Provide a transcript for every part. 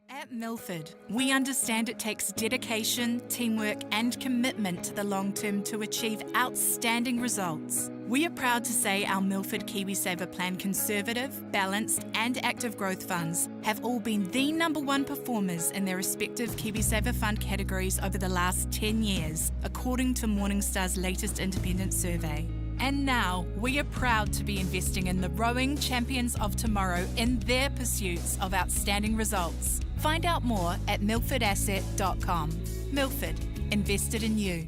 At Milford, we understand it takes dedication, teamwork and commitment to the long term to achieve outstanding results. We are proud to say our Milford KiwiSaver Plan conservative, balanced and active growth funds have all been the #1 performers in their respective KiwiSaver fund categories over the last 10 years, according to Morningstar's latest independent survey. And now, we are proud to be investing in the rowing champions of tomorrow in their pursuits of outstanding results. Find out more at milfordasset.com. Milford, invested in you.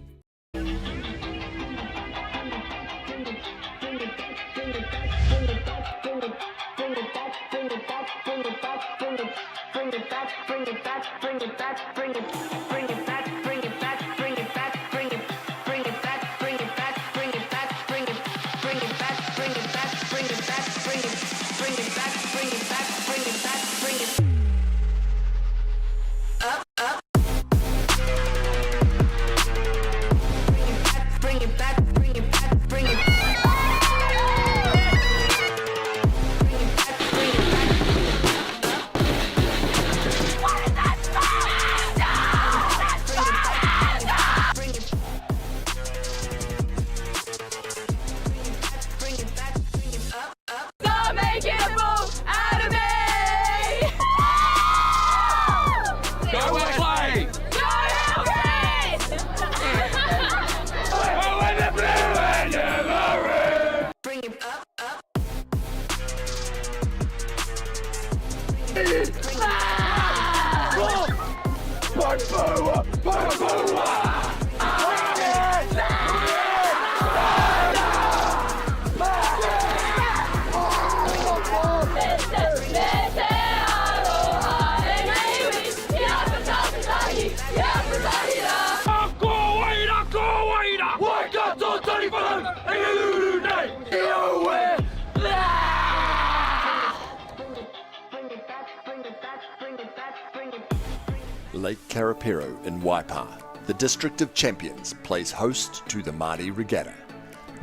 Lake Karapiro in Waipa, the District of Champions plays host to the Maadi Regatta,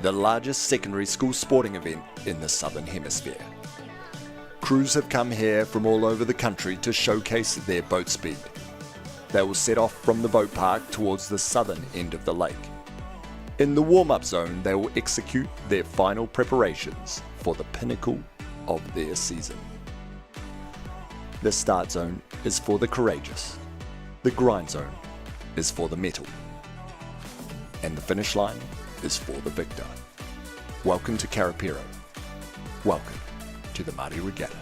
the largest secondary school sporting event in the Southern Hemisphere. Crews have come here from all over the country to showcase their boat speed. They will set off from the boat park towards the southern end of the lake. In the warm-up zone, they will execute their final preparations for the pinnacle of their season. The start zone is for the courageous. The grind zone is for the mettle. And the finish line is for the victor. Welcome to Karapiro. Welcome to the Maadi Regatta.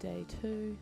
Day 2.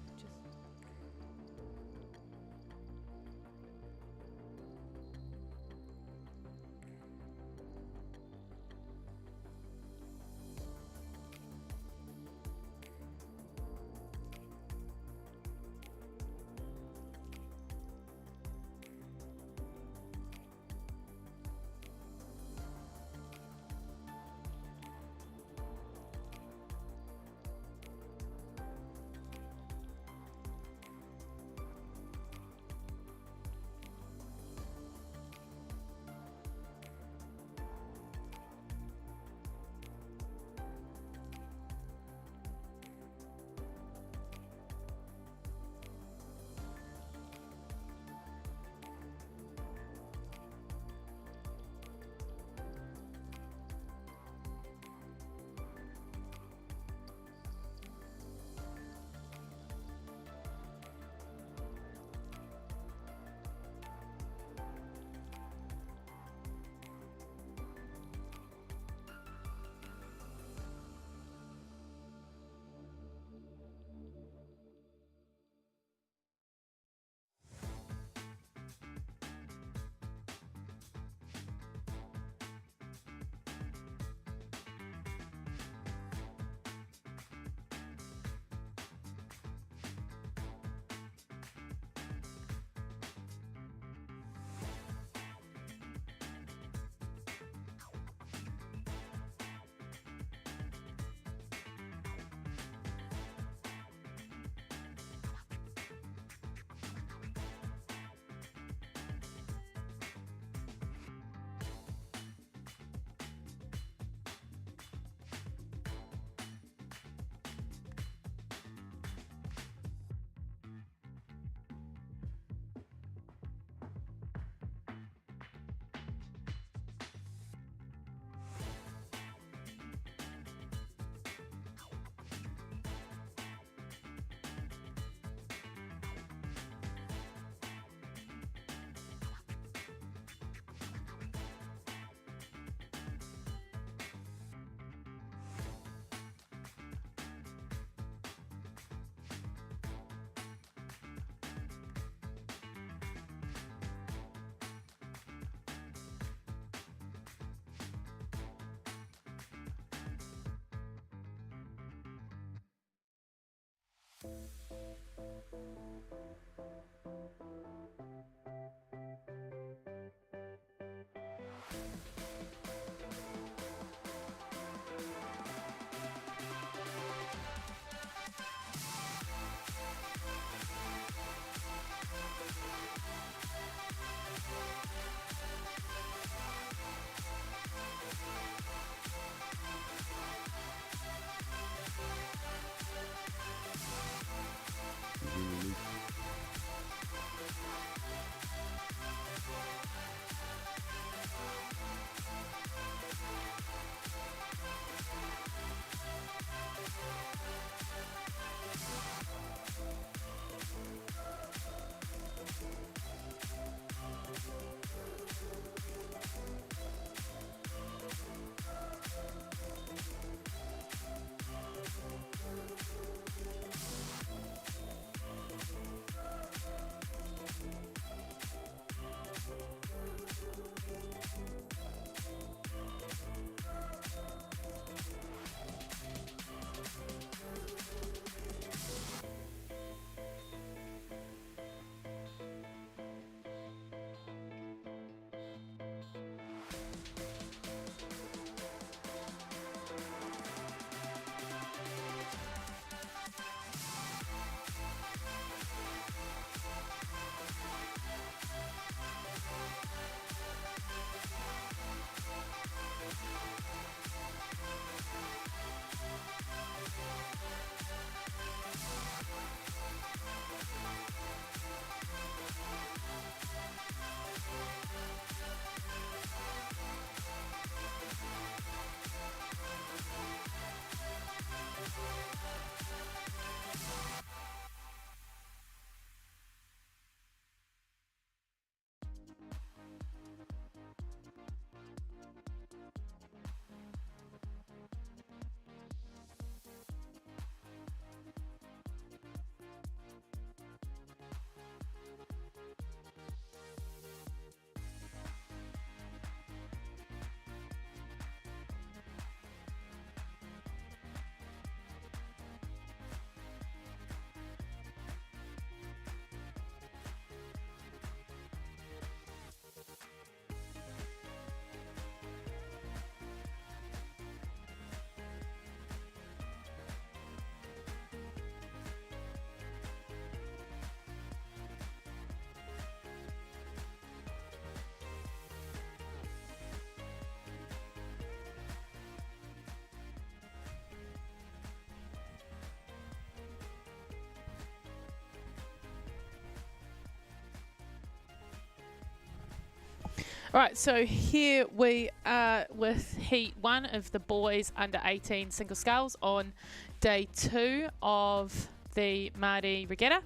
Right, so here we are with Heat 1 of the boys under 18 single sculls on day 2 of the Maadi Regatta.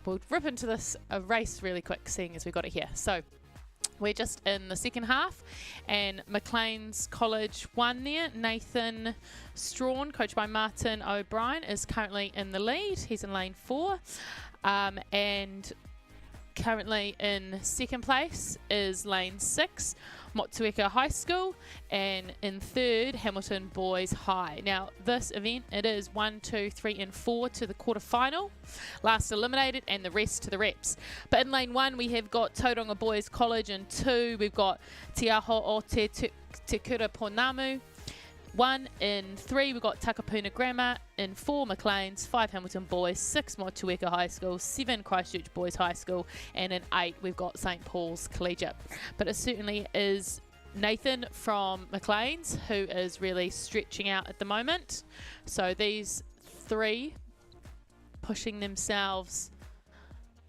We'll rip into this race really quick, seeing as we've got it here. So we're just in the second half, and Maclean's College 1 there, Nathan Strawn, coached by Martin O'Brien, is currently in the lead. He's in lane 4. And currently in second place is lane 6, Motueka High School, and in third, Hamilton Boys High. Now, this event, it is 1, 2, 3, and 4 to the quarterfinal, last eliminated, and the rest to the reps. But in lane 1, we have got Tauranga Boys College, and 2, we've got Te Aho o Te Kura Ponamu. 1 in 3, we've got Takapuna Grammar. In 4, Maclean's. 5, Hamilton Boys. 6, Motueka High School. 7, Christchurch Boys High School. And in 8, we've got St Paul's Collegiate. But it certainly is Nathan from Maclean's who is really stretching out at the moment. So these 3 pushing themselves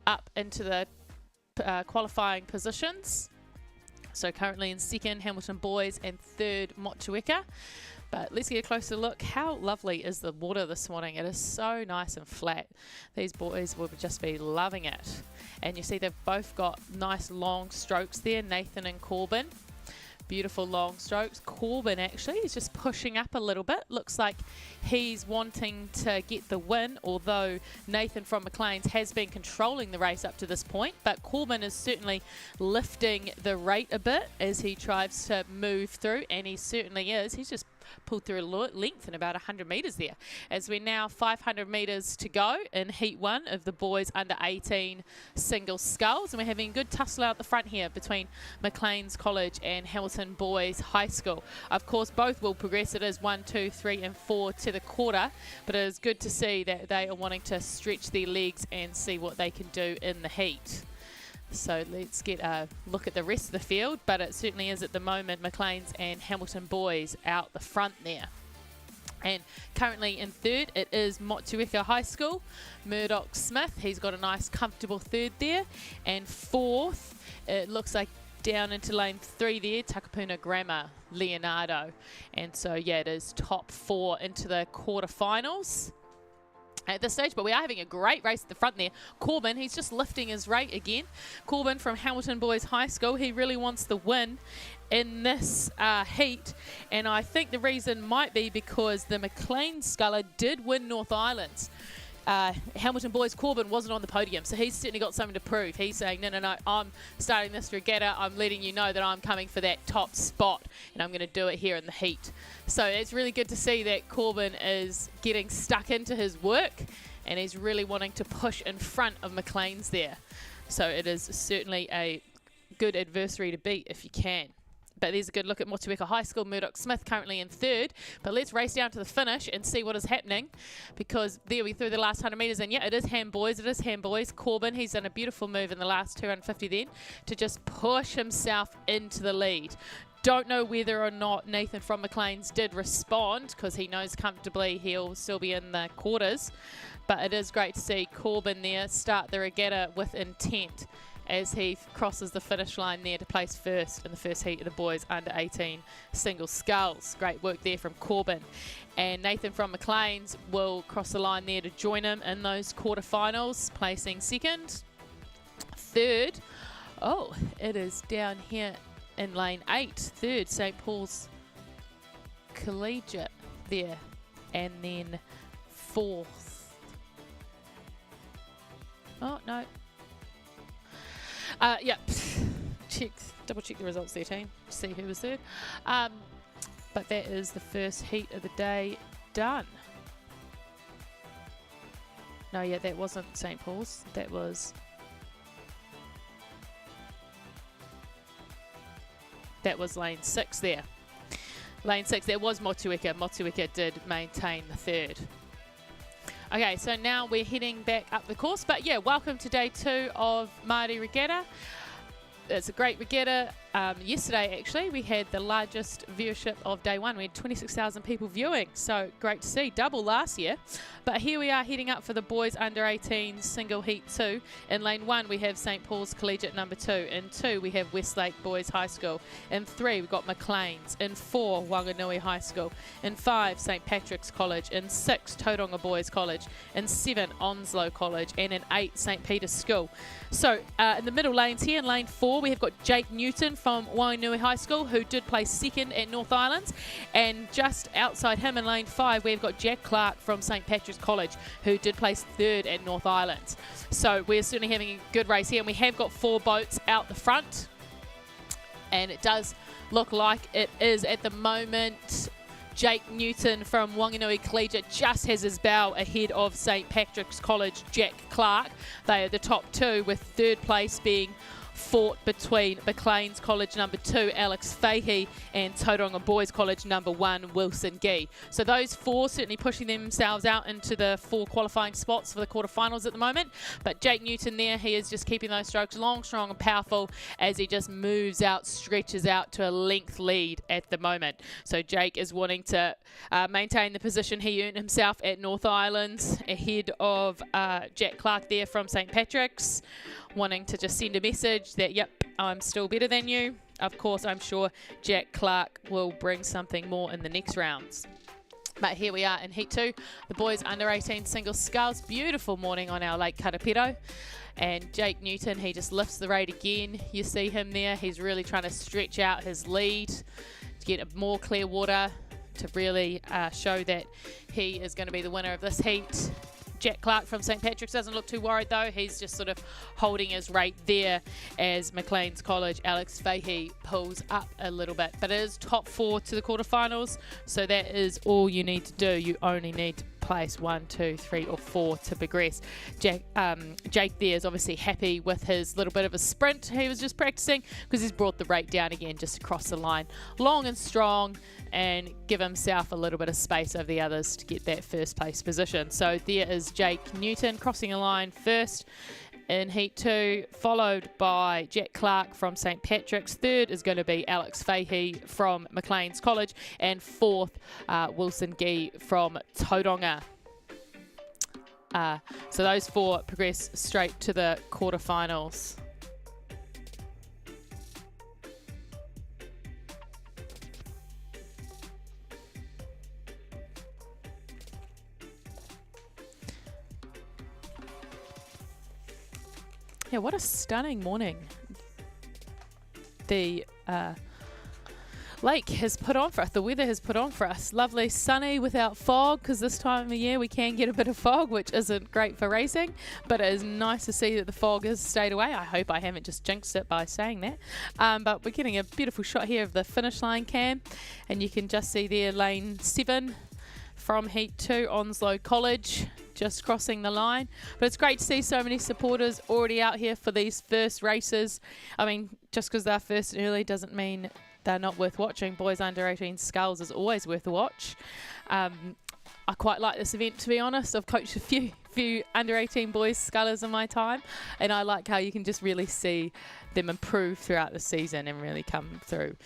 up into the qualifying positions. So currently in second, Hamilton Boys, and third, Motueka. But let's get a closer look. How lovely is the water this morning? It is so nice and flat. These boys will just be loving it. And you see they've both got nice long strokes there, Nathan and Corbin. Beautiful long strokes. Corbin actually is just pushing up a little bit. Looks like he's wanting to get the win, although Nathan from Maclean's has been controlling the race up to this point. But Corbin is certainly lifting the rate a bit as he tries to move through, and he certainly is. He's just pulled through a length in about 100 metres there. As we're now 500 metres to go in Heat 1 of the boys under 18 single sculls, and we're having a good tussle out the front here between Maclean's College and Hamilton Boys High School. Of course, both will progress. It is 1, 2, 3 and 4 to the quarter, but it is good to see that they are wanting to stretch their legs and see what they can do in the heat. So let's get a look at the rest of the field, but it certainly is at the moment Maclean's and Hamilton Boys out the front there. And currently in third, it is Motueka High School. Murdoch Smith, he's got a nice comfortable third there. And fourth, it looks like down into lane 3 there, Takapuna Grammar, Leonardo. And so, yeah, it is top 4 into the quarterfinals at this stage, but we are having a great race at the front there. Corbin, he's just lifting his rate again. Corbin from Hamilton Boys High School, he really wants the win in this heat, and I think the reason might be because the Maclean Sculler did win North Islands. Hamilton Boys Corbin wasn't on the podium, so he's certainly got something to prove. He's saying, no, I'm starting this regatta. I'm letting you know that I'm coming for that top spot, and I'm going to do it here in the heat. So it's really good to see that Corbin is getting stuck into his work, and he's really wanting to push in front of Maclean's there. So it is certainly a good adversary to beat if you can. But there's a good look at Motueka High School. Murdoch Smith currently in third. But let's race down to the finish and see what is happening, because there we through the last 100 metres. And yeah, it is Ham Boys. It is Ham Boys. Corbin, he's done a beautiful move in the last 250 then to just push himself into the lead. Don't know whether or not Nathan from Maclean's did respond, because he knows comfortably he'll still be in the quarters. But it is great to see Corbin there start the regatta with intent as he crosses the finish line there to place first in the first heat of the boys under 18 single sculls. Great work there from Corbin. And Nathan from Maclean's will cross the line there to join him in those quarterfinals, placing second. Third, oh, it is down here in lane 8. Third, St. Paul's Collegiate there. And then fourth. Oh, no. Yeah, double check the results there, team, see who was third. But that is the first heat of the day done. No, yeah, that wasn't St. Paul's. That was lane 6 there. Lane 6, that was Motueka. Motueka did maintain the third. Okay, so now we're heading back up the course. But yeah, welcome to day 2 of Maadi Regatta. It's a great regatta. Yesterday, actually, we had the largest viewership of day 1. We had 26,000 people viewing, so great to see. Double last year. But here we are heading up for the boys under 18 single heat 2. In lane 1, we have St. Paul's Collegiate number 2. In 2, we have Westlake Boys High School. In 3, we've got Maclean's. In 4, Wanganui High School. In 5, St. Patrick's College. In 6, Tauranga Boys College. In 7, Onslow College. And in 8, St. Peter's School. So in the middle lanes here, in lane 4, we have got Jake Newton from Wanganui High School, who did place second at North Islands. And just outside him in lane 5, we've got Jack Clark from St. Patrick's College, who did place third at North Islands. So we're certainly having a good race here, and we have got 4 boats out the front. And it does look like it is at the moment Jake Newton from Wanganui Collegiate just has his bow ahead of St. Patrick's College, Jack Clark. They are the top 2, with third place being fought between Maclean's College number 2, Alex Fahey, and Tauranga Boys College number 1, Wilson Gee. So those 4 certainly pushing themselves out into the 4 qualifying spots for the quarterfinals at the moment. But Jake Newton there, he is just keeping those strokes long, strong and powerful as he just moves out, stretches out to a length lead at the moment. So Jake is wanting to maintain the position he earned himself at North Islands, ahead of Jack Clark there from St. Patrick's, wanting to just send a message that, yep, I'm still better than you. Of course, I'm sure Jack Clark will bring something more in the next rounds. But here we are in Heat 2, the boys under 18 single sculls. Beautiful morning on our Lake Karapiro. And Jake Newton, he just lifts the rate again. You see him there. He's really trying to stretch out his lead to get more clear water, to really show that he is going to be the winner of this heat. Jack Clark from St Patrick's doesn't look too worried though. He's just sort of holding his rate there as Maclean's College Alex Fahey pulls up a little bit. But it is top 4 to the quarterfinals, so that is all you need to do. You only need to place 1, 2, 3 or 4 to progress. Jake there is obviously happy with his little bit of a sprint he was just practicing, because he's brought the rate down again just across the line, long and strong, and give himself a little bit of space over the others to get that first place position. So there is Jake Newton crossing the line first in Heat 2, followed by Jack Clark from St Patrick's. Third is going to be Alex Fahey from Maclean's College, and fourth, Wilson Gee from Tauranga. So those 4 progress straight to the quarterfinals. Yeah, what a stunning morning the lake has put on for us, the weather has put on for us. Lovely sunny without fog, because this time of year we can get a bit of fog, which isn't great for racing, but it is nice to see that the fog has stayed away. I hope I haven't just jinxed it by saying that. But we're getting a beautiful shot here of the finish line cam, and you can just see there lane 7 from Heat 2, Onslow College, just crossing the line. But it's great to see so many supporters already out here for these first races. I mean, just because they're first and early doesn't mean they're not worth watching. Boys under 18 sculls is always worth a watch. I quite like this event, to be honest. I've coached a few under 18 boys scullers in my time, and I like how you can just really see them improve throughout the season and really come through.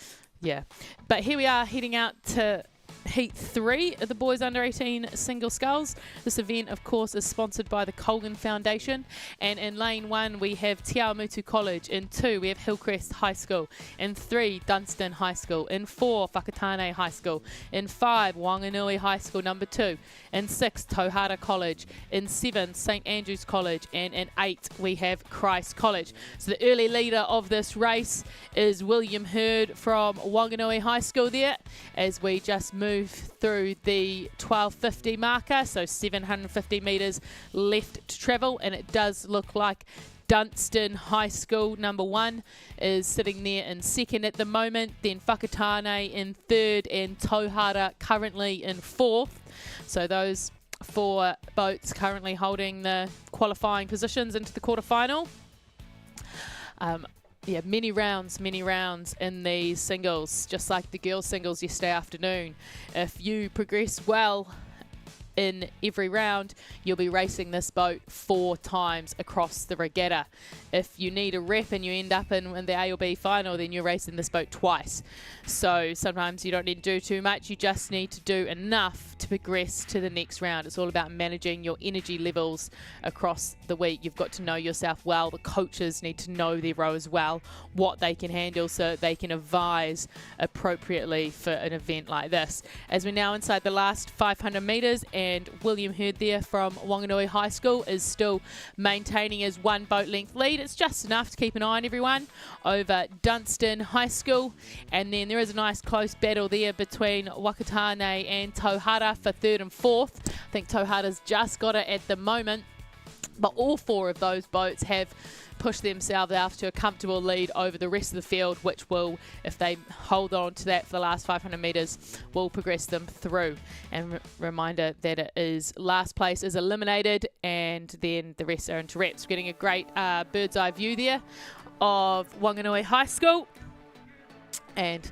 Yeah, but here we are heading out to Heat 3 of the Boys Under 18 Single Sculls. This event, of course, is sponsored by the Colgan Foundation. And in lane 1, we have Te Awamutu College. In 2, we have Hillcrest High School. In 3, Dunstan High School. In 4, Whakatane High School. In 5, Wanganui High School number 2. In 6, Tauhara College. In 7, St Andrews College. And in 8, we have Christ College. So the early leader of this race is William Hurd from Wanganui High School there, as we just move through the 1250 marker, so 750 metres left to travel, and it does look like Dunstan High School number 1 is sitting there in second at the moment, then Whakatane in third, and Tauhara currently in fourth. So those 4 boats currently holding the qualifying positions into the quarterfinal. Yeah, many rounds in the singles, just like the girls' singles yesterday afternoon. If you progress well in every round, you'll be racing this boat 4 times across the regatta. If you need a rep and you end up in the A or B final, then you're racing this boat twice. So sometimes you don't need to do too much, you just need to do enough to progress to the next round. It's all about managing your energy levels across the week. You've got to know yourself well. The coaches need to know their rowers well, what they can handle, so they can advise appropriately for an event like this. As we're now inside the last 500 metres, and William Hurd there from Wanganui High School is still maintaining his 1 boat length lead. It's just enough to keep an eye on everyone over Dunstan High School. And then there is a nice close battle there between Whakatane and Tauhara for 3rd and 4th. I think Tauhara's just got it at the moment, but all 4 of those boats have pushed themselves out to a comfortable lead over the rest of the field, which will, if they hold on to that for the last 500 metres, will progress them through. And reminder that it is last place is eliminated, and then the rest are into reps. We're getting a great bird's eye view there of Wanganui High School, and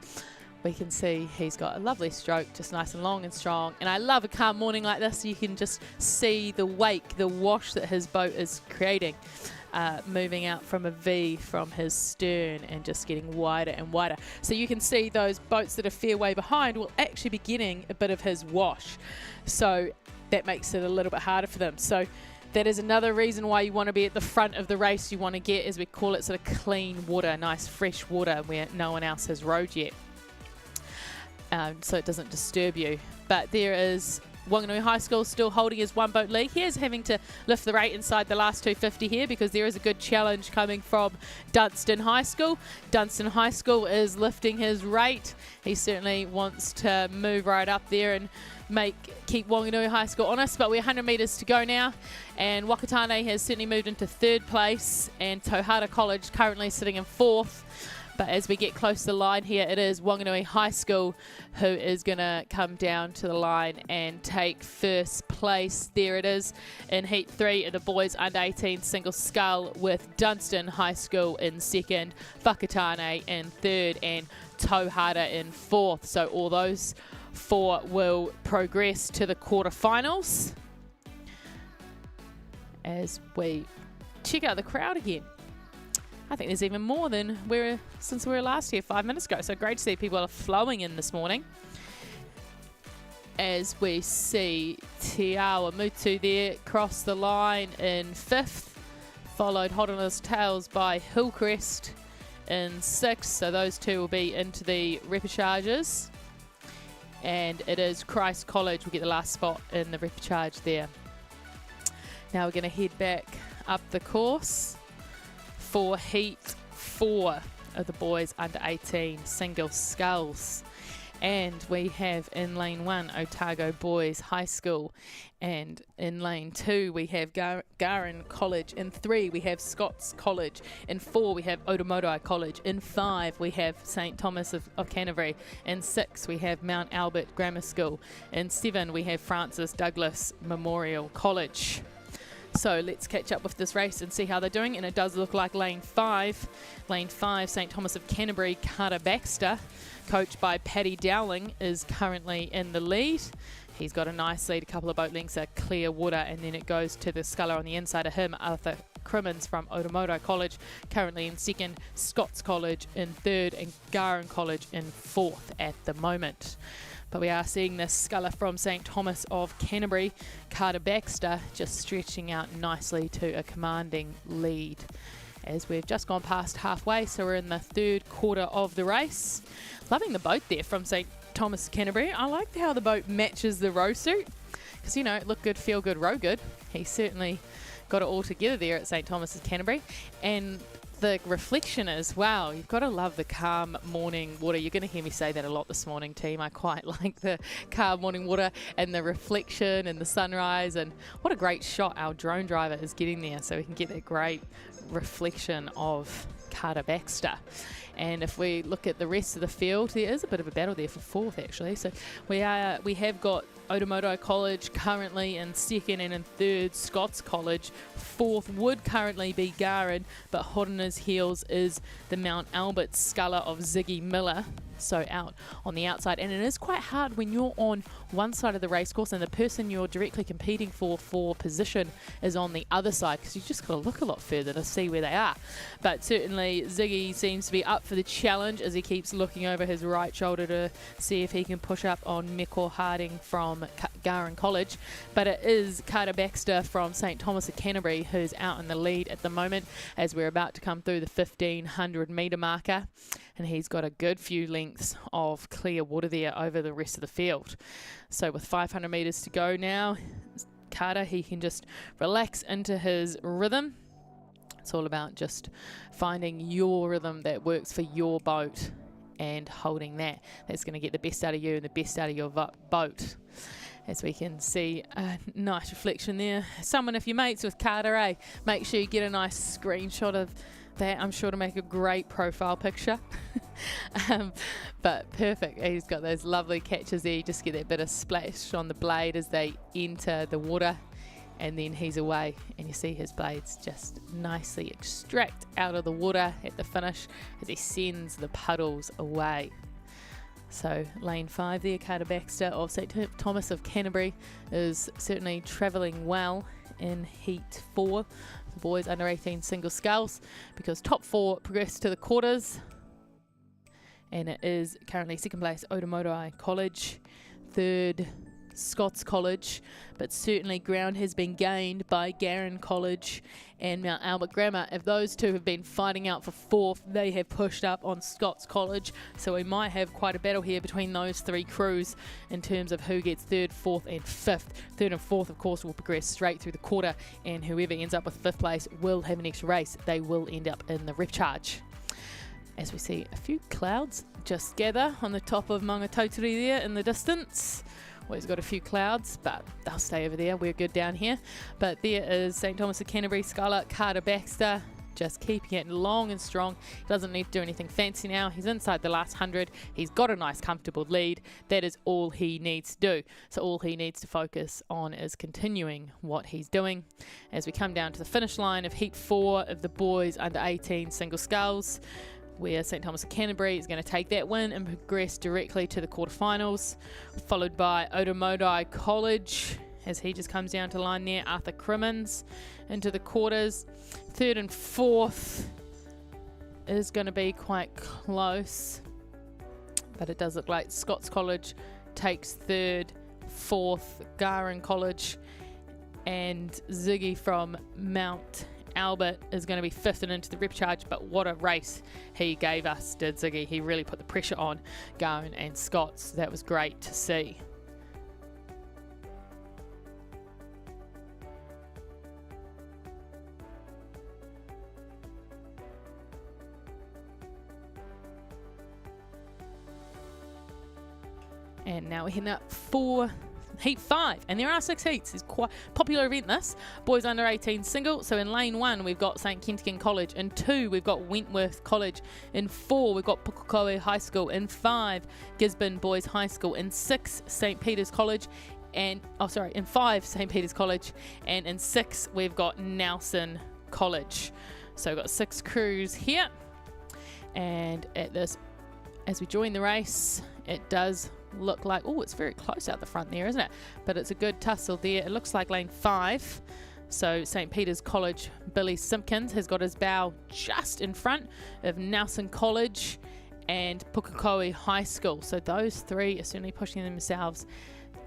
we can see he's got a lovely stroke, just nice and long and strong. And I love a calm morning like this. You can just see the wake, the wash that his boat is creating. Moving out from a V from his stern and just getting wider and wider. So you can see those boats that are fair way behind will actually be getting a bit of his wash. So that makes it a little bit harder for them. So that is another reason why you want to be at the front of the race. You want to get, as we call it, sort of clean water, nice fresh water where no one else has rowed yet. So it doesn't disturb you. But there is Wanganui High School still holding his one boat lead. He is having to lift the rate inside the last 250 here because there is a good challenge coming from Dunstan High School. Dunstan High School is lifting his rate. He certainly wants to move right up there and keep Wanganui High School honest, but we're 100 metres to go now, and Wakatane has certainly moved into 3rd place, and Tauhara College currently sitting in 4th. But as we get close to the line here, it is Wanganui High School who is going to come down to the line and take 1st place. There it is in Heat 3 of the boys under 18 single scull, with Dunstan High School in 2nd, Whakatane in 3rd, and Tauhara in 4th. So all those 4 will progress to the quarterfinals. As we check out the crowd again, I think there's even more than since we were last here 5 minutes ago. So great to see people are flowing in this morning. As we see Te Awa Mutu there cross the line in 5th, followed hot on his tails by Hillcrest in 6th. So those 2 will be into the repechauges. And it is Christ College will get the last spot in the repechage there. Now we're going to head back up the course for Heat 4 of the boys under 18 single sculls. And we have in lane 1 Otago Boys High School, and in lane 2 we have Garin College, in 3 we have Scots College, in 4 we have Otamotai College, in 5 we have St Thomas of Canterbury, in 6 we have Mount Albert Grammar School, in 7 we have Francis Douglas Memorial College. So let's catch up with this race and see how they're doing. And it does look like lane 5, St Thomas of Canterbury, Carter Baxter, coached by Paddy Dowling, is currently in the lead. He's got a nice lead, a couple of boat lengths at clear water, and then it goes to the sculler on the inside of him, Arthur Crimmins from Otamotai College, currently in 2nd, Scots College in 3rd, and Garin College in 4th at the moment. But we are seeing this sculler from St Thomas of Canterbury, Carter Baxter, just stretching out nicely to a commanding lead. As we've just gone past halfway, so we're in the 3rd quarter of the race. Loving the boat there from St Thomas of Canterbury. I like how the boat matches the row suit, because, you know, look good, feel good, row good. He certainly got it all together there at St Thomas of Canterbury. And the reflection is, wow, you've got to love the calm morning water. You're going to hear me say that a lot this morning, team. I quite like the calm morning water and the reflection and the sunrise, and what a great shot our drone driver is getting there, so we can get that great reflection of Carter Baxter. And if we look at the rest of the field, there is a bit of a battle there for 4th, actually. So we have got Otamotai College currently in 2nd, and in 3rd, Scots College. 4th would currently be Garin, but hot on his heels is the Mount Albert sculler of Ziggy Miller. So out on the outside, and it is quite hard when you're on one side of the race course and the person you're directly competing for position is on the other side, because you just got to look a lot further to see where they are. But certainly Ziggy seems to be up for the challenge as he keeps looking over his right shoulder to see if he can push up on Meko Harding from Garin College. But it is Carter Baxter from St Thomas of Canterbury who's out in the lead at the moment, as we're about to come through the 1500 metre marker, and he's got a good few lengths of clear water there over the rest of the field. So with 500 metres to go now, Carter, he can just relax into his rhythm. It's all about just finding your rhythm that works for your boat and holding that. That's going to get the best out of you and the best out of your boat. As we can see, a nice reflection there. Someone, if you're mates with Carter, make sure you get a nice screenshot of that. I'm sure to make a great profile picture. But perfect. He's got those lovely catches there. You just get that bit of splash on the blade as they enter the water, and then he's away, and you see his blades just nicely extract out of the water at the finish as he sends the puddles away. So lane 5 there, Carter Baxter of St Thomas of Canterbury is certainly travelling well in Heat 4. The boys under 18 single sculls, because top 4 progress to the quarters. And it is currently 2nd place Otamotai College, 3rd Scots College, but certainly ground has been gained by Garran College and Mount Albert Grammar. If those two have been fighting out for fourth, they have pushed up on Scots College, so we might have quite a battle here between those three crews in terms of who gets third, fourth and fifth. Third and fourth, of course, will progress straight through the quarter, and whoever ends up with fifth place will have an extra race. They will end up in the rep charge. As we see a few clouds just gather on the top of Maungatautari there in the distance. Always got a few clouds, but they'll stay over there. We're good down here. But there is St Thomas of Canterbury scholar Carter Baxter, just keeping it long and strong. He doesn't need to do anything fancy now. He's inside the last 100. He's got a nice comfortable lead. That is all he needs to do. So all he needs to focus on is continuing what he's doing. As we come down to the finish line of Heat 4 of the boys under 18 single sculls, where St Thomas of Canterbury is going to take that win and progress directly to the quarterfinals, followed by Otaumodai College, as he just comes down to line there, Arthur Crimmins into the quarters. Third and fourth is going to be quite close, but it does look like Scots College takes third, fourth, Garran College, and Ziggy from Mount Albert is going to be fifth and into the rep charge. But what a race he gave us, did Ziggy. He really put the pressure on Garran and Scots. That was great to see. And now we're heading up for Heat 5, and there are 6 heats. It's quite a popular event, this. Boys under 18 single. So in lane 1, we've got St Kentigern College. In 2, we've got Wentworth College. In 4, we've got Pukekohe High School. In 5, Gisborne Boys High School. In 6, St Peter's College. In 5, St Peter's College. And in 6, we've got Nelson College. So we've got 6 crews here. And at this, as we join the race, it does look like, oh, it's very close out the front there, isn't it? But it's a good tussle there. It looks like lane 5. So St Peter's College, Billy Simpkins has got his bow just in front of Nelson College and Pukekohe High School. So those three are certainly pushing themselves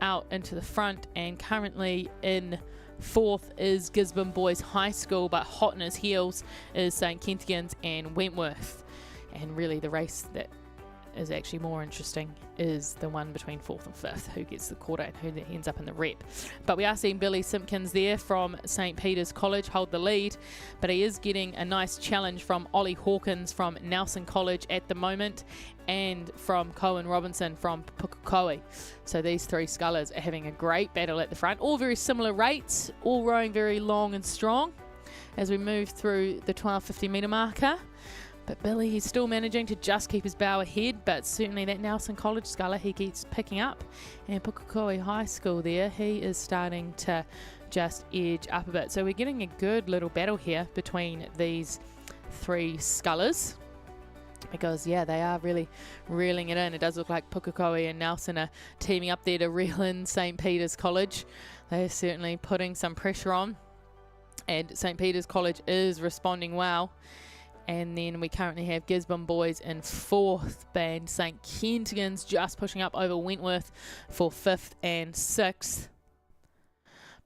out into the front, and currently in 4th is Gisborne Boys High School, but hot in his heels is St Kentigern's and Wentworth. And really the race that is actually more interesting is the one between 4th and 5th, who gets the quarter and who ends up in the rep. But we are seeing Billy Simpkins there from St Peter's College hold the lead, but he is getting a nice challenge from Ollie Hawkins from Nelson College at the moment, and from Cohen Robinson from Pukekohe. So these 3 scullers are having a great battle at the front, all very similar rates, all rowing very long and strong as we move through the 1250 metre marker. But Billy, he's still managing to just keep his bow ahead, but certainly that Nelson College sculler he keeps picking up. And Pukekohe High School there, he is starting to just edge up a bit. So we're getting a good little battle here between these 3 scullers, because yeah, they are really reeling it in. It does look like Pukekohe and Nelson are teaming up there to reel in St Peter's College. They're certainly putting some pressure on, and St Peter's College is responding well. And then we currently have Gisborne Boys in 4th, and St Kentigern's just pushing up over Wentworth for 5th and 6th.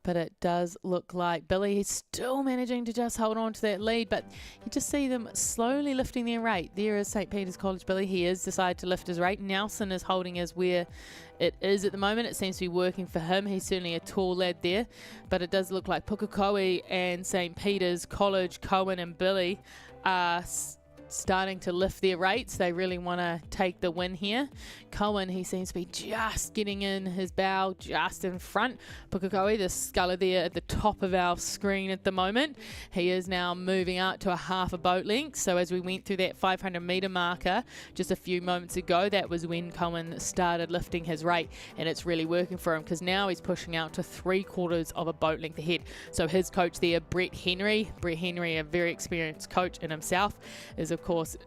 But it does look like Billy is still managing to just hold on to that lead, but you just see them slowly lifting their rate. There is St Peter's College Billy. He has decided to lift his rate. Nelson is holding as where it is at the moment. It seems to be working for him. He's certainly a tall lad there, but it does look like Pukekohe and St Peter's College, Cohen and Billy, are starting to lift their rates. They really want to take the win here. Cohen, he seems to be just getting in his bow just in front. Pukekohe, the sculler there at the top of our screen at the moment, he is now moving out to a half a boat length. So as we went through that 500 metre marker just a few moments ago, that was when Cohen started lifting his rate, and it's really working for him, because now he's pushing out to 3/4 of a boat length ahead. So his coach there, Brett Henry, a very experienced coach in himself, is of course,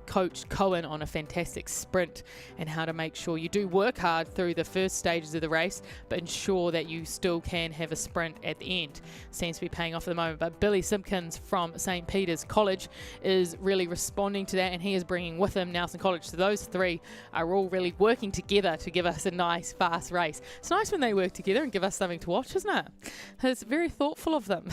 coached Cohen on a fantastic sprint and how to make sure you do work hard through the first stages of the race, but ensure that you still can have a sprint at the end. Seems to be paying off at the moment. But Billy Simpkins from St. Peter's College is really responding to that, and he is bringing with him Nelson College. So those three are all really working together to give us a nice, fast race. It's nice when they work together and give us something to watch, isn't it? It's very thoughtful of them.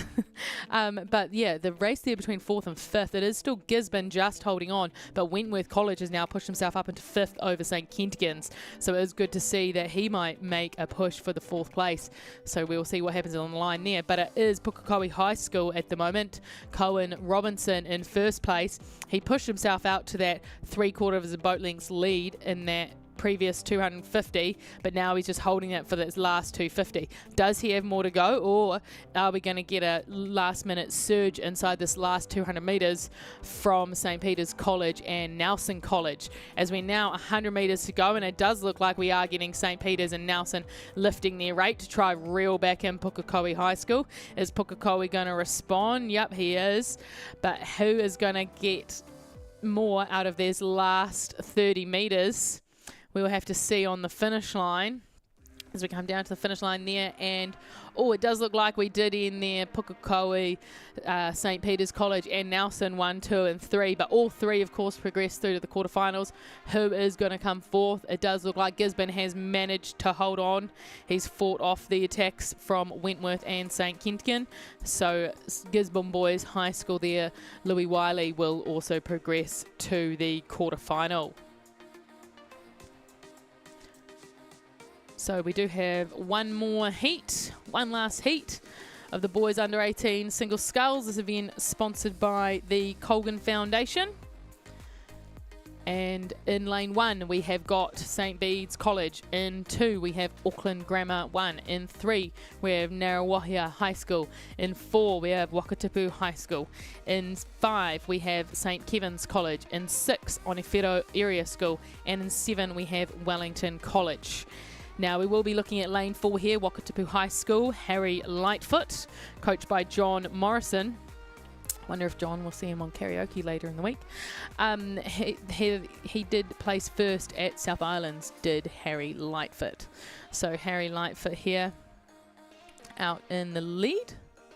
But yeah, the race there between 4th and 5th, it is still Gisborne just holding on, but Wentworth College has now pushed himself up into 5th over St. Kentigern's. So it is good to see that he might make a push for the 4th place. So we'll see what happens on the line there. But it is Pukekohe High School at the moment. Cohen Robinson in 1st place. He pushed himself out to that 3/4 of a boat length's lead in that previous 250, but now he's just holding it for this last 250. Does he have more to go, or are we going to get a last minute surge inside this last 200 metres from St. Peter's College and Nelson College? As we now 100 metres to go, and it does look like we are getting St. Peter's and Nelson lifting their rate to try reel back in Pukekohe High School. Is Pukekohe going to respond? Yep, he is. But who is going to get more out of these last 30 metres? We will have to see on the finish line as we come down to the finish line there. And, it does look like we did in there Pukekohe, St. Peter's College and Nelson 1, 2 and 3. But all three, of course, progressed through to the quarterfinals. Who is going to come 4th? It does look like Gisborne has managed to hold on. He's fought off the attacks from Wentworth and St. Kentigern. So Gisborne Boys High School there, Louis Wiley will also progress to the quarterfinal. So we do have one last heat of the boys under 18 single sculls. This event sponsored by the Colgan Foundation. And in lane 1 we have got St. Bede's College. In 2 we have Auckland Grammar 1. In 3 we have Ngarawahia High School. In 4 we have Wakatipu High School. In 5 we have St. Kevin's College. In 6 Onewhiro Area School. And in 7 we have Wellington College. Now we will be looking at lane 4 here, Wakatipu High School, Harry Lightfoot, coached by John Morrison. Wonder if John will see him on karaoke later in the week. He did place first at South Islands, did Harry Lightfoot. So Harry Lightfoot here out in the lead.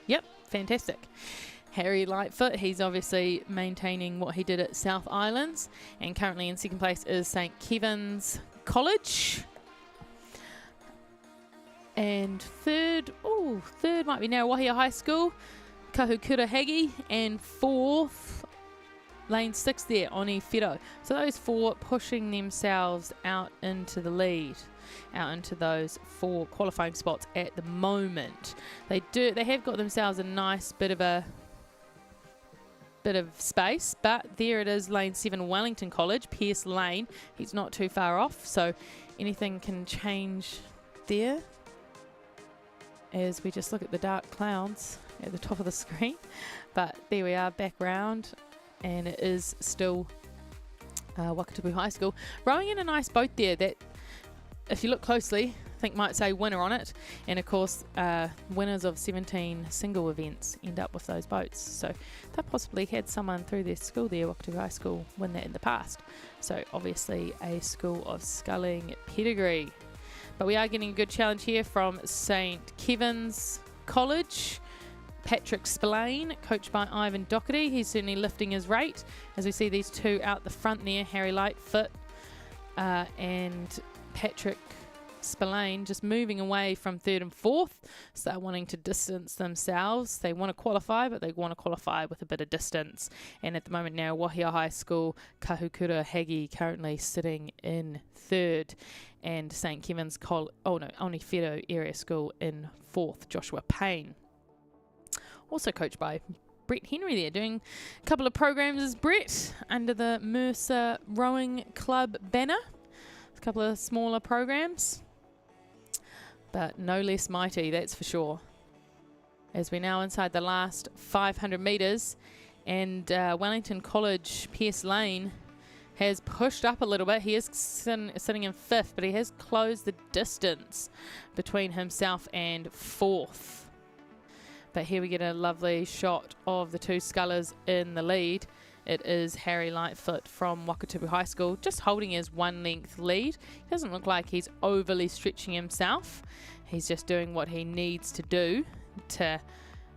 Yep, fantastic. Harry Lightfoot, he's obviously maintaining what he did at South Islands, and currently in 2nd place is St. Kevin's College. And third might be Ngarawahia High School, Kahukura Hagi, and 4th, lane 6 there, Onewhiro. So those 4 pushing themselves out into the lead, out into those 4 qualifying spots at the moment. They have got themselves a nice bit of space, but there it is, lane 7, Wellington College, Pierce Lane. He's not too far off, so anything can change there. As we just look at the dark clouds at the top of the screen. But there we are, back round, and it is still Wakatipu High School. Rowing in a nice boat there that, if you look closely, I think might say winner on it. And of course, winners of 17 single events end up with those boats. So they possibly had someone through their school there, Wakatipu High School, win that in the past. So obviously a school of sculling pedigree. But we are getting a good challenge here from St. Kevin's College. Patrick Spillane, coached by Ivan Doherty. He's certainly lifting his rate. As we see these two out the front there, Harry Lightfoot and Patrick Spillane just moving away from 3rd and 4th. So they're wanting to distance themselves. They want to qualify, but they want to qualify with a bit of distance. And at the moment now, Wahia High School, Kahukura Hagi currently sitting in 3rd. And St. Kevin's Onewhiro Area School in 4th, Joshua Payne. Also coached by Brett Henry there, doing a couple of programs as Brett under the Mercer Rowing Club banner. A couple of smaller programs, but no less mighty, that's for sure. As we're now inside the last 500 metres, and Wellington College, Pierce Lane, has pushed up a little bit. He is sitting in 5th, but he has closed the distance between himself and 4th. But here we get a lovely shot of the two scullers in the lead. it is Harry Lightfoot from Wakatipu High School, just holding his 1 length lead. He doesn't look like he's overly stretching himself. He's just doing what he needs to do to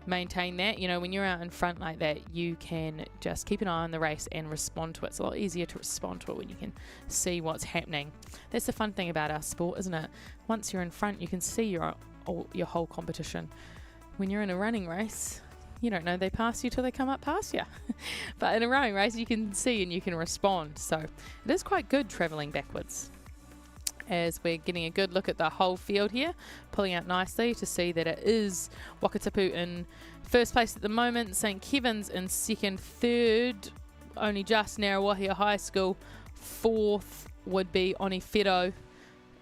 maintain that. You know, when you're out in front like that, you can just keep an eye on the race and respond to it. It's a lot easier to respond to it when you can see what's happening. That's the fun thing about our sport, isn't it? Once you're in front, you can see your whole competition. When you're in a running race, you don't know they pass you till they come up past you. But in a rowing race, you can see and you can respond. So it is quite good travelling backwards. As we're getting a good look at the whole field here, pulling out nicely to see that it is Wakatipu in first place at the moment, St Kevin's in second, third, only just Ngaruawahia High School, fourth would be Onifero,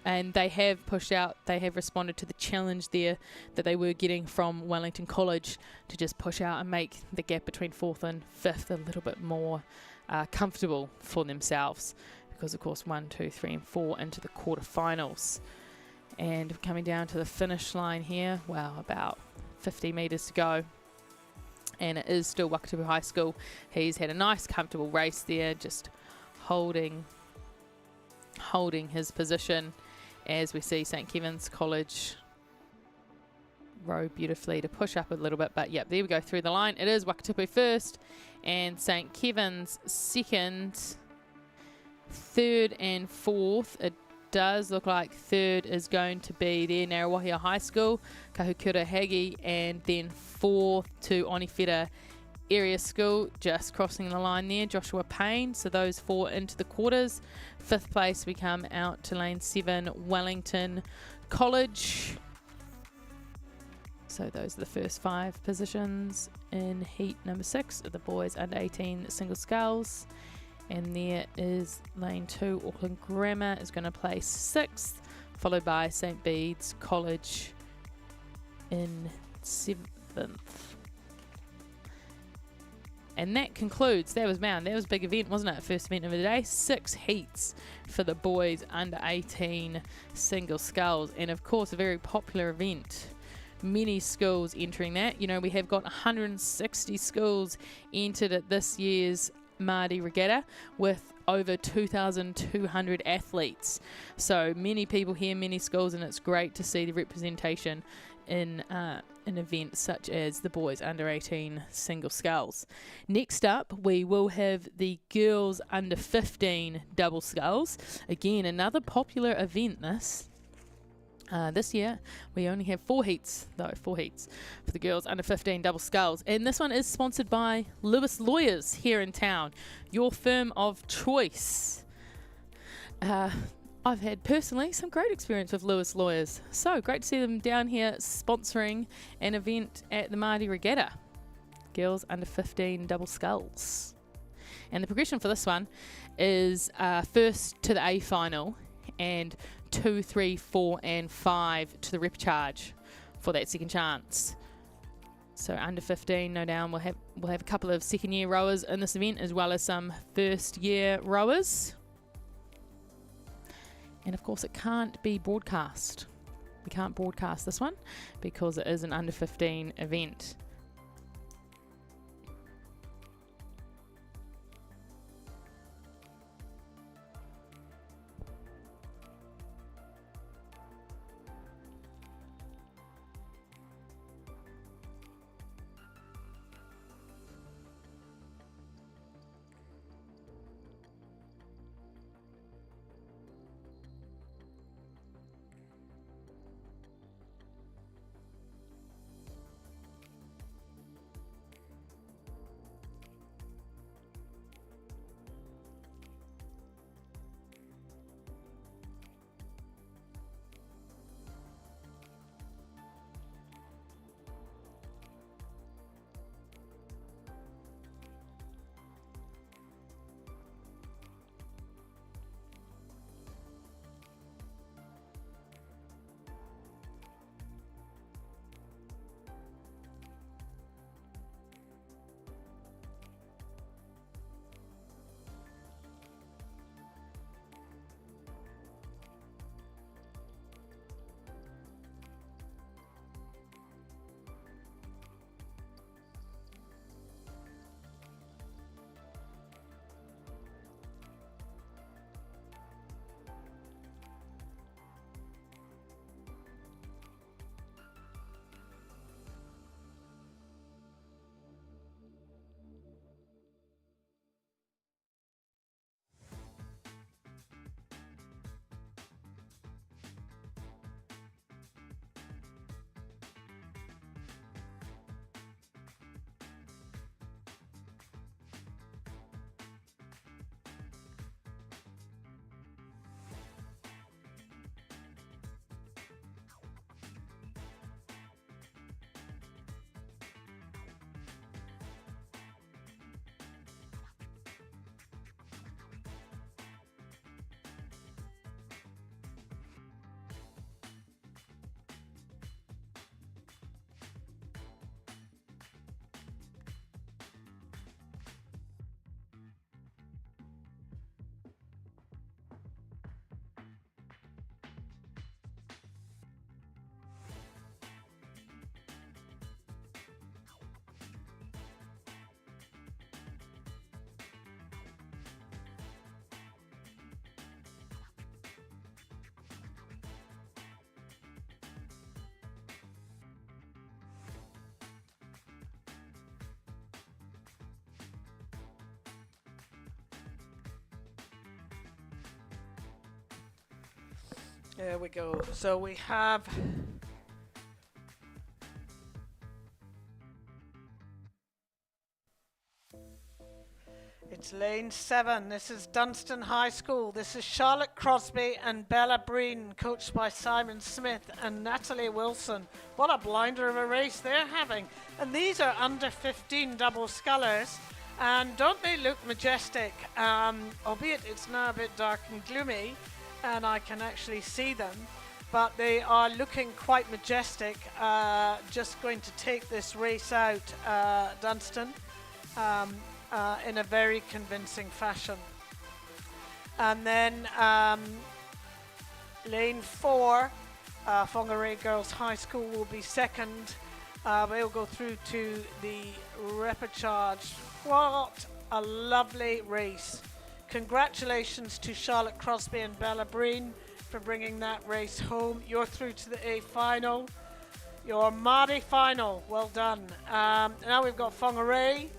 and they have pushed out, they have responded to the challenge there that they were getting from Wellington College to just push out and make the gap between fourth and fifth a little bit more comfortable for themselves. Because of course 1, 2, 3 and 4 into the quarterfinals. And coming down to the finish line here, well, about 50 metres to go. And it is still Wakatipu High School. He's had a nice comfortable race there, just holding his position as we see St Kevin's College row beautifully to push up a little bit. But yep, there we go through the line. It is Wakatipu first and St Kevin's second. Third and fourth, it does look like third is going to be there Ngaruawahia High School, Kahukura Hagi, and then fourth to Onifero Area School, just crossing the line there, Joshua Payne. So those 4 into the quarters. Fifth place, we come out to lane 7, Wellington College. So those are the first 5 positions in heat number 6 of the boys under 18 single sculls. And there is lane 2, Auckland Grammar is going to place 6th, followed by St Bede's College in 7th. And that concludes, that was a big event, wasn't it? First event of the day, 6 heats for the boys under 18 single sculls. And of course, a very popular event. Many schools entering that. You know, we have got 160 schools entered at this year's Maadi Regatta with over 2,200 athletes. So many people here, many schools, and it's great to see the representation in an event such as the boys under 18 single sculls. Next up, we will have the girls under 15 double sculls. Again, another popular event this year. We only have 4 heats for the girls under 15 double sculls. And this one is sponsored by Lewis Lawyers here in town, your firm of choice. I've had personally some great experience with Lewis Lawyers. So great to see them down here sponsoring an event at the Maadi Regatta. Girls under 15 double sculls. And the progression for this one is first to the A final and 2, 3, 4 and 5 to the repcharge for that second chance. So under 15, no doubt we'll have a couple of second year rowers in this event, as well as some first year rowers. And of course it can't be broadcast. We can't broadcast this one because it is an under 15 event. There we go. So we have it's lane 7. This is Dunstan High School. This is Charlotte Crosby and Bella Breen, coached by Simon Smith and Natalie Wilson. What a blinder of a race they're having. And these are under 15 double scullers. And don't they look majestic? Albeit it's now a bit dark and gloomy, and I can actually see them. But they are looking quite majestic. Just going to take this race out, Dunstan. In a very convincing fashion. And then lane 4, Whangarei Girls High School will be second. They'll go through to the repechage. What a lovely race. Congratulations to Charlotte Crosby and Bella Breen for bringing that race home. You're through to the A final. Your Maadi final. Well done. Now we've got Whangarei.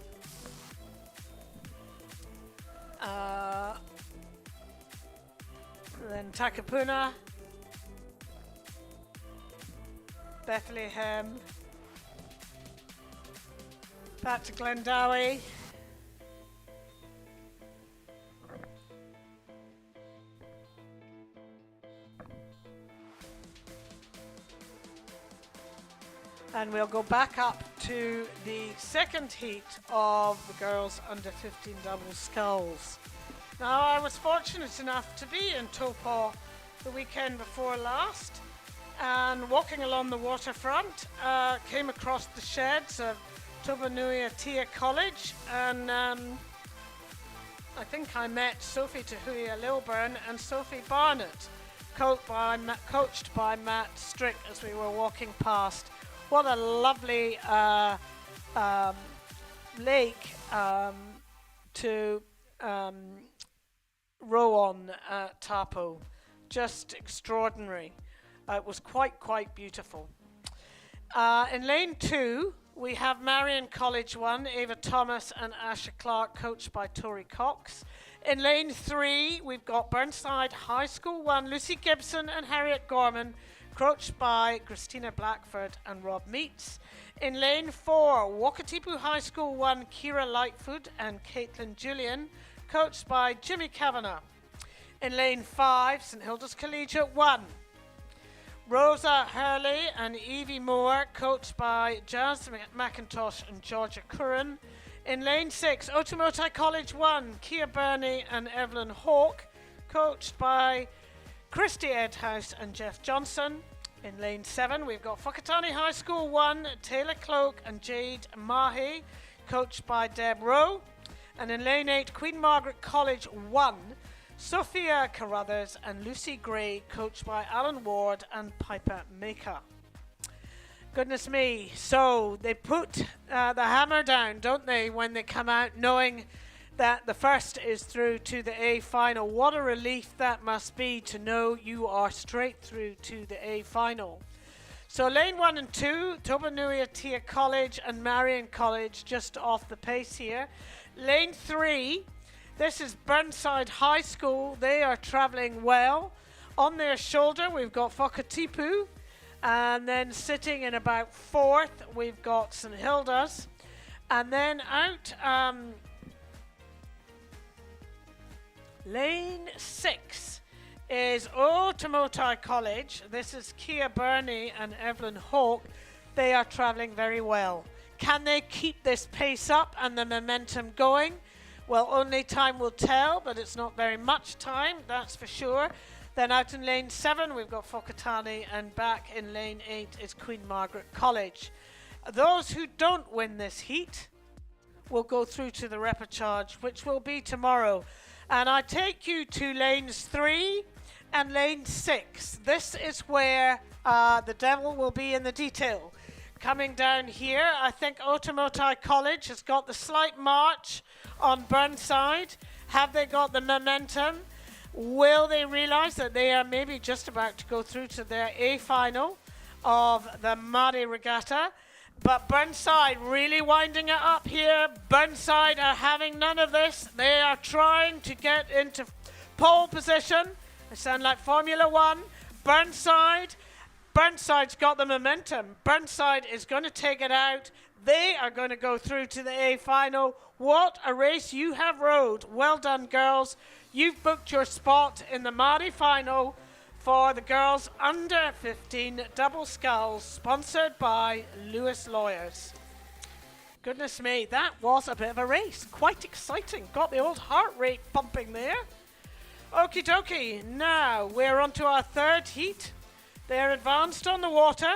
Then Takapuna, Bethlehem, back to Glendowie, and we'll go back up to the second heat of the girls under 15 double sculls. Now, I was fortunate enough to be in Taupo the weekend before last, and walking along the waterfront, came across the sheds of Tupanui Atia College, and I think I met Sophie Tahuia Lilburn and Sophie Barnett, coached by Matt Strick as we were walking past. What a lovely lake to row on at Taupo. Just extraordinary. It was quite beautiful. In lane 2, we have Marion College 1, Ava Thomas and Asha Clark, coached by Tori Cox. In lane 3, we've got Burnside High School 1, Lucy Gibson and Harriet Gorman, coached by Christina Blackford and Rob Meets. In lane 4, Wakatipu High School 1, Kira Lightfoot and Caitlin Julian, coached by Jimmy Kavanagh. In lane 5, St Hilda's Collegiate 1, Rosa Hurley and Evie Moore, coached by Jazz McIntosh and Georgia Curran. In lane 6, Otamotai College 1, Kia Burney and Evelyn Hawke, coached by Christy Edhouse and Jeff Johnson. In lane 7, we've got Whakatane High School 1, Taylor Cloak and Jade Mahi, coached by Deb Rowe. And in lane 8, Queen Margaret College 1, Sophia Carruthers and Lucy Gray, coached by Alan Ward and Piper Maker. Goodness me. So they put the hammer down, don't they, when they come out, knowing that the first is through to the A final. What a relief that must be to know you are straight through to the A final. So lane 1 and 2, Tupanui Atia College and Marion College, just off the pace here. Lane 3, this is Burnside High School. They are travelling well. On their shoulder, we've got Whakatipu. And then sitting in about 4th, we've got St Hilda's. And then out lane 6 is Otamotai College. This is Kia Burney and Evelyn Hawke. They are travelling very well. Can they keep this pace up and the momentum going? Well, only time will tell, but it's not very much time, that's for sure. Then out in lane 7, we've got Whakatane, and back in lane 8 is Queen Margaret College. Those who don't win this heat will go through to the repechage, which will be tomorrow. And I take you to lanes 3 and lane 6. This is where the devil will be in the detail. Coming down here, I think Otamotai College has got the slight march on Burnside. Have they got the momentum? Will they realise that they are maybe just about to go through to their A final of the Maadi Regatta? But Burnside really winding it up here. Burnside are having none of this. They are trying to get into pole position. They sound like Formula One. Burnside. Burnside's got the momentum. Burnside is going to take it out. They are going to go through to the A final. What a race you have rode. Well done, girls. You've booked your spot in the Maadi final for the girls under 15 double sculls, sponsored by Lewis Lawyers. Goodness me, that was a bit of a race. Quite exciting. Got the old heart rate pumping there. Okie dokie. Now we're on to our third heat. They're advanced on the water.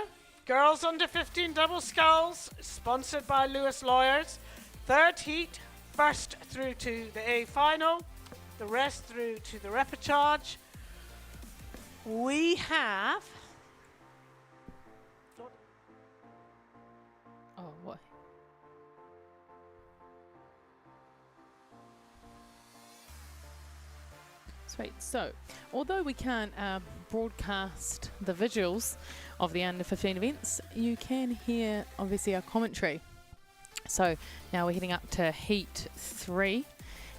Girls under 15 double sculls, sponsored by Lewis Lawyers. Third heat, first through to the A final, the rest through to the repechage. We have... Oh, what? Sweet. So, although we can't broadcast the visuals of the under 15 events, you can hear obviously our commentary. So now we're heading up to Heat 3,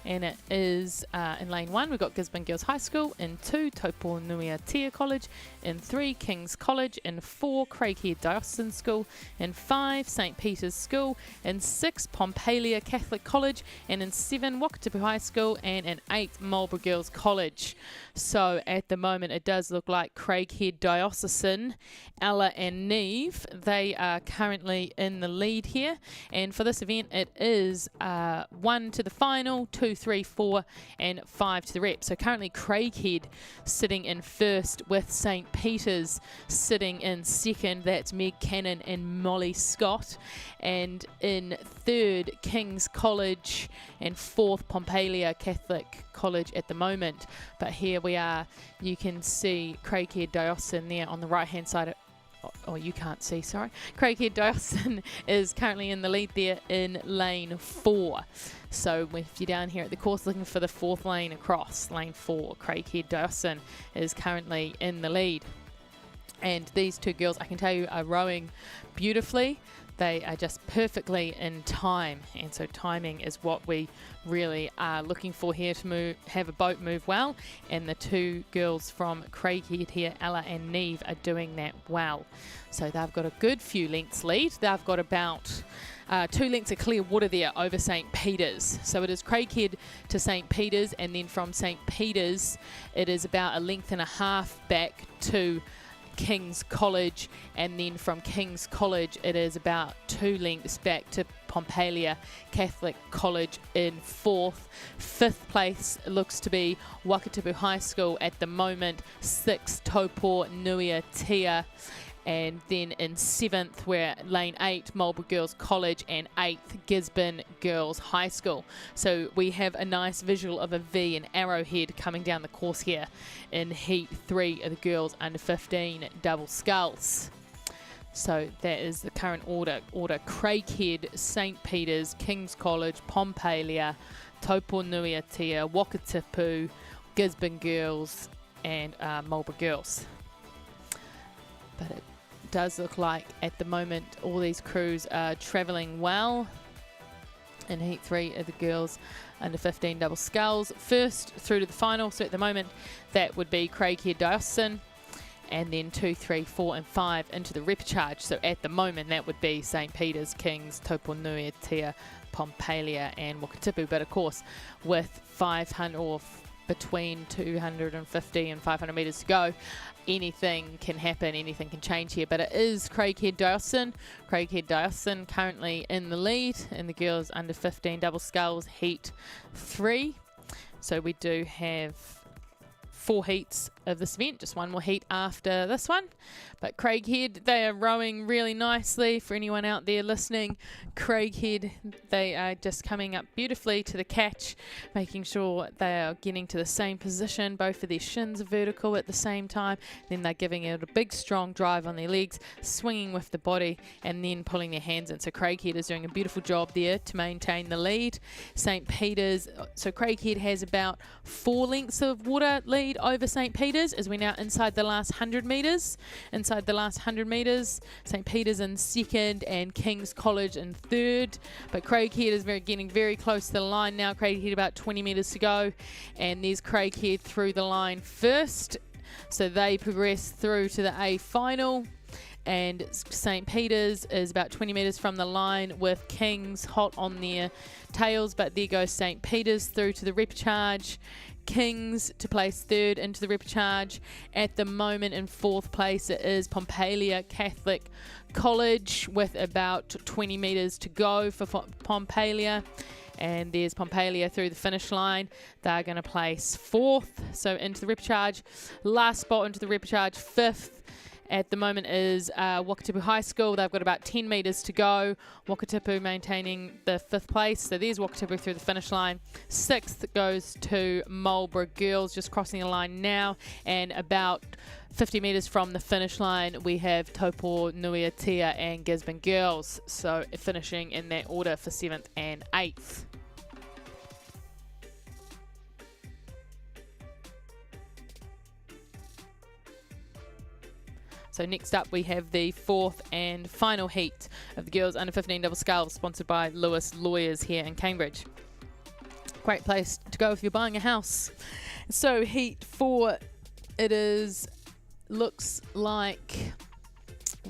and it is in Lane 1 we've got Gisborne Girls High School, in 2 Taupo Nui Tia College, in 3 King's College, in 4 Craighead Diocesan School, in 5 St Peter's School, in 6 Pompalia Catholic College, and in 7 Wakatipu High School, and in 8 Marlborough Girls College. So at the moment it does look like Craighead Diocesan, Ella and Neve, they are currently in the lead here, and for this event it is 1 to the final, 2, 3, 4 and 5 to the rep. So currently Craighead sitting in first, with St Peter's sitting in second. That's Meg Cannon and Molly Scott, and in third King's College, and fourth Pompalia Catholic College at the moment. But here we are, you can see Craighead Diocesan there on the right hand side. Oh, you can't see, sorry. Craighead Diocesan is currently in the lead there in lane 4. So if you're down here at the course looking for the 4th lane across, lane 4, Craighead Diocesan is currently in the lead. And these two girls, I can tell you, are rowing beautifully. They are just perfectly in time, and so timing is what we really are looking for here to have a boat move well, and the two girls from Craighead here, Ella and Neve, are doing that well. So they've got a good few lengths lead. They've got about 2 lengths of clear water there over St Peter's. So it is Craighead to St Peter's, and then from St Peter's it is about 1.5 lengths back to King's College, and then from King's College it is about 2 lengths back to Pompalia Catholic College in 4th. 5th place looks to be Wakatipu High School at the moment, 6th Taupo Nui Tia, and then in 7th we're lane 8 Marlborough Girls College, and 8th Gisborne Girls High School. So we have a nice visual of a V, an arrowhead coming down the course here in Heat 3 of the girls under 15 double sculls. So that is the current order. Craighead, St Peter's, King's College, Pompalia, Taupo Nui Tia, Wakatipu, Gisborne Girls and Marlborough Girls. But it does look like at the moment all these crews are travelling well. In Heat 3 of the girls under 15 double sculls, first through to the final. So at the moment that would be Craighead Diocesan, and then 2, 3, 4 and 5 into the repechage. So at the moment that would be St Peter's, Kings, Taupo Nui Tia, Pompalia and Wakatipu. But of course with 500 or between 250 and 500 metres to go, anything can happen, anything can change here. But it is Craighead Diocesan. Craighead Diocesan currently in the lead in the girls under 15 double sculls Heat 3. So we do have 4 heats of this event, just one more heat after this one. But Craighead, they are rowing really nicely. For anyone out there listening, Craighead, they are just coming up beautifully to the catch, making sure they are getting to the same position. Both of their shins are vertical at the same time. Then they're giving it a big strong drive on their legs, swinging with the body and then pulling their hands in. So Craighead is doing a beautiful job there to maintain the lead. St Peter's, so Craighead has about 4 lengths of water lead over St Peter's as we're now inside the last 100 metres. Inside the last 100 metres, St Peter's in second and King's College in third. But Craighead is getting very close to the line now. Craighead about 20 metres to go, and there's Craighead through the line first. So they progress through to the A final. And St. Peter's is about 20 metres from the line with Kings hot on their tails, but there goes St. Peter's through to the repechage. Kings to place third into the repechage. At the moment in fourth place it is Pompalia Catholic College with about 20 metres to go for Pompalia. And there's Pompalia through the finish line. They're going to place fourth, so into the repechage. Last spot into the repechage, fifth. At the moment is Wakatipu High School. They've got about 10 metres to go. Wakatipu maintaining the fifth place. So there's Wakatipu through the finish line. Sixth goes to Marlborough Girls, just crossing the line now. And about 50 metres from the finish line, we have Taupo Nuiatea and Gisborne Girls. So finishing in that order for 7th and 8th. So next up we have the fourth and final heat of the girls under 15 double sculls, sponsored by Lewis Lawyers here in Cambridge. Great place to go if you're buying a house. So heat 4, looks like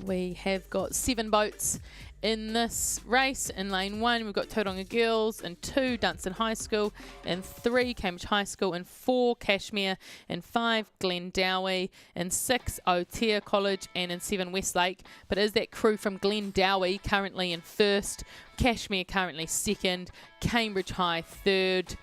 we have got 7 boats in this race. In lane 1 we've got Tauranga Girls, and 2 Dunstan High School, and 3 Cambridge High School, and 4 Cashmere, and 5 Glendowie, and 6 Aotea College, and in 7 Westlake. But is that crew from Glendowie currently in first, Cashmere currently second, Cambridge High third,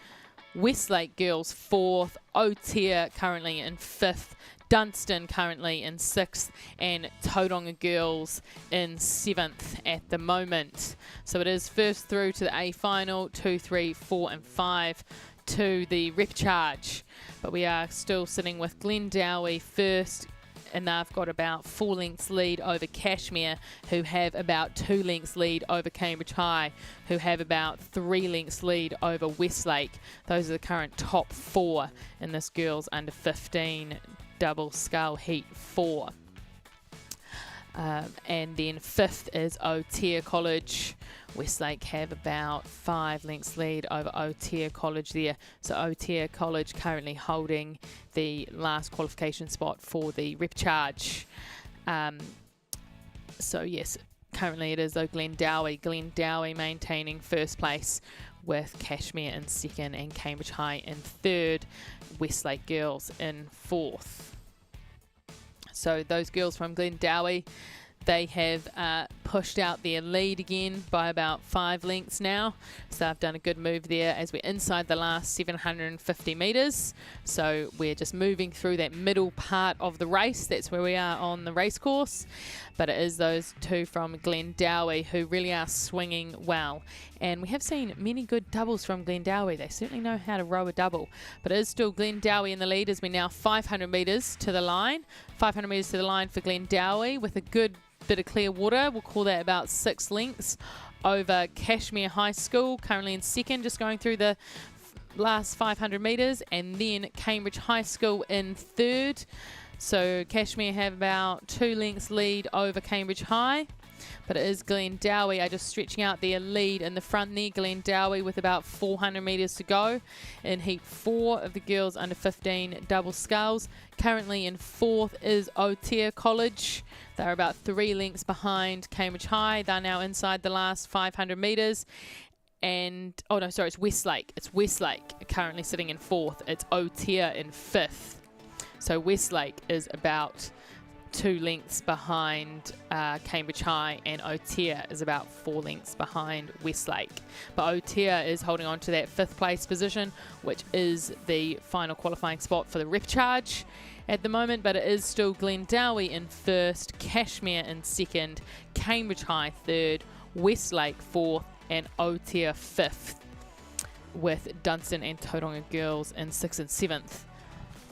Westlake Girls fourth, Aotea currently in fifth, Dunstan currently in 6th, and Tauranga Girls in 7th at the moment. So it is first through to the A final, 2, 3, 4 and 5 to the repechage. But we are still sitting with Glendowie first, and they've got about 4 lengths lead over Cashmere, who have about 2 lengths lead over Cambridge High, who have about 3 lengths lead over Westlake. Those are the current top 4 in this girls under 15 double scull heat 4. And then 5th is Aotea College. Westlake have about 5 lengths lead over Aotea College there. So Aotea College currently holding the last qualification spot for the repechage. So yes, currently it is though Glendowie maintaining first place, with Cashmere in second and Cambridge High in third, Westlake Girls in fourth. So those girls from Glendowie, they have pushed out their lead again by about 5 lengths now. So they've done a good move there as we're inside the last 750 metres. So we're just moving through that middle part of the race. That's where we are on the race course. But it is those 2 from Glendowie who really are swinging well. And we have seen many good doubles from Glendowie. They certainly know how to row a double. But it is still Glendowie in the lead as we're now 500 metres to the line. 500 metres to the line for Glendowie with a good bit of clear water. We'll call that about 6 lengths over Cashmere High School, currently in second, just going through the last 500 metres, and then Cambridge High School in third. So Cashmere have about 2 lengths lead over Cambridge High, but it is Glendowie are just stretching out their lead in the front there. Glendowie with about 400 metres to go in heat 4 of the girls under 15 double sculls. Currently in 4th is Aotea College. They're about 3 lengths behind Cambridge High. They're now inside the last 500 metres. And, oh no, sorry, it's Westlake. It's Westlake currently sitting in 4th. It's Aotea in 5th. So Westlake is about 2 lengths behind Cambridge High, and Aotea is about 4 lengths behind Westlake. But Aotea is holding on to that 5th place position, which is the final qualifying spot for the repechage at the moment. But it is still Glendowie in 1st, Cashmere in 2nd, Cambridge High 3rd, Westlake 4th, and Aotea 5th, with Dunstan and Tauranga Girls in 6th and 7th.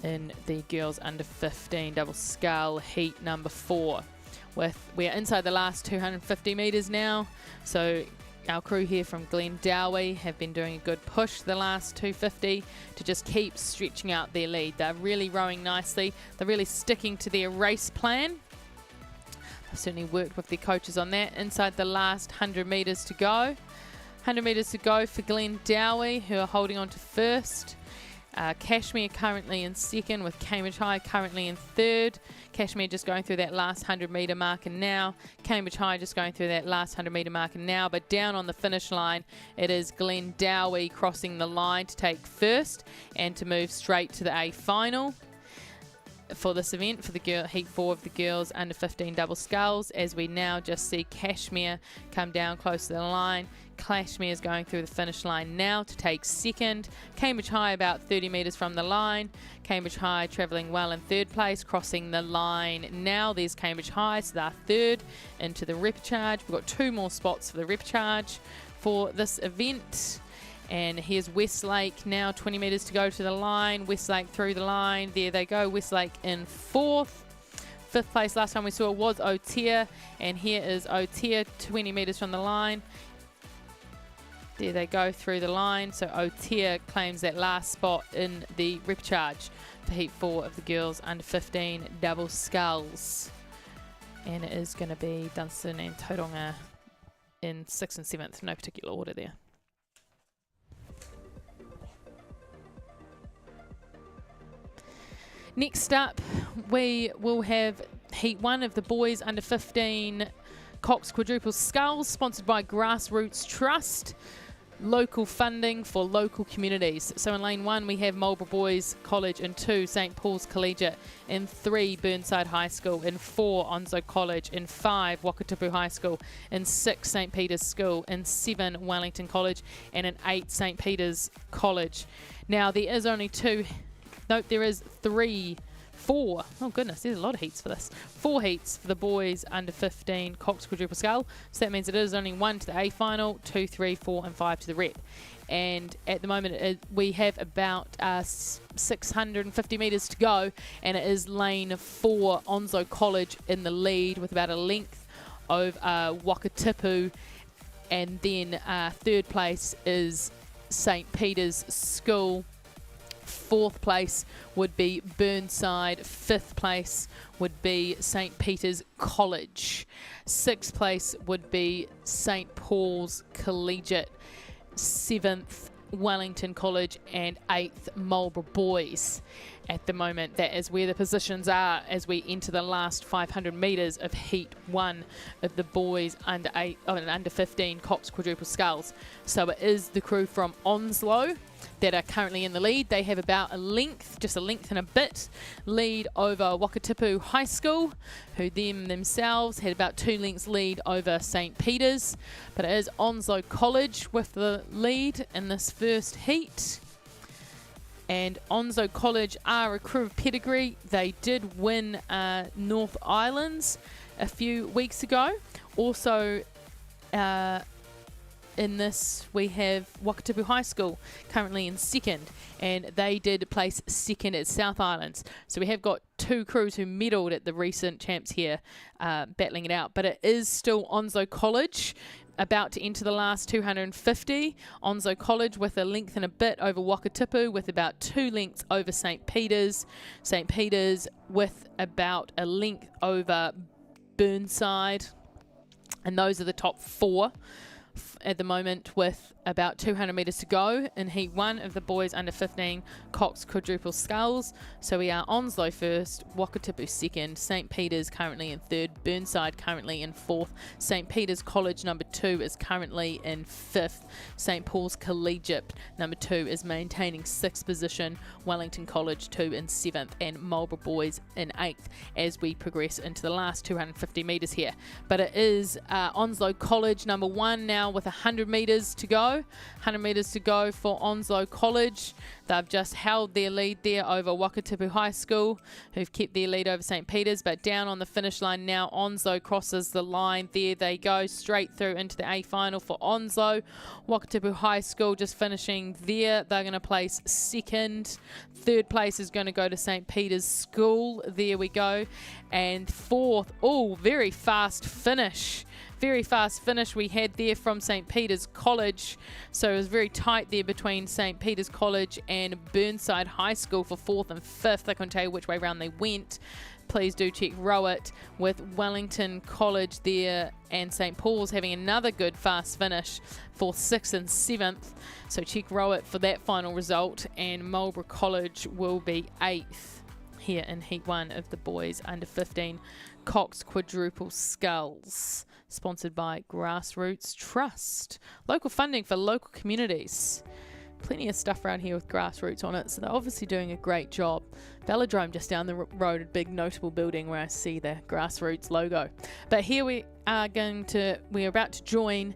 In the girls under 15 double scull heat number 4. We're inside the last 250 metres now, so our crew here from Glendowie have been doing a good push the last 250 to just keep stretching out their lead. They're really rowing nicely. They're really sticking to their race plan. I've certainly worked with their coaches on that. Inside the last 100 metres to go. 100 metres to go for Glendowie, who are holding on to first. Kashmir currently in second, with Cambridge High currently in third. Kashmir just going through that last 100-metre marker now. Cambridge High just going through that last 100-metre marker now. But down on the finish line, it is Glen Dowie crossing the line to take first and to move straight to the A final for this event, for the Heat 4 of the girls under 15 double sculls, as we now just see Kashmir come down close to the line. Kashmir is going through the finish line now to take second. Cambridge High about 30 metres from the line. Cambridge High travelling well in third place, crossing the line now. There's Cambridge High, so they're third into the repecharge. We've got 2 more spots for the repecharge for this event. And here's Westlake now, 20 metres to go to the line. Westlake through the line. There they go. Westlake in fourth. Fifth place last time we saw it was Otea. And here is Otea, 20 metres from the line. There they go through the line. So Otea claims that last spot in the repecharge for Heat 4 of the girls under 15 double sculls. And it is going to be Dunstan and Tauranga in 6th and 7th. No particular order there. Next up, we will have Heat 1 of the boys under 15 Cox Quadruple Sculls, sponsored by Grassroots Trust. Local funding for local communities. So in lane 1 we have Marlborough Boys College, in 2 St Paul's Collegiate, in 3 Burnside High School, in 4 Onslow College, in 5 Wakatipu High School, in 6 St Peter's School, in 7 Wellington College, and in 8 St Peter's College. Now there is only 2, nope, there is 4, oh goodness, there's a lot of heats for this. 4 heats for the boys under 15 Cox Quadruple Scull. So that means it is only 1 to the A final, 2, 3, 4 and 5 to the rep. And at the moment we have about 650 metres to go, and it is lane 4 Onslow College in the lead with about a length of Wakatipu, and then third place is St Peter's School. 4th place would be Burnside. 5th place would be St Peter's College. 6th place would be St Paul's Collegiate. 7th Wellington College, and 8th Marlborough Boys. At the moment, that is where the positions are as we enter the last 500 metres of Heat 1 of the boys under 15 Cox Quadruple Sculls. So it is the crew from Onslow that are currently in the lead. They have about a length, just a length and a bit, lead over Wakatipu High School, who themselves had about 2 lengths lead over St Peter's. But it is Onslow College with the lead in this first heat. And Onslow College are a crew of pedigree. They did win North Islands a few weeks ago. Also, in this, we have Wakatipu High School currently in second, and they did place second at South Islands. So we have got 2 crews who medalled at the recent champs here, battling it out. But it is still Onslow College, about to enter the last 250. Onslow College with a length and a bit over Wakatipu, with about 2 lengths over St Peter's. St Peter's with about a length over Burnside. And those are the top 4 at the moment, with about 200 metres to go in Heat 1 of the boys under 15 Cox Quadruple Sculls. So we are Onslow first, Wakatipu second, St Peter's currently in third, Burnside currently in 4th, St Peter's College number 2 is currently in 5th, St Paul's Collegiate number 2 is maintaining 6th position, Wellington College 2 in 7th, and Marlborough Boys in 8th as we progress into the last 250 metres here. But it is Onslow College number 1 now with 100 metres to go. 100 metres to go for Onslow College. They've just held their lead there over Wakatipu High School, who've kept their lead over St Peter's, but down on the finish line now, Onslow crosses the line. There they go, straight through into the A final for Onslow. Wakatipu High School just finishing there. They're going to place second. Third place is going to go to St Peter's School. There we go. And 4th, oh, very fast finish. Very fast finish we had there from St Peter's College. So it was very tight there between St Peter's College and Burnside High School for 4th and 5th. I can't tell you which way round they went. please do check Rowett with Wellington College there, and St Paul's having another good fast finish for 6th and 7th. So check Rowett for that final result, and Marlborough College will be 8th here in Heat 1 of the boys under 15 Cox Quadruple Sculls, sponsored by Grassroots Trust. Local funding for local communities. Plenty of stuff around here with Grassroots on it, so they're obviously doing a great job. Velodrome just down the road, a big notable building where I see the Grassroots logo. But here we're about to join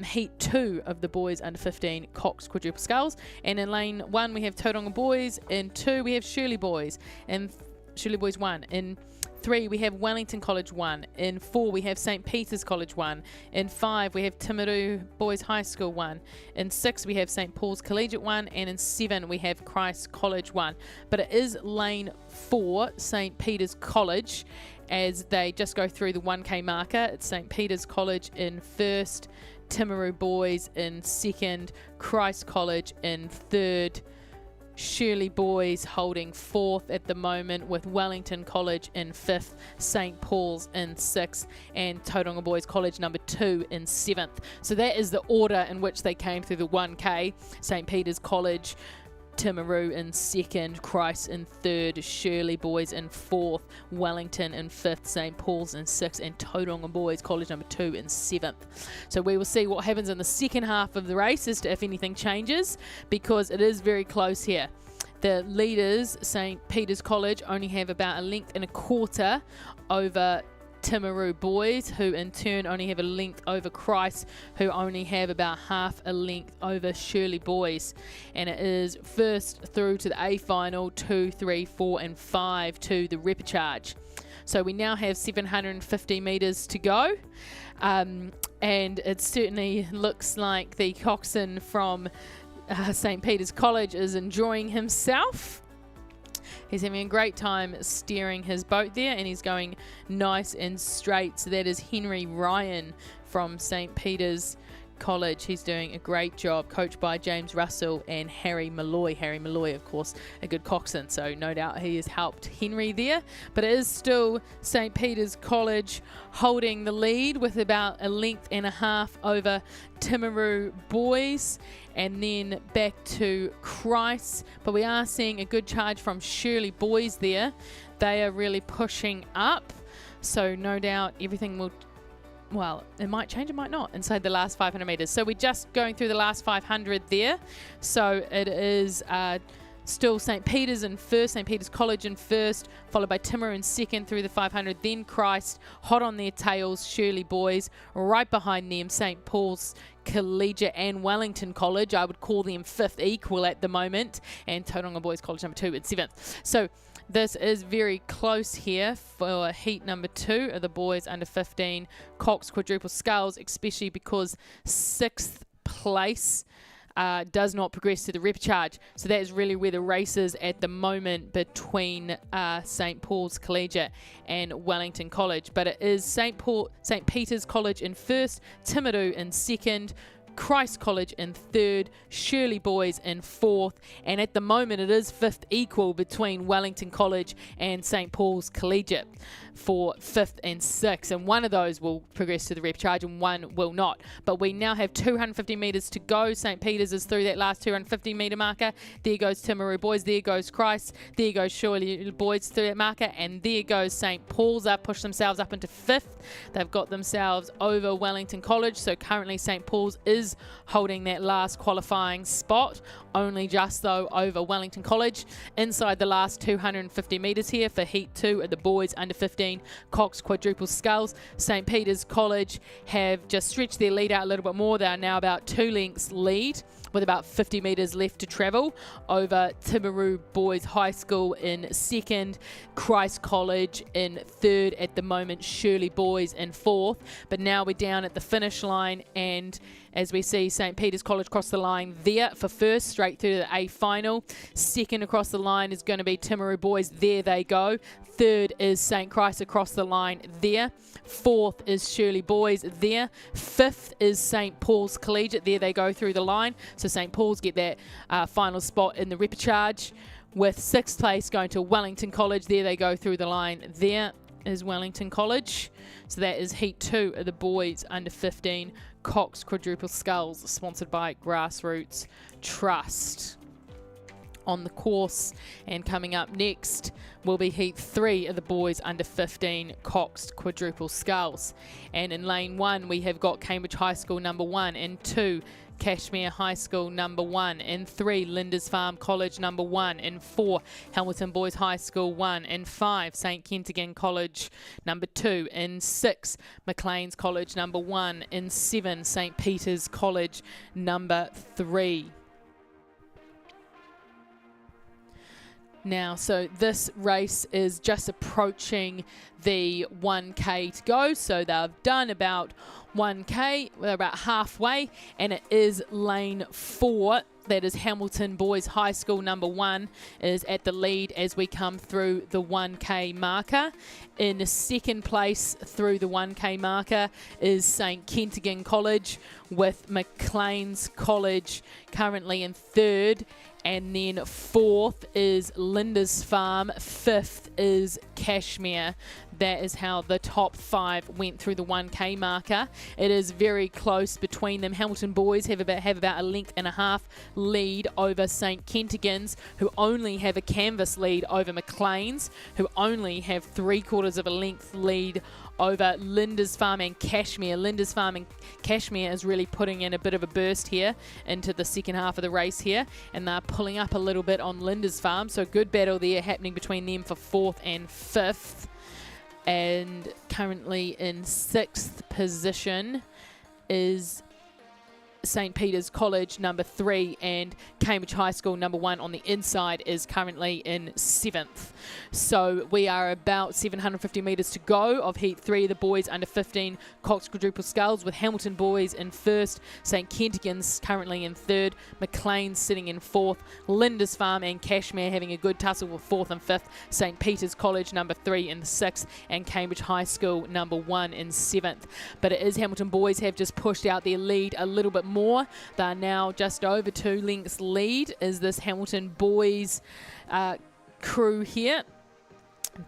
Heat 2 of the boys under 15 Cox Quadruple Sculls, and in lane 1 we have Tauranga Boys, in 2 we have Shirley Boys, and Shirley Boys 1, in 3 we have Wellington College 1, in 4 we have St Peter's College 1, in 5 we have Timaru Boys High School 1, in 6 we have St Paul's Collegiate 1, and in 7 we have Christ College 1. But it is lane 4, St Peter's College, as they just go through the 1k marker. It's St Peter's College in 1st, Timaru Boys in 2nd, Christ College in 3rd, Shirley Boys holding 4th at the moment, with Wellington College in 5th, St Paul's in 6th, and Tauranga Boys College number 2 in 7th. So that is the order in which they came through the 1k. St Peter's College, Timaru in 2nd, Christ in 3rd, Shirley Boys in 4th, Wellington in 5th, St Paul's in 6th, and Tauranga Boys College number 2 in 7th. So we will see what happens in the second half of the race as to if anything changes, because it is very close here. The leaders, St Peter's College, only have about a length and a quarter over Timaru Boys, who in turn only have a length over Christ, who only have about half a length over Shirley Boys. And it is first through to the A final, 2, 3, 4 and 5 to the repechage. So we now have 750 metres to go, and it certainly looks like the coxswain from St Peter's College is enjoying himself. He's having a great time steering his boat there, and he's going nice and straight. So that is Henry Ryan from St Peter's College. He's doing a great job, coached by James Russell and Harry Malloy. Harry Malloy, of course, a good coxswain, so no doubt he has helped Henry there. But it is still St Peter's College holding the lead with about a length and a half over Timaru Boys, and then back to Christ. But we are seeing a good charge from Shirley Boys there. They are really pushing up, so no doubt everything will, well, it might change, it might not, inside the last 500 metres. So we're just going through the last 500 there. So it is still St Peter's in 1st, St Peter's College in 1st, followed by Timaru in 2nd through the 500, then Christ, hot on their tails, Shirley Boys, right behind them, St Paul's Collegiate and Wellington College. I would call them 5th equal at the moment, and Tauranga Boys College number 2 and 7th. So this is very close here for heat number 2 of the boys under 15 Cox Quadruple Sculls, especially because 6th place does not progress to the repechage. So that is really where the race is at the moment between St Paul's Collegiate and Wellington College. But it is St Peter's College in 1st, Timaru in 2nd, Christ College in 3rd, Shirley Boys in 4th, and at the moment it is 5th equal between Wellington College and St Paul's Collegiate for 5th and 6th, and one of those will progress to the repechage and one will not. But we now have 250 metres to go. St Peter's is through that last 250 metre marker. There goes Timaru Boys, there goes Christ, there goes Shirley Boys through that marker, and there goes St Paul's up, push themselves up into 5th. They've got themselves over Wellington College, so currently St Paul's is holding that last qualifying spot, only just though over Wellington College. Inside the last 250 metres here for heat 2 of the boys under 15 Cox Quadruple Sculls, St Peter's College have just stretched their lead out a little bit more. They are now about 2 lengths lead with about 50 metres left to travel over Timaru Boys High School in 2nd, Christ College in 3rd at the moment, Shirley Boys in 4th. But now we're down at the finish line, and as we see St Peter's College cross the line there for 1st, straight through to the A final. 2nd across the line is going to be Timaru Boys. There they go. 3rd is St Christ across the line there. 4th is Shirley Boys there. 5th is St Paul's Collegiate. There they go through the line. So St Paul's get that final spot in the repechage, with 6th place going to Wellington College. There they go through the line. There is Wellington College. So that is Heat 2 of the boys under 15 Cox Quadruple Sculls, sponsored by Grassroots Trust. On the course, and coming up next will be Heat 3 of the boys under 15 Cox Quadruple Sculls. And in lane 1 we have got Cambridge High School number 1 and 2 Cashmere High School number 1 and 3 Lindisfarne College number 1 and 4 Hamilton Boys High School 1 and 5 St Kentigern College number 2 and 6 Maclean's College number 1 and 7 St Peter's College number 3. Now, so this race is just approaching the 1K to go. So they've done about 1K, they're about halfway, and it is lane 4. That is Hamilton Boys High School number 1 is at the lead as we come through the 1K marker. In second place through the 1K marker is St Kentigern College, with Maclean's College currently in third. And then 4th is Lindisfarne, 5th is Cashmere. That is how the top 5 went through the 1K marker. It is very close between them. Hamilton Boys have about a length and a half lead over St Kentigern's, who only have a canvas lead over Maclean's, who only have 3/4 of a length lead over Lindisfarne and Cashmere. Lindisfarne and Cashmere is really putting in a bit of a burst here into the second half of the race here, and they're pulling up a little bit on Lindisfarne, so good battle there happening between them for 4th and 5th. And currently in 6th position is St Peter's College number 3, and Cambridge High School number 1 on the inside is currently in 7th. So we are about 750 metres to go of Heat 3 of the boys under 15 Cox Quadruple Sculls, with Hamilton Boys in first, St Kentigern's currently in third, Maclean's sitting in 4th, Lindisfarne and Cashmere having a good tussle with 4th and 5th, St Peter's College number 3 in 6th, and Cambridge High School number 1 in 7th. But it is Hamilton Boys have just pushed out their lead a little bit more. They're now just over 2 lengths lead is this Hamilton Boys crew here.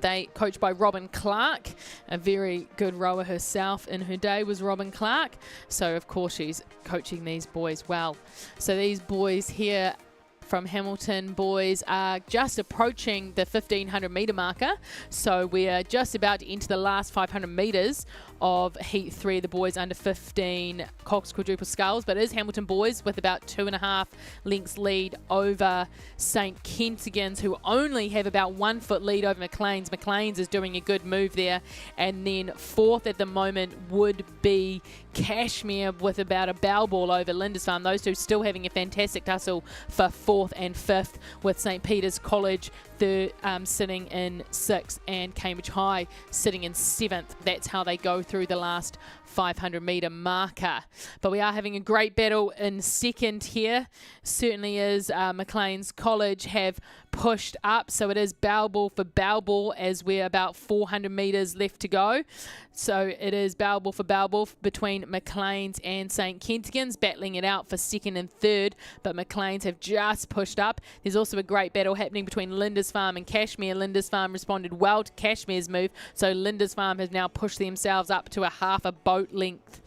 They coached by Robin Clark, a very good rower herself in her day was Robin Clark. So of course she's coaching these boys well. So these boys here from Hamilton Boys are just approaching the 1500 metre marker. So we are just about to enter the last 500 metres of Heat 3 of the boys under 15 Cox Quadruple Sculls, but it is Hamilton Boys with about 2.5 lengths lead over St Kentigern's, who only have about 1 foot lead over Maclean's. Maclean's is doing a good move there, and then 4th at the moment would be Cashmere with about a bow ball over Lindisfarne. Those two still having a fantastic tussle for 4th and 5th, with St Peter's College sitting in 6th and Cambridge High sitting in 7th. That's how they go through the last 500 metre marker. But we are having a great battle in second here. Certainly is. Maclean's College have pushed up, so it is bow ball for bow ball as we're about 400 metres left to go. So it is bow ball for bow ball between Maclean's and St Kentigern's, battling it out for second and third, but Maclean's have just pushed up. There's also a great battle happening between Lindisfarne and Cashmere. Lindisfarne responded well to Cashmere's move, so Lindisfarne has now pushed themselves up to a half a boat length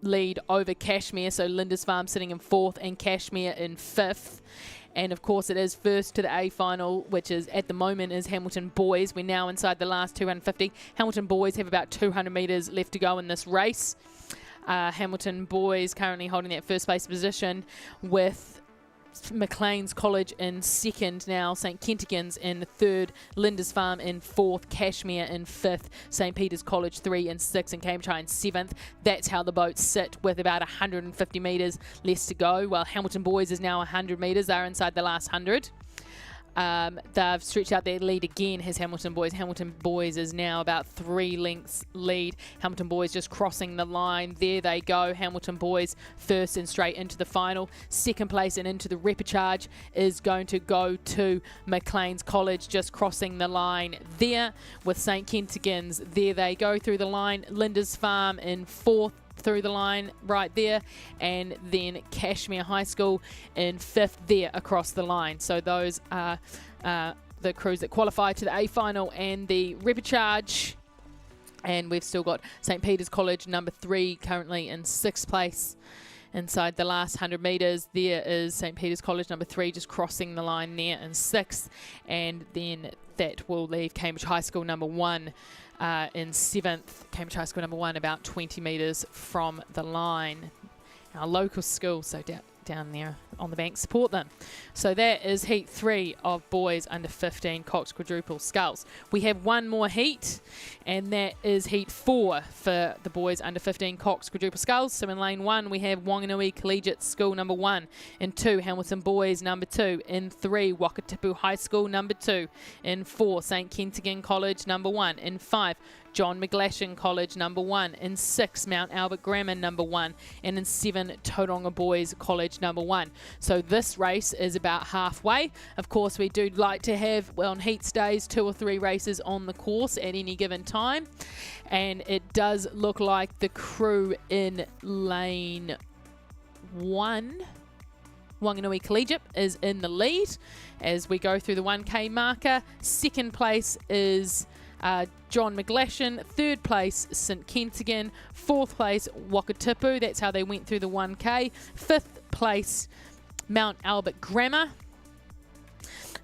lead over Cashmere. So Lindisfarne sitting in 4th and Cashmere in 5th. And of course it is first to the A final, which is at the moment is Hamilton Boys. We're now inside the last 250. Hamilton Boys have about 200 metres left to go in this race. Hamilton Boys currently holding that first place position, with Maclean's College in second now, St Kentigern's in third, Lindisfarne in 4th, Cashmere in 5th, St Peter's College 3 and 6, and Cambridge High in 7th. That's how the boats sit, with about 150 metres less to go, while Hamilton Boys is now 100 metres. They're inside the last 100. They've stretched out their lead again, has Hamilton Boys. Hamilton Boys is now about 3 lengths lead. Hamilton Boys just crossing the line. There they go. Hamilton Boys first and straight into the final. Second place and into the repechage is going to go to Maclean's College, just crossing the line there, with St Kentigern's. There they go through the line. Lindisfarne in 4th through the line right there, and then Cashmere High School in 5th there across the line. So those are the crews that qualify to the A final and the repechage. And we've still got St. Peter's College number 3 currently in 6th place. Inside the last 100 metres, there is St. Peter's College number 3 just crossing the line there in 6th. And then that will leave Cambridge High School number 1 in 7th. Cambridge High School number 1 about 20 metres from the line. Our local school, so down there on the bank, support them. So that is heat 3 of boys under 15 Cox Quadruple Sculls. We have one more heat, and that is heat 4 for the boys under 15 Cox Quadruple Sculls. So in lane 1 we have Wanganui Collegiate School number 1. In 2, Hamilton Boys number 2. In 3, Wakatipu High School number 2. In 4, St. Kentigern College number 1. In 5, John McGlashan College number 1. In 6, Mount Albert Grammar number 1. And in 7, Tauranga Boys College number 1. So this race is about halfway. Of course, we do like to have, well, on heats days, 2 or 3 races on the course at any given time. And it does look like the crew in lane 1, Wanganui Collegiate, is in the lead as we go through the 1K marker. Second place is John McGlashan. Third place, St. Kentigern. Fourth place, Wakatipu. That's how they went through the 1K. Fifth place, Mount Albert Grammar.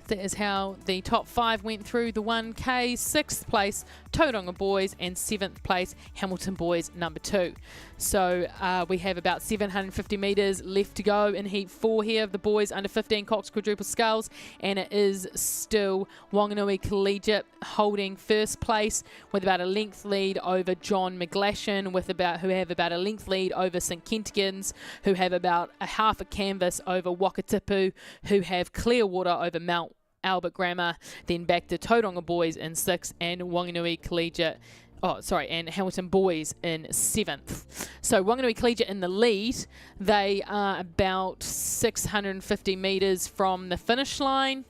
That is how the top 5 went through the 1K. 6th place, Tauranga Boys, and 7th place, Hamilton Boys number 2. So we have about 750 metres left to go in heat 4 here of the boys under 15 Cox Quadruple Sculls, and it is still Wanganui Collegiate holding first place with about a length lead over John McGlashan, who have about a length lead over St. Kentigern's, who have about a half a canvas over Wakatipu, who have Clearwater over Mount Albert Grammar, then back to Tauranga Boys in 6th and Wanganui Collegiate, and Hamilton Boys in 7th. So Wanganui Collegiate in the lead. They are about 650 metres from the finish line.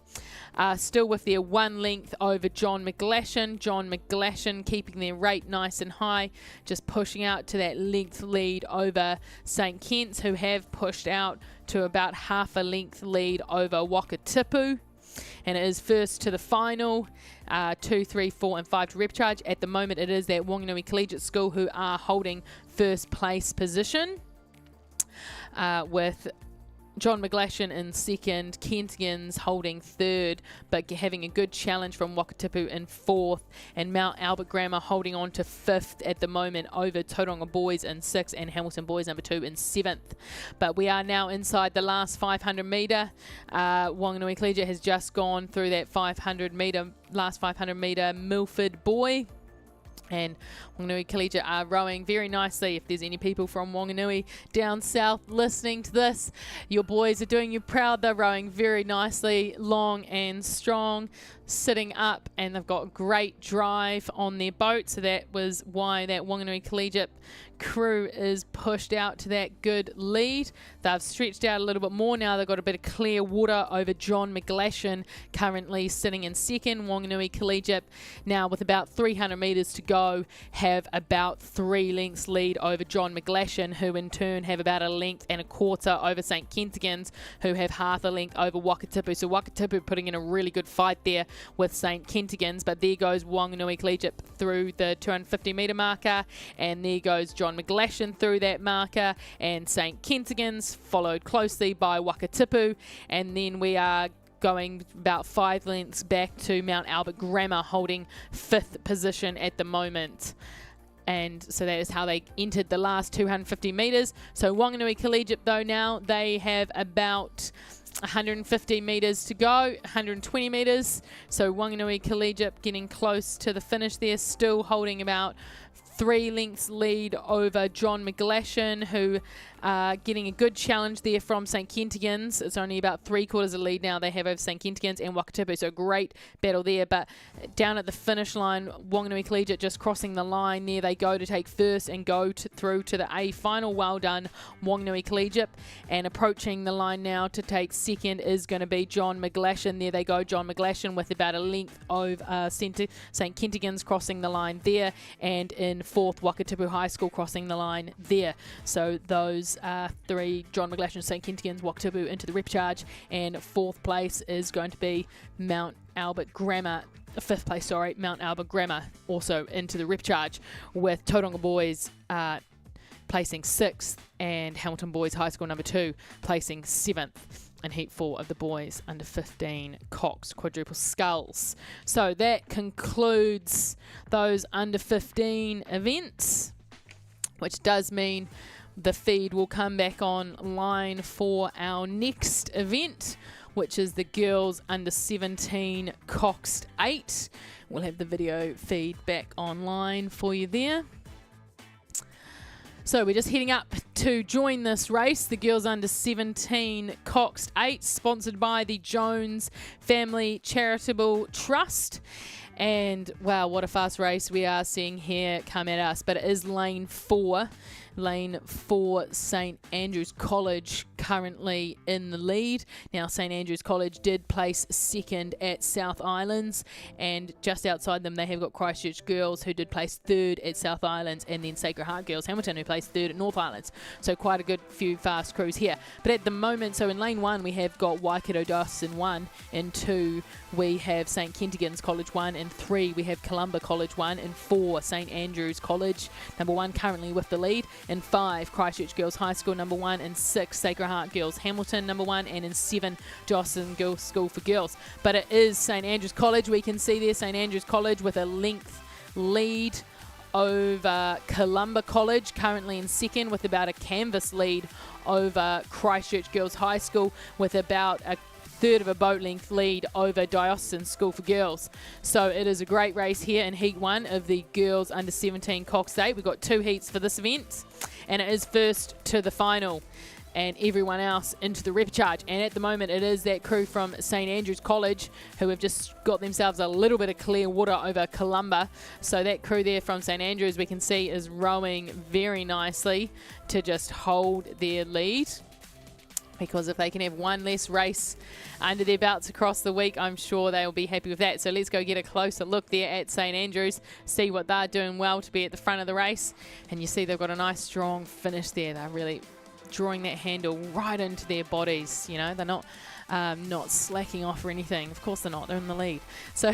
Still with their 1 length over John McGlashan. John McGlashan keeping their rate nice and high, just pushing out to that length lead over St. Kent's, who have pushed out to about half a length lead over Wakatipu. And it is first to the final, 2, 3, 4 and 5 to repecharge. At the moment it is that Wanganui Collegiate School who are holding first place position, with John McGlashan in 2nd, Kentigern's holding 3rd, but having a good challenge from Wakatipu in 4th, and Mount Albert Grammar holding on to 5th at the moment over Tauranga Boys in 6th and Hamilton Boys number 2 in 7th. But we are now inside the last 500 metre. Wanganui Collegiate has just gone through that last 500 metre Milford Boy. And Wanganui Collegiate are rowing very nicely. If there's any people from Wanganui down south listening to this, your boys are doing you proud. They're rowing very nicely, long and strong, sitting up, and they've got great drive on their boat. So that was why that Wanganui Collegiate crew is pushed out to that good lead. They've stretched out a little bit more now. They've got a bit of clear water over John McGlashan, currently sitting in 2nd. Wanganui Collegiate now with about 300 metres to go have about 3 lengths lead over John McGlashan, who in turn have about a length and a quarter over St. Kentigern's, who have half a length over Wakatipu. So Wakatipu putting in a really good fight there with St. Kentigern's, but there goes Wanganui Collegiate through the 250 metre marker, and there goes John McGlashan through that marker, and St. Kentigern's followed closely by Wakatipu, and then we are going about 5 lengths back to Mount Albert Grammar holding 5th position at the moment. And so that is how they entered the last 250 metres. So Wanganui Collegiate though now, they have about 150 metres to go, 120 metres. So Wanganui Collegiate getting close to the finish there, still holding about 3 lengths lead over John McGlashan, who getting a good challenge there from St Kentigern's. It's only about 3/4 of the lead now they have over St Kentigern's and Wakatipu, so great battle there. But down at the finish line, Wanganui Collegiate just crossing the line there. They go to take first and go through to the A final. Well done, Wanganui Collegiate. And approaching the line now to take second is going to be John McGlashan. There they go, John McGlashan, with about a length of St Kentigern's crossing the line there, and in fourth, Wakatipu High School crossing the line there. So those three, John McGlashan, St Kentigern's, Wakatipu into the repcharge, and fourth place is going to be Mount Albert Grammar. Fifth place, sorry, Mount Albert Grammar also into the repcharge, with Tauranga Boys placing 6th and Hamilton Boys High School number 2 placing 7th in Heat 4 of the boys under 15 Cox quadruple sculls. So that concludes those under 15 events, which does mean the feed will come back online for our next event, which is the girls under 17 Coxed 8. We'll have the video feed back online for you there. So we're just heading up to join this race, the girls under 17 Coxed 8, sponsored by the Jones Family Charitable Trust. And wow, what a fast race we are seeing here come at us. But it is lane 4. Lane 4, St Andrews College currently in the lead. Now, St Andrews College did place second at South Islands, and just outside them they have got Christchurch Girls, who did place third at South Islands, and then Sacred Heart Girls Hamilton, who placed third at North Islands. So quite a good few fast crews here. But at the moment, so in lane 1 we have got Waikato Dawson 1, in 2 we have St Kentigern's College 1, in 3 we have Columba College 1, in 4 St Andrews College number 1 currently with the lead, in 5 Christchurch Girls High School number 1, in 6 Sacred Heart Girls Hamilton number 1, and in 7 Dawson Girls School for Girls. But it is St Andrews College. We can see there St Andrews College with a length lead over Columba College, currently in second, with about a canvas lead over Christchurch Girls High School, with about a third of a boat length lead over Diocesan School for Girls. So it is a great race here in Heat 1 of the girls under 17 Cox 8. We've got 2 heats for this event, and it is first to the final and everyone else into the repcharge. And at the moment it is that crew from St Andrews College who have just got themselves a little bit of clear water over Columba. So that crew there from St Andrews, we can see, is rowing very nicely to just hold their lead, because if they can have one less race under their belts across the week, I'm sure they'll be happy with that. So let's go get a closer look there at St Andrews, see what they're doing well to be at the front of the race. And you see they've got a nice strong finish there. They're really drawing that handle right into their bodies. You know, they're not slacking off or anything. Of course they're not. They're in the lead. So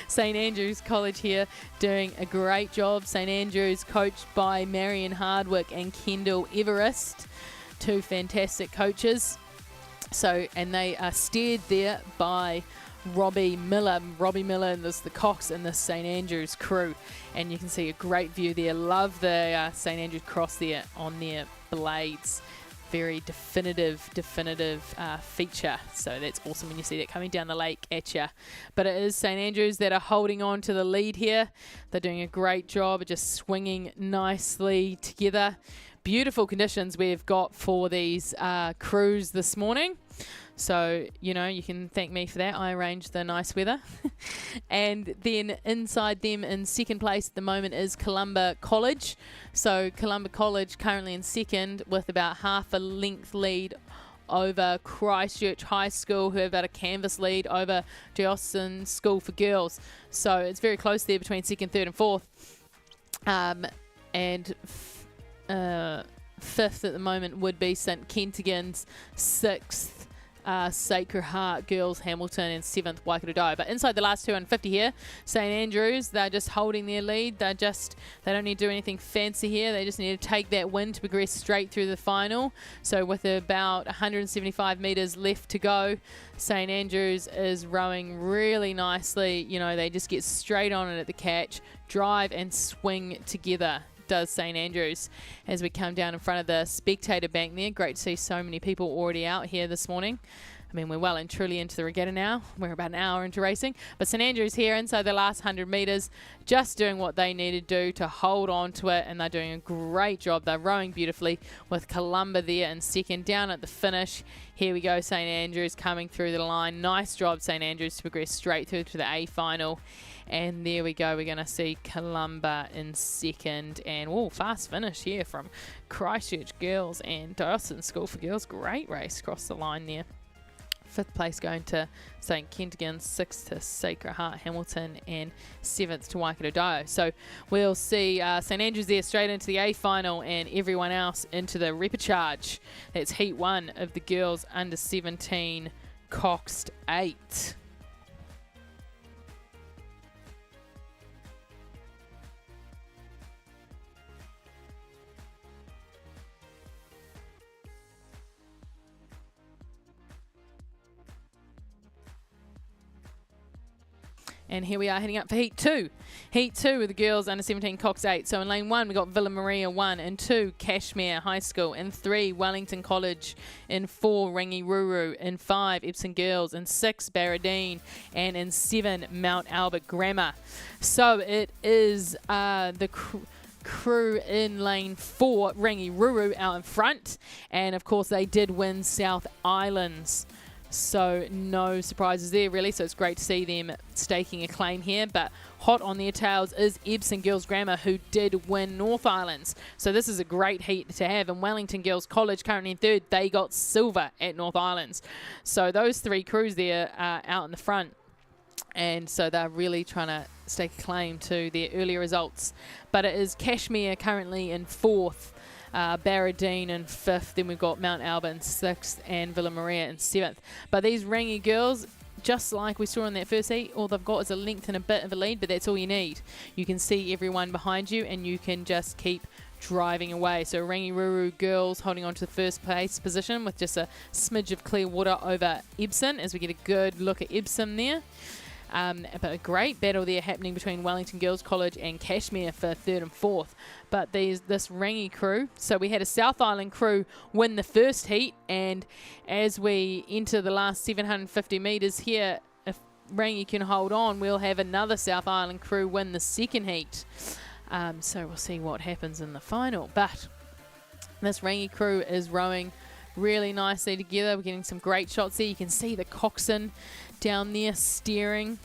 St Andrews College here doing a great job. St Andrews coached by Marion Hardwick and Kendall Everest, 2 fantastic coaches. So, and they are steered there by Robbie Miller. Robbie Miller and the Cox and the St Andrews crew. And you can see a great view there. Love the St Andrews cross there on their blades. Very definitive feature. So that's awesome when you see that coming down the lake at you. But it is St Andrews that are holding on to the lead here. They're doing a great job of just swinging nicely together. Beautiful conditions we've got for these crews this morning. So, you know, you can thank me for that. I arranged the nice weather. And then inside them in second place at the moment is Columba College. So Columba College currently in second with about half a length lead over Christchurch High School, who have got a canvas lead over Diocesan School for Girls. So it's very close there between second, third and fourth. Fifth at the moment would be St Kentigern's, 6th Sacred Heart Girls Hamilton, and 7th Waikato Dai. But inside the last 250 here, St Andrews, they're just holding their lead. They don't need to do anything fancy here. They just need to take that win to progress straight through the final. So with about 175 metres left to go, St Andrews is rowing really nicely. You know, they just get straight on it at the catch, drive and swing together. Does St Andrews as we come down in front of the spectator bank there. Great to see so many people already out here this morning. I mean, we're well and truly into the regatta now. We're about an hour into racing. But St Andrews here inside the last 100 metres, just doing what they need to do to hold on to it. And they're doing a great job. They're rowing beautifully with Columba there in second. Down at the finish, here we go, St Andrews coming through the line. Nice job, St Andrews, to progress straight through to the A final. And there we go. We're going to see Columba in second. And, fast finish here from Christchurch Girls and Dawson School for Girls. Great race across the line there. 5th place going to St Kentigern, 6th to Sacred Heart Hamilton, and 7th to Waikato Dio. So we'll see St Andrews there straight into the A final and everyone else into the repechage. That's Heat 1 of the girls under 17 Coxed 8. And here we are heading up for Heat 2. Heat 2 with the girls under 17 Cox 8. So in lane 1, we got Villa Maria 1. In 2, Cashmere High School. In 3, Wellington College. In 4, Rangi Ruru. In 5, Epsom Girls. In 6, Barradine. And in 7, Mount Albert Grammar. So it is the crew in lane 4, Rangi Ruru out in front. And of course, they did win South Islands. So no surprises there, really. So it's great to see them staking a claim here. But hot on their tails is Epsom Girls Grammar, who did win North Islands. So this is a great heat to have. And Wellington Girls College, currently in 3rd, they got silver at North Islands. So those 3 crews there are out in the front. And so they're really trying to stake a claim to their earlier results. But it is Cashmere currently in 4th. Barradine in 5th, then we've got Mount Albert in 6th and Villa Maria in 7th. But these Rangi girls, just like we saw in that first heat, all they've got is a length and a bit of a lead, but that's all you need. You can see everyone behind you and you can just keep driving away. So Rangi Ruru girls holding on to the first place position with just a smidge of clear water over Epsom as we get a good look at Epsom there. But a great battle there happening between Wellington Girls College and Cashmere for 3rd and 4th. But this Rangi crew, so we had a South Island crew win the first heat, and as we enter the last 750 metres here, if Rangi can hold on, we'll have another South Island crew win the second heat. So we'll see what happens in the final. But this Rangi crew is rowing really nicely together. We're getting some great shots there. You can see the coxswain down there steering.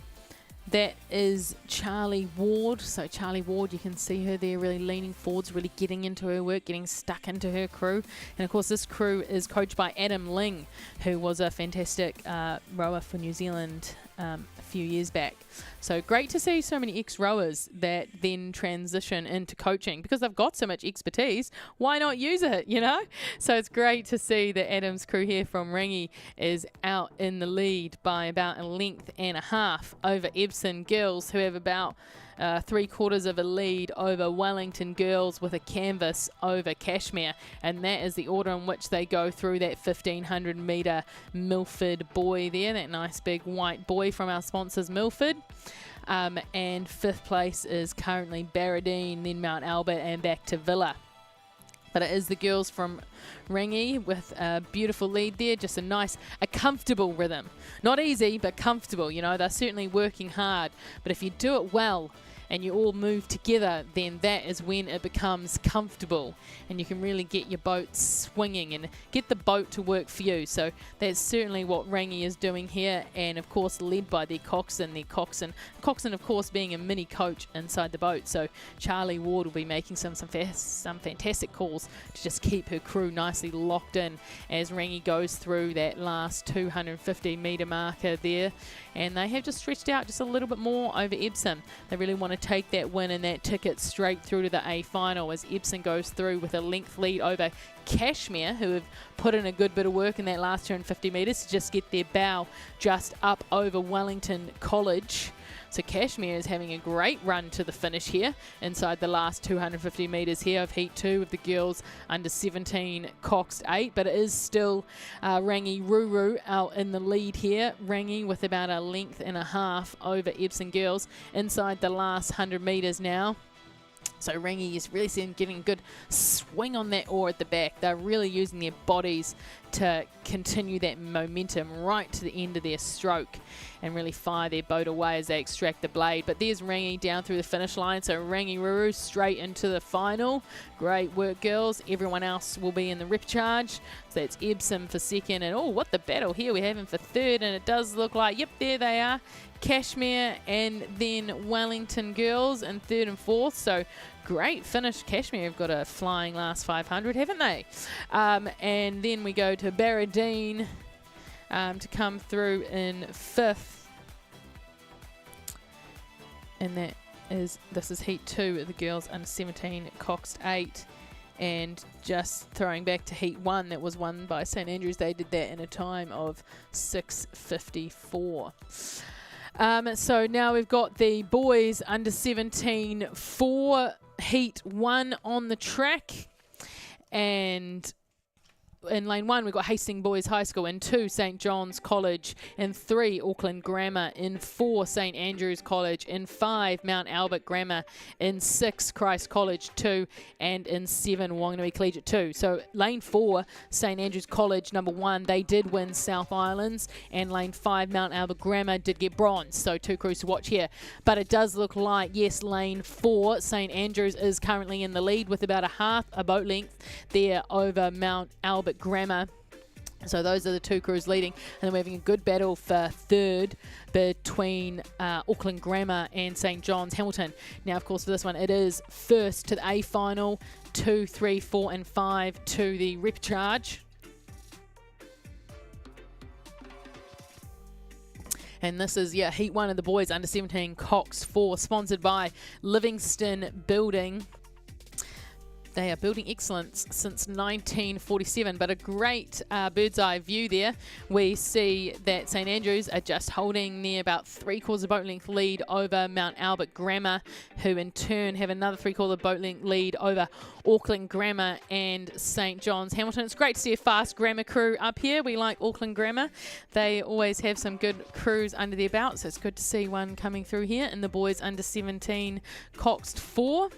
That is Charlie Ward. So Charlie Ward, you can see her there really leaning forwards, really getting into her work, getting stuck into her crew. And of course this crew is coached by Adam Ling, who was a fantastic rower for New Zealand a few years back. So great to see so many ex-rowers that then transition into coaching, because they've got so much expertise. Why not use it, you know? So it's great to see that Adam's crew here from Rangi is out in the lead by about a length and a half over Epsom Girls, who have about 3/4 of a lead over Wellington Girls with a canvas over Cashmere. And that is the order in which they go through that 1500 metre Milford buoy there, that nice big white buoy from our sponsors Milford. And 5th place is currently Barradine, then Mount Albert and back to Villa. But it is the girls from Rangi with a beautiful lead there, just a comfortable rhythm. Not easy, but comfortable. You know, they're certainly working hard. But if you do it well and you all move together, then that is when it becomes comfortable and you can really get your boat swinging and get the boat to work for you. So that's certainly what Rangi is doing here, and of course led by their coxswain. Coxswain of course being a mini coach inside the boat. So Charlie Ward will be making some fantastic calls to just keep her crew nicely locked in as Rangi goes through that last 250 metre marker there. And they have just stretched out just a little bit more over Epsom. They really want to take that win and that ticket straight through to the A final as Epsom goes through with a length lead over Cashmere, who have put in a good bit of work in that last 250 metres to just get their bow just up over Wellington College. So Cashmere is having a great run to the finish here inside the last 250 metres here of Heat 2 of the girls under 17 Coxed 8. But it is still Rangi Ruru out in the lead here. Rangi with about a length and a half over Epsom Girls inside the last 100 metres now. So Rangi is really getting a good swing on that oar at the back. They're really using their bodies to continue that momentum right to the end of their stroke and really fire their boat away as they extract the blade. But there's Rangi down through the finish line, so Rangi Ruru straight into the final. Great work, girls. Everyone else will be in the repcharge. So that's Epsom for second, and oh, what the battle here we have him for third, and it does look like, yep, there they are, Kashmir and then Wellington girls in third and fourth. So great finish. Kashmir have got a flying last 500, haven't they? And then we go to Barradine to come through in fifth. And this is heat 2 of the girls under 17, Coxed 8. And just throwing back to heat 1 that was won by St Andrews, they did that in a time of 6:54. So now we've got the boys under 17 for heat 1 on the track, and in lane 1 we've got Hastings Boys High School, in 2 St John's College, in 3 Auckland Grammar, in 4 St Andrews College, in 5 Mount Albert Grammar, in 6 Christ College 2, and in 7 Wanganui Collegiate 2. So lane 4 St Andrews College number 1, they did win South Islands, and lane 5 Mount Albert Grammar did get bronze. So 2 crews to watch here, but it does look like, yes, lane 4 St Andrews is currently in the lead with about a boat length there over Mount Albert Grammar. So those are the 2 crews leading, and then we're having a good battle for third between Auckland Grammar and St John's Hamilton. Now, of course, for this one, it is first to the A final, 2, 3, 4, and 5 to the repcharge. And this is, heat 1 of the boys under 17 Cox 4, sponsored by Livingston Building. They are building excellence since 1947, but a great bird's eye view there. We see that St Andrews are just holding near about 3/4 boat length lead over Mount Albert Grammar, who in turn have another 3/4 boat length lead over Auckland Grammar and St John's Hamilton. It's great to see a fast grammar crew up here. We like Auckland Grammar. They always have some good crews under their belt, so it's good to see one coming through here. And the boys under 17 Coxed 4.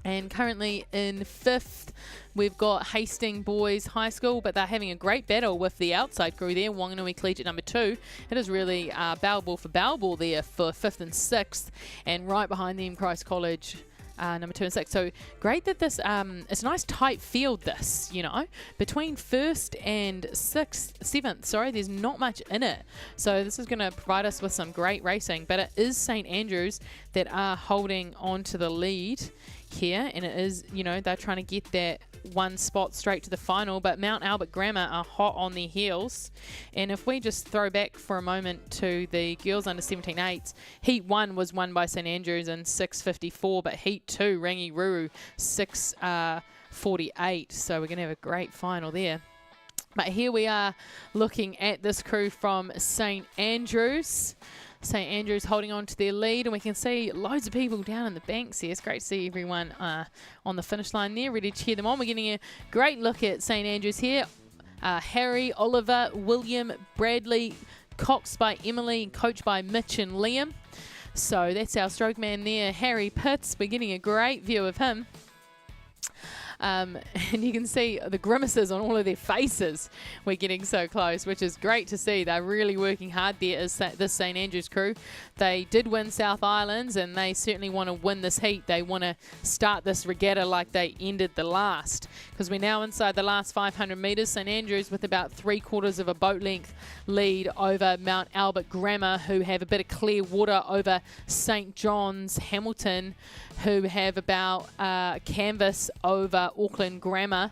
And currently in 5th, we've got Hastings Boys High School, but they're having a great battle with the outside crew there, Wanganui Collegiate number 2. It is really bow ball for bow ball there for 5th and 6th, and right behind them, Christ College number 2 and 6. So great that this, it's a nice tight field this, between 1st and 7th, there's not much in it. So this is going to provide us with some great racing, but it is St Andrews that are holding on to the lead here, and it is, they're trying to get that one spot straight to the final, but Mount Albert Grammar are hot on their heels. And if we just throw back for a moment to the girls under 17 8s, heat 1 was won by St Andrews in 6:54, but heat 2 Rangi Ruru 6:48. So we're going to have a great final there. But here we are looking at this crew from St Andrews. St Andrews holding on to their lead, and we can see loads of people down in the banks here. It's great to see everyone on the finish line there, ready to cheer them on. We're getting a great look at St Andrews here. Harry, Oliver, William, Bradley, coxed by Emily, and coached by Mitch and Liam. So that's our stroke man there, Harry Pitts. We're getting a great view of him. And you can see the grimaces on all of their faces. We're getting so close, which is great to see. They're really working hard there as this St Andrews crew. They did win South Islands, and they certainly want to win this heat. They want to start this regatta like they ended the last, because we're now inside the last 500 metres. St Andrews with about 3/4 of a boat length lead over Mount Albert Grammar, who have a bit of clear water over St John's Hamilton, who have about canvas over Auckland Grammar.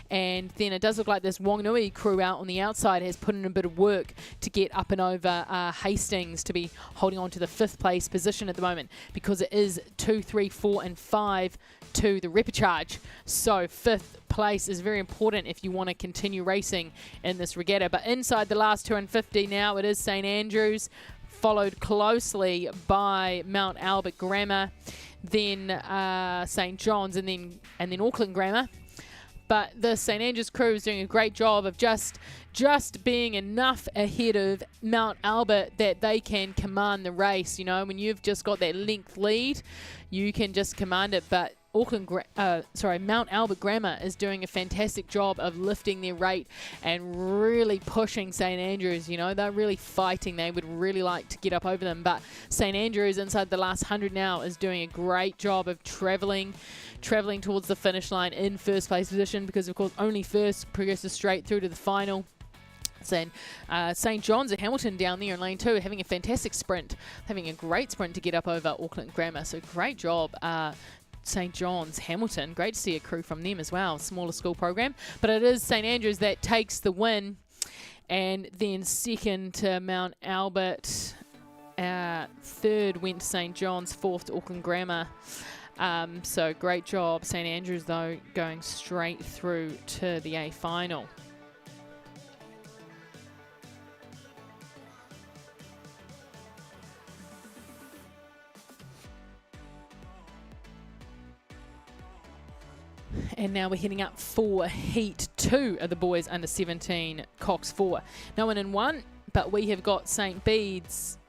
And then it does look like this Wanganui crew out on the outside has put in a bit of work to get up and over Hastings to be holding on to the 5th place position at the moment, because it is 2, 3, 4 and 5 to the repcharge. So 5th place is very important if you want to continue racing in this regatta. But inside the last 250 now, it is St Andrews, followed closely by Mount Albert Grammar, then St John's, and then Auckland Grammar. But the St Andrews crew is doing a great job of just being enough ahead of Mount Albert that they can command the race. When you've just got that length lead, you can just command it. But Mount Albert Grammar is doing a fantastic job of lifting their rate and really pushing St Andrews. You know, they're really fighting. They would really like to get up over them, but St Andrews inside the last 100 now is doing a great job of travelling towards the finish line in first place position, because of course only first progresses straight through to the final. And St John's at Hamilton down there in lane 2 having a fantastic sprint, having a great sprint to get up over Auckland Grammar. So great job, St John's Hamilton. Great to see a crew from them as well. Smaller school program, but it is St Andrews that takes the win, and then second to Mount Albert. Third went to St John's, fourth to Auckland Grammar. So great job. St Andrews though going straight through to the A final. And now we're heading up for Heat 2 of the boys under 17 Cox 4. No one in 1, but we have got St Bede's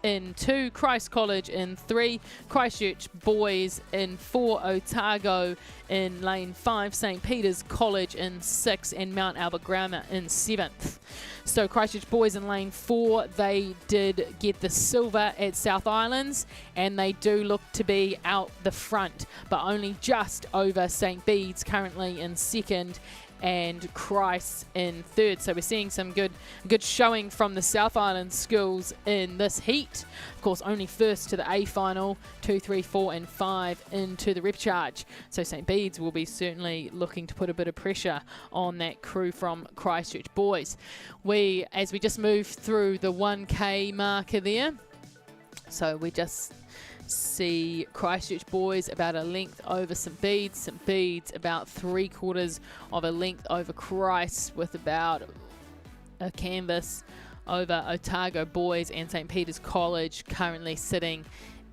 in 2, Christ College in 3, Christchurch Boys in 4, Otago in lane 5, St Peter's College in 6, and Mount Albert Grammar in 7th. So Christchurch Boys in lane 4, they did get the silver at South Islands, and they do look to be out the front, but only just over St Bede's currently in 2nd, and Christ in 3rd. So we're seeing some good showing from the South Island schools in this heat. Of course, only first to the A final, 2, 3, 4 and 5 into the repcharge. So St Bede's will be certainly looking to put a bit of pressure on that crew from Christchurch Boys. As we just move through the 1K marker there, so we just see Christchurch Boys about a length over St Bede's about 3/4 of a length over Christ, with about a canvas over Otago Boys, and St Peter's College currently sitting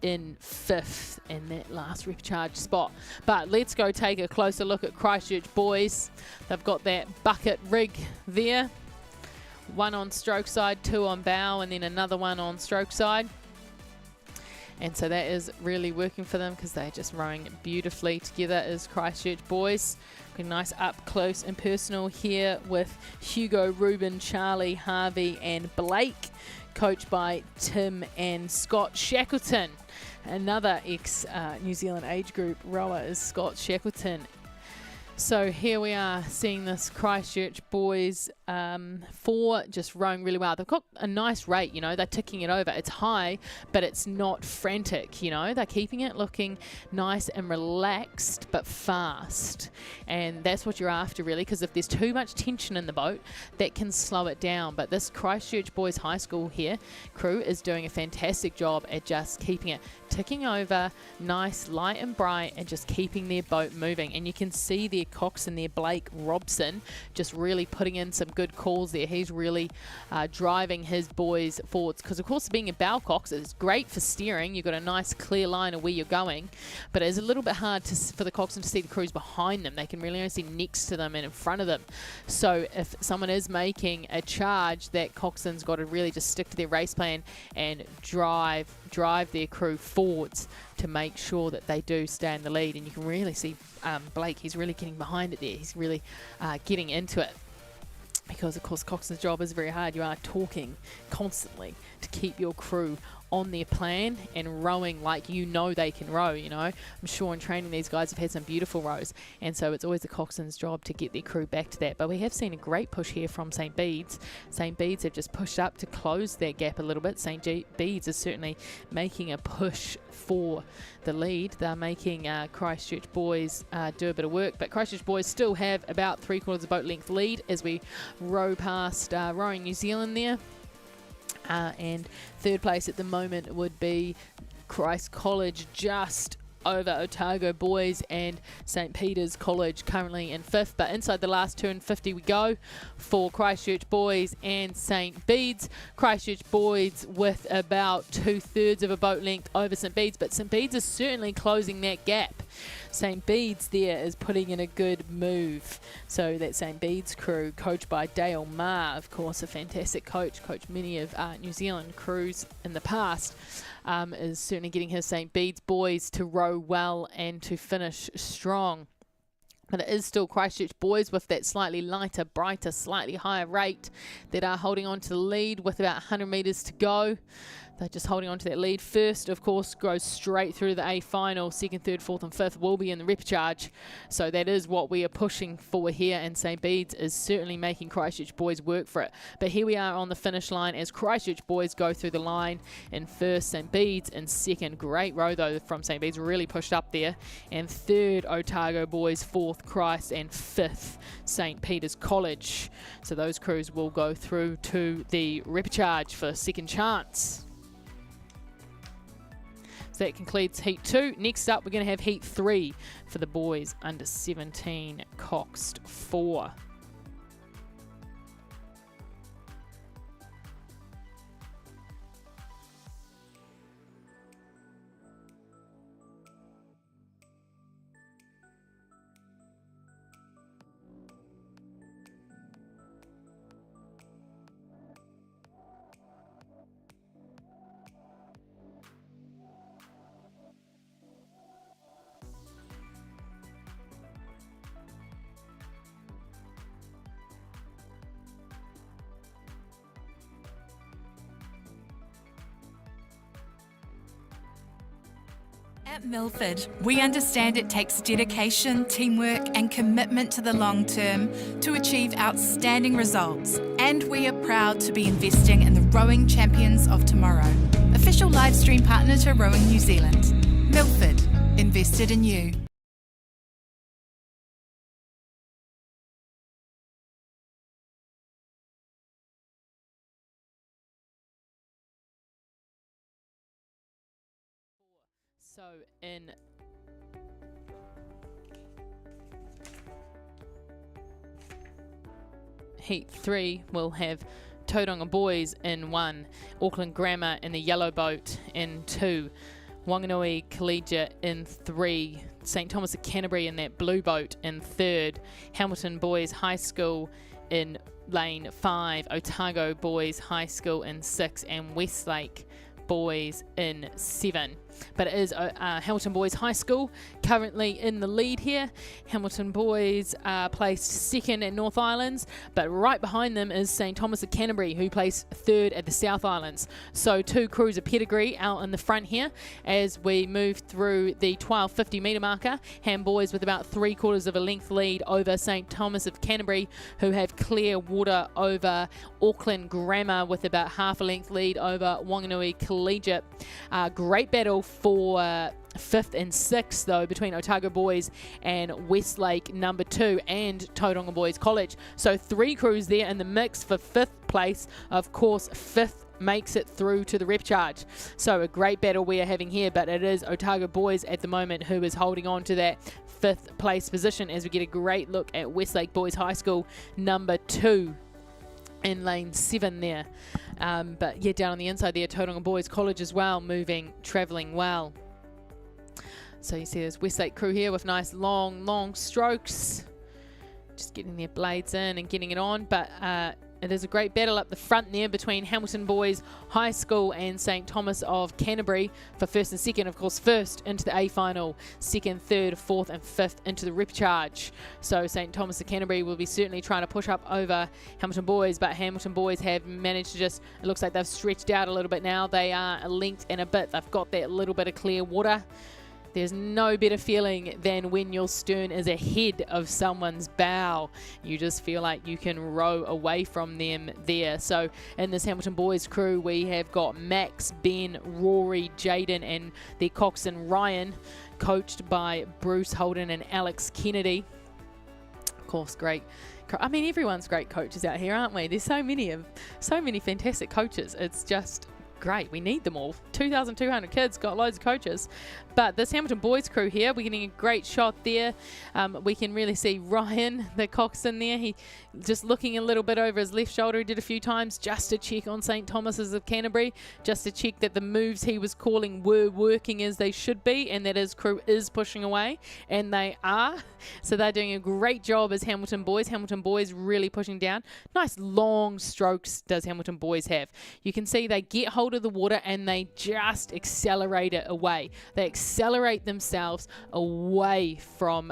in 5th in that last repcharge spot. But let's go take a closer look at Christchurch Boys. They've got that bucket rig there, 1 on stroke side, 2 on bow, and then another 1 on stroke side. And so that is really working for them, because they're just rowing beautifully together as Christchurch Boys. A nice up close and personal here with Hugo, Ruben, Charlie, Harvey and Blake, coached by Tim and Scott Shackleton. Another ex-New Zealand age group rower is Scott Shackleton. So here we are seeing this Christchurch Boys 4 just rowing really well. They've got a nice rate, you know, they're ticking it over. It's high, but it's not frantic, you know. They're keeping it looking nice and relaxed, but fast. And that's what you're after, really, because if there's too much tension in the boat, that can slow it down. But this Christchurch Boys High School here crew is doing a fantastic job at just keeping it ticking over, nice, light and bright, and just keeping their boat moving. And you can see their coxswain there, Blake Robson, just really putting in some good calls there. He's really driving his boys forwards, because of course being a bow cox is great for steering. You've got a nice clear line of where you're going, but it's a little bit hard for the coxswain to see the crews behind them. They can really only see next to them and in front of them. So if someone is making a charge, that coxswain's got to really just stick to their race plan and drive their crew forwards to make sure that they do stay in the lead. And you can really see Blake, he's really getting behind it there. He's really getting into it, because of course coxswain's job is very hard. You are talking constantly to keep your crew on their plan and rowing like you know they can row, you know. I'm sure in training these guys have had some beautiful rows, and so it's always the coxswain's job to get their crew back to that. But we have seen a great push here from St Bede's. St Bede's have just pushed up to close their gap a little bit. St Bede's is certainly making a push for the lead. They're making Christchurch Boys do a bit of work, but Christchurch Boys still have about 3/4 boat length lead as we row past Rowing New Zealand there. And third place at the moment would be Christ College, just over Otago Boys, and St Peter's College currently in 5th. But inside the last 250 we go for Christchurch Boys and St Bede's. Christchurch Boys with about 2/3 of a boat length over St Bede's, but St Bede's is certainly closing that gap. St. Bede's there is putting in a good move. So that St. Bede's crew, coached by Dale Maher, of course, a fantastic coach, coached many of New Zealand crews in the past, is certainly getting his St. Bede's boys to row well and to finish strong. But it is still Christchurch boys with that slightly lighter, brighter, slightly higher rate that are holding on to the lead with about 100 metres to go. They're just holding on to that lead. First, of course, goes straight through the A final. Second, third, fourth and fifth will be in the repechage. So that is what we are pushing for here, and St. Bede's is certainly making Christchurch boys work for it. But here we are on the finish line as Christchurch boys go through the line. In first, St. Bede's. In second, great row though from St. Bede's, really pushed up there. And third, Otago boys. Fourth, Christ. And fifth, St. Peter's College. So those crews will go through to the repechage for second chance. That concludes Heat 2. Next up, we're going to have Heat 3 for the boys under 17 Coxed 4. At Milford, we understand it takes dedication, teamwork, and commitment to the long term to achieve outstanding results. And we are proud to be investing in the rowing champions of tomorrow. Official Livestream partner to Rowing New Zealand. Milford, invested in you. So in Heat 3, we'll have Tauranga boys in 1, Auckland Grammar in the yellow boat in 2, Wanganui Collegiate in 3, St Thomas of Canterbury in that blue boat in 3rd, Hamilton Boys High School in lane 5, Otago Boys High School in 6, and Westlake Boys in 7. But it is Hamilton Boys High School currently in the lead here. Hamilton Boys placed second at North Islands, but right behind them is St Thomas of Canterbury, who placed third at the South Islands. So two crews of pedigree out in the front here as we move through the 1250 metre marker. Ham Boys with about 3/4 of a length lead over St Thomas of Canterbury, who have clear water over Auckland Grammar with about half a length lead over Wanganui Collegiate. Great battle for 5th and 6th though between Otago Boys and Westlake number 2 and Tauranga Boys College. So 3 crews there in the mix for 5th place. Of course, 5th makes it through to the repechage. So a great battle we are having here, but it is Otago Boys at the moment who is holding on to that 5th place position as we get a great look at Westlake Boys High School number 2 in lane 7 there. But yeah, down on the inside there, Tauranga Boys College as well, travelling well. So you see this Westlake crew here with nice long strokes, just getting their blades in and getting it on. But it is a great battle up the front there between Hamilton Boys High School and St Thomas of Canterbury for 1st and 2nd. Of course, 1st into the A final, 2nd, 3rd, 4th and 5th into the repechage. So St Thomas of Canterbury will be certainly trying to push up over Hamilton Boys, but Hamilton Boys have managed to just, it looks like they've stretched out a little bit now. They are a length and a bit. They've got that little bit of clear water. There's no better feeling than when your stern is ahead of someone's bow. You just feel like you can row away from them there. So in this Hamilton Boys crew, we have got Max, Ben, Rory, Jaden, and their coxswain Ryan, coached by Bruce Holden and Alex Kennedy. Of course, great. I mean, everyone's great coaches out here, aren't we? There's so many fantastic coaches. It's just great. We need them all. 2,200 kids, got loads of coaches. But this Hamilton boys crew here, we're getting a great shot there. We can really see Ryan, the coxswain there. He just looking a little bit over his left shoulder. He did a few times just to check on St Thomas's of Canterbury, just to check that the moves he was calling were working as they should be, and that his crew is pushing away, and they are. So they're doing a great job as Hamilton boys. Hamilton boys really pushing down. Nice long strokes does Hamilton boys have. You can see they get hold of the water and they just accelerate it away. They accelerate themselves away from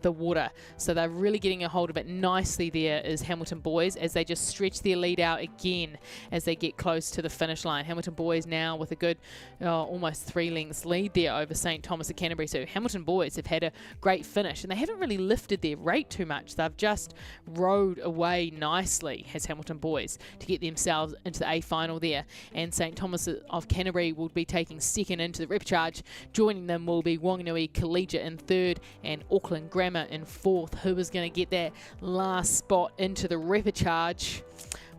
the water. So they're really getting a hold of it nicely there is Hamilton boys as they just stretch their lead out again as they get close to the finish line. Hamilton boys now with a good almost 3 lengths lead there over St Thomas of Canterbury. So Hamilton boys have had a great finish and they haven't really lifted their rate too much. They've just rode away nicely as Hamilton boys to get themselves into the A final there. And St Thomas of Canterbury will be taking second into the repcharge. Joining them will be Wanganui Collegiate in third and Auckland Grammar in fourth. Who is going to get that last spot into the repcharge?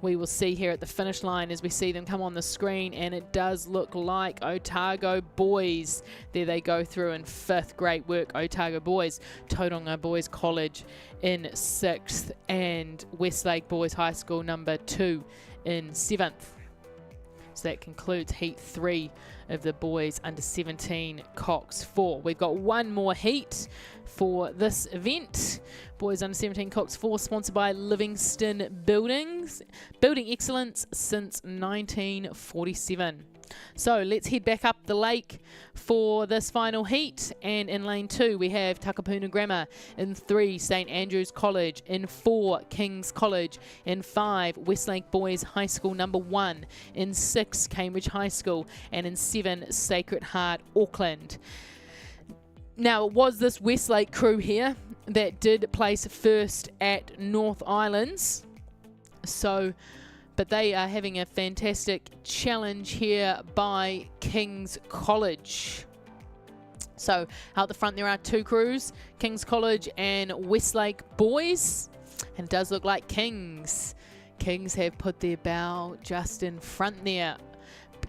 We will see here at the finish line as we see them come on the screen, and it does look like Otago boys. There they go through in fifth. Great work, Otago boys. Tauranga Boys College in sixth, and Westlake Boys High School number 2 in seventh. So that concludes heat 3 of the boys under 17 Cox 4. We've got one more heat for this event. Boys under 17 Cox 4, sponsored by Livingston Buildings. Building excellence since 1947. So let's head back up the lake for this final heat. And in lane 2 we have Takapuna Grammar. In 3 St Andrews College. In 4 King's College. In 5 Westlake Boys High School number 1. In 6 Cambridge High School. And in 7 Sacred Heart Auckland. Now it was this Westlake crew here that did place first at North Islands. But they are having a fantastic challenge here by King's College. So out the front there are 2 crews, King's College and Westlake Boys. And it does look like Kings have put their bow just in front there.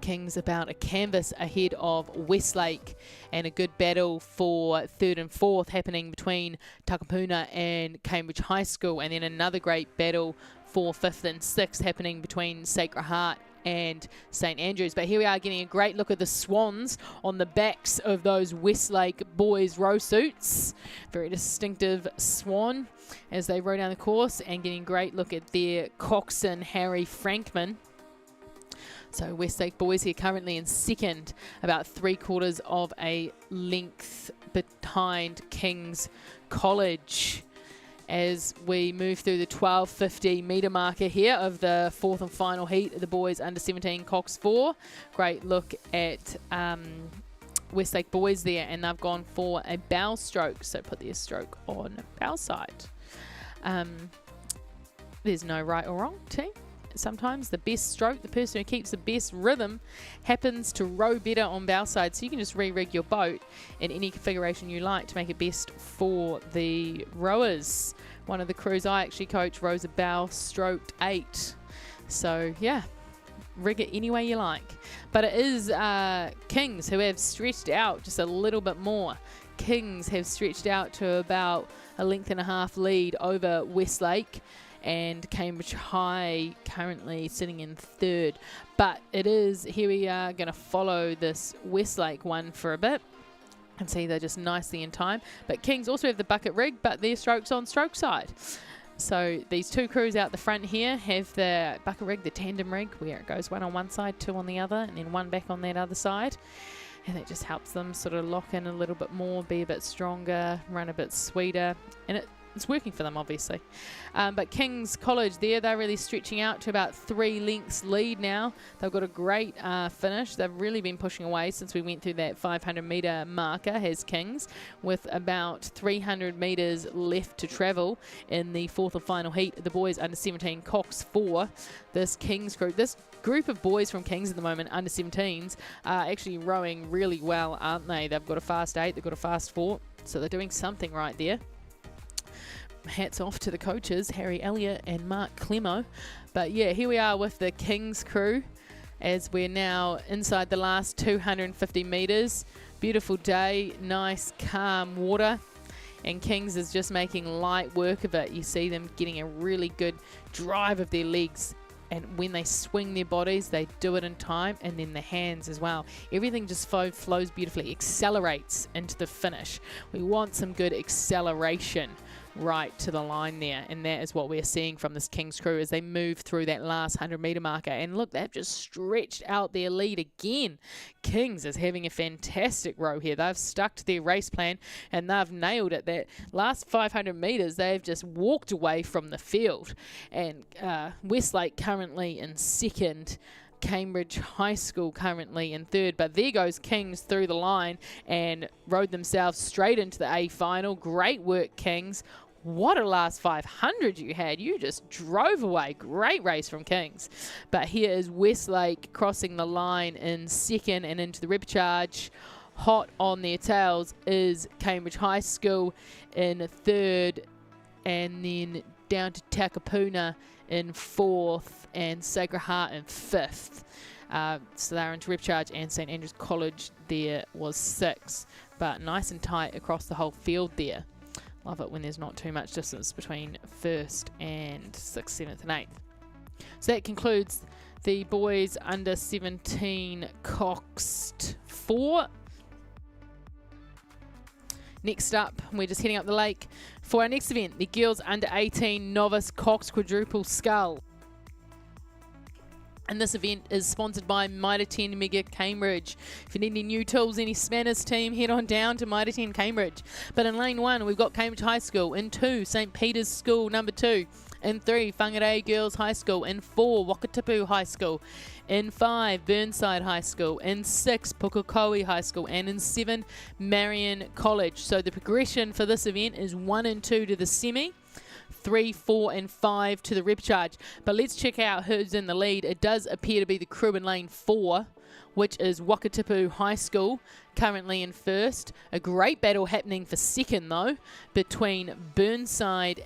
Kings about a canvas ahead of Westlake, and a good battle for 3rd and 4th happening between Takapuna and Cambridge High School, and then another great battle for 5th and 6th happening between Sacred Heart and St Andrews. But here we are getting a great look at the swans on the backs of those Westlake boys row suits. Very distinctive swan as they row down the course, and getting a great look at their coxswain Harry Frankman. So Westlake boys here currently in second, about 3/4 of a length behind King's College. As we move through the 1250 metre marker here of the 4th and final heat of the boys under 17 Cox 4. Great look at Westlake boys there, and they've gone for a bow stroke, so put their stroke on bow side. There's no right or wrong team. Sometimes the best stroke, the person who keeps the best rhythm, happens to row better on bow side. So you can just re-rig your boat in any configuration you like to make it best for the rowers. One of the crews I actually coach rows a bow stroked 8. So yeah, rig it any way you like. But it is Kings who have stretched out just a little bit more. Kings have stretched out to about a length and a half lead over Westlake. And Cambridge High currently sitting in 3rd. But it is, here we are going to follow this Westlake one for a bit and see they're just nicely in time. But Kings also have the bucket rig, but their strokes on stroke side. So these 2 crews out the front here have the bucket rig, the tandem rig, where it goes one on one side, 2 on the other, and then 1 back on that other side. And that just helps them sort of lock in a little bit more, be a bit stronger, run a bit sweeter. And it's working for them, obviously. But King's College there, they're really stretching out to about 3 lengths lead now. They've got a great finish. They've really been pushing away since we went through that 500 metre marker, has Kings, with about 300 metres left to travel in the 4th and final heat of the boys under 17 Cox 4. This Kings group, this group of boys from Kings at the moment, under 17s, are actually rowing really well, aren't they? They've got a fast 8, they've got a fast 4, so they're doing something right there. Hats off to the coaches, Harry Elliott and Mark Clemo. But yeah, here we are with the Kings crew as we're now inside the last 250 metres. Beautiful day, nice calm water, and Kings is just making light work of it. You see them getting a really good drive of their legs, and when they swing their bodies, they do it in time, and then the hands as well. Everything just flows beautifully, accelerates into the finish. We want some good acceleration right to the line there, and that is what we're seeing from this Kings crew as they move through that last 100-metre marker. And look, they've just stretched out their lead again. Kings is having a fantastic row here. They've stuck to their race plan and they've nailed it. That last 500 metres, they've just walked away from the field. And Westlake currently in second, Cambridge High School currently in third, but there goes Kings through the line and rode themselves straight into the A final. Great work, Kings. What a last 500 you had. You just drove away. Great race from Kings. But here is Westlake crossing the line in second and into the repcharge. Hot on their tails is Cambridge High School in third, and then down to Takapuna in fourth and Sacred Heart in fifth. So they're into repcharge, and St Andrews College there was sixth. But nice and tight across the whole field there. Love it when there's not too much distance between first and 6th, 7th and 8th. So that concludes the boys under 17 Coxed 4. Next up, we're just heading up the lake for our next event, the girls under 18 novice Cox quadruple scull. And this event is sponsored by Mitre 10 Mega Cambridge. If you need any new tools, any Spanners team, head on down to Mitre 10 Cambridge. But in lane 1, we've got Cambridge High School. In 2, St Peter's School number 2. In 3, Whangarei Girls High School. In 4, Wakatipu High School. In 5, Burnside High School. In 6, Pukekohe High School. And in 7, Marion College. So the progression for this event is 1 and 2 to the semi, 3, 4 and 5 to the repcharge. But let's check out who's in the lead. It does appear to be the crew in lane 4, which is Wakatipu High School, currently in first. A great battle happening for second, though, between Burnside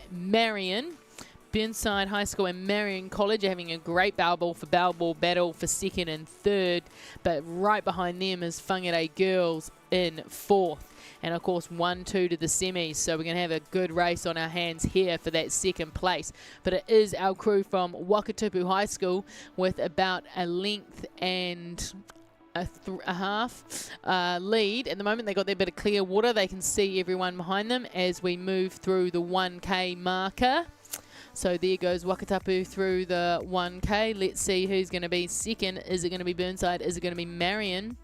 High School and Marion College are having a great bow ball battle for second and third. But right behind them is Whangarei Girls in fourth. And, of course, 1-2 to the semis. So we're going to have a good race on our hands here for that second place. But it is our crew from Wakatipu High School with about a length and a half lead. At the moment, they got their bit of clear water. They can see everyone behind them as we move through the 1K marker. So there goes Wakatipu through the 1K. Let's see who's going to be second. Is it going to be Burnside? Is it going to be Marion?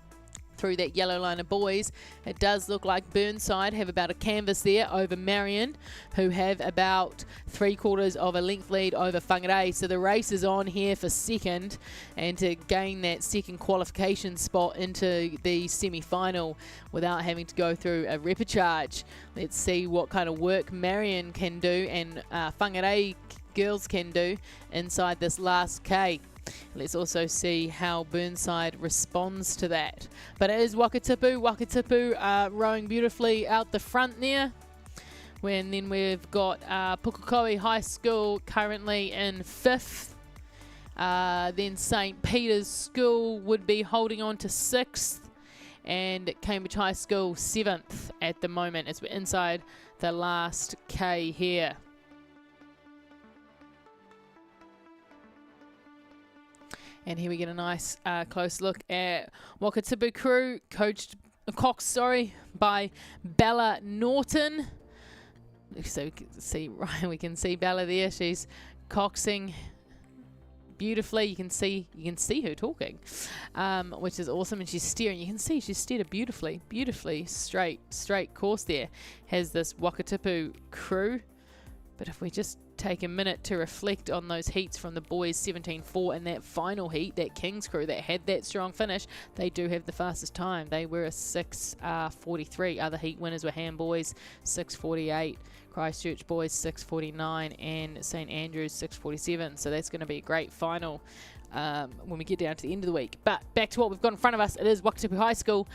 Through that yellow line of boys, it does look like Burnside have about a canvas there over Marion, who have about 3/4 of a length lead over Whangarei. So the race is on here for second, and to gain that second qualification spot into the semi-final without having to go through a repcharge. Let's see what kind of work Marion can do and Whangarei girls can do inside this last K. Let's also see how Burnside responds to that. But it is Wakatipu rowing beautifully out the front there. And then we've got Pukekohe High School currently in 5th. Then St Peter's School would be holding on to 6th. And Cambridge High School 7th at the moment as we're inside the last K here. And here we get a nice close look at Wakatipu crew, coached by Bella Norton. So we can see Bella there. She's coxing beautifully. You can see her talking, which is awesome. And she's steering. You can see she's steered a beautifully straight course there. Has this Wakatipu crew. But if we just take a minute to reflect on those heats from the boys 17-4 and that final heat, that Kings crew that had that strong finish, they do have the fastest time. They were a 6:43. Other heat winners were Ham boys 6:48, Christchurch boys 6:49, and St Andrews 6:47. So that's going to be a great final when we get down to the end of the week. But back to what we've got in front of us, it is Wakatipu High School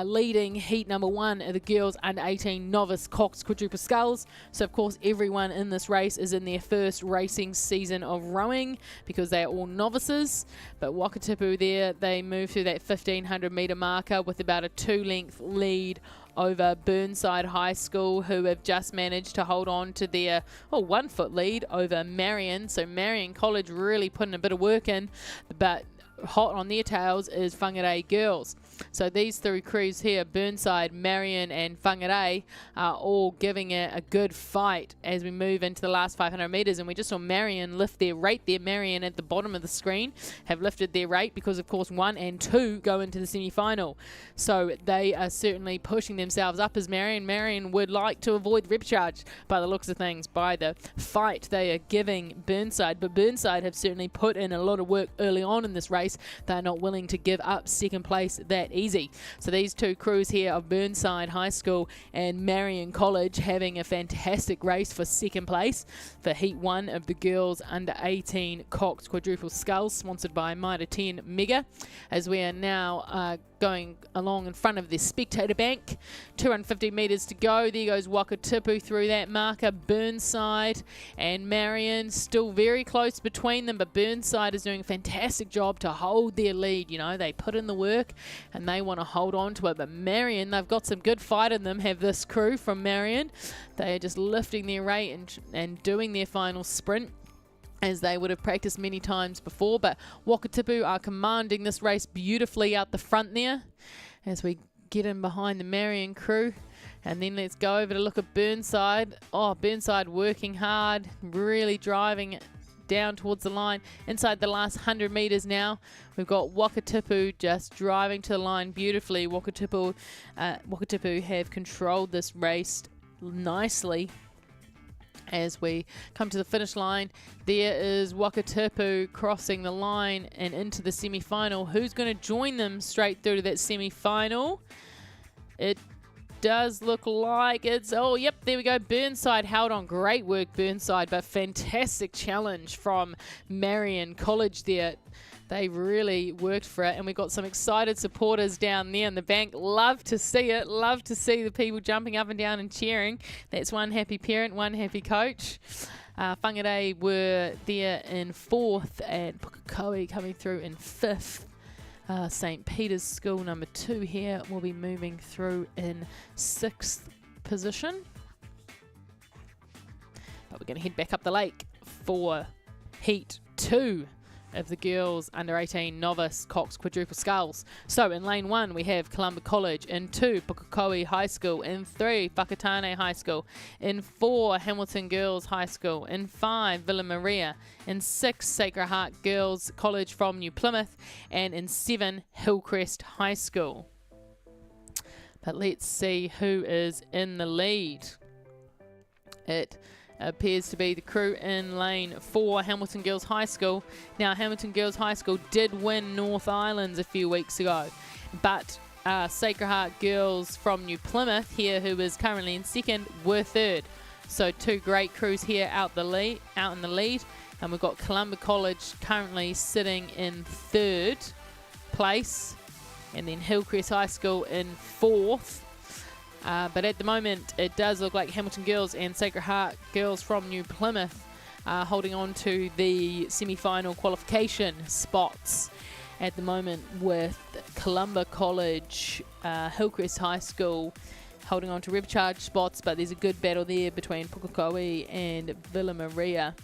leading heat number 1 of the girls under 18 novice Cox quadruple sculls. So of course everyone in this race is in their first racing season of rowing because they are all novices. But Wakatipu there, they move through that 1500 metre marker with about a 2-length lead over Burnside High School, who have just managed to hold on to their 1-foot lead over Marion. So Marion College really putting a bit of work in, but hot on their tails is Whangarei girls. So these 3 crews here, Burnside, Marion and Whangarei, are all giving it a good fight as we move into the last 500 metres. And we just saw Marion lift their rate there. Marion at the bottom of the screen have lifted their rate because, of course, 1 and 2 go into the semi-final. So they are certainly pushing themselves up as Marion. Marion would like to avoid the rep charge by the looks of things, by the fight they are giving Burnside. But Burnside have certainly put in a lot of work early on in this race. They're not willing to give up second place that easy. So these 2 crews here of Burnside High School and Marion College having a fantastic race for second place for Heat 1 of the girls under 18 Cox quadruple sculls, sponsored by Mitre 10 Mega, as we are now going along in front of the spectator bank. 250 metres to go. There goes Wakatipu through that marker. Burnside and Marion still very close between them, but Burnside is doing a fantastic job to hold their lead. You know, they put in the work and they want to hold on to it. But Marion, they've got some good fight in them, have this crew from Marion. They are just lifting their rate and doing their final sprint as they would have practiced many times before. But Wakatipu are commanding this race beautifully out the front there as we get in behind the Marion crew. And then let's go over to look at Burnside. Oh, Burnside working hard, really driving it down towards the line. Inside the last 100 metres now, we've got Wakatipu just driving to the line beautifully. Wakatipu have controlled this race nicely. As we come to the finish line, there is Wakatipu crossing the line and into the semi-final. Who's going to join them straight through to that semi-final? It does look like it's, oh, yep, there we go. Burnside held on. Great work, Burnside, but fantastic challenge from Marion College there. They really worked for it, and we got some excited supporters down there in the bank. Love to see it. Love to see the people jumping up and down and cheering. That's one happy parent, one happy coach. Whangarei were there in 4th, and Pukekohe coming through in 5th. St. Peter's School number 2 here will be moving through in 6th position. But we're going to head back up the lake for Heat 2 of the girls under 18 novice Cox quadruple sculls. So in lane 1 we have Columba College, in 2 Pukekohe High School, in 3 Whakatane High School, in 4 Hamilton Girls High School, in 5 Villa Maria, in 6 Sacred Heart Girls College from New Plymouth, and in 7 Hillcrest High School. But let's see who is in the lead. It appears to be the crew in lane 4, Hamilton Girls High School. Now, Hamilton Girls High School did win North Islands a few weeks ago, but Sacred Heart Girls from New Plymouth here, who is currently in 2nd, were 3rd. So 2 great crews here out in the lead, and we've got Columba College currently sitting in 3rd place, and then Hillcrest High School in 4th. But at the moment, it does look like Hamilton Girls and Sacred Heart Girls from New Plymouth are holding on to the semi-final qualification spots at the moment, with Columba College, Hillcrest High School holding on to charge spots, but there's a good battle there between Pukekohe and Villa Maria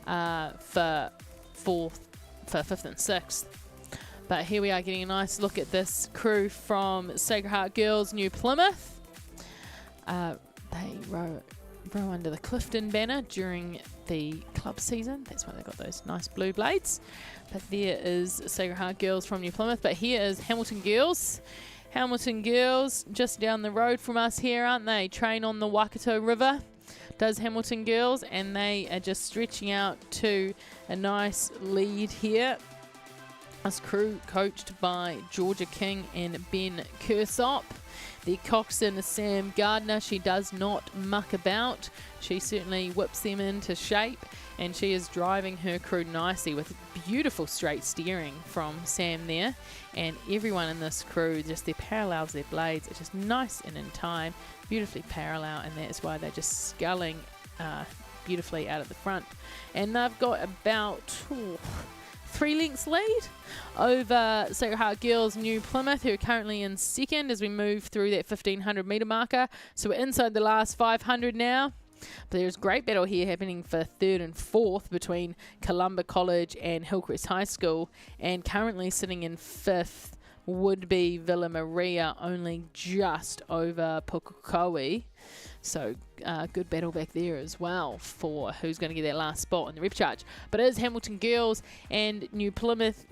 for 5th and 6th. But here we are getting a nice look at this crew from Sacred Heart Girls New Plymouth. They row under the Clifton banner during the club season. That's why they got those nice blue blades. But there is Sacred Heart Girls from New Plymouth. But here is Hamilton Girls. Hamilton Girls just down the road from us here, aren't they? Train on the Waikato River does Hamilton Girls, and they are just stretching out to a nice lead here. This crew coached by Georgia King and Ben Kersop. The coxswain is Sam Gardner. She does not muck about. She certainly whips them into shape. and she is driving her crew nicely with beautiful straight steering from Sam there, and everyone in this crew, just their parallels, their blades are just nice and in time, beautifully parallel, and that's why they're just sculling beautifully out of the front. And they've got about 3 lengths lead over Sacred Heart Girls New Plymouth, who are currently in second as we move through that 1500 metre marker. So we're inside the last 500 now. But there's a great battle here happening for third and fourth between Columba College and Hillcrest High School, and currently sitting in fifth would be Villa Maria, only just over Pukekohe. So good battle back there as well for who's going to get that last spot in the rep charge. But it is Hamilton Girls and New Plymouth,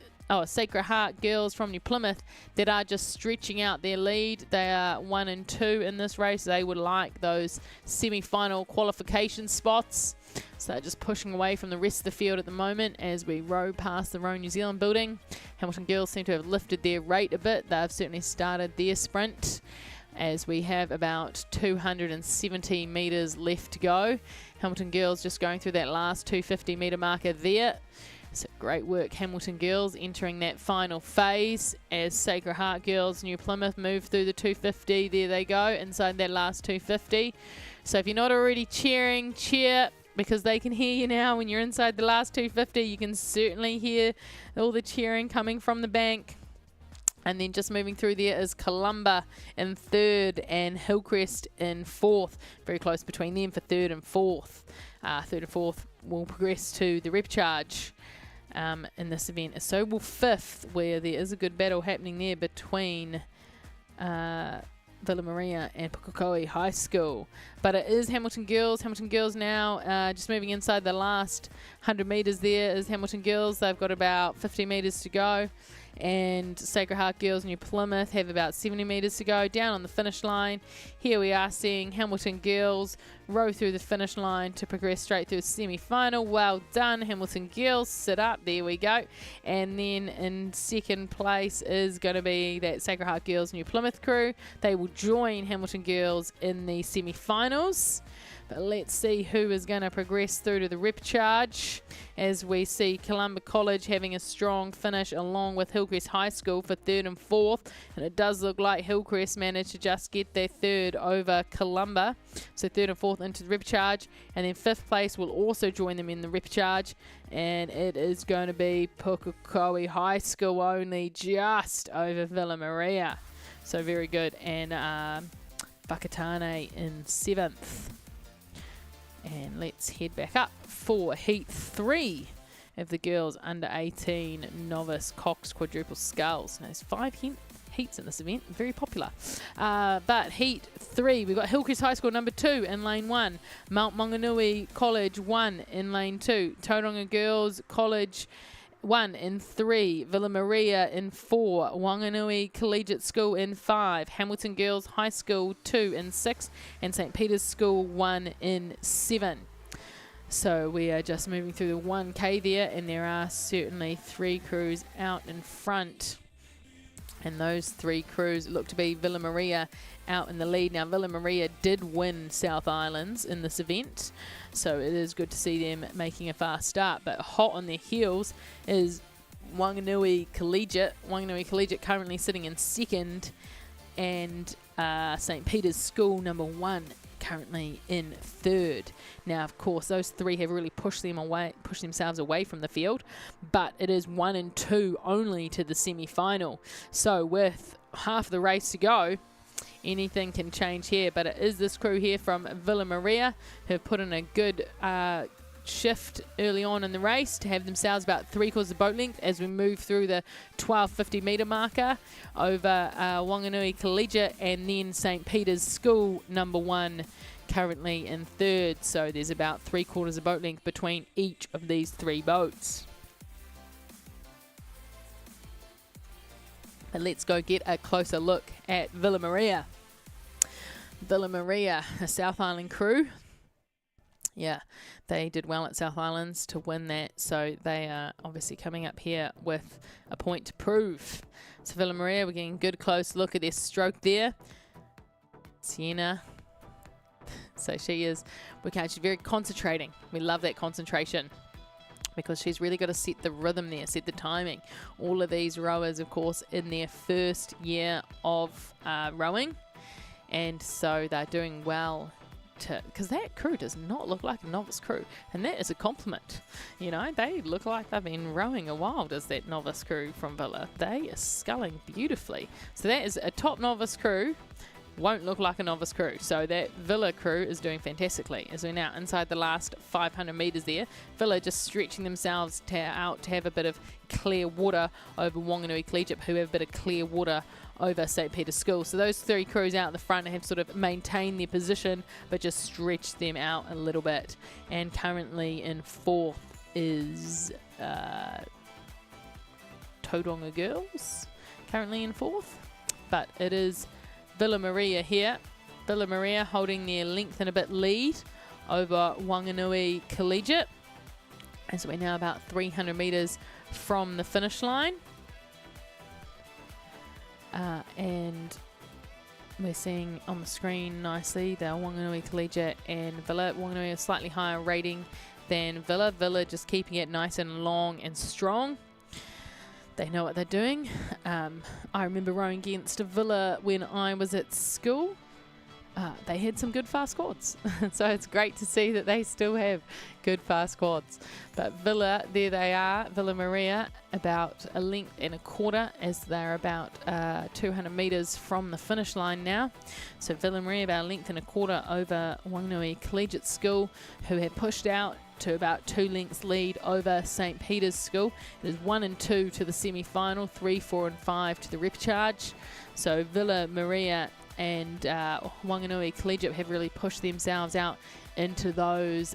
Sacred Heart Girls from New Plymouth that are just stretching out their lead. They are 1 and 2 in this race. They would like those semi-final qualification spots. So just pushing away from the rest of the field at the moment as we row past the Row New Zealand building. Hamilton Girls seem to have lifted their rate a bit. They've certainly started their sprint as we have about 270 metres left to go. Hamilton Girls just going through that last 250 metre marker there. So great work, Hamilton Girls, entering that final phase as Sacred Heart Girls New Plymouth move through the 250. There they go, inside that last 250. So if you're not already cheering, cheer, because they can hear you now when you're inside the last 250. You can certainly hear all the cheering coming from the bank. And then just moving through there is Columba in third and Hillcrest in fourth. Very close between them for third and fourth. Third and fourth will progress to the rep charge in this event. So will fifth, where there is a good battle happening there between Villa Maria and Pukekohe High School. But it is Hamilton Girls. Hamilton Girls now just moving inside the last 100 metres there is Hamilton Girls. They've got about 50 metres to go. And Sacred Heart Girls New Plymouth have about 70 metres to go. Down on the finish line, here we are seeing Hamilton Girls row through the finish line to progress straight through the semi-final. Well done, Hamilton Girls. Sit up, there we go. And then in second place is going to be that Sacred Heart Girls New Plymouth crew. They will join Hamilton Girls in the semi-finals. But let's see who is going to progress through to the rep charge, as we see Columba College having a strong finish along with Hillcrest High School for third and fourth. And it does look like Hillcrest managed to just get their third over Columba. So third and fourth into the rep charge. And then fifth place will also join them in the rep charge. And it is going to be Pukekohe High School, only just over Villa Maria. So very good. And Whakatane in seventh. And let's head back up for Heat 3 of the girls under 18 novice Cox quadruple sculls. Now, there's 5 heats in this event, very popular. But Heat 3, we've got Hillcrest High School number 2 in lane 1, Mount Maunganui College 1 in lane 2, Tauranga Girls College 1 in 3, Villa Maria in 4, Wanganui Collegiate School in 5, Hamilton Girls High School 2 in 6, and St. Peter's School 1 in 7. So we are just moving through the 1K there, and there are certainly 3 crews out in front. And those 3 crews look to be Villa Maria out in the lead. Now, Villa Maria did win South Islands in this event, so it is good to see them making a fast start. But hot on their heels is Wanganui Collegiate. Wanganui Collegiate currently sitting in second, and St. Peter's School number 1 currently in third. Now, of course, those 3 have really pushed themselves away from the field, but it is 1 and 2 only to the semi-final. So with half the race to go, anything can change here. But it is this crew here from Villa Maria who have put in a good shift early on in the race to have themselves about 3/4 of boat length as we move through the 1250 metre marker over Wanganui Collegiate, and then St. Peter's School number 1 currently in third. So there's about 3/4 of boat length between each of these 3 boats. But let's go get a closer look at Villa Maria. Villa Maria, a South Island crew. Yeah, they did well at South Islands to win that, so they are obviously coming up here with a point to prove. So Villa Maria, we're getting a good close look at their stroke there. Sienna So she is working out. She's very concentrating. We love that concentration, because she's really got to set the rhythm there, set the timing. All of these rowers, of course, in their first year of rowing, and so they're doing well. Because that crew does not look like a novice crew, and that is a compliment. You know, they look like they've been rowing a while, does that novice crew from Villa. They are sculling beautifully. So that is a top novice crew. Won't look like a novice crew. So that Villa crew is doing fantastically. As we're now inside the last 500 metres there, Villa just stretching themselves out to have a bit of clear water over Wanganui Collegiate, who have a bit of clear water over St. Peter's School. So those three crews out the front have sort of maintained their position, but just stretched them out a little bit. And currently in fourth is Tauranga Girls, currently in fourth. But it is Villa Maria here. Villa Maria holding their length and a bit lead over Wanganui Collegiate. And so we're now about 300 metres from the finish line. And we're seeing on the screen nicely the Wanganui Collegiate and Villa. Wanganui a slightly higher rating than Villa. Villa just keeping it nice and long and strong. They know what they're doing. I remember rowing against Villa when I was at school. They had some good fast quads. So it's great to see that they still have good fast quads. But Villa, there they are. Villa Maria, about a length and a quarter, as they're about 200 metres from the finish line now. So Villa Maria about a length and a quarter over Wanganui Collegiate School, who have pushed out to about 2 lengths lead over St. Peter's School. It is 1 and 2 to the semi-final, 3, 4 and 5 to the repechage. So Villa Maria and Wanganui Collegiate have really pushed themselves out into those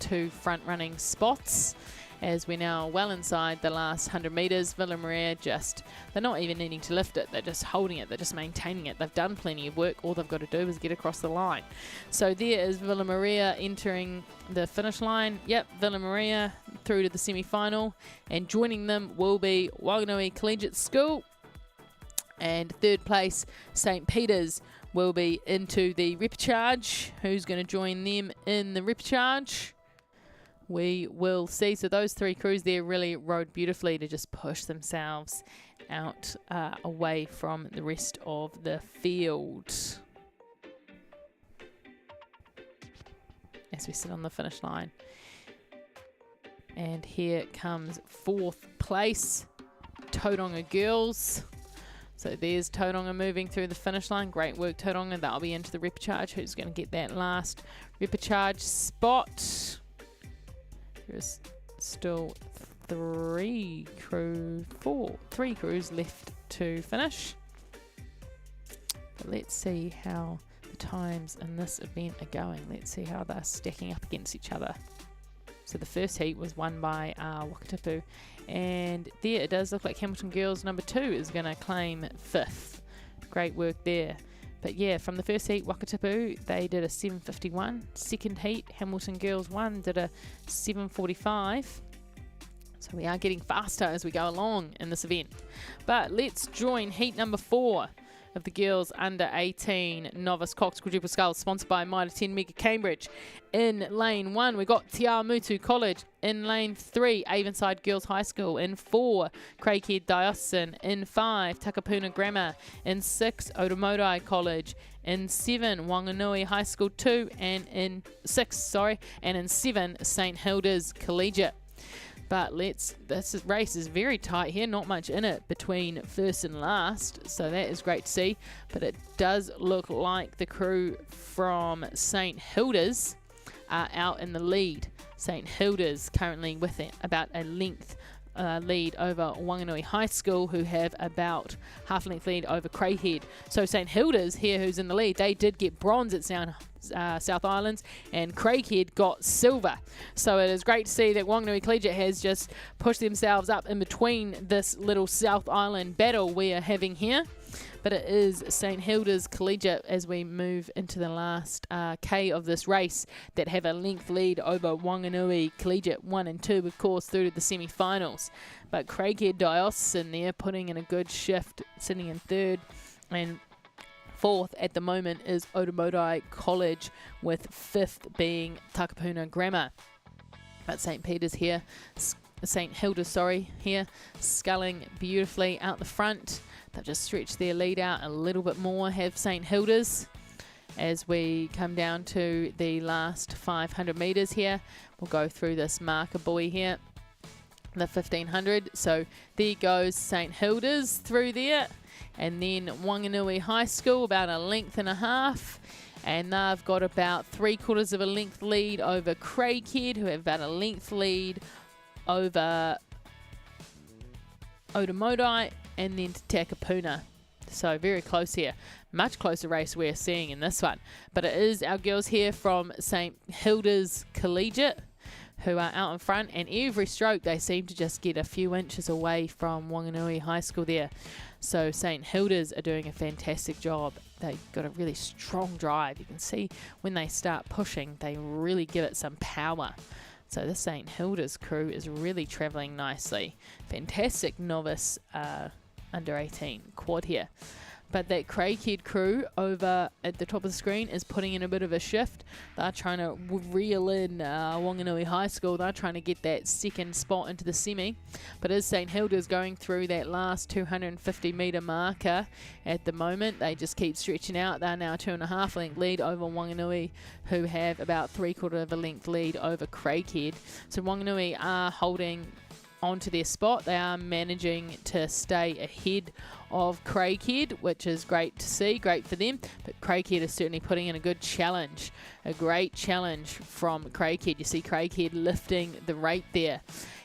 2 front-running spots. As we're now well inside the last 100 metres, Villa Maria they're not even needing to lift it, they're just holding it, they're just maintaining it. They've done plenty of work, all they've got to do is get across the line. So there is Villa Maria entering the finish line. Yep, Villa Maria through to the semi-final, and joining them will be Wanganui Collegiate School. And third place, St. Peter's, will be into the repechage. Who's going to join them in the repechage? We will see. So those 3 crews there really rowed beautifully to just push themselves out away from the rest of the field. As we sit on the finish line. And here comes 4th place, Tauranga Girls. So there's Tauranga moving through the finish line. Great work, Tauranga. That'll be into the repechage. Who's going to get that last repechage spot? There's still 3 crews left to finish. But let's see how the times in this event are going. Let's see how they're stacking up against each other. So the first heat was won by Wakatipu. And there it does look like Hamilton Girls number 2 is going to claim 5th. Great work there. But yeah, from the first heat, Wakatipu, they did a 7:51. Second heat, Hamilton Girls 1 did a 7:45. So we are getting faster as we go along in this event. But let's join heat number 4 of the girls under 18 novice Cox quadruple sculls, sponsored by Mitre 10 Mega Cambridge. In lane 1 we got Te Awamutu College. In lane 3 Avonside Girls High School. In 4 Craighead Diocesan. In 5 Takapuna Grammar. In 6 Otamotai College. In 7 Wanganui High School 2, and in 7 St Hilda's Collegiate. But this race is very tight here, not much in it between first and last, so that is great to see. But it does look like the crew from St Hilda's are out in the lead. St Hilda's currently with about a length lead over Wanganui High School, who have about half length lead over Craighead. So St Hilda's here, who's in the lead, they did get bronze at South Islands, and Craighead got silver. So it is great to see that Wanganui Collegiate has just pushed themselves up in between this little South Island battle we are having here. But it is St Hilda's Collegiate, as we move into the last K of this race, that have a length lead over Wanganui Collegiate 1 and 2, of course, through to the semi-finals. But Craighead Diocesan there putting in a good shift, sitting in 3rd, and Fourth at the moment is Otamotai College, with fifth being Takapuna Grammar. But St. Peter's here, St. Hilda's, here, sculling beautifully out the front. They've just stretched their lead out a little bit more, have St. Hilda's. As we come down to the last 500 metres here, we'll go through this marker buoy here, the 1500. So there goes St. Hilda's through there, and then Wanganui High School about a length and a half, and they've got about 3/4 of a length lead over Craighead, who have about a length lead over Otamotai, and then to Takapuna. So very close here. Much closer race we're seeing in this one. But it is our girls here from St. Hilda's Collegiate who are out in front, and every stroke they seem to just get a few inches away from Wanganui High School there. So St. Hilda's are doing a fantastic job. They've got a really strong drive. You can see when they start pushing, they really give it some power. So the St. Hilda's crew is really travelling nicely. Fantastic novice under 18 quad here. But that Craighead crew over at the top of the screen is putting in a bit of a shift. They're trying to reel in Wanganui High School. They're trying to get that second spot into the semi. But as St. Hilda's going through that last 250 metre marker at the moment, they just keep stretching out. They're now 2.5 length lead over Wanganui, who have about 3/4 of a length lead over Craighead. So Wanganui are holding onto their spot. They are managing to stay ahead of Craighead, which is great to see, great for them. But Craighead is certainly putting in a good challenge, a great challenge from Craighead. You see Craighead lifting the rate there,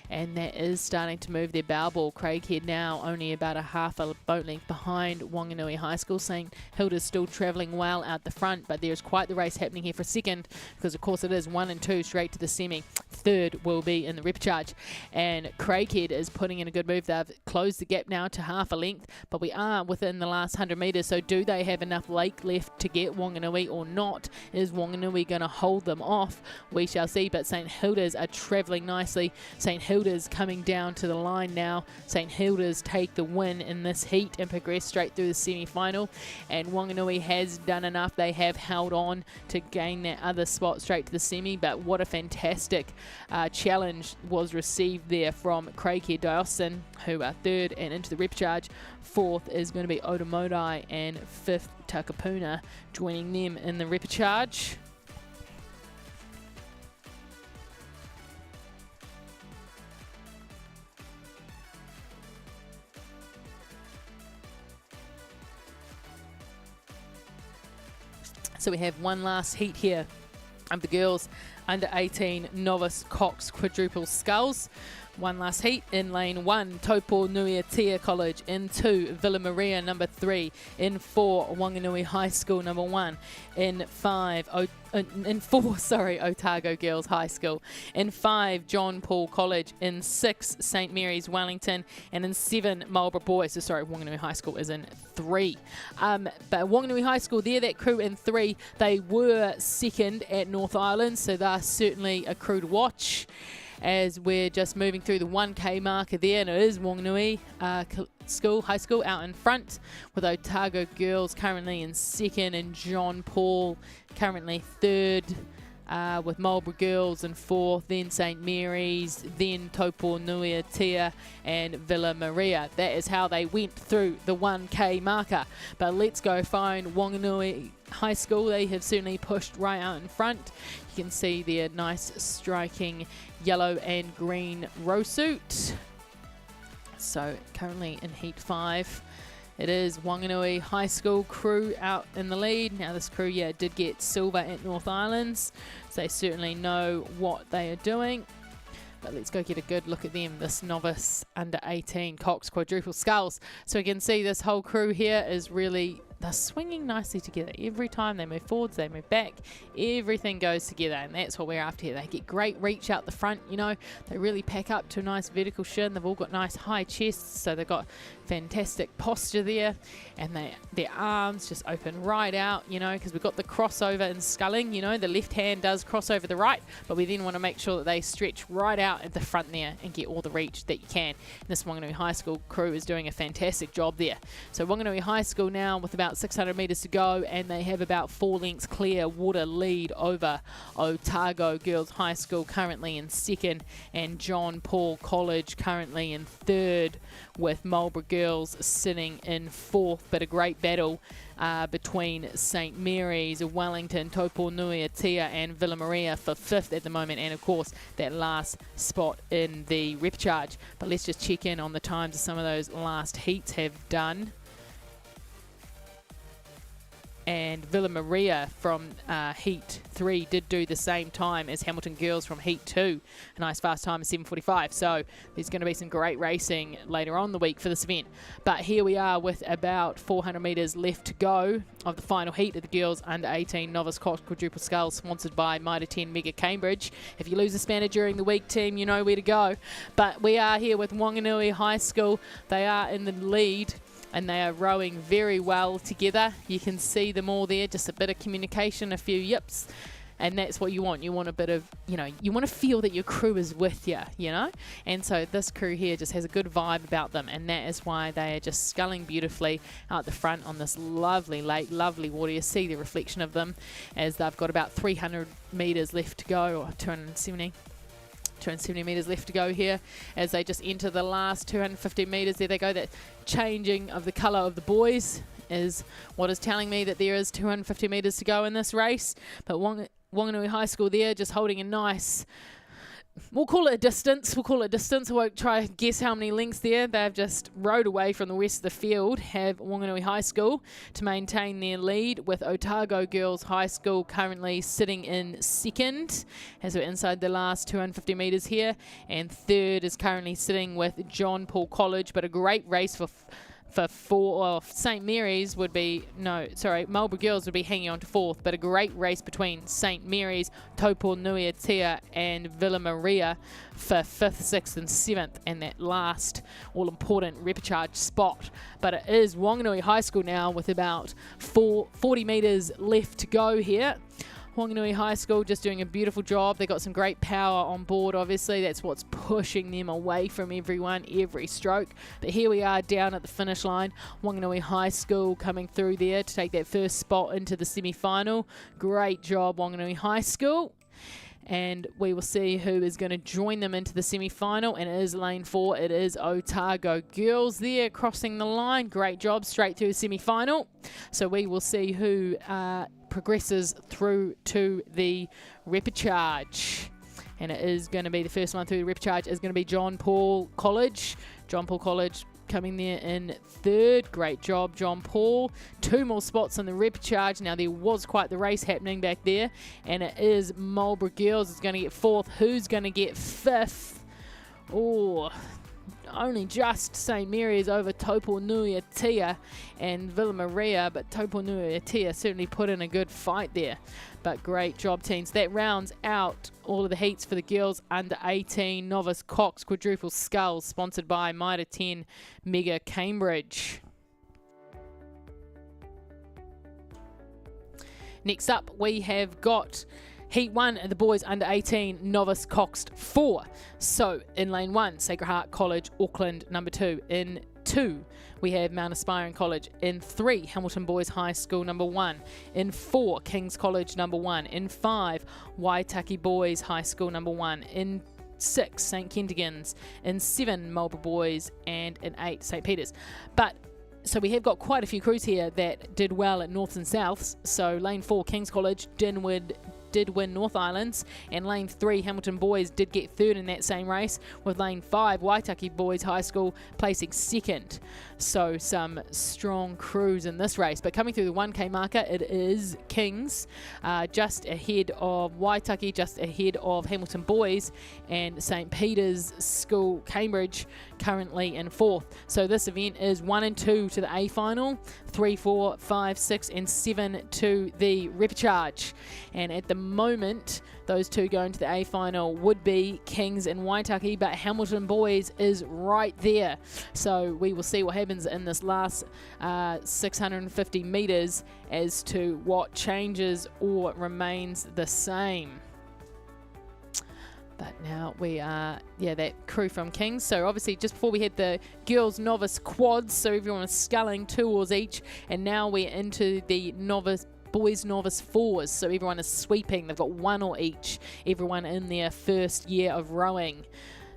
and that is starting to move their bow ball. Craighead now only about a half a boat length behind Wanganui High School. St. Hilda's still travelling well out the front, but there's quite the race happening here for second, because of course it is 1 and 2 straight to the semi. Third will be in the repechage, and Craighead is putting in a good move. They've closed the gap now to half a length, but we are within the last 100 metres, so do they have enough lake left to get Wanganui or not? Is Wanganui going to hold them off? We shall see, but St. Hilda's are travelling nicely. St. Hilda's coming down to the line now. St. Hilda's take the win in this heat and progress straight through the semi-final, and Wanganui has done enough. They have held on to gain that other spot straight to the semi, but what a fantastic challenge was received there from Craighead Diocesan, who are third and into the repechage. Fourth is going to be Otamotai, and fifth Takapuna, joining them in the repechage. So we have one last heat here of the girls under 18 novice Cox quadruple sculls. One last heat. In lane 1, Taupo Nui Atea College. In 2, Villa Maria number 3. In 4, Wanganui High School number 1. In 4, Otago Girls High School. In 5, John Paul College. In 6, St Mary's Wellington. And in 7, Marlborough Boys. So sorry, Wanganui High School is in 3. But Wanganui High School, they're that crew in 3. They were second at North Island, so they're certainly a crew to watch, as we're just moving through the 1K marker there, and it is Wanganui High School out in front, with Otago Girls currently in second, and John Paul currently third, with Marlborough Girls in fourth, then St Mary's, then Taupo Nui Atea and Villa Maria. That is how they went through the 1K marker. But let's go find Wanganui High School. They have certainly pushed right out in front. You can see their nice striking yellow and green row suit. So currently in Heat 5, it is Wanganui High School crew out in the lead. Now this crew, did get silver at North Islands, so they certainly know what they are doing. But let's go get a good look at them, this novice under 18 Cox quadruple sculls. So you can see this whole crew here is really, they're swinging nicely together. Every time they move forwards, they move back, everything goes together, and that's what we're after here. They get great reach out the front, they really pack up to a nice vertical shin. They've all got nice high chests, so they've got fantastic posture there, and their arms just open right out, because we've got the crossover in sculling, the left hand does cross over the right, but we then want to make sure that they stretch right out at the front there and get all the reach that you can. And this Wanganui High School crew is doing a fantastic job there. So Wanganui High School now with about about 600 metres to go, and they have about 4 lengths clear water lead over Otago Girls High School, currently in second, and John Paul College currently in third, with Marlborough Girls sitting in fourth. But a great battle between St Mary's, Wellington, Tauponui, Atia and Villa Maria for fifth at the moment, and of course that last spot in the repechage. But let's just check in on the times some of those last heats have done. And Villa Maria from Heat 3 did do the same time as Hamilton Girls from Heat 2. A nice fast time of 7:45. So there's going to be some great racing later on the week for this event. But here we are with about 400 metres left to go of the final heat of the Girls Under 18 Novice Cox Quadruple Sculls, sponsored by Mitre 10 Mega Cambridge. If you lose a spanner during the week, team, you know where to go. But we are here with Wanganui High School. They are in the lead, and they are rowing very well together. You can see them all there, just a bit of communication, a few yips, and that's what you want. You want a bit of, you want to feel that your crew is with you, And so this crew here just has a good vibe about them, and that is why they are just sculling beautifully out the front on this lovely lake, lovely water. You see the reflection of them as they've got about 300 metres left to go, or 270 metres left to go here as they just enter the last 250 metres. There they go. That changing of the colour of the boys is what is telling me that there is 250 metres to go in this race. But Wanganui High School there just holding a nice, we'll call it a distance. I won't try to guess how many lengths there. They've just rowed away from the rest of the field, have Wanganui High School to maintain their lead, with Otago Girls High School currently sitting in second as we're inside the last 250 metres here. And third is currently sitting with John Paul College, but a great race for St Mary's Marlborough Girls would be hanging on to fourth, but a great race between St Mary's, Tauponui Atea and Villa Maria for fifth, sixth and seventh, and that last all-important repechage spot. But it is Wanganui High School now with about 40 metres left to go here. Wanganui High School just doing a beautiful job. They've got some great power on board, obviously. That's what's pushing them away from everyone, every stroke. But here we are down at the finish line. Wanganui High School coming through there to take that first spot into the semi-final. Great job, Wanganui High School. And we will see who is going to join them into the semi-final, and it is lane 4. It is Otago Girls there crossing the line. Great job, straight through the semi-final. So we will see who progresses through to the repechage, and it is going to be the first one through the repechage is going to be John Paul College. John Paul College coming there in third. Great job, John Paul. 2 more spots on the repechage. Now, there was quite the race happening back there, and it is Marlborough Girls is going to get fourth. Who's going to get fifth? Oh, only just St Mary's over Tauponui Atea and Villa Maria, but Tauponui Atea certainly put in a good fight there. But great job, teams. That rounds out all of the heats for the Girls Under 18 Novice Cox Quadruple Sculls, sponsored by Mitre 10 Mega Cambridge. Next up, we have got Heat 1 of the boys under 18 Novice Coxed 4. So in lane 1, Sacred Heart College, Auckland, number 2. In 2, we have Mount Aspiring College. In 3, Hamilton Boys High School, number 1. In 4, King's College, number 1. In 5, Waitaki Boys High School, number 1. In 6, St Kentigans. In 7, Marlborough Boys. And in 8, St Peter's. So we have got quite a few crews here that did well at Norths and Souths. So lane 4, King's College, Dinwood did win North Islands, and lane 3, Hamilton Boys did get third in that same race, with lane 5, Waitaki Boys High School placing second. So some strong crews in this race. But coming through the 1K marker, it is Kings, just ahead of Waitaki, just ahead of Hamilton Boys, and St Peter's School Cambridge currently in 4th. So this event is 1 and 2 to the A final, 3, 4, 5, 6 and 7 to the repechage. And at the moment, those two going to the A final would be Kings and Waitaki, but Hamilton Boys is right there. So we will see what happens in this last 650 metres as to what changes or remains the same. But now we are, that crew from Kings. So obviously just before we had the girls novice quads, so everyone was sculling 2 oars each, and now we're into the boys novice 4s, so everyone is sweeping. They've got 1 oar each, everyone in their first year of rowing.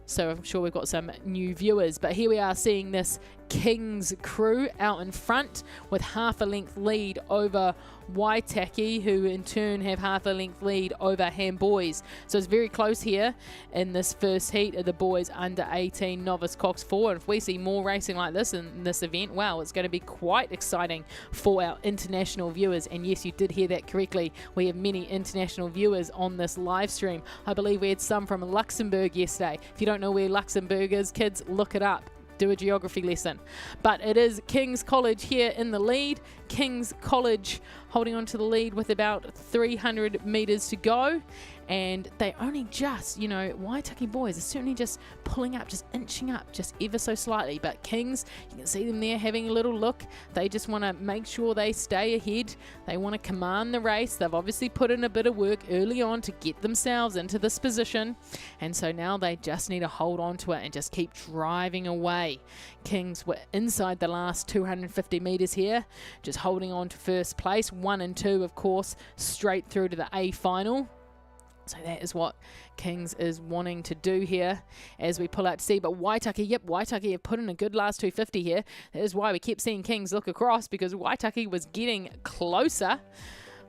So I'm sure we've got some new viewers. But here we are seeing this Kings crew out in front with half a length lead over Waitaki, who in turn have half a length lead over Ham Boys. So it's very close here in this first heat of the boys under 18 novice Cox 4. And if we see more racing like this in this event, wow, it's going to be quite exciting for our international viewers. And yes, you did hear that correctly. We have many international viewers on this live stream. I believe we had some from Luxembourg yesterday. If you don't know where Luxembourg is, kids, look it up. Do a geography lesson. But it is King's College here in the lead. King's College holding on to the lead with about 300 metres to go. And they only just, Waitaki boys are certainly just pulling up, just inching up, just ever so slightly. But Kings, you can see them there having a little look. They just want to make sure they stay ahead. They want to command the race. They've obviously put in a bit of work early on to get themselves into this position. And so now they just need to hold on to it and just keep driving away. Kings were inside the last 250 metres here, just holding on to first place. 1 and 2, of course, straight through to the A final. So that is what Kings is wanting to do here as we pull out to sea. But Waitaki have put in a good last 250 here. That is why we kept seeing Kings look across, because Waitaki was getting closer.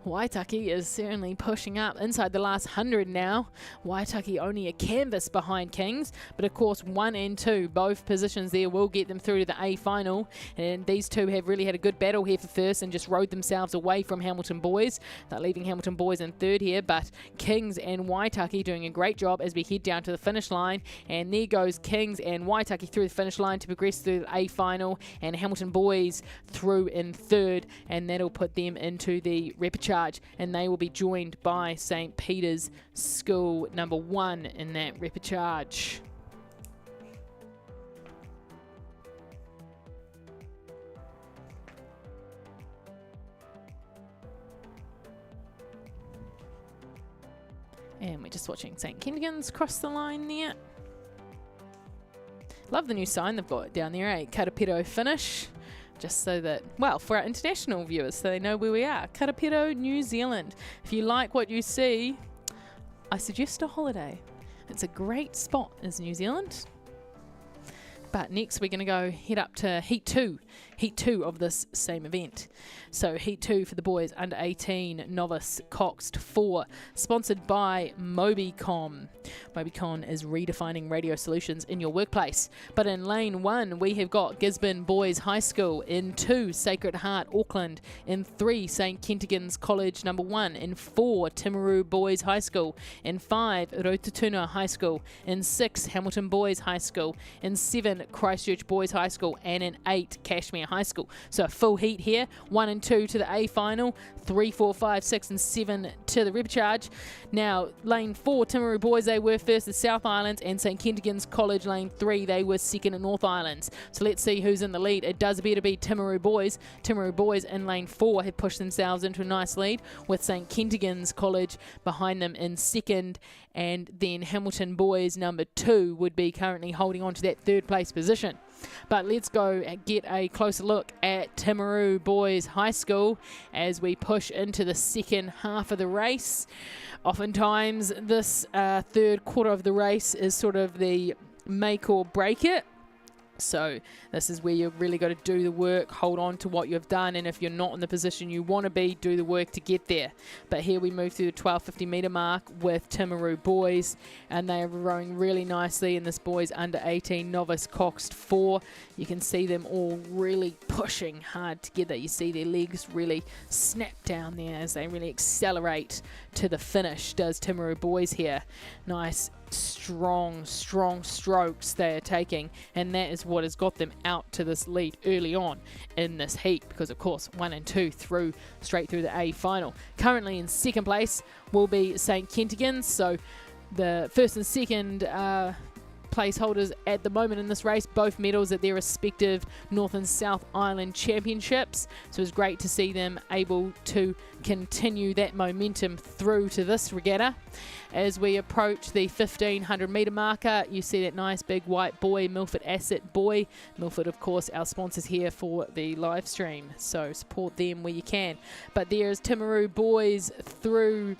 Waitaki is certainly pushing up inside the last 100 now. Waitaki only a canvas behind Kings, but of course 1 and 2, both positions there will get them through to the A final. And these two have really had a good battle here for first and just rode themselves away from Hamilton Boys. They're leaving Hamilton Boys in third here, but Kings and Waitaki doing a great job as we head down to the finish line. And there goes Kings and Waitaki through the finish line to progress through the A final, and Hamilton Boys through in third, and that'll put them into the repechage. And they will be joined by St. Peter's School number 1 in that repechage. And we're just watching St. Kentigern's cross the line there. Love the new sign they've got down there, Karapiro finish. Just so that, for our international viewers, so they know where we are. Karapiro, New Zealand. If you like what you see, I suggest a holiday. It's a great spot, is New Zealand. But next we're going to go head up to Heat 2 of this same event. So Heat 2 for the boys under 18 novice Coxed 4, sponsored by Mobicom. Mobicom is redefining radio solutions in your workplace. But in lane 1 we have got Gisborne Boys High School, in 2 Sacred Heart Auckland, in 3 St. Kentigern's College number 1, in 4 Timaru Boys High School, in 5 Rotutuna High School, in 6 Hamilton Boys High School, in 7 Christchurch Boys High School, and in 8 Cashmere High School. So a full heat here, 1 and 2 to the A final, 3, 4, 5, 6 and 7 to the repechage. Now lane 4 Timaru Boys, they were first at South Islands, and St. Kentigern's College lane 3, they were second at North Islands. So let's see who's in the lead. It does appear to be Timaru Boys. Timaru Boys in lane 4 have pushed themselves into a nice lead, with St. Kentigern's College behind them in second, and then Hamilton Boys number 2 would be currently holding on to that third place position. But let's go and get a closer look at Timaru Boys High School as we push into the second half of the race. Oftentimes this third quarter of the race is sort of the make or break it. So this is where you've really got to do the work, hold on to what you've done, and if you're not in the position you want to be, do the work to get there. But here we move through the 1250 metre mark with Timaru Boys, and they are rowing really nicely in this boys under 18 novice Coxed 4. You can see them all really pushing hard together. You see their legs really snap down there as they really accelerate to the finish, does Timaru Boys here. Nice strong strokes they are taking, and that is what has got them out to this lead early on in this heat, because of course 1 and 2 through straight through the A final. Currently in second place will be St. Kentigern's, so the first and second placeholders at the moment in this race, both medals at their respective North and South Island championships. So it was great to see them able to continue that momentum through to this regatta. As we approach the 1500 metre marker, you see that nice big white buoy, Milford Asset buoy. Milford, of course, our sponsors here for the live stream, so support them where you can. But there's Timaru Boys through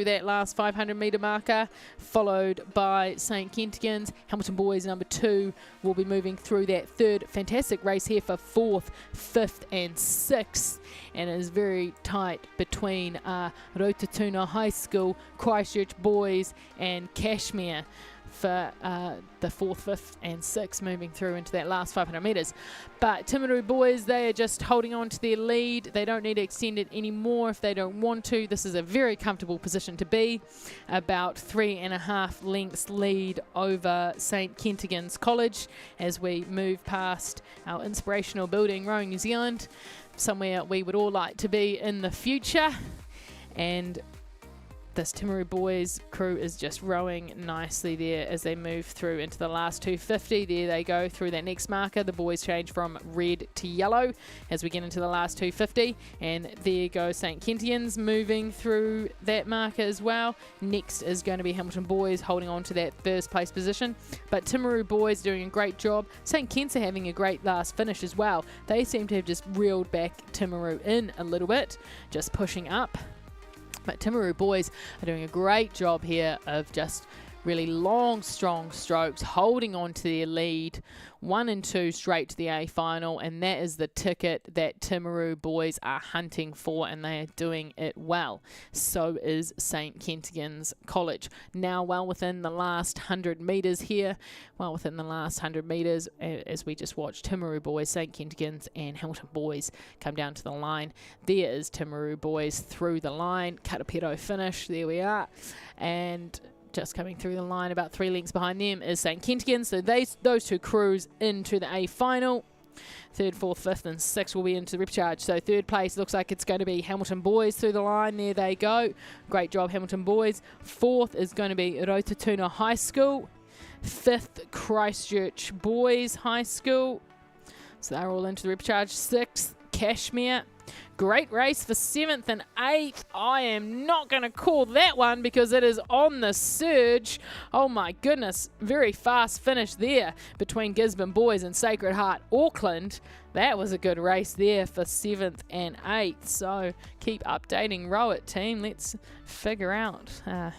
that last 500 metre marker, followed by St Kentigins. Hamilton Boys number 2 will be moving through that third. Fantastic race here for 4th, 5th and 6th, and it is very tight between Rotatuna High School, Christchurch Boys and Cashmere for the 4th, 5th and 6th, moving through into that last 500 metres. But Timaru Boys, they are just holding on to their lead. They don't need to extend it anymore if they don't want to. This is a very comfortable position to be. About 3.5 lengths lead over St Kentigins College as we move past our inspirational building, Rowing New Zealand, somewhere we would all like to be in the future. And this Timaru Boys crew is just rowing nicely there as they move through into the last 250. There they go through that next marker. The boys change from red to yellow as we get into the last 250. And there goes St Kentigins moving through that marker as well. Next is going to be Hamilton Boys holding on to that first place position. But Timaru Boys doing a great job. St Kent's are having a great last finish as well. They seem to have just reeled back Timaru in a little bit, just pushing up. But Timaru Boys are doing a great job here of just really long, strong strokes, holding on to their lead, 1 and 2 straight to the A final, and that is the ticket that Timaru Boys are hunting for, and they are doing it well. So is St Kentigins College. Now well within the last 100 metres here, well within the last 100 metres as we just watched Timaru Boys, St Kentigins and Hamilton Boys come down to the line. There is Timaru Boys through the line, Karapiro finish, there we are, and just coming through the line about 3 lengths behind them is St Kentigins. So those two crews into the A final. 3rd, 4th, 5th and 6th will be into the repcharge. So 3rd place looks like it's going to be Hamilton Boys through the line. There they go. Great job, Hamilton Boys. 4th is going to be Rotatuna High School. 5th, Christchurch Boys High School. So they're all into the repcharge. 6th, Cashmere. Great race for 7th and 8th. I am not going to call that one because it is on the surge. Oh my goodness, very fast finish there between Gisborne Boys and Sacred Heart Auckland. That was a good race there for 7th and 8th. So keep updating Rowit team. Let's figure out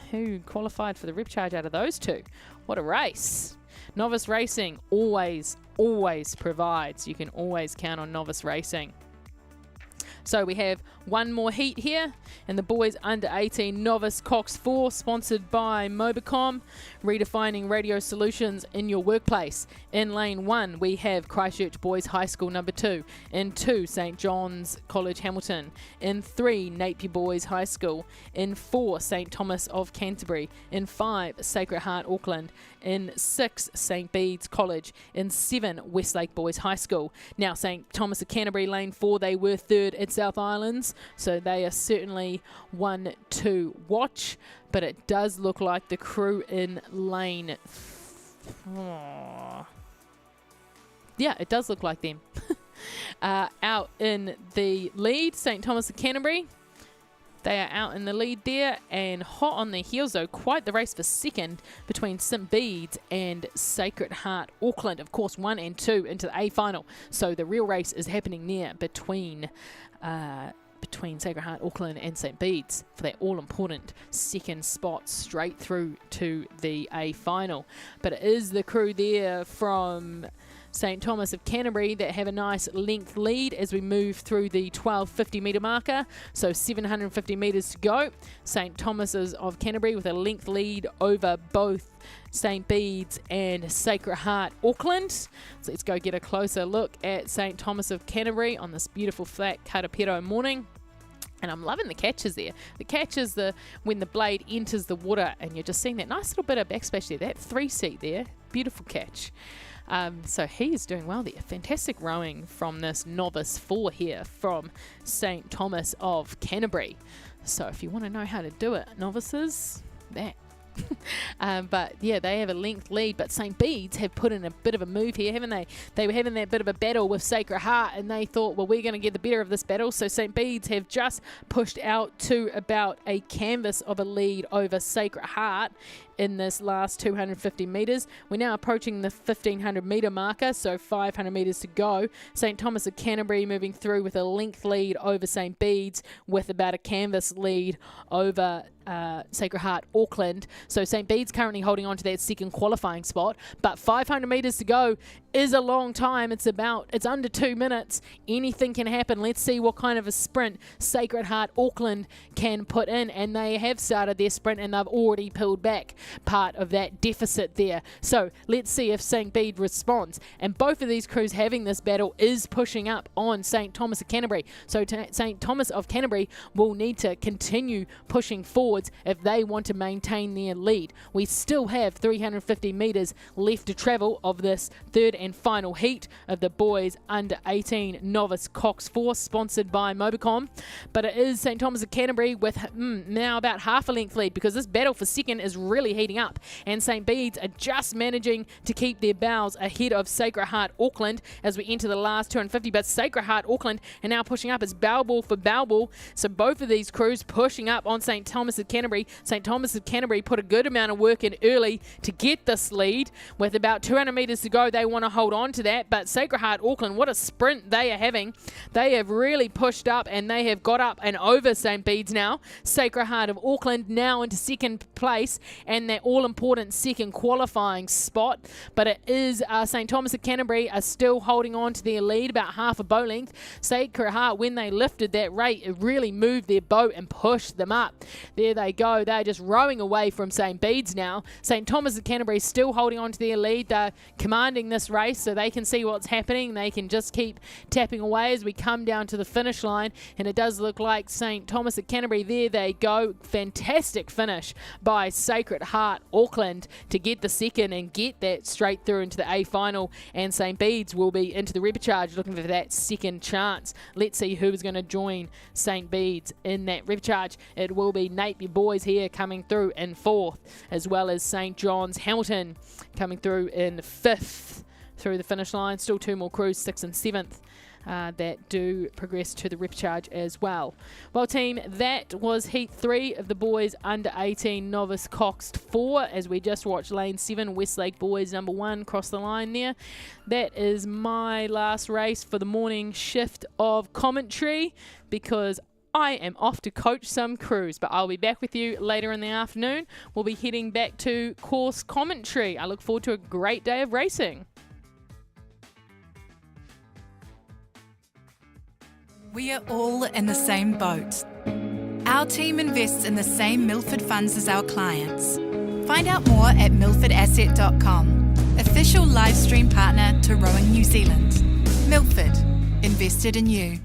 who qualified for the repcharge out of those two. What a race. Novice racing always provides. You can always count on novice racing. So we have one more heat here, and the boys under 18 novice Cox 4, sponsored by Mobicom, redefining radio solutions in your workplace. In lane 1, we have Christchurch Boys High School number 2. In 2, St John's College Hamilton. In 3, Napier Boys High School. In 4, St Thomas of Canterbury. In 5, Sacred Heart Auckland. In 6, St Bede's College. In 7, Westlake Boys High School. Now, St Thomas of Canterbury, lane 4, they were 3rd at South Islands, so they are certainly one to watch, but it does look like the crew in lane... Yeah, it does look like them. Out in the lead, St Thomas of Canterbury. They are out in the lead there, and hot on their heels though, quite the race for 2nd between St Bede's and Sacred Heart Auckland. Of course, 1 and 2 into the A final, so the real race is happening there between Sacred Heart Auckland and St Bede's for that all-important 2nd spot straight through to the A final. But it is the crew there from St Thomas of Canterbury that have a nice length lead as we move through the 1250 metre marker. So 750 metres to go. St Thomas's of Canterbury with a length lead over both St Bede's and Sacred Heart Auckland. So let's go get a closer look at St Thomas of Canterbury on this beautiful flat Karapiro morning. And I'm loving the catches there. The catch is when the blade enters the water and you're just seeing that nice little bit of backsplash there. That 3-seat there. Beautiful catch. So he is doing well there. Fantastic rowing from this novice 4 here from St Thomas of Canterbury. So if you want to know how to do it, novices, that But yeah, they have a length lead, but St. Bede's have put in a bit of a move here, haven't they? They were having that bit of a battle with Sacred Heart, and they thought, well, we're going to get the better of this battle. So St. Bede's have just pushed out to about a canvas of a lead over Sacred Heart in this last 250 metres. We're now approaching the 1500 metre marker, so 500 metres to go. St. Thomas of Canterbury moving through with a length lead over St. Bede's, with about a canvas lead over Sacred Heart Auckland. So St. Bede's currently holding on to that second qualifying spot, but 500 metres to go is a long time. It's under 2 minutes. Anything can happen. Let's see what kind of a sprint Sacred Heart Auckland can put in, and they have started their sprint and they've already pulled back part of that deficit there. So let's see if St. Bede responds. And both of these crews having this battle is pushing up on St. Thomas of Canterbury. So St. Thomas of Canterbury will need to continue pushing forwards if they want to maintain their lead. We still have 350 metres left to travel of this third and final heat of the boys under 18 novice Cox Force, sponsored by Mobicom. But it is St. Thomas of Canterbury with now about half a length lead, because this battle for second is really heating up, and St. Bede's are just managing to keep their bows ahead of Sacred Heart Auckland as we enter the last 250. But Sacred Heart Auckland are now pushing up. It's bow ball for bow ball, so both of these crews pushing up on St. Thomas of Canterbury. St. Thomas of Canterbury put a good amount of work in early to get this lead. With about 200 metres to go, they want to hold on to that. But Sacred Heart Auckland, what a sprint they are having. They have really pushed up, and they have got up and over St. Bede's now. Sacred Heart of Auckland now into second place and that all-important second qualifying spot. But it is St. Thomas of Canterbury are still holding on to their lead, about half a boat length. Sacred Heart, when they lifted that rate, it really moved their boat and pushed them up. There they go. They're just rowing away from St. Bede's now. St. Thomas of Canterbury still holding on to their lead. They're commanding this race, so they can see what's happening. They can just keep tapping away as we come down to the finish line, and it does look like St. Thomas of Canterbury, there they go. Fantastic finish by Sacred Heart Auckland to get the second and get that straight through into the A final, and St. Bede's will be into the repechage looking for that second chance. Let's see who is going to join St. Bede's in that repechage. It will be Napier Boys here coming through in fourth, as well as St. John's Hamilton coming through in fifth through the finish line. Still two more crews, sixth and seventh, that do progress to the repechage as well. Well, team, that was Heat 3 of the boys under 18 novice Coxed 4, as we just watched Lane 7 Westlake boys number 1 cross the line there. That is my last race for the morning shift of commentary, because I am off to coach some crews, but I'll be back with you later in the afternoon. We'll be heading back to course commentary. I look forward to a great day of racing. We are all in the same boat. Our team invests in the same Milford funds as our clients. Find out more at milfordasset.com, official Livestream partner to Rowing New Zealand. Milford, invested in you.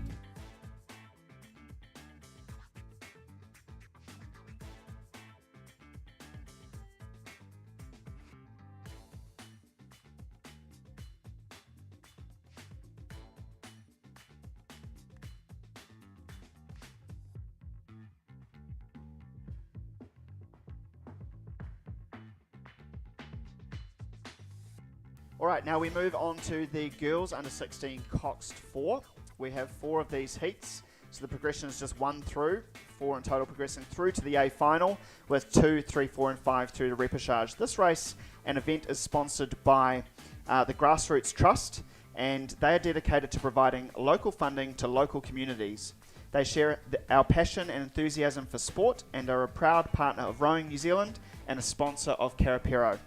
All right, now we move on to the girls under 16 Coxed 4. We have 4 of these heats, so the progression is just 1 through, 4 in total progressing through to the A final, with 2, 3, 4 and 5 through to repechage. This race and event is sponsored by the Grassroots Trust, and they are dedicated to providing local funding to local communities. They share our passion and enthusiasm for sport and are a proud partner of Rowing New Zealand and a sponsor of Karapiro.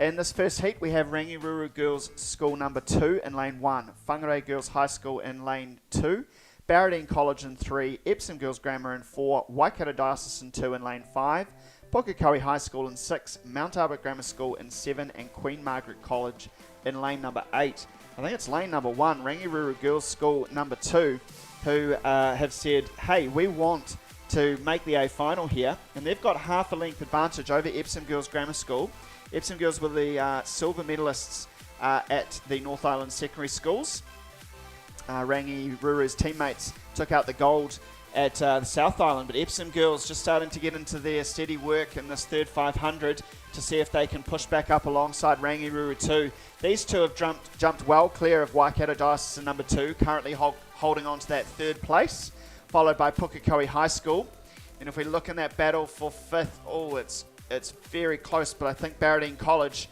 In this first heat, we have Rangiruru Girls School number 2 in lane 1, Whangarei Girls High School in lane 2, Barradine College in 3, Epsom Girls Grammar in 4, Waikato Diocesan 2 in lane 5, Pukekohe High School in 6, Mount Albert Grammar School in 7, and Queen Margaret College in lane number 8. I think it's lane number 1, Rangiruru Girls School number 2, who have said, hey, we want to make the A final here, and they've got half a length advantage over Epsom Girls Grammar School. Epsom Girls were the silver medalists at the North Island secondary schools. Rangiruru's teammates took out the gold at the South Island, but Epsom girls just starting to get into their steady work in this third 500 to see if they can push back up alongside Rangiruru 2. These two have jumped well clear of Waikato Diocesan number 2, currently holding on to that third place, followed by Pukekohe High School. And if we look in that battle for fifth, it's very close, but I think Barradine College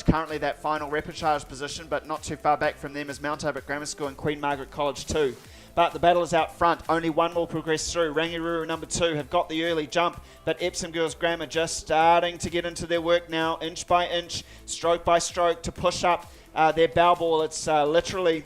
currently that final repechage position, but not too far back from them is Mount Albert Grammar School and Queen Margaret College too. But the battle is out front. Only one will progress through. Rangiruru number 2 have got the early jump, but Epsom Girls Grammar just starting to get into their work now, inch by inch, stroke by stroke, to push up their bow ball. It's literally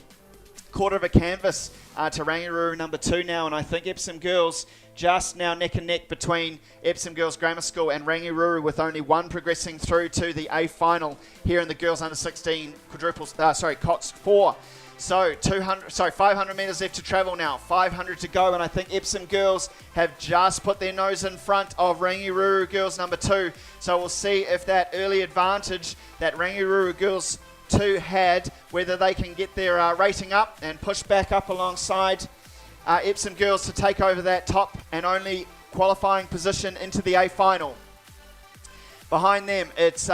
quarter of a canvas to Rangiruru number 2 now, and I think Epsom Girls just now neck and neck between Epsom Girls Grammar School and Rangiruru, with only one progressing through to the A final here in the girls under 16 Cox 4. So 500 metres left to travel now, 500 to go, and I think Epsom Girls have just put their nose in front of Rangiruru Girls number 2. So we'll see if that early advantage that Rangiruru Girls 2 had, whether they can get their rating up and push back up alongside Epsom Girls to take over that top and only qualifying position into the A final. Behind them, it's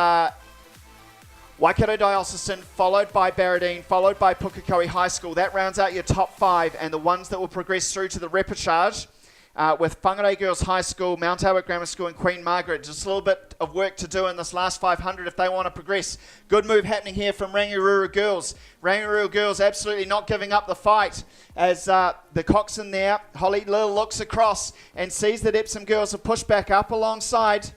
Waikato Diocesan, followed by Barradine, followed by Pukekohe High School. That rounds out your top 5, and the ones that will progress through to the repechage with Whangarei Girls High School, Mount Albert Grammar School and Queen Margaret. Just a little bit of work to do in this last 500 if they want to progress. Good move happening here from Rangiruru Girls. Rangiruru Girls absolutely not giving up the fight as the coxswain there, Holly Lill, looks across and sees that Epsom Girls have pushed back up alongside.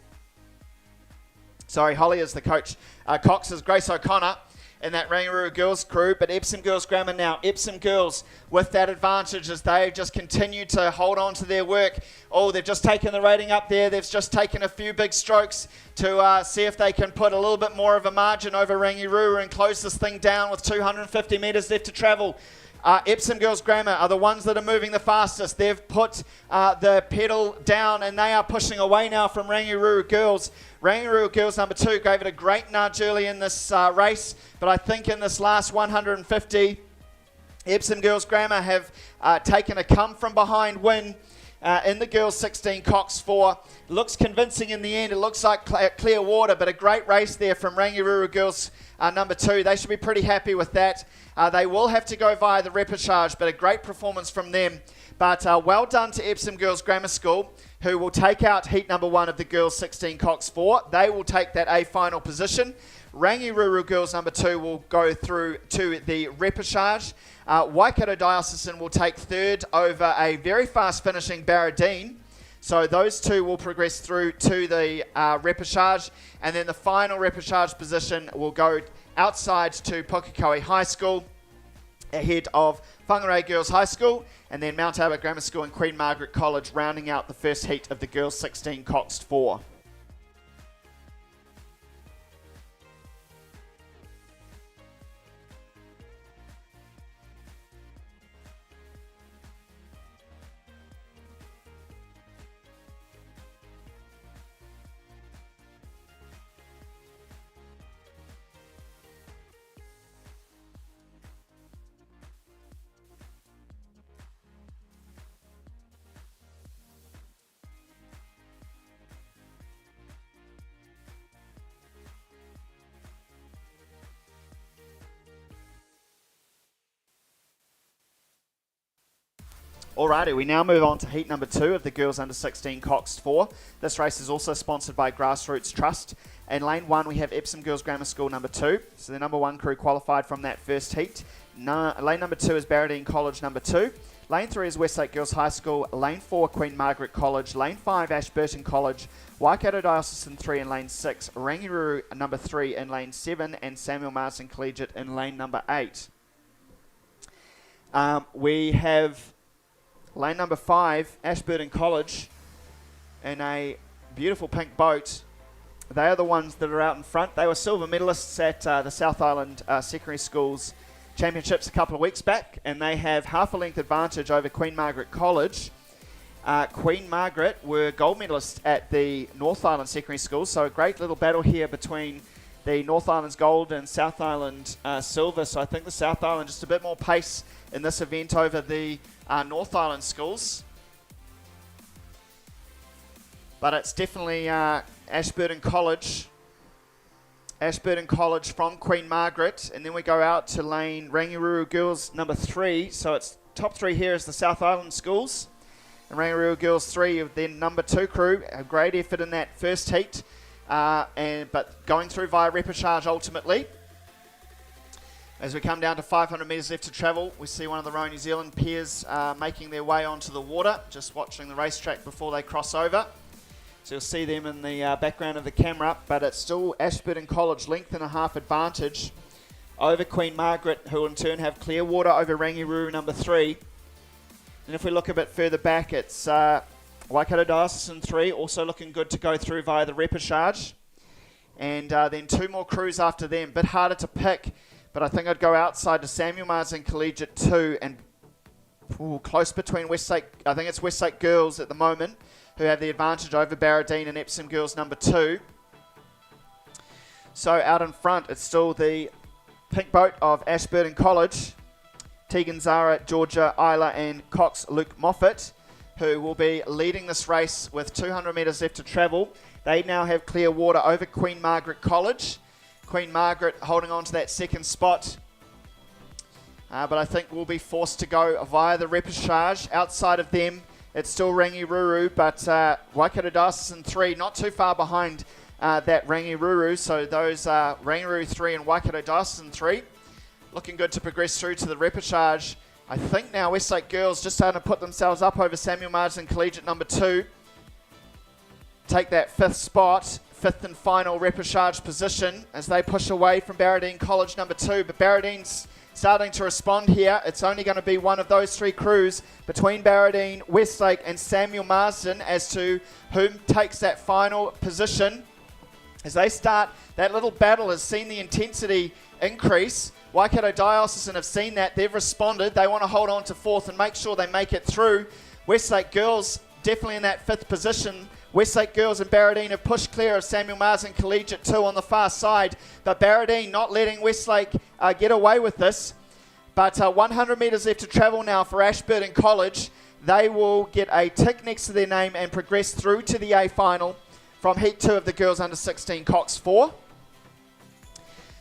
Sorry, Holly is the coach. Cox is Grace O'Connor in that Rangiruru Girls crew, but Epsom Girls Grammar now. Epsom Girls with that advantage as they just continue to hold on to their work. Oh, they've just taken the rating up there. They've just taken a few big strokes to see if they can put a little bit more of a margin over Rangiruru and close this thing down with 250 metres left to travel. Epsom Girls Grammar are the ones that are moving the fastest. They've put the pedal down and they are pushing away now from Rangiruru Girls. Rangiruru Girls number 2 gave it a great nudge early in this race, but I think in this last 150, Epsom Girls Grammar have taken a come from behind win in the girls 16 Cox 4. Looks convincing in the end. It looks like clear water, but a great race there from Rangiruru Girls number 2. They should be pretty happy with that. They will have to go via the repechage, but a great performance from them. But well done to Epsom Girls Grammar School, who will take out heat number 1 of the girls 16 Cox 4. They will take that A final position. Rangiruru Girls number 2 will go through to the repechage. Waikato Diocesan will take third over a very fast finishing Barradine. So those two will progress through to the repechage, and then the final repechage position will go outside to Pukekohe High School, ahead of Whangarei Girls High School, and then Mount Albert Grammar School and Queen Margaret College rounding out the first heat of the girls 16 Cox 4. Alrighty, we now move on to heat number 2 of the girls under 16 Cox 4. This race is also sponsored by Grassroots Trust. In lane 1 we have Epsom Girls Grammar School number 2. So the number 1 crew qualified from that first heat. Lane number 2 is Barradine College number 2. Lane 3 is Westlake Girls High School. Lane 4 Queen Margaret College. Lane 5 Ashburton College. Waikato Diocesan 3 in lane 6. Rangiruru number 3 in lane 7. And Samuel Marsden Collegiate in lane number 8. We have lane number 5, Ashburton College, in a beautiful pink boat. They are the ones that are out in front. They were silver medalists at the South Island Secondary Schools Championships a couple of weeks back, and they have half a length advantage over Queen Margaret College. Queen Margaret were gold medalists at the North Island Secondary Schools, so a great little battle here between the North Island's gold and South Island silver. So I think the South Island just a bit more pace in this event over the North Island schools. But it's definitely Ashburton College. Ashburton College from Queen Margaret. And then we go out to lane Rangiruru Girls number 3. So it's top 3 here is the South Island schools. And Rangiruru Girls 3, then number 2 crew. A great effort in that first heat. But going through via repechage ultimately. As we come down to 500 metres left to travel, we see one of the Royal New Zealand pairs making their way onto the water, just watching the racetrack before they cross over. So you'll see them in the background of the camera, but it's still Ashburton College length and a half advantage over Queen Margaret, who in turn have clear water over Rangiruru number 3. And if we look a bit further back, it's Waikato Diocesan 3, also looking good to go through via the repechage. And then 2 more crews after them. Bit harder to pick, but I think I'd go outside to Samuel Marsden Collegiate 2 and close between Westlake. I think it's Westlake Girls at the moment who have the advantage over Barradine and Epsom Girls number 2. So out in front, it's still the pink boat of Ashburton College, Tegan Zara, Georgia Isla and Cox Luke Moffat, who will be leading this race with 200 metres left to travel. They now have clear water over Queen Margaret College. Queen Margaret holding on to that second spot. But I think we'll be forced to go via the repechage. Outside of them, it's still Rangiruru, but Waikato Diocesan 3, not too far behind that Rangiruru. So those Rangiruru 3 and Waikato Diocesan 3 looking good to progress through to the repechage. I think now Westlake Girls just starting to put themselves up over Samuel Marsden Collegiate number 2. Take that 5th spot, 5th and final repechage position as they push away from Barradine College number 2. But Barradine's starting to respond here. It's only going to be one of those 3 crews between Barradine, Westlake and Samuel Marsden as to whom takes that final position. As they start, that little battle has seen the intensity increase. Waikato Diocesan have seen that. They've responded. They want to hold on to 4th and make sure they make it through. Westlake Girls definitely in that 5th position. Westlake Girls and Barradine have pushed clear of Samuel Marsden Collegiate 2 on the far side. But Barradine not letting Westlake get away with this. But 100 metres left to travel now for Ashburton College. They will get a tick next to their name and progress through to the A final from Heat 2 of the Girls Under 16 Cox 4.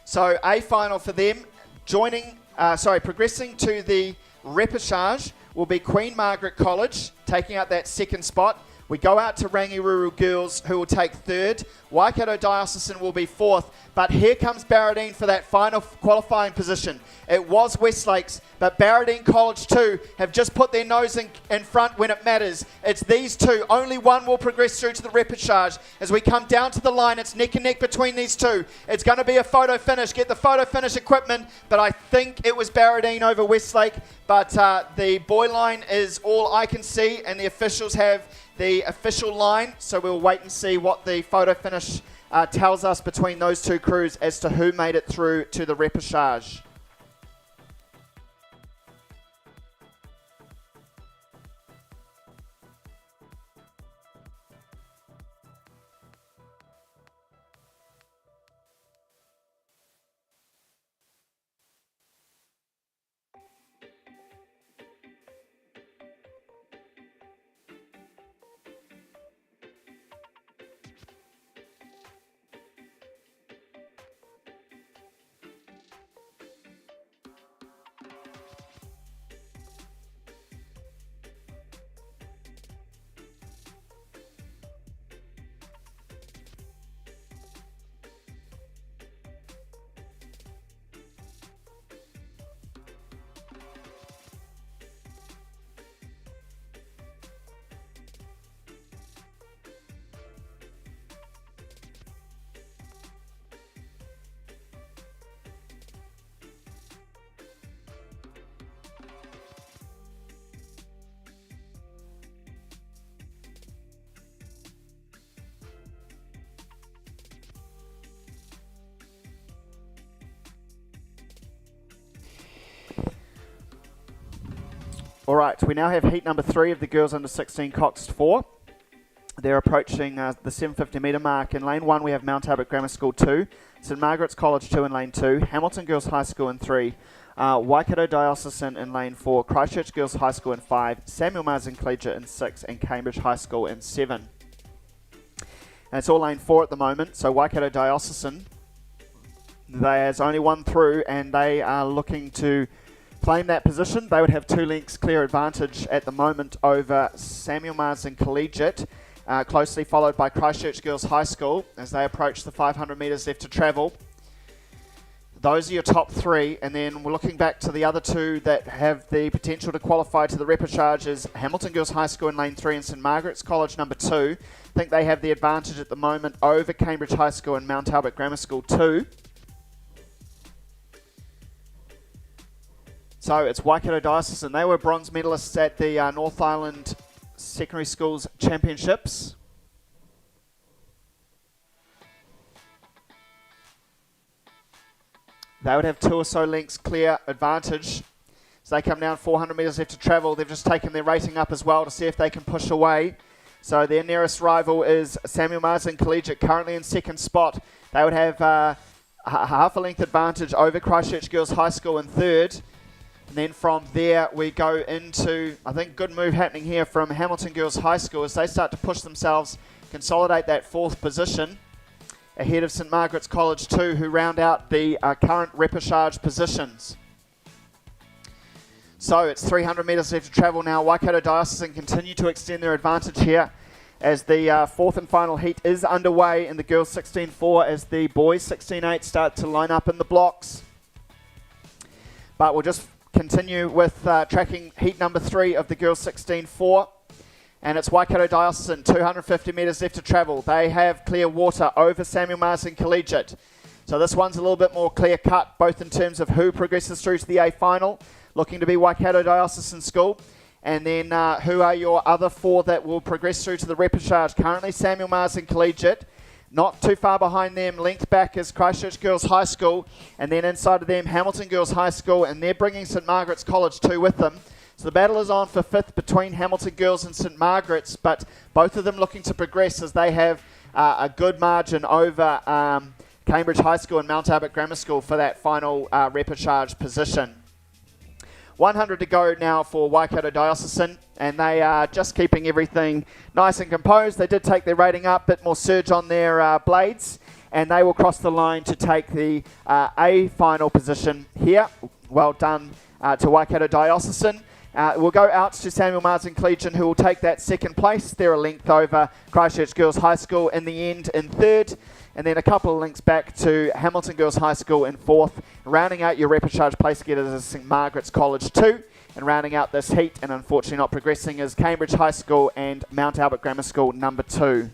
So A final for them. Progressing to the repechage will be Queen Margaret College, taking out that 2nd spot. We go out to Rangiruru Girls, who will take 3rd. Waikato Diocesan will be 4th. But here comes Barradine for that final qualifying position. It was Westlake's, but Barradine College 2 have just put their nose in front when it matters. It's these 2. Only one will progress through to the repechage. As we come down to the line, it's neck and neck between these 2. It's going to be a photo finish. Get the photo finish equipment. But I think it was Barradine over Westlake. But the boy line is all I can see, and the officials have the official line. So we'll wait and see what the photo finish tells us between those 2 crews as to who made it through to the repechage. All right, we now have heat number 3 of the Girls Under 16 Cox 4. They're approaching the 750 metre mark. In lane 1, we have Mount Albert Grammar School 2, St Margaret's College 2 in lane 2, Hamilton Girls High School in 3, Waikato Diocesan in lane 4, Christchurch Girls High School in 5, Samuel Marsden Collegiate in 6, and Cambridge High School in 7. And it's all lane 4 at the moment, so Waikato Diocesan, there's only one through, and they are looking to claim that position. They would have 2 lengths clear advantage at the moment over Samuel Marsden Collegiate, closely followed by Christchurch Girls High School as they approach the 500 metres left to travel. Those are your top 3, and then we're looking back to the other 2 that have the potential to qualify to the repechage is Hamilton Girls High School in lane 3 and St Margaret's College number 2. I think they have the advantage at the moment over Cambridge High School and Mount Albert Grammar School 2. So it's Waikato Diocesan. They were bronze medalists at the North Island Secondary Schools Championships. They would have 2 or so lengths clear advantage. So they come down 400 metres left to travel. They've just taken their rating up as well to see if they can push away. So their nearest rival is Samuel Marsden Collegiate, currently in 2nd spot. They would have half a length advantage over Christchurch Girls High School in 3rd. And then from there we go into, I think, good move happening here from Hamilton Girls High School as they start to push themselves, consolidate that 4th position ahead of St Margaret's College 2, who round out the current repechage positions. So it's 300 metres left to travel now. Waikato Diocesan continue to extend their advantage here as the 4th and final heat is underway in the girls 16-4 as the boys 16-8 start to line up in the blocks. But we'll just continue with tracking heat number 3 of the girls 16-4. And it's Waikato Diocesan, 250 metres left to travel. They have clear water over Samuel Marsden Collegiate. So this one's a little bit more clear cut, both in terms of who progresses through to the A final, looking to be Waikato Diocesan School. And then who are your other 4 that will progress through to the repechage? Currently Samuel Marsden Collegiate. Not too far behind them, length back is Christchurch Girls High School, and then inside of them Hamilton Girls High School, and they're bringing St Margaret's College 2 with them. So the battle is on for 5th between Hamilton Girls and St Margaret's, but both of them looking to progress as they have a good margin over Cambridge High School and Mount Albert Grammar School for that final repechage position. 100 to go now for Waikato Diocesan, and they are just keeping everything nice and composed. They did take their rating up, bit more surge on their blades, and they will cross the line to take the A final position here. Well done to Waikato Diocesan. We'll go out to Samuel Marsden Collegiate, who will take that 2nd place. They're a length over Christchurch Girls High School in the end in 3rd. And then a couple of links back to Hamilton Girls High School in 4th. Rounding out your repechage place getters is St Margaret's College 2. And rounding out this heat, and unfortunately not progressing, is Cambridge High School and Mount Albert Grammar School number 2.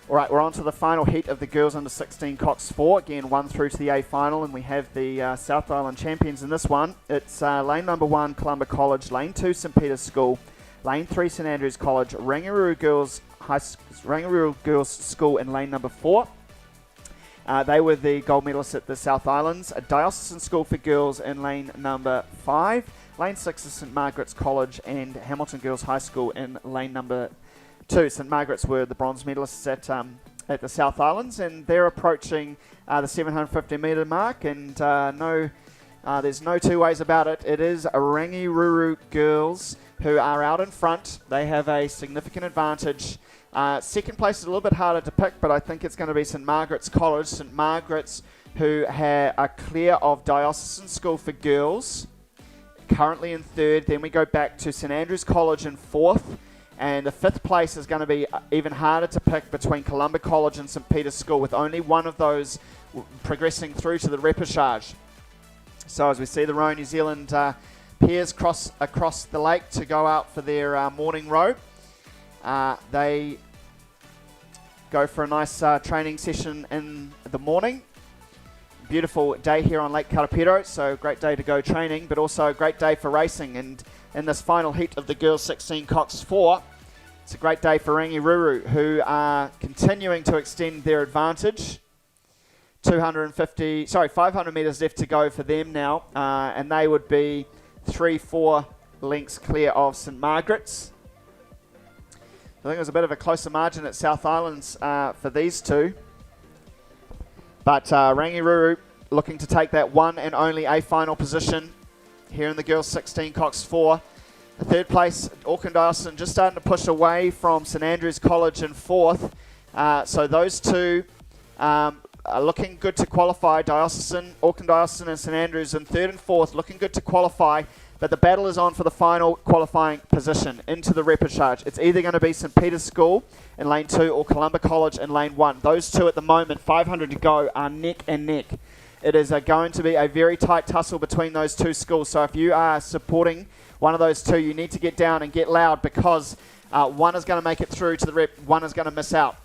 All right, we're on to the final heat of the girls under 16 Cox 4. Again, 1 through to the A final, and we have the South Island champions in this one. It's lane number 1, Columba College, lane 2, St Peter's School, lane 3, St Andrews College, Rangiroa Girls School in lane number 4. They were the gold medalists at the South Islands. A Diocesan School for Girls in lane number 5. Lane 6 is St Margaret's College, and Hamilton Girls High School in lane number 2. St Margaret's were the bronze medalists at the South Islands, and they're approaching the 750 metre mark, and there's no two ways about it. It is Rangiroa Girls who are out in front. They have a significant advantage. 2nd place is a little bit harder to pick, but I think it's going to be St Margaret's College. St Margaret's, who are clear of Diocesan School for Girls, currently in third. Then we go back to St Andrews College in fourth. And the fifth place is going to be even harder to pick between Columba College and St Peter's School, with only one of those progressing through to the repechage. So as we see the Royal New Zealand pairs cross across the lake to go out for their morning row, they go for a nice training session in the morning. Beautiful day here on Lake Karapiro, so great day to go training, but also a great day for racing. And in this final heat of the girls 16 Cox 4, it's a great day for Rangiruru, who are continuing to extend their advantage. 500 metres left to go for them now, and they would be 3-4 lengths clear of St Margaret's. I think it was a bit of a closer margin at South Islands for these two. But Rangiruru looking to take that one and only a final position here in the girls 16 Cox 4. The third place, Auckland Diocesan, just starting to push away from St Andrews College in fourth. So those two are looking good to qualify. Auckland Diocesan and St Andrews in third and fourth, looking good to qualify. But the battle is on for the final qualifying position into the repechage. It's either going to be St Peter's School in lane 2 or Columba College in lane 1. Those two at the moment, 500 to go, are neck and neck. It is going to be a very tight tussle between those two schools. So if you are supporting one of those two, you need to get down and get loud, because one is going to make it through to the rep, one is going to miss out.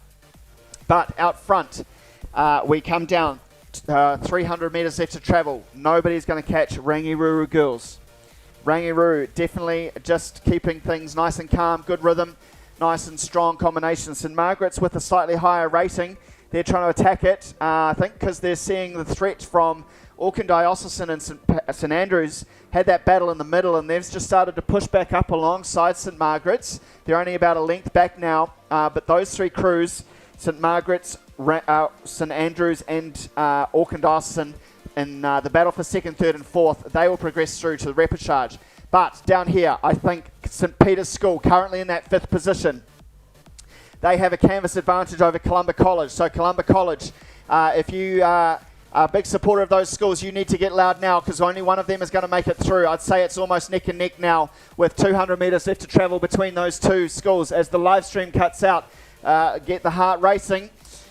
But out front, we come down 300 metres left to travel. Nobody's going to catch Rangiruru girls. Rangiruru definitely just keeping things nice and calm, good rhythm, nice and strong combination. St Margaret's with a slightly higher rating. They're trying to attack it, I think, because they're seeing the threat from Auckland Diocesan and St Andrews. Had that battle in the middle, and they've just started to push back up alongside St Margaret's. They're only about a length back now, but those three crews, St Margaret's, St Andrews and Auckland Diocesan, in the battle for second, third and fourth, they will progress through to the repechage. But down here, I think St Peter's School, currently in that fifth position, they have a canvas advantage over Columba College. So Columba College, if you are a big supporter of those schools, you need to get loud now, because only one of them is going to make it through. I'd say it's almost neck and neck now, with 200 metres left to travel between those two schools. As the live stream cuts out, get the heart racing.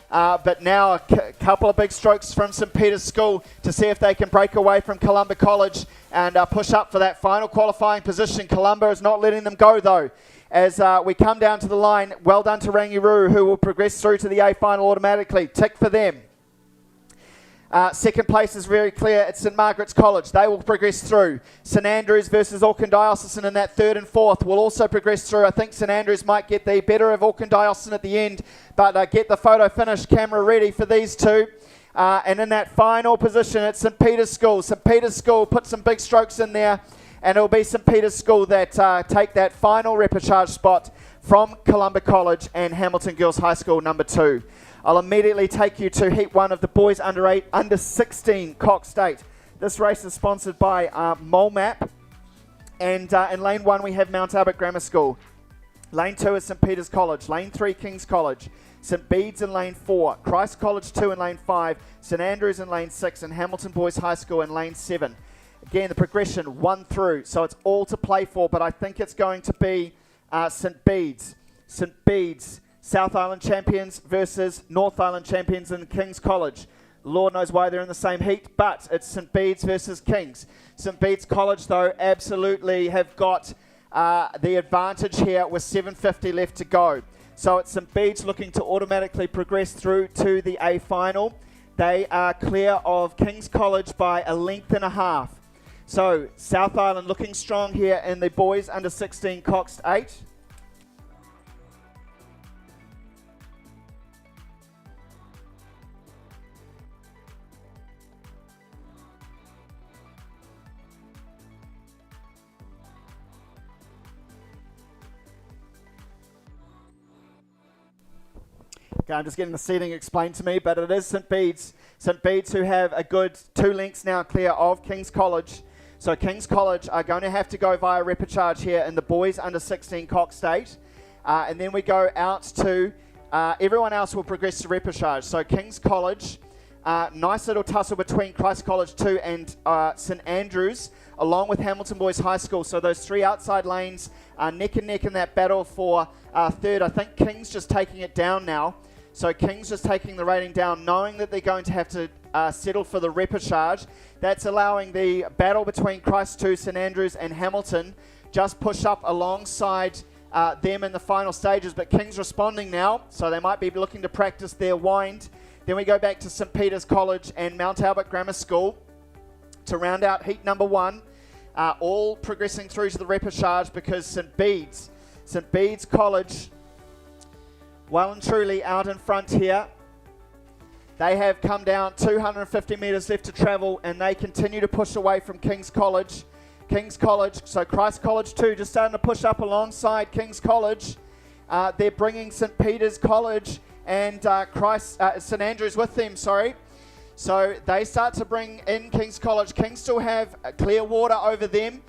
But now a couple of big strokes from St Peter's School to see if they can break away from Columba College and push up for that final qualifying position. Columba is not letting them go, though. As we come down to the line, well done to Rangiruru, who will progress through to the A final automatically. Tick for them. Second place is very clear. It's St Margaret's College. They will progress through. St Andrews versus Auckland Diocesan in that third and fourth will also progress through. I think St Andrews might get the better of Auckland Diocesan at the end, but get the photo finish camera ready for these two. And in that final position, it's St Peter's School. St Peter's School put some big strokes in there, and it'll be St Peter's School that take that final repechage spot from Columba College and Hamilton Girls High School number 2. I'll immediately take you to Heat 1 of the boys under 16 Cox State. This race is sponsored by MoleMap. And in lane 1 we have Mount Albert Grammar School. Lane 2 is St Peter's College. Lane 3 King's College. St Bede's in lane 4. Christ College 2 in lane 5. St Andrews in lane 6. And Hamilton Boys High School in lane 7. Again, the progression 1 through. So it's all to play for, but I think it's going to be St Bede's. St Bede's South Island champions versus North Island champions in King's College. Lord knows why they're in the same heat, but it's St Bede's versus King's. St Bede's College, though, absolutely have got the advantage here with 750 left to go. So it's St Bede's looking to automatically progress through to the A final. They are clear of King's College by a length and a half. So South Island looking strong here in the boys under 16 Cox 8. Okay, I'm just getting the seating explained to me, but it is St Bede's. St Bede's who have a good 2 lengths now clear of King's College. So King's College are going to have to go via repechage here in the boys under 16 Cox State. And then we go out to, everyone else will progress to repechage. So King's College Nice little tussle between Christ College 2 and St Andrews, along with Hamilton Boys High School. So those three outside lanes are neck and neck in that battle for third. I think King's just taking it down now. So King's just taking the rating down, knowing that they're going to have to settle for the repechage. That's allowing the battle between Christ 2, St Andrews and Hamilton just push up alongside them in the final stages. But King's responding now, so they might be looking to practice their wind. Then we go back to St Peter's College and Mount Albert Grammar School to round out heat number 1. All progressing through to the repechage because St Bede's College, well and truly out in front here. They have come down 250 metres left to travel, and they continue to push away from King's College. So Christ College 2 just starting to push up alongside King's College. They're bringing St Peter's College and St Andrews with them, sorry. So they start to bring in King's College. Kings still have clear water over them.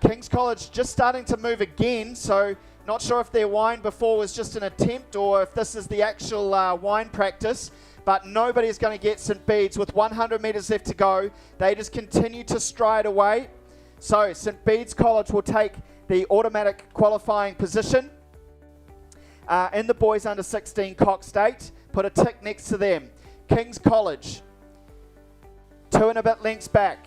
King's College just starting to move again, so not sure if their wind before was just an attempt or if this is the actual wind practice, but nobody's going to get St Bede's with 100 metres left to go. They just continue to stride away. So St Bede's College will take the automatic qualifying position in the boys under 16 Cox State. Put a tick next to them. King's College, 2 and a bit lengths back.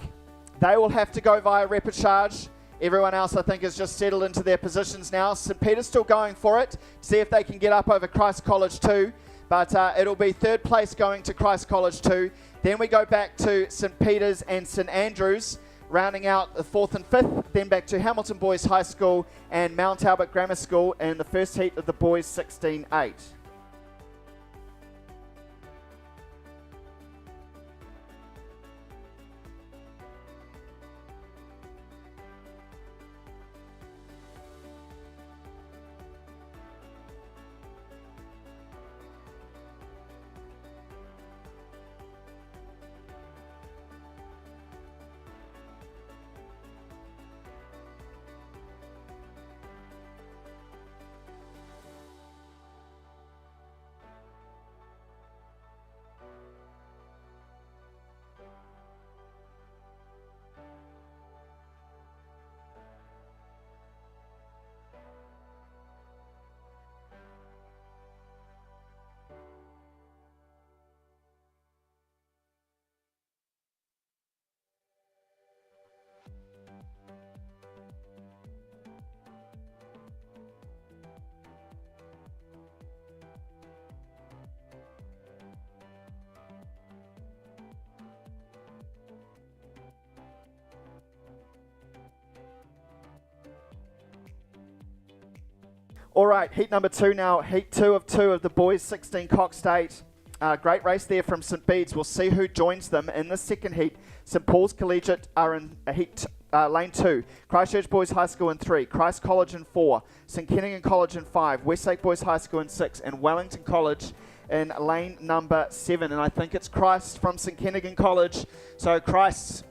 They will have to go via repechage. Everyone else, I think, has just settled into their positions now. St Peter's still going for it, see if they can get up over Christ College 2. But it'll be third place going to Christ College 2. Then we go back to St Peter's and St Andrews, rounding out the 4th and 5th. Then back to Hamilton Boys High School and Mount Albert Grammar School in the first heat of the boys 16-8. All right, heat number 2 now. Heat 2 of the boys 16 Cox State. Great race there from St Bede's. We'll see who joins them in the second heat. St Paul's Collegiate are in lane 2. Christchurch Boys High School in 3. Christ College in 4. St Kenningham College in 5. Westlake Boys High School in 6. And Wellington College in lane number 7. And I think it's Christ from St Kenningham College. So Christ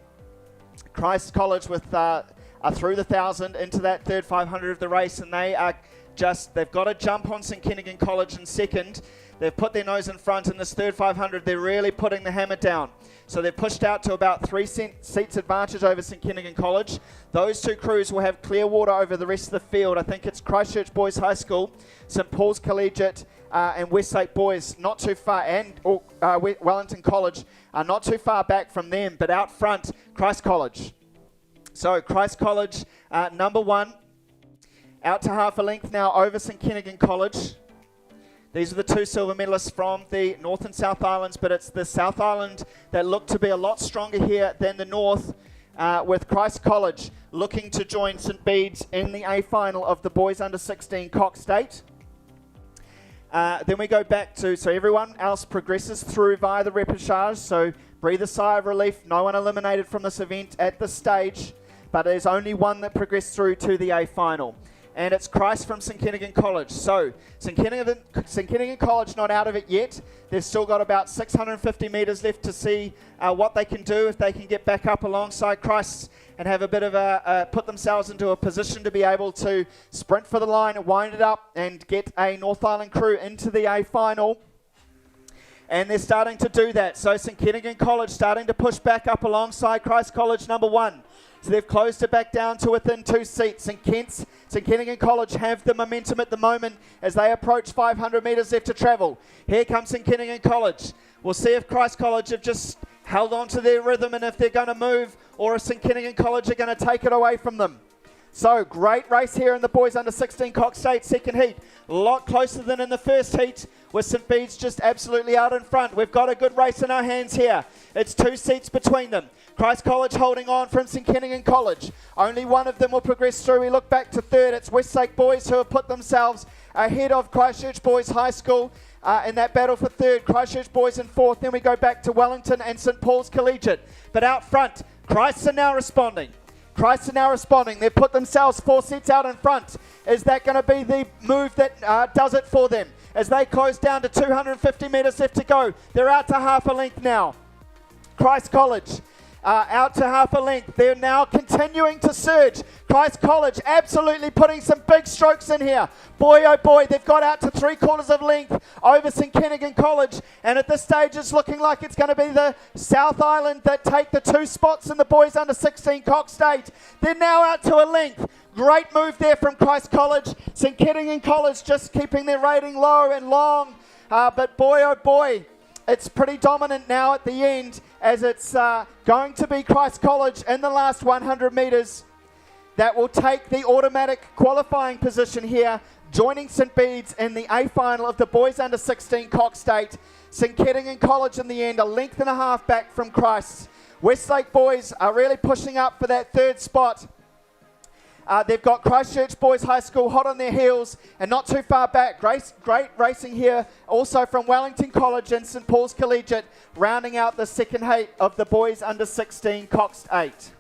College with are through the 1,000 into that third 500 of the race, and they've got to jump on St Kenningham College in second. They've put their nose in front in this third 500. They're really putting the hammer down. So they've pushed out to about 3 seats advantage over St Kenningham College. Those two crews will have clear water over the rest of the field. I think it's Christchurch Boys High School, St Paul's Collegiate, and Westlake Boys not too far, and Wellington College are not too far back from them. But out front, Christ College. So Christ College, number 1. Out to half a length now over St Kenningham College. These are the two silver medalists from the North and South Islands, but it's the South Island that look to be a lot stronger here than the North, with Christ College looking to join St Bede's in the A final of the boys under 16 Cox State. Then we go back to, so everyone else progresses through via the repechage, so breathe a sigh of relief. No one eliminated from this event at this stage, but there's only one that progressed through to the A final. And it's Christ from St Kenningham College. So St Kenningham College not out of it yet. They've still got about 650 metres left to see what they can do, if they can get back up alongside Christ and have a bit of put themselves into a position to be able to sprint for the line, wind it up and get a North Island crew into the A final. And they're starting to do that. So St Kentigern College starting to push back up alongside Christ College number 1. So they've closed it back down to within 2 seats. St Kentigern College have the momentum at the moment as they approach 500 metres left to travel. Here comes St Kentigern College. We'll see if Christ College have just held on to their rhythm and if they're going to move, or if St Kentigern College are going to take it away from them. So great race here in the boys under 16 Cox State second heat. A lot closer than in the first heat, with St Bede's just absolutely out in front. We've got a good race in our hands here. It's 2 seats between them. Christ College holding on from St Kentigern College. Only one of them will progress through. We look back to third. It's Westlake Boys who have put themselves ahead of Christchurch Boys High School in that battle for third. Christchurch Boys in fourth. Then we go back to Wellington and St Paul's Collegiate. But out front, Christ are now responding. They've put themselves 4 seats out in front. Is that going to be the move that does it for them? As they close down to 250 metres left to go. They're out to half a length now. Christ College out to half a length. They're now continuing to surge. Christ College absolutely putting some big strokes in here. Boy, oh boy, they've got out to 3/4 of length over St Kentigern College. And at this stage, it's looking like it's going to be the South Island that take the 2 spots in the boys under 16 Cox State. They're now out to a length. Great move there from Christ College. St Kentigern College just keeping their rating low and long. But boy, oh boy, it's pretty dominant now at the end, as it's going to be Christ College in the last 100 metres that will take the automatic qualifying position here, joining St Bede's in the A final of the boys under 16 Cox State. St Kentigern College in the end, a length and a half back from Christ. Westlake Boys are really pushing up for that 3rd spot. They've got Christchurch Boys High School hot on their heels and not too far back. Great racing here also from Wellington College and St Paul's Collegiate, rounding out the second heat of the boys under 16 Cox 8.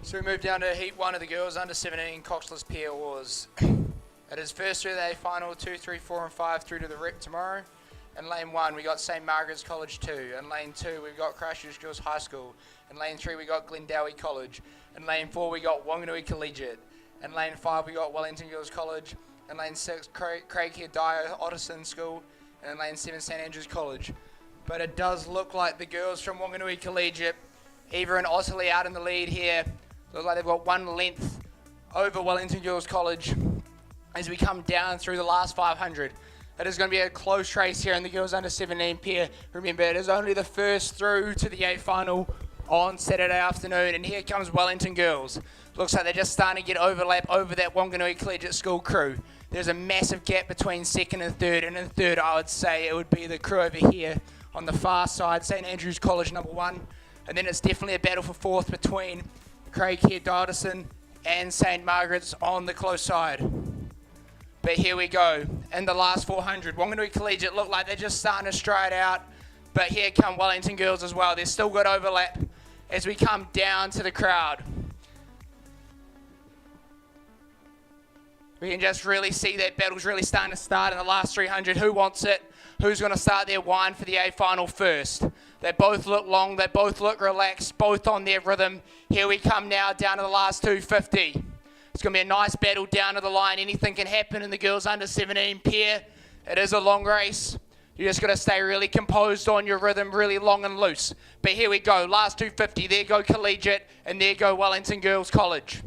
So we move down to Heat 1 of the girls under 17 Coxless Pier Wars. It is first through the A final, 2, 3, 4 and 5 through to the rep tomorrow. In lane 1, we got St. Margaret's College 2. In lane 2, we've got Christchurch Girls High School. In lane 3, we got Glendowie College. In lane 4, we got Wanganui Collegiate. In lane 5, we got Wellington Girls College. In lane 6, Craighead Dyer Otterson School. And in lane 7, St. Andrews College. But it does look like the girls from Wanganui Collegiate, Eva and Otterley out in the lead here. Looks like they've got 1 length over Wellington Girls College as we come down through the last 500. It is going to be a close race here in the girls under 17 pair. Remember, it is only the first through to the A final on Saturday afternoon, and here comes Wellington Girls. Looks like they're just starting to get overlap over that Wanganui Collegiate School crew. There's a massive gap between second and third, and in third I would say it would be the crew over here on the far side, St. Andrews College number 1. And then it's definitely a battle for fourth between Craighead Dodderson and St. Margaret's on the close side. But here we go, in the last 400. Wanganui Collegiate look like they're just starting to stride out, but here come Wellington Girls as well. They've still got overlap as we come down to the crowd. We can just really see that battle's really starting to start in the last 300. Who wants it? Who's going to start their wine for the A final first? They both look long, they both look relaxed, both on their rhythm. Here we come now down to the last 250. It's going to be a nice battle down to the line. Anything can happen in the girls under 17 pair. It is a long race. You just got to stay really composed on your rhythm, really long and loose. But here we go, last 250. There go Collegiate, and there go Wellington Girls College.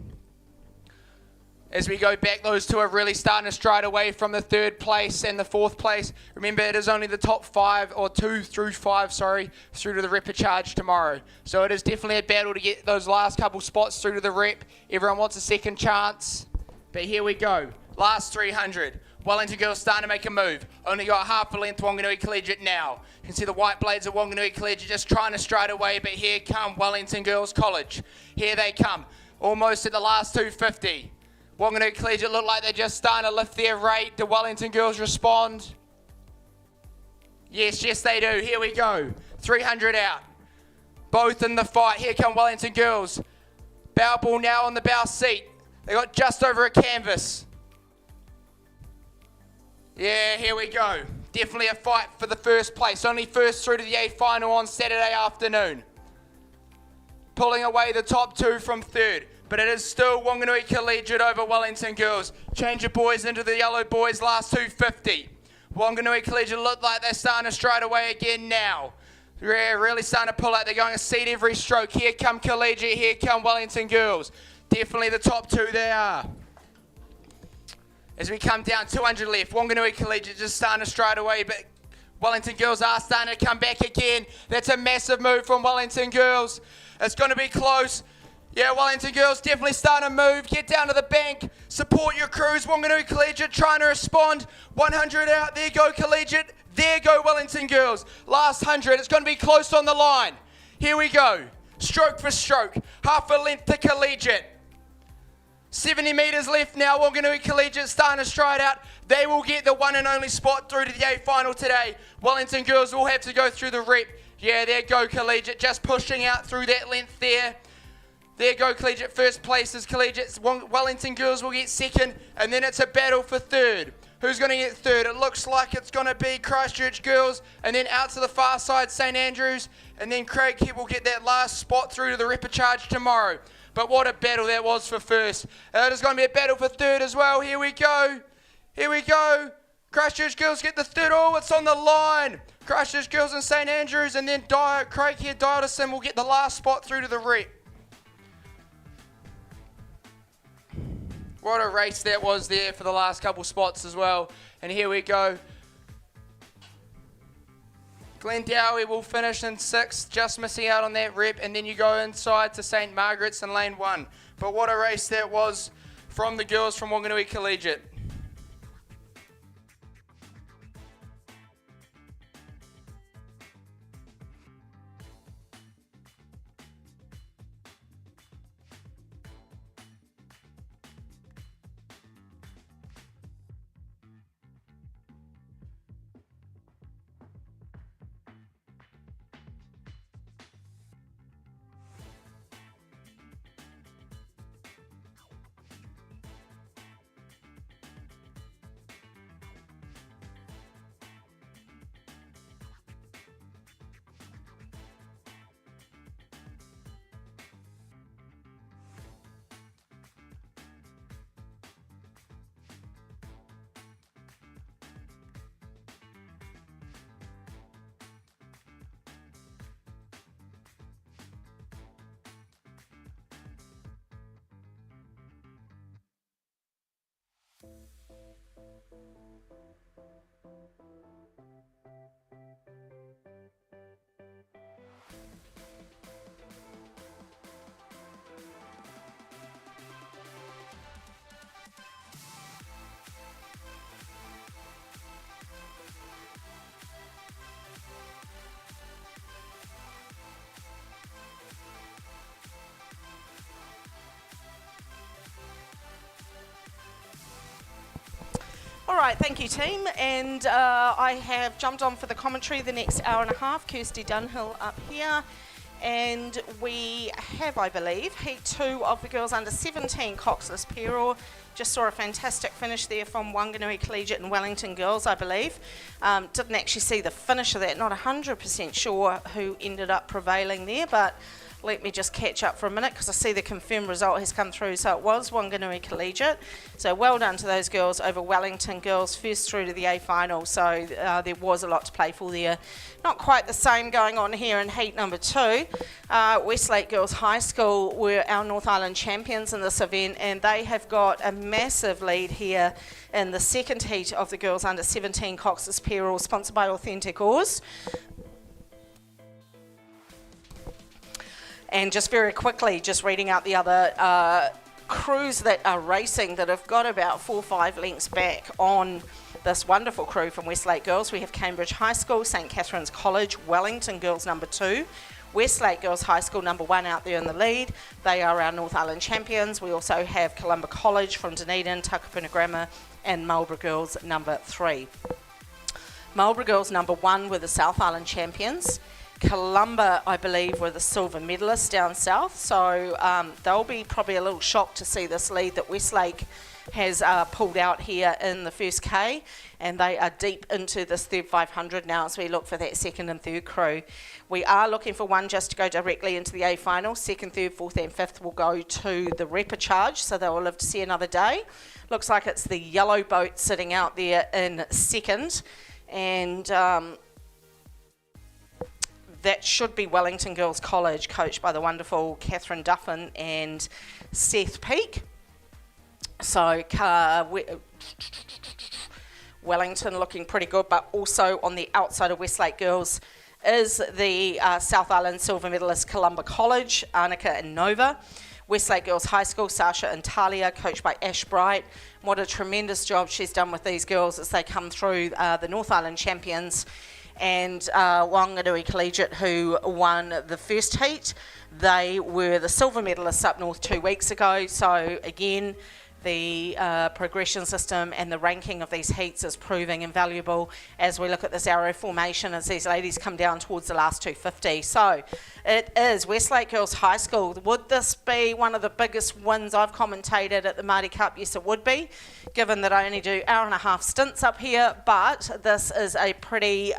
As we go back, those two are really starting to stride away from the third place and the fourth place. Remember, it is only the top 5, or 2 through 5, sorry, through to the repechage tomorrow. So it is definitely a battle to get those last couple spots through to the rep. Everyone wants a second chance. But here we go, last 300. Wellington Girls starting to make a move. Only got half a length Wanganui Collegiate now. You can see the white blades of Wanganui Collegiate just trying to stride away, but here come Wellington Girls College. Here they come, almost at the last 250. Wanganui Collegiate look like they're just starting to lift their rate. Do Wellington Girls respond? Yes, yes they do. Here we go. 300 out. Both in the fight. Here come Wellington Girls. Bow ball now on the bow seat. They got just over a canvas. Yeah, here we go. Definitely a fight for the first place. Only first through to the A final on Saturday afternoon. Pulling away the top 2 from third. But it is still Wanganui Collegiate over Wellington Girls. Change your boys into the yellow boys, last 250. Wanganui Collegiate look like they're starting to stride away again now. Yeah, really starting to pull out. They're going to seed every stroke. Here come Collegiate, here come Wellington Girls. Definitely the top 2 they are. As we come down, 200 left. Wanganui Collegiate just starting to stride away, but Wellington Girls are starting to come back again. That's a massive move from Wellington Girls. It's going to be close. Yeah, Wellington Girls definitely starting to move. Get down to the bank. Support your crews. Wanganui Collegiate trying to respond. 100 out. There go Collegiate. There go Wellington Girls. Last 100. It's going to be close on the line. Here we go. Stroke for stroke. Half a length to Collegiate. 70 metres left now. Wanganui Collegiate starting to stride out. They will get the one and only spot through to the A final today. Wellington Girls will have to go through the rep. Yeah, there go Collegiate. Just pushing out through that length there. There go Collegiate, first place is Collegiate. Wellington Girls will get second, and then it's a battle for third. Who's going to get third? It looks like it's going to be Christchurch Girls, and then out to the far side, St. Andrews, and then Craighead will get that last spot through to the repechage tomorrow. But what a battle that was for first. It is going to be a battle for third as well. Here we go. Here we go. Christchurch Girls get the third. Oh, it's on the line. Christchurch Girls and St. Andrews, and then Craighead Dodderson will get the last spot through to the rep. What a race that was there for the last couple spots as well. And here we go. Glendowie will finish in 6th, just missing out on that rep. And then you go inside to St. Margaret's in lane 1. But what a race that was from the girls from Wanganui Collegiate. All right, thank you, team. And I have jumped on for the commentary the next hour and a half. Kirsty Dunhill up here. And we have, I believe, Heat 2 of the girls under 17 Coxless Pero. Just saw a fantastic finish there from Wanganui Collegiate and Wellington girls, I believe. Didn't actually see the finish of that. Not 100% sure who ended up prevailing there, but let me just catch up for a minute because I see the confirmed result has come through. So it was Wanganui Collegiate. So well done to those girls over Wellington girls, first through to the A final. So there was a lot to play for there. Not quite the same going on here in heat number 2. Westlake Girls High School were our North Island champions in this event, and they have got a massive lead here in the second heat of the girls under 17 Cox's Peril, sponsored by Authentic Oars. And just very quickly, just reading out the other crews that are racing that have got about 4 or 5 lengths back on this wonderful crew from Westlake Girls. We have Cambridge High School, St Catherine's College, Wellington Girls number 2, Westlake Girls High School number 1 out there in the lead. They are our North Island champions. We also have Columba College from Dunedin, Takapuna Grammar, and Marlborough Girls number 3. Marlborough Girls number 1 were the South Island champions. Columba, I believe, were the silver medalists down south, so they'll be probably a little shocked to see this lead that Westlake has pulled out here in the first K, and they are deep into this third 500 now as we look for that second and third crew. We are looking for one just to go directly into the A final. Second, third, fourth and fifth will go to the repechage, so they will live to see another day. Looks like it's the yellow boat sitting out there in second, and that should be Wellington Girls College, coached by the wonderful Catherine Duffin and Seth Peake. So Wellington looking pretty good, but also on the outside of Westlake Girls is the South Island silver medalist Columba College, Arnica and Nova. Westlake Girls High School, Sasha and Talia, coached by Ash Bright. What a tremendous job she's done with these girls as they come through, the North Island champions. And Wanganui Collegiate, who won the first heat. They were the silver medalists up north 2 weeks ago. So again, the progression system and the ranking of these heats is proving invaluable as we look at this arrow formation as these ladies come down towards the last 250. So it is Westlake Girls High School. Would this be one of the biggest wins I've commentated at the Maadi Cup? Yes, it would be, given that I only do hour-and-a-half stints up here, but this is a pretty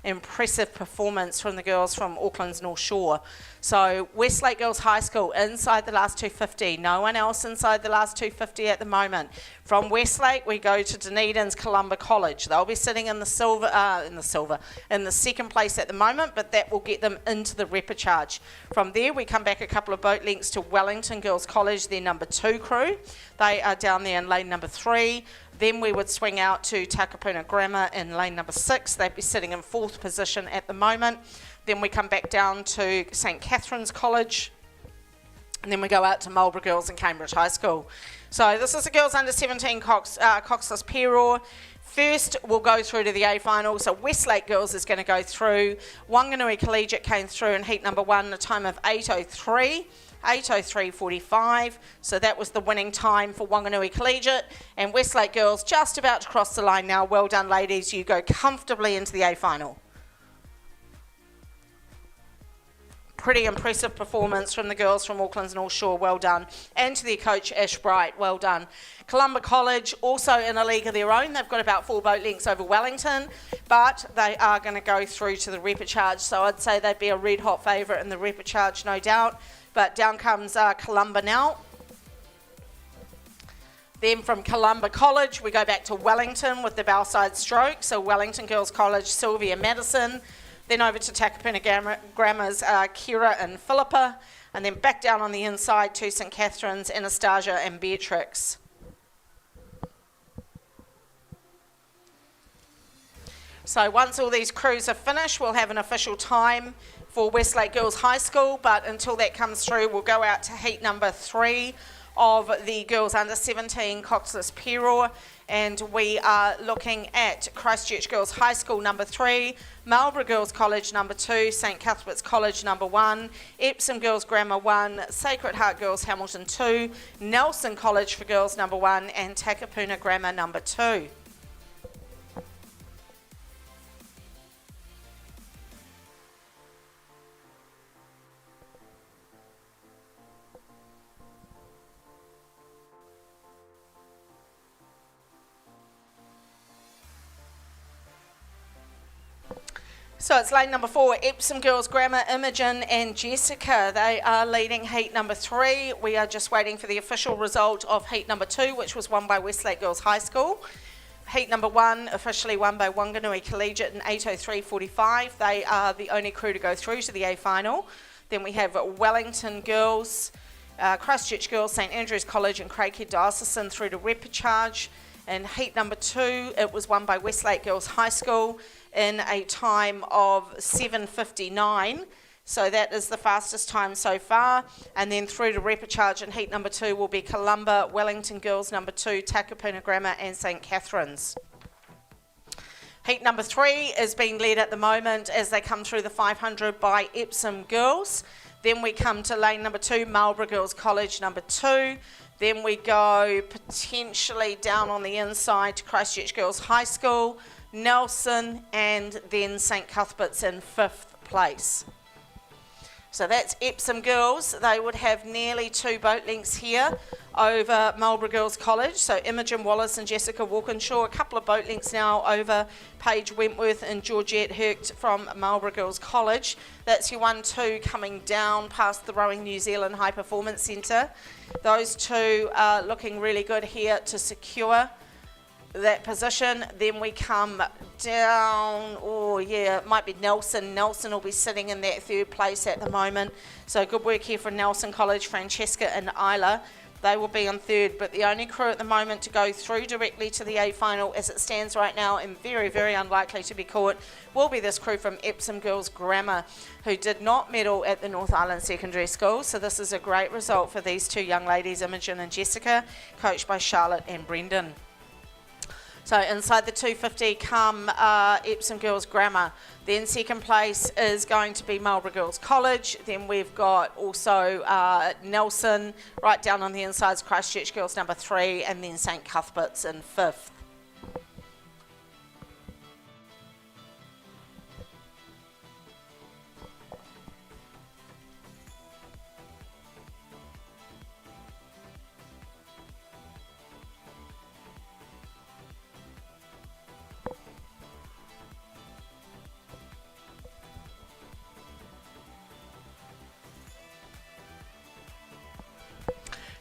impressive performance from the girls from Auckland's North Shore. So Westlake Girls High School inside the last 250. No one else inside the last 250 at the moment. From Westlake, we go to Dunedin's Columba College. They'll be sitting in the second place at the moment, but that will get them into the repechage. From there, we come back a couple of boat lengths to Wellington Girls College, their number 2 crew. They are down there in lane number 3. Then we would swing out to Takapuna Grammar in lane number 6. They'd be sitting in 4th position at the moment. Then we come back down to St Catherine's College. And then we go out to Marlborough Girls and Cambridge High School. So this is the girls under 17 Coxless Pero. First, we'll go through to the A final. So Westlake Girls is going to go through. Wanganui Collegiate came through in heat number 1, a time of 8:03. 8:03.45, so that was the winning time for Wanganui Collegiate, and Westlake Girls just about to cross the line now. Well done, ladies, you go comfortably into the A final. Pretty impressive performance from the girls from Auckland's North Shore, well done, and to their coach Ash Bright, well done. Columba College also in a league of their own. They've got about 4 boat lengths over Wellington, but they are going to go through to the repechage, so I'd say they'd be a red hot favourite in the repechage, no doubt. But down comes Columba now. Then from Columba College, we go back to Wellington with the bowside stroke. So Wellington Girls College, Sylvia Madison. Then over to Takapuna Grammar's Kira and Philippa. And then back down on the inside to St Catherine's, Anastasia and Beatrix. So once all these crews are finished, we'll have an official time for Westlake Girls High School, but until that comes through, we'll go out to heat number 3 of the girls under 17 Coxless Peror, and we are looking at Christchurch Girls High School number 3, Marlborough Girls College number 2, St Cuthbert's College number 1, Epsom Girls Grammar 1, Sacred Heart Girls Hamilton 2, Nelson College for Girls number 1, and Takapuna Grammar number 2. So it's lane number 4, Epsom Girls Grammar, Imogen and Jessica. They are leading heat number 3. We are just waiting for the official result of heat number 2, which was won by Westlake Girls High School. Heat number 1 officially won by Wanganui Collegiate in 8:03:45. They are the only crew to go through to the A final. Then we have Wellington Girls, Christchurch Girls, St Andrews College and Craighead Diocesan through to repechage. In heat number 2, it was won by Westlake Girls High School in a time of 7:59. So that is the fastest time so far. And then through to repechage in heat number 2 will be Columba, Wellington Girls number 2, Takapuna Grammar and St Catherine's. Heat number 3 is being led at the moment as they come through the 500 by Epsom Girls. Then we come to lane number 2, Marlborough Girls College number 2. Then we go potentially down on the inside to Christchurch Girls High School, Nelson, and then St Cuthbert's in 5th place. So that's Epsom Girls. They would have nearly 2 boat lengths here over Marlborough Girls College. So Imogen Wallace and Jessica Walkinshaw, a couple of boat lengths now over Paige Wentworth and Georgette Herkt from Marlborough Girls College. That's your 1-2 coming down past the Rowing New Zealand High Performance Centre. Those two are looking really good here to secure that position. Then we come down, it might be Nelson. Nelson will be sitting in that 3rd place at the moment. So good work here for Nelson College, Francesca and Isla. They will be on 3rd, but the only crew at the moment to go through directly to the A final as it stands right now, and very, very unlikely to be caught, will be this crew from Epsom Girls Grammar, who did not medal at the North Island Secondary School. So this is a great result for these 2 young ladies, Imogen and Jessica, coached by Charlotte and Brendan. So inside the 250 come Epsom Girls Grammar. Then 2nd place is going to be Marlborough Girls College. Then we've got also Nelson, right down on the insides, Christchurch Girls number 3, and then St Cuthbert's in 5th.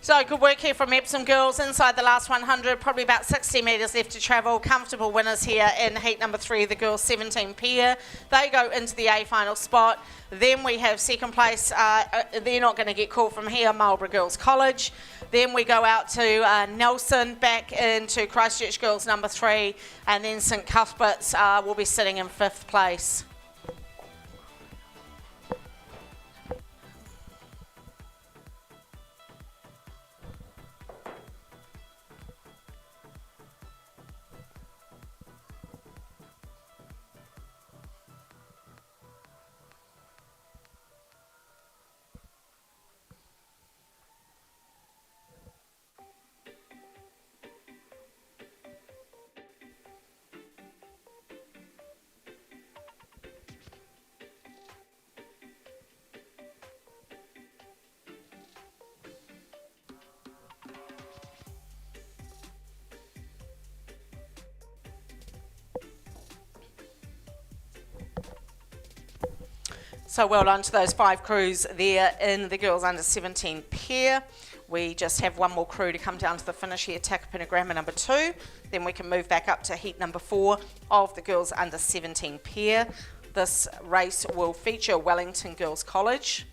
So good work here from Epsom Girls inside the last 100, probably about 60 metres left to travel. Comfortable winners here in heat number 3, the girls 17 pair. They go into the A final spot. Then we have 2nd place, they're not going to get caught from here, Marlborough Girls College. Then we go out to Nelson, back into Christchurch Girls number 3, and then St Cuthbert's will be sitting in 5th place. So well done to those 5 crews there in the girls under 17 pair. We just have one more crew to come down to the finish here, Takapuna Grammar number 2. Then we can move back up to heat number 4 of the girls under 17 pair. This race will feature Wellington Girls College,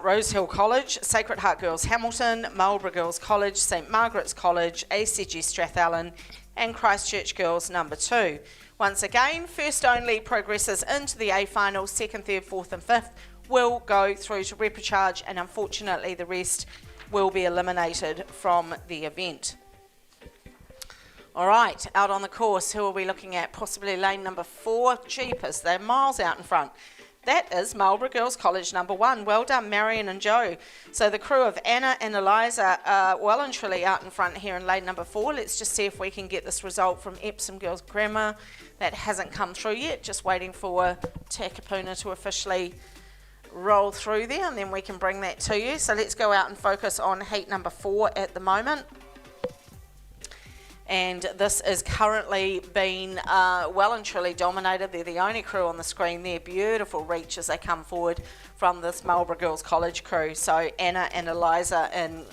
Rosehill College, Sacred Heart Girls Hamilton, Marlborough Girls College, St Margaret's College, ACG Strathallan, and Christchurch Girls number 2. Once again, first only progresses into the A final, second, third, fourth and fifth will go through to repechage, and unfortunately the rest will be eliminated from the event. All right, out on the course, who are we looking at? Possibly lane number 4. Jeepers, they're miles out in front. That is Marlborough Girls College number 1. Well done, Marion and Joe. So the crew of Anna and Eliza are well and truly out in front here in lane number 4. Let's just see if we can get this result from Epsom Girls Grammar. That hasn't come through yet. Just waiting for Takapuna to officially roll through there, and then we can bring that to you. So let's go out and focus on heat number 4 at the moment. And this is currently being well and truly dominated. They're the only crew on the screen there. Beautiful reach as they come forward from this Marlborough Girls College crew. So Anna and Eliza in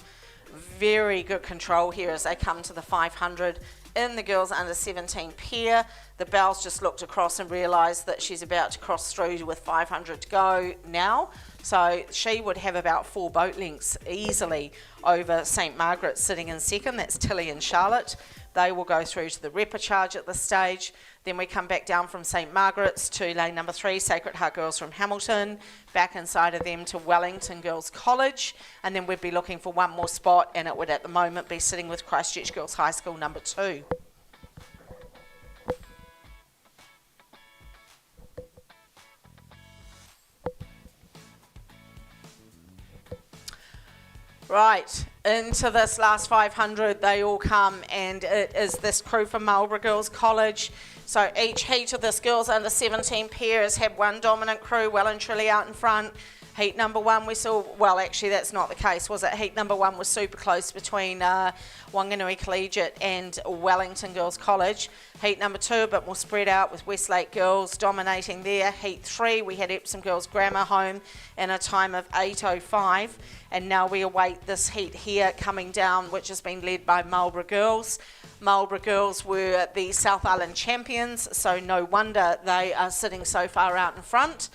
very good control here as they come to the 500 in the girls under 17 pair. The Bells just looked across and realised that she's about to cross through with 500 to go now. So she would have about 4 boat lengths easily over St Margaret's sitting in second. That's Tilly and Charlotte. They will go through to the repechage at this stage. Then we come back down from St Margaret's to lane number 3, Sacred Heart Girls from Hamilton. Back inside of them to Wellington Girls College. And then we'd be looking for one more spot, and it would at the moment be sitting with Christchurch Girls High School number 2. Right, into this last 500 they all come, and it is this crew from Marlborough Girls College. So each heat of this girls under 17 pair has had one dominant crew well and truly out in front. Heat number 1 we saw, well actually that's not the case, was it? Heat number 1 was super close between Wanganui Collegiate and Wellington Girls College. Heat number 2 a bit more spread out with Westlake Girls dominating there. Heat 3 we had Epsom Girls Grammar home in a time of 8:05, and now we await this heat here coming down, which has been led by Marlborough Girls. Marlborough Girls were the South Island champions, so no wonder they are sitting so far out in front.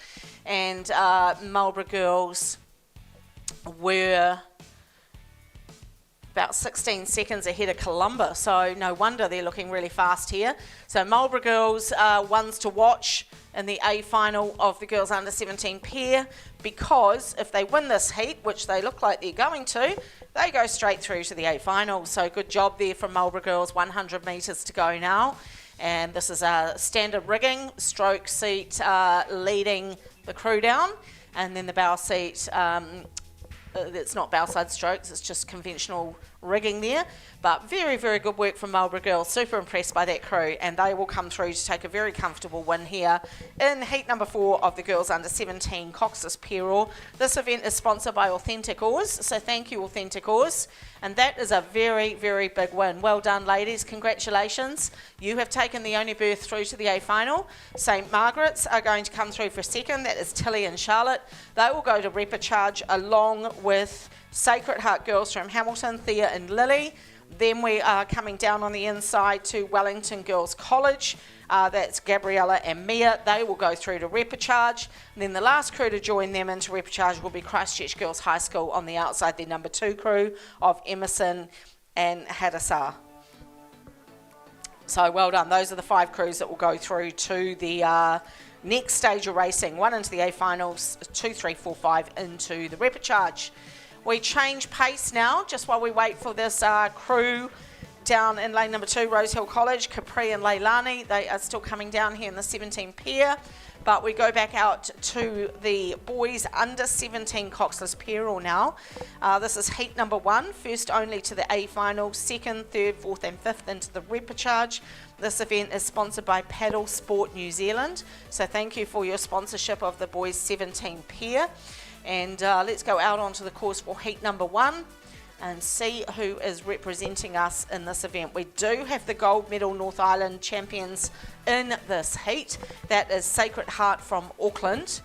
And Marlborough Girls were about 16 seconds ahead of Columba, so no wonder they're looking really fast here. So Marlborough Girls are ones to watch in the A final of the girls under 17 pair, because if they win this heat, which they look like they're going to, they go straight through to the A final. So good job there from Marlborough Girls. 100 metres to go now, and this is a standard rigging, stroke seat leading the crew down, and then the bow seat, it's not bow side strokes, it's just conventional rigging there. But very, very good work from Marlborough Girls. Super impressed by that crew, and they will come through to take a very comfortable win here in heat number 4 of the girls under 17 Cox's Peril. This event is sponsored by Authentic Oars, so thank you Authentic Oars, and that is a very, very big win. Well done ladies, congratulations. You have taken the only berth through to the A final. St Margaret's are going to come through for second, that is Tilly and Charlotte. They will go to repechage along with Sacred Heart Girls from Hamilton, Thea and Lily. Then we are coming down on the inside to Wellington Girls College. That's Gabriella and Mia. They will go through to repechage. And then the last crew to join them into repechage will be Christchurch Girls High School on the outside, their number 2 crew of Emerson and Hadassah. So well done. Those are the 5 crews that will go through to the next stage of racing. 1 into the A finals, 2, 3, 4, 5 into the repechage. We change pace now, just while we wait for this crew down in lane number 2, Rosehill College, Capri and Leilani. They are still coming down here in the 17 pair, but we go back out to the boys under 17 Cox's Peril now. This is heat number 1, first only to the A final, 2nd, 3rd, 4th and 5th into the repechage. This event is sponsored by Paddle Sport New Zealand, so thank you for your sponsorship of the boys 17 pair. And let's go out onto the course for heat number 1 and see who is representing us in this event. We do have the gold medal North Island champions in this heat. That is Sacred Heart from Auckland.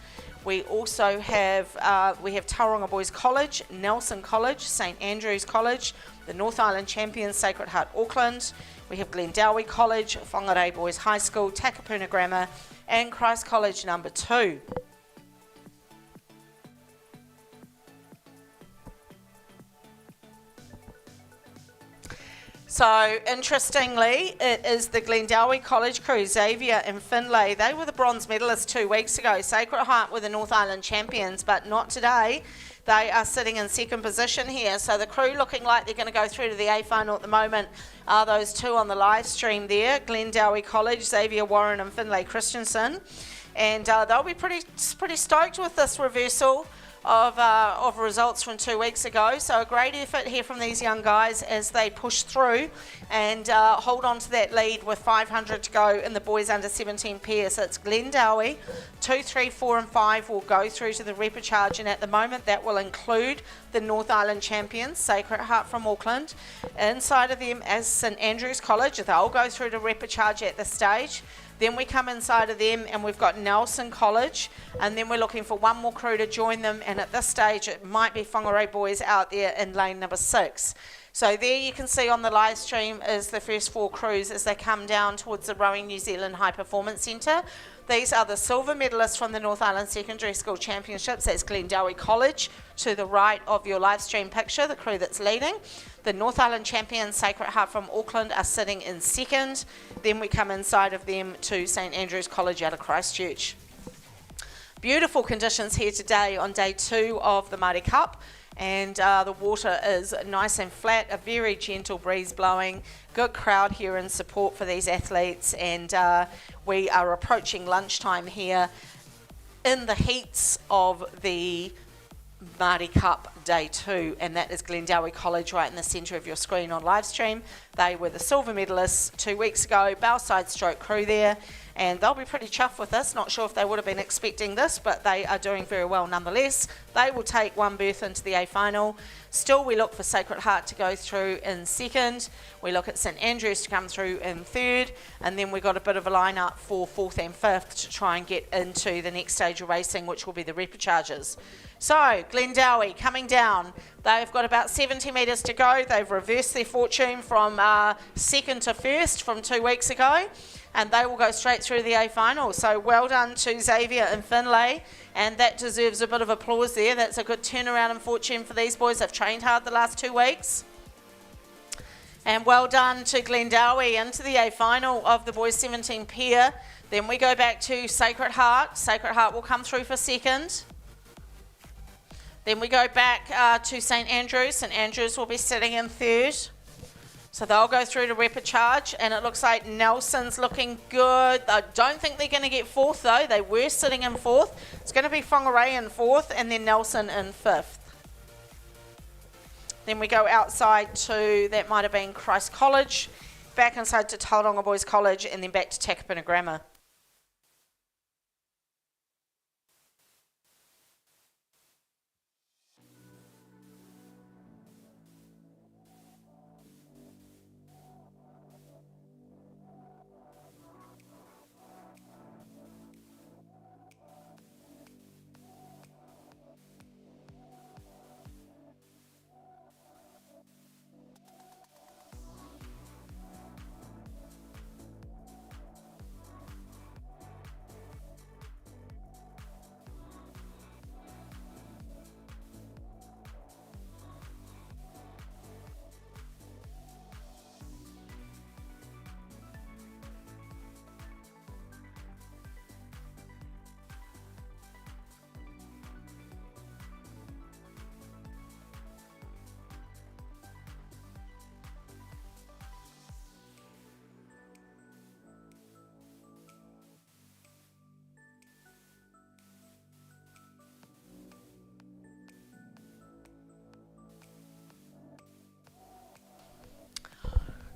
We also have Tauranga Boys College, Nelson College, St Andrews College, the North Island champions Sacred Heart Auckland. We have Glendowie College, Whangarei Boys High School, Takapuna Grammar and Christ College number 2. So, interestingly, it is the Glendowie College crew, Xavier and Finlay. They were the bronze medalists 2 weeks ago. Sacred Heart were the North Island champions, but not today. They are sitting in second position here. So the crew looking like they're going to go through to the A final at the moment are those two on the live stream there, Glendowie College, Xavier Warren and Finlay Christensen. And they'll be pretty stoked with this reversal of results from 2 weeks ago. So a great effort here from these young guys as they push through and hold on to that lead with 500 to go in the boys under 17 pair. So it's Glendowie, 2, 3, 4 and 5 will go through to the repechage, and at the moment that will include the North Island champions, Sacred Heart from Auckland. Inside of them as St Andrews College, they'll go through to repechage at this stage. Then we come inside of them and we've got Nelson College, and then we're looking for one more crew to join them, and at this stage it might be Whangarei boys out there in lane number 6. So there you can see on the live stream is the first 4 crews as they come down towards the Rowing New Zealand High Performance Centre. These are the silver medalists from the North Island Secondary School Championships. That's Glendowie College to the right of your live stream picture, the crew that's leading. The North Island champions, Sacred Heart from Auckland, are sitting in second. Then we come inside of them to St Andrews College out of Christchurch. Beautiful conditions here today on day 2 of the Maadi Cup. And the water is nice and flat, a very gentle breeze blowing, good crowd here in support for these athletes, and we are approaching lunchtime here in the heats of the Maadi Cup day 2, and that is Glendowie College right in the centre of your screen on live stream. They were the silver medalists 2 weeks ago, bowside stroke crew there, and they'll be pretty chuffed with this. Not sure if they would have been expecting this, but they are doing very well nonetheless. They will take one berth into the A final. Still, we look for Sacred Heart to go through in second. We look at St Andrews to come through in third, and then we've got a bit of a line-up for 4th and 5th to try and get into the next stage of racing, which will be the repechages. So, Glendowie coming down. They've got about 70 metres to go. They've reversed their fortune from second to first from 2 weeks ago, and they will go straight through the A final. So well done to Xavier and Finlay, and that deserves a bit of applause there. That's a good turnaround in fortune for these boys. They've trained hard the last 2 weeks. And well done to Glendowie into the A final of the boys 17 pair. Then we go back to Sacred Heart. Sacred Heart will come through for second. Then we go back to St Andrews. St Andrews will be sitting in third. So they'll go through to repechage, and it looks like Nelson's looking good. I don't think they're going to get 4th though. They were sitting in 4th. It's going to be Whangarei in 4th, and then Nelson in 5th. Then we go outside to, that might have been Christ College, back inside to Tauranga Boys College, and then back to Takapuna Grammar.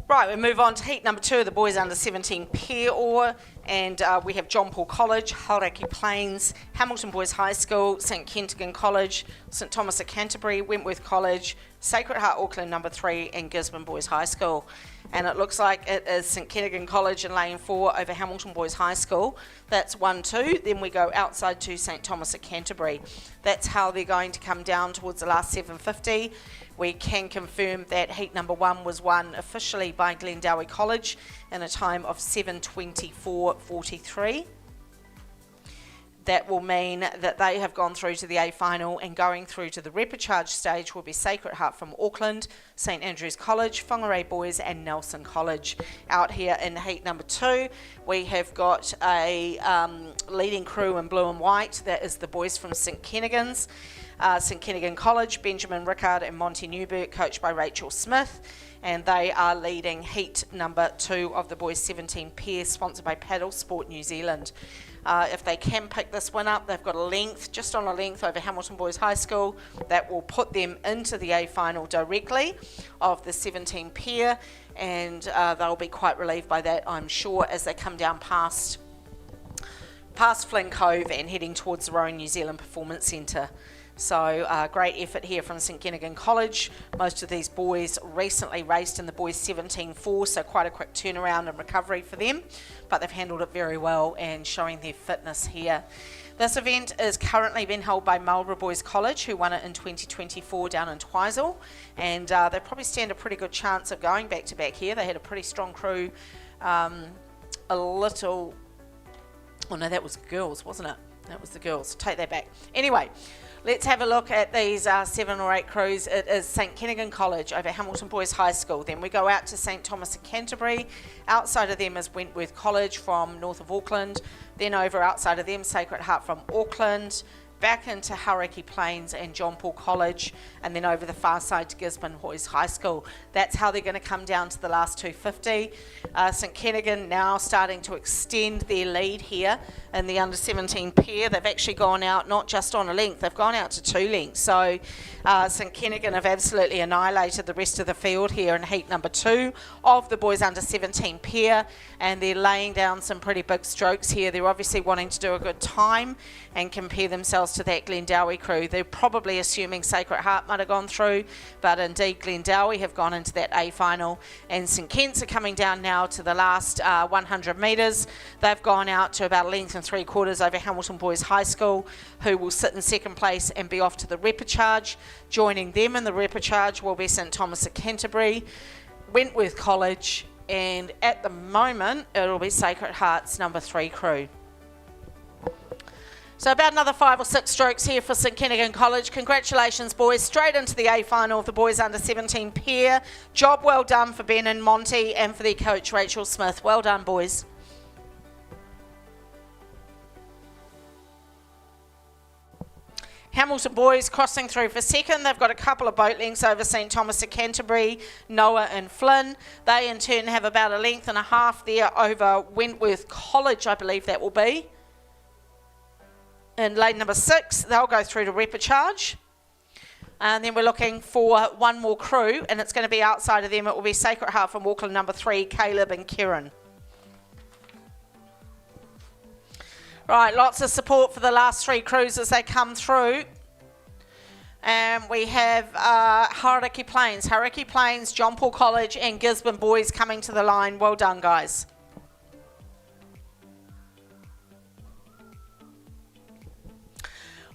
Right, we move on to heat number 2 of the boys under 17 pair oar, and we have John Paul College, Hauraki Plains, Hamilton Boys High School, St Kentigern College, St Thomas of Canterbury, Wentworth College, Sacred Heart Auckland number 3, and Gisborne Boys High School. And it looks like it is St Kentigern College in lane 4 over Hamilton Boys High School. That's 1-2. Then we go outside to St Thomas of Canterbury. That's how they're going to come down towards the last 750. We can confirm that heat number 1 was won officially by Glendowie College in a time of 7:24.43. that will mean that they have gone through to the A final, and going through to the repechage stage will be Sacred Heart from Auckland, St Andrews College, Whangarei Boys and Nelson College. Out here in heat number 2, we have got a leading crew in blue and white. That is the boys from St Kennigan's. St Kennigan College, Benjamin Rickard and Monty Newberg, coached by Rachel Smith. And they are leading heat number 2 of the boys 17 pair, sponsored by Paddle Sport New Zealand. If they can pick this one up, they've got a length, just on a length over Hamilton Boys High School. That will put them into the A final directly of the 17 pair, and they'll be quite relieved by that, I'm sure, as they come down past Flynn Cove and heading towards the Rowing New Zealand Performance Centre. So great effort here from St Kennigan College. Most of these boys recently raced in the boys 17-4, so quite a quick turnaround and recovery for them, but they've handled it very well and showing their fitness here. This event is currently being held by Marlborough Boys College, who won it in 2024 down in Twizel, and they probably stand a pretty good chance of going back to back here. They had a pretty strong crew, oh no, that was girls, wasn't it? That was the girls. Take that back. Anyway, let's have a look at these 7 or 8 crews. It is St Kennigan College over Hamilton Boys High School. Then we go out to St Thomas of Canterbury. Outside of them is Wentworth College from north of Auckland. Then over outside of them, Sacred Heart from Auckland. Back into Hauraki Plains and John Paul College, and then over the far side to Gisborne Boys High School. That's how they're going to come down to the last 250. St Kennigan now starting to extend their lead here in the under 17 pair. They've actually gone out not just on a length, they've gone out to 2 lengths. So St Kennigan have absolutely annihilated the rest of the field here in heat number 2 of the boys under 17 pair, and they're laying down some pretty big strokes here. They're obviously wanting to do a good time and compare themselves to that Glendowie crew. They're probably assuming Sacred Heart might have gone through, but indeed Glendowie have gone into that A final, and St Kent's are coming down now to the last 100 metres. They've gone out to about a length and 3/4 over Hamilton Boys High School, who will sit in second place and be off to the repechage. Joining them in the repechage will be St Thomas of Canterbury, Wentworth College, and at the moment it'll be Sacred Heart's number 3 crew. So about another 5 or 6 strokes here for St Kennigan College. Congratulations, boys. Straight into the A final of the boys under 17 pair. Job well done for Ben and Monty and for their coach Rachel Smith. Well done, boys. Hamilton Boys crossing through for second. They've got a couple of boat lengths over St Thomas of Canterbury, Noah and Flynn. They in turn have about a length and a half there over Wentworth College, I believe that will be. In lane number 6, they'll go through to repechage. And then we're looking for one more crew, and it's going to be outside of them. It will be Sacred Heart from Auckland, number 3, Caleb and Kieran. Right, lots of support for the last 3 crews as they come through. And we have Hauraki Plains, John Paul College and Gisborne Boys coming to the line. Well done, guys.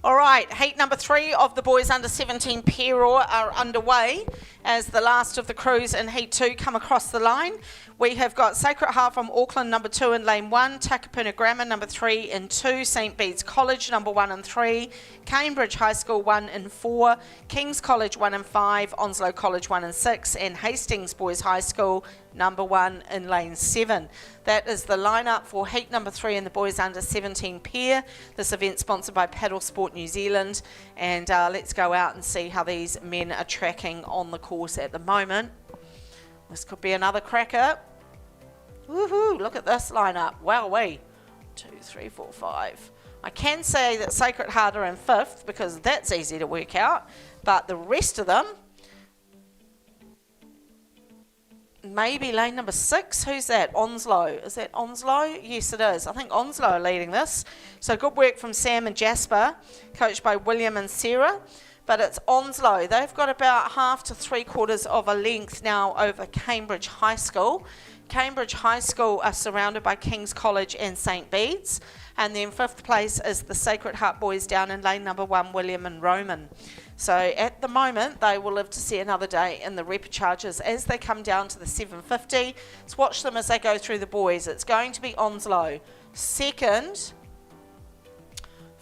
All right, heat number 3 of the boys under 17 pair are underway as the last of the crews in heat 2 come across the line. We have got Sacred Heart from Auckland, number 2 in lane 1, Takapuna Grammar, number 3 in 2, St Bede's College, number 1 and 3, Cambridge High School, 1 and 4, King's College, 1 and 5, Onslow College, 1 and 6, and Hastings Boys High School, number 1 in lane 7. That is the lineup for heat number 3 in the boys under 17 pair. This event sponsored by Paddle Sport New Zealand, and let's go out and see how these men are tracking on the course at the moment. This could be another cracker. Woohoo, look at this lineup. Wowee. 2, 3, 4, 5. I can say that Sacred Heart are in 5th because that's easy to work out, but the rest of them, maybe lane number 6. Who's that? Onslow. Is that Onslow? Yes, it is. I think Onslow are leading this. So good work from Sam and Jasper, coached by William and Sarah. But it's Onslow. They've got about half to 3/4 of a length now over Cambridge High School. Cambridge High School are surrounded by King's College and St Bede's. And then 5th place is the Sacred Heart Boys down in lane number 1, William and Roman. So at the moment, they will live to see another day in the repechages as they come down to the 750. Let's watch them as they go through the boys. It's going to be Onslow. Second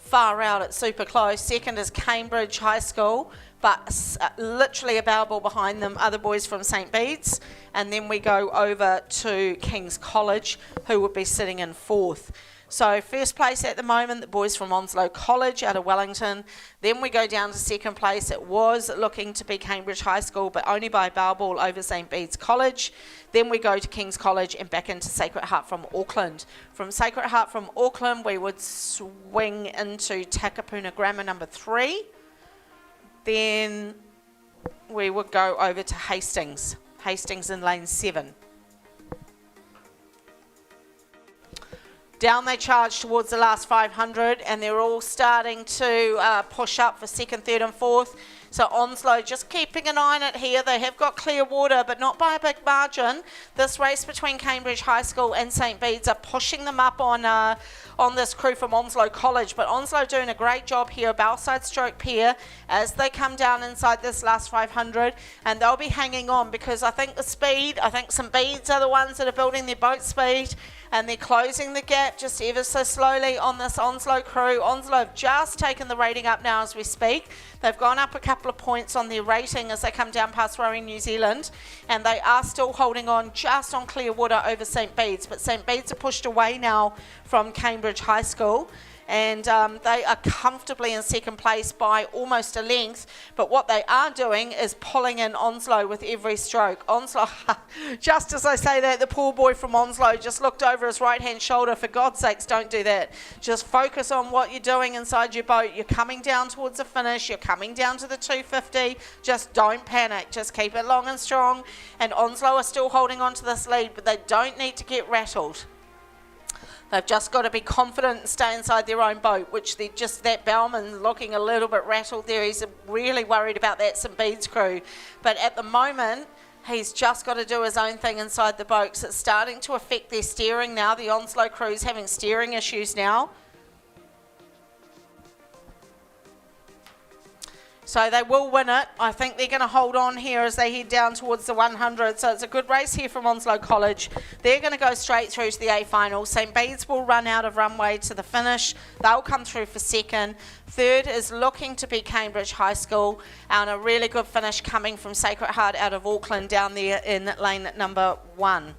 far out, it's super close. Second is Cambridge High School, but literally a bow ball behind them are the boys from St Bede's. And then we go over to King's College, who would be sitting in fourth. So first place at the moment, the boys from Onslow College out of Wellington. Then we go down to second place. It was looking to be Cambridge High School, but only by a bow ball over St Bede's College. Then we go to King's College and back into Sacred Heart from Auckland. From Sacred Heart from Auckland, we would swing into Takapuna Grammar number 3. Then we would go over to Hastings in lane 7. Down they charge towards the last 500, and they're all starting to push up for second, third and fourth. So Onslow just keeping an eye on it here. They have got clear water, but not by a big margin. This race between Cambridge High School and St Bede's are pushing them up on this crew from Onslow College. But Onslow doing a great job here, bow side stroke pair, as they come down inside this last 500. And they'll be hanging on because I think St Bede's are the ones that are building their boat speed. And they're closing the gap just ever so slowly on this Onslow crew. Onslow have just taken the rating up now as we speak. They've gone up a couple of points on their rating as they come down past Rowing New Zealand. And they are still holding on just on clear water over St Bede's. But St Bede's are pushed away now from Cambridge High School. And they are comfortably in second place by almost a length. But what they are doing is pulling in Onslow with every stroke. Onslow, just as I say that, the poor boy from Onslow just looked over his right-hand shoulder. For God's sakes, don't do that. Just focus on what you're doing inside your boat. You're coming down towards the finish. You're coming down to the 250. Just don't panic. Just keep it long and strong. And Onslow are still holding on to this lead, but they don't need to get rattled. They've just got to be confident and stay inside their own boat, which they're just, that bowman looking a little bit rattled there. He's really worried about that St Bede's crew. But at the moment, he's just got to do his own thing inside the boat. So it's starting to affect their steering now. The Onslow crew's having steering issues now. So they will win it. I think they're going to hold on here as they head down towards the 100. So it's a good race here from Onslow College. They're going to go straight through to the A final. St Bede's will run out of runway to the finish. They'll come through for second. Third is looking to be Cambridge High School. And a really good finish coming from Sacred Heart out of Auckland down there in lane number 1.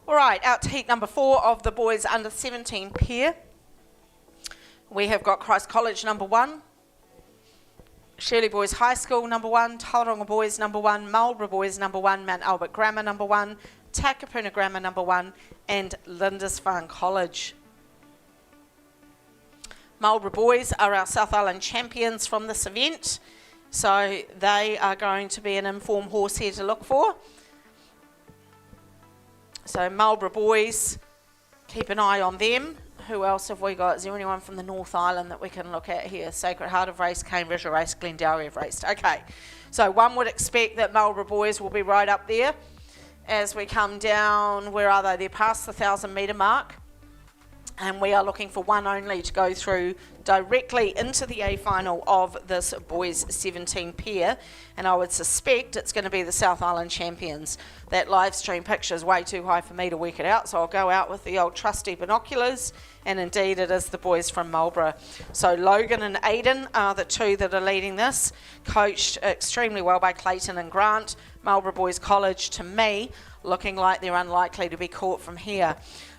All right, out to heat number 4 of the boys under 17 pair. We have got Christ College number 1, Shirley Boys High School number 1, Tauranga Boys number 1, Marlborough Boys number 1, Mount Albert Grammar number 1, Takapuna Grammar number 1, and Lindisfarne College. Marlborough Boys are our South Island champions from this event, so they are going to be an informed horse here to look for. So Marlborough Boys, keep an eye on them. Who else have we got? Is there anyone from the North Island that we can look at here? Sacred Heart have raced, Cambridge have raced, Glendower have raced. Okay, so one would expect that Marlborough Boys will be right up there as we come down. Where are they? They're past the 1,000 metre mark. And we are looking for one only to go through directly into the A final of this boys 17 pair. And I would suspect it's going to be the South Island champions. That live stream picture is way too high for me to work it out, so I'll go out with the old trusty binoculars. And indeed it is the boys from Marlborough. So Logan and Aidan are the two that are leading this, coached extremely well by Clayton and Grant. Marlborough Boys College, to me, looking like they're unlikely to be caught from here.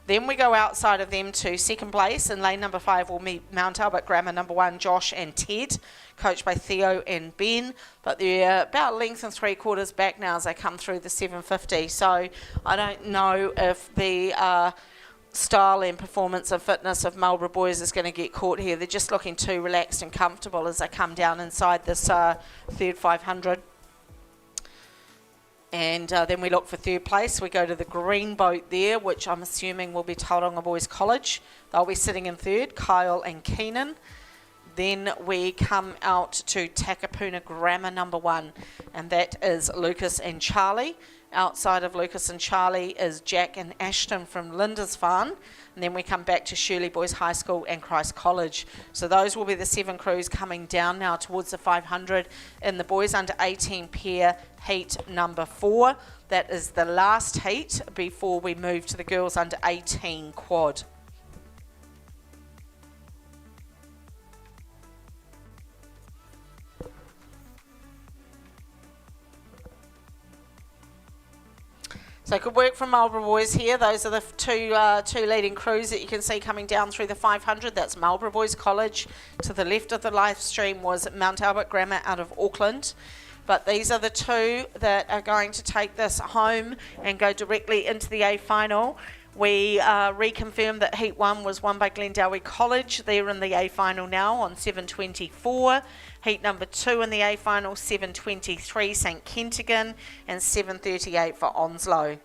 Then we go outside of them to second place. In lane number 5 will meet Mount Albert Grammar number 1, Josh and Ted, coached by Theo and Ben. But they're about a length and 3/4 back now as they come through the 750. So I don't know if the style and performance and fitness of Marlborough boys is going to get caught here. They're just looking too relaxed and comfortable as they come down inside this third 500. And then we look for third place. We go to the green boat there, which I'm assuming will be Tauranga Boys College. They'll be sitting in third, Kyle and Keenan. Then we come out to Takapuna Grammar number 1, and that is Lucas and Charlie. Outside of Lucas and Charlie is Jack and Ashton from Lindisfarne. And then we come back to Shirley Boys High School and Christ College. So those will be the 7 crews coming down now towards the 500 in the boys under 18 pair heat number 4. That is the last heat before we move to the girls under 18 quad. So good work from Marlborough Boys here. Those are the two leading crews that you can see coming down through the 500. That's Marlborough Boys College. To the left of the live stream was Mount Albert Grammar out of Auckland. But these are the 2 that are going to take this home and go directly into the A final. We reconfirmed that Heat 1 was won by Glendowie College. They're in the A final now on 7:24. Heat number 2 in the A final, 7:23, St Kentigern, and 7:38 for Onslow.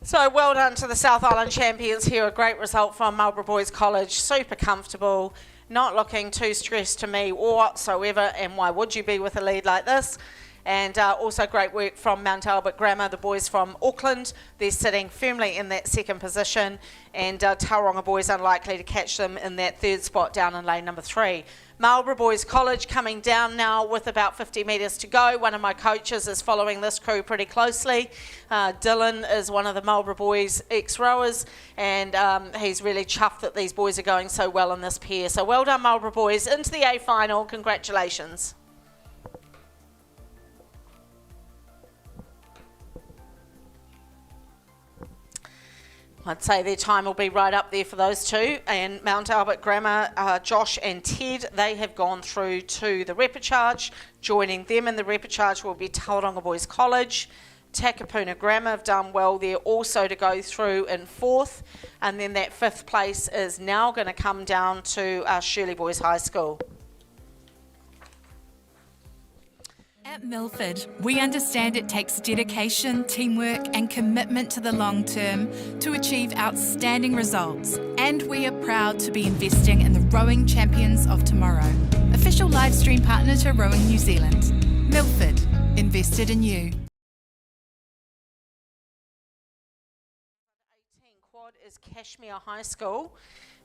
So well done to the South Island champions here. A great result from Marlborough Boys College. Super comfortable, not looking too stressed to me whatsoever. And why would you be with a lead like this? And also great work from Mount Albert Grammar, the boys from Auckland. They're sitting firmly in that second position. And Tauranga Boys unlikely to catch them in that third spot down in lane number 3. Marlborough Boys College coming down now with about 50 metres to go. One of my coaches is following this crew pretty closely. Dylan is one of the Marlborough Boys ex-rowers, and he's really chuffed that these boys are going so well in this pair. So well done, Marlborough Boys, into the A final. Congratulations. I'd say their time will be right up there for those 2. And Mount Albert Grammar, Josh and Ted, they have gone through to the repechage. Joining them in the repechage will be Tauranga Boys College. Takapuna Grammar have done well there also to go through in 4th. And then that 5th place is now going to come down to Shirley Boys High School. At Milford, we understand it takes dedication, teamwork and commitment to the long term to achieve outstanding results. And we are proud to be investing in the rowing champions of tomorrow. Official livestream partner to Rowing New Zealand. Milford, invested in you. 18 quad is Cashmere High School.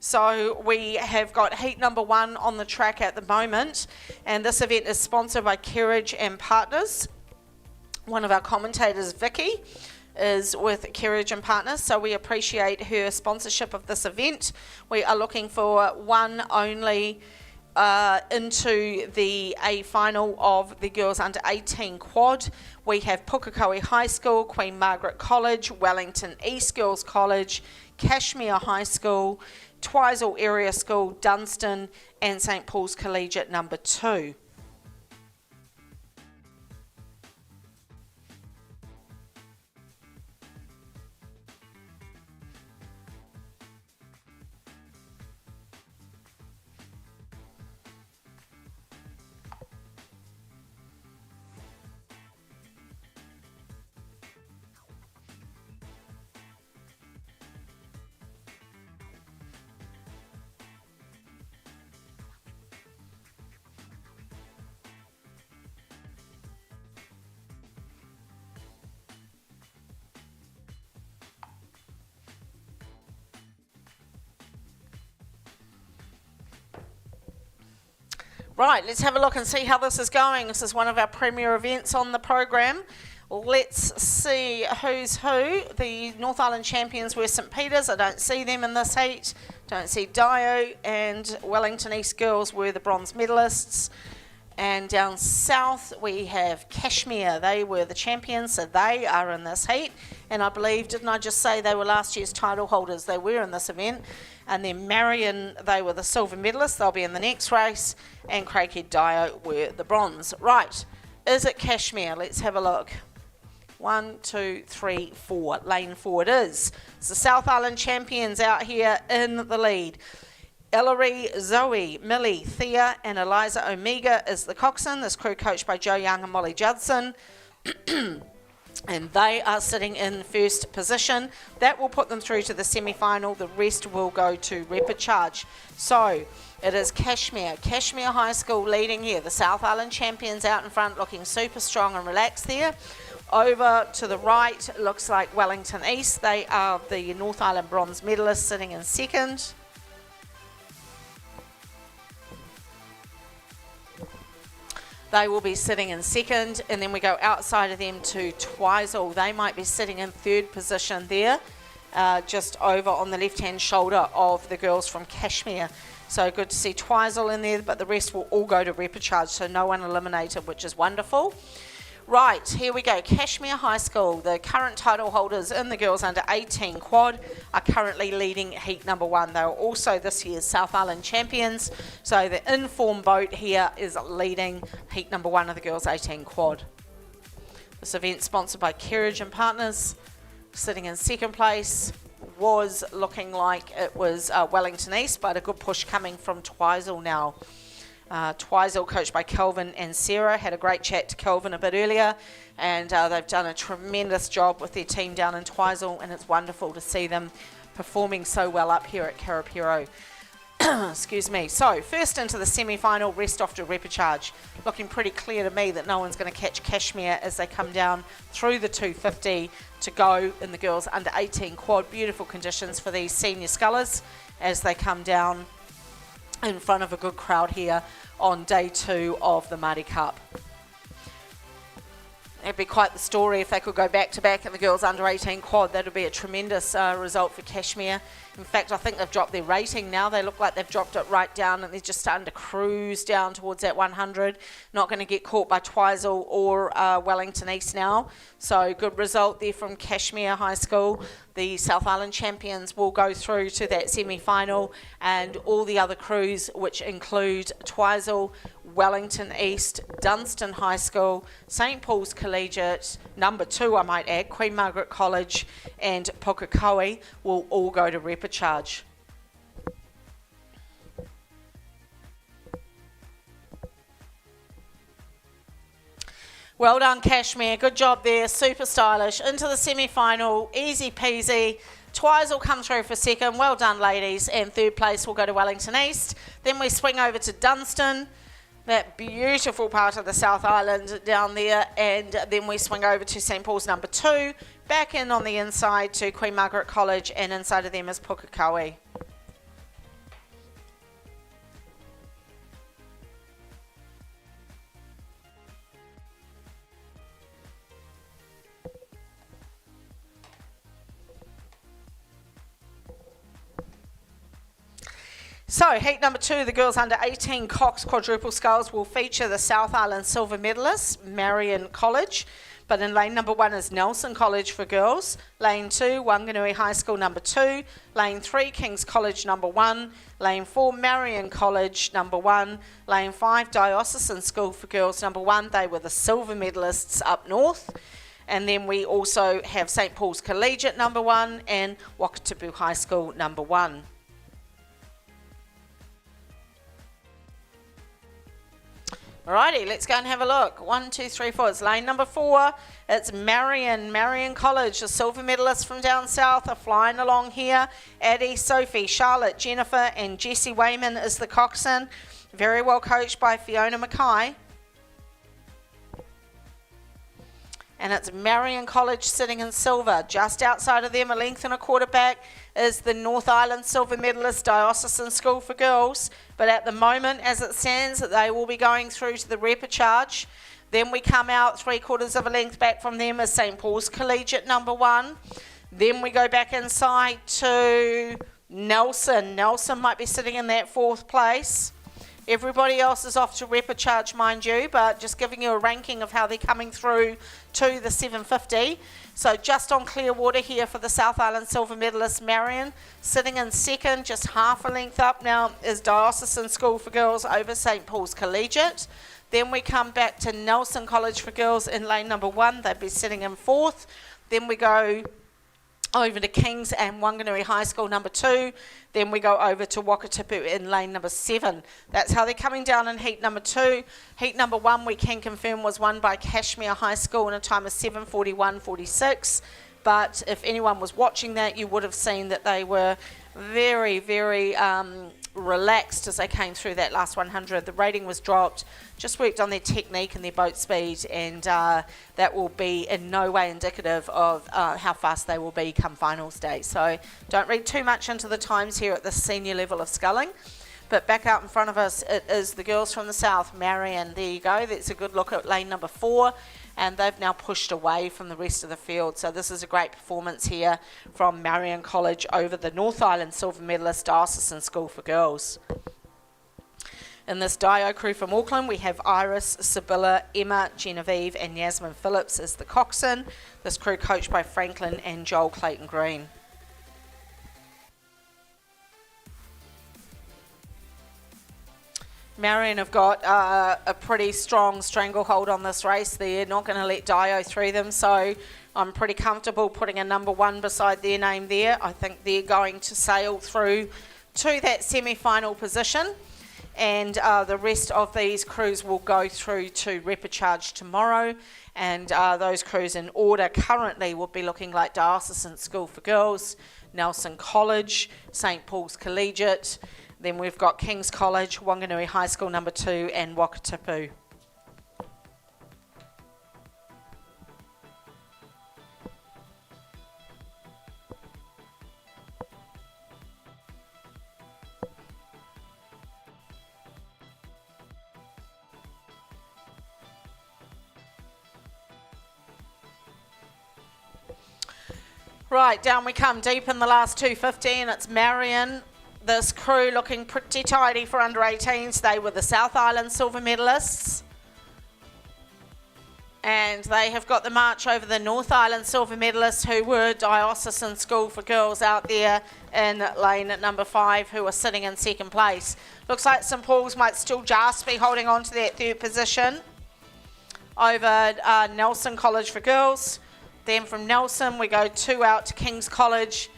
So we have got heat number 1 on the track at the moment, and this event is sponsored by Kerridge and Partners. One of our commentators, Vicky, is with Kerridge and Partners, so we appreciate her sponsorship of this event. We are looking for one only into the A final of the girls under 18 quad. We have Pukekohe High School, Queen Margaret College, Wellington East Girls College, Cashmere High School, Twizel Area School, Dunstan, and St Paul's Collegiate number 2. Right, let's have a look and see how this is going. This is one of our premier events on the program. Let's see who's who. The North Island champions were St Peters. I don't see them in this heat. Don't see Dio, and Wellington East girls were the bronze medalists. And down south we have Kashmir. They were the champions, so they are in this heat. And I believe, didn't I just say they were last year's title holders? They were in this event. And then Marion, they were the silver medalists. They'll be in the next race. And Craighead Dio were the bronze. Right, is it Kashmir? Let's have a look. 1, 2, 3, 4. Lane 4 it is. It's the South Island champions out here in the lead. Ellery, Zoe, Millie, Thea and Eliza Omega is the coxswain. This crew coached by Joe Young and Molly Judson. And they are sitting in first position. That will put them through to the semi-final. The rest will go to repechage. So it is Kashmir High School leading here. The South Island champions out in front looking super strong and relaxed there. Over to the right, it looks like Wellington East. They are the North Island bronze medalists sitting in second. They will be sitting in second, and then we go outside of them to Twizel. They might be sitting in third position there, just over on the left-hand shoulder of the girls from Kashmir. So good to see Twizel in there, but the rest will all go to repechage, so no one eliminated, which is wonderful. Right, here we go. Kashmir High School, the current title holders in the girls under 18 quad, are currently leading heat number 1. They were also this year's South Island champions. So the informed boat here is leading heat number 1 of the girls 18 quad. This event sponsored by Kerridge and Partners. Sitting in second place was looking like it was Wellington East, but a good push coming from Twizel now. Twizel, coached by Kelvin and Sarah, had a great chat to Kelvin a bit earlier, and they've done a tremendous job with their team down in Twizel, and it's wonderful to see them performing so well up here at Karapiro. Excuse me. So first into the semi-final, rest off to repechage. Looking pretty clear to me that no one's going to catch Kashmir as they come down through the 250 to go in the girls under 18 quad. Beautiful conditions for these senior scullers as they come down in front of a good crowd here on day 2 of the Maadi Cup. It'd be quite the story if they could go back to back in the girls under 18 quad. That would be a tremendous result for Kashmir. In fact, I think they've dropped their rating now. They look like they've dropped it right down and they're just starting to cruise down towards that 100. Not going to get caught by Twizel or Wellington East now. So good result there from Kashmir High School. The South Island champions will go through to that semi-final, and all the other crews, which include Twizel, Wellington East, Dunstan High School, St Paul's Collegiate, number 2 I might add, Queen Margaret College and Pukekohe, will all go to repechage. Well done, Kashmir. Good job there. Super stylish. Into the semi-final. Easy peasy. Twizel come through for second. Well done, ladies. And third place will go to Wellington East. Then we swing over to Dunstan, that beautiful part of the South Island down there. And then we swing over to St Paul's number 2. Back in on the inside to Queen Margaret College. And inside of them is Pukekohe. So, heat number 2, the girls under 18 Cox quadruple sculls will feature the South Island silver medalists, Marion College. But in lane number 1 is Nelson College for girls. Lane 2, Wanganui High School number 2. Lane 3, King's College number 1. Lane 4, Marion College number 1. Lane 5, Diocesan School for girls number 1. They were the silver medalists up north. And then we also have St Paul's Collegiate number 1 and Wakatipu High School number 1. Alrighty, let's go and have a look. 1, 2, 3, 4. It's lane number 4. It's Marion College. The silver medalists from down south are flying along here. Addie, Sophie, Charlotte, Jennifer, and Jessie Wayman is the coxswain. Very well coached by Fiona Mackay. and it's Marion College sitting in silver. Just outside of them, a length and a quarter back, is the North Island silver medalist Diocesan School for Girls. But at the moment, as it stands, they will be going through to the repechage. Then we come out 3/4 of a length back from them as St Paul's Collegiate number 1. Then we go back inside to Nelson. Nelson might be sitting in that 4th place. Everybody else is off to repechage, mind you, but just giving you a ranking of how they're coming through to the 750. So just on clear water here for the South Island silver medalist Marion. Sitting in 2nd, just half a length up now, is Diocesan School for Girls over St Paul's Collegiate. Then we come back to Nelson College for Girls in lane number 1. They'd be sitting in 4th. Then we go over to Kings and Wanganui High School number 2. Then we go over to Wakatipu in lane number 7. That's how they're coming down in heat number 2. Heat number 1 we can confirm was won by Kashmir High School in a time of 7:41.46. But if anyone was watching that, you would have seen that they were very, very relaxed as they came through that last 100. The rating was dropped, just worked on their technique and their boat speed, and that will be in no way indicative of how fast they will be come finals day. So don't read too much into the times here at the senior level of sculling. But back out in front of us, it is the girls from the south, Marion. There you go. That's a good look at lane number 4. And they've now pushed away from the rest of the field. So this is a great performance here from Marion College over the North Island silver medalist Diocesan School for Girls. In this Dio crew from Auckland, we have Iris, Sibylla, Emma, Genevieve and Yasmin Phillips as the coxswain. This crew coached by Franklin and Joel Clayton Green. Marion have got a pretty strong stranglehold on this race. They're not going to let Dio through them, so I'm pretty comfortable putting a number 1 beside their name there. I think they're going to sail through to that semi-final position, and the rest of these crews will go through to repechage tomorrow, and those crews in order currently will be looking like Diocesan School for Girls, Nelson College, St Paul's Collegiate. Then we've got King's College, Wanganui High School number 2 and Wakatipu. Right, down we come deep in the last 250, and it's Marion. This crew looking pretty tidy for under 18s. They were the South Island silver medalists. And they have got the march over the North Island silver medalists, who were Diocesan School for Girls out there in lane at number 5, who are sitting in 2nd place. Looks like St Paul's might still just be holding on to that 3rd position over Nelson College for Girls. Then from Nelson we go 2 out to King's College,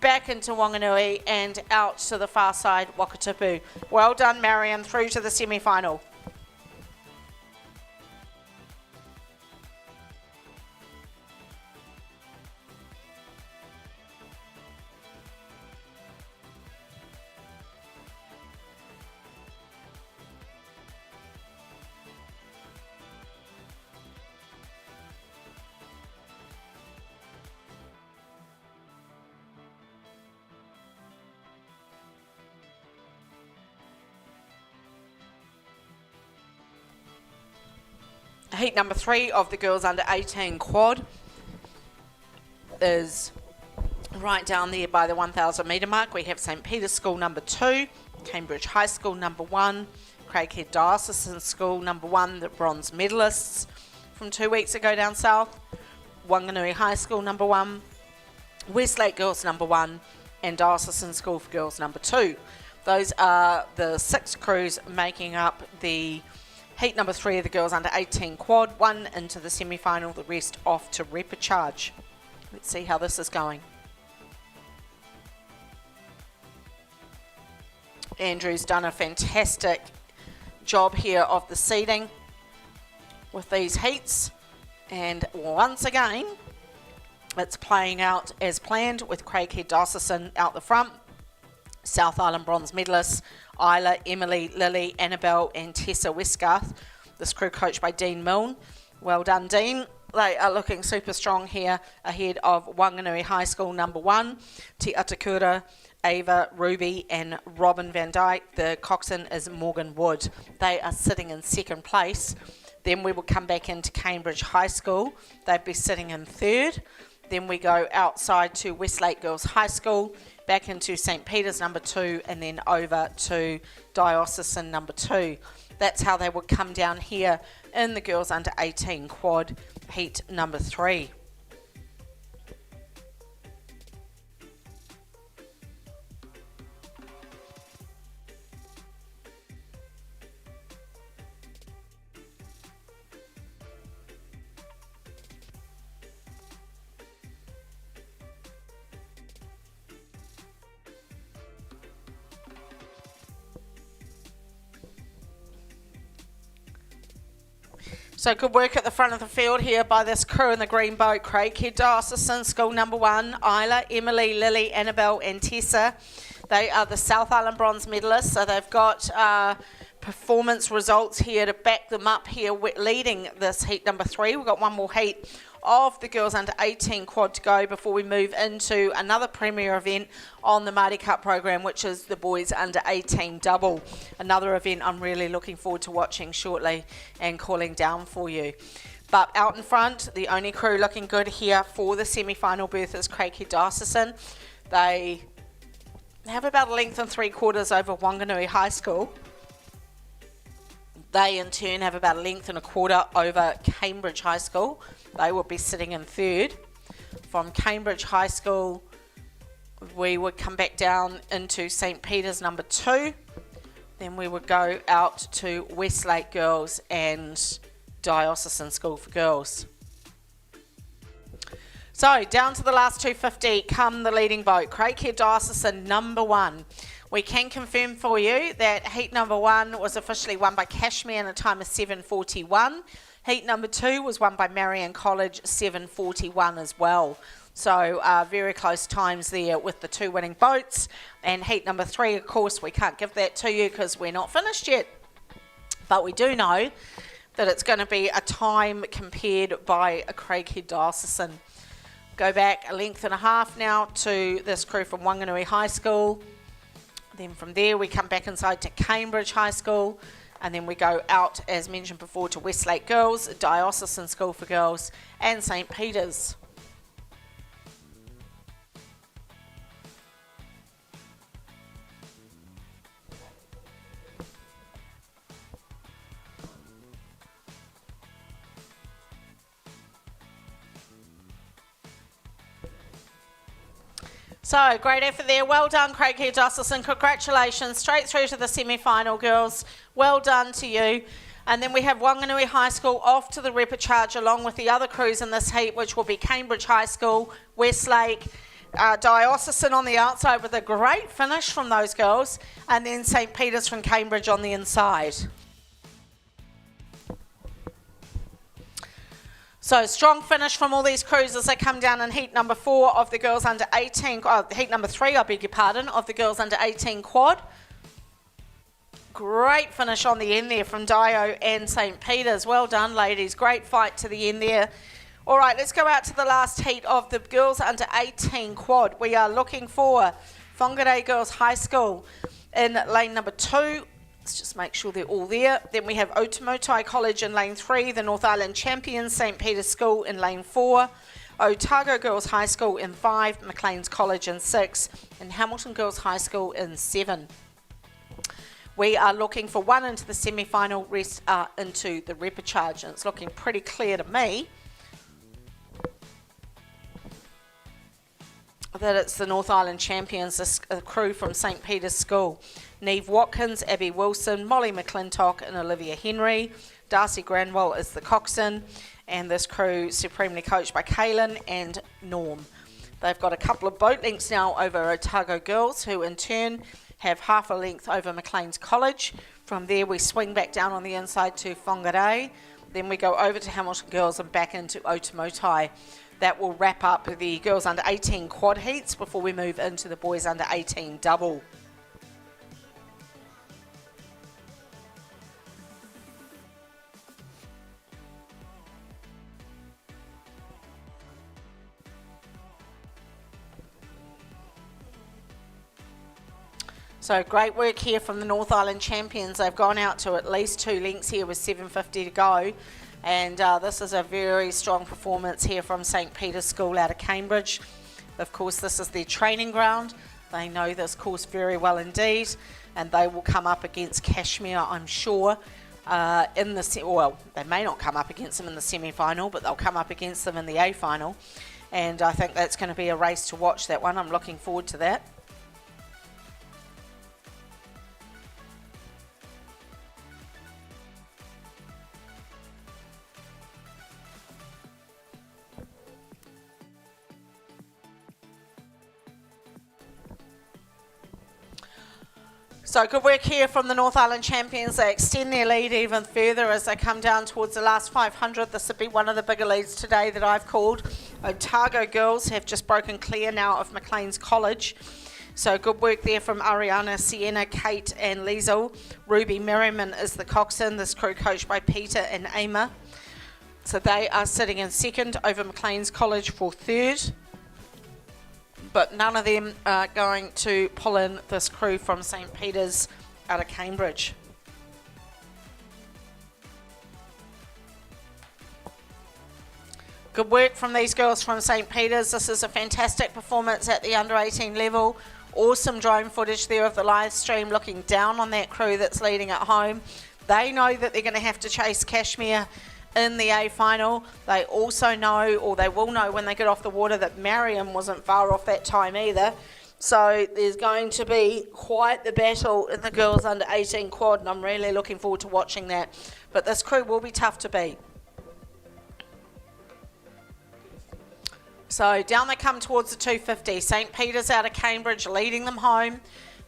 back into Wanganui and out to the far side, Wakatipu. Well done, Marion, through to the semi-final. Heat number 3 of the girls under 18 quad is right down there by the 1,000 metre mark. We have St Peter's School number 2, Cambridge High School number 1, Craighead Diocesan School number 1, the bronze medalists from 2 weeks ago down south, Wanganui High School number 1, Westlake Girls number 1 and Diocesan School for Girls number 2. Those are the 6 crews making up the heat number 3 of the girls under 18 quad. 1 into the semi-final, the rest off to repechage. Let's see how this is going. Andrew's done a fantastic job here of the seeding with these heats, and once again it's playing out as planned with Craighead Diocesan out the front. South Island bronze medalists Isla, Emily, Lily, Annabelle and Tessa Westgarth. This crew coached by Dean Milne. Well done, Dean. They are looking super strong here ahead of Wanganui High School number 1, Te Atakura, Ava, Ruby and Robin Van Dyke. The coxswain is Morgan Wood. They are sitting in second place. Then we will come back into Cambridge High School. They'd be sitting in third. Then we go outside to Westlake Girls High School, back into St Peter's number 2, and then over to Diocesan number 2. That's how they would come down here in the girls under 18 quad heat number 3. So good work at the front of the field here by this crew in the green boat. Craighead Diocesan, school number 1, Isla, Emily, Lily, Annabelle and Tessa. They are the South Island bronze medalists, so they've got performance results here to back them up here. We're leading this heat number 3. We've got one more heat of the girls under 18 quad to go before we move into another premier event on the Maadi Cup program, which is the boys under 18 double. Another event I'm really looking forward to watching shortly and calling down for you. But out in front, the only crew looking good here for the semi-final berth is Craighead Diocesan. They have about a length and 3/4 over Wanganui High School. They in turn have about a length and 1/4 over Cambridge High School. They will be sitting in third. From Cambridge High School, we would come back down into St Peter's number 2. Then we would go out to Westlake Girls and Diocesan School for Girls. So down to the last 250 come the leading boat, Craighead Diocesan number 1. We can confirm for you that heat number 1 was officially won by Cashmere in a time of 7:41. Heat number 2 was won by Marion College, 7:41 as well. So very close times there with the 2 winning boats. And heat number 3, of course, we can't give that to you because we're not finished yet. But we do know that it's going to be a time compared by a Craighead Diocesan. Go back a length and a half now to this crew from Wanganui High School. Then from there we come back inside to Cambridge High School, and then we go out, as mentioned before, to Westlake Girls, Diocesan School for Girls and St Peter's. So, great effort there. Well done, Craighead Diocesan. Congratulations. Straight through to the semi-final, girls. Well done to you. And then we have Wanganui High School off to the repechage along with the other crews in this heat, which will be Cambridge High School, Westlake, Diocesan on the outside with a great finish from those girls, and then St Peter's from Cambridge on the inside. So strong finish from all these crews as they come down in heat number 4 of the girls under 18, heat number 3, I beg your pardon, of the girls under 18 quad. Great finish on the end there from Dio and St Peter's. Well done, ladies. Great fight to the end there. All right, let's go out to the last heat of the girls under 18 quad. We are looking for Whangarei Girls High School in lane number 2. Let's just make sure they're all there. Then we have Otamotai College in lane 3, the North Island Champions, St Peter's School in lane 4, Otago Girls High School in 5, Maclean's College in 6, and Hamilton Girls High School in 7. We are looking for one into the semi-final, rest into the repechage, and it's looking pretty clear to me that it's the North Island Champions, this crew from St Peter's School. Neve Watkins, Abby Wilson, Molly McClintock and Olivia Henry. Darcy Granwell is the coxswain, and this crew supremely coached by Kaylin and Norm. They've got a couple of boat links now over Otago Girls, who in turn have half a length over Maclean's College. From there we swing back down on the inside to Whangarei. Then we go over to Hamilton Girls and back into Otamotai. That will wrap up the girls under 18 quad heats before we move into the boys under 18 double. So great work here from the North Island champions. They've gone out to at least 2 lengths here with 7:50 to go. And this is a very strong performance here from St. Peter's School out of Cambridge. Of course, this is their training ground. They know this course very well indeed. And they will come up against Kashmir, I'm sure, in the well, they may not come up against them in the semi-final, but they'll come up against them in the A final. And I think that's going to be a race to watch, that one. I'm looking forward to that. So good work here from the North Island champions. They extend their lead even further as they come down towards the last 500. This would be one of the bigger leads today that I've called. Otago girls have just broken clear now of Maclean's College. So good work there from Ariana, Sienna, Kate and Liesel. Ruby Merriman is the coxswain. This crew coached by Peter and Ama. So they are sitting in second over Maclean's College for third. But none of them are going to pull in this crew from St. Peter's out of Cambridge. Good work from these girls from St. Peter's. This is a fantastic performance at the under 18 level. Awesome drone footage there of the live stream looking down on that crew that's leading at home. They know that they're going to have to chase Kashmir in the A final. They also know, or they will know when they get off the water, that Mariam wasn't far off that time either. So there's going to be quite the battle in the girls under 18 quad, and I'm really looking forward to watching that. But this crew will be tough to beat. So down they come towards the 250. St. Peter's out of Cambridge leading them home.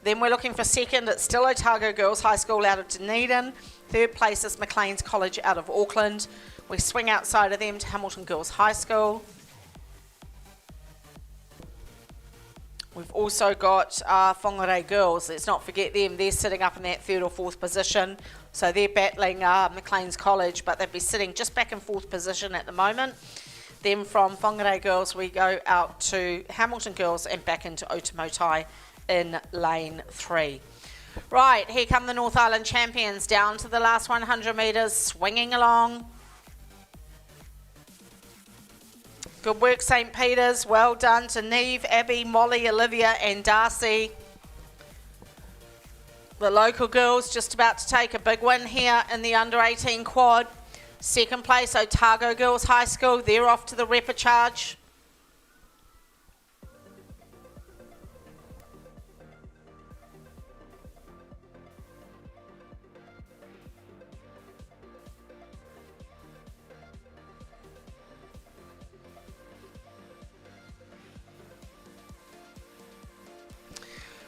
Then we're looking for second. It's still Otago Girls High School out of Dunedin. Third place is Maclean's College out of Auckland. We swing outside of them to Hamilton Girls High School. We've also got Whangarei Girls. Let's not forget them. They're sitting up in that third or fourth position. So they're battling Maclean's College, but they'd be sitting just back in fourth position at the moment. Then from Whangarei Girls, we go out to Hamilton Girls and back into Otamotai in lane 3. Right, here come the North Island champions down to the last 100 metres, swinging along. Good work, St. Peter's. Well done to Neve, Abby, Molly, Olivia and Darcy. The local girls just about to take a big win here in the under 18 quad. Second place, Otago Girls High School. They're off to the repechage.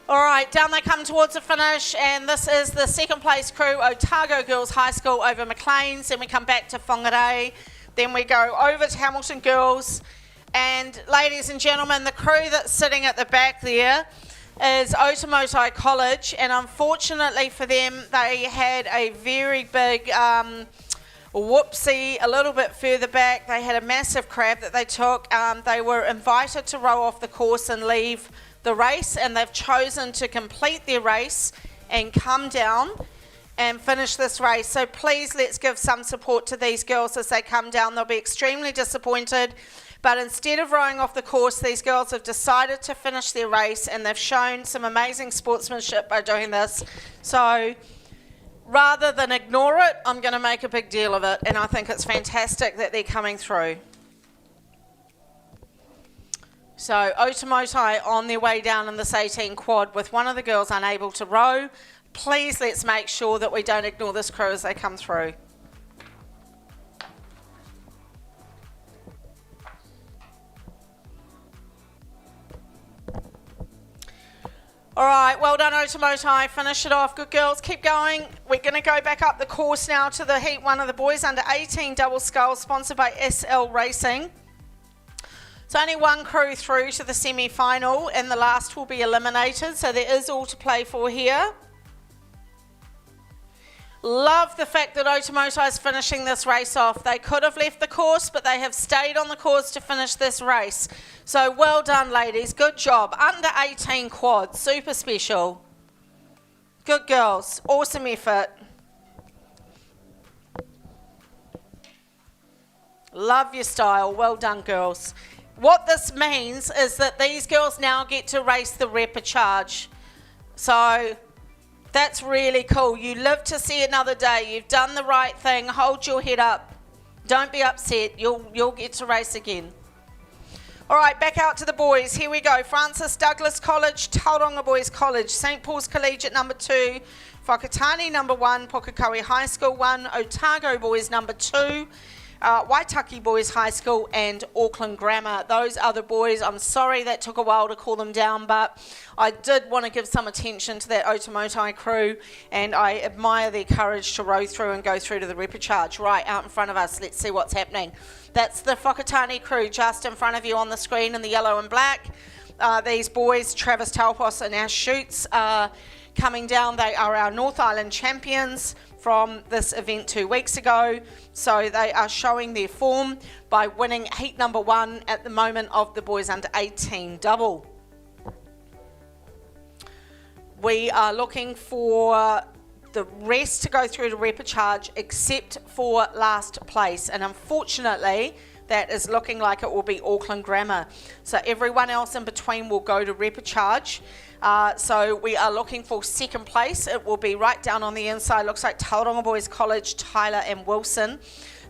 All right, down they come towards the finish, and this is the second place crew, Otago Girls High School over Maclean's. Then we come back to Whangarei. Then we go over to Hamilton Girls. And ladies and gentlemen, the crew that's sitting at the back there is Otamotai College. And unfortunately for them, they had a very big whoopsie a little bit further back. They had a massive crab that they took. They were invited to row off the course and leave the race, and they've chosen to complete their race and come down and finish this race. So please, let's give some support to these girls as they come down. They'll be extremely disappointed, but instead of rowing off the course, these girls have decided to finish their race, and they've shown some amazing sportsmanship by doing this. So rather than ignore it, I'm going to make a big deal of it, and I think it's fantastic that they're coming through. So Otamotai on their way down in this 18 quad with one of the girls unable to row. Please, let's make sure that we don't ignore this crew as they come through. All right, well done Otamotai, finish it off. Good girls, keep going. We're going to go back up the course now to the heat one of the boys under 18 double sculls, sponsored by SL Racing. It's only one crew through to the semi-final, and the last will be eliminated, so there is all to play for here. Love the fact that Otamotai is finishing this race off. They could have left the course, but they have stayed on the course to finish this race. So well done, ladies. Good job. Under 18 quad, super special. Good girls. Awesome effort. Love your style. Well done, girls. What this means is that these girls now get to race the repechage. So that's really cool. You live to see another day. You've done the right thing. Hold your head up. Don't be upset. You'll get to race again. All right, back out to the boys. Here we go. Francis Douglas College, Tauranga Boys College, St. Paul's Collegiate number 2, Whakatane number 1, Pukekohe High School 1, Otago Boys number 2, Waitaki Boys High School and Auckland Grammar. Those are the boys. I'm sorry that took a while to call them down, but I did want to give some attention to that Otamotai crew, and I admire their courage to row through and go through to the repechage. Right out in front of us, let's see what's happening. That's the Whakatane crew just in front of you on the screen in the yellow and black. These boys, Travis Taupos and Ash Shoots, are coming down. They are our North Island champions from this event 2 weeks ago. So they are showing their form by winning heat number 1 at the moment of the boys under 18 double. We are looking for the rest to go through to repechage except for last place, and unfortunately that is looking like it will be Auckland Grammar. So everyone else in between will go to repechage. So we are looking for second place. It will be right down on the inside. Looks like Tauranga Boys College, Tyler and Wilson.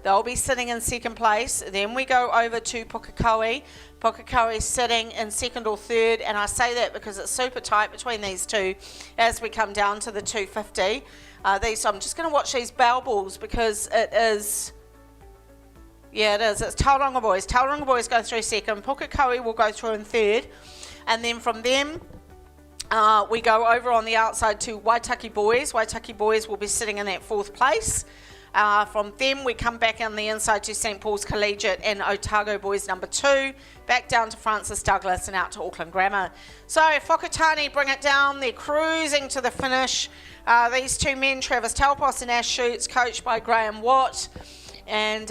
They'll be sitting in second place. Then we go over to Pukekohe. Pukekohe sitting in second or third, and I say that because it's super tight between these two as we come down to the 250. So I'm just going to watch these bell balls because it is... Yeah, it is. It's Tauranga Boys. Tauranga Boys go through second. Pukekohe will go through in third. And then from them, we go over on the outside to Waitaki Boys. Waitaki Boys will be sitting in that fourth place. From them, we come back on the inside to St. Paul's Collegiate and Otago Boys number 2. Back down to Francis Douglas and out to Auckland Grammar. So Whakatane bring it down. They're cruising to the finish. These two men, Travis Taupos and Ash Shoots, coached by Graham Watt. And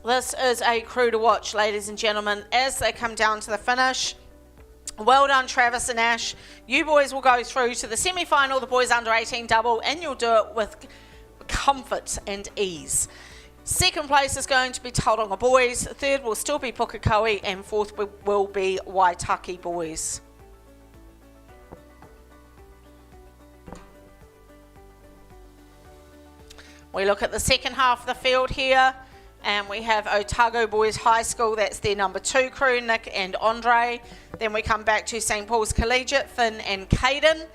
this is a crew to watch, ladies and gentlemen, as they come down to the finish. Well done, Travis and Ash. You boys will go through to the semi-final, the boys under 18 double, and you'll do it with comfort and ease. Second place is going to be Tauranga Boys. Third will still be Pukekohe, and fourth will be Waitaki Boys. We look at the second half of the field here, and we have Otago Boys High School. That's their number 2 crew, Nick and Andre. Then we come back to St. Paul's Collegiate, Finn and Caden.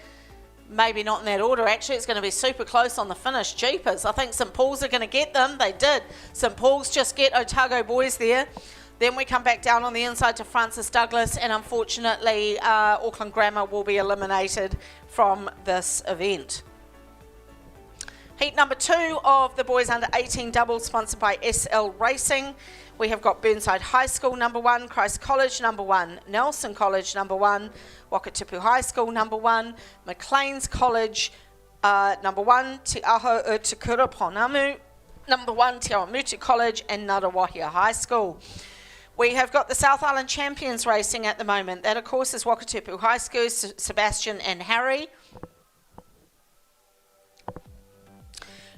Maybe not in that order, actually. It's going to be super close on the finish. Jeepers, I think St. Paul's are going to get them. They did. St. Paul's just get Otago Boys there. Then we come back down on the inside to Francis Douglas, and unfortunately, Auckland Grammar will be eliminated from this event. Heat number 2 of the boys under 18 doubles, sponsored by SL Racing. We have got Burnside High School number 1, Christ College number 1, Nelson College number 1, Wakatipu High School number 1, Maclean's College number 1, Te Aho Utukura Ponamu number 1, Te Awamutu College, and Ngarawahia High School. We have got the South Island champions racing at the moment. That, of course, is Wakatipu High School, Sebastian and Harry.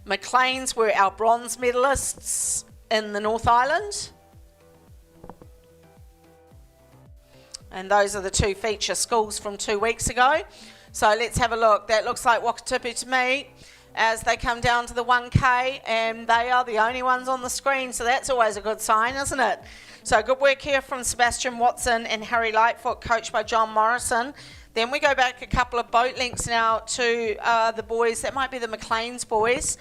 Maclean's were our bronze medalists in the North Island. And those are the 2 feature schools from 2 weeks ago. So let's have a look. That looks like Wakatipu to me as they come down to the 1K, and they are the only ones on the screen, so that's always a good sign, isn't it? So good work here from Sebastian Watson and Harry Lightfoot, coached by John Morrison. Then we go back a couple of boat lengths now to the boys. That might be the Maclean's boys.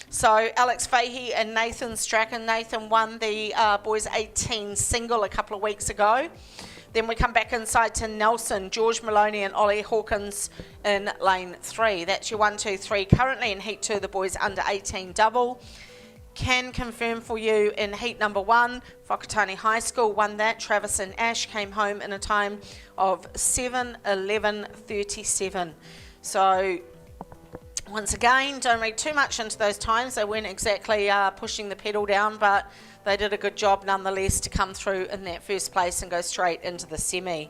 So Alex Fahey and Nathan Strachan. Nathan won the boys 18 single a couple of weeks ago. Then we come back inside to Nelson, George Maloney and Ollie Hawkins in lane 3. That's your 1, 2, 3. Currently in heat 2, the boys under 18 double. Can confirm for you in heat number 1, Whakatane High School won that. Travis and Ash came home in a time of 7:11:37. So once again, don't read too much into those times. They weren't exactly pushing the pedal down, but they did a good job nonetheless to come through in that first place and go straight into the semi.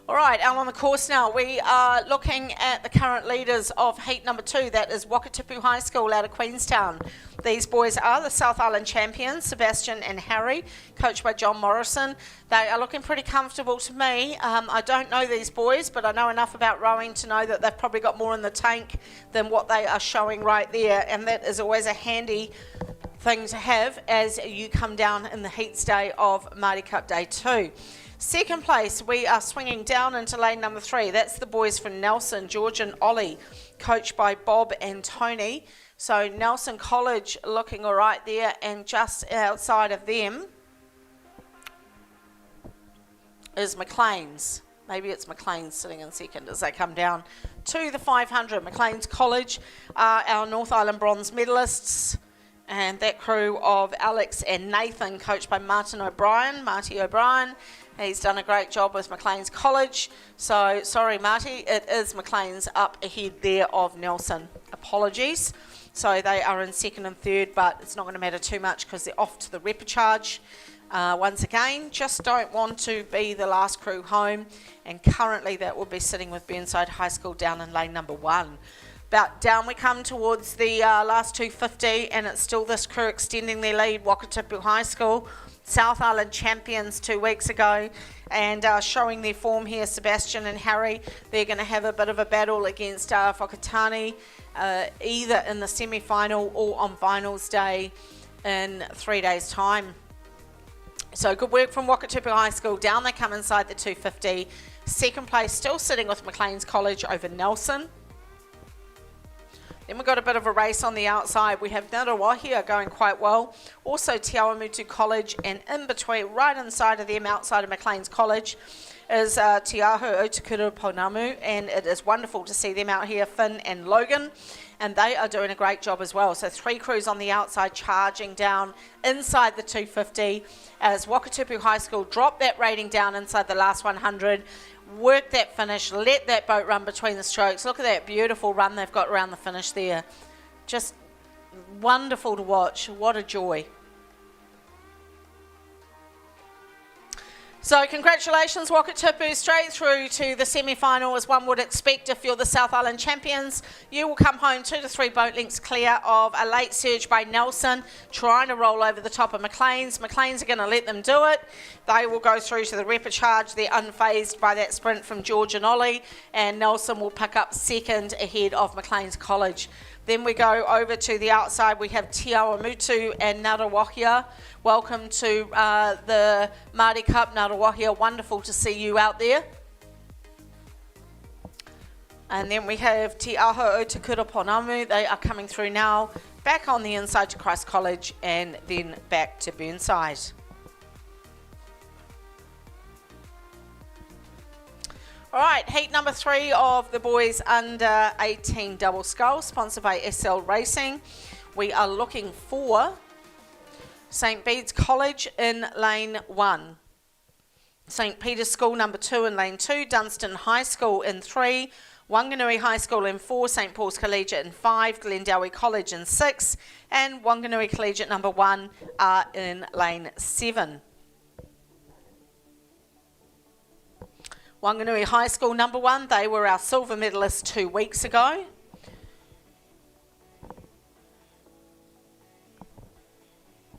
All right, out on the course now. We are looking at the current leaders of heat number 2. That is Wakatipu High School out of Queenstown. These boys are the South Island champions, Sebastian and Harry, coached by John Morrison. They are looking pretty comfortable to me. I don't know these boys, but I know enough about rowing to know that they've probably got more in the tank than what they are showing right there, and that is always a handy thing to have as you come down in the heats day of Maadi Cup Day 2. Second place, we are swinging down into lane number 3. That's the boys from Nelson, George and Ollie, coached by Bob and Tony. So Nelson College looking all right there, and just outside of them is Maclean's. Maybe it's Maclean's sitting in second as they come down to the 500. Maclean's College are our North Island bronze medalists, and that crew of Alex and Nathan, coached by Marty O'Brien. He's done a great job with Maclean's College. So, sorry Marty, it is Maclean's up ahead there of Nelson. Apologies. So they are in second and third, but it's not going to matter too much because they're off to the repechage. Once again, just don't want to be the last crew home, and currently that will be sitting with Burnside High School down in lane number 1. About down we come towards the last 250, and it's still this crew extending their lead. Wakatipu High School, South Island champions 2 weeks ago, and showing their form here, Sebastian and Harry. They're going to have a bit of a battle against Whakatane, either in the semi-final or on finals day in 3 days' time. So good work from Wakatipu High School. Down they come inside the 250. Second place still sitting with Maclean's College over Nelson. Then we've got a bit of a race on the outside. We have Ngaruawahia going quite well. Also Te Awamutu College, and in between, right inside of them, outside of Maclean's College, is Te Aho Otakura Pounamu, and it is wonderful to see them out here, Finn and Logan, and they are doing a great job as well. So 3 crews on the outside charging down inside the 250 as Wakatipu High School drop that rating down inside the last 100. Work that finish, let that boat run between the strokes. Look at that beautiful run they've got around the finish there. Just wonderful to watch. What a joy. So congratulations Wakatipu, straight through to the semi-final as one would expect if you're the South Island champions. You will come home 2 to 3 boat lengths clear of a late surge by Nelson, trying to roll over the top of Maclean's. Maclean's are going to let them do it. They will go through to the repechage. They're unfazed by that sprint from George and Ollie, and Nelson will pick up second ahead of Maclean's College. Then we go over to the outside. We have Te Awamutu and Ngaruawahia. Welcome to the Maadi Cup, Ngaruawahia. Wonderful to see you out there. And then we have Te Aho Otakura Pounamu. They are coming through now. Back on the inside to Christ College, and then back to Burnside. All right, heat number 3 of the boys under 18 double sculls, sponsored by SL Racing. We are looking for St Bede's College in lane 1, St Peter's School number 2 in lane 2, Dunstan High School in 3, Wanganui High School in 4, St Paul's Collegiate in 5, Glendowie College in 6, and Wanganui Collegiate number 1 are in lane 7. Wanganui High School number 1, they were our silver medalists 2 weeks ago.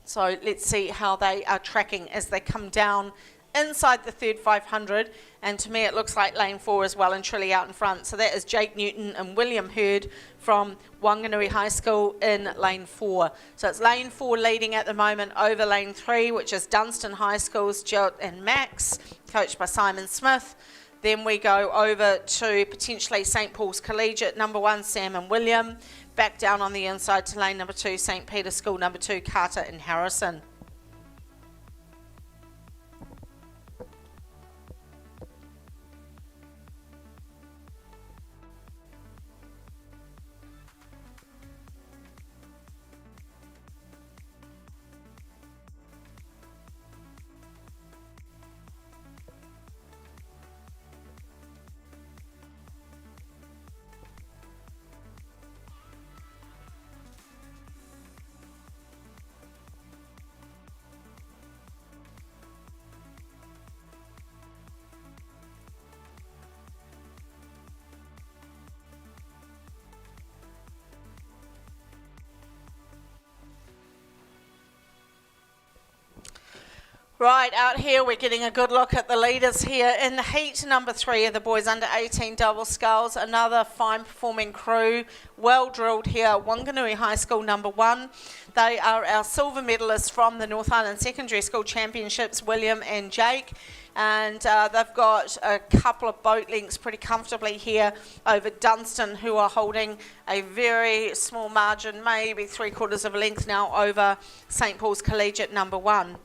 So let's see how they are tracking as they come down inside the third 500. And to me it looks like lane 4 is well and truly out in front. So that is Jake Newton and William Hurd from Wanganui High School in lane 4. So it's lane 4 leading at the moment over lane 3, which is Dunstan High School's Jill and Max, coached by Simon Smith. Then we go over to potentially St Paul's Collegiate number 1, Sam and William. Back down on the inside to lane number 2, St Peter's School number 2, Carter and Harrison. Right, out here we're getting a good look at the leaders here in the heat number 3 of the boys under 18 double sculls. Another fine performing crew, well drilled here. Wanganui High School number 1. They are our silver medalists from the North Island Secondary School Championships, William and Jake. And they've got a couple of boat links pretty comfortably here over Dunstan, who are holding a very small margin, maybe 3/4 of a length now over St Paul's Collegiate number 1.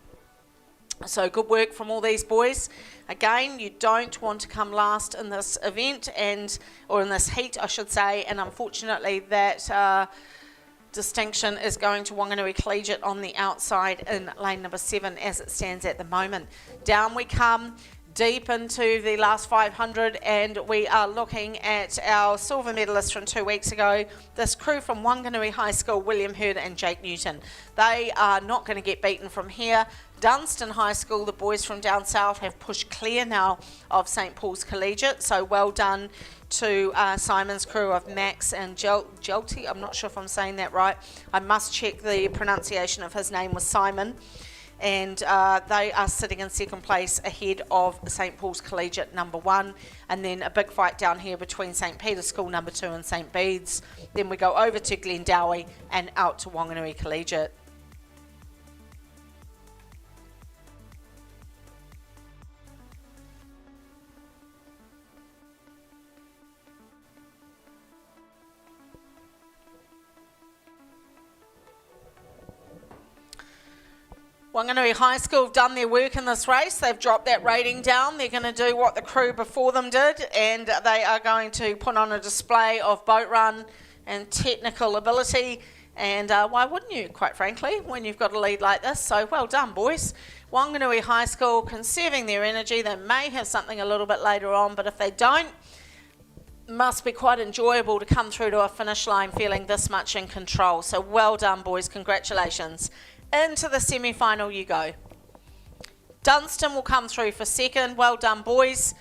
So good work from all these boys. Again, you don't want to come last in this event, or in this heat, I should say, and unfortunately that distinction is going to Wanganui Collegiate on the outside in lane number 7 as it stands at the moment. Down we come, deep into the last 500, and we are looking at our silver medalists from 2 weeks ago. This crew from Wanganui High School, William Hurd and Jake Newton. They are not going to get beaten from here. Dunstan High School, the boys from down south, have pushed clear now of St Paul's Collegiate, so well done to Simon's crew of Max and Jelty. I'm not sure if I'm saying that right. I must check the pronunciation of his name was Simon. And they are sitting in second place ahead of St Paul's Collegiate number 1, and then a big fight down here between St Peter's School number 2 and St Bede's. Then we go over to Glendowie and out to Wanganui Collegiate. Wanganui High School have done their work in this race. They've dropped that rating down. They're going to do what the crew before them did, and they are going to put on a display of boat run and technical ability. And why wouldn't you, quite frankly, when you've got a lead like this? So well done, boys. Wanganui High School conserving their energy. They may have something a little bit later on, but if they don't, must be quite enjoyable to come through to a finish line feeling this much in control. So well done, boys. Congratulations. Into the semi-final you go. Dunstan will come through for second. Well done, boys.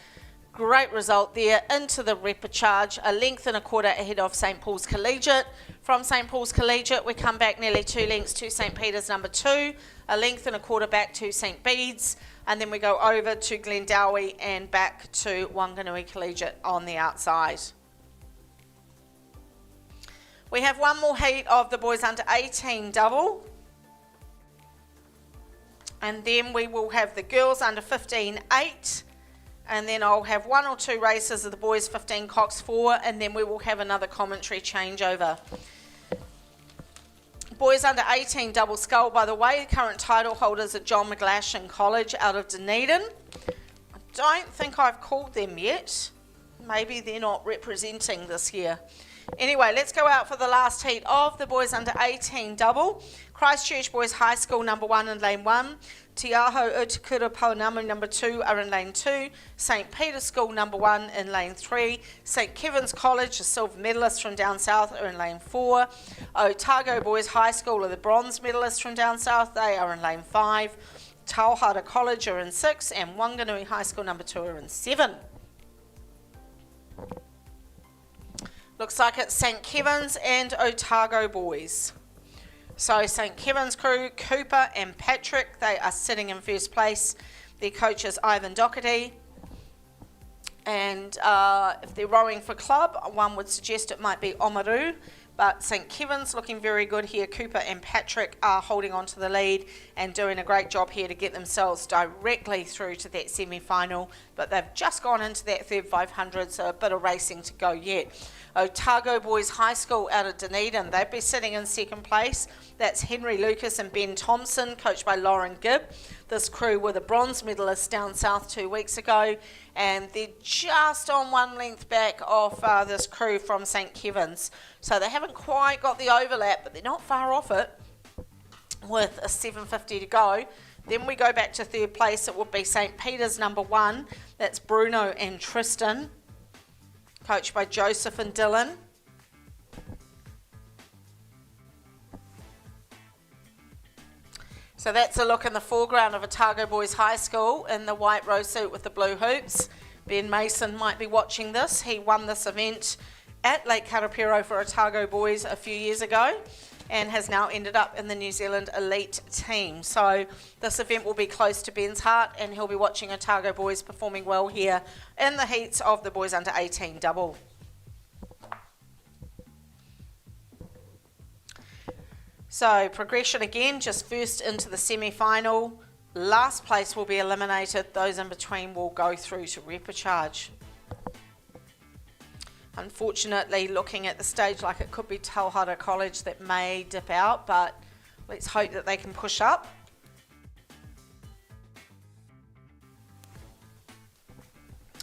Great result there. Into the repechage, a length and a quarter ahead of St Paul's Collegiate. From St Paul's Collegiate, we come back nearly 2 lengths to St Peter's number 2, a length and a quarter back to St Bede's, and then we go over to Glendowie and back to Wanganui Collegiate on the outside. We have one more heat of the boys under 18 double. And then we will have the girls under 15 8, and then I'll have 1 or 2 races of the boys 15 Cox 4, and then we will have another commentary changeover. Boys under 18 double scull, by the way, current title holders are John McGlashan College out of Dunedin. I don't think I've called them yet. Maybe they're not representing this year. Anyway, let's go out for the last heat of the boys under 18 double. Christchurch Boys High School number 1 in lane 1. Te Aho Utukura Paunamu number 2 are in lane 2. St Peter's School number 1 in lane 3. St Kevin's College, the silver medalists from down south, are in lane 4. Otago Boys High School are the bronze medalists from down south. They are in lane 5. Tauhara College are in 6. And Wanganui High School number 2 are in 7. Looks like it's St Kevin's and Otago Boys. So St Kevin's crew, Cooper and Patrick, they are sitting in first place. Their coach is Ivan Doherty. And if they're rowing for club, one would suggest it might be Oamaru. But St Kevin's looking very good here. Cooper and Patrick are holding on to the lead and doing a great job here to get themselves directly through to that semi-final. But they've just gone into that third 500, so a bit of racing to go yet. Otago Boys High School out of Dunedin, they'd be sitting in second place. That's Henry Lucas and Ben Thompson, coached by Lauren Gibb. This crew were the bronze medalists down south 2 weeks ago, and they're just on 1 length back off this crew from St Kevin's. So they haven't quite got the overlap, but they're not far off it with a 7:50 to go. Then we go back to third place. It would be St Peter's number 1. That's Bruno and Tristan, coached by Joseph and Dylan. So that's a look in the foreground of Otago Boys High School in the white row suit with the blue hoops. Ben Mason might be watching this. He won this event at Lake Karapiro for Otago Boys a few years ago. and has now ended up in the New Zealand elite team. So this event will be close to Ben's heart, and he'll be watching Otago boys performing well here in the heats of the boys under 18 double. So progression again, just first into the semi-final. Last place will be eliminated. Those in between will go through to repechage. Unfortunately, looking at the stage, like it could be Tauhara College that may dip out, but let's hope that they can push up.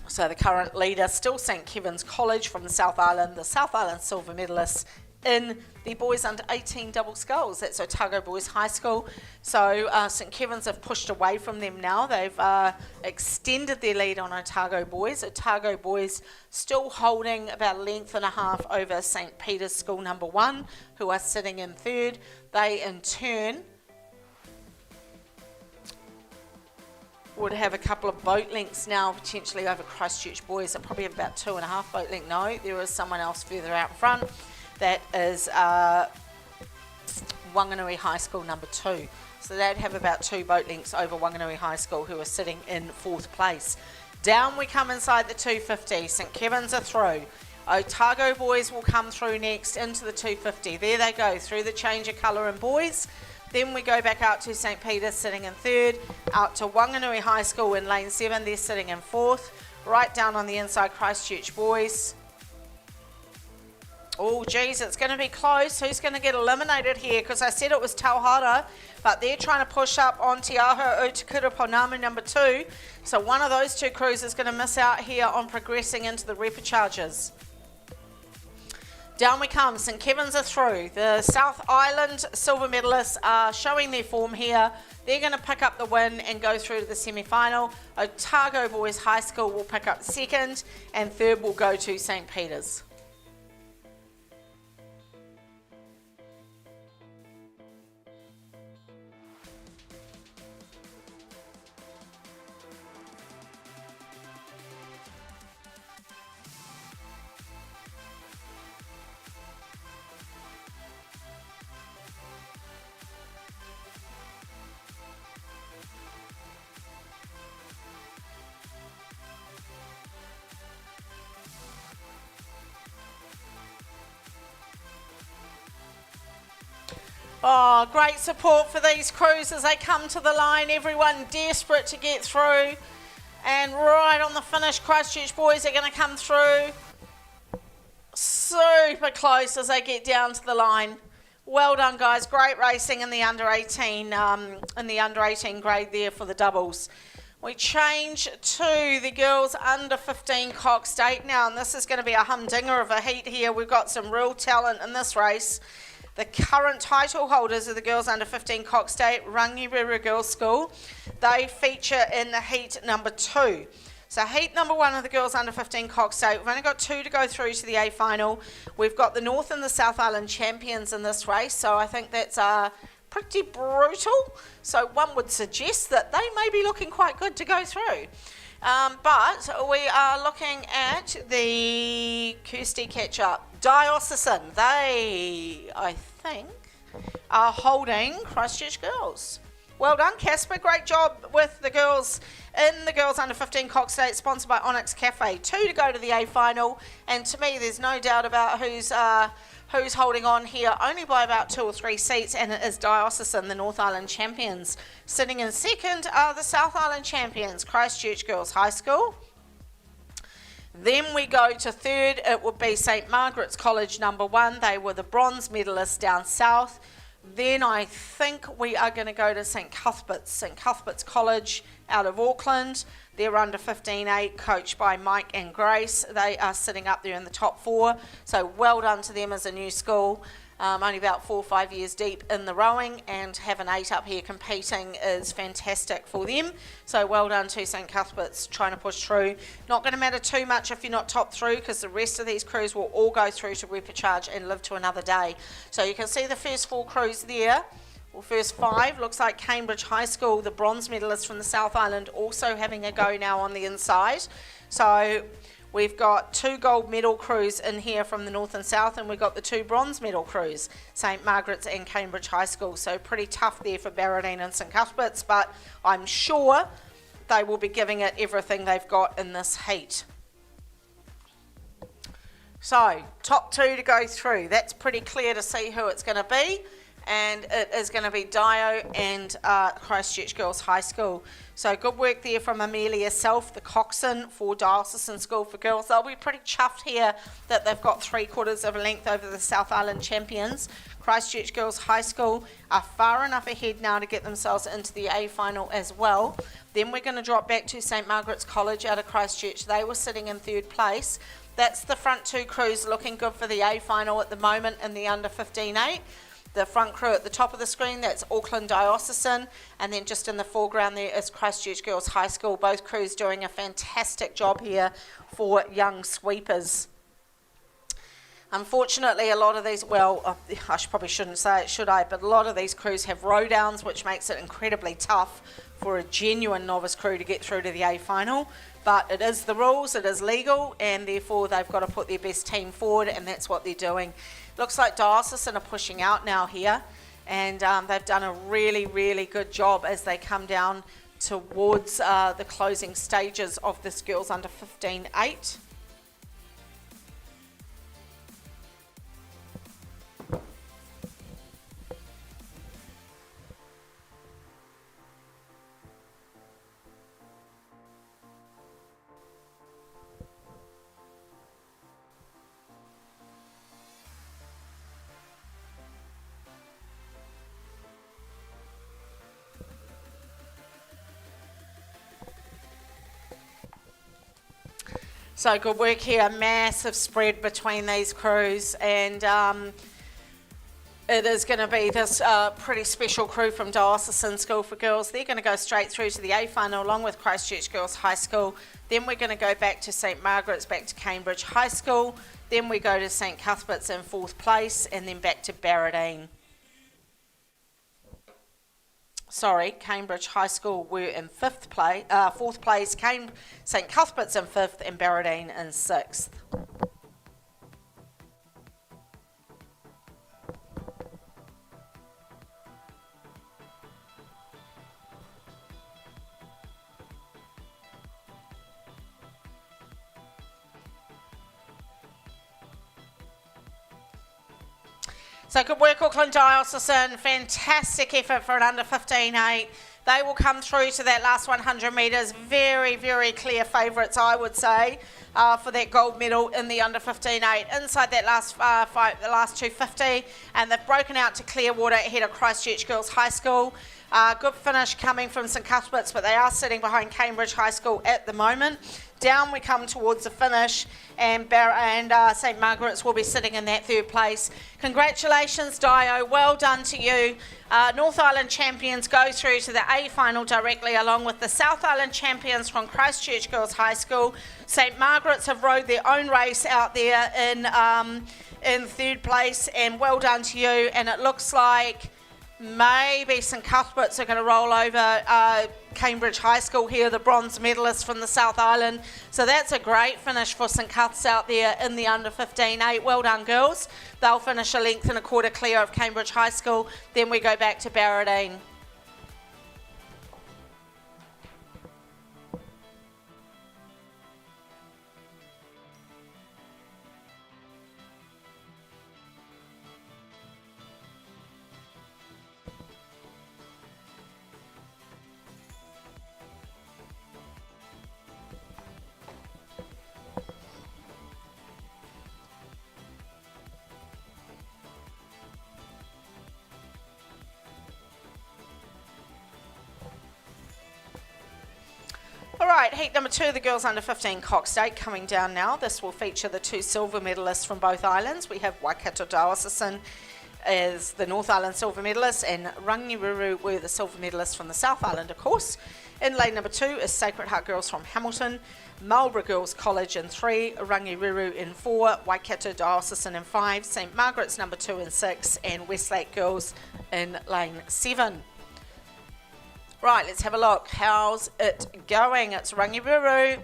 So the current leader, still St Kevin's College from the South Island, the South Island silver medalists in the boys under 18 double sculls. That's Otago Boys High School. So St Kevin's have pushed away from them now. They've extended their lead on Otago Boys. Otago Boys still holding about a length and a half over St Peter's School number 1, who are sitting in third. They in turn would have a couple of boat lengths now potentially over Christchurch Boys. They'll probably have about 2.5 boat length. No, there is someone else further out in front. That is Wanganui High School number 2. So they'd have about 2 boat lengths over Wanganui High School, who are sitting in 4th place. Down we come inside the 250. St Kevin's are through. Otago Boys will come through next into the 250. There they go, through the change of colour in boys. Then we go back out to St Peter's sitting in 3rd, out to Wanganui High School in lane 7, they're sitting in 4th. Right down on the inside, Christchurch Boys. Oh, geez, it's going to be close. Who's going to get eliminated here? Because I said it was Tauhara, but they're trying to push up on Te Aho Utukura Ponamu number 2. So one of those 2 crews is going to miss out here on progressing into the repecharges. Down we come. St Kevin's are through. The South Island silver medalists are showing their form here. They're going to pick up the win and go through to the semi-final. Otago Boys High School will pick up 2nd, and 3rd will go to St Peter's. Oh, great support for these crews as they come to the line. Everyone desperate to get through. And right on the finish, Christchurch Boys are going to come through. Super close as they get down to the line. Well done, guys. Great racing in the under 18, grade there for the doubles. We change to the girls under 15 Cox State now, and this is going to be a humdinger of a heat here. We've got some real talent in this race. The current title holders of the girls under 15 Cox State, Rangireru Girls School, they feature in the heat number 2. So heat number 1 of the girls under 15 Cox State, we've only got 2 to go through to the A final. We've got the North and the South Island champions in this race, so I think that's pretty brutal. So one would suggest that they may be looking quite good to go through. But we are looking at the Kirsty catch-up. Diocesan, they, I think, are holding Christchurch Girls. Well done, Casper. Great job with the girls in the girls under 15 Cox State, sponsored by Onyx Cafe. 2 to go to the A final, and to me, there's no doubt about who's holding on here, only by about 2 or 3 seats, and it is Diocesan, the North Island champions. Sitting in 2nd are the South Island champions, Christchurch Girls High School. Then we go to 3rd, it would be St Margaret's College number 1. They were the bronze medalists down south. Then I think we are going to go to St Cuthbert's College out of Auckland. They're under 15-8, coached by Mike and Grace. They are sitting up there in the top 4. So well done to them as a new school. Only about 4 or 5 years deep in the rowing, and have an 8 up here competing is fantastic for them. So well done to St Cuthbert's trying to push through. Not going to matter too much if you're not top through, because the rest of these crews will all go through to repecharge and live to another day. So you can see the first 4 crews there. Well, first 5, looks like Cambridge High School, the bronze medalist from the South Island, also having a go now on the inside. So We've got 2 gold medal crews in here from the north and south, and we've got the 2 bronze medal crews, St Margaret's and Cambridge High School. So pretty tough there for Barradine and St Cuthbert's, but I'm sure they will be giving it everything they've got in this heat. So, top 2 to go through. That's pretty clear to see who it's going to be. And it is going to be Dio and Christchurch Girls High School. So good work there from Amelia Self, the coxswain for Diocesan School for Girls. They'll be pretty chuffed here that they've got 3/4 of a length over the South Island champions. Christchurch Girls High School are far enough ahead now to get themselves into the A final as well. Then we're going to drop back to St Margaret's College out of Christchurch. They were sitting in 3rd place. That's the front 2 crews looking good for the A final at the moment in the under 15-8. The front crew at the top of the screen, that's Auckland Diocesan, and then just in the foreground there is Christchurch Girls High School. Both crews doing a fantastic job here for young sweepers. Unfortunately, a lot of these, well, I probably shouldn't say it, should I? But a lot of these crews have row-downs, which makes it incredibly tough for a genuine novice crew to get through to the A final. But it is the rules, it is legal, and therefore they've got to put their best team forward, and that's what they're doing. Looks like Diocesan are pushing out now here, and they've done a really, really good job as they come down towards the closing stages of this girls under 15-8. So good work here, massive spread between these crews, and it is going to be this pretty special crew from Diocesan School for Girls. They're going to go straight through to the A final along with Christchurch Girls High School. Then we're going to go back to St Margaret's, back to Cambridge High School. Then we go to St Cuthbert's in 4th place, and then back to Barradine. Sorry, Cambridge High School were in 4th place, St Cuthbert's in 5th, and Barradine in 6th. So good work, Auckland Diocesan. Fantastic effort for an under 15-8. They will come through to that last 100 metres. Very, very clear favourites, I would say, for that gold medal in the under 15-8. Inside that last the last 250, and they've broken out to Clearwater ahead of Christchurch Girls High School. Good finish coming from St Cuthbert's, but they are sitting behind Cambridge High School at the moment. Down we come towards the finish, and St Margaret's will be sitting in that 3rd place. Congratulations, Dio. Well done to you. North Island champions go through to the A final directly, along with the South Island champions from Christchurch Girls High School. St Margaret's have rode their own race out there in 3rd place, and well done to you. And it looks like maybe St Cuthbert's are going to roll over Cambridge High School here, the bronze medalists from the South Island. So that's a great finish for St Cuth's out there in the under 15-8. Well done, girls. They'll finish a length and a quarter clear of Cambridge High School. Then we go back to Barradine. All right, heat number 2, the girls under 15 Cox State coming down now. This will feature the 2 silver medalists from both islands. We have Waikato Diocesan as the North Island silver medalists, and Rangiruru were the silver medalists from the South Island, of course. In lane number 2 is Sacred Heart Girls from Hamilton, Marlborough Girls College in 3, Rangiruru in 4, Waikato Diocesan in 5, St Margaret's number 2 and 6, and Westlake Girls in lane 7. Right, let's have a look. How's it going? It's Rangiruru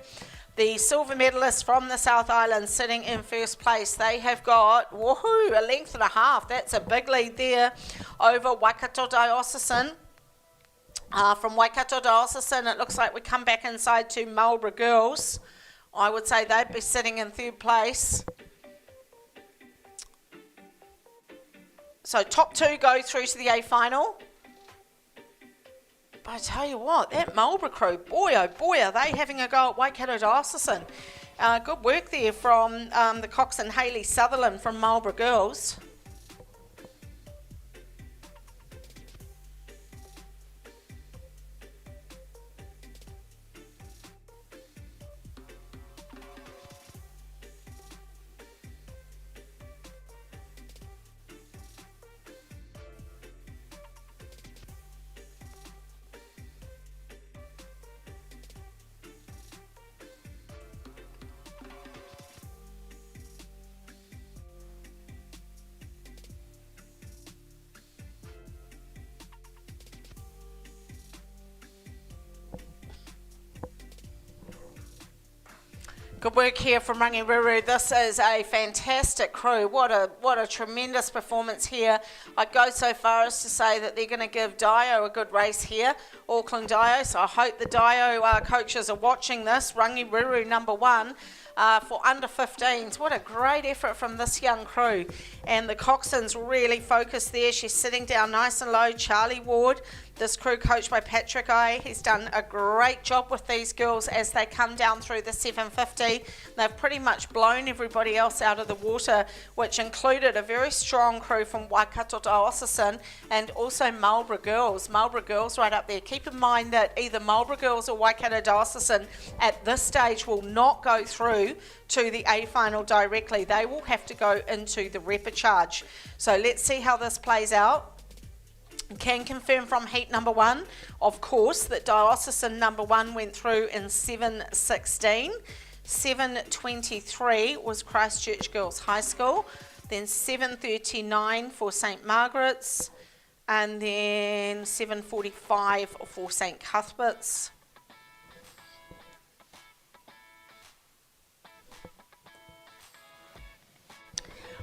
The silver medalists from the South Island sitting in first place. They have got, woohoo, a length and a half. That's a big lead there over Waikato Diocesan. From Waikato Diocesan, it looks like we come back inside to Marlborough Girls. I would say they'd be sitting in third place. So top two go through to the A final. But I tell you what, that Marlborough crew, boy oh boy, are they having a go at Waikato Diocesan. Good work there from the Cox and Hayley Sutherland from Marlborough Girls. Good work here from Rangiruru. This is a fantastic crew. What a tremendous performance here. I'd go so far as to say that they're going to give Dio a good race here, Auckland Dio. So I hope the Dio coaches are watching this. Rangiruru number 1 for under 15s. What a great effort from this young crew. And the Coxon's really focused there. She's sitting down nice and low. Charlie Ward, this crew coached by Patrick I. He's done a great job with these girls as they come down through the 750. They've pretty much blown everybody else out of the water, which included a very strong crew from Waikato Diocesan and also Marlborough Girls. Marlborough Girls right up there. Keep in mind that either Marlborough Girls or Waikato Diocesan at this stage will not go through to the A final directly. They will have to go into the repechage. So let's see how this plays out. Can confirm from heat number 1, of course, that Diocesan number 1 went through in 7:16. 7:23 was Christchurch Girls High School. Then 7:39 for St Margaret's. And then 7:45 for St Cuthbert's.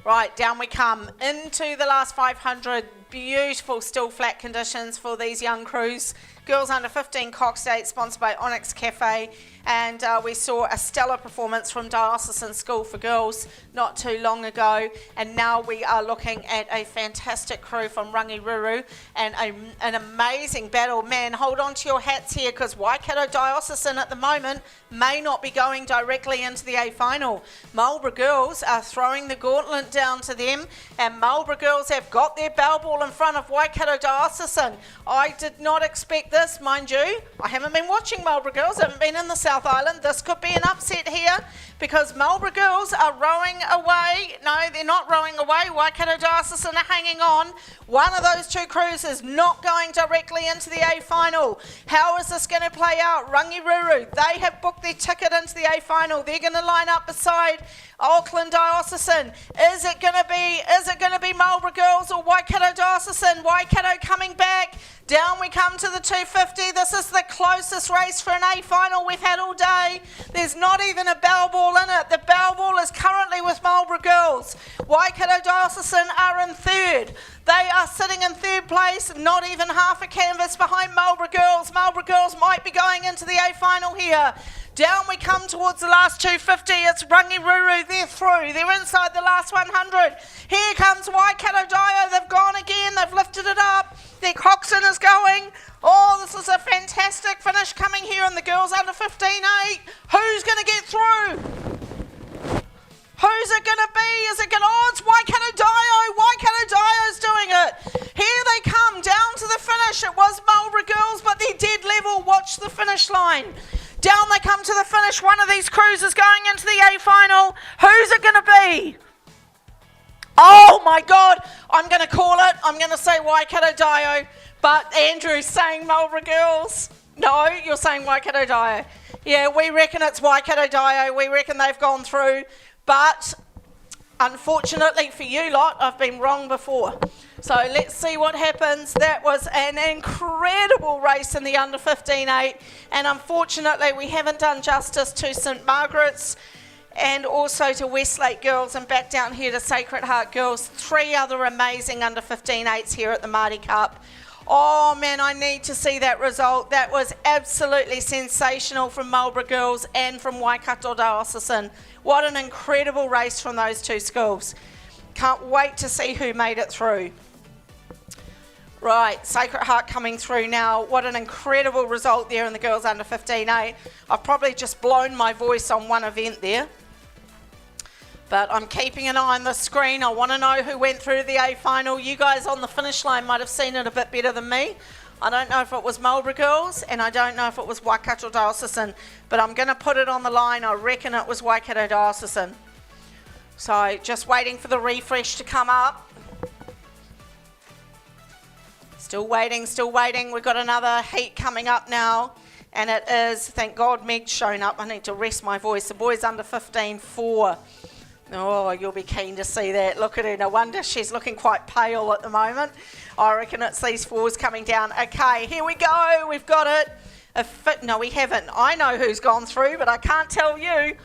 Right, down we come into the last 500. Beautiful still flat conditions for these young crews. Girls under 15 Cox Date, sponsored by Onyx Cafe. And we saw a stellar performance from Diocesan School for Girls not too long ago. And now we are looking at a fantastic crew from Rangiruru and an amazing battle. Man, hold on to your hats here, because Waikato Diocesan at the moment may not be going directly into the A final. Marlborough Girls are throwing the gauntlet down to them, and Marlborough Girls have got their bell ball in front of Waikato Diocesan. I did not expect this, mind you. I haven't been watching Marlborough Girls, I haven't been in the South Island. This could be an upset here, because Marlborough Girls are rowing away. No, they're not rowing away. Waikato Diocesan are hanging on. One of those two crews is not going directly into the A final. How is this going to play out? Rangiruru, they have booked their ticket into the A final. They're going to line up beside Auckland Diocesan. Is it going to be Marlborough Girls or Waikato Diocesan? Waikato coming back. Down we come to the 250. This is the closest race for an A final we've had all day. There's not even a bell ball in it. The bell ball is currently with Marlborough Girls. Waikato Diocesan are in third. They are sitting in third place, not even half a canvas behind Marlborough Girls. Marlborough Girls might be going into the A final here. Down we come towards the last 250. It's Rangiruru. They're through. They're inside the last 100. Here comes Waikato Dio. They've gone again. They've lifted it up. Their coxswain is going. Oh, this is a fantastic finish coming here in the girls under 15-8. Who's going to get through? Who's it going to be? Is it going to... Oh, it's Waikato Dio. Waikato Dio's doing it. Here they come down to the finish. It was Marlborough Girls, but they're dead level. Watch the finish line. Down they come to the finish. One of these crews is going into the A final. Who's it going to be? Oh my God, I'm going to call it. I'm going to say Waikato Dio, but Andrew's saying Marlborough Girls. No, you're saying Waikato Dio. Yeah, we reckon it's Waikato Dio. We reckon they've gone through, but Unfortunately for you lot, I've been wrong before. So let's see what happens. That was an incredible race in the under 15-8, and unfortunately we haven't done justice to St Margaret's and also to Westlake Girls, and back down here to Sacred Heart Girls. 3 other amazing under 15-8s here at the Maadi Cup. Oh man, I need to see that result. That was absolutely sensational from Marlborough Girls and from Waikato Diocesan. What an incredible race from those 2 schools. Can't wait to see who made it through. Right, Sacred Heart coming through now. What an incredible result there in the girls under 15-8. I've probably just blown my voice on one event there. But I'm keeping an eye on the screen. I want to know who went through to the A final. You guys on the finish line might have seen it a bit better than me. I don't know if it was Marlborough Girls, and I don't know if it was Waikato Diocesan, but I'm going to put it on the line. I reckon it was Waikato Diocesan. So just waiting for the refresh to come up. Still waiting, still waiting. We've got another heat coming up now, and it is, thank God Meg's shown up. I need to rest my voice. The boys under 15-4. Oh, you'll be keen to see that. Look at her. No wonder she's looking quite pale at the moment. I reckon it's these 4s coming down. Okay, here we go. We've got it. No, we haven't. I know who's gone through, but I can't tell you.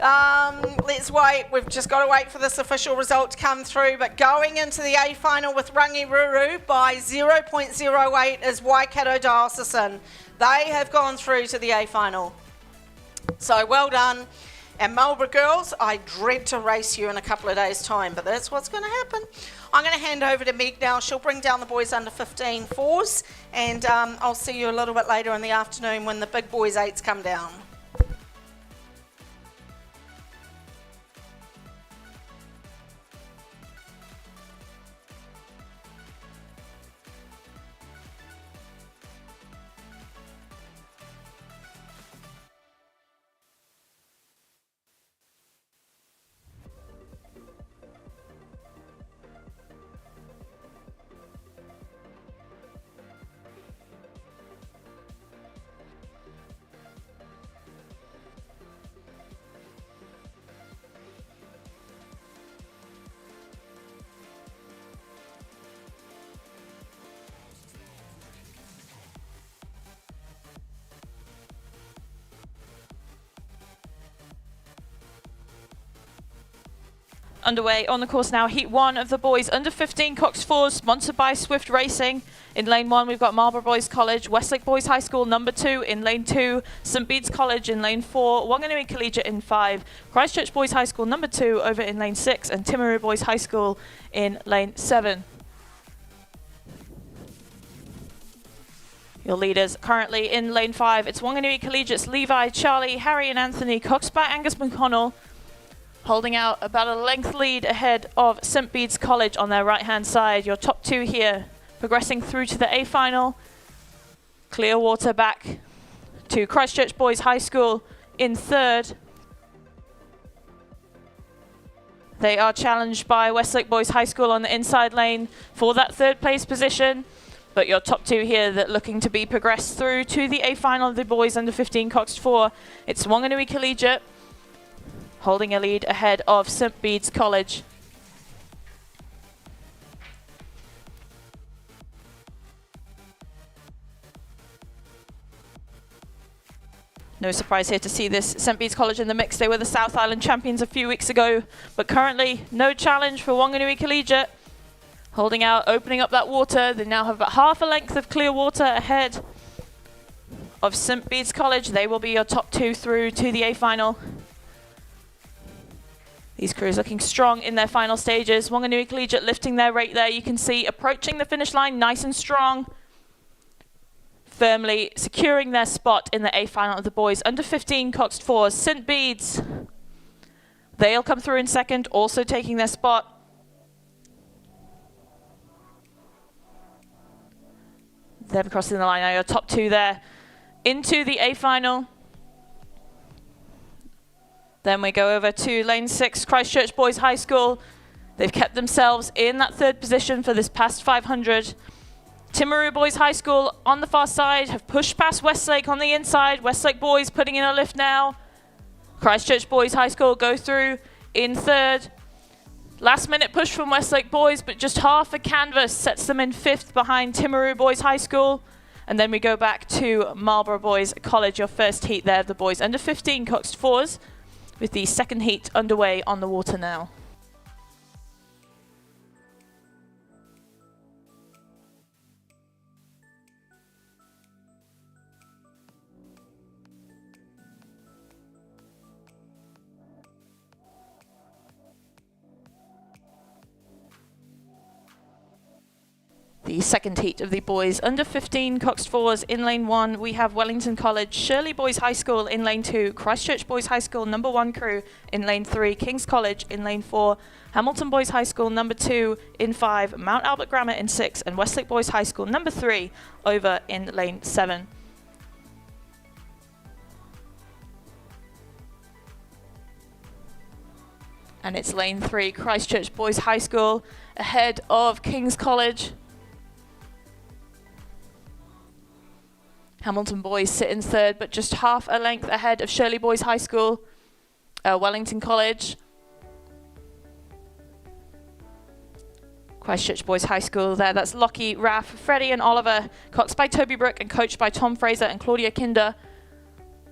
Let's wait. We've just got to wait for this official result to come through. But going into the A final with Rangiruru by 0.08 is Waikato Diocesan. They have gone through to the A final. So well done. And Marlborough Girls, I dread to race you in a couple of days' time, but that's what's going to happen. I'm going to hand over to Meg now. She'll bring down the boys under 15-4s, and I'll see you a little bit later in the afternoon when the big boys 8s come down. Underway on the course now, Heat 1 of the boys under 15 Cox 4s, sponsored by Swift Racing. In lane 1 we've got Marlborough Boys College, Westlake Boys High School number 2 in lane 2, St Bede's College in lane 4, Wanganui Collegiate in 5, Christchurch Boys High School number 2 over in lane 6, and Timaru Boys High School in lane 7. Your leaders currently in lane 5, it's Wanganui Collegiate's Levi, Charlie, Harry and Anthony, Coxby, Angus McConnell, holding out about a length lead ahead of St Bede's College on their right-hand side. Your top 2 here, progressing through to the A final. Clearwater back to Christchurch Boys High School in 3rd. They are challenged by Westlake Boys High School on the inside lane for that 3rd place position. But your top 2 here that looking to be progressed through to the A final of the boys under 15 Cox 4. It's Wanganui Collegiate, holding a lead ahead of St Bede's College. No surprise here to see this St Bede's College in the mix. They were the South Island champions a few weeks ago, but currently no challenge for Wanganui Collegiate. Holding out, opening up that water. They now have about half a length of clear water ahead of St Bede's College. They will be your top 2 through to the A final. These crews looking strong in their final stages. Wanganui Collegiate lifting their rate there. You can see approaching the finish line nice and strong. Firmly securing their spot in the A final of the boys under 15 Cox 4s. St Bede's, they'll come through in 2nd, also taking their spot. Them crossing the line now, your top 2 there into the A final. Then we go over to lane 6, Christchurch Boys High School. They've kept themselves in that 3rd position for this past 500. Timaru Boys High School on the far side have pushed past Westlake on the inside. Westlake Boys putting in a lift now. Christchurch Boys High School go through in 3rd. Last minute push from Westlake Boys, but just half a canvas sets them in 5th behind Timaru Boys High School. And then we go back to Marlborough Boys College, your first heat there of the boys under 15 Coxed 4s, with the second heat underway on the water now. The second heat of the boys under 15 Coxed 4s. In lane 1 we have Wellington College, Shirley Boys High School in lane 2, Christchurch Boys High School number 1 crew in lane 3, King's College in lane 4, Hamilton Boys High School number 2 in 5, Mount Albert Grammar in 6, and Westlake Boys High School number 3 over in lane 7. And it's lane 3, Christchurch Boys High School ahead of King's College. Hamilton Boys sit in 3rd, but just half a length ahead of Shirley Boys High School, Wellington College. Christchurch Boys High School there, that's Lockie, Raf, Freddie and Oliver, coxed by Toby Brook and coached by Tom Fraser and Claudia Kinder.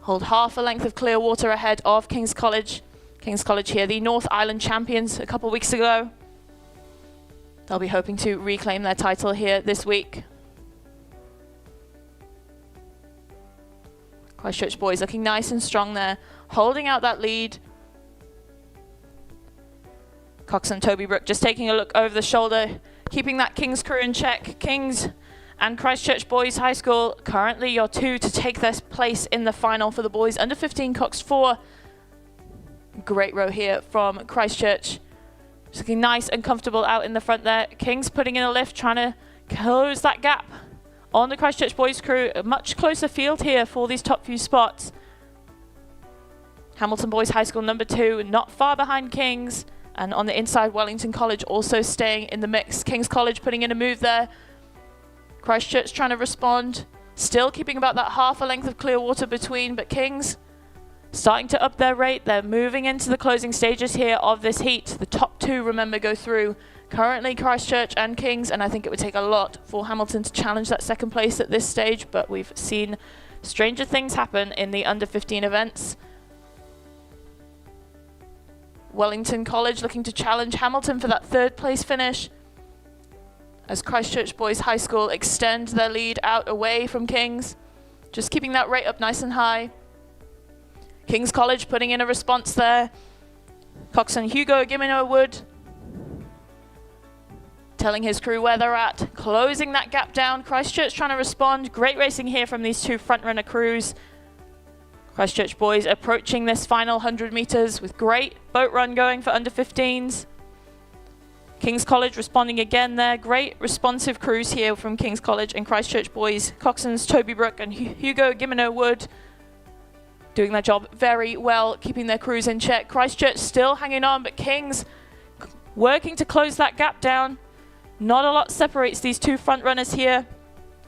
Hold half a length of clear water ahead of King's College. King's College here, the North Island champions a couple weeks ago. They'll be hoping to reclaim their title here this week. Christchurch Boys looking nice and strong there, holding out that lead. Cox and Toby Brook just taking a look over the shoulder, keeping that King's crew in check. King's and Christchurch Boys High School currently your 2 to take their place in the final for the boys under 15 Coxed 4. Great row here from Christchurch. Just looking nice and comfortable out in the front there. King's putting in a lift, trying to close that gap on the Christchurch Boys crew. A much closer field here for these top few spots. Hamilton Boys High School number 2 not far behind King's, and on the inside Wellington College also staying in the mix. King's College putting in a move there. Christchurch trying to respond, still keeping about that half a length of clear water between, but King's starting to up their rate. They're moving into the closing stages here of this heat. The top 2, remember, go through. Currently Christchurch and King's, and I think it would take a lot for Hamilton to challenge that second place at this stage, but we've seen stranger things happen in the under 15 events. Wellington College looking to challenge Hamilton for that 3rd place finish, as Christchurch Boys High School extend their lead out away from King's, just keeping that rate up nice and high. King's College putting in a response there. Cox and Hugo Gimino Wood telling his crew where they're at, closing that gap down. Christchurch trying to respond. Great racing here from these 2 front-runner crews. Christchurch Boys approaching this final 100 metres with great boat run going for under 15s. King's College responding again there. Great responsive crews here from King's College and Christchurch Boys. Coxons, Toby Brook and Hugo Gimino Wood doing their job very well, keeping their crews in check. Christchurch still hanging on, but King's working to close that gap down. Not a lot separates these 2 front runners here.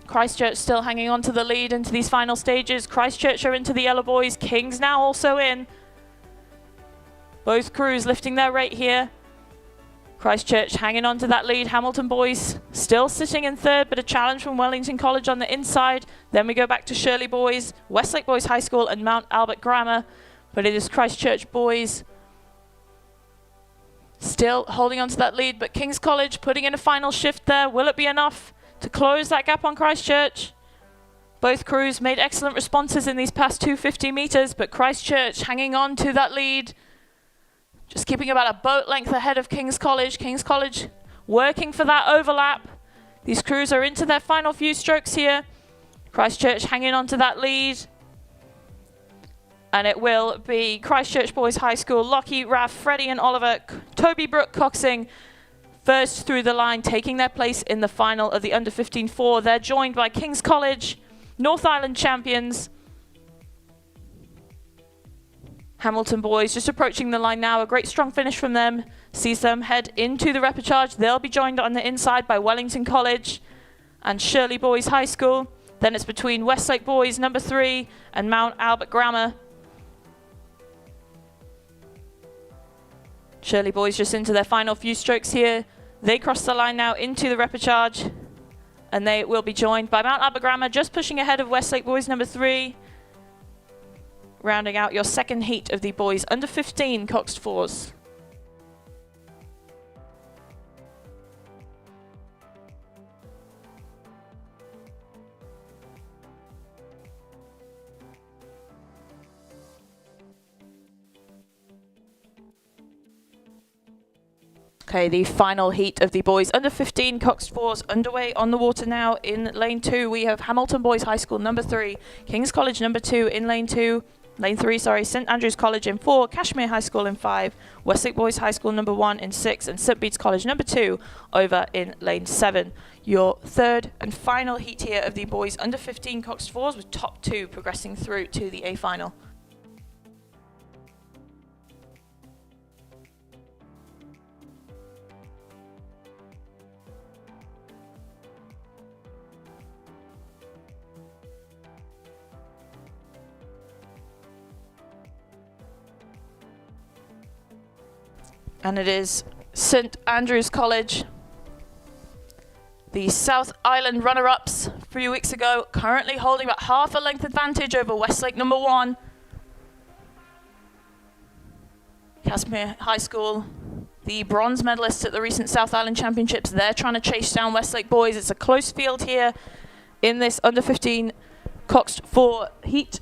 Christchurch still hanging on to the lead into these final stages. Christchurch are into the yellow boys. King's now also in. Both crews lifting their rate here. Christchurch hanging on to that lead. Hamilton Boys still sitting in 3rd, but a challenge from Wellington College on the inside. Then we go back to Shirley Boys, Westlake Boys High School and Mount Albert Grammar, but it is Christchurch Boys still holding on to that lead, but King's College putting in a final shift there. Will it be enough to close that gap on Christchurch? Both crews made excellent responses in these past 250 metres, but Christchurch hanging on to that lead, just keeping about a boat length ahead of King's College. King's College working for that overlap. These crews are into their final few strokes here. Christchurch hanging on to that lead. And it will be Christchurch Boys High School, Lockie, Raf, Freddie and Oliver, Toby Brook coxing first through the line, taking their place in the final of the under 15-4. They're joined by King's College, North Island champions. Hamilton Boys just approaching the line now. A great strong finish from them sees them head into the repechage. They'll be joined on the inside by Wellington College and Shirley Boys High School. Then it's between Westlake Boys number 3 and Mount Albert Grammar. Shirley boys just into their final few strokes here. They cross the line now into the repechage, and they will be joined by Mount Abergramma, just pushing ahead of Westlake boys number 3. Rounding out your second heat of the boys under 15 coxed fours. Okay, the final heat of the boys under 15 coxed fours underway on the water now. In lane 2, we have Hamilton Boys High School number 3, King's College number 2 in lane 3, St Andrews College in 4, Cashmere High School in 5, Westlake Boys High School number 1 in 6, and St Bede's College number 2 over in lane 7. Your third and final heat here of the boys under 15 coxed fours, with top 2 progressing through to the A final. And it is St Andrews College, the South Island runner-ups a few weeks ago, currently holding about half a length advantage over Westlake number 1. Cashmere High School, the bronze medalists at the recent South Island Championships, they're trying to chase down Westlake boys. It's a close field here in this under 15 coxed 4 heat.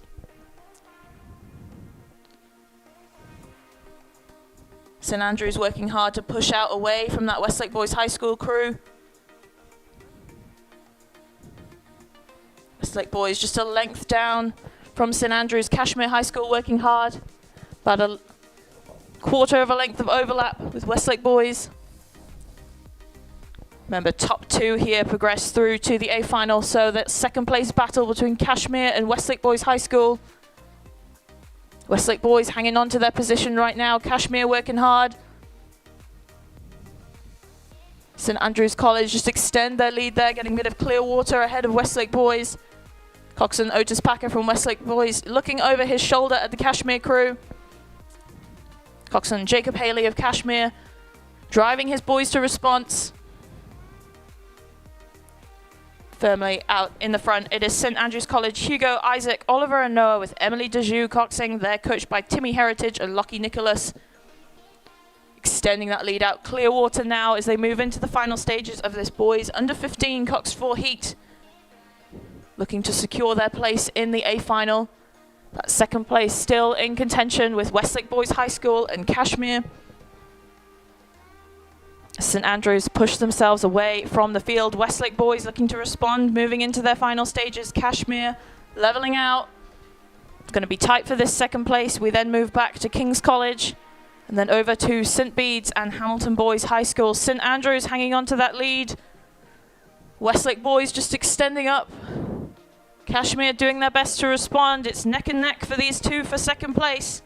St Andrews working hard to push out away from that Westlake Boys High School crew. Westlake Boys just a length down from St Andrews. Cashmere High School working hard. About a quarter of a length of overlap with Westlake Boys. Remember, top 2 here progress through to the A final, so that second place battle between Cashmere and Westlake Boys High School. Westlake boys hanging on to their position right now. Cashmere working hard. St Andrews College just extend their lead there, getting a bit of clear water ahead of Westlake boys. Coxswain Otis Packer from Westlake boys looking over his shoulder at the Cashmere crew. Coxswain Jacob Haley of Cashmere driving his boys to response. Firmly out in the front, it is St Andrews College, Hugo, Isaac, Oliver and Noah, with Emily Dejoux coxing. They're coached by Timmy Heritage and Lockie Nicholas. Extending that lead out. Clear water now as they move into the final stages of this boys under 15 coxed 4 heat. Looking to secure their place in the A final. That second place still in contention with Westlake Boys High School and Cashmere. St Andrews push themselves away from the field. Westlake boys looking to respond, moving into their final stages. Cashmere leveling out. It's going to be tight for this second place. We then move back to King's College and then over to St Bede's and Hamilton Boys High School. St Andrews hanging on to that lead. Westlake boys just extending up. Cashmere doing their best to respond. It's neck and neck for these two for second place.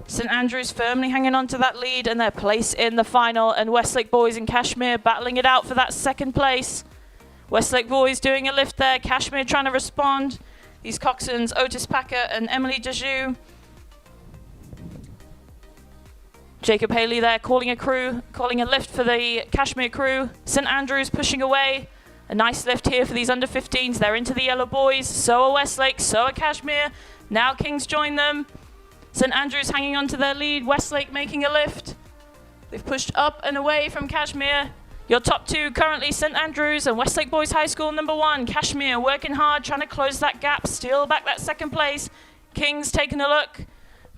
St Andrews firmly hanging on to that lead and their place in the final, and Westlake boys and Cashmere battling it out for that second place. Westlake boys doing a lift there, Cashmere trying to respond. These coxswains, Otis Packer and Emily Dejoux. Jacob Haley there calling a lift for the Cashmere crew. St Andrews pushing away. A nice lift here for these under 15s. They're into the yellow boys. So are Westlake, so are Cashmere. Now Kings join them. St Andrews hanging on to their lead. Westlake making a lift. They've pushed up and away from Cashmere. Your top two currently St Andrews and Westlake Boys High School number 1. Cashmere working hard, trying to close that gap, steal back that second place. Kings taking a look,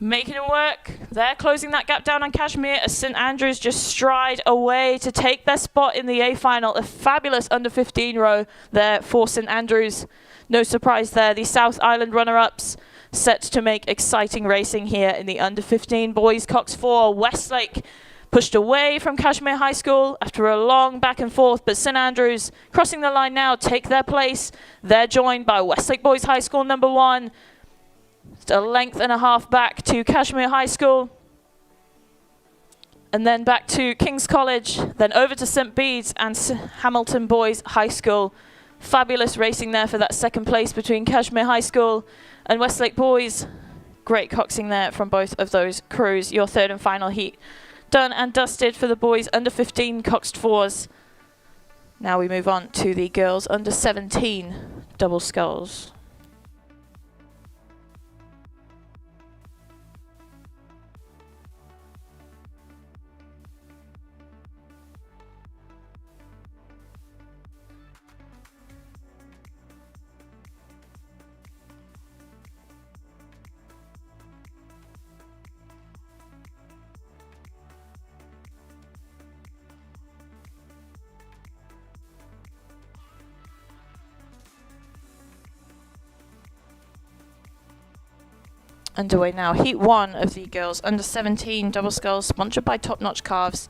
making it work. They're closing that gap down on Cashmere as St Andrews just stride away to take their spot in the A final. A fabulous under 15 row there for St Andrews. No surprise there, the South Island runner-ups set to make exciting racing here in the under 15 boys Cox 4. Westlake pushed away from Cashmere High School after a long back and forth, but St Andrews crossing the line now, take their place. They're joined by Westlake Boys High School number 1. Just a length and a half back to Cashmere High School. And then back to King's College, then over to St Bede's and Hamilton Boys High School. Fabulous racing there for that second place between Cashmere High School and Westlake Boys. Great coxing there from both of those crews. Your third and final heat done and dusted for the boys under 15 Coxed 4s. Now we move on to the girls under 17 double sculls. Underway now. Heat 1 of the girls under 17 double sculls, sponsored by Top Notch Calves.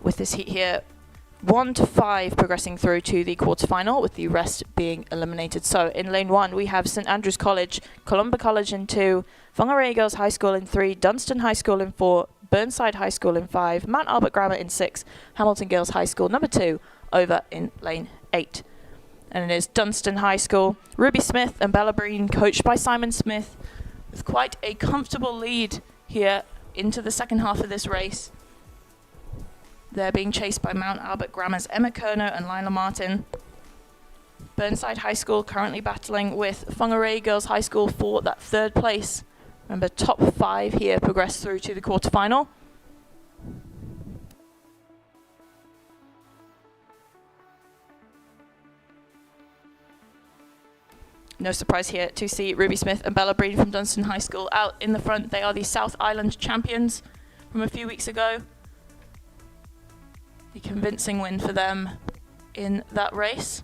With this heat here, 1 to 5 progressing through to the quarterfinal, with the rest being eliminated. So in lane 1, we have St Andrews College, Columba College in 2, Whangarei Girls High School in 3, Dunstan High School in 4, Burnside High School in 5, Mount Albert Grammar in 6, Hamilton Girls High School number 2 over in lane 8. And it is Dunstan High School, Ruby Smith and Bella Breen, coached by Simon Smith, with quite a comfortable lead here into the second half of this race. They're being chased by Mount Albert Grammar's Emma Kerno and Lila Martin. Burnside High School currently battling with Whangarei Girls High School for that third place. Remember, top 5 here progress through to the quarterfinal. No surprise here to see Ruby Smith and Bella Breen from Dunstan High School out in the front. They are the South Island champions from a few weeks ago. A convincing win for them in that race.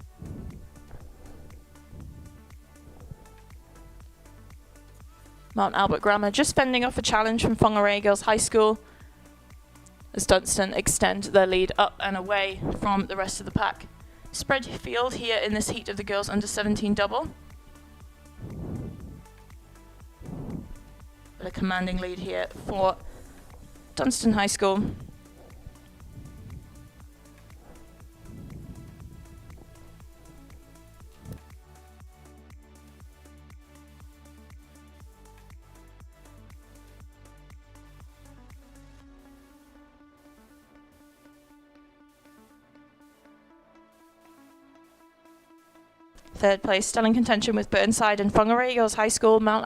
Mount Albert Grammar just fending off a challenge from Whangarei Girls High School as Dunstan extend their lead up and away from the rest of the pack. Spread field here in this heat of the girls under 17 double. But a commanding lead here for Dunstan High School. Third place still in contention with Burnside and Whangarei Girls High School. Mount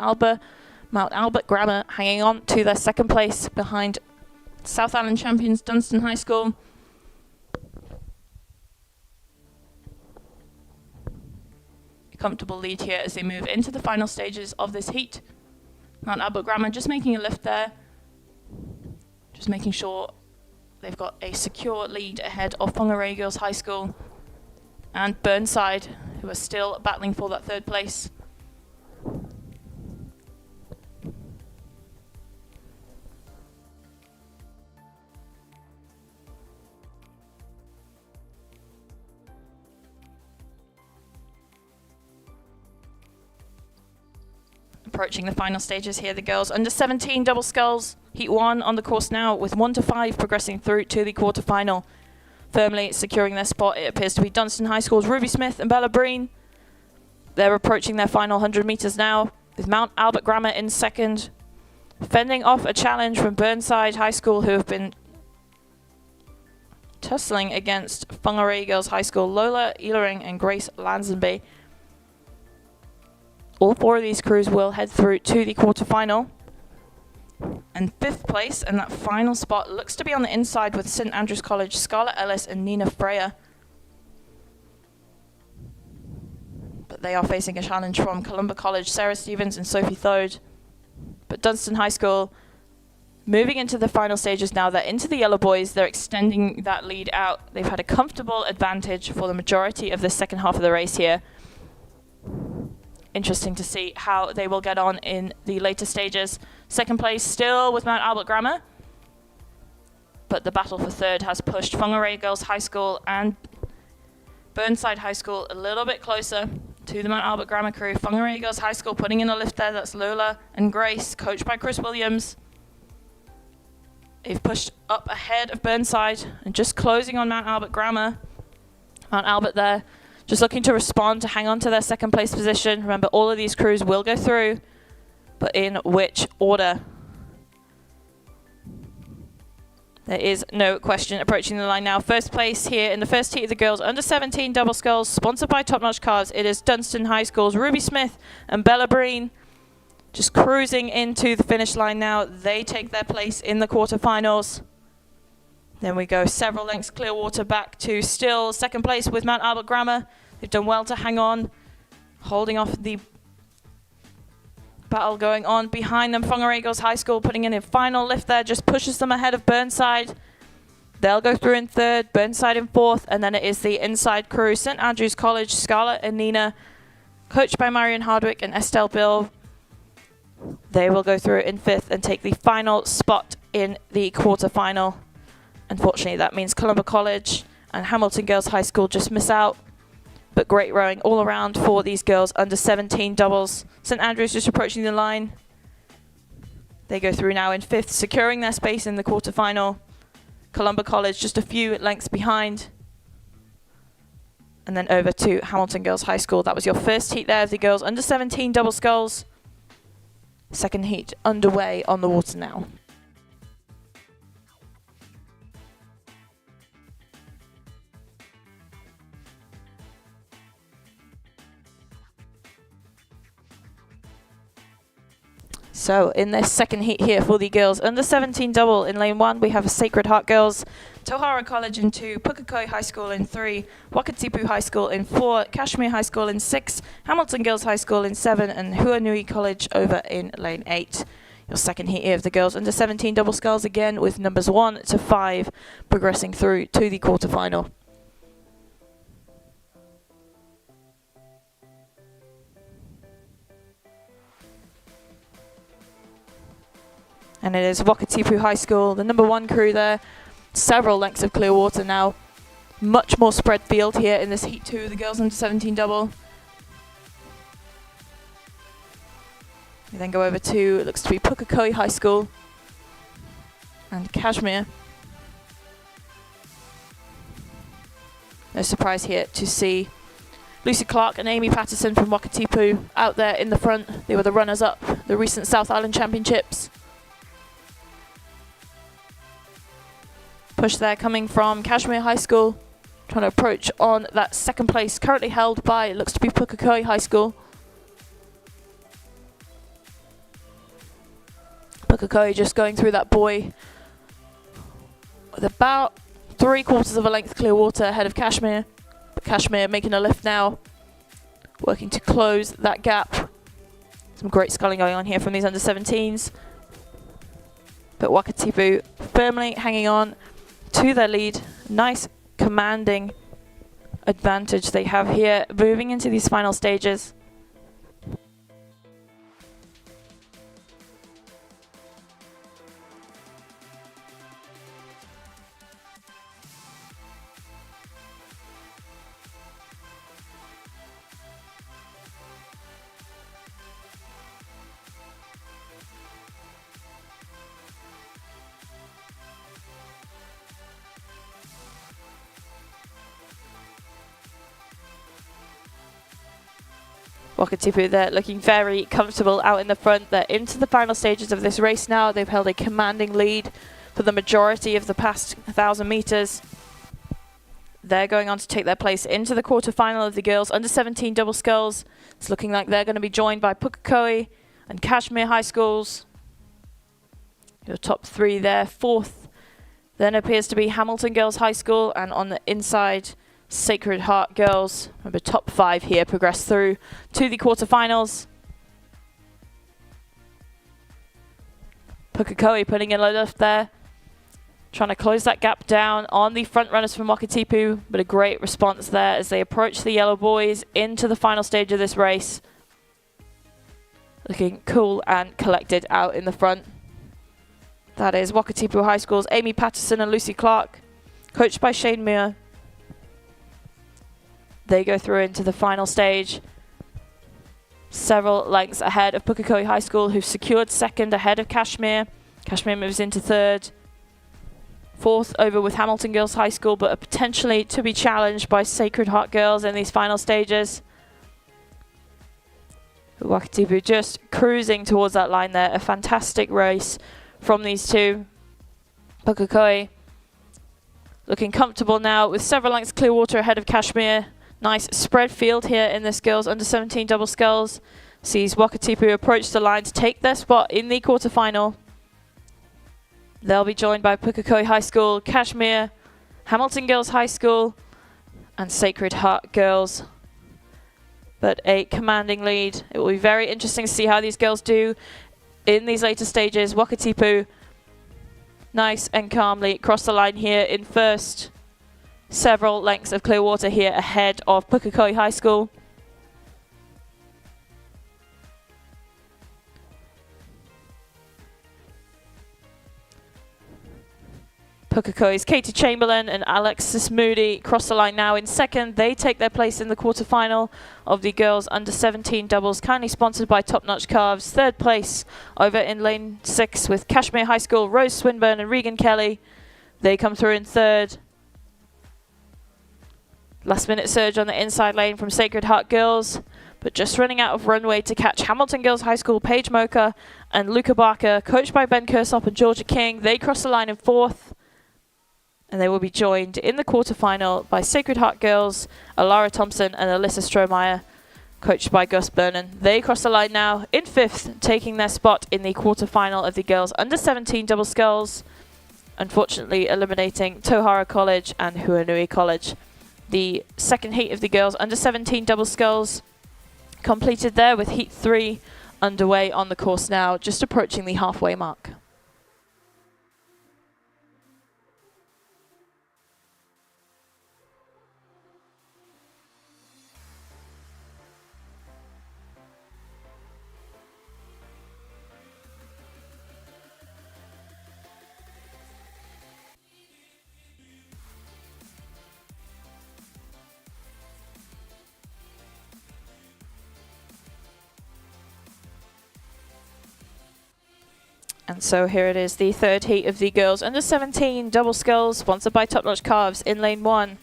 Albert Grammar hanging on to their second place behind South Island champions Dunstan High School. A comfortable lead here as they move into the final stages of this heat. Mount Albert Grammar just making a lift there. Just making sure they've got a secure lead ahead of Whangarei Girls High School and Burnside, who are still battling for that third place. Approaching the final stages here, the girls under 17 double sculls, heat 1 on the course now, with 1 to 5 progressing through to the quarterfinal. Firmly securing their spot, it appears to be Dunstan High School's Ruby Smith and Bella Breen. They're approaching their final 100 metres now, with Mount Albert Grammar in second, fending off a challenge from Burnside High School, who have been tussling against Whangarei Girls High School, Lola Ehlering and Grace Lansonby. All 4 of these crews will head through to the quarterfinal. And 5th place, and that final spot looks to be on the inside with St Andrews College, Scarlett Ellis and Nina Freya. But they are facing a challenge from Columba College, Sarah Stevens and Sophie Thode. But Dunstan High School moving into the final stages now. They're into the yellow boys. They're extending that lead out. They've had a comfortable advantage for the majority of the second half of the race here. Interesting to see how they will get on in the later stages. Second place still with Mount Albert Grammar, but the battle for third has pushed Whangarei Girls High School and Burnside High School a little bit closer to the Mount Albert Grammar crew. Whangarei Girls High School putting in a lift there. That's Lola and Grace, coached by Chris Williams. They've pushed up ahead of Burnside and just closing on Mount Albert Grammar. Mount Albert there just looking to respond, to hang on to their second place position. Remember, all of these crews will go through, but in which order? There is no question. Approaching the line now. First place here in the first heat of the girls under 17 double sculls, sponsored by Top Notch Cars. It is Dunstan High School's Ruby Smith and Bella Breen. Just cruising into the finish line now. They take their place in the quarterfinals. Then we go several lengths Clearwater back to still second place with Mount Albert Grammar. They've done well to hang on, holding off the battle going on behind them. Whangaregos High School putting in a final lift there, just pushes them ahead of Burnside. They'll go through in third, Burnside in fourth, and then it is the inside crew, St Andrews College, Scarlett and Nina, coached by Marion Hardwick and Estelle Bill. They will go through in fifth and take the final spot in the quarterfinal. Unfortunately, that means Columba College and Hamilton Girls High School just miss out. But great rowing all around for these girls under 17 doubles. St Andrews just approaching the line. They go through now in fifth, securing their space in the quarterfinal. Columba College just a few lengths behind. And then over to Hamilton Girls High School. That was your first heat there of the girls under 17 double sculls. Second heat underway on the water now. So in this second heat here for the girls under 17 double in lane 1, we have Sacred Heart Girls, Tohara College in 2, Pukekohe High School in 3, Wakatipu High School in 4, Kashmir High School in 6, Hamilton Girls High School in 7, and Huanui College over in lane 8. Your second heat here of the girls under 17 double sculls again with numbers 1 to 5 progressing through to the quarterfinal. And it is Wakatipu High School, the number 1 crew there. Several lengths of clear water now. Much more spread field here in this heat 2, the girls under 17 double. We then go over to, it looks to be Pukekohe High School and Kashmir. No surprise here to see Lucy Clark and Amy Patterson from Wakatipu out there in the front. They were the runners-up, the recent South Island Championships. Push there coming from Kashmir High School, trying to approach on that second place, currently held by, it looks to be Pukekohe High School. Pukekohe just going through that buoy with about 3/4 of a length clear water ahead of Kashmir. But Kashmir making a lift now, working to close that gap. Some great sculling going on here from these under 17s. But Wakatipu firmly hanging on to their lead. Nice commanding advantage they have here moving into these final stages. Wakatipu there looking very comfortable out in the front. They're into the final stages of this race now. They've held a commanding lead for the majority of the past 1,000 metres. They're going on to take their place into the quarterfinal of the girls under 17 double sculls. It's looking like they're going to be joined by Pukekohe and Kashmir High Schools. Your top 3 there. Fourth then appears to be Hamilton Girls High School, and on the inside Sacred Heart Girls. Remember, top 5 here progress through to the quarterfinals. Pukekohe putting in a lift there, trying to close that gap down on the front runners from Wakatipu, but a great response there as they approach the yellow boys into the final stage of this race. Looking cool and collected out in the front. That is Wakatipu High School's Amy Patterson and Lucy Clark, coached by Shane Muir. They go through into the final stage. Several lengths ahead of Pukekohe High School, who've secured second ahead of Kashmir. Kashmir moves into third. Fourth over with Hamilton Girls High School, but are potentially to be challenged by Sacred Heart Girls in these final stages. Wakatipu just cruising towards that line there. A fantastic race from these two. Pukekohe looking comfortable now with several lengths clear water ahead of Kashmir. Nice spread field here in this girls under 17 double sculls. Sees Wakatipu approach the line to take their spot in the quarterfinal. They'll be joined by Pukekohe High School, Kashmir, Hamilton Girls High School and Sacred Heart Girls. But a commanding lead. It will be very interesting to see how these girls do in these later stages. Wakatipu nice and calmly cross the line here in first. Several lengths of clear water here ahead of Pukekohe High School. Pukekohe's Katie Chamberlain and Alexis Moody cross the line now in second. They take their place in the quarterfinal of the girls under 17 doubles, kindly sponsored by Top Notch Calves. Third place over in lane 6 with Kashmir High School, Rose Swinburne and Regan Kelly. They come through in third. Last minute surge on the inside lane from Sacred Heart Girls, but just running out of runway to catch Hamilton Girls High School, Paige Mocha and Luca Barker, coached by Ben Kersop and Georgia King. They cross the line in fourth. And they will be joined in the quarterfinal by Sacred Heart Girls, Alara Thompson and Alyssa Strohmeyer, coached by Gus Bernan. They cross the line now in fifth, taking their spot in the quarterfinal of the girls under 17 double sculls, unfortunately eliminating Tohara College and Huanui College. The second heat of the girls under 17 double sculls completed there with heat 3 underway on the course now, just approaching the halfway mark. And so here it is, the third heat of the girls under 17 double sculls, sponsored by Top Notch Calves in lane 1.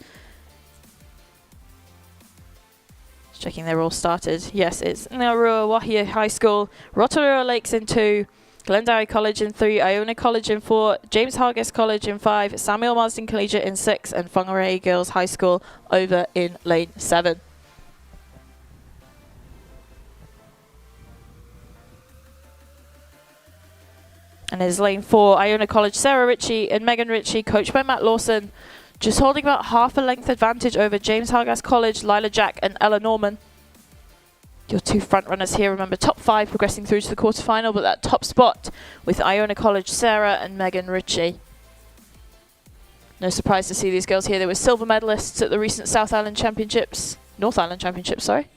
Just checking they're all started. Yes, it's Naurua Wahia High School, Rotorua Lakes in 2, Glendowie College in 3, Iona College in 4, James Hargest College in 5, Samuel Marsden Collegiate in 6, and Whangarei Girls High School over in lane 7. And is lane 4, Iona College, Sarah Ritchie and Megan Ritchie, coached by Matt Lawson, just holding about half a length advantage over James Hargas College, Lila Jack and Ella Norman. Your two front runners here, remember, top 5 progressing through to the quarterfinal, but that top spot with Iona College, Sarah and Megan Ritchie. No surprise to see these girls here. They were silver medalists at the recent North Island Championships, sorry.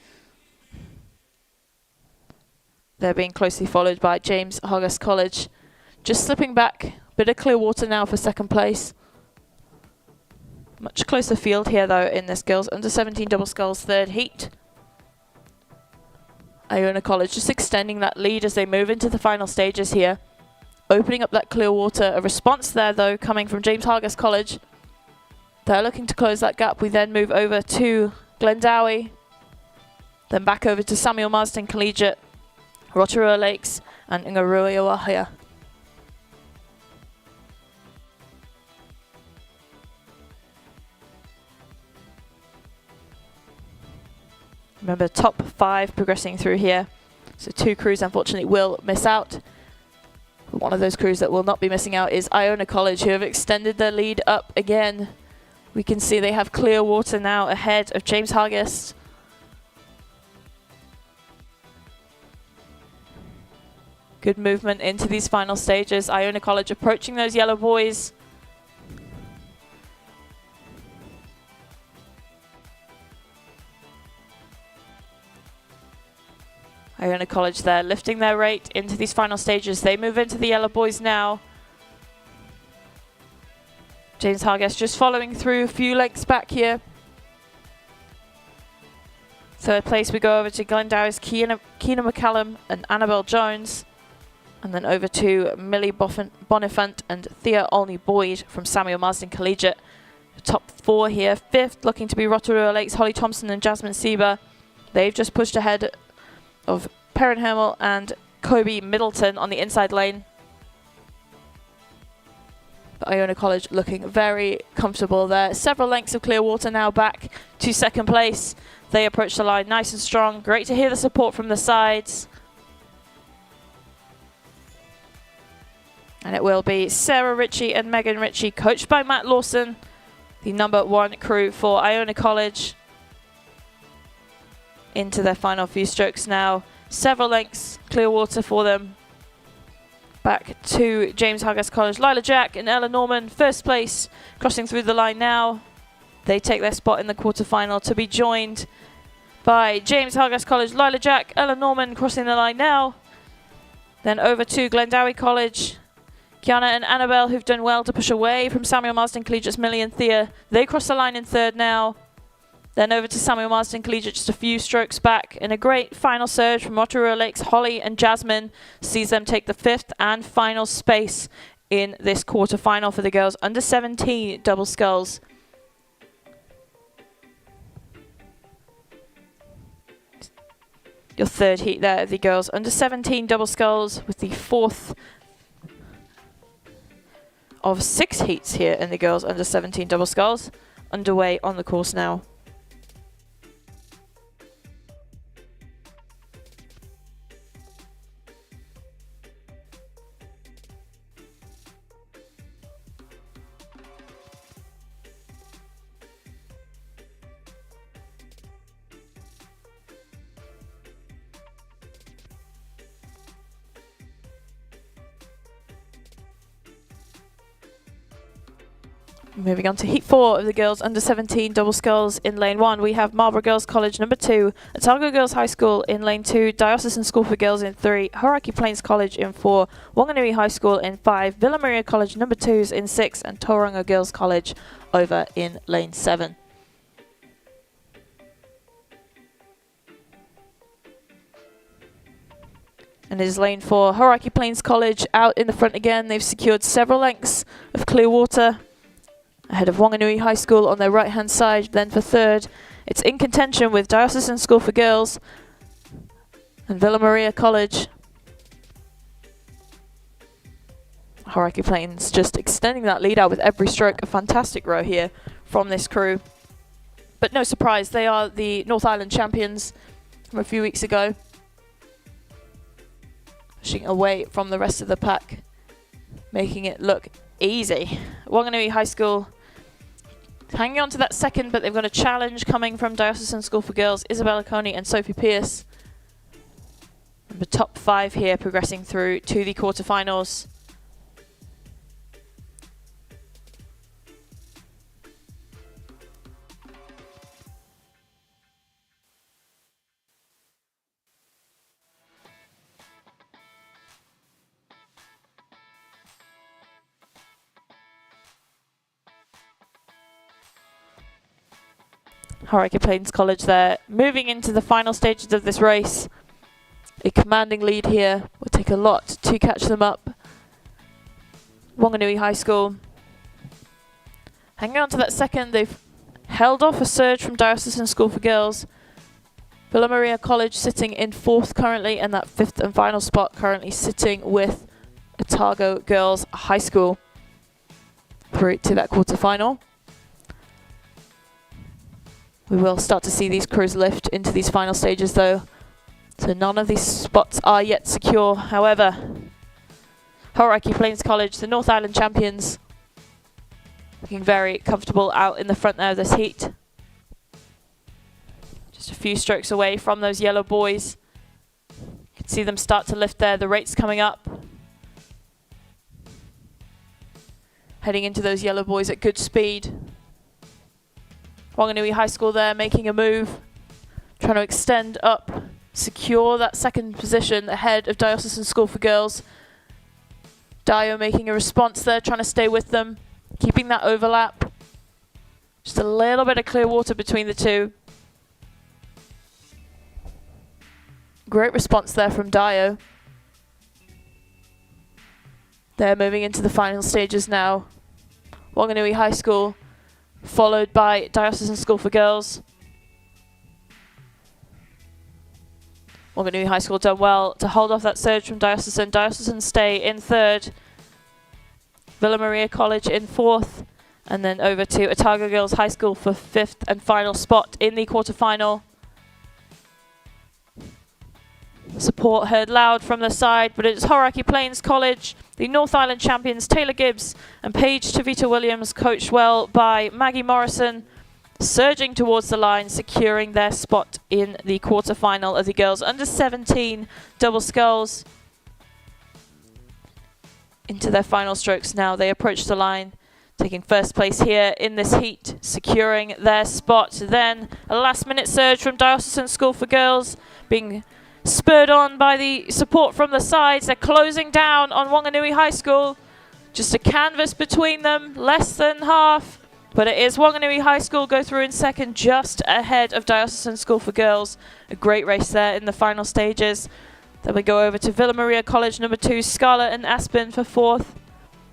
They're being closely followed by James Hargas College. Just slipping back, bit of clear water now for second place. Much closer field here though in this girls under 17 double sculls third heat. Iona College just extending that lead as they move into the final stages here. Opening up that clear water. A response there though coming from James Hargas College. They're looking to close that gap. We then move over to Glendowie. Then back over to Samuel Marsden Collegiate, Rotorua Lakes and Ingaruia Wahia. Remember, top 5 progressing through here. So 2 crews unfortunately will miss out. One of those crews that will not be missing out is Iona College, who have extended their lead up again. We can see they have clear water now ahead of James Hargest. Good movement into these final stages. Iona College approaching those yellow boys. Iona College there, lifting their rate into these final stages. They move into the yellow boys now. James Hargest just following through, a few lengths back here. Third place we go over to Glendowie's Keena McCallum and Annabelle Jones. And then over to Millie Bonifant and Thea Olney Boyd from Samuel Marsden Collegiate. Top 4 here. 5th looking to be Rotorua Lakes, Holly Thompson and Jasmine Sieber. They've just pushed ahead of Perrin Hamill and Kobe Middleton on the inside lane. But Iona College looking very comfortable there. Several lengths of clear water now back to second place. They approach the line nice and strong. Great to hear the support from the sides. And it will be Sarah Ritchie and Megan Ritchie, coached by Matt Lawson, the number 1 crew for Iona College. Into their final few strokes now. Several lengths, clear water for them. Back to James Hargas College. Lila Jack and Ella Norman, first place, crossing through the line now. They take their spot in the quarterfinal to be joined by James Hargas College, Lila Jack, Ella Norman crossing the line now. Then over to Glendowie College. Kiana and Annabelle, who've done well to push away from Samuel Marsden Collegiate's Millie and Thea. They cross the line in third now. Then over to Samuel Marsden Collegiate, just a few strokes back. And a great final surge from Rotorua Lakes, Holly and Jasmine sees them take the 5th and final space in this quarter-final for the girls under 17 double sculls. Your third heat there, the girls under 17 double sculls, with the 4th of 6 heats here in the girls under 17 double sculls underway on the course now. Moving on to Heat 4 of the girls under 17 double sculls in lane 1, we have Marlborough Girls College number 2, Otago Girls High School in lane 2, Diocesan School for Girls in 3, Hauraki Plains College in 4, Wanganui High School in 5, Villa Maria College number 2s in 6, and Tauranga Girls College over in lane 7. And it is lane 4, Hauraki Plains College out in the front again. They've secured several lengths of clear water ahead of Wanganui High School on their right-hand side. Then for third, it's in contention with Diocesan School for Girls and Villa Maria College. Hauraki Plains just extending that lead out with every stroke. A fantastic row here from this crew. But no surprise, they are the North Island champions from a few weeks ago. Pushing away from the rest of the pack, making it look easy. Wanganui High School hanging on to that second, but they've got a challenge coming from Diocesan School for Girls, Isabella Coney and Sophie Pierce. And the top 5 here progressing through to the quarterfinals. Hauraki Plains College there, moving into the final stages of this race. A commanding lead here. Will take a lot to catch them up. Wanganui High School hanging on to that second. They've held off a surge from Diocesan School for Girls. Villa Maria College sitting in 4th currently, and that 5th and final spot currently sitting with Otago Girls High School through to that quarterfinal. We will start to see these crews lift into these final stages though. So none of these spots are yet secure. However, Hauraki Plains College, the North Island champions, looking very comfortable out in the front there of this heat. Just a few strokes away from those yellow boys. You can see them start to lift there. The rates coming up. Heading into those yellow boys at good speed. Wanganui High School there making a move, trying to extend up, secure that second position ahead of Diocesan School for Girls. Dio making a response there, trying to stay with them, keeping that overlap. Just a little bit of clear water between the two. Great response there from Dio. They're moving into the final stages now. Wanganui High School, followed by Diocesan School for Girls. Wanganui High School done well to hold off that surge from Diocesan. Diocesan stay in 3rd. Villa Maria College in 4th, and then over to Otago Girls High School for 5th and final spot in the quarterfinal. Support heard loud from the side, but it's Hauraki Plains College, the North Island champions Taylor Gibbs and Paige Tavita Williams, coached well by Maggie Morrison, surging towards the line, securing their spot in the quarterfinal of the girls under 17 double sculls. Into their final strokes now. They approach the line, taking first place here in this heat, securing their spot. Then a last-minute surge from Diocesan School for Girls, being spurred on by the support from the sides. They're closing down on Wanganui High School. Just a canvas between them, less than half. But it is Wanganui High School go through in second, just ahead of Diocesan School for Girls. A great race there in the final stages. Then we go over to Villa Maria College, number 2, Scarlett and Aspen for 4th.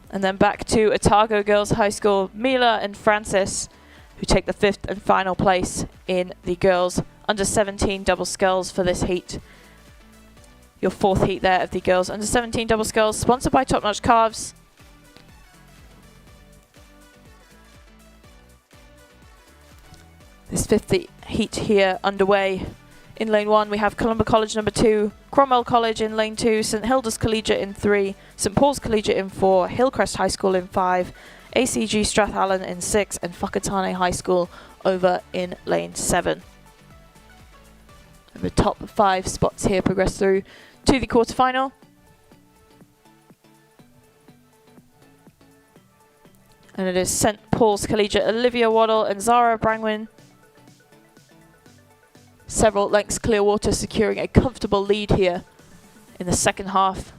And then back to Otago Girls High School, Mila and Francis, who take the 5th and final place in the girls under 17 double sculls for this heat. Your 4th heat there of the girls under 17 double sculls, sponsored by Top Notch Calves. This 5th heat here underway. In lane 1, we have Columba College number 2, Cromwell College in lane 2, St Hilda's Collegiate in 3, St Paul's Collegiate in 4, Hillcrest High School in 5, ACG Strathallan in 6, and Whakatane High School over in lane 7. And the top 5 spots here progress through to the quarterfinal. And it is St Paul's Collegiate Olivia Waddle and Zara Brangwyn, several lengths clear water, securing a comfortable lead here in the second half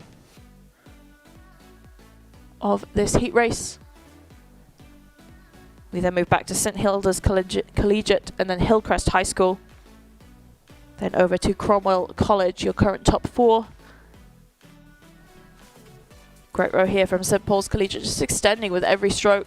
of this heat race. We then move back to St Hilda's Collegiate and then Hillcrest High School. Then over to Cromwell College, your current top 4. Great row here from St Paul's Collegiate, just extending with every stroke.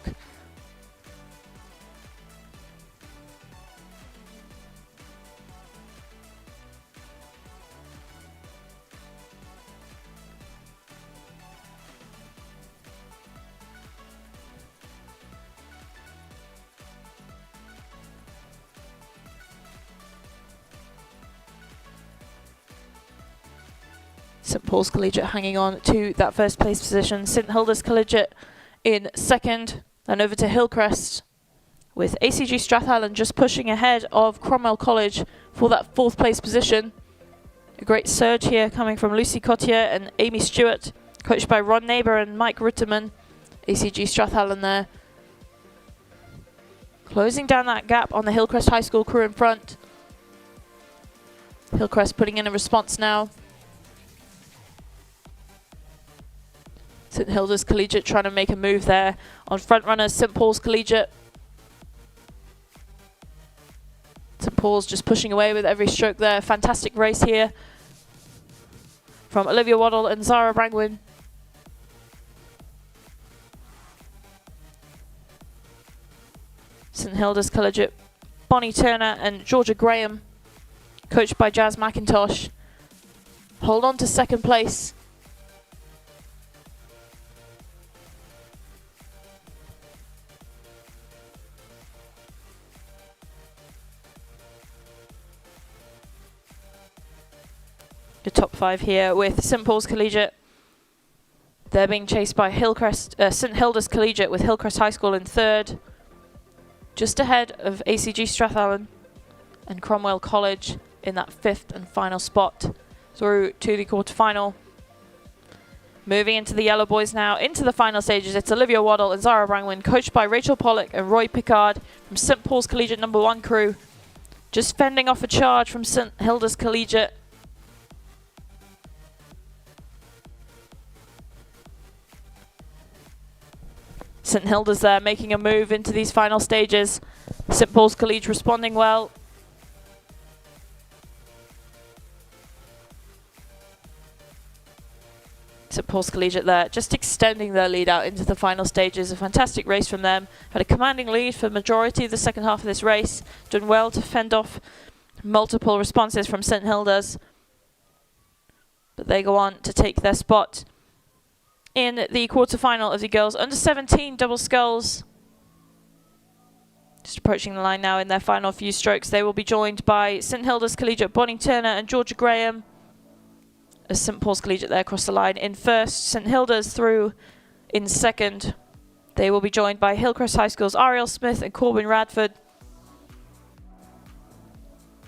St Paul's Collegiate hanging on to that first place position. St Hilda's Collegiate in second. Then over to Hillcrest with ACG Strathallan just pushing ahead of Cromwell College for that 4th place position. A great surge here coming from Lucy Cotier and Amy Stewart, coached by Ron Neighbour and Mike Ritterman. ACG Strathallan there, closing down that gap on the Hillcrest High School crew in front. Hillcrest putting in a response now. St Hilda's Collegiate trying to make a move there on front runners St Paul's Collegiate. St Paul's just pushing away with every stroke there. Fantastic race here from Olivia Waddle and Zara Brangwyn. St Hilda's Collegiate, Bonnie Turner and Georgia Graham, coached by Jazz McIntosh, hold on to second place. The top 5 here with St Paul's Collegiate. They're being chased by St Hilda's Collegiate with Hillcrest High School in 3rd. Just ahead of ACG Strathallan and Cromwell College in that 5th and final spot through to the quarterfinal. Moving into the yellow boys now, into the final stages. It's Olivia Waddle and Zara Brangwyn, coached by Rachel Pollock and Roy Pickard from St Paul's Collegiate number 1 crew. Just fending off a charge from St Hilda's Collegiate. St Hilda's there making a move into these final stages. St Paul's Collegiate responding well. St Paul's Collegiate there just extending their lead out into the final stages. A fantastic race from them. Had a commanding lead for the majority of the second half of this race. Done well to fend off multiple responses from St Hilda's. But they go on to take their spot in the quarterfinal of the girls under 17 double sculls. Just approaching the line now in their final few strokes. They will be joined by St Hilda's Collegiate Bonnie Turner and Georgia Graham. As St Paul's Collegiate there across the line in first. St Hilda's through in second. They will be joined by Hillcrest High School's Ariel Smith and Corbin Radford.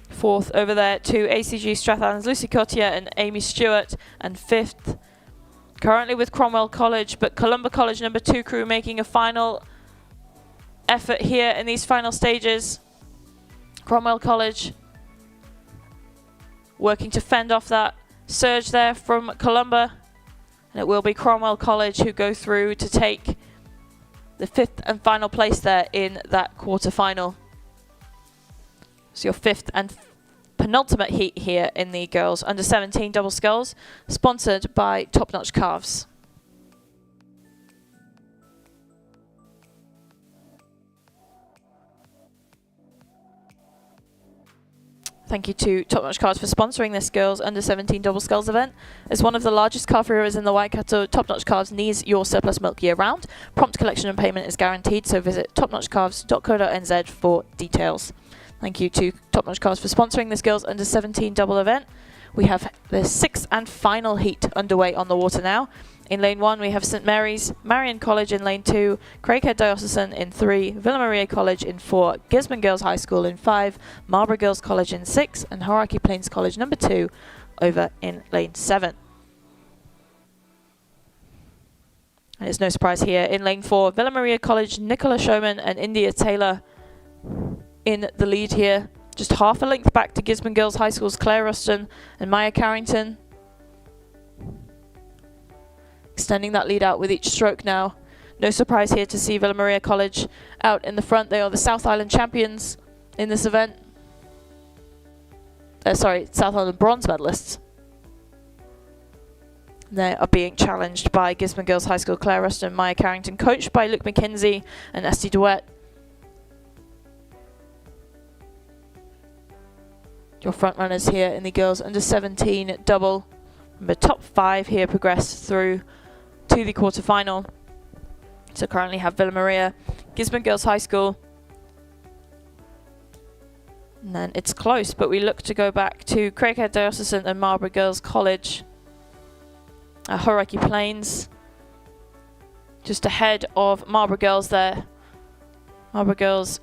Fourth over there to ACG Strathallan's Lucy Cottier and Amy Stewart. And fifth, currently with Cromwell College, but Columba College number 2 crew making a final effort here in these final stages. Cromwell College working to fend off that surge there from Columba. And it will be Cromwell College who go through to take the 5th and final place there in that quarter-final. So your 5th and penultimate heat here in the girls under 17 double sculls, sponsored by Top Notch Calves. Thank you to Top Notch Calves for sponsoring this girls under 17 double sculls event. As one of the largest calf rearers in the Waikato, Top Notch Calves needs your surplus milk year round. Prompt collection and payment is guaranteed, so visit topnotchcalves.co.nz for details. Thank you to Top Notch Calves for sponsoring this girls under 17 double event. We have the 6th and final heat underway on the water now. In lane 1 we have St Mary's, Marian College in lane 2, Craighead Diocesan in 3, Villa Maria College in 4, Gisborne Girls High School in 5, Marlborough Girls College in 6, and Hauraki Plains College number 2 over in lane 7. And it's no surprise here in lane 4, Villa Maria College, Nicola Showman and India Taylor in the lead here. Just half a length back to Gisborne Girls High School's Claire Ruston and Maya Carrington. Extending that lead out with each stroke now. No surprise here to see Villa Maria College out in the front. They are the South Island champions in this event. South Island bronze medalists. They are being challenged by Gisborne Girls High School Claire Ruston and Maya Carrington, coached by Luke McKenzie and Esty DeWett. Your front runners here in the girls under 17 double. The top 5 here progress through to the quarter-final. So currently have Villa Maria, Gisborne Girls High School. And then it's close, but we look to go back to Craighead Diocesan and Marlborough Girls College. Hauraki Plains just ahead of Marlborough Girls there. Marlborough Girls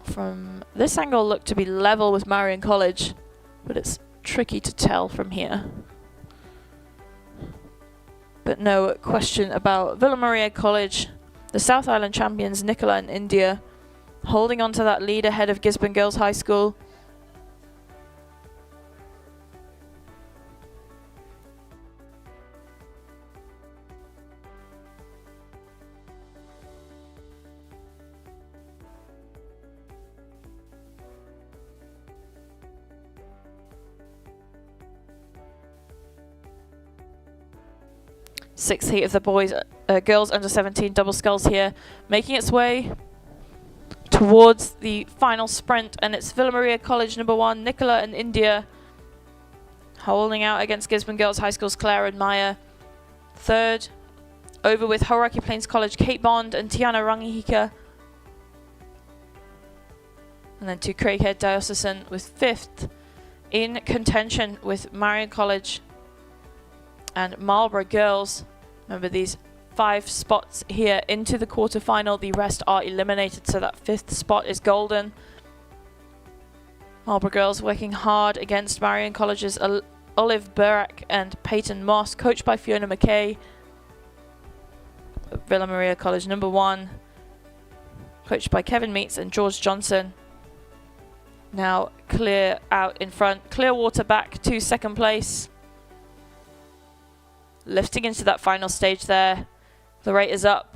from this angle look to be level with Marian College, but it's tricky to tell from here. But no question about Villa Maria College, the South Island champions Nicola and India, holding on to that lead ahead of Gisborne Girls High School. Sixth heat of the girls under 17 double sculls here, making its way towards the final sprint, and it's Villa Maria College number 1, Nicola and India, holding out against Gisborne Girls High School's Claire and Maya. Third, over with Hauraki Plains College, Kate Bond and Tiana Rangihika. And then to Craighead Diocesan with 5th, in contention with Marian College and Marlborough Girls. Remember, these 5 spots here into the quarter-final. The rest are eliminated, so that 5th spot is golden. Marlborough Girls working hard against Marian College's Olive Burak and Peyton Moss, coached by Fiona McKay. Villa Maria College number 1, coached by Kevin Meets and George Johnson. Now clear out in front. Clearwater back to 2nd place. Lifting into that final stage there. The rate is up.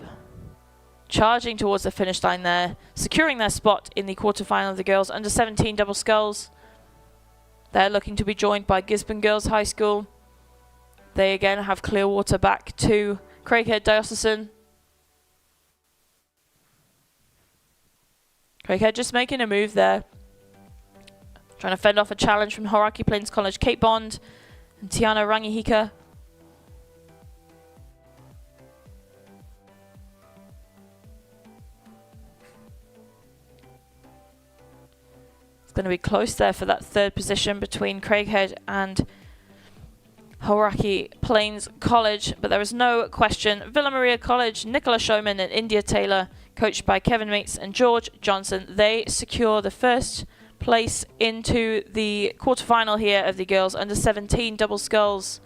Charging towards the finish line there. Securing their spot in the quarter-final of the girls under 17 double sculls. They're looking to be joined by Gisborne Girls High School. They again have Clearwater back to Craighead Diocesan. Craighead just making a move there. Trying to fend off a challenge from Hauraki Plains College, Kate Bond and Tiana Rangihika. going to be close there for that third position between Craighead and Hauraki Plains College, but there is no question. Villa Maria College, Nicola Showman and India Taylor, coached by Kevin Meeks and George Johnson, they secure the first place into the quarterfinal here of the girls under 17 double sculls.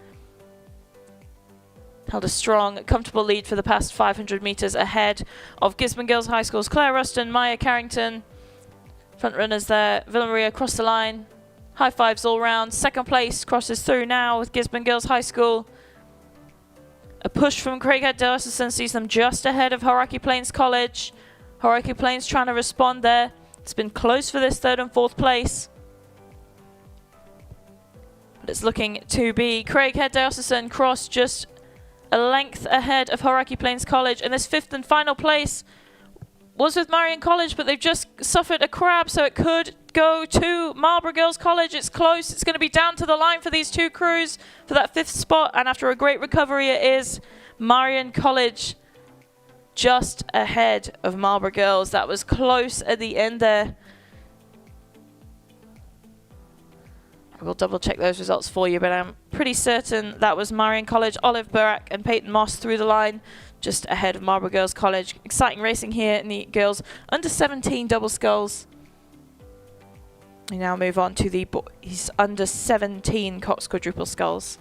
Held a strong, comfortable lead for the past 500 metres ahead of Gisborne Girls High School's Claire Ruston, Maya Carrington. Front runners there. Villa Maria across the line. High fives all round. Second place crosses through now with Gisborne Girls High School. A push from Craighead Diocesan sees them just ahead of Hauraki Plains College. Hauraki Plains trying to respond there. It's been close for this third and fourth place. But it's looking to be Craighead Diocesan cross just a length ahead of Hauraki Plains College. And this fifth and final place was with Marion College, but they've just suffered a crab, so it could go to Marlborough Girls College. It's close. It's going to be down to the line for these two crews for that fifth spot. And after a great recovery, it is Marion College just ahead of Marlborough Girls. That was close at the end there. I will double check those results for you, but I'm pretty certain that was Marion College, Olive Burak and Peyton Moss through the line, just ahead of Marlborough Girls College. Exciting racing here in the girls under 17 double sculls. We now move on to the boys under 17 Cox quadruple sculls.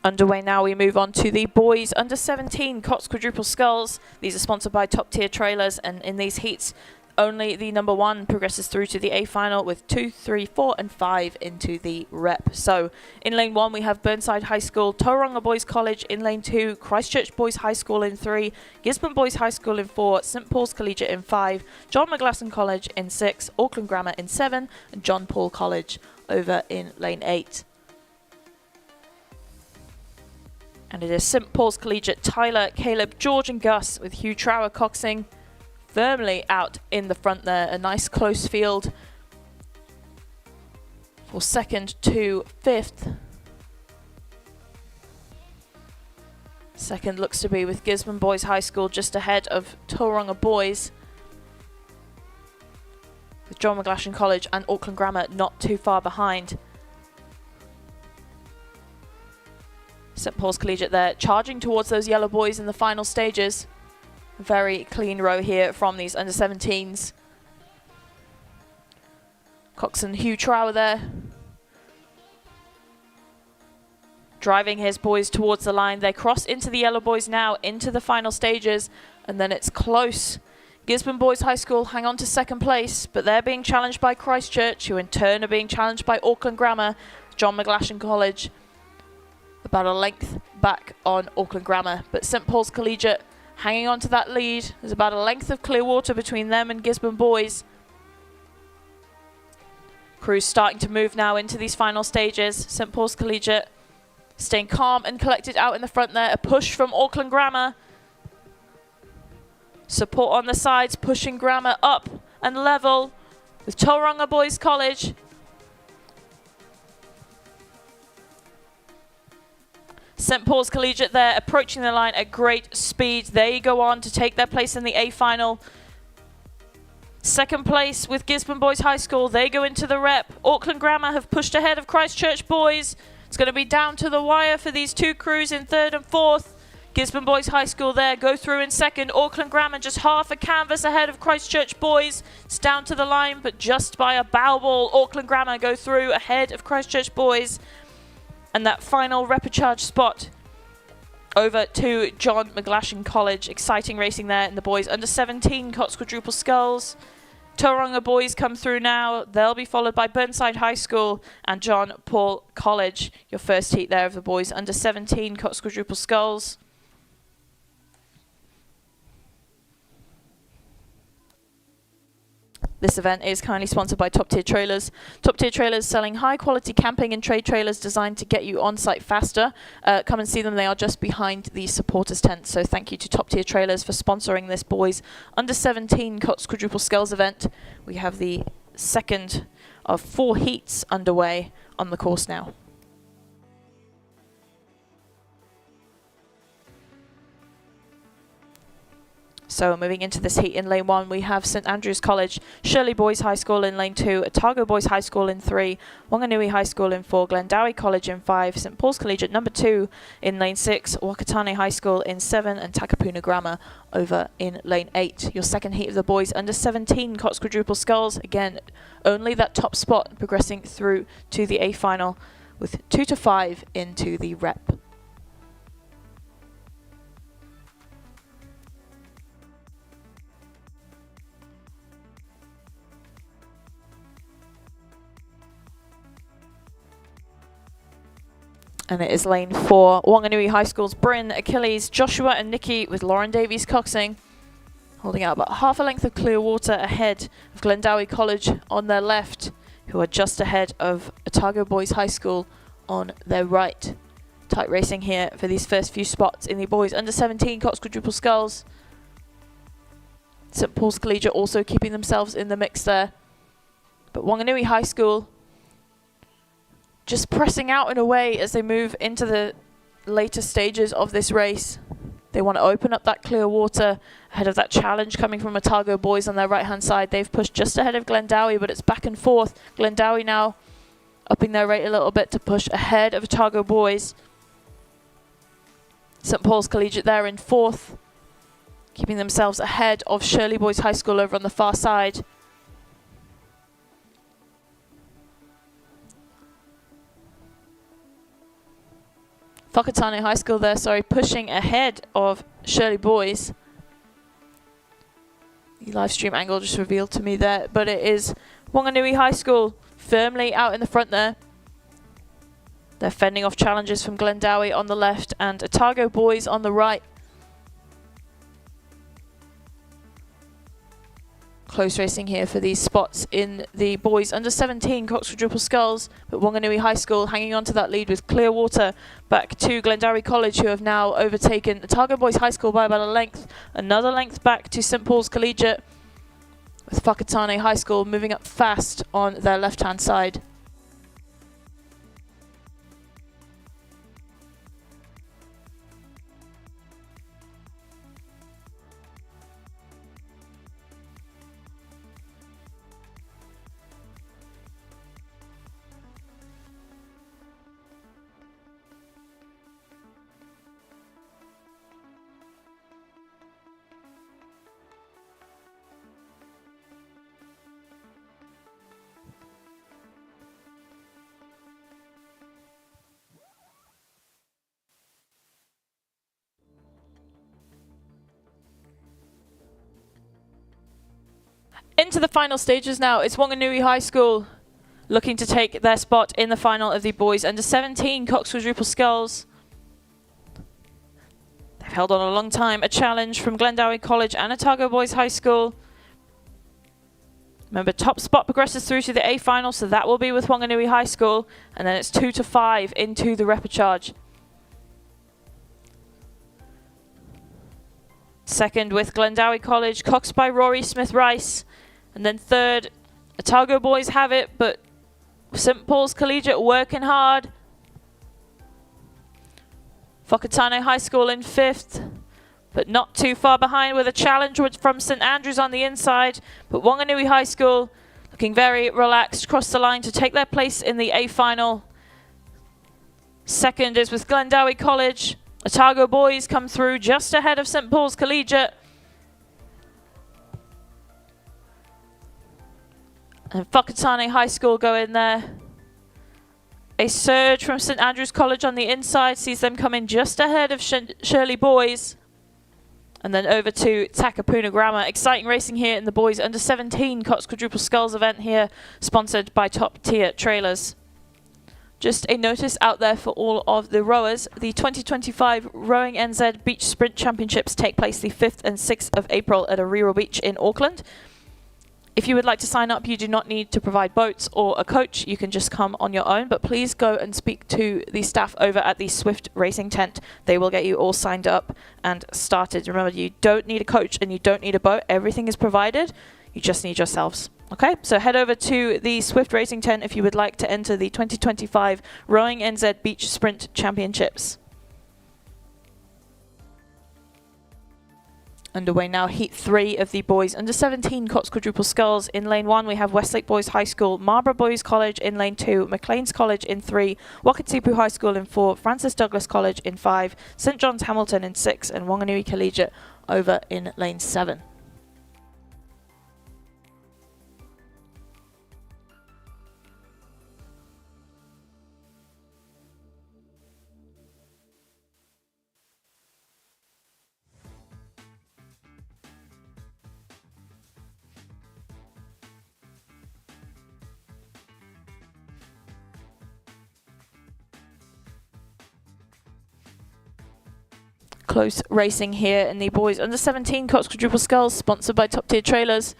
Underway now, we move on to the boys under 17 Cox quadruple sculls. These are sponsored by Top Tier Trailers, and in these heats only the number one progresses through to the A final, with 2, 3, 4 and 5 into the rep. So in lane 1 we have Burnside High School, Tauranga Boys College in lane 2, Christchurch Boys High School in 3, Gisborne Boys High School in 4, St Paul's Collegiate in 5, John McGlasson College in 6, Auckland Grammar in 7 and John Paul College over in lane 8. And it is St Paul's Collegiate, Tyler, Caleb, George and Gus, with Hugh Trower coxing firmly out in the front there. A nice close field for second to fifth. Second looks to be with Gisborne Boys High School just ahead of Tauranga Boys, with John McGlashan College and Auckland Grammar not too far behind. St Paul's Collegiate there, charging towards those yellow boys in the final stages. Very clean row here from these under 17s. Cox and Hugh Trower there, driving his boys towards the line. They cross into the yellow boys now, into the final stages, and then it's close. Gisborne Boys High School hang on to second place, but they're being challenged by Christchurch, who in turn are being challenged by Auckland Grammar, John McGlashan College. About a length back on Auckland Grammar, but St Paul's Collegiate hanging on to that lead. There's about a length of clear water between them and Gisborne Boys. Crews starting to move now into these final stages. St Paul's Collegiate staying calm and collected out in the front there. A push from Auckland Grammar. Support on the sides, pushing Grammar up and level with Tauranga Boys College. St Paul's Collegiate there, approaching the line at great speed. They go on to take their place in the A final. Second place with Gisborne Boys High School. They go into the rep. Auckland Grammar have pushed ahead of Christchurch Boys. It's going to be down to the wire for these two crews in third and fourth. Gisborne Boys High School there go through in second. Auckland Grammar just half a canvas ahead of Christchurch Boys. It's down to the line, but just by a bow ball. Auckland Grammar go through ahead of Christchurch Boys. And that final repechage spot over to John McGlashan College. Exciting racing there in the boys under 17 Cox quadruple sculls. Tauranga Boys come through now. They'll be followed by Burnside High School and John Paul College. Your first heat there of the boys under 17 Cox quadruple sculls. This event is kindly sponsored by Top Tier Trailers. Top Tier Trailers selling high quality camping and trade trailers designed to get you on site faster. Come and see them. They are just behind the supporters tent. So thank you to Top Tier Trailers for sponsoring this boys under 17 Cox Quadruple Sculls event. We have the second of 4 heats underway on the course now. So moving into this heat in lane 1, we have St Andrews College, Shirley Boys High School in lane 2, Otago Boys High School in 3, Wanganui High School in 4, Glendowie College in 5, St Paul's Collegiate number 2 in lane 6, Wakatane High School in 7, and Takapuna Grammar over in lane 8. Your second heat of the boys under 17 Cox Quadruple Sculls. Again, only that top spot progressing through to the A final with 2 to 5 into the rep. And it is lane 4, Wanganui High School's Bryn, Achilles, Joshua and Nikki with Lauren Davies coxing, holding out about half a length of clear water ahead of Glendowie College on their left, who are just ahead of Otago Boys High School on their right. Tight racing here for these first few spots in the boys under 17 Cox Quadruple Sculls. St Paul's Collegiate also keeping themselves in the mix there. But Wanganui High School just pressing out in a way as they move into the later stages of this race. They want to open up that clear water ahead of that challenge coming from Otago Boys on their right-hand side. They've pushed just ahead of Glendowie, but it's back and forth. Glendowie now upping their rate a little bit to push ahead of Otago Boys. St Paul's Collegiate there in 4th, keeping themselves ahead of Shirley Boys High School over on the far side. Whakatane High School there, pushing ahead of Shirley Boys. The live stream angle just revealed to me there, but it is Wanganui High School firmly out in the front there. They're fending off challenges from Glendowie on the left and Otago Boys on the right. Close racing here for these spots in the boys under 17 Cox Quadruple Sculls, but Wanganui High School hanging on to that lead with clear water back to Glendowie College, who have now overtaken Otago Boys High School by about a length. Another length back to St Paul's Collegiate, with Whakatane High School moving up fast on their left-hand side. Into the final stages now. It's Wanganui High School looking to take their spot in the final of the boys under 17 Cox Quadruple Sculls. They've held on a long time. A challenge from Glendowie College and Otago Boys High School. Remember, top spot progresses through to the A final, so that will be with Wanganui High School, and then it's 2 to 5 into the repechage. Second with Glendowie College, coxed by Rory Smith-Rice. And then third, Otago Boys have it, but St Paul's Collegiate working hard. Whakatane High School in 5th, but not too far behind with a challenge from St Andrews on the inside. But Wanganui High School looking very relaxed, across the line to take their place in the A final. Second is with Glendowie College. Otago Boys come through just ahead of St Paul's Collegiate. And Whakatane High School go in there. A surge from St Andrews College on the inside sees them come in just ahead of Shirley Boys. And then over to Takapuna Grammar. Exciting racing here in the boys under 17 Cox Quadruple Sculls event here, sponsored by Top Tier Trailers. Just a notice out there for all of the rowers. The 2025 Rowing NZ Beach Sprint Championships take place the 5th and 6th of April at Arira Beach in Auckland. If you would like to sign up, you do not need to provide boats or a coach. You can just come on your own, but please go and speak to the staff over at the Swift Racing Tent. They will get you all signed up and started. Remember, you don't need a coach and you don't need a boat. Everything is provided. You just need yourselves. Okay, so head over to the Swift Racing Tent if you would like to enter the 2025 Rowing NZ Beach Sprint Championships. Underway now, Heat 3 of the boys under 17 Cox Quadruple Sculls. In lane 1, we have Westlake Boys High School, Marlborough Boys College in lane 2, Maclean's College in 3, Wakatipu High School in 4, Francis Douglas College in 5, St John's Hamilton in 6, and Wanganui Collegiate over in lane 7. Close racing here in the boys under 17 Cox Quadruple Sculls, sponsored by Top Tier Trailers.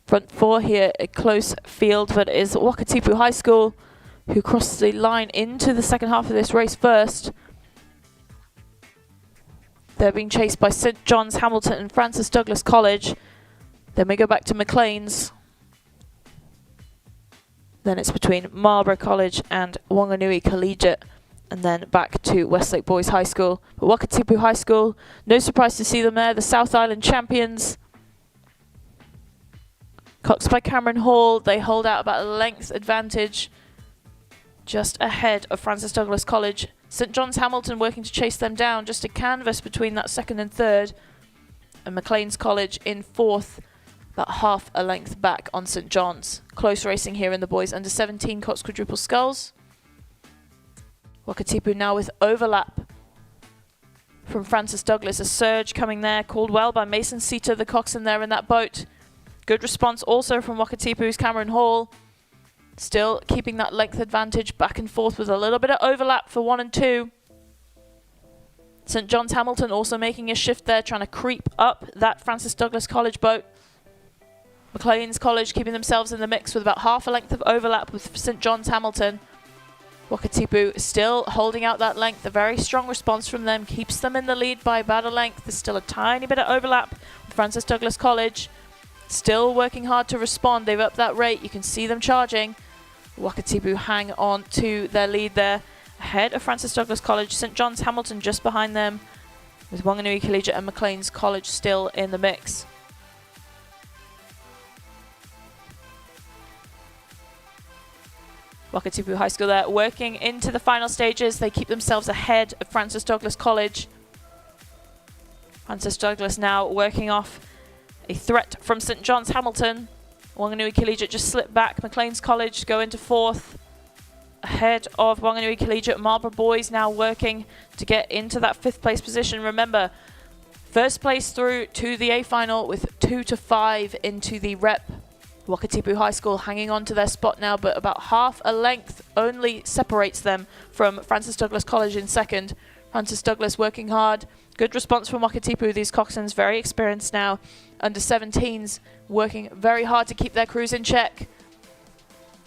Front 4 here, a close field, but it is Wakatipu High School who crossed the line into the second half of this race first. They're being chased by St John's Hamilton and Francis Douglas College. Then we go back to Maclean's. Then it's between Marlborough College and Wanganui Collegiate. And then back to Westlake Boys High School. But Wakatipu High School, no surprise to see them there, the South Island champions. Coxed by Cameron Hall, they hold out about a length advantage just ahead of Francis Douglas College. St John's Hamilton working to chase them down, just a canvas between that second and third. And Maclean's College in 4th, about half a length back on St John's. Close racing here in the boys under 17 Cox Quadruple Sculls. Wakatipu now with overlap from Francis Douglas. A surge coming there, called well by Mason Sita, the coxswain there in that boat. Good response also from Wakatipu's Cameron Hall. Still keeping that length advantage back and forth with a little bit of overlap for 1 and 2. St John's Hamilton also making a shift there, trying to creep up that Francis Douglas College boat. Maclean's College keeping themselves in the mix with about half a length of overlap with St John's Hamilton. Wakatipu still holding out that length. A very strong response from them. Keeps them in the lead by about a length. There's still a tiny bit of overlap with Francis Douglas College. Still working hard to respond. They've upped that rate. You can see them charging. Wakatipu hang on to their lead there. Ahead of Francis Douglas College. St John's Hamilton just behind them, with Wanganui Collegiate and Maclean's College still in the mix. Wakatipu High School there working into the final stages. They keep themselves ahead of Francis Douglas College. Francis Douglas now working off a threat from St John's Hamilton. Wanganui Collegiate just slipped back. Maclean's College go into 4th. Ahead of Wanganui Collegiate. Marlborough Boys now working to get into that 5th place position. Remember, first place through to the A final with 2 to 5 into the rep. Wakatipu High School hanging on to their spot now, but about half a length only separates them from Francis Douglas College in 2nd. Francis Douglas working hard. Good response from Wakatipu. These coxswains very experienced now. Under 17s working very hard to keep their crews in check.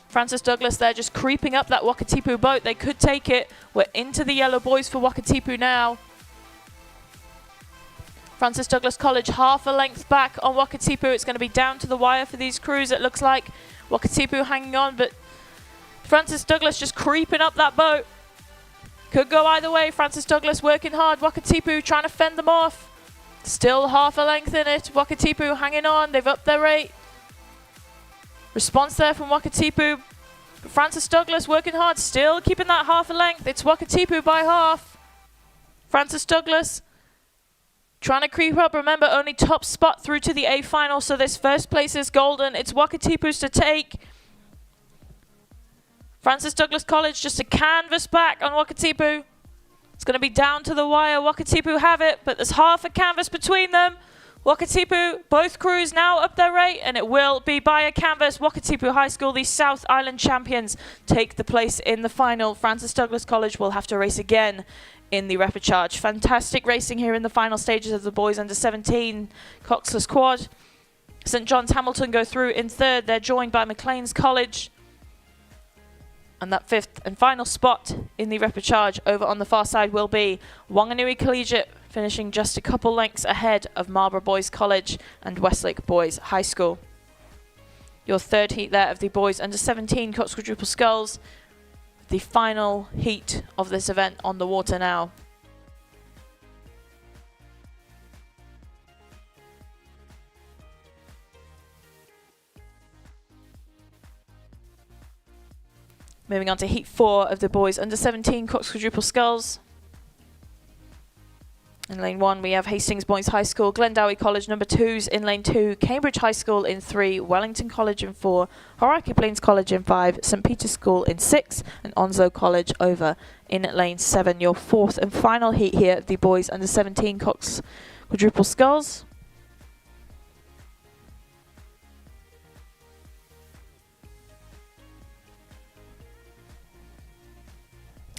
Francis Douglas there just creeping up that Wakatipu boat. They could take it. We're into the yellow boys for Wakatipu now. Francis Douglas College half a length back on Wakatipu. It's going to be down to the wire for these crews, it looks like. Wakatipu hanging on, but Francis Douglas just creeping up that boat. Could go either way. Francis Douglas working hard. Wakatipu trying to fend them off. Still half a length in it. Wakatipu hanging on. They've upped their rate. Response there from Wakatipu. Francis Douglas working hard. Still keeping that half a length. It's Wakatipu by half. Francis Douglas trying to creep up. Remember, only top spot through to the A final, so this first place is golden. It's Wakatipu's to take. Francis Douglas College just a canvas back on Wakatipu. It's going to be down to the wire. Wakatipu have it, but there's half a canvas between them. Wakatipu, both crews now up their rate, and it will be by a canvas. Wakatipu High School, the South Island champions, take the place in the final. Francis Douglas College will have to race again in the rapid charge. Fantastic racing here in the final stages of the boys under 17 Coxless Quad. St John's Hamilton go through in third. They're joined by Maclean's College. And that fifth and final spot in the repechage over on the far side will be Wanganui Collegiate, finishing just a couple lengths ahead of Marlborough Boys College and Westlake Boys High School. Your third heat there of the boys under 17 Cox Quadruple Sculls. The final heat of this event on the water now. Moving on to heat 4 of the boys under 17 Cox Quadruple Sculls. In lane 1 we have Hastings Boys High School, Glendowie College number 2s in lane 2, Cambridge High School in 3, Wellington College in 4, Hauraki Plains College in 5, St Peter's School in 6 and Onslow College over in lane 7. Your fourth and final heat here of the boys under 17 Cox Quadruple Sculls.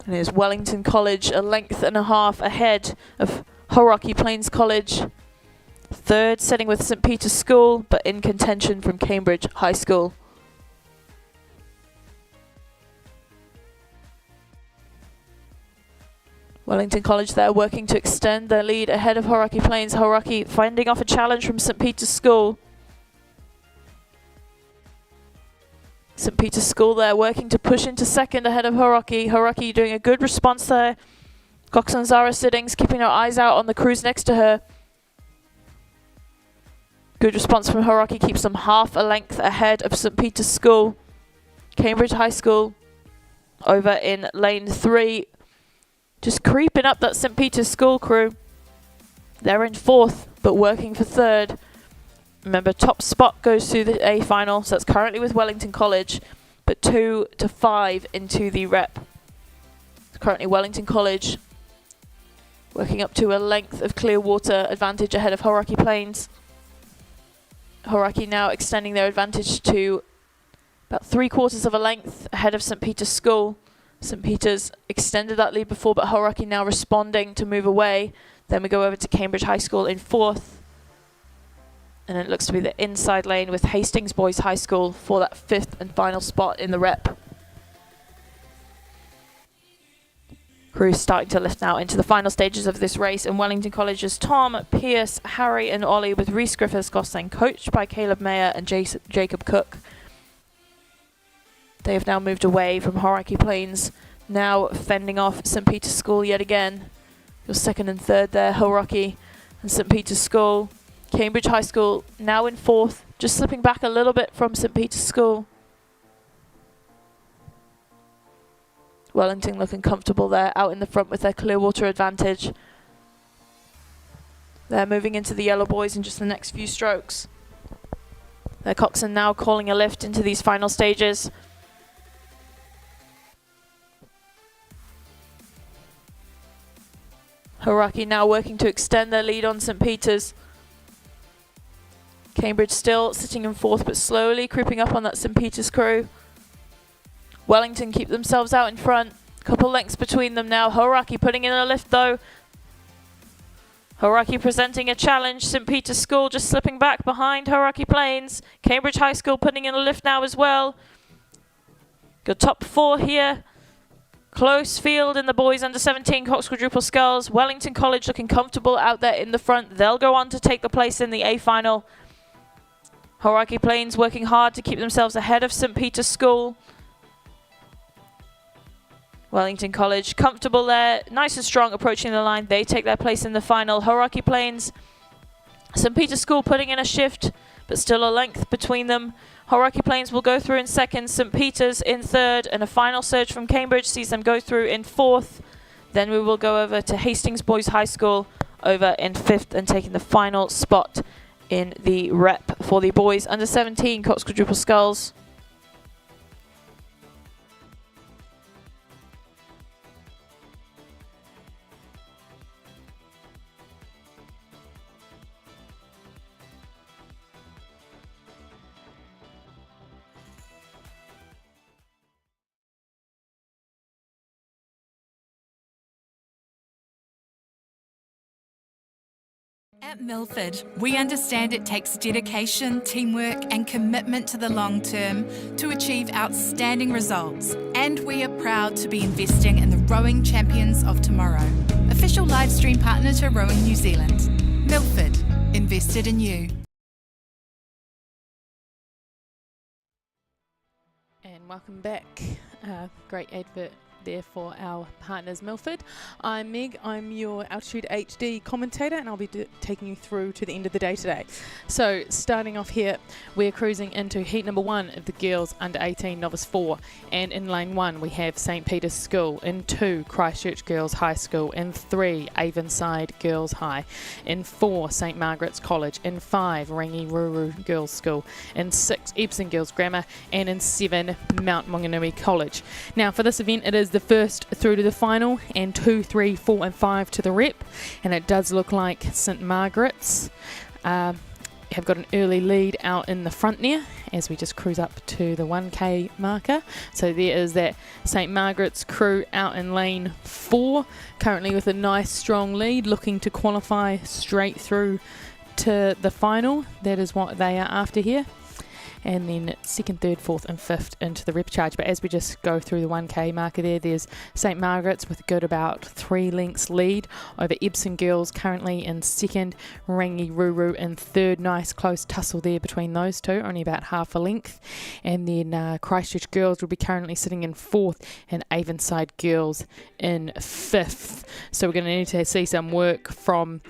And it is Wellington College a length and a half ahead of Hauraki Plains College. Third, setting with St Peter's School, but in contention from Cambridge High School. Wellington College there working to extend their lead ahead of Hauraki Plains. Hauraki finding off a challenge from St Peter's School. St Peter's School there working to push into second ahead of Hauraki. Hauraki doing a good response there. Coxon Zara Siddings keeping her eyes out on the crews next to her. Good response from Hauraki, keeps them half a length ahead of St Peter's School. Cambridge High School over in lane 3. Just creeping up that St Peter's School crew. They're in fourth, but working for third. Remember, top spot goes to the A final, so that's currently with Wellington College, but 2 to 5 into the rep. Currently Wellington College working up to a length of clear water advantage ahead of Hauraki Plains. Hauraki now extending their advantage to about 3/4 of a length ahead of St Peter's School. St Peter's extended that lead before, but Hauraki now responding to move away. Then we go over to Cambridge High School in fourth. And it looks to be the inside lane with Hastings Boys High School for that fifth and final spot in the rep. Crews starting to lift now into the final stages of this race, and Wellington College's Tom, Pierce, Harry and Ollie, with Rhys Griffiths-Gosling coached by Caleb Mayer and Jacob Cook. They have now moved away from Hauraki Plains, now fending off St Peter's School yet again. Your second and third there, Hauraki and St Peter's School. Cambridge High School now in fourth, just slipping back a little bit from St Peter's School. Wellington looking comfortable there, out in the front with their clear water advantage. They're moving into the yellow boys in just the next few strokes. Their coxswain now calling a lift into these final stages. Hauraki now working to extend their lead on St Peter's. Cambridge still sitting in fourth, but slowly creeping up on that St Peter's crew. Wellington keep themselves out in front. Couple lengths between them now. Hauraki putting in a lift though. Hauraki presenting a challenge. St Peter's School just slipping back behind Hauraki Plains. Cambridge High School putting in a lift now as well. Good top 4 here. Close field in the boys under 17 Cox Quadruple Sculls. Wellington College looking comfortable out there in the front. They'll go on to take the place in the A final. Hauraki Plains working hard to keep themselves ahead of St Peter's School. Wellington College comfortable there, nice and strong approaching the line. They take their place in the final. Hauraki Plains, St Peter's School putting in a shift, but still a length between them. Hauraki Plains will go through in second, St Peter's in third, and a final surge from Cambridge sees them go through in fourth. Then we will go over to Hastings Boys High School over in fifth and taking the final spot in the rep for the boys under 17 Cox Quadruple Sculls. At Milford, we understand it takes dedication, teamwork, and commitment to the long term to achieve outstanding results. And we are proud to be investing in the rowing champions of tomorrow. Official Livestream partner to Rowing New Zealand. Milford, invested in you. And welcome back. Great advert there for our partners Milford. I'm Meg, I'm your Altitude HD commentator, and I'll be taking you through to the end of the day today. So starting off here, we're cruising into heat number 1 of the girls under 18 novice 4, and in lane 1 we have St Peter's School, in 2 Christchurch Girls High School, in 3 Avonside Girls High, in 4 St Margaret's College, in 5 Rangi Ruru Girls School, in 6 Epsom Girls Grammar, and in 7 Mount Maunganui College. Now for this event, it is the first through to the final, and 2, 3, 4 and 5 to the rep, and it does look like St Margaret's have got an early lead out in the front there as we just cruise up to the 1k marker. So there is that St Margaret's crew out in lane 4, currently with a nice strong lead, looking to qualify straight through to the final. That is what they are after here. And then 2nd, 3rd, 4th and 5th into the rep charge. But as we just go through the 1k marker there's St Margaret's with a good about 3 lengths lead over Epsom Girls currently in 2nd, Rangi Ruru in 3rd. Nice close tussle there between those two, only about half a length. And then Christchurch Girls will be currently sitting in 4th, and Avonside Girls in 5th. So we're going to need to see some work from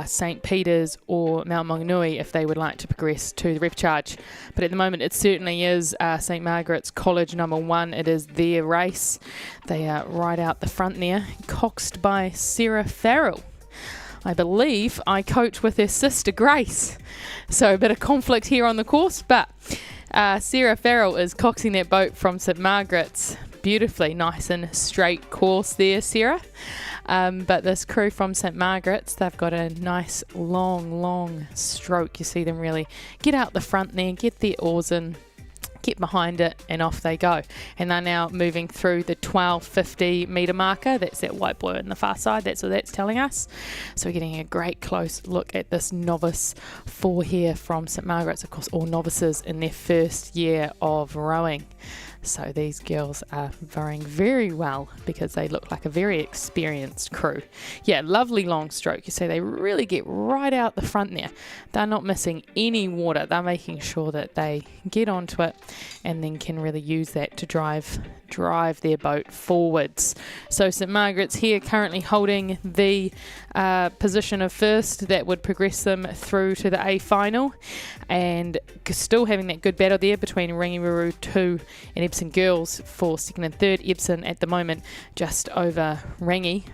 St Peter's or Mount Maunganui if they would like to progress to the rep charge. But at the moment it certainly is St Margaret's College number 1. It is their race. They are right out the front there, coxed by Sarah Farrell. I believe I coach with her sister Grace, so a bit of conflict here on the course, but Sarah Farrell is coxing that boat from St Margaret's. Beautifully nice and straight course there, Sarah. But this crew from St Margaret's, they've got a nice long stroke. You see them really get out the front there, get their oars in, get behind it, and off they go. And they're now moving through the 1250 metre marker. That's that white blur on the far side. That's what that's telling us. So we're getting a great close look at this novice 4 here from St Margaret's. Of course, all novices in their first year of rowing. So these girls are rowing very well because they look like a very experienced crew. Yeah, lovely long stroke. You see they really get right out the front there. They're not missing any water. They're making sure that they get onto it and then can really use that to drive their boat forwards. So St Margaret's here currently holding the position of first. That would progress them through to the A final, and still having that good battle there between Rangiruru 2 and Epsom Girls for 2nd and 3rd. Epsom at the moment just over Rangi.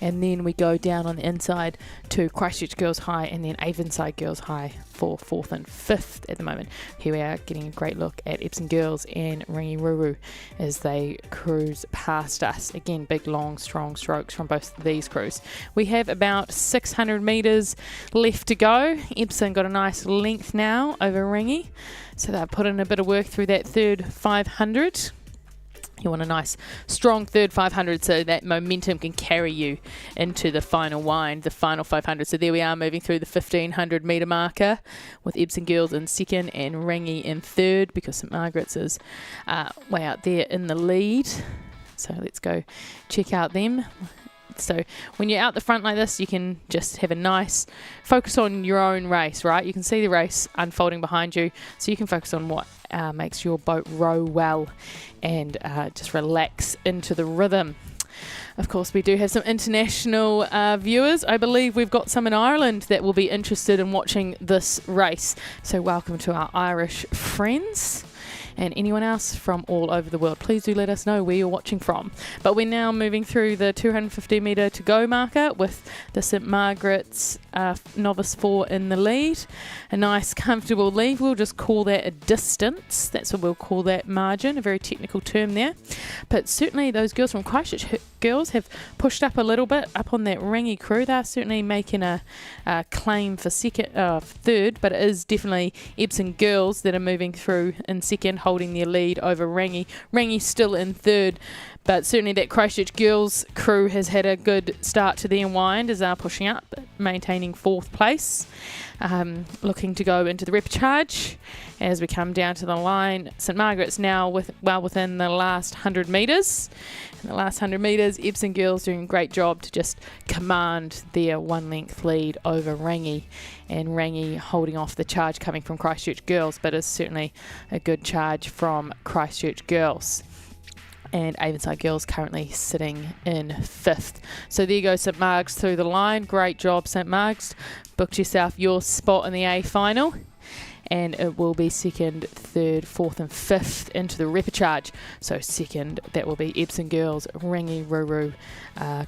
And then we go down on the inside to Christchurch Girls High, and then Avonside Girls High for 4th and 5th at the moment. Here we are getting a great look at Epsom Girls and Rangi Ruru as they cruise past us. Again, big, long, strong strokes from both of these crews. We have about 600 metres left to go. Epsom got a nice length now over Rangi, so they've put in a bit of work through that 3rd 500. You want a nice strong 3rd 500 so that momentum can carry you into the final wind, the final 500. So there we are, moving through the 1500 metre marker with Epsom Girls in 2nd and Rangi in 3rd, because St Margaret's is way out there in the lead. So let's go check out them. So when you're out the front like this, you can just have a nice focus on your own race, right? You can see the race unfolding behind you, so you can focus on what makes your boat row well and just relax into the rhythm. Of course, we do have some international viewers. I believe we've got some in Ireland that will be interested in watching this race. So welcome to our Irish friends. And anyone else from all over the world, please do let us know where you're watching from. But we're now moving through the 250 metre to go marker with the St Margaret's novice 4 in the lead. A nice comfortable lead. We'll just call that a distance. That's what we'll call that margin, a very technical term there. But certainly those girls from Christchurch Girls have pushed up a little bit up on that Rangi crew. They're certainly making a claim for 3rd, but it is definitely Epsom Girls that are moving through in 2nd, holding their lead over Rangi. Rangi still in 3rd, But certainly that Christchurch Girls crew has had a good start to the unwind as they're pushing up, maintaining 4th place. Looking to go into the repechage as we come down to the line. St Margaret's now well within the last 100 metres. In the last 100 metres, Epsom Girls doing a great job to just command their 1-length lead over Rangi, and Rangi holding off the charge coming from Christchurch Girls, but it's certainly a good charge from Christchurch Girls. And Avonside Girls currently sitting in 5th. So there goes St Margs through the line. Great job, St Margs. Booked yourself your spot in the A final. And it will be 2nd, 3rd, 4th and 5th into the repechage. So 2nd, that will be Epsom Girls, Rangi, Ruru,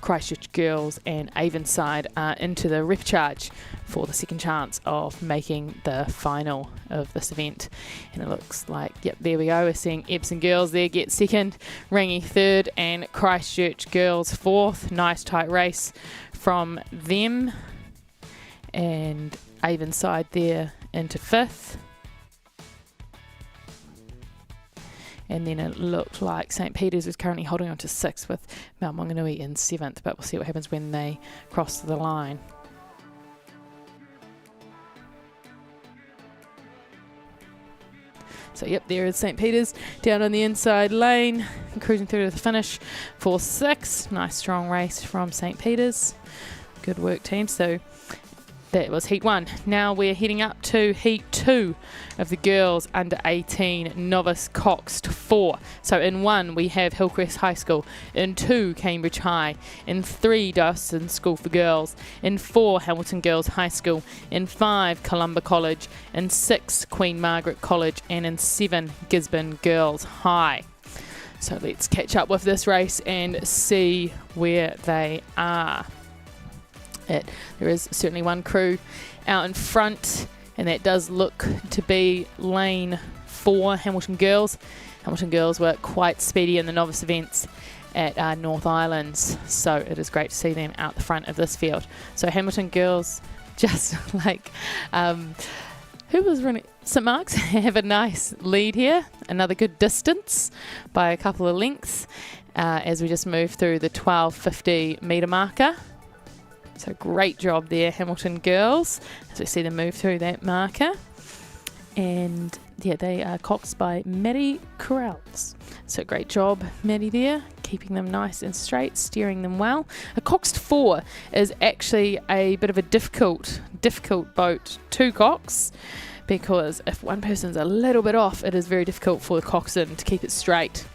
Christchurch Girls and Avonside into the repechage for the 2nd chance of making the final of this event. And it looks like, yep, there we go. We're seeing Epsom Girls there get 2nd, Rangi 3rd and Christchurch Girls 4th. Nice tight race from them. And Avonside there into 5th. And then it looked like St Peter's was currently holding on to 6th with Mount Maunganui in 7th, but we'll see what happens when they cross the line. So yep, there is St Peter's down on the inside lane, cruising through to the finish for 6th. Nice strong race from St Peter's. Good work, team. So that was Heat 1. Now we're heading up to Heat 2 of the girls under 18 novice Coxed 4. So in 1 we have Hillcrest High School, in 2 Cambridge High, in 3 Dawson School for Girls, in 4 Hamilton Girls High School, in 5 Columba College, in 6 Queen Margaret College and in 7 Gisborne Girls High. So let's catch up with this race and see where they are. There is certainly one crew out in front, and that does look to be lane 4, Hamilton Girls. Hamilton Girls were quite speedy in the novice events at North Islands, so it is great to see them out the front of this field. So Hamilton Girls, just like who was running? St Mark's have a nice lead here, another good distance by a couple of lengths as we just move through the 1250 metre marker. So great job there, Hamilton Girls, as we see them move through that marker. And yeah, they are coxed by Maadi Regatta. So great job, Maddie there, keeping them nice and straight, steering them well. A Coxed 4 is actually a bit of a difficult boat to cox, because if one person's a little bit off, it is very difficult for the coxswain to keep it straight.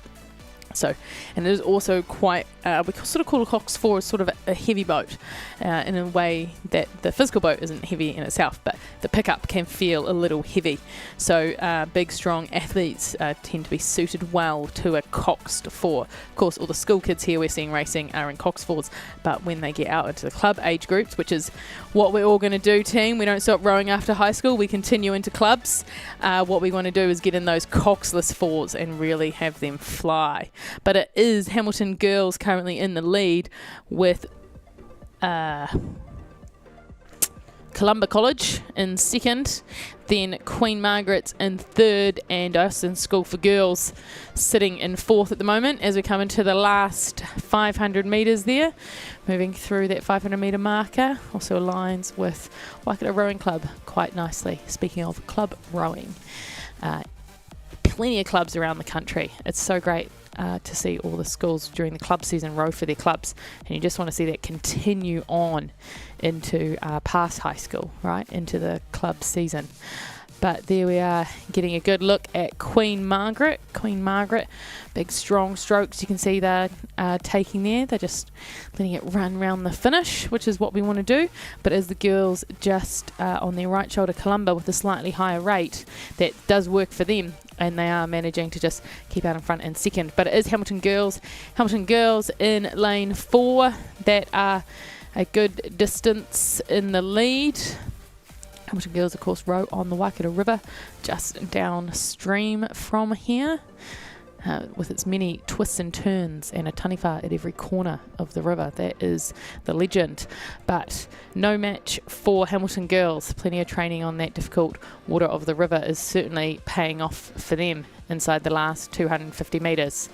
So, and it is also quite, we sort of call a Cox 4 as sort of a heavy boat in a way that the physical boat isn't heavy in itself, but the pickup can feel a little heavy. So big, strong athletes tend to be suited well to a Cox 4. Of course, all the school kids here we're seeing racing are in Cox 4s, but when they get out into the club age groups, which is what we're all going to do, team, we don't stop rowing after high school, we continue into clubs. What we want to do is get in those Coxless 4s and really have them fly. But it is Hamilton Girls currently in the lead with Columba College in 2nd, then Queen Margaret's in 3rd, and Dawson School for Girls sitting in 4th at the moment as we come into the last 500 metres there. Moving through that 500 metre marker, also aligns with Waikato Rowing Club quite nicely. Speaking of club rowing, plenty of clubs around the country. It's so great to see all the schools during the club season row for their clubs, and you just want to see that continue on into past high school, right, into the club season. But there we are, getting a good look at Queen Margaret. Queen Margaret, big strong strokes you can see they're taking there. They're just letting it run round the finish, which is what we want to do. But as the girls just on their right shoulder Columba with a slightly higher rate, that does work for them, and they are managing to just keep out in front in 2nd. But it is Hamilton Girls. Hamilton Girls in lane 4 that are a good distance in the lead. Hamilton Girls, of course, row on the Waikato River, just downstream from here. with its many twists and turns and a taniwha at every corner of the river. That is the legend. But no match for Hamilton girls. Plenty of training on that difficult water of the river is certainly paying off for them inside the last 250 metres.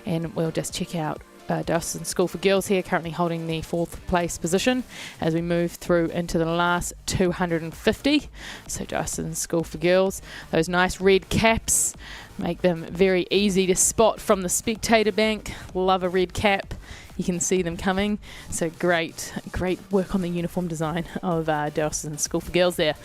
And we'll just check out Dawson School for Girls here, currently holding the 4th place position as we move through into the last 250. So Dawson School for Girls, those nice red caps make them very easy to spot from the spectator bank. Love a red cap. You can see them coming. So great work on the uniform design of Dawson School for Girls there.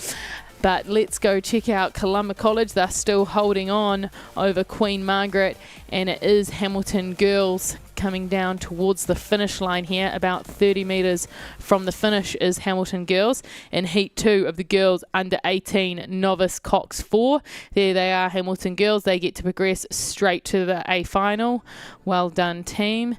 But let's go check out Columba College. They're still holding on over Queen Margaret, and it is Hamilton girls coming down towards the finish line here. About 30 metres from the finish is Hamilton girls in Heat 2 of the girls under 18 novice Cox 4. There they are, Hamilton girls. They get to progress straight to the A final. Well done, team.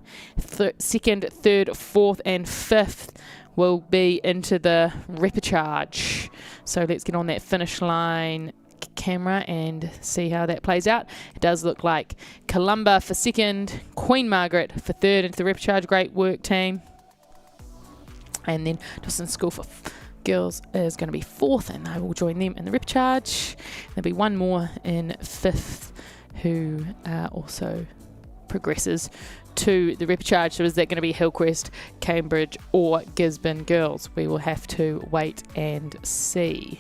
Second, third, fourth and fifth will be into the repechage. So let's get on that finish line camera and see how that plays out. It does look like Columba for second, Queen Margaret for third into the repechage. Great work, team. And then Dawson School for Girls is going to be fourth, and I will join them in the repechage. There'll be one more in fifth who also progresses to the repechage. So is that going to be Hillcrest, Cambridge or Gisborne girls? We will have to wait and see.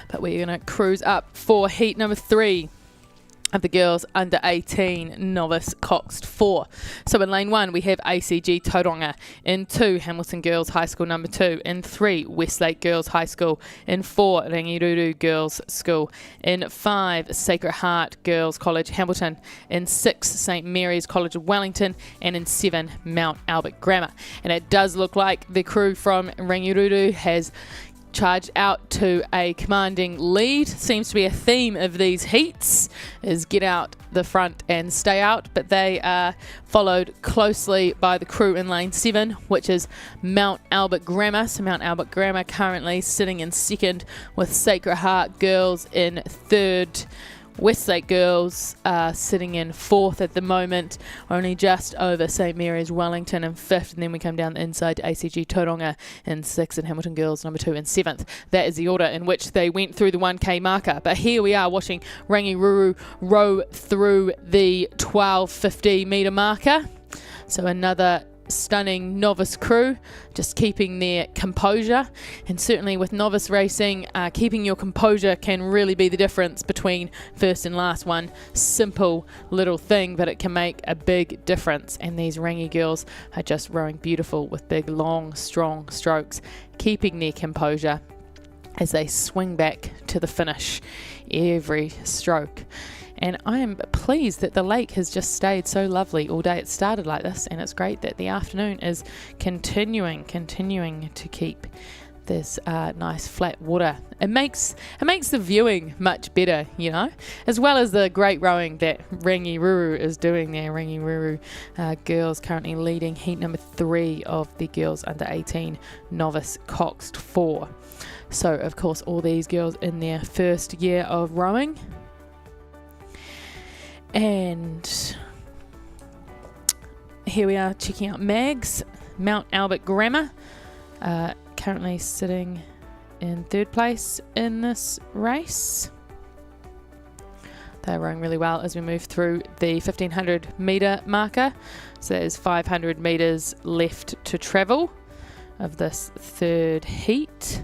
But we're going to cruise up for heat number 3 of the girls under 18 novice Coxed 4. So in lane 1 we have ACG Tauranga. In 2 Hamilton Girls High School number 2. In 3 Westlake Girls High School. In 4 Rangiruru Girls School. In 5 Sacred Heart Girls College Hamilton. In 6 St Mary's College of Wellington. And in 7 Mount Albert Grammar. And it does look like the crew from Rangiruru has charged out to a commanding lead. Seems to be a theme of these heats is get out the front and stay out, but they are followed closely by the crew in lane 7, which is Mount Albert Grammar. So Mount Albert Grammar currently sitting in second with Sacred Heart Girls in third. Westlake Girls are sitting in fourth at the moment, only just over St Mary's Wellington in fifth, and then we come down the inside to ACG Tauranga in sixth, and Hamilton Girls number 2 in seventh. That is the order in which they went through the 1K marker. But here we are watching Rangiruru row through the 1250 metre marker. So another stunning novice crew, just keeping their composure. And certainly with novice racing, keeping your composure can really be the difference between first and last. One simple little thing, but it can make a big difference. And these Rangi girls are just rowing beautiful with big, long, strong strokes, keeping their composure as they swing back to the finish every stroke. And I am pleased that the lake has just stayed so lovely all day. It started like this, and it's great that the afternoon is continuing to keep this nice flat water. It makes the viewing much better, you know, as well as the great rowing that Rangiruru is doing there. Rangiruru girls currently leading heat number 3 of the girls under 18 novice Coxed 4. So of course all these girls in their first year of rowing. And here we are checking out Mags, Mount Albert Grammar, currently sitting in third place in this race. They're rowing really well as we move through the 1500 metre marker. So there's 500 metres left to travel of this third heat.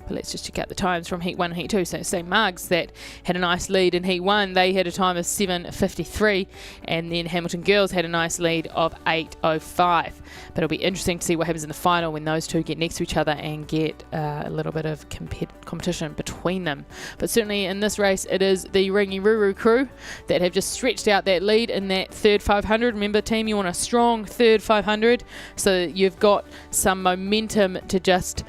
But let's just check out the times from Heat 1 and Heat 2. So St Margs that had a nice lead in Heat 1. They had a time of 7:53, and then Hamilton Girls had a nice lead of 8:05. But it'll be interesting to see what happens in the final when those two get next to each other and get a little bit of competition between them. But certainly in this race, it is the Rangiruru crew that have just stretched out that lead in that third 500. Remember, team, you want a strong third 500 so that you've got some momentum to just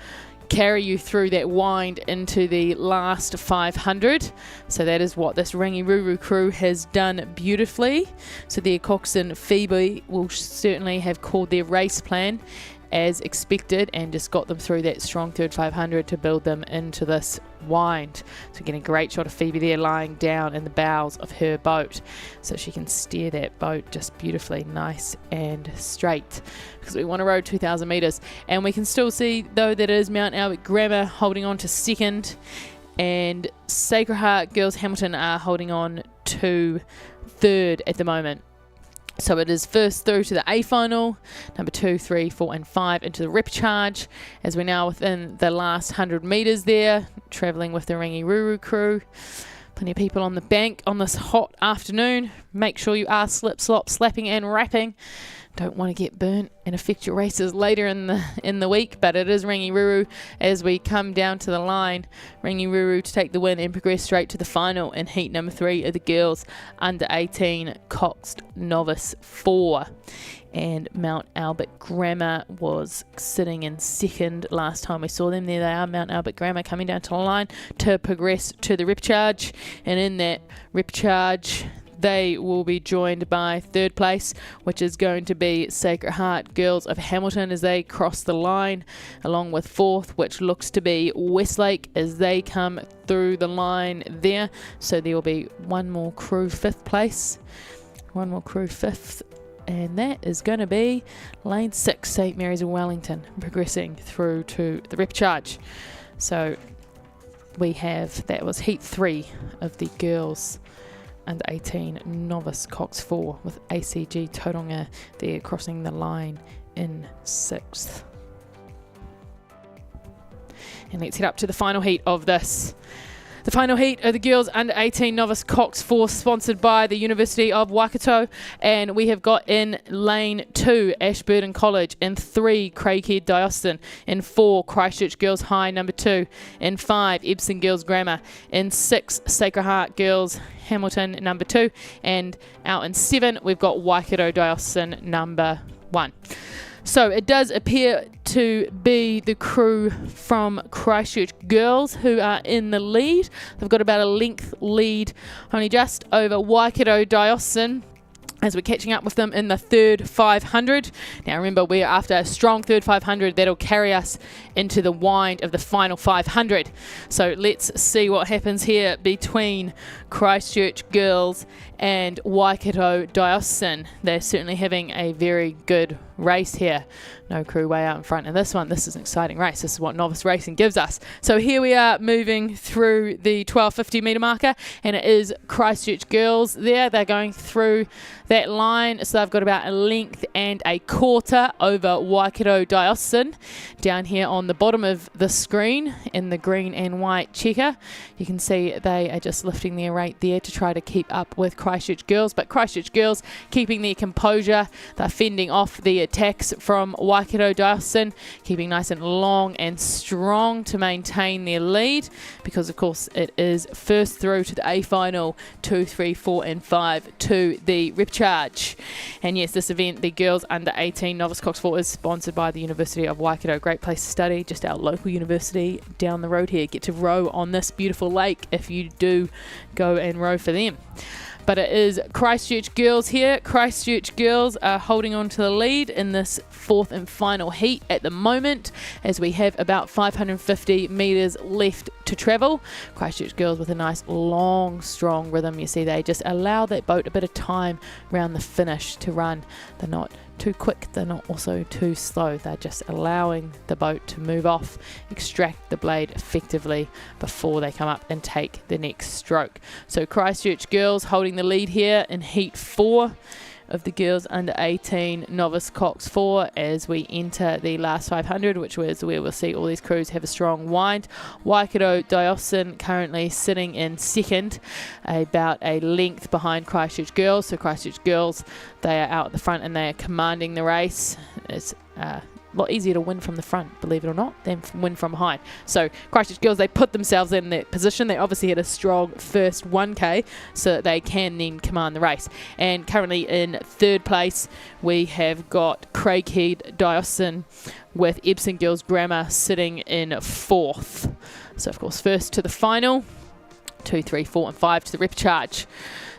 carry you through that wind into the last 500. So that is what this Rangiruru crew has done beautifully. So their coxswain Phoebe will certainly have called their race plan as expected and just got them through that strong third 500 to build them into this wind. So getting a great shot of Phoebe there lying down in the bows of her boat, so she can steer that boat just beautifully nice and straight, because we want to row 2,000 metres. And we can still see though that it is Mount Albert Grammar holding on to second, and Sacred Heart Girls Hamilton are holding on to third at the moment. So it is first through to the A final, number 2, 3, 4 and 5 into the repcharge, as we're now within the last 100 metres there, travelling with the Rangiruru crew. Plenty of people on the bank on this hot afternoon. Make sure you are slip, slop, slapping and wrapping. Don't want to get burnt and affect your races later in the week, but it is Rangiruru as we come down to the line. Rangiruru to take the win and progress straight to the final in heat number 3 of the girls under 18 Coxed Novice 4. And Mount Albert Grammar was sitting in second last time we saw them. There they are, Mount Albert Grammar coming down to the line to progress to the repcharge, and in that repcharge they will be joined by third place, which is going to be Sacred Heart Girls of Hamilton as they cross the line, along with fourth, which looks to be Westlake as they come through the line there. So there will be one more crew fifth place, one more crew fifth, and that is going to be lane 6, St Mary's of Wellington, progressing through to the repcharge. So we have, that was heat 3 of the girls under 18 novice Cox 4 with ACG Tauranga there crossing the line in 6th. And let's head up to the final heat of this. The final heat of the girls under 18 novice Cox 4, sponsored by the University of Waikato, and we have got in lane 2 Ashburton College, in 3 Craighead Diocesan, in 4 Christchurch Girls High number 2, in 5 Epsom Girls Grammar, in 6 Sacred Heart Girls Hamilton number 2, and out in 7 we've got Waikato Diocesan number 1. So it does appear to be the crew from Christchurch Girls who are in the lead. They've got about a length lead, only just over Waikato Diocesan, as we're catching up with them in the third 500. Now remember, we're after a strong third 500 that'll carry us into the wind of the final 500. So let's see what happens here between Christchurch Girls and Waikato Diocesan. They're certainly having a very good race here. No crew way out in front in this one. This is an exciting race. This is what novice racing gives us. So here we are moving through the 1250 metre marker, and it is Christchurch Girls there. They're going through that line, so they've got about a length and a quarter over Waikato Diocesan. Down here on the bottom of the screen in the green and white checker, you can see they are just lifting their rate there to try to keep up with Christchurch Girls, but Christchurch Girls keeping their composure. They're fending off the attacks from Waikato Diocesan, keeping nice and long and strong to maintain their lead, because of course it is first through to the A final, 2, 3, 4 and 5 to the repcharge. And yes, this event, the girls under 18 novice Cox 4, is sponsored by the University of Waikato. Great place to study, just our local university down the road here. Get to row on this beautiful lake if you do go and row for them. But it is Christchurch Girls here. Christchurch Girls are holding on to the lead in this fourth and final heat at the moment, as we have about 550 metres left to travel. Christchurch Girls with a nice long strong rhythm. You see they just allow that boat a bit of time around the finish to run. They're not too quick, they're not also too slow. They're just allowing the boat to move off, extract the blade effectively before they come up and take the next stroke. So Christchurch Girls holding the lead here in heat 4 of the girls under 18 novice Cox 4 as we enter the last 500, which is where we'll see all these crews have a strong wind. Waikato Diocesan currently sitting in second, about a length behind Christchurch Girls. So Christchurch Girls, they are out at the front and they are commanding the race. It's a lot easier to win from the front, believe it or not, than win from behind. So Christchurch girls, they put themselves in that position. They obviously had a strong first 1K so that they can then command the race. And currently in third place, we have got Craighead Diocesan with Epsom Girls Grammar sitting in fourth. So of course, first to the final, 2, 3, 4 and 5 to the repecharge.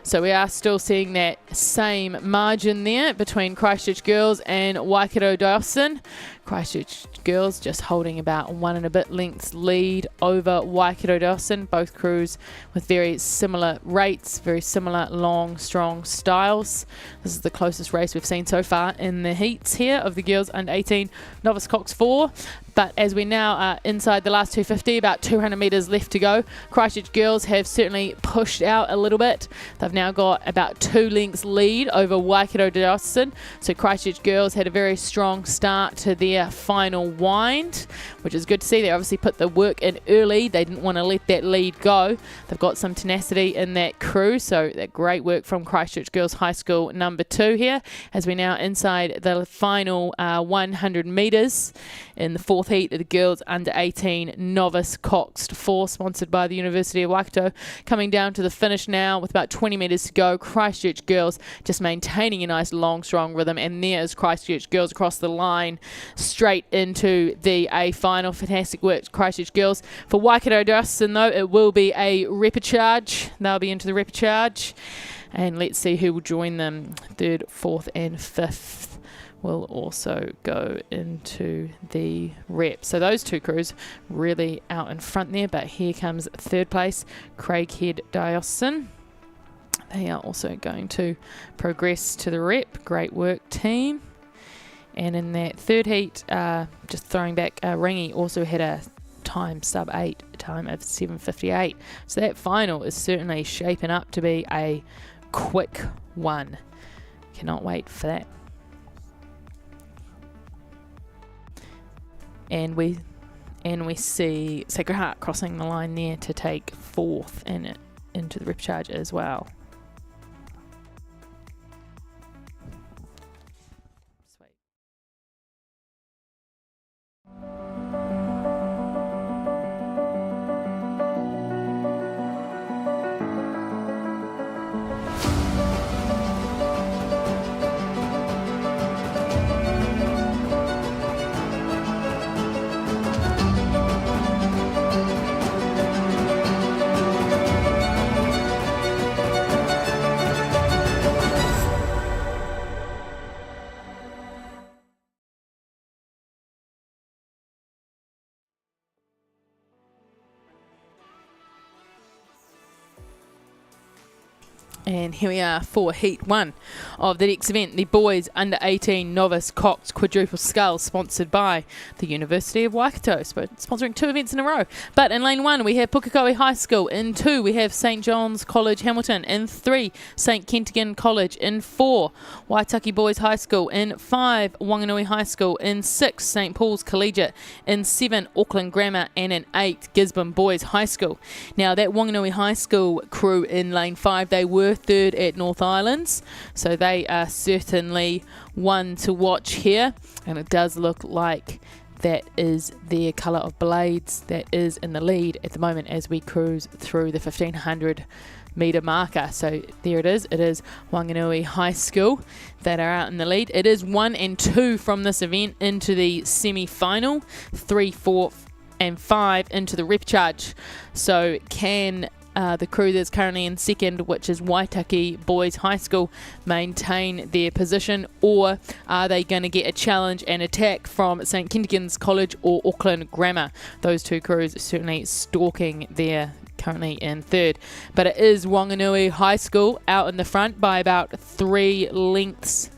So we are still seeing that same margin there between Christchurch girls and Waikato Diocesan. Christchurch girls just holding about 1 and a bit lengths lead over Waikato Diocesan. Both crews with very similar rates, very similar long, strong styles. This is the closest race we've seen so far in the heats here of the girls under 18 novice Cox 4. But as we now are inside the last 250, about 200 metres left to go, Christchurch girls have certainly pushed out a little bit. They've now got about 2 lengths lead over Waikato Diocesan. So Christchurch girls had a very strong start to their final wind, which is good to see. They obviously put the work in early. They didn't want to let that lead go. They've got some tenacity in that crew. So that great work from Christchurch Girls High School number 2 here, as we now inside the final 100 metres in the fourth heat of the girls under 18 novice Coxed 4, sponsored by the University of Waikato. Coming down to the finish now with about 20 metres to go. Christchurch girls just maintaining a nice long strong rhythm, and there's Christchurch girls across the line straight into the A final. Fantastic work, Christchurch girls. For Waikato Diocesan though, it will be a repecharge. They'll be into the repecharge, and let's see who will join them. Third, fourth and fifth will also go into the rep. So those two crews really out in front there, but here comes third place, Craighead Diocesan. They are also going to progress to the rep. Great work, team. And in that third heat, just throwing back, Ringy also had a time sub 8, a time of 7:58. So that final is certainly shaping up to be a quick one. Cannot wait for that. And we see Sacred Heart crossing the line there to take fourth and into the repecharge as well. Sweet. And here we are for Heat 1 of the next event, the Boys Under 18 Novice Cox Quadruple Scull, sponsored by the University of Waikato, sponsoring 2 events in a row. But in Lane 1, we have Pukekohe High School. In 2, we have St John's College Hamilton. In 3, St Kentigern College. In 4, Waitaki Boys High School. In 5, Wanganui High School. In 6, St Paul's Collegiate. In 7, Auckland Grammar. And in 8, Gisborne Boys High School. Now, that Wanganui High School crew in Lane 5, they were third at North Islands, so they are certainly one to watch here, and it does look like that is their colour of blades that is in the lead at the moment as we cruise through the 1500 metre marker. So there it is Wanganui High School that are out in the lead. It is 1 and 2 from this event into the semi-final, 3, 4 and 5 into the repecharge. So can the crew that's currently in second, which is Waitaki Boys High School, maintain their position, or are they going to get a challenge and attack from St Kentigern's College or Auckland Grammar? Those two crews certainly stalking there, currently in third. But it is Wanganui High School out in the front by about 3 lengths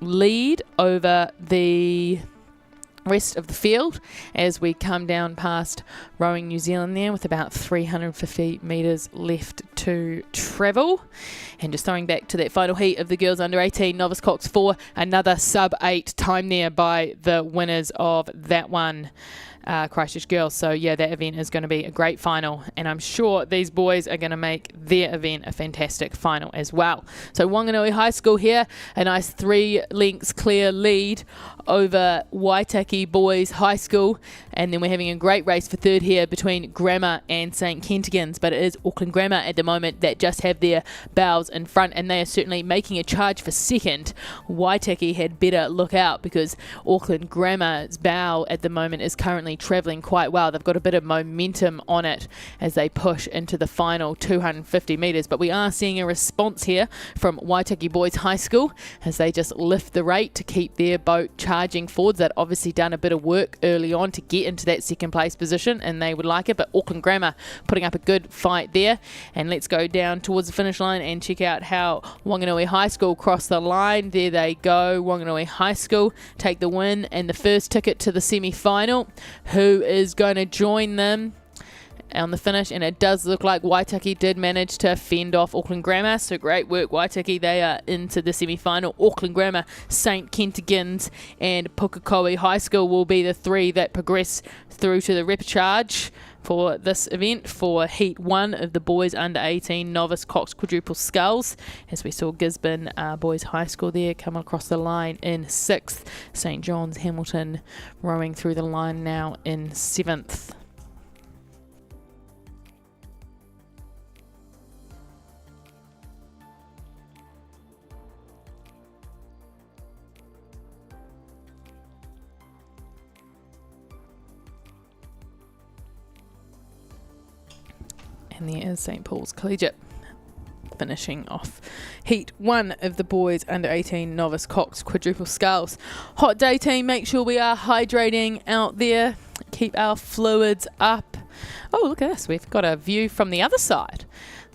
lead over the rest of the field as we come down past Rowing New Zealand there with about 350 metres left to travel. And just throwing back to that final heat of the girls under 18 Novice Cox 4, another sub 8 time there by the winners of that one. Christchurch girls. So yeah, that event is going to be a great final, and I'm sure these boys are going to make their event a fantastic final as well. So Wanganui High School here, a nice 3 lengths clear lead over Waitaki Boys High School, and then we're having a great race for third here between Grammar and St Kentigern's, but it is Auckland Grammar at the moment that just have their bows in front, and they are certainly making a charge for second. Waitaki had better look out because Auckland Grammar's bow at the moment is currently travelling quite well. They've got a bit of momentum on it as they push into the final 250 metres, but we are seeing a response here from Waitaki Boys High School as they just lift the rate to keep their boat charging forwards. They'd obviously done a bit of work early on to get into that second place position, and they would like it, but Auckland Grammar putting up a good fight there. And let's go down towards the finish line and check out how Wanganui High School cross the line. There they go. Wanganui High School take the win and the first ticket to the semi-final. Who is going to join them on the finish? And it does look like Waitaki did manage to fend off Auckland Grammar, so great work Waitaki. They are into the semi-final. Auckland Grammar, St Kentigern's and Pukekohe High School will be the 3 that progress through to the repechage for this event for Heat 1 of the boys under 18 novice Cox quadruple sculls, as we saw Gisborne Boys High School there come across the line in 6th. St John's Hamilton rowing through the line now in 7th. And there is St Paul's Collegiate finishing off Heat 1 of the boys under 18 novice Cox quadruple sculls. Hot day team, make sure we are hydrating out there, keep our fluids up. Oh, look at this, we've got a view from the other side.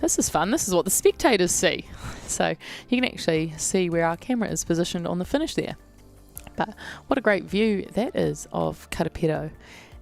This is fun. This is what the spectators see. So you can actually see where our camera is positioned on the finish there. But what a great view that is of Karapiro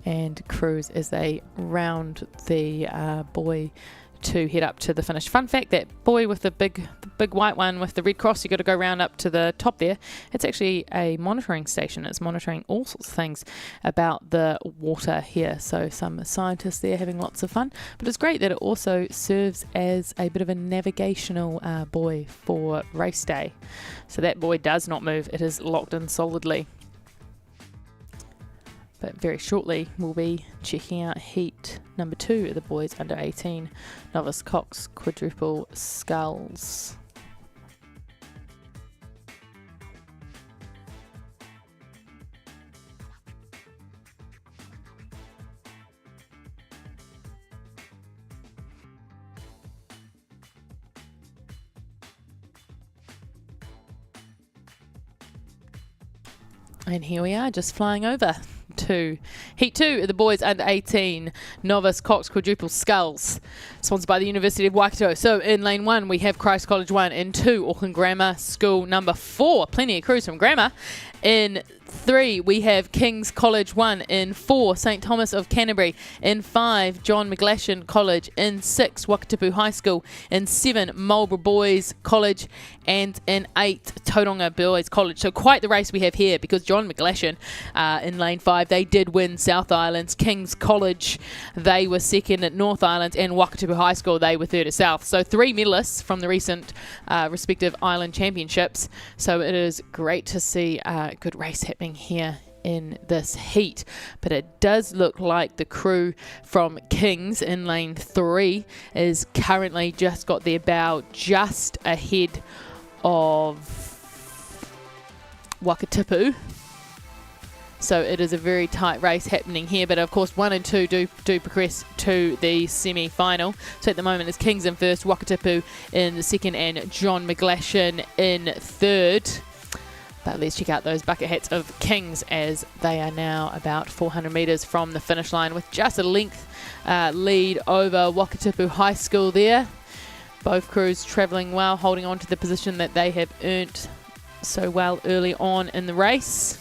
and crews as they round the buoy to head up to the finish. Fun fact, that buoy with the big white one with the red cross, you've got to go round up to the top there. It's actually a monitoring station. It's monitoring all sorts of things about the water here. So some scientists there having lots of fun. But it's great that it also serves as a bit of a navigational buoy for race day. So that buoy does not move. It is locked in solidly. But very shortly we'll be checking out heat number 2 of the boys under 18 novice Cox quadruple sculls. And here we are, just flying over to Heat 2 of the boys under 18 novice Cox quadruple sculls, sponsored by the University of Waikato. So in lane 1 we have Christ College 1, in 2 Auckland Grammar School number 4, plenty of crews from Grammar. In 3 we have King's College 1, in 4 St Thomas of Canterbury, in 5 John McGlashan College, in 6 Wakatipu High School, in 7 Marlborough Boys College, and in 8 Tauranga Boys College. So quite the race we have here, because John McGlashan in lane 5, they did win South Islands. King's College, they were second at North Island, and Wakatipu High School, they were third at South. So 3 medalists from the recent respective island championships. So it is great to see a good race happening here in this heat. But it does look like the crew from Kings in lane 3 is currently just got their bow just ahead of Wakatipu. So it is a very tight race happening here, but of course 1 and 2 do progress to the semi-final. So at the moment it's Kings in first, Wakatipu in the second, and John McGlashan in third. But let's check out those bucket hats of Kings as they are now about 400 metres from the finish line with just a length lead over Wakatipu High School there. Both crews travelling well, holding on to the position that they have earned so well early on in the race.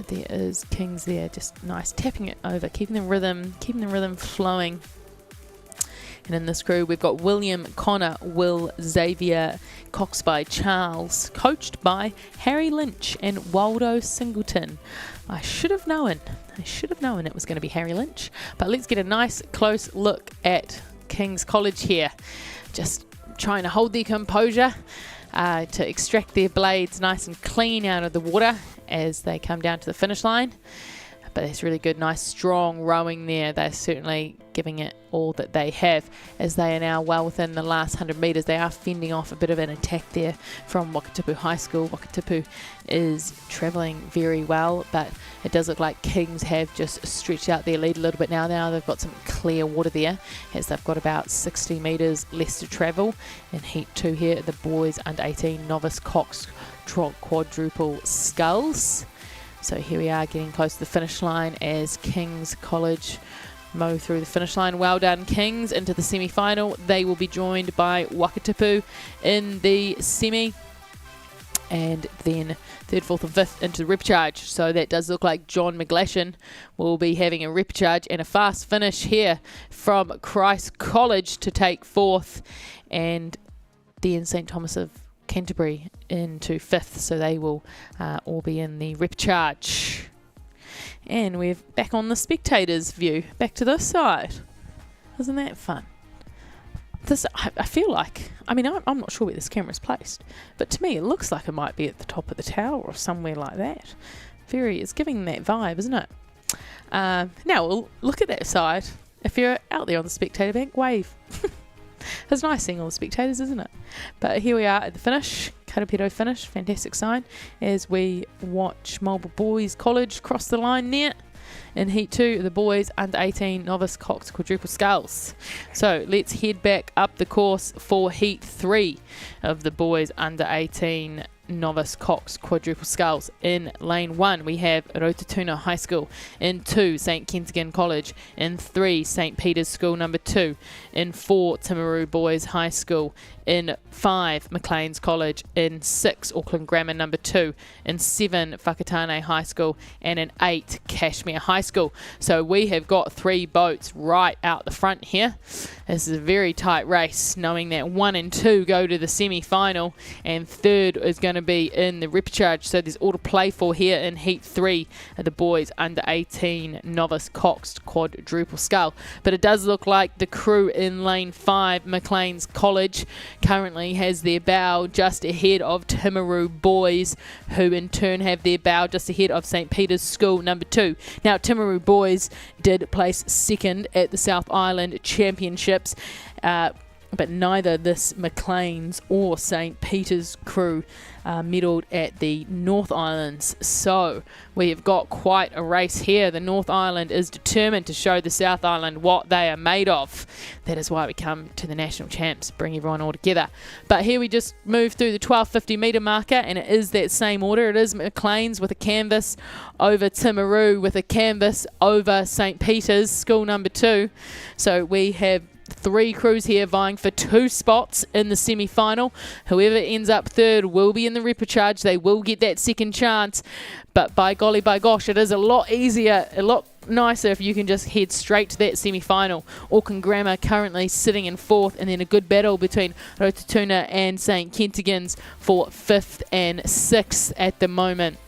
There is Kings there, just nice, tapping it over, keeping the rhythm flowing. And in this crew, we've got William, Connor, Will, Xavier, Cox by Charles, coached by Harry Lynch and Waldo Singleton. I should have known I should have known it was going to be Harry Lynch. But let's get a nice close look at King's College here. Just trying to hold their composure to extract their blades nice and clean out of the water as they come down to the finish line. But it's really good, nice strong rowing there. They're certainly giving it all that they have, as they are now well within the last 100 metres. They are fending off a bit of an attack there from Wakatipu High School. Wakatipu is travelling very well, but it does look like Kings have just stretched out their lead a little bit now. Now they've got some clear water there, as they've got about 60 metres less to travel. In Heat 2 here, the boys under 18 novice Cox quadruple sculls. So here we are getting close to the finish line as King's College mow through the finish line. Well done, Kings, into the semi-final. They will be joined by Wakatipu in the semi, and then third, fourth and fifth into the repcharge. So that does look like John McGlashan will be having a repcharge and a fast finish here from Christ College to take fourth, and then St Thomas of Canterbury into fifth, so they will all be in the repcharge. And we're back on the spectators' view, back to this side. Isn't that fun? This, I feel like, I mean, I'm not sure where this camera's placed, but to me it looks like it might be at the top of the tower or somewhere like that. It's giving that vibe, isn't it? Now we'll look at that side. If you're out there on the spectator bank, wave. It's nice seeing all the spectators, isn't it? But here we are at the finish, Karapiro finish, fantastic sign, as we watch Marlborough Boys College cross the line there. In Heat 2, the boys under 18 novice Cox quadruple sculls. So let's head back up the course for Heat 3 of the boys under 18 novice Cox quadruple sculls. In lane 1 we have Rotatuna High School. In 2 St Kentigern College. In 3 St Peter's School number 2. In 4 Timaru Boys High School. In 5 Maclean's College. In 6 Auckland Grammar number 2. In 7 Whakatane High School, and in 8 Cashmere High School. So we have got 3 boats right out the front here. This is a very tight race, knowing that 1 and 2 go to the semi-final and third is going to be in the repcharge. So there's all to play for here in Heat 3 of the boys under 18 novice Cox quadruple scull. But it does look like the crew in lane 5, Maclean's College, currently has their bow just ahead of Timaru Boys, who in turn have their bow just ahead of St Peter's School number 2. Now Timaru Boys did place second at the South Island Championships, but neither this Maclean's or St Peter's crew medalled at the North Islands. So we have got quite a race here. The North Island is determined to show the South Island what they are made of. That is why we come to the national champs, bring everyone all together. But here we just move through the 1250 metre marker, and it is that same order. It is Maclean's with a canvas over Timaru with a canvas over St Peter's School number 2. So we have 3 crews here vying for 2 spots in the semi-final. Whoever ends up third will be in the repcharge. They will get that second chance. But by golly, by gosh, it is a lot easier, a lot nicer if you can just head straight to that semi-final. Auckland Grammar currently sitting in 4th, and then a good battle between Rotatuna and St Kentigern's for 5th and 6th at the moment.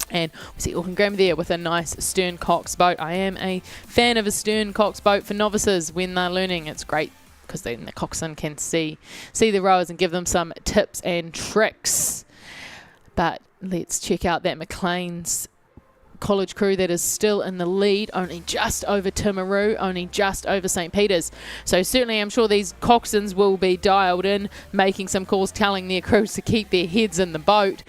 And we see Auckland Grammar there with a nice stern Cox boat. I am a fan of a stern Cox boat for novices when they're learning. It's great because then the coxswain can see the rowers and give them some tips and tricks. But let's check out that Maclean's College crew that is still in the lead, only just over Timaru, only just over St Peter's. So certainly I'm sure these coxswains will be dialed in, making some calls, telling their crews to keep their heads in the boat,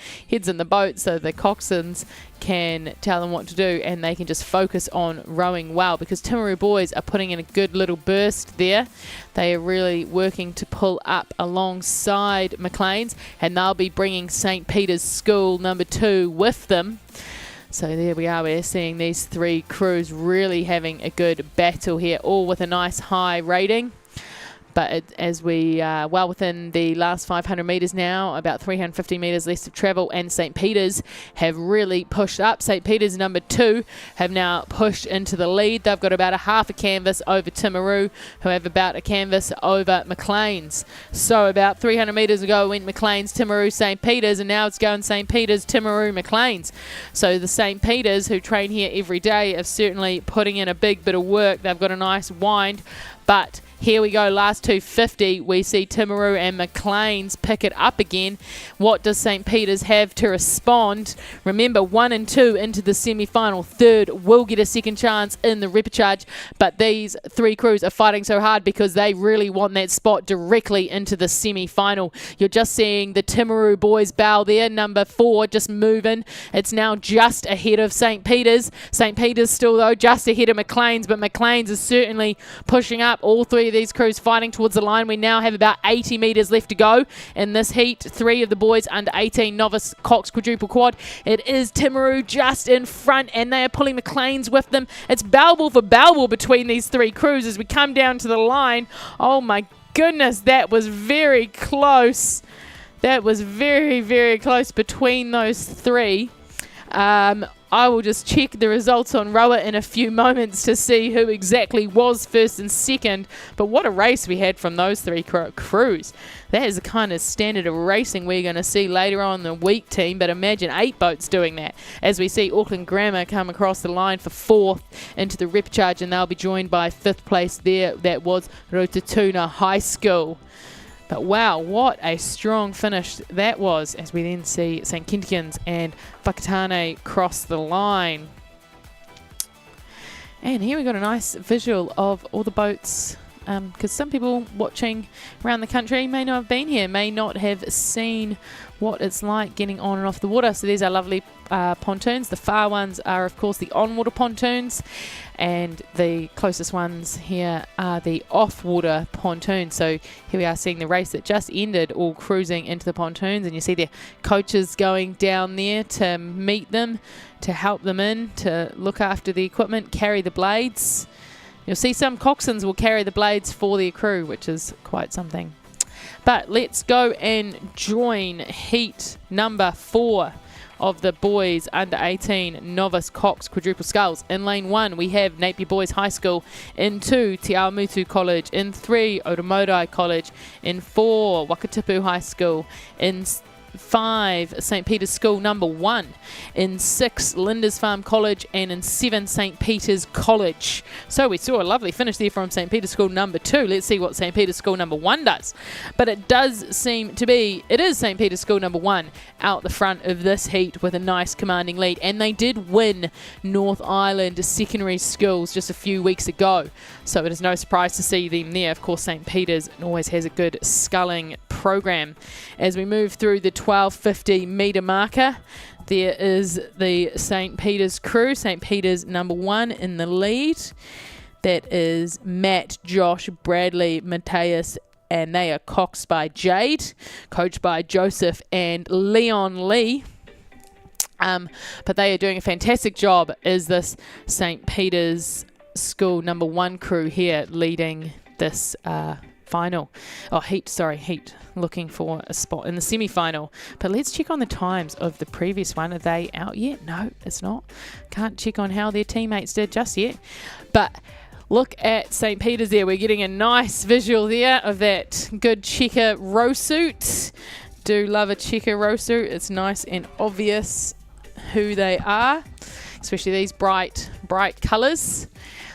so the coxswains can tell them what to do and they can just focus on rowing well, because Timaru Boys are putting in a good little burst there. They are really working to pull up alongside Maclean's, and they'll be bringing St Peter's School number 2 with them. So there we are, we're seeing these 3 crews really having a good battle here, all with a nice high rating. But as we are well within the last 500 metres now, about 350 metres left to travel, and St. Peter's have really pushed up. St. Peter's number 2 have now pushed into the lead. They've got about a half a canvas over Timaru, who have about a canvas over Maclean's. So about 300 metres ago went Maclean's, Timaru, St. Peter's, and now it's going St. Peter's, Timaru, Maclean's. So the St. Peter's, who train here every day, are certainly putting in a big bit of work. They've got a nice wind, but here we go, last 250. We see Timaru and Maclean's pick it up again. What does St. Peter's have to respond? Remember, 1 and 2 into the semi-final. Third will get a second chance in the repechage, but these 3 crews are fighting so hard because they really want that spot directly into the semi-final. You're just seeing the Timaru boys bow there, number 4, just moving. It's now just ahead of St. Peter's. St. Peter's still, though, just ahead of Maclean's, but Maclean's is certainly pushing up. All 3 of these crews fighting towards the line. We now have about 80 metres left to go in this heat. 3 of the boys under 18 novice Cox quadruple quad. It is Timaru just in front, and they are pulling Maclean's with them. It's Balball for Balball between these 3 crews as we come down to the line. Oh my goodness, that was very close. That was very, very close between those 3. I will just check the results on Roa in a few moments to see who exactly was first and second. But what a race we had from those 3 crews. That is the kind of standard of racing we're going to see later on in the week, team. But imagine 8 boats doing that. As we see Auckland Grammar come across the line for 4th into the repechage, and they'll be joined by 5th place there. That was Rotatuna High School. But wow, what a strong finish that was, as we then see St. Kentigans and Whakatane cross the line. And here we got a nice visual of all the boats, because some people watching around the country may not have been here, may not have seen what it's like getting on and off the water. So there's our lovely pontoons. The far ones are, of course, the on-water pontoons, and the closest ones here are the off-water pontoons. So here we are seeing the race that just ended, all cruising into the pontoons, and you see their coaches going down there to meet them, to help them in, to look after the equipment, carry the blades. You'll see some coxswains will carry the blades for their crew, which is quite something. But let's go and join heat number 4 of the boys under 18 novice Cox quadruple sculls. In lane 1 we have Napier Boys High School. In 2 Te Awamutu College. In 3 Otomodai College. In 4 Wakatipu High School. In 5 St. Peter's School number 1. In 6 Linda's Farm College, and in 7 St. Peter's College. So we saw a lovely finish there from St. Peter's School number 2. Let's see what St. Peter's School number 1 does. But it does seem to be, it is St. Peter's School number 1 out the front of this heat with a nice commanding lead, and they did win North Island Secondary Schools just a few weeks ago, so it is no surprise to see them there. Of course, St. Peter's always has a good sculling program. As we move through the 1250 metre marker, there is the St. Peter's crew. St. Peter's number 1 in the lead. That is Matt, Josh, Bradley, Mateus, and they are coxed by Jade, coached by Joseph and Leon Lee. But they are doing a fantastic job. Is this St. Peter's School number 1 crew here leading this final. Oh, heat. Looking for a spot in the semi-final. But let's check on the times of the previous one. Are they out yet? No, it's not. Can't check on how their teammates did just yet. But look at St. Peter's there. We're getting a nice visual there of that good checker row suit. Do love a checker row suit. It's nice and obvious who they are, especially these bright colours.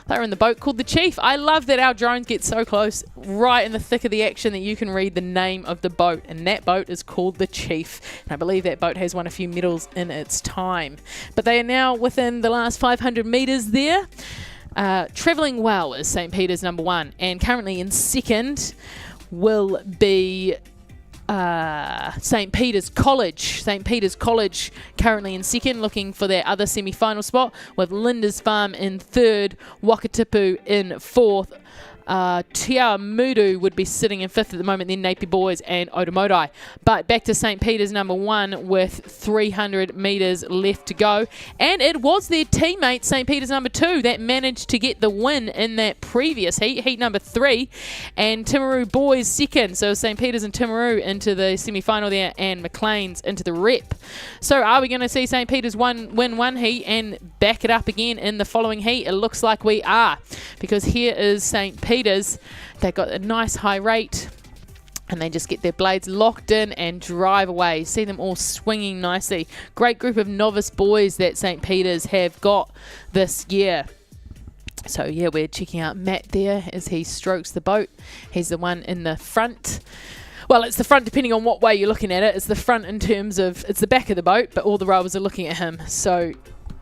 They're in the boat called the Chief. I love that our drones get so close, right in the thick of the action, that you can read the name of the boat, and that boat is called the Chief. And I believe that boat has won a few medals in its time. But they are now within the last 500 metres there. Travelling well is St. Peter's number 1, and currently in second will be St. Peter's College. St. Peter's College currently in second, looking for their other semi-final spot, with Linda's Farm in third, Wakatipu in fourth, Tiamudu would be sitting in 5th at the moment, then Napier Boys and Otomodai. But back to St. Peter's number 1 with 300 metres left to go. And it was their teammate, St. Peter's number 2, that managed to get the win in that previous heat number 3. And Timaru Boys second. So St. Peter's and Timaru into the semi-final there, and McLean's into the rep. So are we going to see St. Peter's win one heat and back it up again in the following heat? It looks like we are, because here is St. Peter's. They got a nice high rate, and they just get their blades locked in and drive away. See them all swinging nicely. Great group of novice boys that St. Peter's have got this year. So yeah, we're checking out Matt there as he strokes the boat. He's the one in the front. Well, it's the front depending on what way you're looking at it. It's the front in terms of, it's the back of the boat, but all the rowers are looking at him. So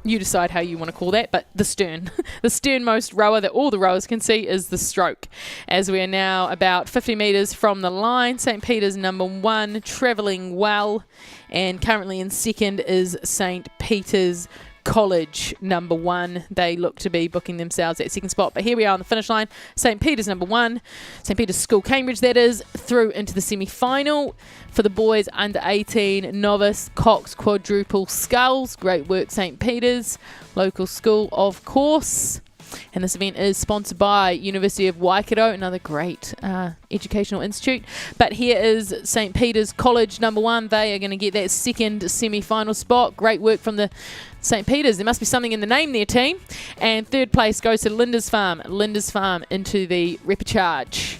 you decide how you want to call that, but the stern. The sternmost rower that all the rowers can see is the stroke. As we are now about 50 metres from the line, St. Peter's number 1, travelling well, and currently in second is St. Peter's College number 1. They look to be booking themselves at second spot, but here we are on the finish line. St. Peter's number 1, St. Peter's School Cambridge, that is, through into the semi-final. For the boys under 18 novice Cox quadruple sculls. Great work, St. Peter's local school, of course. And this event is sponsored by University of Waikato, another great educational institute. But here is St. Peter's College number 1. They are going to get that second semi-final spot. Great work from the St. Peter's. There must be something in the name there, team. And third place goes to Lindisfarne. Lindisfarne into the repechage.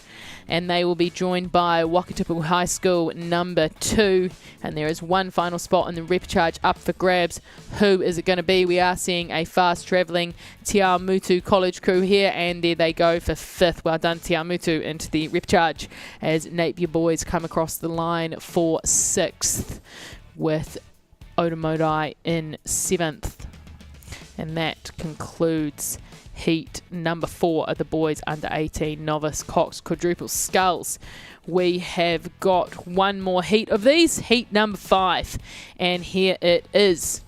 And they will be joined by Wakatipu High School number 2. And there is one final spot in the repechage up for grabs. Who is it going to be? We are seeing a fast-travelling Te Awamutu College crew here, and there they go for 5th. Well done, Te Awamutu, into the repechage as Napier Boys come across the line for 6th, with Otomodai in 7th. And that concludes heat number 4 of the boys under 18 novice Cox quadruple sculls. We have got one more heat of these, heat number 5, and here it is.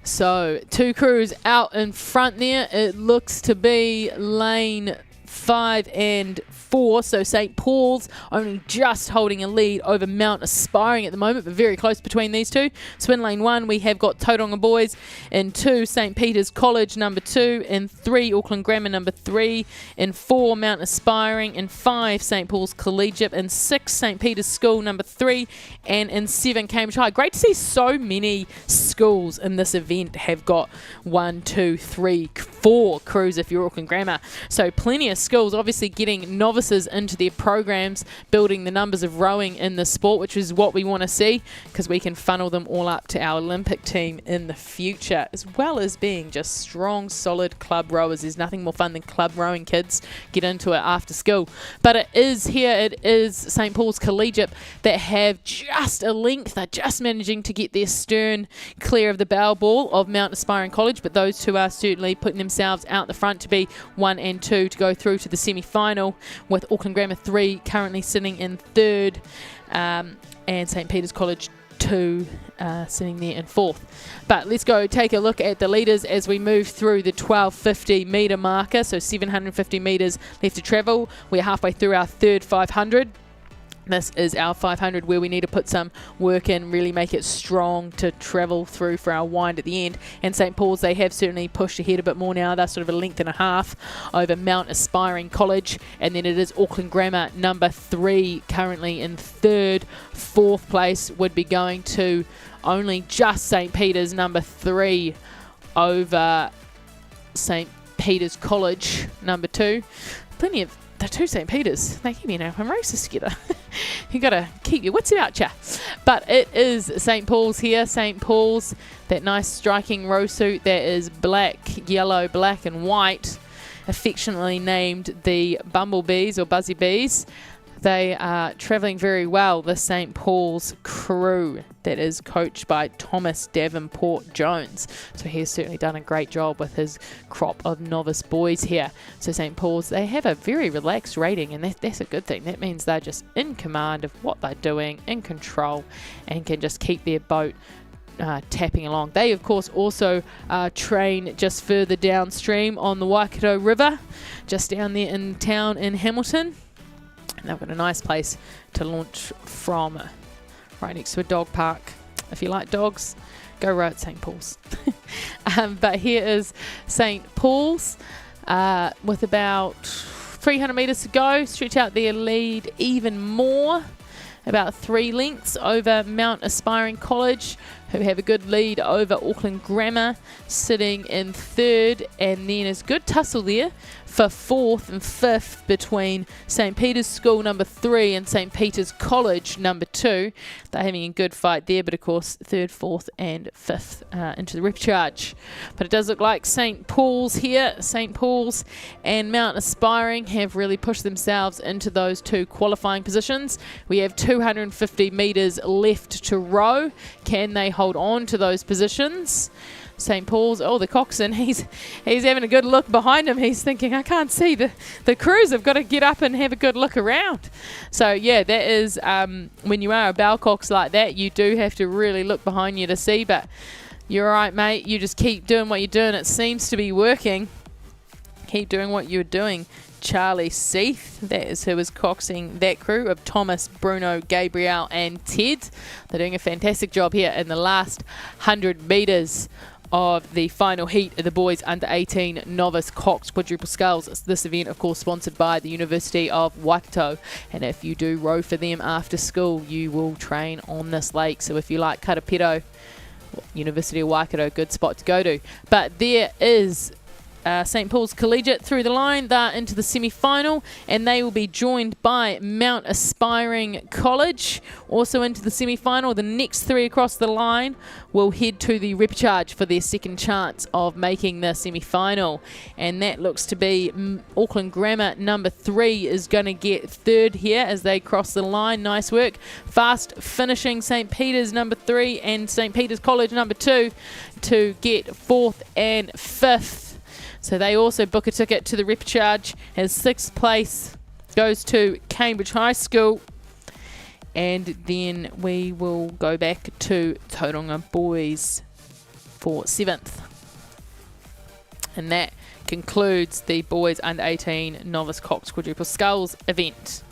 So 2 crews out in front there. It looks to be lane 5 and 4, so St. Paul's only just holding a lead over Mount Aspiring at the moment, but very close between these two. Swin lane 1, we have got Tauranga Boys. In 2, St. Peter's College number 2. In 3, Auckland Grammar number 3. In 4, Mount Aspiring. In 5, St. Paul's Collegiate. In 6, St. Peter's School number 3. And in 7, Cambridge High. Great to see so many schools in this event have got 1, 2, 3, 4 crews if you're Auckland Grammar. So plenty of schools obviously getting novices into their programs, building the numbers of rowing in the sport, which is what we want to see, because we can funnel them all up to our Olympic team in the future, as well as being just strong, solid club rowers. There's nothing more fun than club rowing. Kids get into it after school. But it is St. Paul's Collegiate that have just a length. They're just managing to get their stern clear of the bow ball of Mount Aspiring College, but those two are certainly putting themselves out the front to be 1 and 2 to go through to the semi-final, with Auckland Grammar 3 currently sitting in 3rd, and St. Peter's College 2 sitting there in 4th. But let's go take a look at the leaders as we move through the 1250 metre marker, so 750 metres left to travel. We're halfway through our 3rd 500. This is our 500 where we need to put some work in, really make it strong to travel through for our wind at the end. And St. Paul's, they have certainly pushed ahead a bit more now. They're sort of a length and a half over Mount Aspiring College. And then it is Auckland Grammar number 3 currently in 3rd. 4th place would be going to only just St. Peter's number 3 over St. Peter's College number 2. Plenty of the 2 St. Peter's, they keep being open races together. You got to keep your wits about you. But it is St. Paul's here. St. Paul's, that nice striking row suit that is black, yellow, black and white, affectionately named the Bumblebees or Buzzy Bees. They are travelling very well, the St. Paul's crew that is coached by Thomas Davenport Jones. So he's certainly done a great job with his crop of novice boys here. So St. Paul's, they have a very relaxed rating, and that's a good thing. That means they're just in command of what they're doing, in control, and can just keep their boat tapping along. They, of course, also train just further downstream on the Waikato River, just down there in town in Hamilton. And they've got a nice place to launch from, right next to a dog park. If you like dogs, go row at St. Paul's. But here is St. Paul's with about 300 metres to go. Stretch out their lead even more, about 3 lengths over Mount Aspiring College, who have a good lead over Auckland Grammar, sitting in 3rd, and then there's good tussle there for 4th and 5th between St. Peter's School number 3 and St. Peter's College number 2. They're having a good fight there, but of course 3rd, 4th and 5th into the repcharge. But it does look like St. Paul's here. St. Paul's and Mount Aspiring have really pushed themselves into those 2 qualifying positions. We have 250 metres left to row. Can they hold on to those positions? St. Paul's, the coxswain, he's having a good look behind him. He's thinking, I can't see the crews. I've got to get up and have a good look around. So yeah, that is when you are a bowcox like that, you do have to really look behind you to see. But you're all right, mate. You just keep doing what you're doing. It seems to be working. Keep doing what you're doing. Charlie Seath, that is who is coxing that crew of Thomas, Bruno, Gabriel and Ted. They're doing a fantastic job here in the last 100 metres of the final heat of the boys under 18 novice cox quadruple sculls. This event, of course, sponsored by the University of Waikato, and if you do row for them after school, you will train on this lake. So if you like Karapiro, University of Waikato, good spot to go to. But there is St. Paul's Collegiate through the line. They're into the semi-final, and they will be joined by Mount Aspiring College, also into the semi-final. The next 3 across the line will head to the repcharge for their second chance of making the semi-final, and that looks to be Auckland Grammar number 3 is going to get 3rd here as they cross the line. Nice work. Fast finishing St. Peter's number 3 and St. Peter's College number 2 to get 4th and 5th. So they also book a ticket to the repcharge, as 6th place goes to Cambridge High School. And then we will go back to Tauranga Boys for 7th. And that concludes the boys under 18 novice cox quadruple sculls event.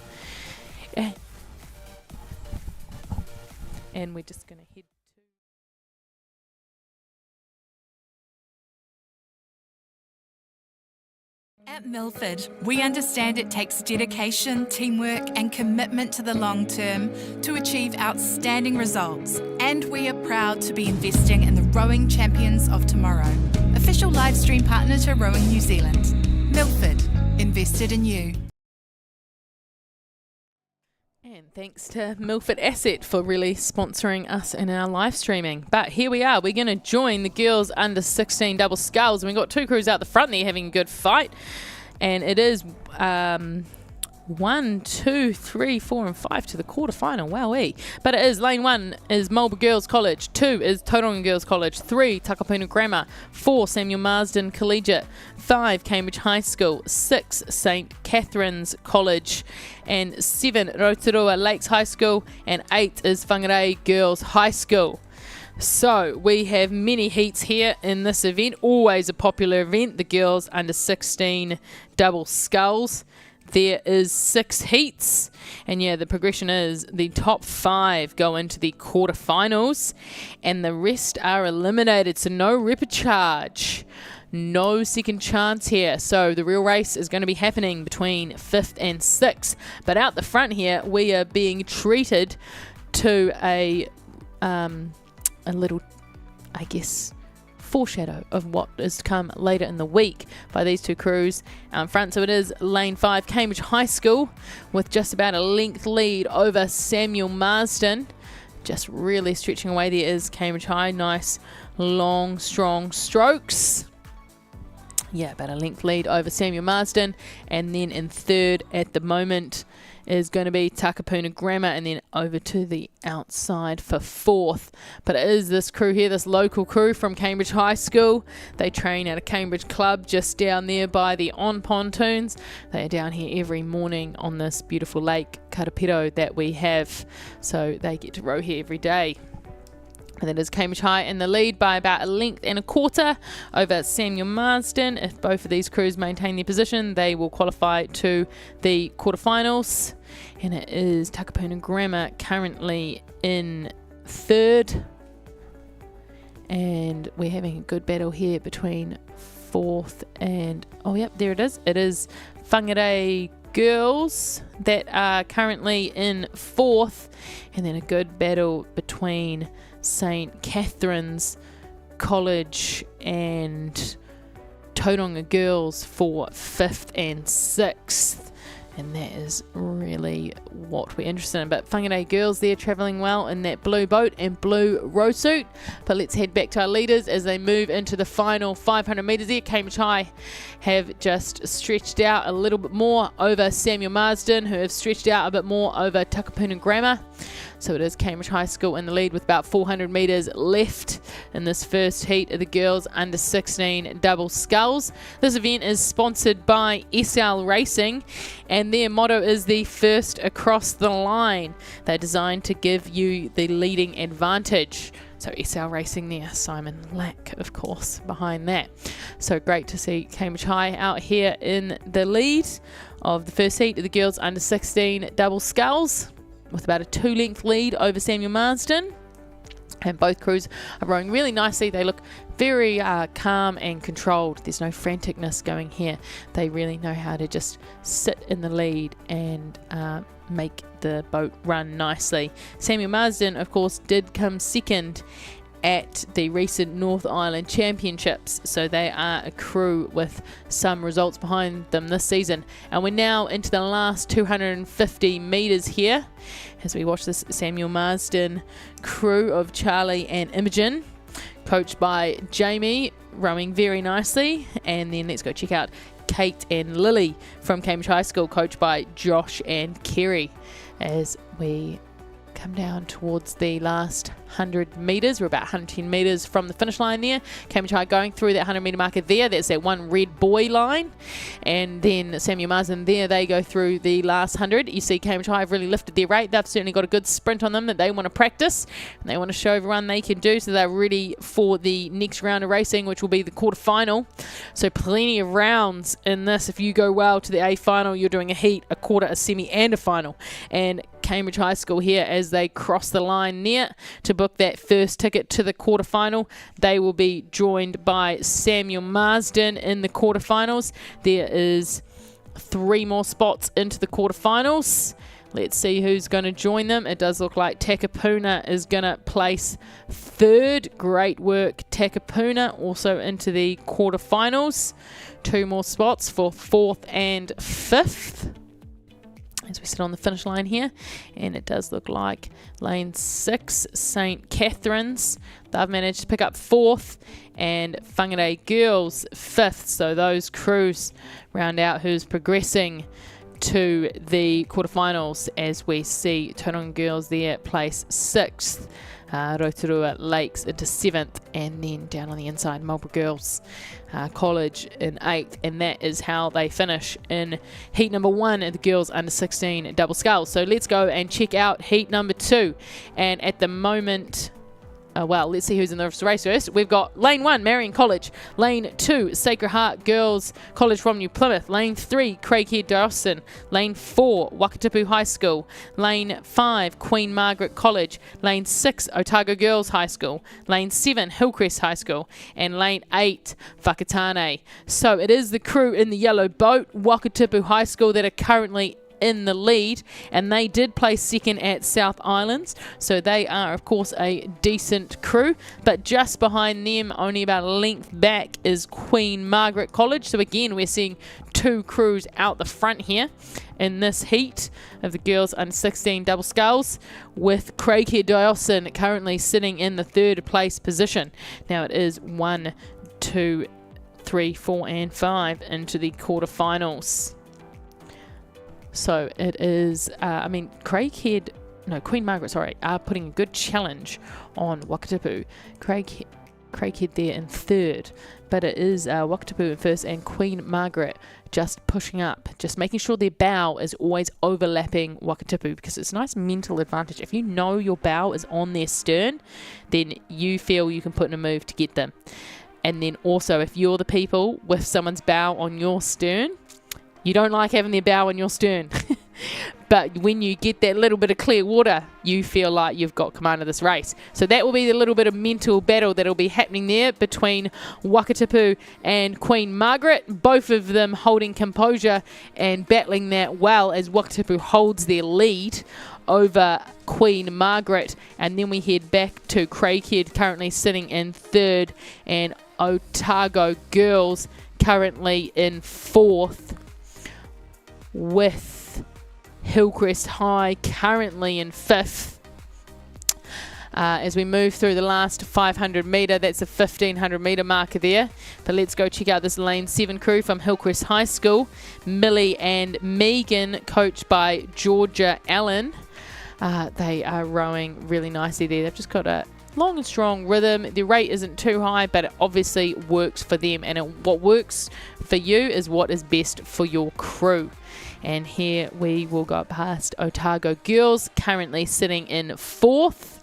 And we're just going to head. At Milford, we understand it takes dedication, teamwork and commitment to the long term to achieve outstanding results. And we are proud to be investing in the rowing champions of tomorrow. Official Livestream partner to Rowing New Zealand. Milford, invested in you. And thanks to Milford Asset for really sponsoring us in our live streaming. But here we are. We're going to join the girls under 16 double sculls. And we've got 2 crews out the front there having a good fight. And it is 1, 2, 3, 4 and 5 to the quarterfinal. Wowee. But it is lane 1 is Marlborough Girls College, 2 is Tauranga Girls College, 3 Takapuna Grammar, 4 Samuel Marsden Collegiate, 5 Cambridge High School, 6 St Catherine's College, and 7 Rotorua Lakes High School, and 8 is Whangarei Girls High School. So we have many heats here in this event, always a popular event, the girls under 16 double sculls. There is 6 heats, and yeah, the progression is the top 5 go into the quarterfinals, and the rest are eliminated, so no repcharge. No second chance here. So the real race is going to be happening between 5th and 6th. But out the front here, we are being treated to a little, I guess, foreshadow of what is to come later in the week by these 2 crews out front. So it is lane 5, Cambridge High School, with just about a length lead over Samuel Marsden. Just really stretching away there is Cambridge High. Nice, long, strong strokes. Yeah, about a length lead over Samuel Marsden. And then in 3rd at the moment is going to be Takapuna Grammar, and then over to the outside for 4th. But it is this crew here, this local crew from Cambridge High School. They train at a Cambridge club just down there by the on pontoons. They are down here every morning on this beautiful lake, Karapiro, that we have. So they get to row here every day. And that is Cambridge High in the lead by about 1.25 lengths over Samuel Marsden. If both of these crews maintain their position, they will qualify to the quarterfinals. And it is Takapuna Grammar currently in third. And we're having a good battle here between fourth and... oh, yep, there it is. It is Whangarei Girls that are currently in fourth. And then a good battle between St. Catherine's College and Tauranga Girls for 5th and 6th. And that is really what we're interested in. But Whangarei Girls, they're travelling well in that blue boat and blue row suit. But let's head back to our leaders as they move into the final 500 metres there. Cambridge High have just stretched out a little bit more over Samuel Marsden, who have stretched out a bit more over Takapuna Grammar. So it is Cambridge High School in the lead with about 400 metres left in this first heat of the girls under 16 double sculls. This event is sponsored by SL Racing, and their motto is the first across the line. They're designed to give you the leading advantage. So SL Racing there, Simon Lack, of course, behind that. So great to see Cambridge High out here in the lead of the first heat of the girls under 16 double sculls, with about a 2-length lead over Samuel Marsden. And both crews are rowing really nicely. They look very calm and controlled. There's no franticness going here. They really know how to just sit in the lead and make the boat run nicely. Samuel Marsden, of course, did come second at the recent North Island Championships, so they are a crew with some results behind them this season. And we're now into the last 250 metres here as we watch this Samuel Marsden crew of Charlie and Imogen, coached by Jamie, rowing very nicely. And then let's go check out Kate and Lily from Cambridge High School, coached by Josh and Kerry, as we come down towards the last 100 metres. We're about 110 metres from the finish line there. Cambridge High going through that 100 metre marker there. That's that one red buoy line. And then Samuel Marsden there, they go through the last 100. You see Cambridge High have really lifted their rate. They've certainly got a good sprint on them that they want to practice, and they want to show everyone they can do, so they're ready for the next round of racing, which will be the quarterfinal. So plenty of rounds in this. If you go well to the A final, you're doing a heat, a quarter, a semi and a final. And Cambridge High School here, as they cross the line there to book that first ticket to the quarterfinal, they will be joined by Samuel Marsden in the quarterfinals. There is 3 more spots into the quarterfinals. Let's see who's going to join them. It does look like Takapuna is going to place 3rd. Great work, Takapuna, also into the quarterfinals. 2 more spots for 4th and 5th. As we sit on the finish line here, and it does look like lane 6, St. Catherine's, they've managed to pick up 4th, and Whangarei Girls 5th. So those crews round out who's progressing to the quarterfinals, as we see Tauranga Girls there place 6th, Rotorua Lakes into 7th, and then down on the inside Marlborough Girls College in 8th. And that is how they finish in heat number 1 of the girls under 16 double sculls. So let's go and check out heat number 2, and at the moment, well, let's see who's in the race first. We've got lane 1, Marion College. Lane 2, Sacred Heart Girls College from New Plymouth. Lane 3, Craighead Dawson. Lane 4, Wakatipu High School. Lane 5, Queen Margaret College. Lane 6, Otago Girls High School. Lane 7, Hillcrest High School. And lane 8, Whakatane. So it is the crew in the yellow boat, Wakatipu High School, that are currently in the lead, and they did place 2nd at South Islands, so they are of course a decent crew. But just behind them, only about a length back, is Queen Margaret College. So again, we're seeing 2 crews out the front here in this heat of the girls under 16 double sculls, with Craighead Dawson currently sitting in the 3rd place position. Now it is 1, 2, 3, 4 and 5 into the quarterfinals. So it is, Queen Margaret, are putting a good challenge on Wakatipu. Craighead there in third, but it is Wakatipu in first and Queen Margaret just pushing up, just making sure their bow is always overlapping Wakatipu, because it's a nice mental advantage. If you know your bow is on their stern, then you feel you can put in a move to get them. And then also, if you're the people with someone's bow on your stern, you don't like having their bow on your stern. But when you get that little bit of clear water, you feel like you've got command of this race. So that will be the little bit of mental battle that will be happening there between Wakatipu and Queen Margaret. Both of them holding composure and battling that well as Wakatipu holds their lead over Queen Margaret. And then we head back to Craighead, currently sitting in third, and Otago Girls currently in fourth, with Hillcrest High currently in fifth. As we move through the last 500 metre, that's a 1500 metre marker there. But let's go check out this lane 7 crew from Hillcrest High School. Millie and Megan, coached by Georgia Allen. They are rowing really nicely there. They've just got a long and strong rhythm. The rate isn't too high, but it obviously works for them. And what works for you is what is best for your crew. And here we will go past Otago Girls, currently sitting in fourth.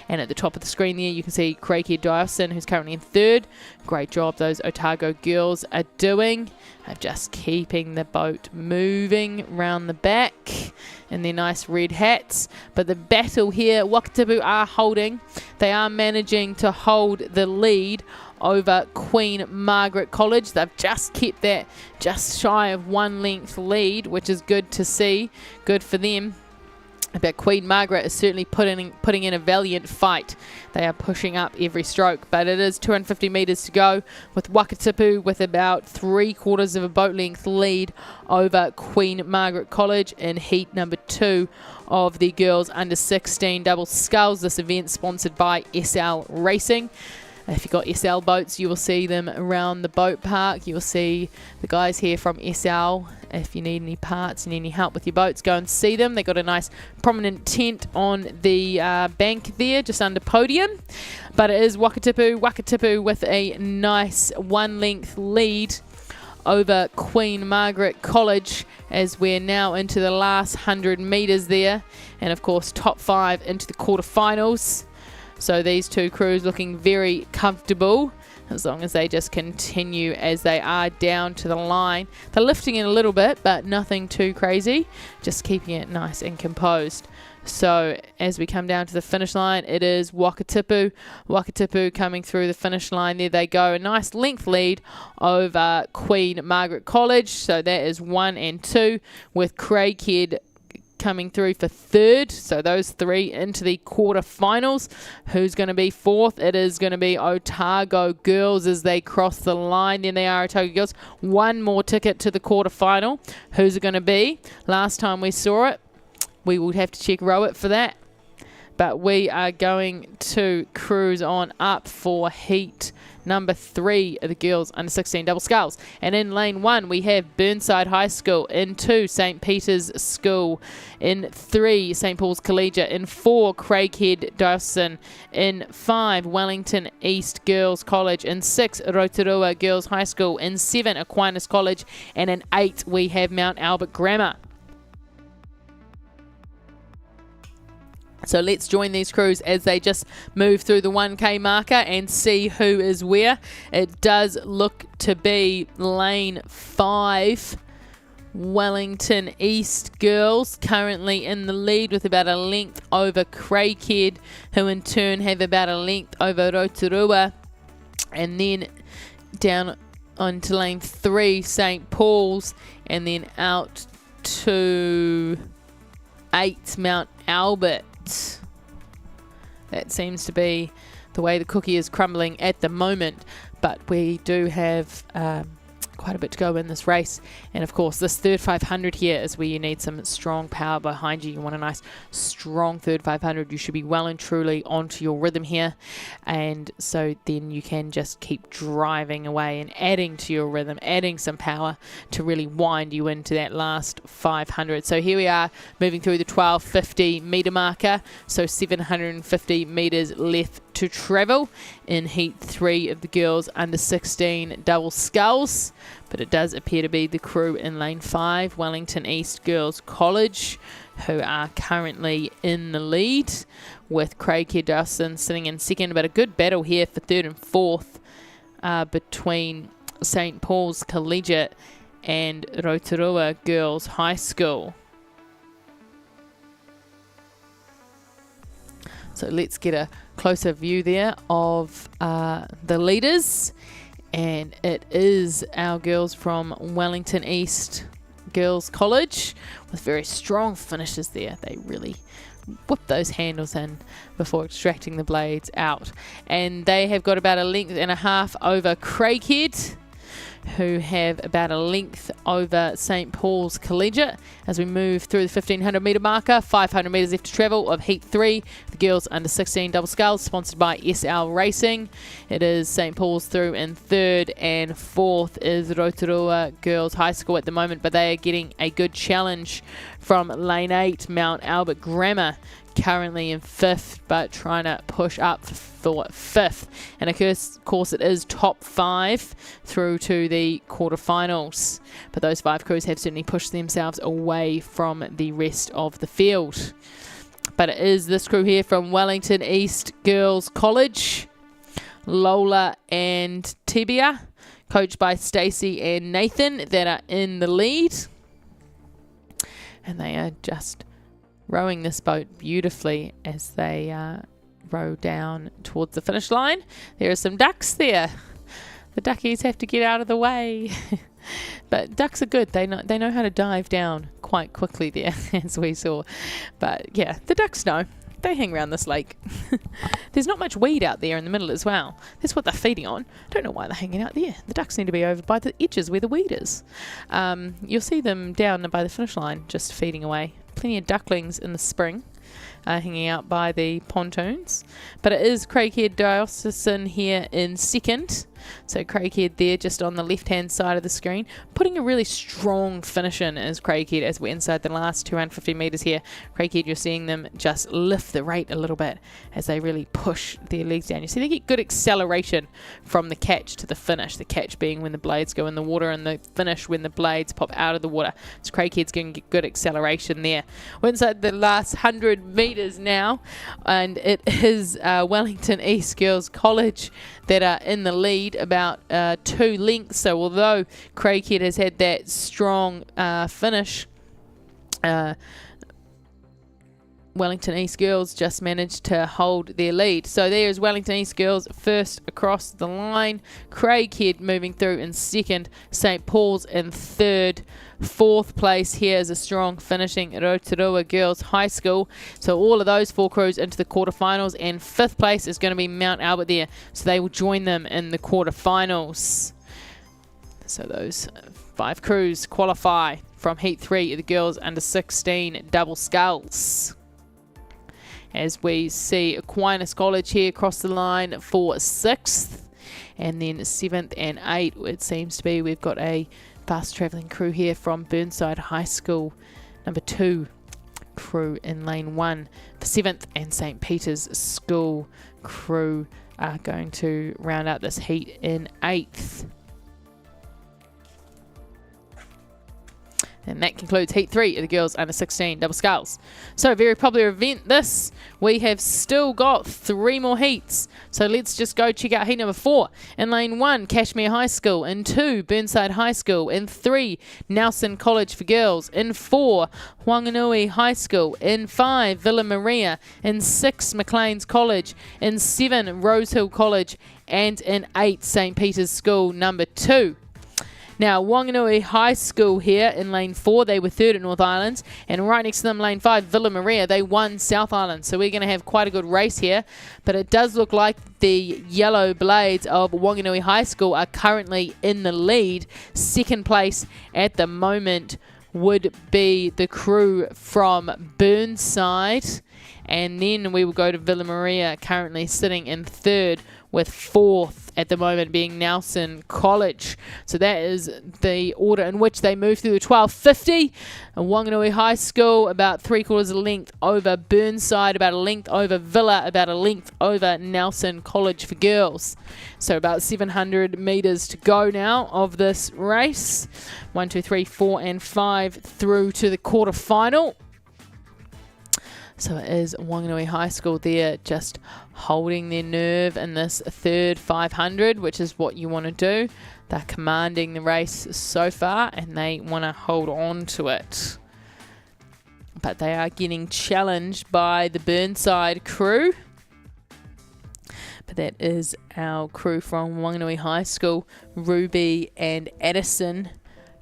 And at the top of the screen there, you can see Craighead Diocesan, who's currently in third. Great job those Otago Girls are doing, of just keeping the boat moving round the back in their nice red hats. But the battle here, Wakatipu are holding. They are managing to hold the lead over Queen Margaret College. They've just kept that just shy of 1 length lead, which is good to see. Good for them. But Queen Margaret is certainly putting in a valiant fight. They are pushing up every stroke, but it is 250 metres to go, with Wakatipu with about 3/4 of a boat length lead over Queen Margaret College in heat number 2 of the girls under 16 double sculls. This event sponsored by SL Racing. If you've got SL boats, you will see them around the boat park. You will see the guys here from SL. If you need any parts, you need any help with your boats, go and see them. They've got a nice prominent tent on the bank there, just under podium. But it is Wakatipu with a nice 1 length lead over Queen Margaret College, as we're now into the last 100 metres there. And of course, top 5 into the quarterfinals. So these two crews looking very comfortable, as long as they just continue as they are down to the line. They're lifting it a little bit, but nothing too crazy, just keeping it nice and composed. So as we come down to the finish line, it is Wakatipu coming through the finish line. There they go, a nice length lead over Queen Margaret College. So that is 1 and 2, with Craighead coming through for third. So those 3 into the quarterfinals. Who's going to be fourth? It is going to be Otago Girls as they cross the line. Then they are Otago Girls. 1 more ticket to the quarterfinal. Who's it going to be? Last time we saw it, we would have to check Rowit for that. But we are going to cruise on up for heat number 3 of the girls under 16 double sculls. And in lane 1, we have Burnside High School. In 2, St. Peter's School. In 3, St. Paul's Collegiate. In 4, Craighead Diocesan. In 5, Wellington East Girls College. In 6, Rotorua Girls High School. In 7, Aquinas College. And in 8, we have Mount Albert Grammar. So let's join these crews as they just move through the 1K marker and see who is where. It does look to be lane 5, Wellington East Girls, currently in the lead with about a length over Craighead, who in turn have about a length over Rotorua. And then down onto lane 3, St. Paul's, and then out to 8, Mount Albert. That seems to be the way the cookie is crumbling at the moment, but we do have quite a bit to go in this race. And of course, this third 500 here is where you need some strong power behind you. You want a nice strong third 500. You should be well and truly onto your rhythm here, and so then you can just keep driving away and adding to your rhythm, adding some power to really wind you into that last 500. So here we are moving through the 1250 meter marker, so 750 meters left to travel in heat 3 of the girls under 16 double sculls. But it does appear to be the crew in lane 5, Wellington East Girls College, who are currently in the lead, with Craighead Dawson sitting in second. But a good battle here for third and fourth between St. Paul's Collegiate and Rotorua Girls High School. So let's get a closer view there of the leaders. And it is our girls from Wellington East Girls College with very strong finishes there. They really whip those handles in before extracting the blades out. And they have got about a length and a half over Craighead, who have about a length over St. Paul's Collegiate. As we move through the 1500 metre marker, 500 metres left to travel of heat 3, the girls under 16 double sculls, sponsored by SL Racing. It is St. Paul's through in third, and fourth is Rotorua Girls High School at the moment, but they are getting a good challenge from lane 8, Mount Albert Grammar, currently in 5th, but trying to push up for 5th. And of course it is top 5 through to the quarterfinals. But those 5 crews have certainly pushed themselves away from the rest of the field. But it is this crew here from Wellington East Girls College, Lola and Tibia, coached by Stacey and Nathan, that are in the lead. And they are just rowing this boat beautifully as they row down towards the finish line. There are some ducks there. The duckies have to get out of the way. But ducks are good. They know how to dive down quite quickly there, as we saw. But yeah, the ducks know. They hang around this lake. There's not much weed out there in the middle as well. That's what they're feeding on. Don't know why they're hanging out there. The ducks need to be over by the edges where the weed is. You'll see them down by the finish line just feeding away. Plenty of ducklings in the spring hanging out by the pontoons. But it is Craighead Diocesan here in second. So Craighead there just on the left-hand side of the screen. Putting a really strong finish in is Craighead as we're inside the last 250 metres here. Craighead, you're seeing them just lift the rate a little bit as they really push their legs down. You see they get good acceleration from the catch to the finish. The catch being when the blades go in the water, and the finish when the blades pop out of the water. So Craighead's going to get good acceleration there. We're inside the last 100 metres now, and it is Wellington East Girls College that are in the lead, about 2 lengths. So although Craighead has had that strong finish, Wellington East Girls just managed to hold their lead. So there's Wellington East Girls first across the line, Craighead moving through in second, St. Paul's in third. 4th place here is a strong finishing Rotorua Girls High School. So all of those 4 crews into the quarterfinals, and 5th place is going to be Mount Albert there. So they will join them in the quarterfinals. So those 5 crews qualify from Heat 3 of the girls under 16 double sculls. As we see Aquinas College here across the line for 6th, and then 7th and 8th it seems to be. We've got a fast travelling crew here from Burnside High School, number 2 crew in lane 1 for 7th, and St. Peter's School crew are going to round out this heat in 8th. And that concludes Heat 3 of the girls under 16 double sculls. So, very popular event this. We have still got 3 more heats. So let's just go check out heat number 4. In lane 1, Cashmere High School. In 2, Burnside High School. In 3, Nelson College for girls. In 4, Whanganui High School. In 5, Villa Maria. In 6, Maclean's College. In 7, Rosehill College. And in 8, St. Peter's School number 2. Now, Wanganui High School here in lane 4, they were third at North Island, and right next to them, lane 5, Villa Maria, they won South Island. So we're going to have quite a good race here, but it does look like the yellow blades of Wanganui High School are currently in the lead. Second place at the moment would be the crew from Burnside, and then we will go to Villa Maria, currently sitting in third, with fourth at the moment being Nelson College. So that is the order in which they move through the 12.50. Wanganui High School about 3/4 of a length over Burnside, about a length over Villa, about a length over Nelson College for girls. So about 700 metres to go now of this race. 1, 2, 3, 4 and 5 through to the quarter final. So it is Wanganui High School there just holding their nerve in this third 500, which is what you want to do. They're commanding the race so far and they want to hold on to it. But they are getting challenged by the Burnside crew. But that is our crew from Wanganui High School, Ruby and Addison,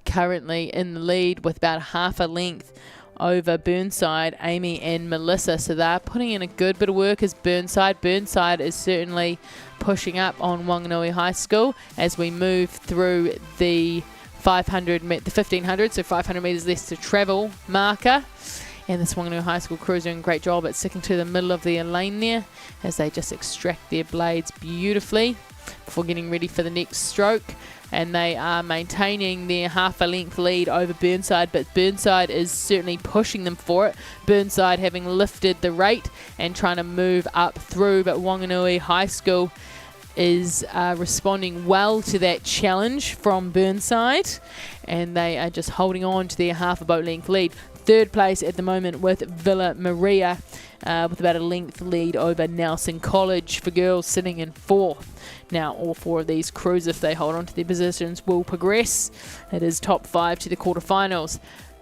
currently in the lead with about half a length over Burnside, Amy and Melissa. So they're putting in a good bit of work as Burnside. Burnside is certainly pushing up on Wanganui High School as we move through the 500, the 1500, so 500 metres less to travel marker. And this Wanganui High School crew is doing a great job at sticking to the middle of their lane there as they just extract their blades beautifully before getting ready for the next stroke. And they are maintaining their half a length lead over Burnside, but Burnside is certainly pushing them for it. Burnside having lifted the rate and trying to move up through, but Wanganui High School is responding well to that challenge from Burnside, and they are just holding on to their half a boat length lead. Third place at the moment with Villa Maria with about a length lead over Nelson College for girls, sitting in fourth. Now all four of these crews, if they hold on to their positions, will progress. It is top 5 to the quarterfinals.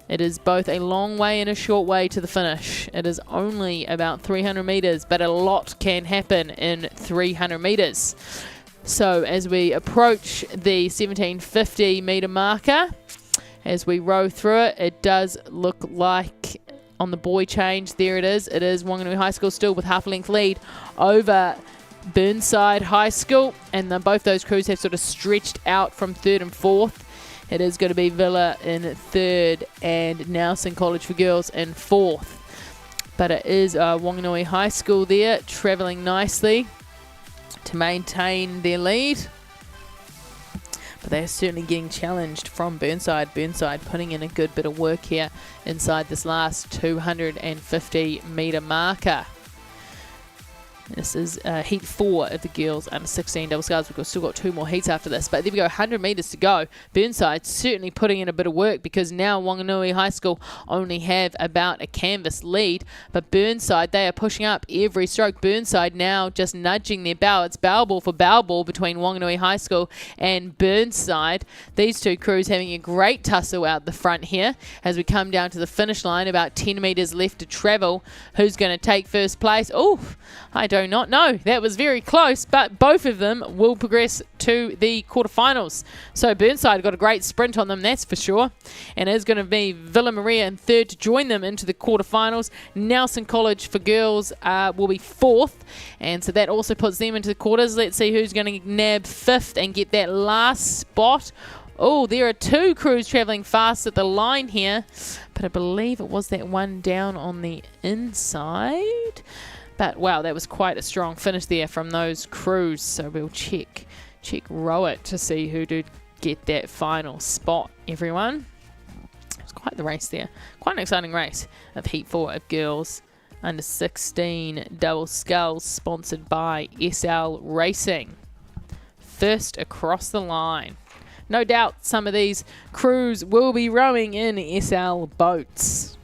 It is both a long way and a short way to the finish. It is only about 300 metres, but a lot can happen in 300 metres. So as we approach the 1750 metre marker, as we row through it, it does look like on the boy change, there it is. It is Wanganui High School still with half a length lead over Burnside High School, and both those crews have sort of stretched out from third and fourth. It is going to be Villa in third and Nelson College for girls in fourth. But it is Wanganui High School there, travelling nicely to maintain their lead. But they're certainly getting challenged from Burnside. Burnside putting in a good bit of work here inside this last 250 metre marker. This is heat 4 of the girls under 16 double sculls. We've still got 2 more heats after this. But there we go, 100 metres to go. Burnside certainly putting in a bit of work because now Wanganui High School only have about a canvas lead. But Burnside, they are pushing up every stroke. Burnside now just nudging their bow. It's bow ball for bow ball between Wanganui High School and Burnside. These two crews having a great tussle out the front here as we come down to the finish line. About 10 metres left to travel. Who's going to take first place? Oh, I do not know. That was very close, but both of them will progress to the quarterfinals. So Burnside got a great sprint on them, that's for sure. And it's going to be Villa Maria in third to join them into the quarterfinals. Nelson College for girls will be fourth, and so that also puts them into the quarters. Let's see who's going to nab fifth and get that last spot. Oh, there are 2 crews travelling fast at the line here, but I believe it was that one down on the inside. But wow, that was quite a strong finish there from those crews. So we'll check row it to see who did get that final spot, everyone. It was quite the race there. Quite an exciting race of Heat 4 of girls under 16 double sculls, sponsored by SL Racing. First across the line. No doubt some of these crews will be rowing in SL boats.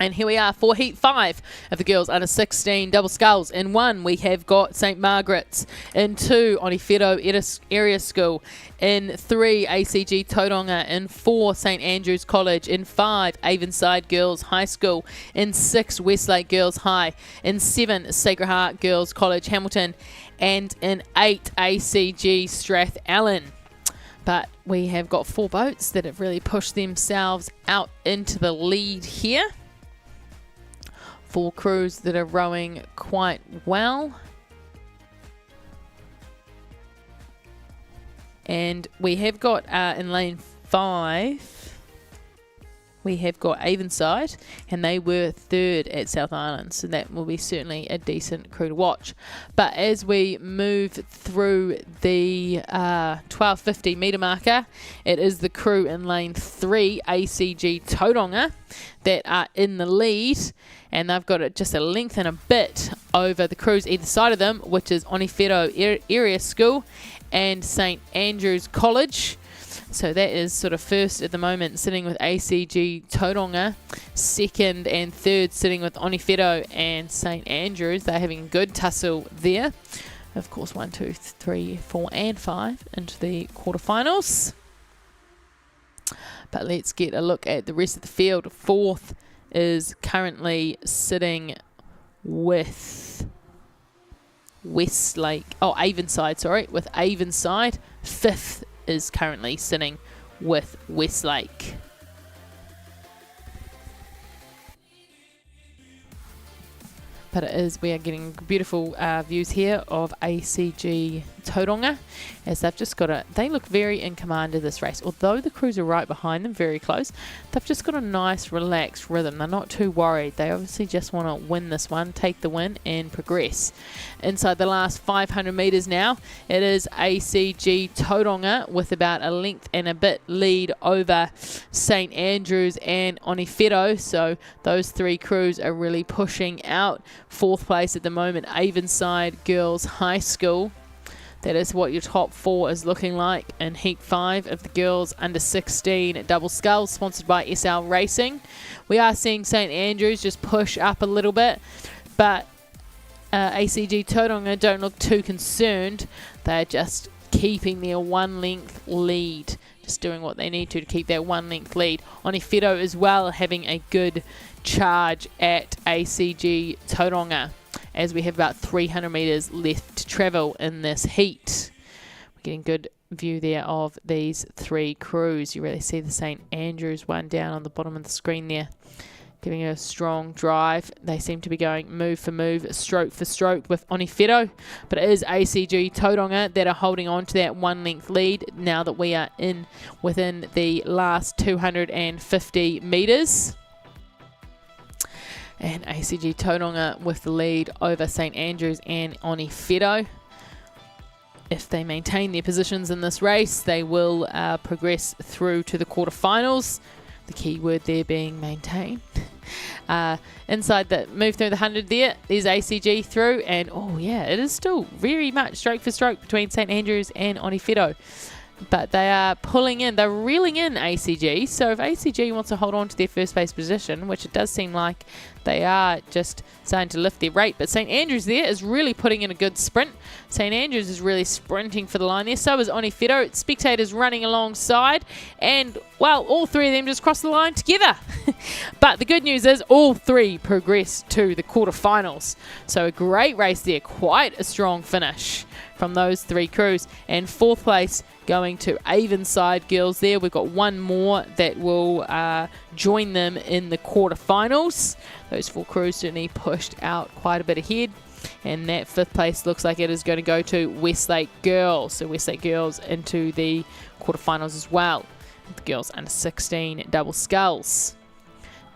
And here we are for Heat 5 of the girls under 16 double sculls. In 1, we have got St Margaret's. In 2, Onifero Area School. In 3, ACG Tauranga. In 4, St Andrews College. In 5, Avonside Girls High School. In 6, Westlake Girls High. In 7, Sacred Heart Girls College Hamilton. And in 8, ACG Strathallan. But we have got 4 boats that have really pushed themselves out into the lead here. 4 crews that are rowing quite well. And we have got in lane 5, we have got Avonside, and they were 3rd at South Island, so that will be certainly a decent crew to watch. But as we move through the 1250 metre marker, it is the crew in lane 3, ACG Tauranga, that are in the lead, and they've got it just a length and a bit over the crews either side of them, which is Onifero Area School and St Andrews College. So that is sort of first at the moment, sitting with ACG Tauranga. Second and third sitting with Onifero and St Andrews. They're having a good tussle there. Of course, 1, 2, 3, 4 and 5 into the quarterfinals. But let's get a look at the rest of the field. 4th is currently sitting with Avonside, with Avonside. 5th is currently sitting with Westlake. But we are getting beautiful views here of ACG Tauranga, as they've just got they look very in command of this race. Although the crews are right behind them, very close, they've just got a nice relaxed rhythm. They're not too worried. They obviously just want to win this one, take the win and progress. Inside the last 500 metres now, it is ACG Tauranga with about a length and a bit lead over St Andrews and Onifero. So those 3 crews are really pushing out. 4th place at the moment, Avonside Girls High School. That is what your top 4 is looking like in Heat 5 of the girls under 16 double sculls, sponsored by SL Racing. We are seeing St Andrews just push up a little bit, but ACG Tauranga don't look too concerned. They're just keeping their 1 length lead, just doing what they need to keep that 1 length lead. Onifero as well having a good charge at ACG Tauranga, as we have about 300 metres left to travel in this heat. We're getting good view there of these 3 crews. You really see the St Andrews one down on the bottom of the screen there, giving a strong drive. They seem to be going move for move, stroke for stroke with Onifero, but it is ACG Tauranga that are holding on to that 1 length lead now that we are within the last 250 metres. And ACG Tauranga with the lead over St Andrews and Onifero. If they maintain their positions in this race, they will progress through to the quarterfinals. The key word there being maintain. Inside the move through the 100 there's ACG through, and oh yeah, it is still very much stroke for stroke between St Andrews and Onifero. But they are pulling in, they're reeling in ACG. So if ACG wants to hold on to their first place position, which it does seem like they are just starting to lift their rate, but St Andrews there is really putting in a good sprint. St Andrews is really sprinting for the line there. So is Onifero. Spectators running alongside, and well, all 3 of them just crossed the line together. But the good news is all 3 progress to the quarterfinals. So a great race there, quite a strong finish from those 3 crews. And 4th place going to Avonside Girls there. We've got 1 more that will join them in the quarterfinals. Those 4 crews certainly pushed out quite a bit ahead. And that 5th place looks like it is going to go to Westlake Girls. So Westlake Girls into the quarterfinals as well. The girls under 16 double sculls,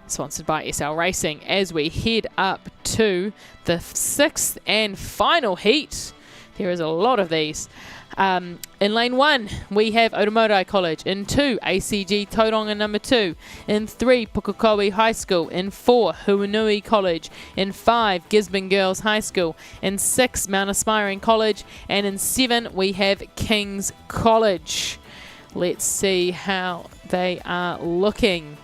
sponsored by SL Racing. As we head up to the 6th and final heat, there is a lot of these. In lane 1, we have Otamorai College. In 2, ACG Tauranga number 2. In 3, Pukekohe High School. In 4, Huanui College. In 5, Gisborne Girls High School. In 6, Mount Aspiring College. And in 7, we have King's College. Let's see how they are looking.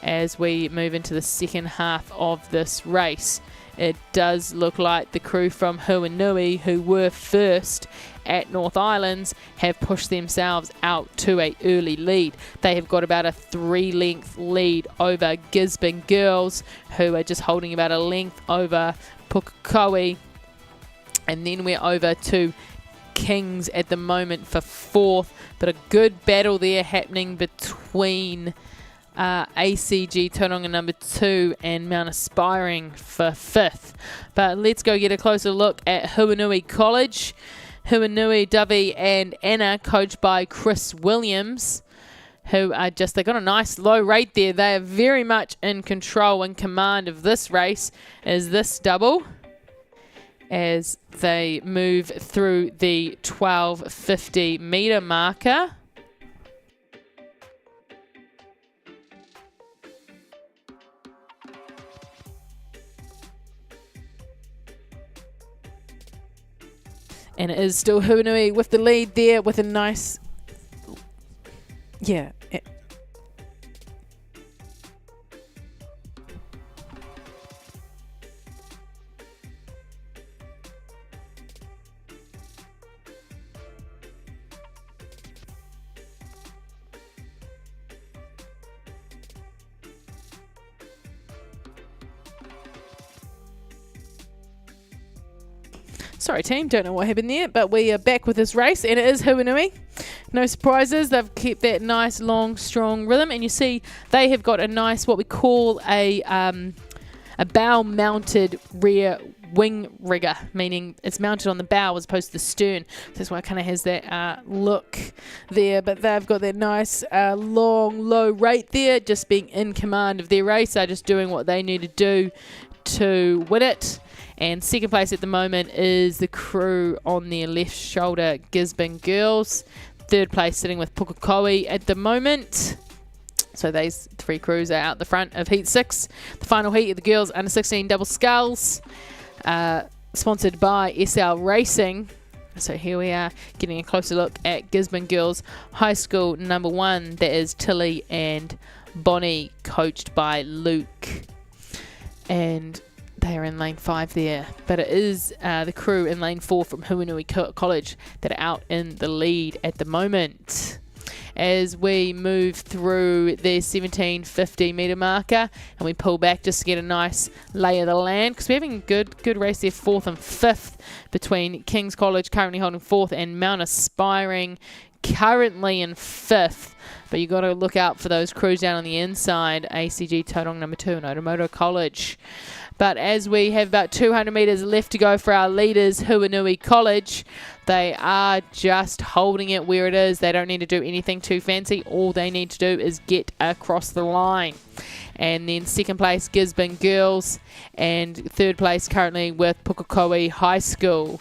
as we move into the second half of this race. It does look like the crew from Huanui, who were first at North Islands, have pushed themselves out to a early lead. They have got about a 3-length lead over Gisborne Girls, who are just holding about a length over Pukekohe. And then we're over to Kings at the moment for 4th, but a good battle there happening between ACG Tauranga number 2 and Mount Aspiring for 5th. But let's go get a closer look at Huanui College. Huanui, Dovey and Anna, coached by Chris Williams, who are just, they got a nice low rate there. They are very much in control and command of this race as this double, as they move through the 12:50 metre marker. And it is still Huanui with the lead there with a nice, yeah. Sorry team, don't know what happened there, but we are back with this race and it is Huanui. No surprises, they've kept that nice long strong rhythm, and you see they have got a nice, what we call a bow mounted rear wing rigger, meaning it's mounted on the bow as opposed to the stern. So that's why it kind of has that look there, but they've got that nice long low rate there, just being in command of their race. They're just doing what they need to do to win it. And second place at the moment is the crew on their left shoulder, Gisborne Girls. Third place sitting with Pukekohe at the moment. So these three crews are out the front of Heat 6. The final heat of the girls under 16 double sculls, sponsored by SL Racing. So here we are getting a closer look at Gisborne Girls High School number 1. That is Tilly and Bonnie, coached by Luke. And they are in lane 5 there, but it is the crew in lane 4 from Huanui College that are out in the lead at the moment. As we move through the 1750 metre marker and we pull back just to get a nice lay of the land, because we're having a good race there, 4th and 5th between King's College currently holding 4th and Mount Aspiring currently in 5th. But you've got to look out for those crews down on the inside, ACG Tauranga number 2 and Otamoto College. But as we have about 200 metres left to go for our leaders, Huanui College, they are just holding it where it is. They don't need to do anything too fancy. All they need to do is get across the line. And then second place, Gisborne Girls, and third place currently with Pukekohe High School.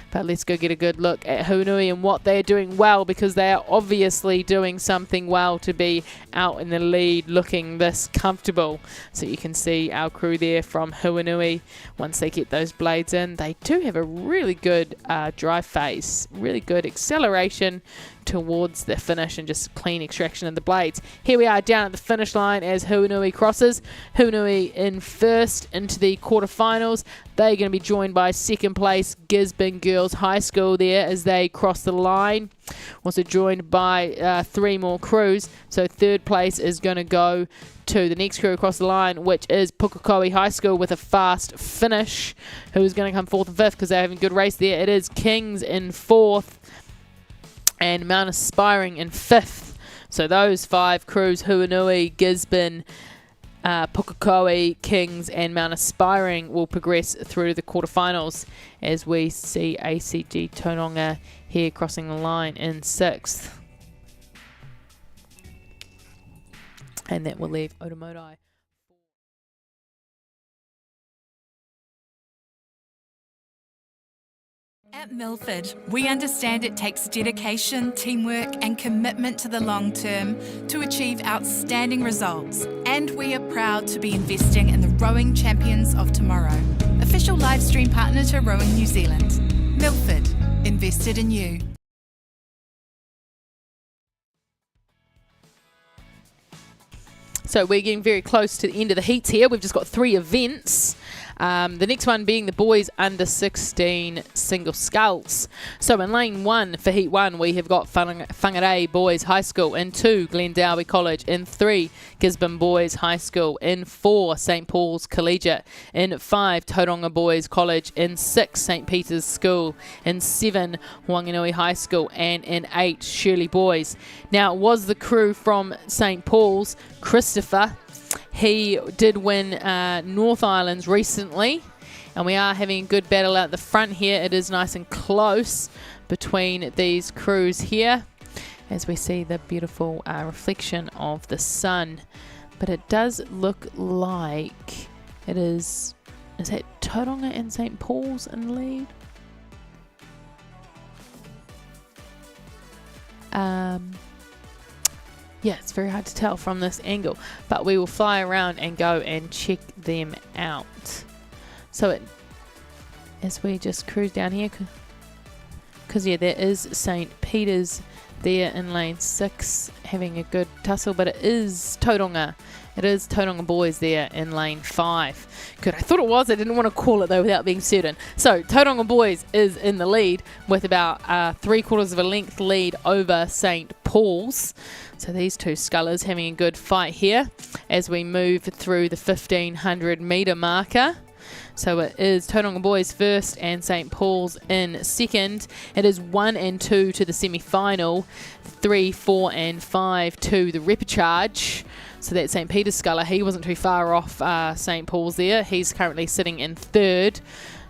But let's go get a good look at Huanui and what they're doing well, because they are obviously doing something well to be out in the lead looking this comfortable. So you can see our crew there from Huanui. Once they get those blades in, they do have a really good drive phase, really good acceleration towards the finish and just clean extraction of the blades. Here we are down at the finish line as Huanui crosses. Huanui in first into the quarterfinals. They're going to be joined by second place Gisborne Girls High School there as they cross the line. Also joined by 3 more crews. So third place is going to go to the next crew across the line, which is Pukekohe High School with a fast finish, who's going to come 4th and 5th because they're having a good race there. It is Kings in 4th and Mount Aspiring in 5th. So those 5 crews, Huanui, Gisborne, Pukekohe, Kings and Mount Aspiring, will progress through to the quarterfinals as we see ACG Tauranga here crossing the line in 6th. And that will leave Otamoto. At Milford, we understand it takes dedication, teamwork and commitment to the long term to achieve outstanding results. And we are proud to be investing in the rowing champions of tomorrow. Official Livestream partner to Rowing New Zealand. Milford, invested in you. So we're getting very close to the end of the heats here. We've just got 3 events. The next one being the boys under 16 single sculls. So in lane 1 for heat 1, we have got Whangarei Boys High School. In 2, Glendowie College. In 3, Gisborne Boys High School. In 4, St Paul's Collegiate. In 5, Tauranga Boys College. In 6, St Peter's School. In 7, Wanganui High School. And in 8, Shirley Boys. Now it was the crew from St Paul's, Christopher. He did win North Islands recently, and we are having a good battle out the front here. It is nice and close between these crews here as we see the beautiful reflection of the sun. But it does look like it is that Tauranga and St Paul's in lead? Yeah, it's very hard to tell from this angle, but we will fly around and go and check them out. So as we just cruise down here, because yeah, there is St Peter's there in lane 6 having a good tussle, but it is Tauranga. It is Tauranga Boys there in lane 5. Good, I thought it was. I didn't want to call it though without being certain. So Tauranga Boys is in the lead with about 3/4 of a length lead over St Paul's. So these two scullers having a good fight here as we move through the 1500 metre marker. So it is Tauranga Boys first and St Paul's in second. It is 1 and 2 to the semi-final, 3, 4 and 5 to the repechage. So that's St Peter's sculler. He wasn't too far off St Paul's there. He's currently sitting in third.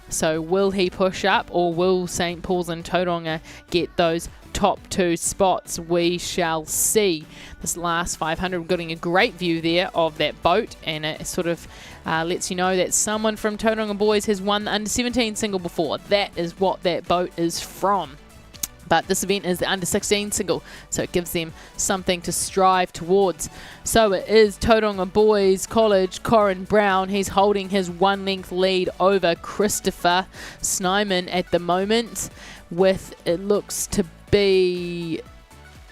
So will he push up, or will St Paul's and Tauranga get those top 2 spots? We shall see. This last 500, we're getting a great view there of that boat, and it sort of lets you know that someone from Tauranga Boys has won the under 17 single before. That is what that boat is from. But this event is the under 16 single, so it gives them something to strive towards. So it is Tauranga Boys College, Corin Brown. He's holding his 1 length lead over Christopher Snyman at the moment, with it looks to be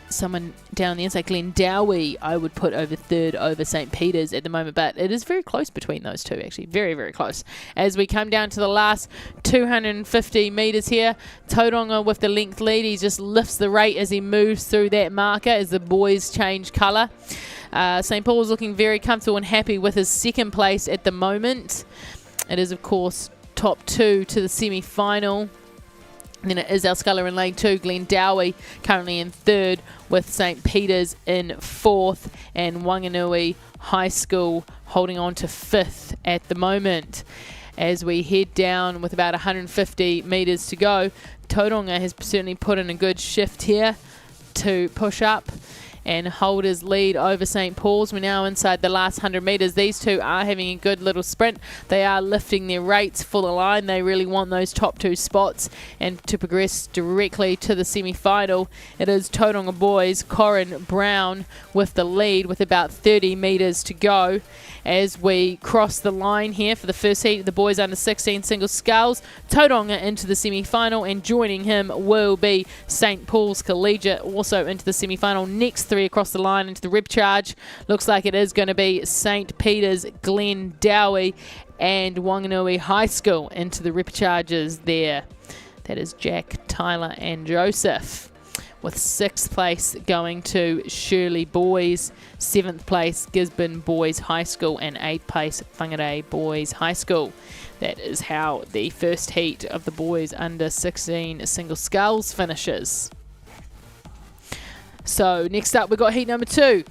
someone down the inside. Glendowie I would put over third over St Peter's at the moment, but it is very close between those two, actually very, very close. As we come down to the last 250 metres here, Tauranga with the length lead. He just lifts the rate as he moves through that marker as the boys change colour. St Paul's looking very comfortable and happy with his second place at the moment. It is of course top 2 to the semi-final. Then it is our sculler in lane 2, Glendowie, currently in third, with St Peter's in 4th, and Wanganui High School holding on to 5th at the moment. As we head down with about 150 metres to go, Tauranga has certainly put in a good shift here to push up and hold his lead over St Paul's. We're now inside the last 100 metres. These two are having a good little sprint. They are lifting their rates for the line. They really want those top 2 spots and to progress directly to the semi-final. It is Tauranga Boys, Corin Brown with the lead with about 30 metres to go. As we cross the line here for the first heat, the boys under 16 single sculls, Tauranga into the semi-final, and joining him will be St Paul's Collegiate also into the semi-final. Next 3 across the line into the repechage. Looks like it is going to be St Peter's, Glendowie and Wanganui High School into the repechages there. That is Jack, Tyler and Joseph, with 6th place going to Shirley Boys, 7th place Gisborne Boys High School, and 8th place Whangarei Boys High School. That is how the first heat of the boys under 16 single sculls finishes. So next up we've got heat number 2,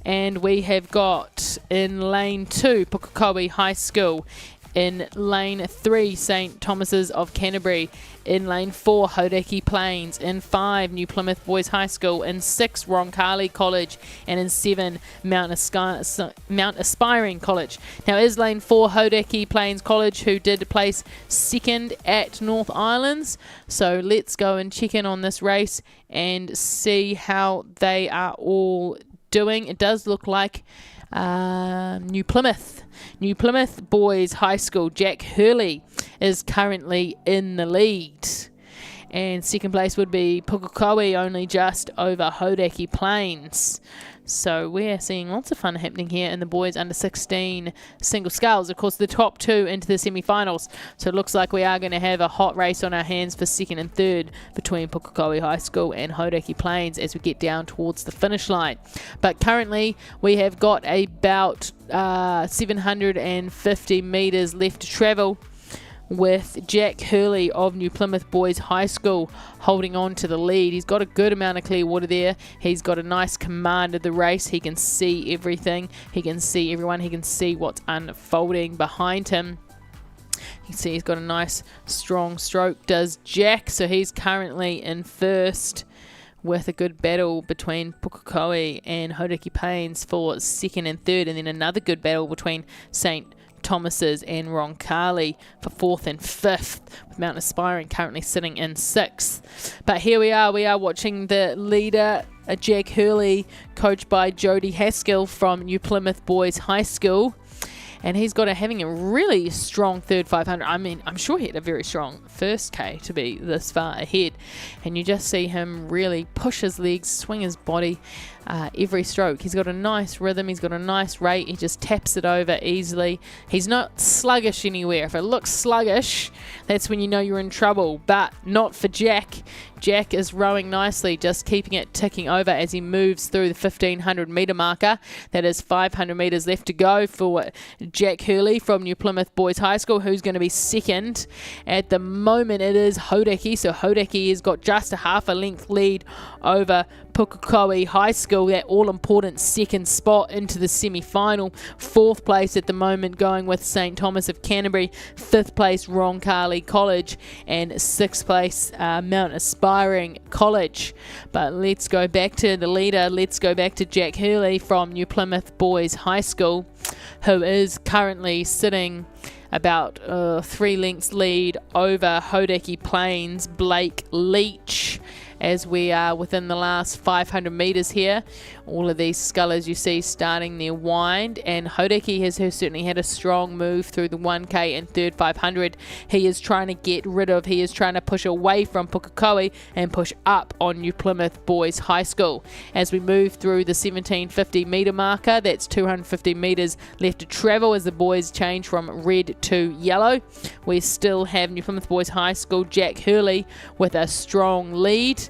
and we have got in lane 2 Pukekohe High School, in lane 3 St Thomas's of Canterbury, in lane 4 Hauraki Plains, in 5 New Plymouth Boys High School, in 6 Roncalli College, and in 7 Mount Aspiring College. Now is lane 4 Hauraki Plains College, who did place 2nd at North Islands. So let's go and check in on this race and see how they are all doing. It does look like New Plymouth Boys High School, Jack Hurley is currently in the lead, and second place would be Pukekohe, only just over Hauraki Plains. So we're seeing lots of fun happening here in the boys under 16 single sculls. Of course, the top two into the semi-finals. So it looks like we are going to have a hot race on our hands for second and third between Pukekohe High School and Hauraki Plains as we get down towards the finish line. But currently we have got about 750 metres left to travel, with Jack Hurley of New Plymouth Boys High School holding on to the lead. He's got a good amount of clear water there. He's got a nice command of the race. He can see everything. He can see everyone. He can see what's unfolding behind him. You can see he's got a nice strong stroke, does Jack. So he's currently in first, with a good battle between Pukekohe and Hauraki Plains for second and third, and then another good battle between St. Thomas's and Roncalli for fourth and fifth, with Mount Aspiring currently sitting in sixth. But here we are watching the leader, Jack Hurley, coached by Jody Haskell from New Plymouth Boys High School. And he's having a really strong third 500. I mean, I'm sure he had a very strong first K to be this far ahead. And you just see him really push his legs, swing his body every stroke. He's got a nice rhythm. He's got a nice rate. He just taps it over easily. He's not sluggish anywhere. If it looks sluggish, that's when you know you're in trouble. But not for Jack. Jack is rowing nicely, just keeping it ticking over as he moves through the 1500 metre marker. That is 500 metres left to go for Jack Hurley from New Plymouth Boys High School, who's going to be second. At the moment, it is Hauraki. So Hauraki has got just a half a length lead over Pukekohe High School, that all-important second spot into the semi-final. Fourth place at the moment going with St. Thomas of Canterbury. Fifth place Roncalli College, and sixth place Mount Aspiring College. But let's go back to the leader. Let's go back to Jack Hurley from New Plymouth Boys High School, who is currently sitting about 3 lengths lead over Hauraki Plains Blake Leach, as we are within the last 500 metres here. All of these scullers you see starting their wind, and Hauraki has certainly had a strong move through the 1K and third 500. He is trying to push away from Pukekohe and push up on New Plymouth Boys High School. As we move through the 1750 metre marker, that's 250 metres left to travel as the boys change from red to yellow. We still have New Plymouth Boys High School Jack Hurley with a strong lead,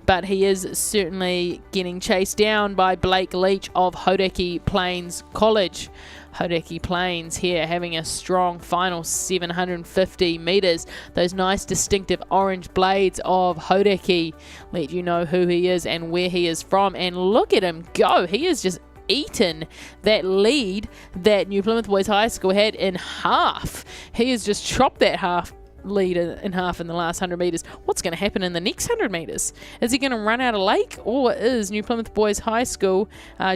but he is certainly getting chased down by Blake Leach of Hauraki Plains College. Hauraki Plains here having a strong final 750 metres. Those nice distinctive orange blades of Hauraki let you know who he is and where he is from. And look at him go. He is just eaten that lead that New Plymouth Boys High School had in half. He has just chopped that half lead in half in the last 100 metres. What's going to happen in the next 100 metres? Is he going to run out of lake, or is New Plymouth Boys High School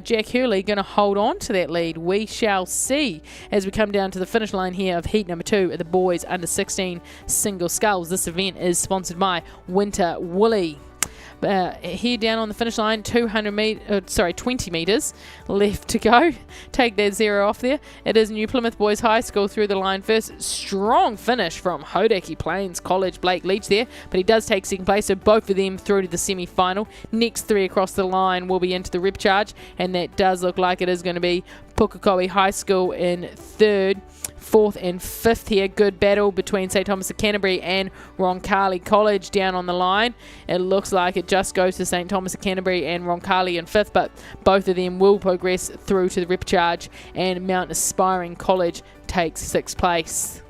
Jack Hurley going to hold on to that lead? We shall see as we come down to the finish line here of heat number 2 at the boys under 16 single sculls. This event is sponsored by Winter Woolly. Here down on the finish line, 20 metres left to go. Take that 0 off there. It is New Plymouth Boys High School through the line first. Strong finish from Hauraki Plains College, Blake Leach there, but he does take second place, so both of them through to the semi-final. Next 3 across the line will be into the rip charge, and that does look like it is going to be Pukekohe High School in third. Fourth and fifth here. Good battle between St. Thomas of Canterbury and Roncalli College down on the line. It looks like it just goes to St. Thomas of Canterbury and Roncalli in fifth, but both of them will progress through to the rip charge, and Mount Aspiring College takes sixth place.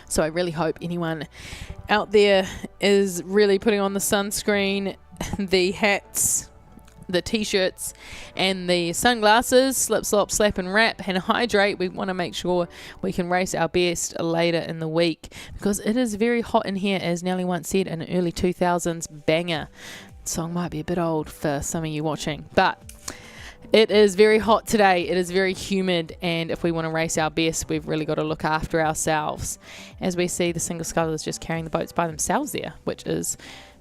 So I really hope anyone out there is really putting on the sunscreen, the hats, the t-shirts and the sunglasses. Slip, slop, slap and wrap and hydrate. We want to make sure we can race our best later in the week, because it is very hot in here, as Nelly once said, an early 2000s banger. The song might be a bit old for some of you watching, but it is very hot today. It is very humid, and if we want to race our best, we've really got to look after ourselves. As we see, the single scullers just carrying the boats by themselves there, which is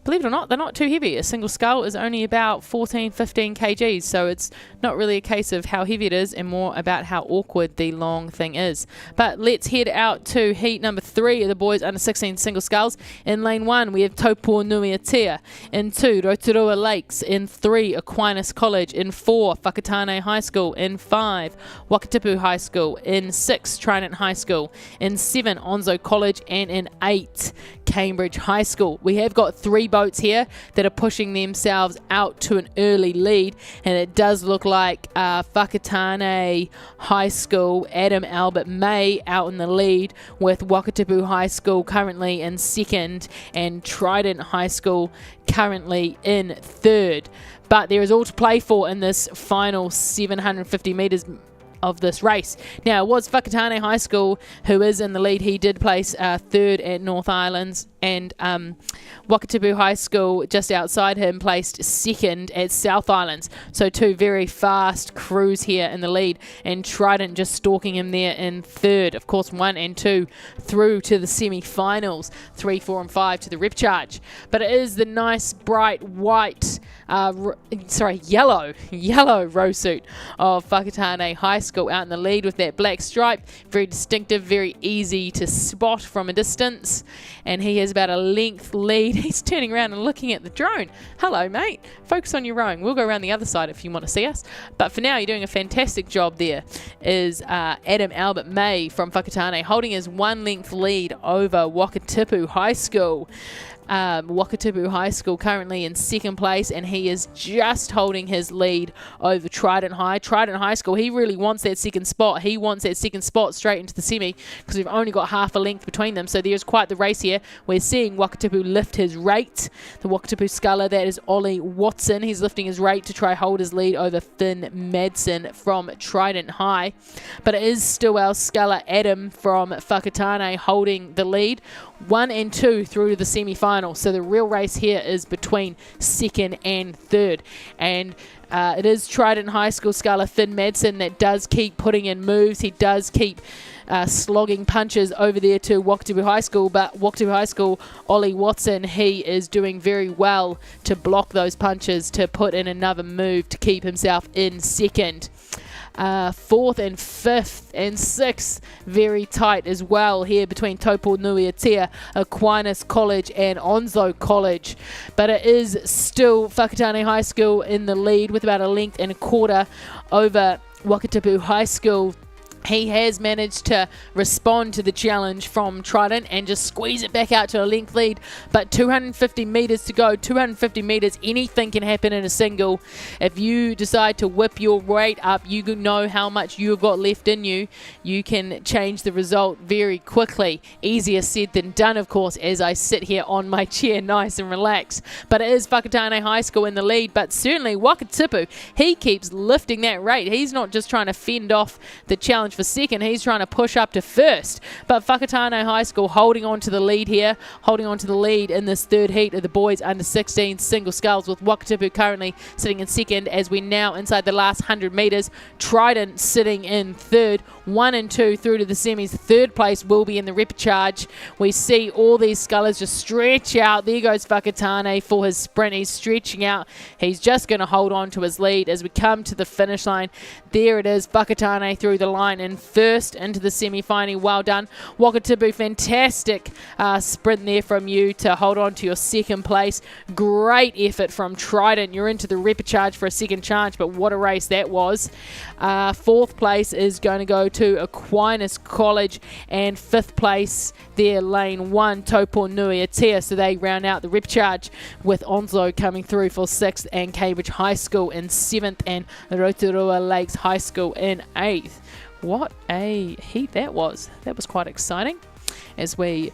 believe it or not, they're not too heavy. A single scull is only about 14, 15 kgs, so it's not really a case of how heavy it is and more about how awkward the long thing is. But let's head out to heat number 3 of the boys under 16 single sculls. In lane 1, we have Taupo Nui Atea. In 2, Rotorua Lakes. In 3, Aquinas College. In 4, Whakatane High School. In 5, Wakatipu High School. In 6, Trident High School. In 7, Onzo College. And in 8, Cambridge High School. We have got 3 boats here that are pushing themselves out to an early lead, and it does look like Whakatane High School, Adam Albert May out in the lead, with Wakatipu High School currently in second and Trident High School currently in third. But there is all to play for in this final 750 metres of this race. Now, it was Whakatane High School who is in the lead. He did place third at North Islands, and Wakatipu High School just outside him placed second at South Islands. So 2 very fast crews here in the lead, and Trident just stalking him there in third. Of course, 1 and 2 through to the semi-finals, 3, 4 and 5 to the repcharge. But it is the nice bright white yellow row suit of Whakatane High School out in the lead with that black stripe. Very distinctive, very easy to spot from a distance, and he has about a length lead. He's turning around and looking at the drone. Hello, mate. Focus on your rowing. We'll go around the other side if you want to see us. But for now, you're doing a fantastic job there. Is Adam Albert May from Whakatane holding his 1 length lead over Wakatipu High School. Wakatipu High School currently in second place, and he is just holding his lead over Trident High. Trident High School, he really wants that second spot. He wants that second spot straight into the semi, because we've only got half a length between them. So there's quite the race here. We're seeing Wakatipu lift his rate. The Wakatipu sculler, that is Ollie Watson. He's lifting his rate to try hold his lead over Finn Madsen from Trident High. But it is still our sculler Adam from Whakatane holding the lead. 1 and 2 through to the semi-final. So the real race here is between second and third. And it is Trident High School sculler Finn Madsen that does keep putting in moves. He does keep slogging punches over there to Wakatipu High School. But Wakatipu High School, Ollie Watson, he is doing very well to block those punches, to put in another move to keep himself in second. 4th and 5th and 6th very tight as well here between Taupo Nui Atea, Aquinas College and Onzo College. But it is still Whakatane High School in the lead with about a length and a quarter over Wakatipu High School. He has managed to respond to the challenge from Trident and just squeeze it back out to a length lead. But 250 metres to go. 250 metres, anything can happen in a single. If you decide to whip your rate up, you know how much you've got left in you. You can change the result very quickly. Easier said than done, of course, as I sit here on my chair nice and relaxed. But it is Whakatane High School in the lead. But certainly Wakatipu, he keeps lifting that rate. He's not just trying to fend off the challenge for second, he's trying to push up to first. But Whakatane High School holding on to the lead here, holding on to the lead in this third heat of the boys under 16 single sculls, with Wakatipu currently sitting in second as we're now inside the last 100 metres. Trident sitting in third. 1 and 2 through to the semis. Third place will be in the repcharge. We see all these scullers just stretch out. There goes Whakatane for his sprint. He's stretching out. He's just going to hold on to his lead as we come to the finish line. There it is, Whakatane through the line in first into the semi-final. Well done, Wakatipu. Fantastic sprint there from you to hold on to your second place. Great effort from Trident. You're into the repcharge for a second chance, but what a race that was. Fourth place is going to go to Aquinas College, and fifth place there, lane 1, Taupo Nui Atea. So they round out the repcharge with Onzo coming through for 6th, and Cambridge High School in 7th, and Rotorua Lakes High School in 8th. What a heat that was. That was quite exciting. As we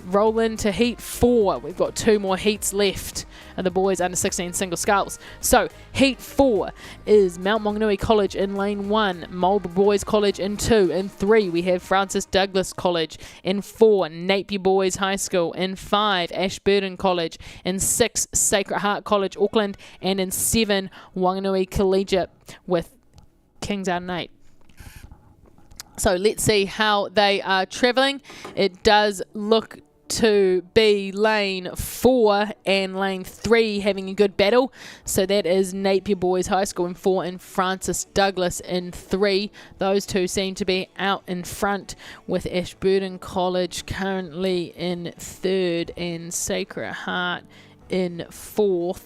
roll into heat 4, we've got 2 more heats left of the boys under 16 single sculls. So heat 4 is Mount Maunganui College in lane 1, Marlborough Boys College in 2. In 3 we have Francis Douglas College. In 4 Napier Boys High School. In 5 Ashburton College. In 6 Sacred Heart College Auckland, and in 7 Wanganui Collegiate with Kings out in 8. So let's see how they are travelling. It does look to be lane 4 and lane 3 having a good battle. So that is Napier Boys High School in 4 and Francis Douglas in 3. Those two seem to be out in front, with Ashburton College currently in 3rd and Sacred Heart in 4th.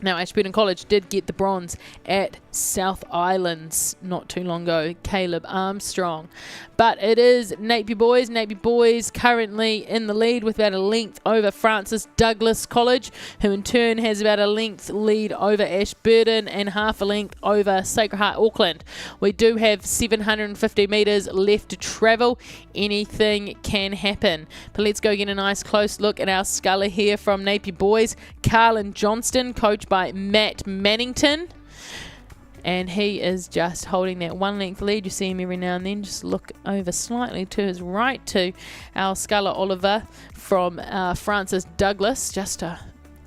Now, Ashburton College did get the bronze at South Islands not too long ago, Caleb Armstrong. But it is Napier Boys. Napier Boys currently in the lead with about a length over Francis Douglas College, who in turn has about a length lead over Ashburton and half a length over Sacred Heart Auckland. We do have 750 metres left to travel. Anything can happen. But let's go get a nice close look at our sculler here from Napier Boys. Carlin Johnston, coached by Matt Mannington. And he is just holding that 1 length lead. You see him every now and then just look over slightly to his right to our sculler Oliver from Francis Douglas, just to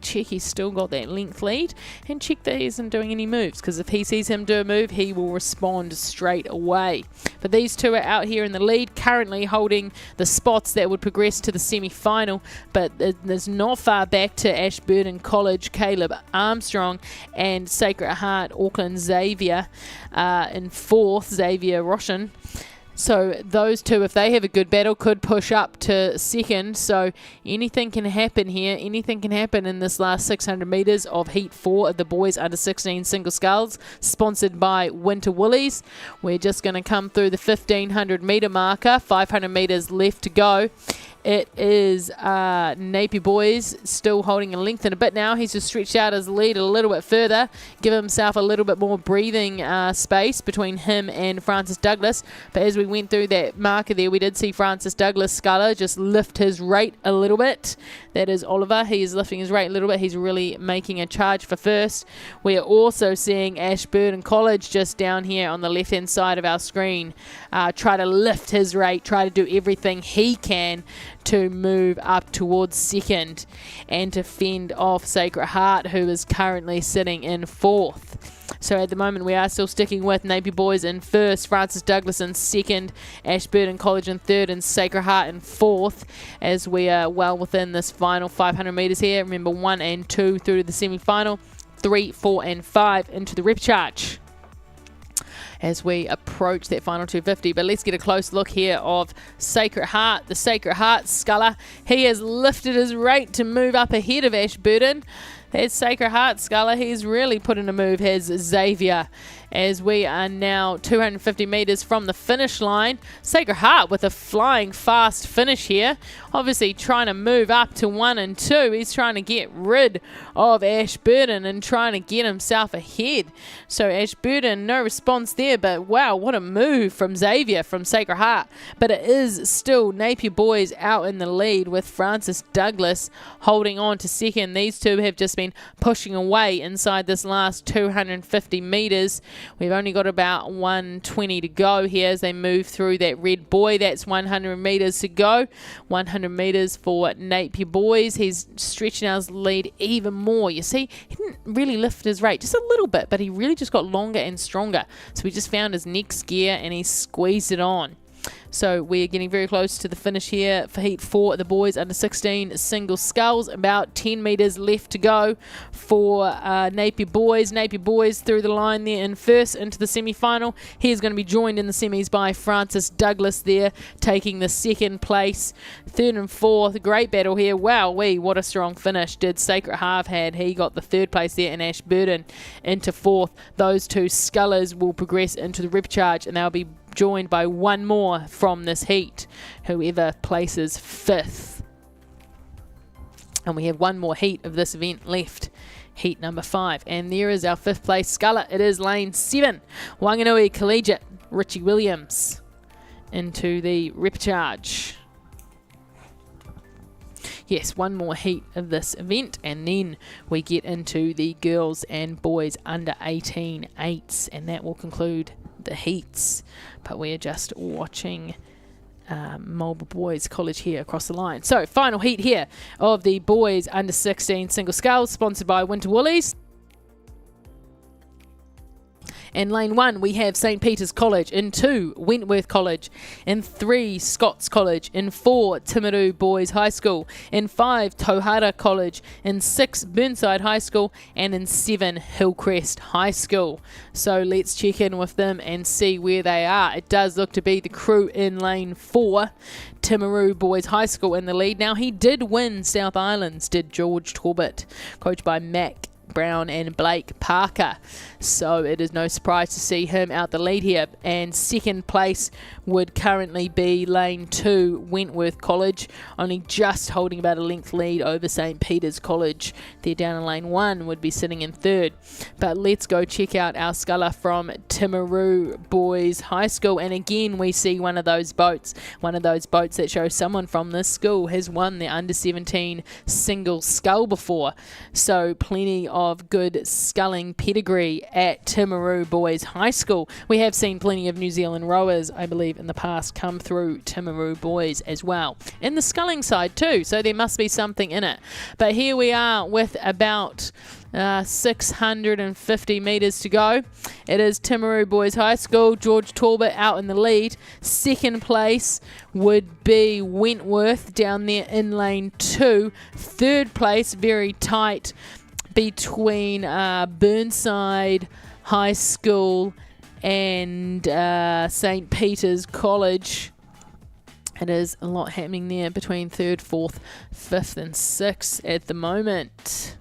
check he's still got that length lead and check that he isn't doing any moves, because if he sees him do a move, he will respond straight away. But these two are out here in the lead, currently holding the spots that would progress to the semi-final, but there's not far back to Ashburton College Caleb Armstrong and Sacred Heart Auckland Xavier in 4th, Xavier Roshan. So those two, if they have a good battle, could push up to 2nd. So anything can happen here. Anything can happen in this last 600 metres of Heat 4 of the boys under 16 single sculls, sponsored by Winter Woolies. We're just going to come through the 1500 metre marker, 500 metres left to go. It is Napier Boys still holding a length and a bit now. He's just stretched out his lead a little bit further, give himself a little bit more breathing space between him and Francis Douglas. But as we went through that marker there, we did see Francis Douglas sculler just lift his rate a little bit. That is Oliver. He is lifting his rate a little bit. He's really making a charge for first. We are also seeing Ashburton College just down here on the left-hand side of our screen try to lift his rate, try to do everything he can to move up towards 2nd and to fend off Sacred Heart, who is currently sitting in 4th. So at the moment we are still sticking with Napier Boys in 1st, Francis Douglas in 2nd, Ashburton College in 3rd and Sacred Heart in 4th, as we are well within this final 500 metres here. Remember, 1 and 2 through to the semi-final, 3, 4 and 5 into the repecharge as we approach that final 250. But let's get a close look here of Sacred Heart, the Sacred Heart sculler. He has lifted his rate to move up ahead of Ashburton. That's Sacred Heart sculler. He's really put in a move, has Xavier, as we are now 250 metres from the finish line. Sacred Heart with a flying fast finish here. Obviously trying to move up to 1 and 2. He's trying to get rid of Ashburton and trying to get himself ahead. So Ashburton, no response there, but wow, what a move from Xavier from Sacred Heart. But it is still Napier Boys out in the lead with Francis Douglas holding on to 2nd. These two have just been pushing away inside this last 250 metres. We've only got about 120 to go here as they move through that red buoy. That's 100 metres to go. 100 metres for Napier Boys. He's stretching out his lead even more. You see, he didn't really lift his rate, just a little bit, but he really just got longer and stronger. So he just found his next gear and he squeezed it on. So we're getting very close to the finish here for Heat 4 of the boys under 16 single sculls. About 10 metres left to go for Napier Boys. Napier Boys through the line there in 1st into the semi-final. He's going to be joined in the semis by Francis Douglas there, taking the 2nd place. 3rd and 4th, great battle here. Wowee, what a strong finish did Sacred Heart had. He got the 3rd place there, and Ashburton into 4th. Those two scullers will progress into the repecharge, and they'll be joined by one more from this heat, whoever places 5th. And we have one more heat of this event left, heat number 5. And there is our 5th place sculler. It is lane 7, Wanganui Collegiate, Richie Williams, into the repecharge. Yes, one more heat of this event, and then we get into the girls and boys under 18 eights, and that will conclude the heats. But we're just watching Marlborough Boys College here across the line. So final heat here of the boys under 16 single sculls, sponsored by Winter Woolies. In lane 1, we have St. Peter's College. In 2, Wentworth College. In 3, Scots College. In 4, Timaru Boys High School. In 5, Tauhara College. In 6, Burnside High School. And in 7, Hillcrest High School. So let's check in with them and see where they are. It does look to be the crew in lane 4. Timaru Boys High School in the lead. Now, he did win South Islands, did George Talbot, coached by Mac Brown and Blake Parker. So it is no surprise to see him out the lead here. And second place would currently be lane 2, Wentworth College, only just holding about a length lead over St. Peter's College. They're down in lane 1, would be sitting in third. But let's go check out our sculler from Timaru Boys High School. And again, we see one of those boats that shows someone from this school has won the under-17 single scull before. So plenty of good sculling pedigree at Timaru Boys High School. We have seen plenty of New Zealand rowers, I believe, in the past come through Timaru Boys as well. In the sculling side too, so there must be something in it. But here we are with about 650 metres to go. It is Timaru Boys High School. George Talbot out in the lead. Second place would be Wentworth down there in lane 2. Third place, very tight between Burnside High School and St. Peter's College. It is a lot happening there between 3rd, 4th, 5th and 6th at the moment.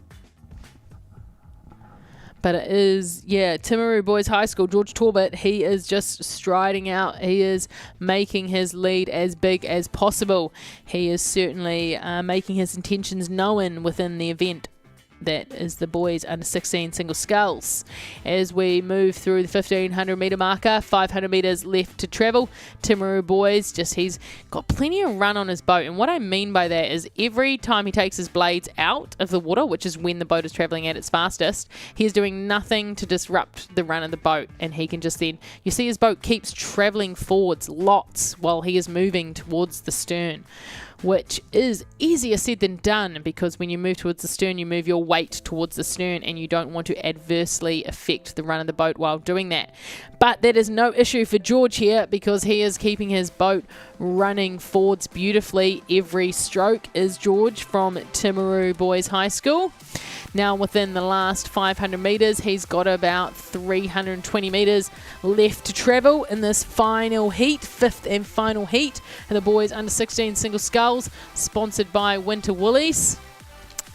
But it is, Timaru Boys High School. George Talbot, he is just striding out. He is making his lead as big as possible. He is certainly making his intentions known within the event. That is the boys under 16 single sculls. As we move through the 1500 metre marker, 500 metres left to travel. Timaru Boys, he's got plenty of run on his boat. And what I mean by that is every time he takes his blades out of the water, which is when the boat is travelling at its fastest, he is doing nothing to disrupt the run of the boat. And he can just then, you see his boat keeps travelling forwards lots while he is moving towards the stern, which is easier said than done, because when you move towards the stern, you move your weight towards the stern and you don't want to adversely affect the run of the boat while doing that. But that is no issue for George here, because he is keeping his boat running forwards beautifully every stroke is George from Timaru Boys High School. Now within the last 500 metres, he's got about 320 metres left to travel in this final heat, 5th and final heat of the boys under 16 single sculls, sponsored by Winter Woolies.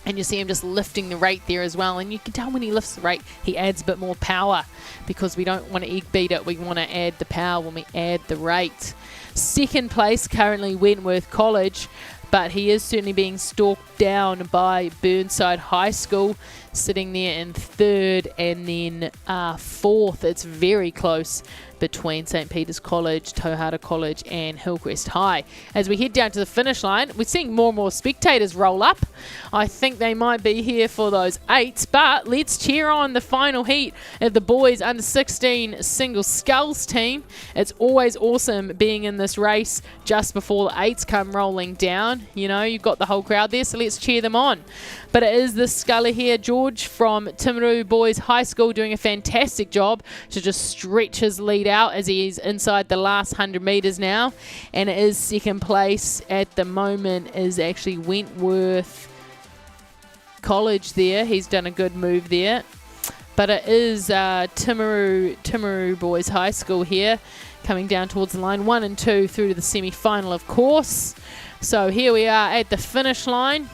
And you see him just lifting the rate there as well. And you can tell when he lifts the rate, he adds a bit more power, because we don't want to egg beat it. We want to add the power when we add the rate. Second place, currently Wentworth College, but he is certainly being stalked down by Burnside High School, sitting there in 3rd and then 4th. It's very close between St. Peter's College, Tauhara College and Hillcrest High. As we head down to the finish line, we're seeing more and more spectators roll up. I think they might be here for those 8s, but let's cheer on the final heat of the boys under 16 single sculls team. It's always awesome being in this race just before the 8s come rolling down. You know, you've got the whole crowd there, so let's cheer them on. But it is the sculler here, George from Timaru Boys High School, doing a fantastic job to just stretch his lead out as he's inside the last 100 metres now. And it is second place at the moment is actually Wentworth College there. He's done a good move there. But it is Timaru Boys High School here, coming down towards the line 1 and 2 through to the semi-final, of course. So here we are at the finish line.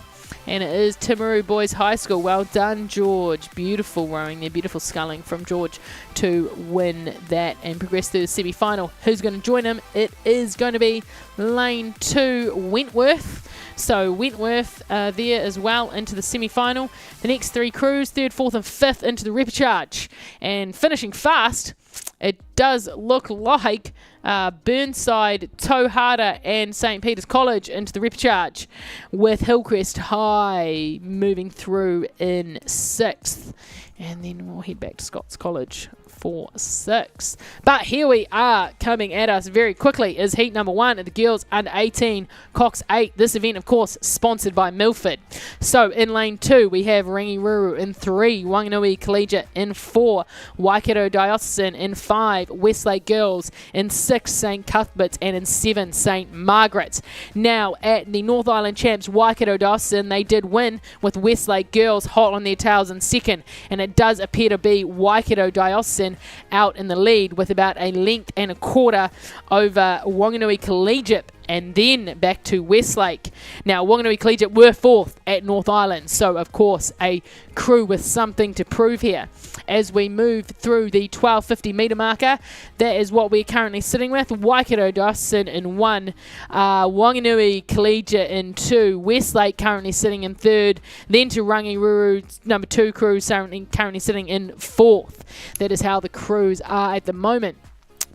And it is Timaru Boys High School. Well done, George. Beautiful rowing there. Beautiful sculling from George to win that and progress through the semi-final. Who's going to join him? It is going to be lane 2, Wentworth. So Wentworth there as well into the semi-final. The next 3 crews, 3rd, 4th and 5th into the repechage. And finishing fast, it does look like Burnside, Tauhara and St. Peter's College into the repechage, with Hillcrest High moving through in 6th. And then we'll head back to Scots College 3-4-6. But here we are, coming at us very quickly is heat number 1 at the girls under 18 Cox 8. This event, of course, sponsored by Milford. So in lane 2 we have Rangiruru. In 3 Wanganui Collegiate. In 4 Waikato Diocesan. In 5 Westlake Girls. In 6 St Cuthbert's, and in 7 St Margaret's. Now at the North Island champs Waikato Diocesan, they did win with Westlake Girls hot on their tails in second, and it does appear to be Waikato Diocesan out in the lead with about a length and a quarter over Wanganui Collegiate, and then back to Westlake. Now, Wanganui Collegiate were 4th at North Island, so of course a crew with something to prove here. As we move through the 1250 metre marker, that is what we're currently sitting with. Waikato Diocesan in 1, Wanganui Collegiate in 2, Westlake currently sitting in 3rd, then to Rangiruru number 2 crew currently sitting in 4th. That is how the crews are at the moment.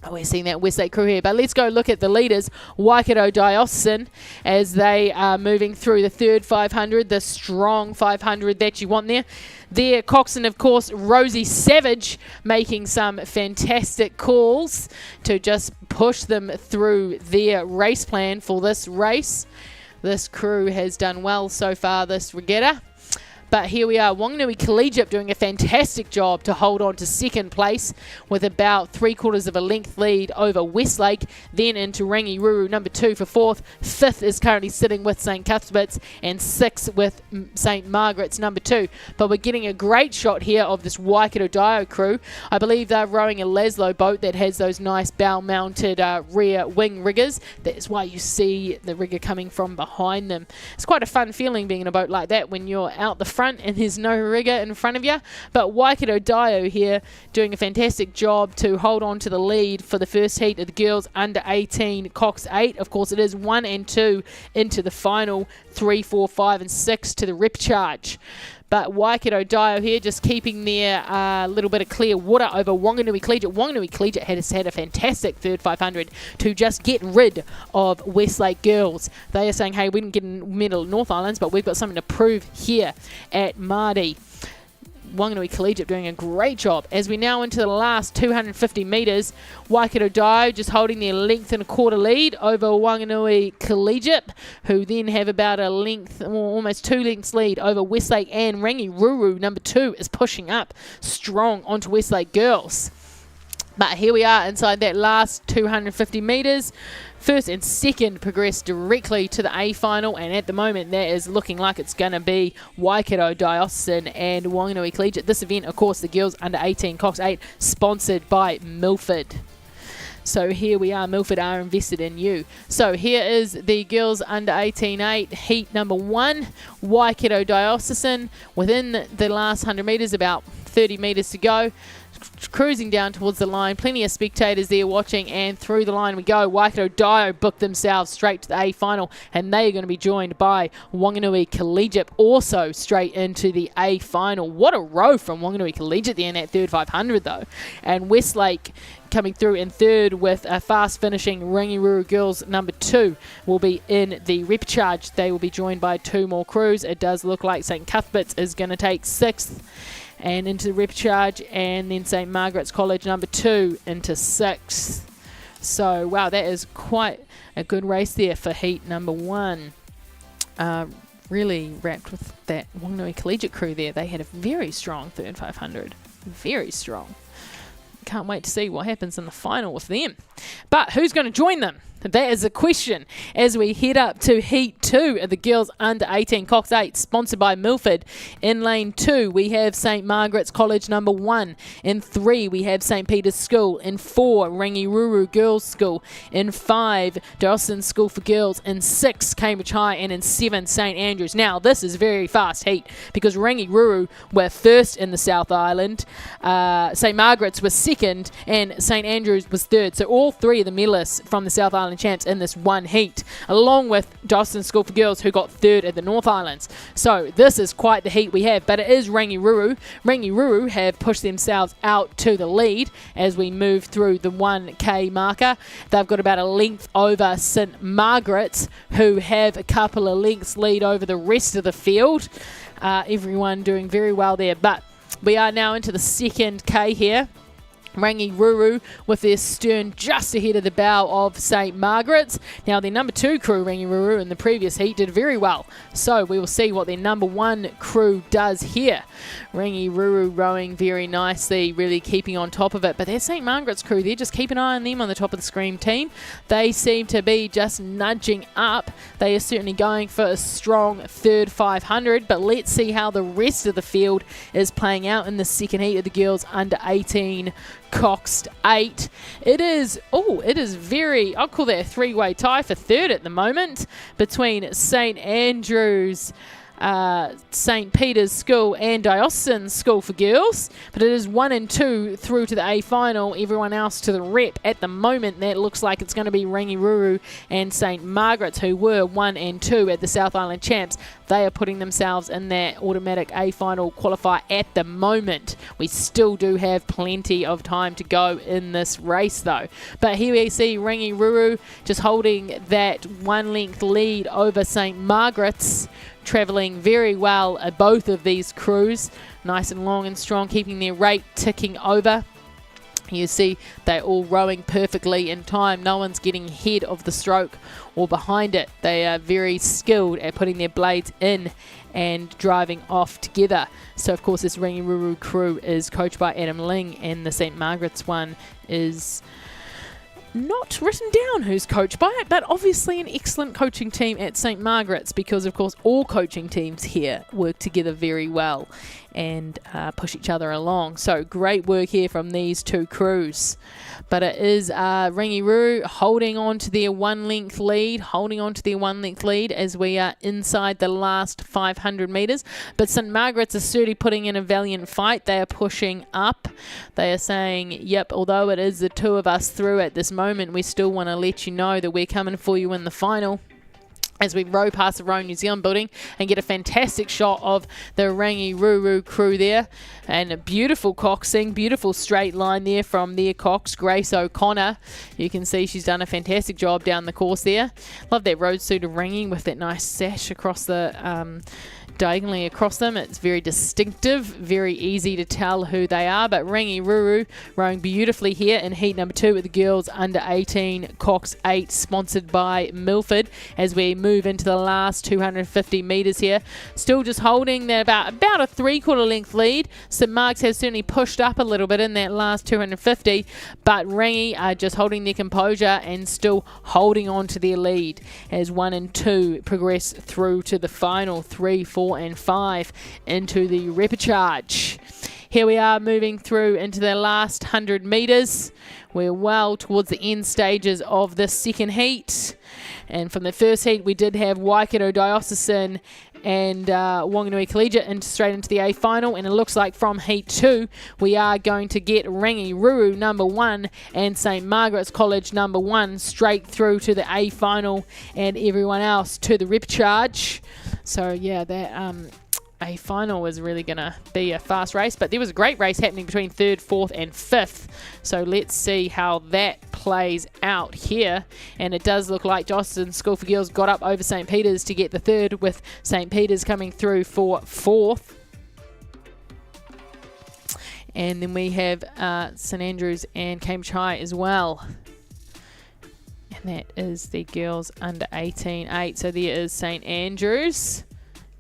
We're seeing that Westlake crew here. But let's go look at the leaders. Waikato Diocesan, as they are moving through the 3rd 500, the strong 500 that you want there. There, Coxon, of course, Rosie Savage making some fantastic calls to just push them through their race plan for this race. This crew has done well so far this regatta. But here we are, Wanganui Collegiate doing a fantastic job to hold on to 2nd place with about 3/4 of a length lead over Westlake, then into Rangiruru number 2 for 4th. 5th is currently sitting with St Cuthbert's, and 6th with St Margaret's number 2. But we're getting a great shot here of this Waikato Dio crew. I believe they're rowing a Laszlo boat that has those nice bow-mounted rear wing riggers. That is why you see the rigger coming from behind them. It's quite a fun feeling being in a boat like that when you're out the front and there's no rigger in front of you. But Waikato Dio here doing a fantastic job to hold on to the lead for the first heat of the girls under 18 Cox 8. Of course, it is 1 and 2 into the final, 3, 4, 5 and 6 to the rip charge. But Waikato Dio here just keeping their little bit of clear water over Wanganui Collegiate. Wanganui Collegiate has had a fantastic 3rd 500 to just get rid of Westlake Girls. They are saying, hey, we didn't get in medal at North Islands, but we've got something to prove here at Maadi. Wanganui Collegiate doing a great job. As we now into the last 250 metres, Waikato Dio just holding their length and a quarter lead over Wanganui Collegiate, who then have about a length, or almost 2 lengths lead over Westlake, and Rangiruru number 2 is pushing up strong onto Westlake Girls. But here we are inside that last 250 metres. 1st and 2nd progress directly to the A final, and at the moment that is looking like it's going to be Waikato Diocesan and Wanganui Collegiate. This event, of course, the girls under 18 Cox 8, sponsored by Milford. So here we are, Milford are invested in you. So here is the girls under 18-8, heat number 1, Waikato Diocesan. Within the last 100 metres, about 30 metres to go. Cruising down towards the line, plenty of spectators there watching, and through the line we go. Waikato Dio booked themselves straight to the A final, and they are going to be joined by Wanganui Collegiate also straight into the A final. What a row from Wanganui Collegiate there in that 3rd 500 though. And Westlake coming through in 3rd with a fast finishing Rangiruru Girls number 2 will be in the rep charge. They will be joined by 2 more crews. It does look like St Cuthbert's is going to take 6th and into the rep charge, and then St Margaret's College number 2 into 6th. So wow, that is quite a good race there for heat number 1. Really wrapped with that Wanganui Collegiate crew there. They had a very strong 3rd 500. Very strong. Can't wait to see what happens in the final with them. But who's going to join them? That is a question as we head up to Heat 2 of the girls under 18 Cox 8, sponsored by Milford. In lane 2, we have St Margaret's College number 1. In 3, we have St Peter's School. In 4, Rangiruru Girls School. In 5, Dawson School for Girls. In 6, Cambridge High. And in 7, St Andrews. Now, this is very fast heat because Rangiruru were first in the South Island. St Margaret's was second and St Andrews was third. So all three of the medalists from the South Island champs in this one heat, along with Dawson School for Girls, who got third at the North Islands. So this is quite the heat we have, but it is Rangiruru. Rangiruru have pushed themselves out to the lead as we move through the 1K marker. They've got about a length over St Margaret's, who have a couple of lengths lead over the rest of the field. Everyone doing very well there, but we are now into the second K here. Rangiruru with their stern just ahead of the bow of St Margaret's. Now their number 2 crew, Rangiruru, in the previous heat did very well. So we will see what their number 1 crew does here. Rangiruru rowing very nicely, really keeping on top of it. But their St Margaret's crew, they're just keep an eye on them on the top of the screen team. They seem to be just nudging up. They are certainly going for a strong third 500. But let's see how the rest of the field is playing out in the second heat of the girls under 18 Coxed 8. It is very, I'll call that a three-way tie for third at the moment between St Andrews, St Peter's School and Diocesan School for girls, but it is 1 and 2 through to the A final. Everyone else to the rep at the moment. That looks like it's going to be Rangiruru and St Margaret's, who were 1 and 2 at the South Island Champs. They are putting themselves in that automatic A final qualifier at the moment. We still do have plenty of time to go in this race though. But here we see Rangiruru just holding that 1 length lead over St Margaret's, travelling very well at both of these crews, nice and long and strong, keeping their rate ticking over. You see they're all rowing perfectly in time. No one's getting ahead of the stroke or behind it. They are very skilled at putting their blades in and driving off together. So of course this Rangiruru crew is coached by Adam Ling, and the St Margaret's one is not written down who's coached by it, but obviously an excellent coaching team at St Margaret's, because of course all coaching teams here work together very well and push each other along. So great work here from these two crews. But it is Rangiruru holding on to their 1 length lead, as we are inside the last 500 metres. But St Margaret's is certainly putting in a valiant fight. They are pushing up. They are saying, yep, although it is the two of us through at this moment, we still want to let you know that we're coming for you in the final. As we row past the Row New Zealand building and get a fantastic shot of the Rangiruru crew there. And a beautiful coxing, beautiful straight line there from their cox, Grace O'Connor. You can see she's done a fantastic job down the course there. Love that road suit of ringing with that nice sash across the diagonally across them. It's very distinctive, very easy to tell who they are. But Rangiruru rowing beautifully here in heat number 2 with the girls under 18 Cox 8, sponsored by Milford, as we move into the last 250 metres here. Still just holding that about a 3/4 length lead. St Mark's has certainly pushed up a little bit in that last 250, but Rangi are just holding their composure and still holding on to their lead as 1 and 2 progress through to the final 3, 4 and 5 into the repechage. Here we are moving through into the last 100 metres. We're well towards the end stages of this second heat. And from the first heat, we did have Waikato Diocesan and Wanganui Collegiate straight into the A final, and it looks like from heat 2 we are going to get Rangiruru number 1 and St Margaret's College number 1 straight through to the A final, and everyone else to the repechage. So yeah, that A final was really going to be a fast race, but there was a great race happening between 3rd, 4th and 5th. So let's see how that plays out here. And it does look like Diocesan School for Girls got up over St Peter's to get the 3rd, with St Peter's coming through for 4th. And then we have St Andrews and Cambridge High as well. And that is the girls under 18-8. So there is St Andrews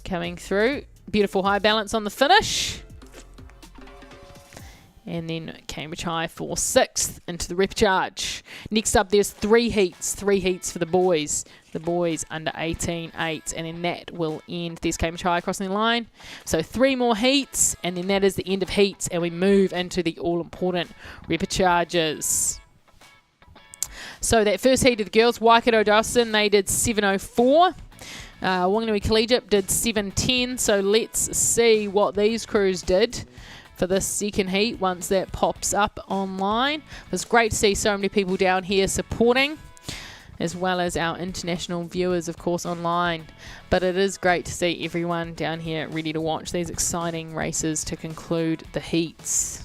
coming through. Beautiful high balance on the finish. And then Cambridge High for 6th into the repechage. Next up, there's 3 heats for the boys. The boys under 18-8, and then that will end. There's Cambridge High crossing the line. So 3 more heats, and then that is the end of heats, and we move into the all-important repechages. So that first heat of the girls, Waikato Dawson, they did 7:04. Wanganui Collegiate did 7:10. So let's see what these crews did for this second heat once that pops up online. It's great to see so many people down here supporting, as well as our international viewers, of course, online. But it is great to see everyone down here ready to watch these exciting races to conclude the heats.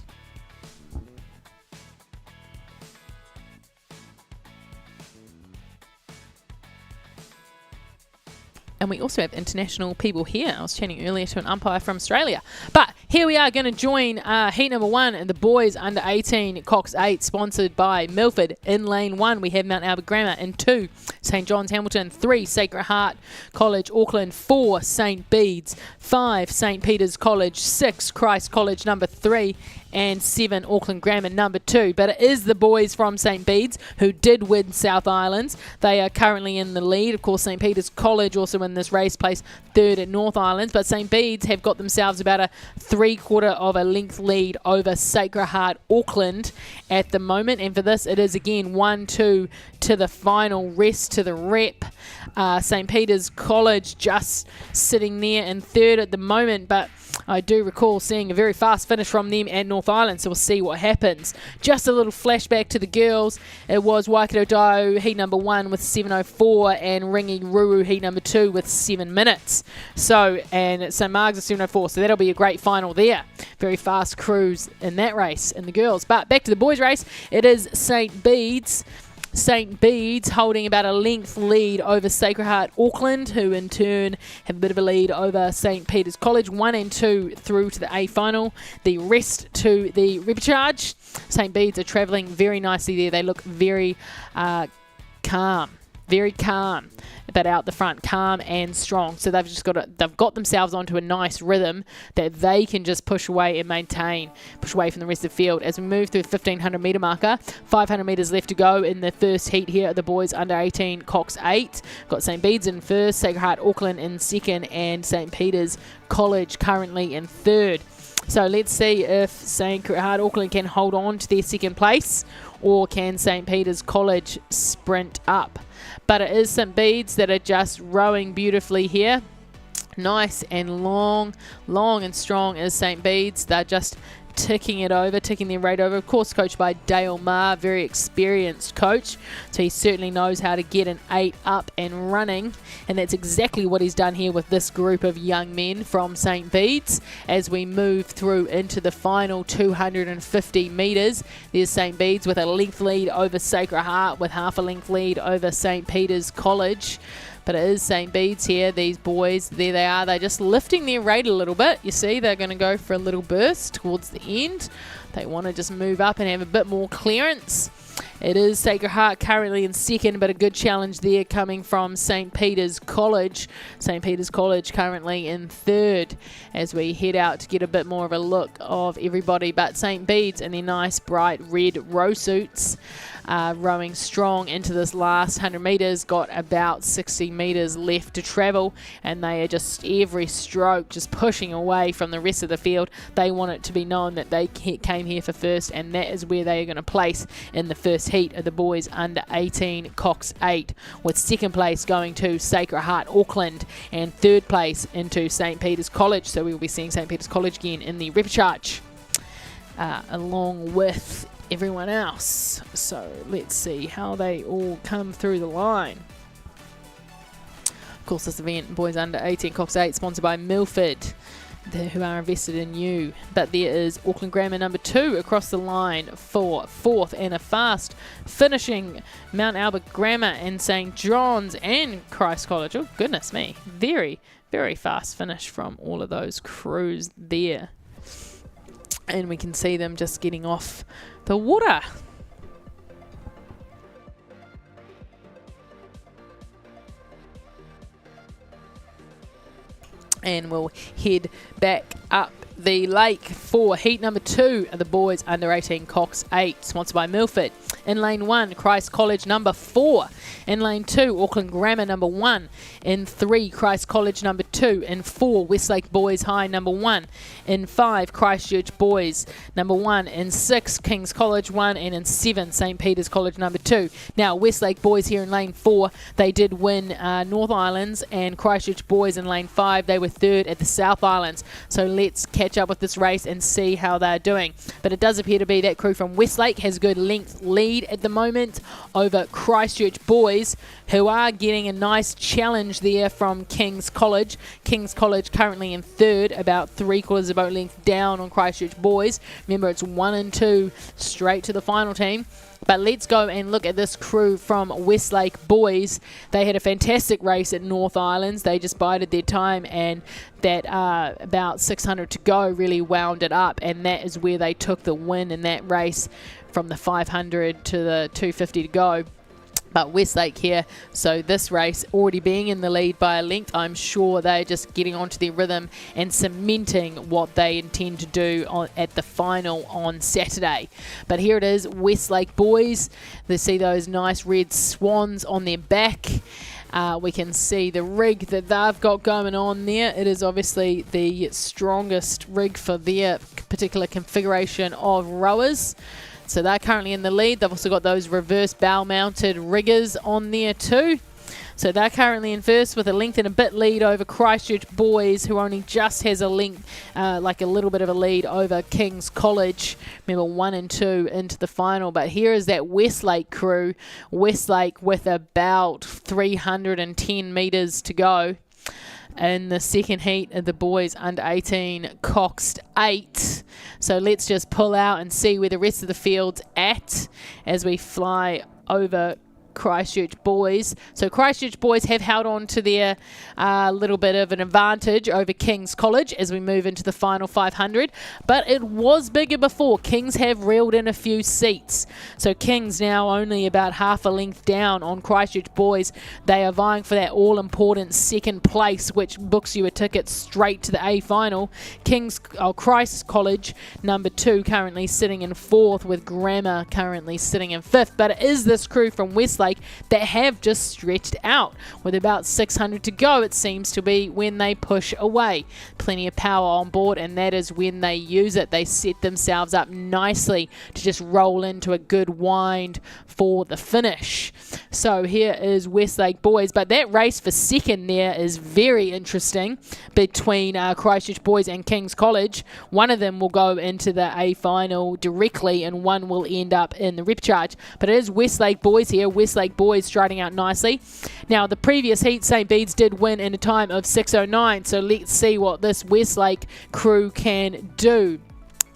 And we also have international people here. I was chatting earlier to an umpire from Australia. But here we are going to join heat number 1 and the boys under 18 Cox 8, sponsored by Milford. In lane 1 we have Mount Albert Grammar. In 2 St John's Hamilton. 3 Sacred Heart College Auckland. 4 St Bede's. 5 St Peter's College. 6 Christ College number 3. And 7 Auckland Grammar number 2. But it is the boys from St Bede's who did win South Islands. They are currently in the lead. Of course, St Peter's College also in this race placed 3rd at North Islands. But St Bede's have got themselves about a 3/4 of a length lead over Sacred Heart Auckland at the moment. And for this, it is again 1-2 to the final, rest to the rep. St Peter's College just sitting there in 3rd at the moment, but I do recall seeing a very fast finish from them at North Island, so we'll see what happens. Just a little flashback to the girls. It was Waikato Dau heat number 1 with 7:04 and Ringi Ruru heat number 2 with 7 minutes. So, and St Marg's is 7:04, so that'll be a great final there. Very fast crews in that race in the girls. But back to the boys race. It is St Bede's. St Bede's holding about a length lead over Sacred Heart Auckland, who in turn have a bit of a lead over St Peter's College. 1 and 2 through to the A final. The rest to the repecharge. St Bede's are travelling very nicely there. They look very calm. Very calm, but out the front, calm and strong. So they've got themselves onto a nice rhythm that they can just push away and maintain, push away from the rest of the field. As we move through the 1500 metre marker, 500 metres left to go in the first heat here at the boys under 18 Cox 8. Got St Bede's in first, Sacred Heart Auckland in second, and St Peter's College currently in third. So let's see if Sacred Heart Auckland can hold on to their second place, or can St Peter's College sprint up. But it is St Bede's that are just rowing beautifully here. Nice and long and strong is St Bede's. They're just ticking their rate over. Of course, coached by Dale Marr, very experienced coach. So he certainly knows how to get an 8 up and running. And that's exactly what he's done here with this group of young men from St Bede's. As we move through into the final 250 metres, there's St Bede's with a length lead over Sacred Heart, with half a length lead over St Peter's College. But it is St Bede's here. These boys, there they are. They're just lifting their rate a little bit. You see, they're going to go for a little burst towards the end. They want to just move up and have a bit more clearance. It is Sacred Heart currently in second, but a good challenge there coming from St Peter's College. St Peter's College currently in third as we head out to get a bit more of a look of everybody. But St Bede's in their nice bright red row suits, rowing strong into this last 100 metres. Got about 60 metres left to travel, and they are just every stroke just pushing away from the rest of the field. They want it to be known that they came here for first, and that is where they are going to place in the first heat of the boys under 18 Cox 8, with second place going to Sacred Heart Auckland and third place into St Peter's College. So we will be seeing St Peter's College again in the repecharge along with everyone else. So let's see how they all come through the line. Of course, this event, boys under 18 Cox 8, sponsored by Milford, who are invested in you. But there is Auckland Grammar number 2 across the line for fourth, and a fast finishing Mount Albert Grammar and St John's and Christ College. Oh goodness me, very, very fast finish from all of those crews there. And we can see them just getting off the water. And we'll head back up the lake for heat number 2 of the boys under 18 Cox 8, sponsored by Milford. In lane 1, Christ College number 4. In lane 2, Auckland Grammar number 1. In 3, Christ College number 2. In 4, Westlake Boys High number 1. In 5, Christchurch Boys number 1. In 6, King's College 1. And in 7, St Peter's College number 2. Now, Westlake Boys here in lane 4, they did win North Islands, and Christchurch Boys in lane 5, they were third at the South Islands. So let's catch up with this race and see how they're doing. But it does appear to be that crew from Westlake has a good length lead at the moment over Christchurch Boys, who are getting a nice challenge there from King's College. King's College currently in third, about 3/4 of a boat length down on Christchurch Boys. Remember, it's 1 and 2 straight to the final team. But let's go and look at this crew from Westlake Boys. They had a fantastic race at North Islands. They just bided their time, and that about 600 to go really wound it up, and that is where they took the win in that race from the 500 to the 250 to go. But Westlake here, so this race already being in the lead by a length, I'm sure they're just getting onto their rhythm and cementing what they intend to do at the final on Saturday. But here it is, Westlake Boys. They see those nice red swans on their back. We can see the rig that they've got going on there. It is obviously the strongest rig for their particular configuration of rowers. So they're currently in the lead. They've also got those reverse bow-mounted riggers on there too. So they're currently in first with a length and a bit lead over Christchurch Boys, who only just has a length, like a little bit of a lead over King's College. Remember, 1 and 2 into the final. But here is that Westlake crew. Westlake with about 310 metres to go. In the second heat of the boys under 18 coxed 8. So let's just pull out and see where the rest of the field's at as we fly over Christchurch Boys. So Christchurch Boys have held on to their little bit of an advantage over King's College as we move into the final 500, but it was bigger before. Kings have reeled in a few seats, so Kings now only about half a length down on Christchurch Boys. They are vying for that all-important second place, which books you a ticket straight to the A final. Christ College number 2 currently sitting in 4th, with Grammar currently sitting in 5th, but it is this crew from Westlake that have just stretched out with about 600 to go. It seems to be when they push away. Plenty of power on board, and that is when they use it. They set themselves up nicely to just roll into a good wind for the finish. So here is Westlake Boys, but that race for second there is very interesting between Christchurch Boys and King's College. One of them will go into the A final directly, and one will end up in the repecharge. But it is Westlake Boys here. Westlake Boys striding out nicely. Now, the previous heat, St. Bede's did win in a time of 6:09, so let's see what this Westlake crew can do.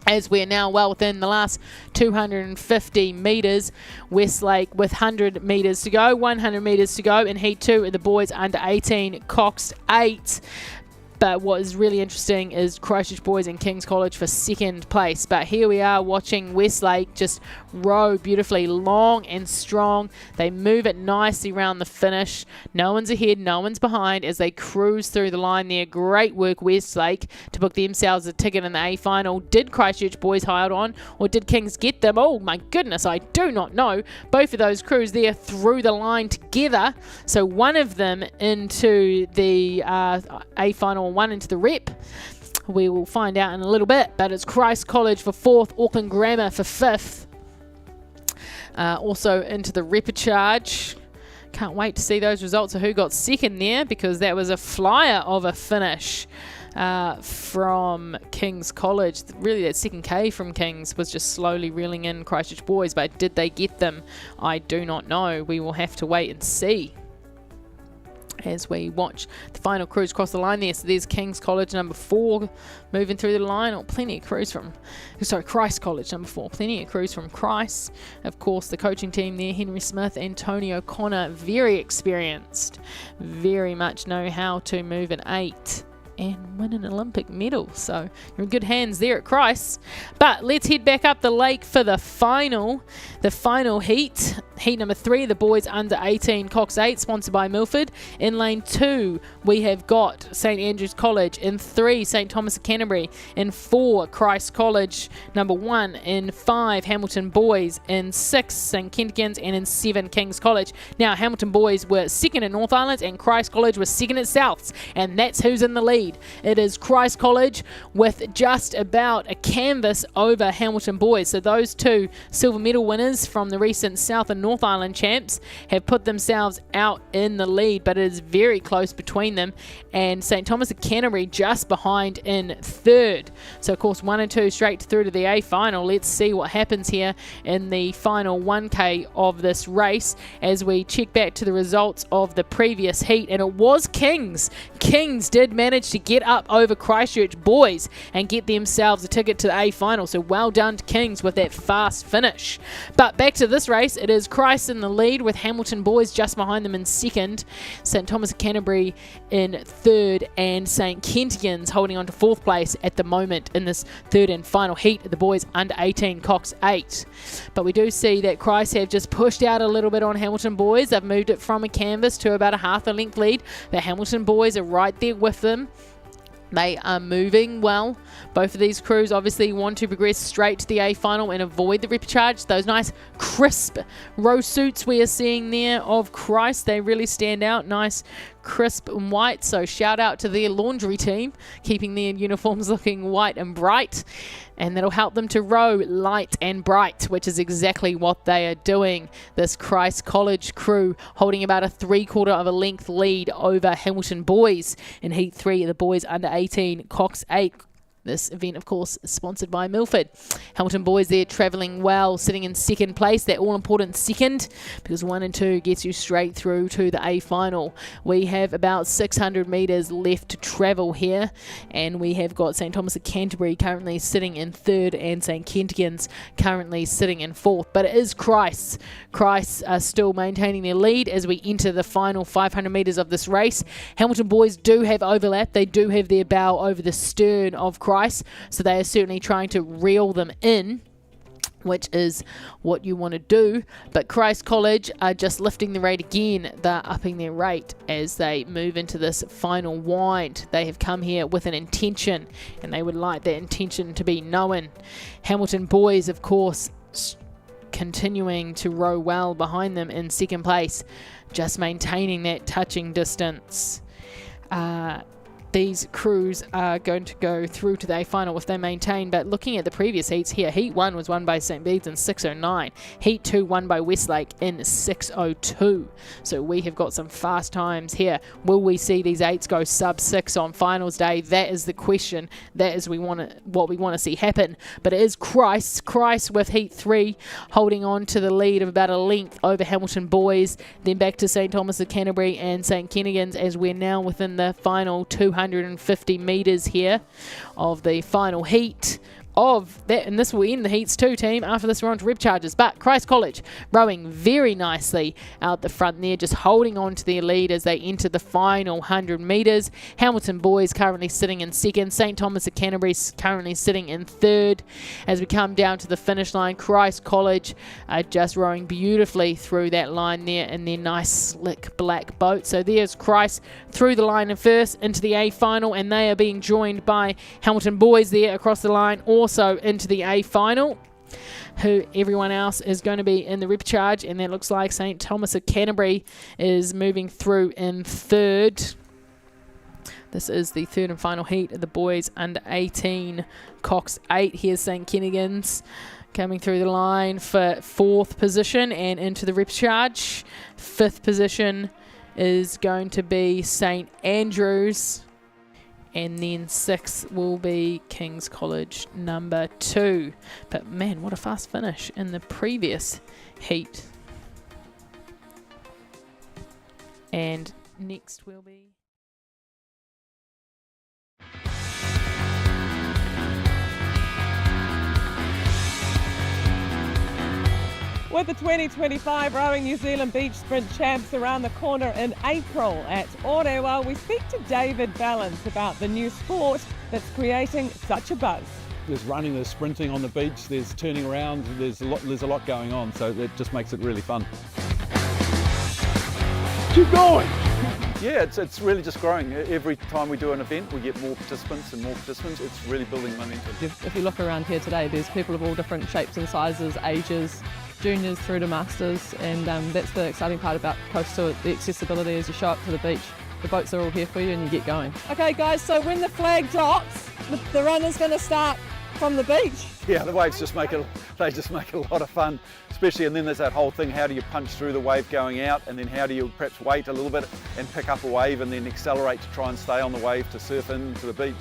As we're now well within the last 250 metres, Westlake with 100 metres to go, 100 metres to go in Heat 2 of the boys under 18, coxed 8. But what is really interesting is Christchurch Boys and King's College for second place. But here we are watching Westlake just row beautifully, long and strong. They move it nicely around the finish. No one's ahead, no one's behind as they cruise through the line there. Great work, Westlake, to book themselves a ticket in the A final. Did Christchurch Boys hold on, or did Kings get them? Oh my goodness, I do not know. Both of those crews there through the line together. So one of them into the A final and one into the rep. We will find out in a little bit, but it's Christ College for 4th, Auckland Grammar for 5th. Also into the repecharge. Can't wait to see those results of who got second there, because that was a flyer of a finish from King's College. Really, that second K from Kings was just slowly reeling in Christchurch Boys, but did they get them? I do not know. We will have to wait and see as we watch the final crews cross the line there. So there's King's College number 4 moving through the line. Oh, plenty of crews from, Christ College number 4. Plenty of crews from Christ. Of course, the coaching team there, Henry Smith and Tony O'Connor, very experienced. Very much know how to move an 8 and win an Olympic medal. So you're in good hands there at Christ. But let's head back up the lake for the final heat. Heat number 3, the boys under 18, Cox 8, sponsored by Milford. In lane 2, we have got St. Andrew's College. In 3, St. Thomas of Canterbury. In 4, Christ College number 1. In 5, Hamilton Boys. In 6, St. Kentigins. And in 7, King's College. Now, Hamilton Boys were second at North Islands, and Christ College was second at Souths. And that's who's in the lead. It is Christ College with just about a canvas over Hamilton Boys. So those two silver medal winners from the recent South and North Island champs have put themselves out in the lead, but it is very close between them, and St. Thomas of Canterbury just behind in 3rd. So of course 1 and 2 straight through to the A final. Let's see what happens here in the final 1K of this race as we check back to the results of the previous heat, and it was Kings. Kings did manage to to get up over Christchurch boys and get themselves a ticket to the A final. So well done to Kings with that fast finish. But back to this race, it is Christ in the lead with Hamilton boys just behind them in second, St Thomas of Canterbury in third, and St Kentigans holding on to fourth place at the moment in this third and final heat of the boys under 18 Cox 8. But we do see that Christ have just pushed out a little bit on Hamilton boys. They've moved it from a canvas to about a half a length lead. The Hamilton boys are right there with them. They are moving well. Both of these crews obviously want to progress straight to the A final and avoid the repecharge. Those nice crisp row suits we are seeing there of Christ, they really stand out. Nice crisp and white. So shout out to their laundry team, keeping their uniforms looking white and bright. And that'll help them to row light and bright, which is exactly what they are doing. This Christ College crew holding about a 3/4 of a length lead over Hamilton boys in Heat 3 of the boys under 18 Cox 8. This event, of course, is sponsored by Milford. Hamilton boys there travelling well, sitting in second place. That all-important second, because 1 and 2 gets you straight through to the A final. We have about 600 metres left to travel here, and we have got St Thomas of Canterbury currently sitting in third and St Kentigans currently sitting in fourth. But it is Christ. Christ are still maintaining their lead as we enter the final 500 metres of this race. Hamilton boys do have overlap. They do have their bow over the stern of Christ. So they are certainly trying to reel them in, which is what you want to do. But Christ College are just lifting the rate again. They're upping their rate as they move into this final wind. They have come here with an intention, and they would like that intention to be known. Hamilton boys, of course, continuing to row well behind them in second place, just maintaining that touching distance. These crews are going to go through to the A final if they maintain. But looking at the previous heats here, Heat 1 was won by St Bede's in 6:09. Heat 2 won by Westlake in 6:02. So we have got some fast times here. Will we see these 8s go sub 6 on finals day? That is the question. That is what we want to see happen. But it is Christ with Heat 3 holding on to the lead of about a length over Hamilton boys. Then back to St Thomas of Canterbury and St Kentigans as we're now within the final 250 metres here of the final heat of that, and this will end the heats 2 team. After this we're on to rib charges, but Christ College rowing very nicely out the front there, just holding on to their lead as they enter the final 100 metres. Hamilton boys currently sitting in second, St Thomas of Canterbury currently sitting in third. As we come down to the finish line, Christ College are just rowing beautifully through that line there in their nice slick black boat. So there's Christ through the line and first into the A final, and they are being joined by Hamilton boys there across the line, also into the A final. Who everyone else is going to be in the repecharge, and that looks like St Thomas of Canterbury is moving through in third. This is the third and final heat of the boys under 18 Cox 8. Here's St Kentigans coming through the line for fourth position and into the repecharge. Fifth position is going to be St Andrews. And then 6 will be King's College number 2. But man, what a fast finish in the previous heat. And next will be... With the 2025 Rowing New Zealand Beach Sprint Champs around the corner in April at Orewa, we speak to David Ballance about the new sport that's creating such a buzz. There's running, there's sprinting on the beach, there's turning around, there's a lot going on, so it just makes it really fun. Keep going! Yeah, it's really just growing. Every time we do an event, we get more participants and more participants. It's really building momentum. If you look around here today, there's people of all different shapes and sizes, ages, juniors through to masters, and that's the exciting part about coastal, the accessibility. As you show up to the beach, the boats are all here for you and you get going. Okay guys, so when the flag drops, the run is going to start from the beach. Yeah, the waves just make it a lot of fun, especially, and then there's that whole thing, how do you punch through the wave going out, and then how do you perhaps wait a little bit and pick up a wave and then accelerate to try and stay on the wave to surf into the beach.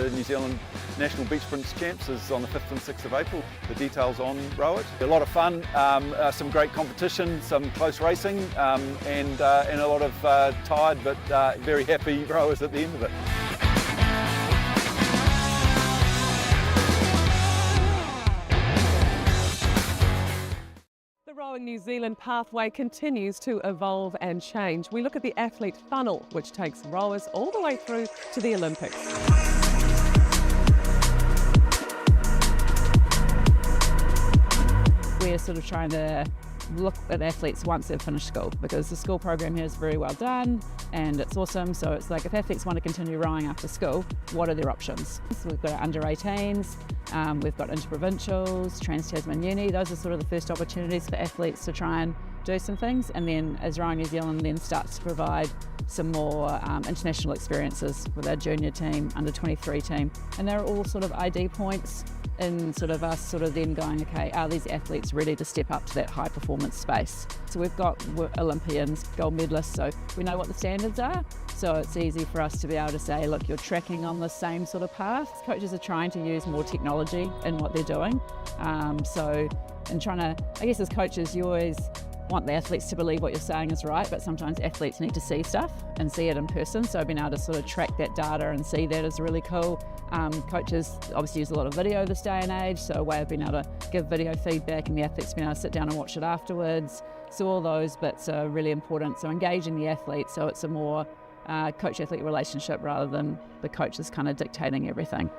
the New Zealand National Beach Sprints Champs is on the 5th and 6th of April. The details on Row It. A lot of fun, some great competition, some close racing, and a lot of tired but very happy rowers at the end of it. Rowing New Zealand pathway continues to evolve and change. We look at the athlete funnel, which takes rowers all the way through to the Olympics. We're sort of trying to look at athletes once they've finished school, because the school program here is very well done and it's awesome. So it's like, if athletes want to continue rowing after school, what are their options? So we've got our under 18s, we've got interprovincials, Trans-Tasman Uni. Those are sort of the first opportunities for athletes to try and do some things, and then as Rowing New Zealand then starts to provide some more international experiences with our junior team, under 23 team, and they're all sort of ID points in sort of us sort of then going, okay, are these athletes ready to step up to that high performance space? So we've got Olympians, gold medalists, so we know what the standards are. So it's easy for us to be able to say, look, you're tracking on the same sort of path. Coaches are trying to use more technology in what they're doing. And trying to, I guess as coaches, you always want the athletes to believe what you're saying is right, but sometimes athletes need to see stuff and see it in person. So being able to sort of track that data and see that is really cool. Coaches obviously use a lot of video this day and age, so a way of being able to give video feedback and the athletes being able to sit down and watch it afterwards. So all those bits are really important. So engaging the athlete, so it's a more coach-athlete relationship rather than the coach is kind of dictating everything.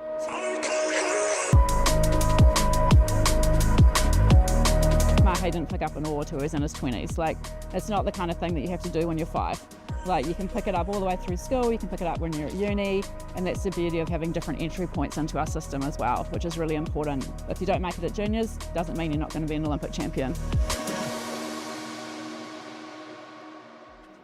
Mahe didn't pick up an oar till he was in his 20s. Like, it's not the kind of thing that you have to do when you're 5. Like, you can pick it up all the way through school, you can pick it up when you're at uni, and that's the beauty of having different entry points into our system as well, which is really important. If you don't make it at juniors, doesn't mean you're not going to be an Olympic champion.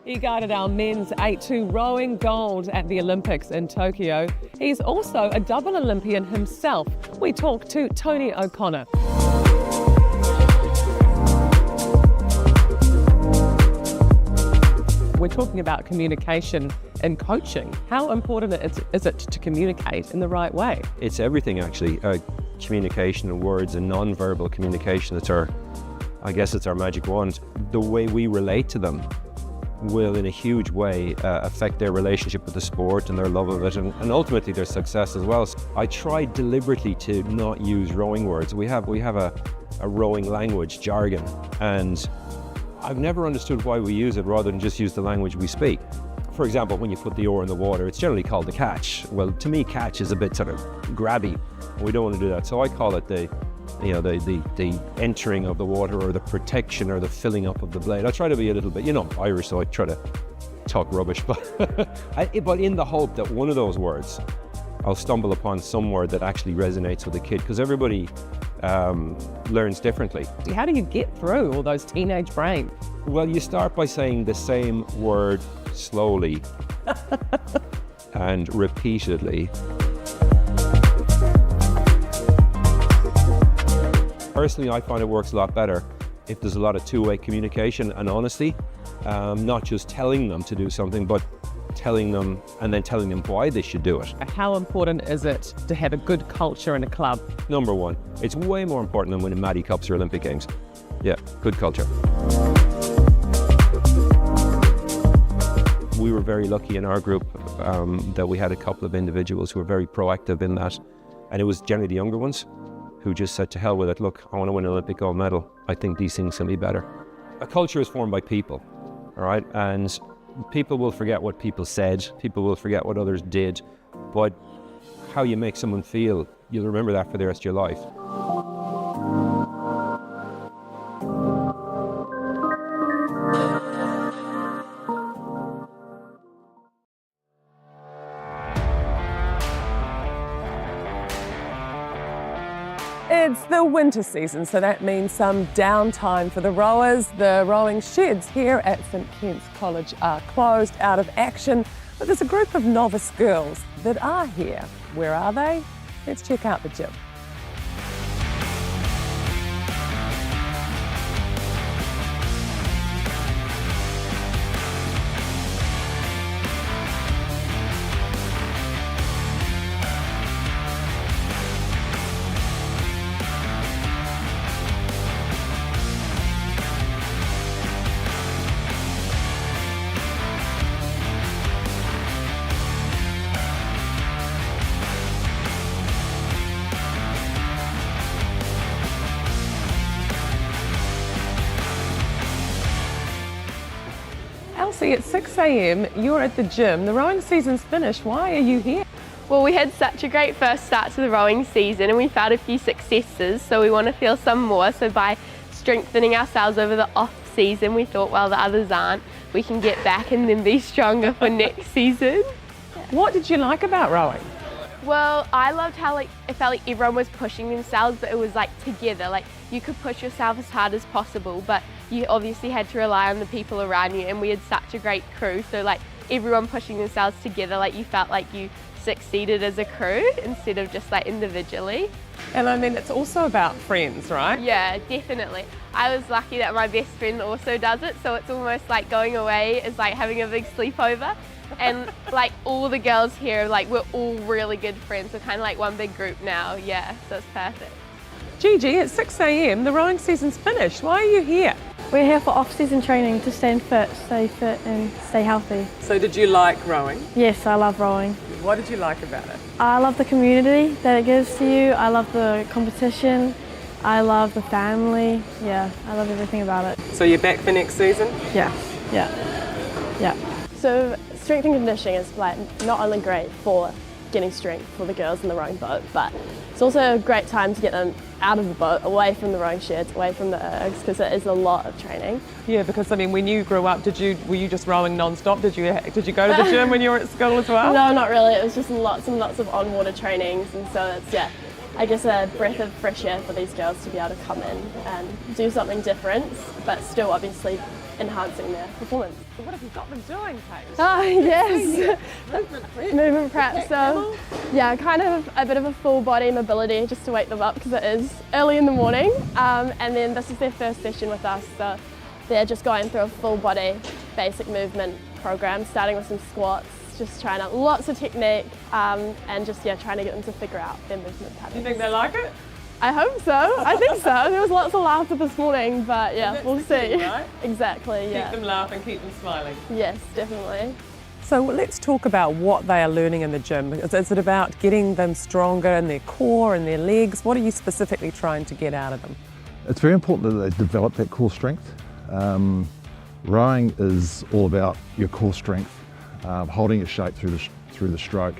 He guided our men's 8-2 rowing gold at the Olympics in Tokyo. He's also a double Olympian himself. We talked to Tony O'Connor. We're talking about communication and coaching. How important is it to communicate in the right way? It's everything, actually. Communication and words and non-verbal communication. I guess it's our magic wand. The way we relate to them will in a huge way affect their relationship with the sport and their love of it, and ultimately their success as well. So I tried deliberately to not use rowing words. We have a rowing language, jargon, and I've never understood why we use it rather than just use the language we speak. For example, when you put the oar in the water, it's generally called the catch. Well, to me, catch is a bit sort of grabby. We don't want to do that. So I call it the entering of the water, or the protection, or the filling up of the blade. I try to be a little bit, Irish, so I try to talk rubbish, but in the hope that one of those words, I'll stumble upon some word that actually resonates with the kid, because everybody learns differently. How do you get through all those teenage brains? Well, you start by saying the same word slowly and repeatedly. Personally, I find it works a lot better if there's a lot of two-way communication and honesty, not just telling them to do something, but telling them and then telling them why they should do it. How important is it to have a good culture in a club? Number one, it's way more important than winning Maadi Cups or Olympic Games. Yeah, good culture. We were very lucky in our group that we had a couple of individuals who were very proactive in that, and it was generally the younger ones who just said, to hell with it, look, I want to win an Olympic gold medal. I think these things can be better. A culture is formed by people, all right? And people will forget what people said, people will forget what others did, but how you make someone feel, you'll remember that for the rest of your life. It's the winter season, so that means some downtime for the rowers. The rowing sheds here at St Kitts College are closed, out of action, but there's a group of novice girls that are here. Where are they? Let's check out the gym. Lucy, it's 6 a.m, you're at the gym, the rowing season's finished, why are you here? Well, we had such a great first start to the rowing season and we found a few successes, so we want to feel some more. So by strengthening ourselves over the off season, we thought, well, the others aren't, we can get back and then be stronger for next season. What did you like about rowing? Well, I loved how it felt like everyone was pushing themselves, but it was together. You could push yourself as hard as possible, but you obviously had to rely on the people around you, and we had such a great crew. So everyone pushing themselves together, you felt like you succeeded as a crew instead of just individually. And I mean, it's also about friends, right? Yeah, definitely. I was lucky that my best friend also does it, so it's almost like going away is like having a big sleepover. And all the girls here, we're all really good friends. We're kind of one big group now, yeah, so it's perfect. Gigi, it's 6 a.m, the rowing season's finished. Why are you here? We're here for off-season training to stay fit and stay healthy. So did you like rowing? Yes, I love rowing. What did you like about it? I love the community that it gives to you. I love the competition. I love the family. Yeah, I love everything about it. So you're back for next season? Yeah. So strength and conditioning is not only great for getting strength for the girls in the rowing boat, but it's also a great time to get them out of the boat, away from the rowing sheds, away from the ergs, because it is a lot of training. Yeah, because I mean, when you grew up, were you just rowing non-stop? Did you go to the gym when you were at school as well? No, not really. It was just lots and lots of on-water trainings, and so it's I guess a breath of fresh air for these girls to be able to come in and do something different, but still obviously enhancing their performance. What have you got them doing, Kate? Oh, yes. Movement prep. So, yeah, kind of a bit of a full body mobility just to wake them up because it is early in the morning. And then this is their first session with us. So they're just going through a full body basic movement program, starting with some squats, just trying out lots of technique and just, trying to get them to figure out their movement patterns. Do you think they like it? I hope so. I think so. There was lots of laughter this morning, but we'll see. Key, right? Exactly, Keep them laughing, keep them smiling. Yes, definitely. So let's talk about what they are learning in the gym. Is it about getting them stronger in their core and their legs? What are you specifically trying to get out of them? It's very important that they develop that core strength. Rowing is all about your core strength, holding your shape through the stroke.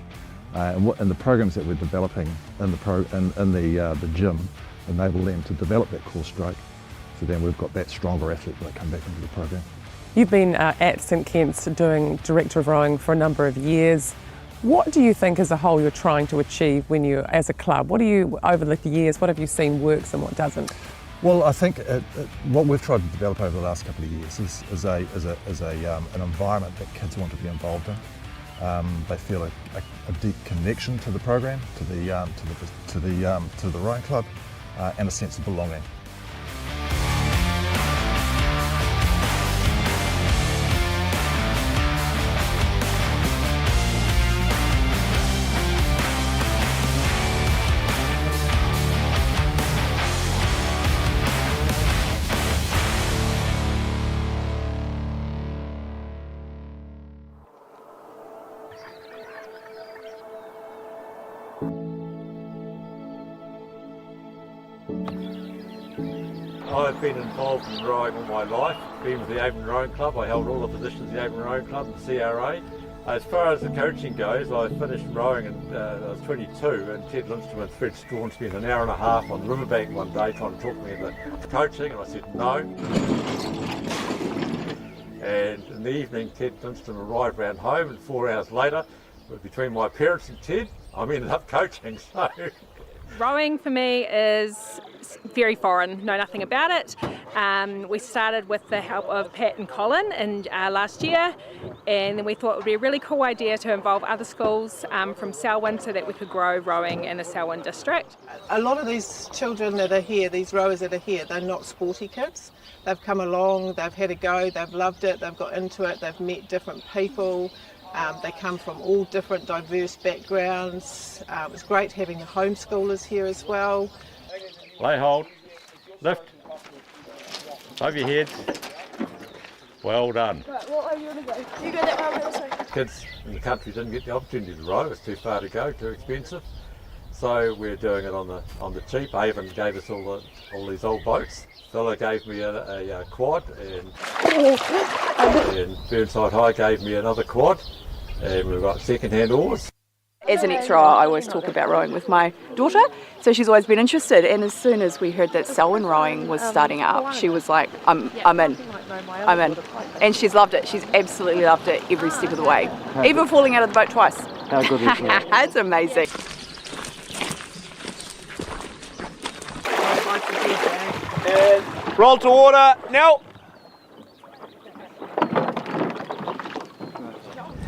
And the programs that we're developing in the gym enable them to develop that core stroke, so then we've got that stronger athlete when they come back into the program. You've been at St Kitts doing Director of Rowing for a number of years. What do you think as a whole you're trying to achieve when you, as a club, over the years, what have you seen works and what doesn't? Well, I think what we've tried to develop over the last couple of years is an environment that kids want to be involved in. They feel a deep connection to the program, to the rowing club, and a sense of belonging. I've been involved in rowing all my life, been with the Avon Rowing Club. I held all the positions in the Avon Rowing Club and CRA. As far as the coaching goes, I finished rowing and I was 22, and Ted Lindstrom and Fred Strawn spent an hour and a half on the riverbank one day trying to talk me into coaching, and I said no. And in the evening, Ted Lindstrom arrived round home, and 4 hours later, between my parents and Ted, I ended up coaching. So rowing for me is very foreign, know nothing about it. We started with the help of Pat and Colin last year, and then we thought it would be a really cool idea to involve other schools from Selwyn so that we could grow rowing in the Selwyn district. A lot of these children that are here, these rowers that are here, they're not sporty kids. They've come along, they've had a go, they've loved it, they've got into it, they've met different people. They come from all different diverse backgrounds. It's great having the homeschoolers here as well. lay hold, lift, over your heads. Well done. Right, what way are you going to go? You go that way, I'll go this way. Kids in the country didn't get the opportunity to row. It's too far to go, too expensive. So we're doing it on the cheap. Avon gave us all these old boats. Fella gave me a quad and And Burnside High gave me another quad, and we've got second-hand oars. As an ex-rower, I always talk about rowing with my daughter, so she's always been interested. And as soon as we heard that Selwyn rowing was starting up, she was like, I'm in. And she's loved it. She's absolutely loved it every step of the way, even falling out of the boat twice. How good is that? It's amazing. And roll to water, now.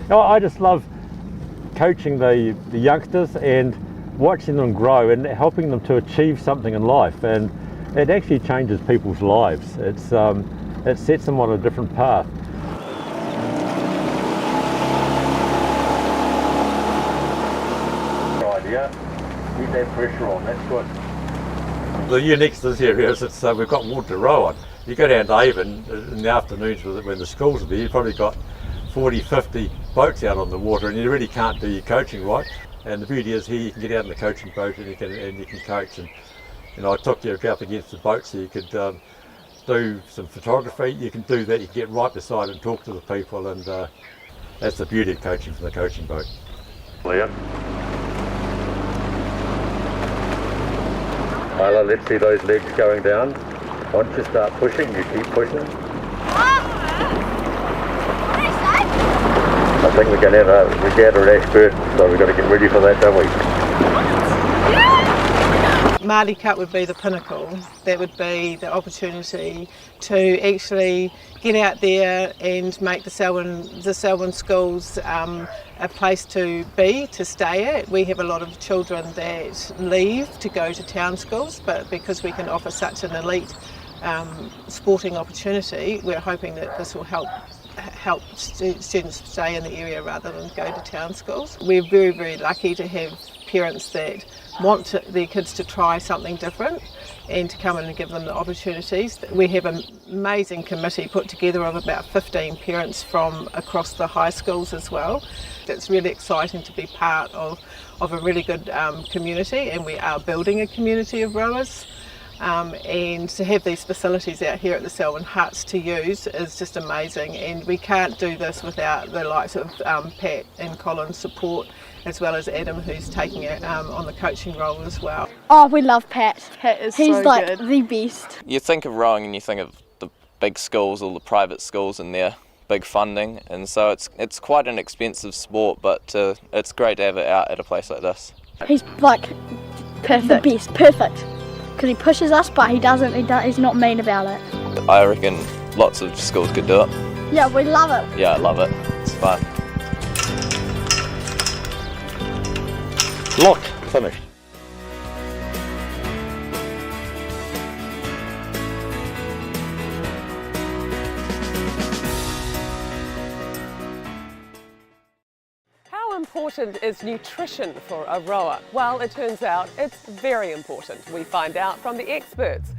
No, I just love coaching the youngsters and watching them grow and helping them to achieve something in life, and it actually changes people's lives. It sets them on a different path. Idea, keep that pressure on, that's good. The unique to this area is we've got water to row on. You go down to Avon in the afternoons when the schools are there, you've probably got 40, 50 boats out on the water, and you really can't do your coaching right. And the beauty is here you can get out in the coaching boat and you can coach. And I took you up against the boat so you could do some photography. You can do that, you can get right beside and talk to the people, and that's the beauty of coaching from the coaching boat. Leah. Isla, let's see those legs going down. Once you start pushing, you keep pushing. I think we're going to have a regatta at Ashburton, so we've got to get ready for that, don't we? Maadi Cup would be the pinnacle. That would be the opportunity to actually get out there and make the Selwyn schools a place to be, to stay at. We have a lot of children that leave to go to town schools, but because we can offer such an elite sporting opportunity, we're hoping that this will help students stay in the area rather than go to town schools. We're very, very lucky to have parents that want their kids to try something different and to come in and give them the opportunities. We have an amazing committee put together of about 15 parents from across the high schools as well. It's really exciting to be part of a really good community, and we are building a community of rowers. And to have these facilities out here at the Selwyn Huts to use is just amazing, and we can't do this without the likes of Pat and Colin's support, as well as Adam, who's taking it on the coaching role as well. Oh, we love Pat. Pat is He's so like good. the best. You think of rowing and you think of the big schools, all the private schools and their big funding, and so it's quite an expensive sport, but it's great to have it out at a place like this. He's like the best, perfect. Because he pushes us, but he's not mean about it. I reckon lots of schools could do it. Yeah, we love it. Yeah, I love it. It's fun. Lock, finished. How important is nutrition for a rower? Well, it turns out it's very important. We find out from the experts.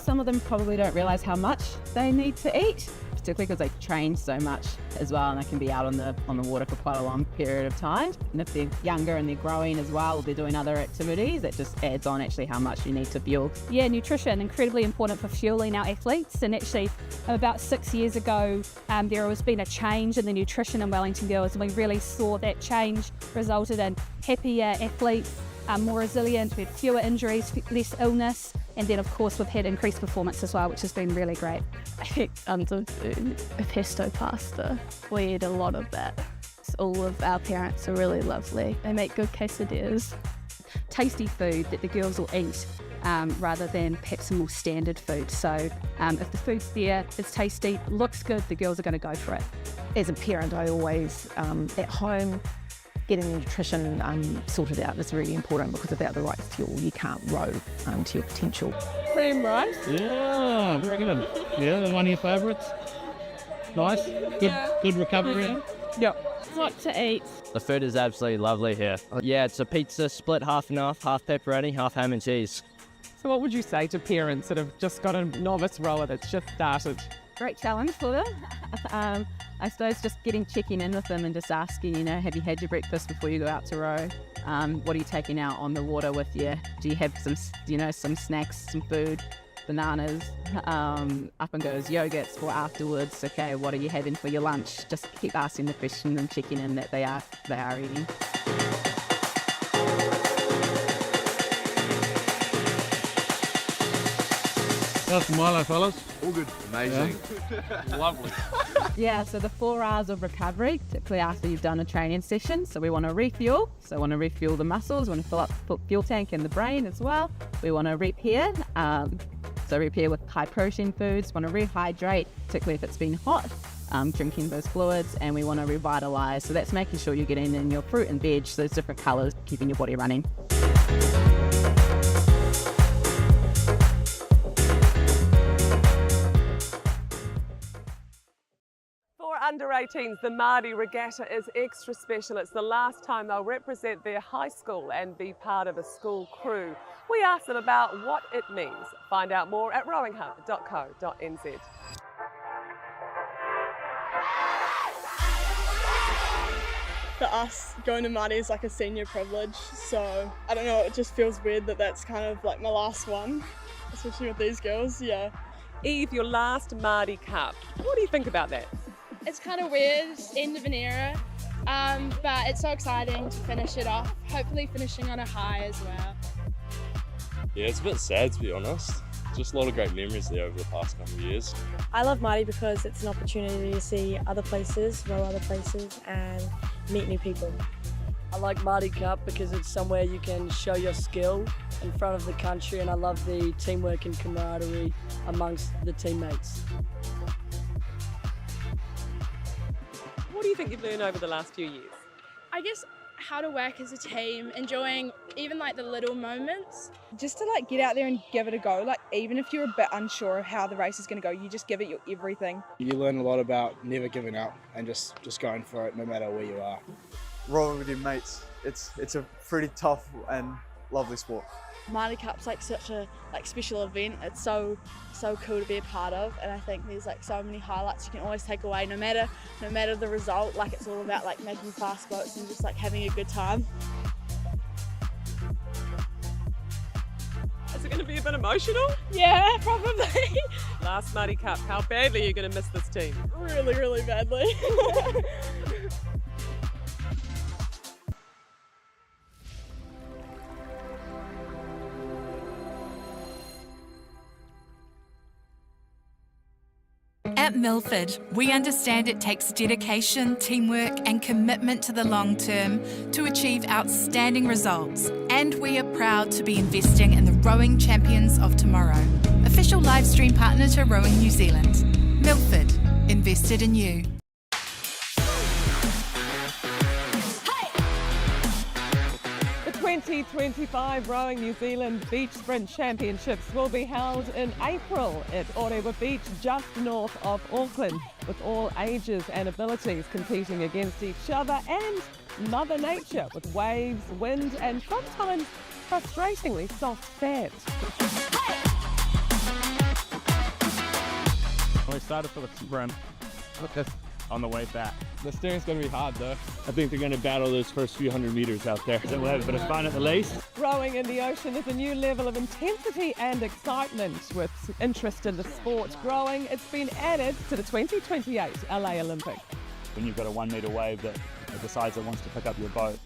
Some of them probably don't realise how much they need to eat, particularly because they train so much as well, and they can be out on the water for quite a long period of time. And if they're younger and they're growing as well, or they're doing other activities, it just adds on actually how much you need to fuel. Yeah, nutrition, incredibly important for fueling our athletes. And actually about 6 years ago, there has been a change in the nutrition in Wellington Girls, and we really saw that change resulted in happier athletes, more resilient, we had fewer injuries, less illness, and then of course we've had increased performance as well, which has been really great. Under pesto pasta, we eat a lot of that. All of our parents are really lovely. They make good quesadillas. Tasty food that the girls will eat rather than perhaps some more standard food. So if the food's there, it's tasty, looks good, the girls are going to go for it. As a parent, I always, at home, getting the nutrition sorted out is really important, because without the right fuel, you can't row to your potential. Cream rice? Yeah, very good. Yeah, one of your favourites. Nice, good recovery. Yep. What to eat? The food is absolutely lovely here. Yeah, it's a pizza split half and half pepperoni, half ham and cheese. So what would you say to parents that have just got a novice rower that's just started? great challenge for them. I suppose just checking in with them and just asking, you know, have you had your breakfast before you go out to row? What are you taking out on the water with you? Do you have some, you know, some snacks, some food, bananas? Up and goes yogurts for afterwards. Okay, what are you having for your lunch? Just keep asking the question and checking in that they are eating. How's the Milo, fellas? All good. Amazing. Yeah. Lovely. Yeah, so the 4 hours of recovery, particularly after you've done a training session. So we want to refuel. So we want to refuel the muscles. We want to fill up the fuel tank in the brain as well. We want to repair. So repair with high protein foods. We want to rehydrate, particularly if it's been hot. Drinking those fluids, and we want to revitalize. So that's making sure you're getting in your fruit and veg, so those different colors, keeping your body running. Under 18s, the Maadi Regatta is extra special. It's the last time they'll represent their high school and be part of a school crew. We asked them about what it means. Find out more at rowinghub.co.nz. For us, going to Maadi is like a senior privilege, so I don't know, it just feels weird that that's kind of like my last one, especially with these girls, yeah. Eve, your last Maadi Cup. What do you think about that? It's kind of weird, end of an era, but it's so exciting to finish it off, hopefully finishing on a high as well. Yeah, it's a bit sad to be honest. Just a lot of great memories there over the past couple of years. I love Maadi because it's an opportunity to see other places, row other places and meet new people. I like Maadi Cup because it's somewhere you can show your skill in front of the country, and I love the teamwork and camaraderie amongst the teammates. What do you think you've learned over the last few years? I guess how to work as a team, enjoying even like the little moments. Just to like get out there and give it a go, like even if you're a bit unsure of how the race is going to go, you just give it your everything. You learn a lot about never giving up and just going for it no matter where you are. Rowing with your mates, it's a pretty tough and lovely sport. Maadi Cup's like such a special event. It's so cool to be a part of, and I think there's like so many highlights you can always take away, no matter the result. Like it's all about like making fast boats and just like having a good time. Is it going to be a bit emotional? Yeah, probably. Last Maadi Cup, how badly are you going to miss this team? Really, really badly. At Milford, we understand it takes dedication, teamwork and commitment to the long term to achieve outstanding results, and we are proud to be investing in the rowing champions of tomorrow. Official Livestream partner to Rowing New Zealand. Milford, invested in you. The 2025 Rowing New Zealand Beach Sprint Championships will be held in April at Orewa Beach, just north of Auckland, with all ages and abilities competing against each other and Mother Nature with waves, wind and sometimes frustratingly soft sand. We started for the sprint on the way back. The steering's going to be hard though. I think they're going to battle those first few 100 metres out there. So we'll have a bit of fun at the least. Rowing in the ocean is a new level of intensity and excitement. With interest in the sport growing, it's been added to the 2028 LA Olympics. When you've got a 1 metre wave that decides it wants to pick up your boat,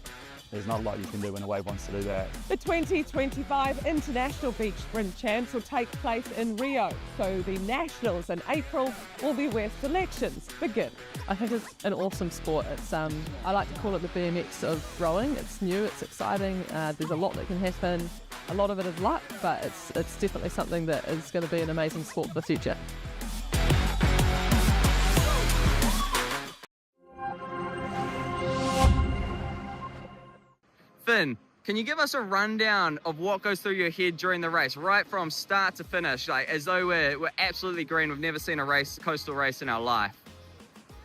there's not a lot you can do when a wave wants to do that. The 2025 International Beach Sprint Champs will take place in Rio, so the Nationals in April will be where selections begin. I think it's an awesome sport. It's I like to call it the BMX of rowing. It's new, it's exciting, there's a lot that can happen. A lot of it is luck, but it's definitely something that is going to be an amazing sport for the future. Finn, can you give us a rundown of what goes through your head during the race, right from start to finish, like as though we're absolutely green, we've never seen a coastal race in our life?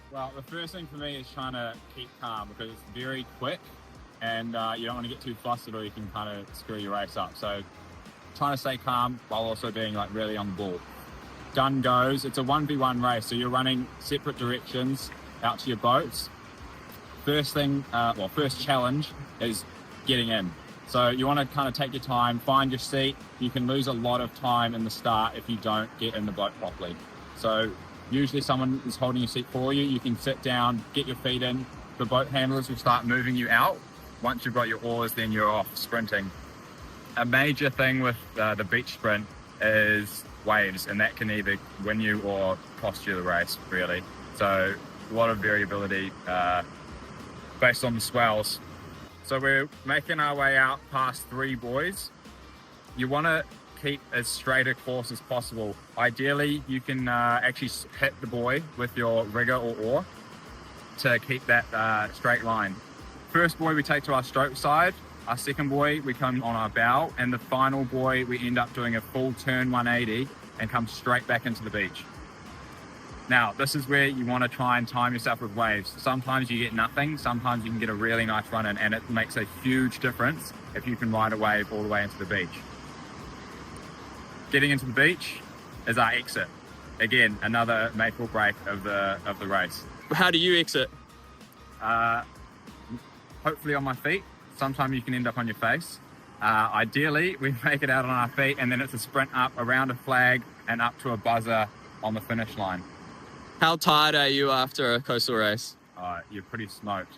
Well, the first thing for me is trying to keep calm because it's very quick and you don't want to get too flustered or you can kind of screw your race up. So trying to stay calm while also being like really on the ball. gun goes, it's a 1v1 race, so you're running separate directions out to your boats. First challenge is getting in. So you want to kind of take your time, find your seat. You can lose a lot of time in the start if you don't get in the boat properly. So usually someone is holding your seat for you. You can sit down, get your feet in. The boat handlers will start moving you out. Once you've got your oars, then you're off sprinting. A major thing with the beach sprint is waves, and that can either win you or cost you the race, really. So a lot of variability based on the swells. So we're making our way out past 3 buoys. You want to keep as straight a course as possible. Ideally, you can actually hit the buoy with your rigger or oar to keep that straight line. First buoy we take to our stroke side, our second buoy we come on our bow, and the final buoy we end up doing a full turn 180 and come straight back into the beach. Now, this is where you want to try and time yourself with waves. Sometimes you get nothing, sometimes you can get a really nice run in, and it makes a huge difference if you can ride a wave all the way into the beach. Getting into the beach is our exit. Again, another make or break of the race. How do you exit? Hopefully on my feet. Sometimes you can end up on your face. Ideally, we make it out on our feet, and then it's a sprint up around a flag and up to a buzzer on the finish line. How tired are you after a coastal race? You're pretty smoked.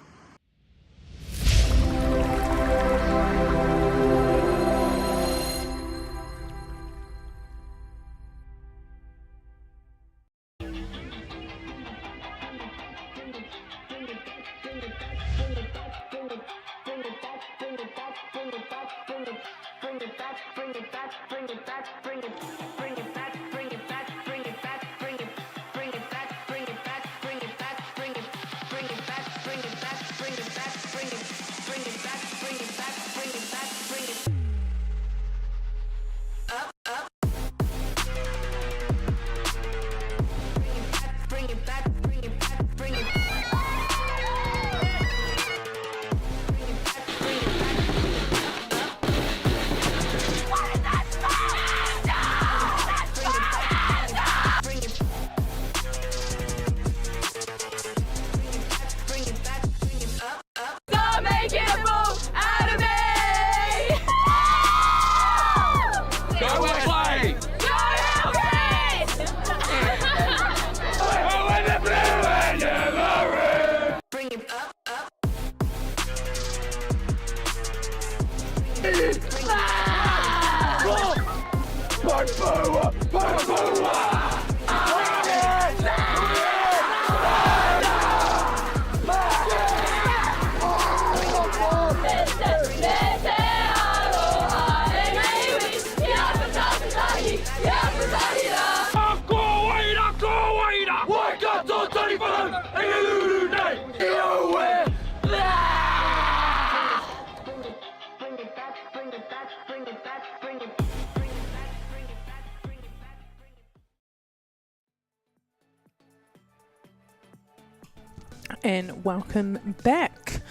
And welcome back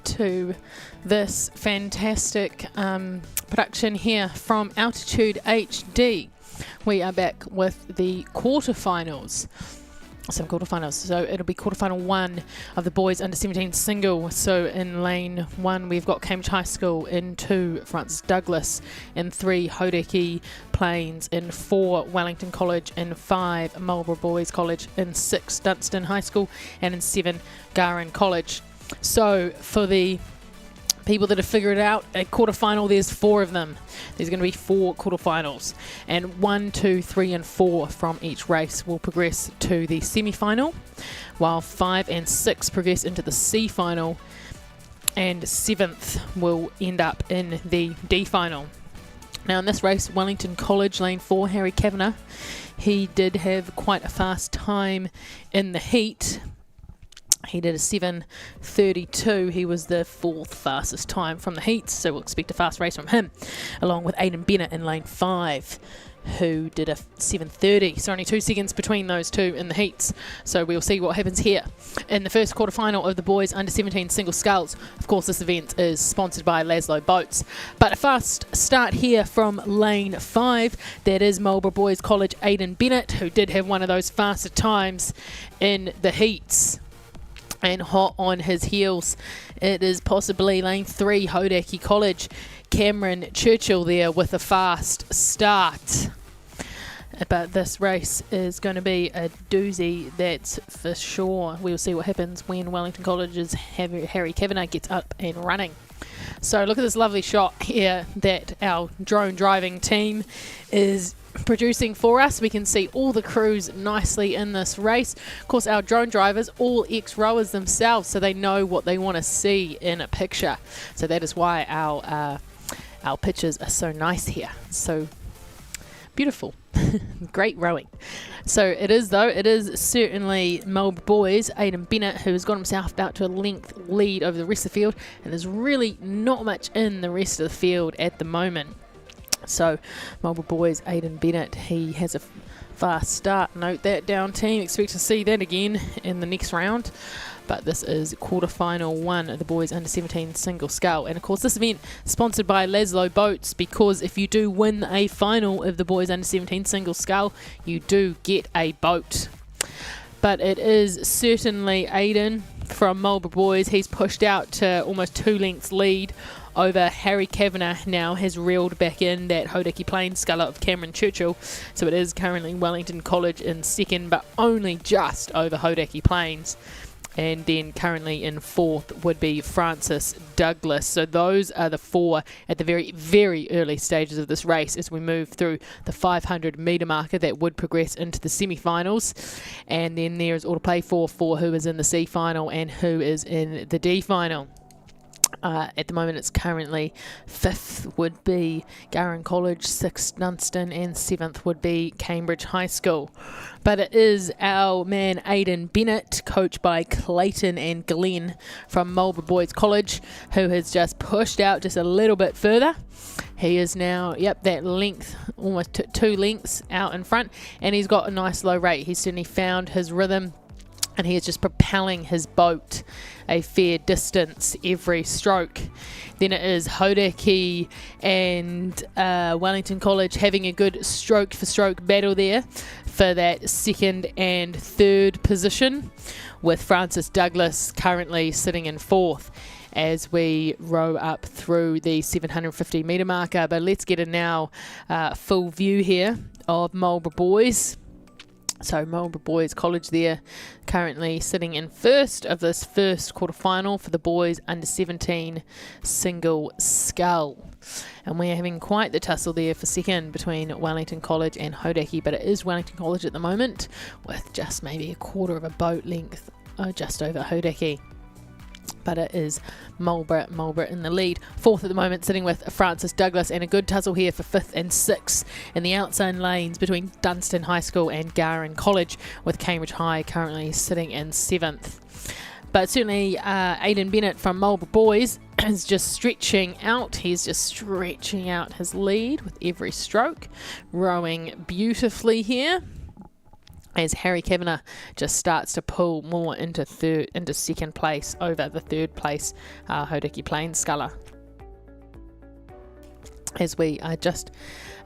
to this fantastic production here from Altitude HD. We are back with the quarterfinals. Some quarterfinals. So it'll be quarterfinal 1 of the boys under 17 single. So in lane 1 we've got Cambridge High School, in 2 Francis Douglas, in 3 Hodeki Plains, in 4 Wellington College, in 5 Marlborough Boys College, in 6 Dunstan High School, and in 7 Garin College. So for the people that have figured it out, a quarterfinal, there's 4 of them. There's going to be 4 quarterfinals, and 1, 2, 3 and 4 from each race will progress to the semi-final, while 5 and 6 progress into the C final, and 7th will end up in the D final. Now in this race, Wellington College, lane 4, Harry Kavanagh, he did have quite a fast time in the heat. He did a 7:32. He was the 4th fastest time from the heats, so we'll expect a fast race from him, along with Aidan Bennett in lane 5. who did a 7:30. So only 2 seconds between those two in the heats. So we'll see what happens here in the first quarterfinal of the boys under 17 single sculls. Of course, this event is sponsored by Laszlo Boats. But a fast start here from lane 5. That is Marlborough Boys College Aidan Bennett, who did have one of those faster times in the heats. And hot on his heels, it is possibly lane 3, Hodaki College. Cameron Churchill there with a fast start. But this race is going to be a doozy, that's for sure. We'll see what happens when Wellington College's Harry Kavanagh gets up and running. So look at this lovely shot here that our drone driving team is producing for us. We can see all the crews nicely in this race. Of course, our drone drivers, all ex-rowers themselves, so they know what they want to see in a picture. So that is why our pictures are so nice here. So beautiful. Great rowing. So it is certainly Marlborough Boys, Aidan Bennett, who's got himself out to a length lead over the rest of the field, and there's really not much in the rest of the field at the moment. So Marlborough Boys, Aidan Bennett, he has a fast start. Note that down, team. Expect to see that again in the next round. But this is quarterfinal 1 of the boys under 17 single scull. And of course this event sponsored by Laszlo Boats, because if you do win a final of the boys under 17 single scull, you do get a boat. But it is certainly Aidan from Marlborough Boys. He's pushed out to almost 2 lengths lead over Harry Kavanagh. Now has reeled back in that Hodaki Plains sculler of Cameron Churchill. So it is currently Wellington College in second, but only just over Hodaki Plains. And then currently in 4th would be Francis Douglas. So those are the 4 at the very, very early stages of this race as we move through the 500 metre marker that would progress into the semi-finals. And then there's all to play for who is in the C final and who is in the D final. At the moment it's currently 5th would be Garran College, 6th Dunstan, and 7th would be Cambridge High School. But it is our man Aidan Bennett, coached by Clayton and Glenn from Marlborough Boys College, who has just pushed out just a little bit further. He is now, that length, almost 2 lengths out in front, and he's got a nice low rate. He's certainly found his rhythm, and he is just propelling his boat a fair distance every stroke. Then it is Hodaki and Wellington College having a good stroke for stroke battle there for that 2nd and 3rd position, with Francis Douglas currently sitting in 4th as we row up through the 750 metre marker. But let's get a now full view here of Marlborough Boys. So Marlborough Boys College there currently sitting in 1st of this first quarterfinal for the boys under 17 single scull. And we're having quite the tussle there for 2nd between Wellington College and Hodaki, but it is Wellington College at the moment with just maybe a quarter of a boat length just over Hodaki. But it is Marlborough in the lead. 4th at the moment, sitting with Francis Douglas, and a good tussle here for 5th and 6th in the outside lanes between Dunstan High School and Garran College, with Cambridge High currently sitting in 7th. But certainly Aidan Bennett from Marlborough Boys is just stretching out. He's just stretching out his lead with every stroke, rowing beautifully here, as Harry Kavanagh just starts to pull more into 2nd place over the 3rd place Hodaki Plains sculler. As we are just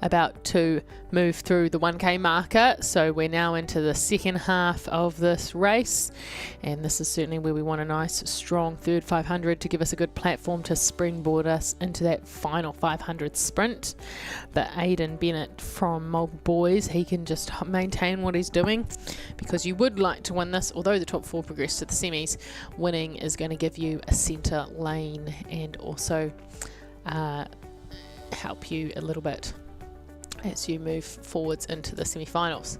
about to move through the 1k marker, so we're now into the 2nd half of this race, and this is certainly where we want a nice strong 3rd 500 to give us a good platform to springboard us into that final 500 sprint. But Aidan Bennett from Marlborough Boys, he can just maintain what he's doing, because you would like to win this. Although the top 4 progress to the semis, winning is going to give you a centre lane and also help you a little bit as you move forwards into the semi-finals.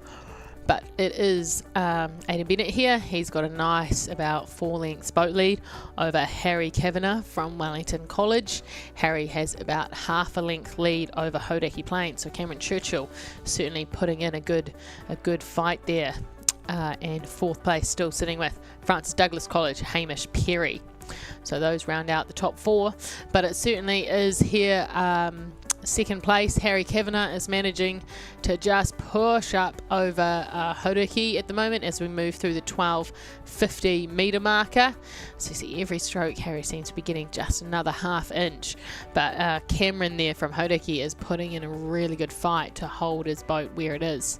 But it is Aidan Bennett here. He's got a nice about 4 lengths boat lead over Harry Kavanagh from Wellington College. Harry has about half a length lead over Hodaki Plains. So Cameron Churchill certainly putting in a good fight there. And 4th place still sitting with Francis Douglas College, Hamish Perry. So those round out the top 4. But it certainly is here second place. Harry Kavanagh is managing to just push up over Hodaki at the moment as we move through the 12:50 metre marker. So you see every stroke Harry seems to be getting just another half inch, but Cameron there from Hodaki is putting in a really good fight to hold his boat where it is.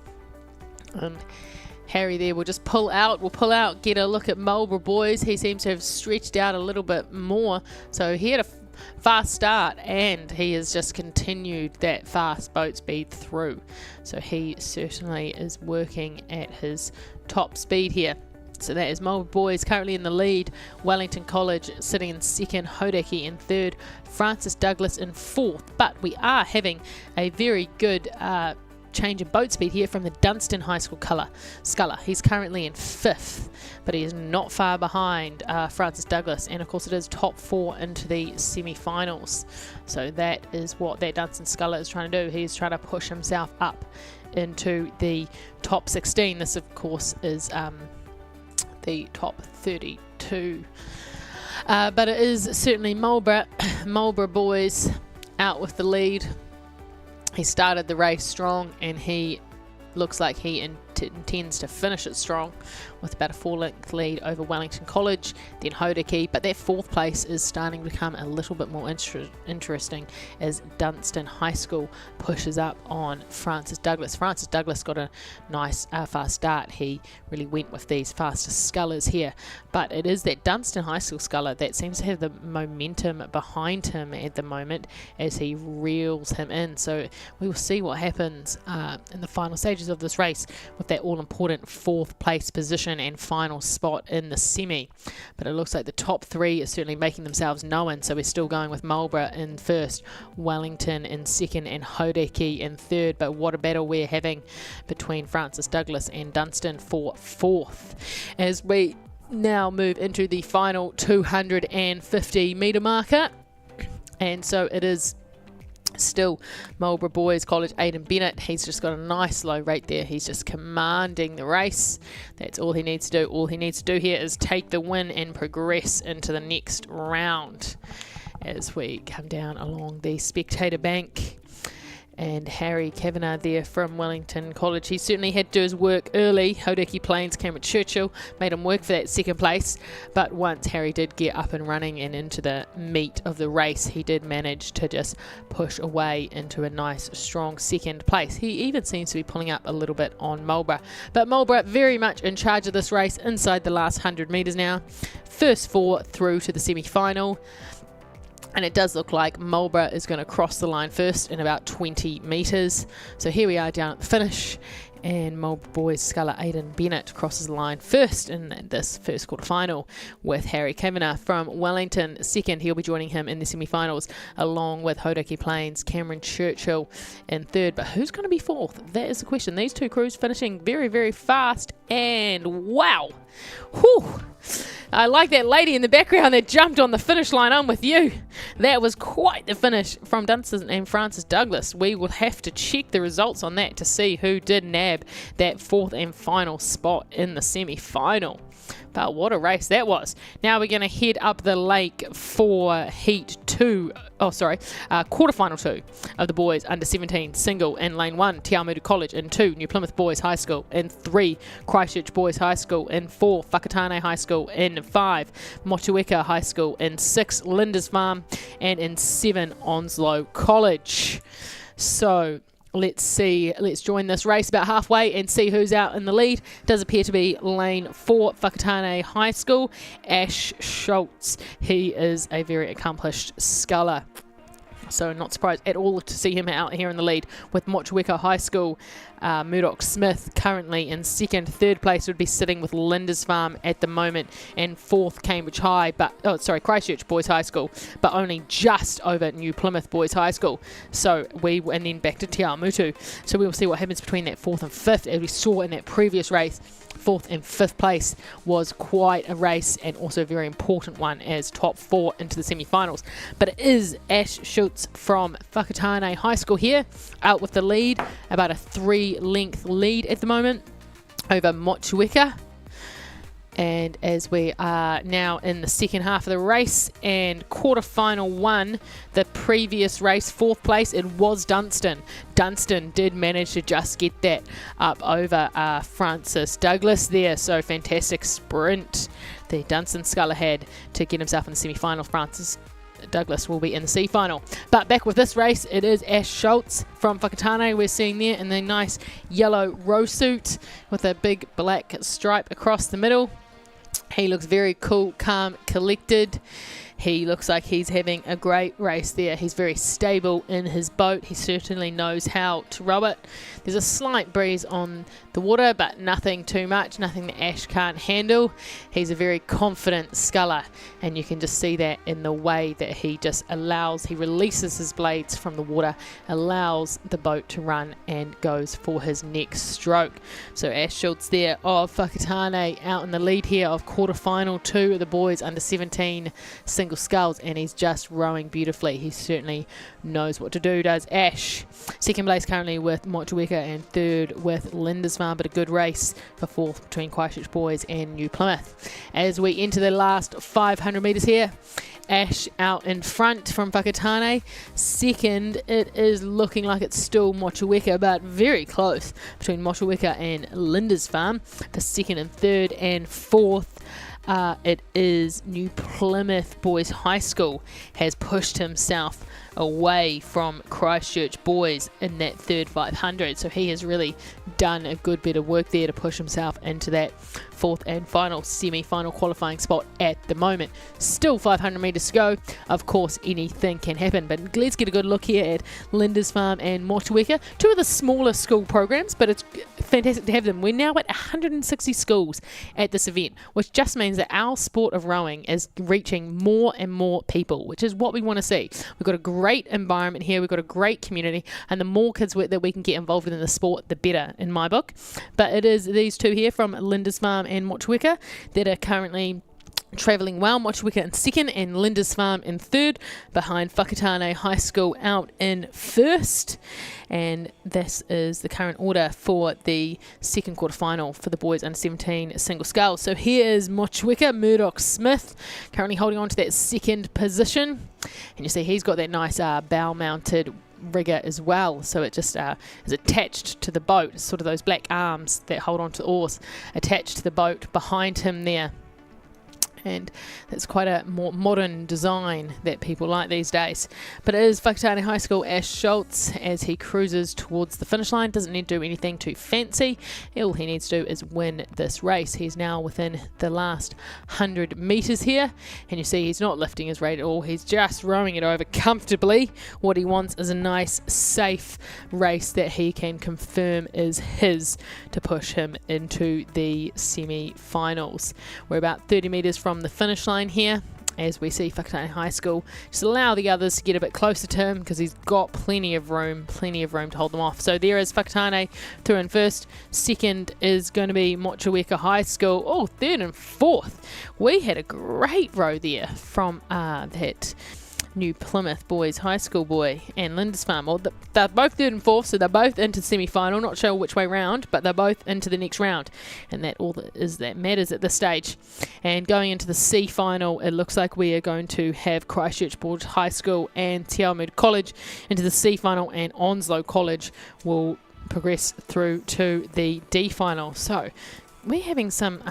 Harry there will just pull out, get a look at Marlborough Boys. He seems to have stretched out a little bit more, so he had a fast start and he has just continued that fast boat speed through, so he certainly is working at his top speed here. So that is Marlborough Boys currently in the lead, Wellington College sitting in second, Hodaki in third, Francis Douglas in fourth, but we are having a very good change in boat speed here from the Dunstan High School sculler. He's currently in fifth, but he is not far behind Francis Douglas, and of course it is top 4 into the semi-finals. So that is what that Dunstan sculler is trying to do. He's trying to push himself up into the top 16. This of course is the top 32. But it is certainly Marlborough Boys out with the lead. He started the race strong and he looks like he intends to finish it strong with about a 4-length lead over Wellington College, then Hodaki, but that fourth place is starting to become a little bit more interesting as Dunstan High School pushes up on Francis Douglas. Francis Douglas got a nice fast start. He really went with these faster scullers here, but it is that Dunstan High School sculler that seems to have the momentum behind him at the moment as he reels him in. So we will see what happens in the final stages of this race with that all-important fourth place position and final spot in the semi. But it looks like the top 3 are certainly making themselves known, so we're still going with Marlborough in first, Wellington in second, and Hodaki in third. But what a battle we're having between Francis Douglas and Dunstan for fourth as we now move into the final 250 metre marker. And so it is still Marlborough Boys College, Aidan Bennett. He's just got a nice low rate there. He's just commanding the race. That's all he needs to do. All he needs to do here is take the win and progress into the next round as we come down along the spectator bank. And Harry Kavanagh there from Wellington College. He certainly had to do his work early. Hodaki Plains, Cameron Churchill made him work for that second place. But once Harry did get up and running and into the meat of the race, he did manage to just push away into a nice, strong second place. He even seems to be pulling up a little bit on Marlborough. But Marlborough very much in charge of this race inside the last 100 metres now. First 4 through to the semi-final. And it does look like Marlborough is going to cross the line first in about 20 metres. So here we are down at the finish, and Marlborough Boys sculler Aidan Bennett crosses the line first in this first quarter-final with Harry Kavanagh from Wellington second. He'll be joining him in the semi-finals along with Hodaki Plains, Cameron Churchill in third. But who's going to be fourth? That is the question. These two crews finishing very, very fast, and wow! Whew! I like that lady in the background that jumped on the finish line. I'm with you. That was quite the finish from Dunstan and Francis Douglas. We will have to check the results on that to see who did nab that fourth and final spot in the semi-final. But what a race that was. Now we're going to head up the lake for quarterfinal 2 of the boys under 17 single in lane 1, Te Awamutu College in 2, New Plymouth Boys High School in 3, Christchurch Boys High School in 4, Whakatane High School in 5, Motueka High School in 6, Lindisfarne, and in 7, Onslow College. So let's join this race about halfway and see who's out in the lead. It does appear to be lane 4, Whakatane High School, Ash Schultz. He is a very accomplished sculler. So not surprised at all to see him out here in the lead with Motueka High School. Murdoch Smith currently in second. Third place would be sitting with Lindisfarne at the moment, and fourth Christchurch Boys High School, but only just over New Plymouth Boys High School. And then back to Te Awamutu. So we will see what happens between that fourth and fifth. As we saw in that previous race, fourth and fifth place was quite a race and also a very important one as top 4 into the semi-finals. But it is Ash Schultz from Whakatane High School here out with the lead, about a 3-length lead at the moment over Motueka. And as we are now in the second half of the race and quarterfinal one, the previous race, 4th place, it was Dunstan. Dunstan did manage to just get that up over Francis Douglas there. So fantastic sprint the Dunstan Sculler had to get himself in the semi-final. Francis Douglas will be in the C final. But back with this race, it is Ash Schultz from Whakatane we're seeing there in the nice yellow row suit with a big black stripe across the middle. He looks very cool, calm, collected. He looks like he's having a great race there. He's very stable in his boat. He certainly knows how to row it. There's a slight breeze on the water, but nothing too much, nothing that Ash can't handle. He's a very confident sculler, and you can just see that in the way that he just he releases his blades from the water, allows the boat to run, and goes for his next stroke. So Ash Schultz there of Whakatane out in the lead here of quarterfinal 2 of the boys under 17 single sculls, and he's just rowing beautifully. He certainly knows what to do, does Ash. Second place currently with Motueka and third with Lindisfarne, but a good race for 4th between Christchurch Boys and New Plymouth. As we enter the last 500 metres here, Ash out in front from Whakatane. Second, it is looking like it's still Motueka, but very close between Motueka and Lindisfarne. For second and third and fourth, it is New Plymouth Boys High School has pushed himself away from Christchurch Boys in that third 500. So he has really done a good bit of work there to push himself into that 4th and final semi-final qualifying spot at the moment. Still 500 metres to go. Of course, anything can happen, but let's get a good look here at Lindisfarne and Motueka, 2 of the smaller school programs, but it's fantastic to have them. We're now at 160 schools at this event, which just means that our sport of rowing is reaching more and more people, which is what we want to see. We've got a great environment here, we've got a great community, and the more kids that we can get involved in the sport, the better in my book. But it is these 2 here from Lindisfarne and Motueka that are currently travelling well. Motueka in second and Lindisfarne in third, behind Whakatane High School out in first. And this is the current order for the second quarterfinal for the boys under 17 single sculls. So here is Motueka, Murdoch Smith, currently holding on to that second position. And you see he's got that nice bow mounted rigger as well, so it just is attached to the boat. It's sort of those black arms that hold on to the oars attached to the boat behind him there. And that's quite a more modern design that people like these days. But it is Whakatane High School Ash Schultz as he cruises towards the finish line. Doesn't need to do anything too fancy. All he needs to do is win this race. He's now within the last 100 metres here, and you see he's not lifting his rate at all. He's just rowing it over comfortably. What he wants is a nice, safe race that he can confirm is his to push him into the semi-finals. We're about 30 metres from the finish line here, as we see Whakatane High School just allow the others to get a bit closer to him because he's got plenty of room to hold them off. So there is Whakatane through in first. Second is going to be Motueka High School. Oh, third and fourth. We had a great row there from that New Plymouth Boys High School boy and Lindisfarne. Well, they're both third and fourth, so they're both into the semi-final. Not sure which way round, but they're both into the next round, and that all that is that matters at this stage. And going into the C final, it looks like we are going to have Christchurch Boys High School and Te Awamutu College into the C final, and Onslow College will progress through to the D final. So we're having some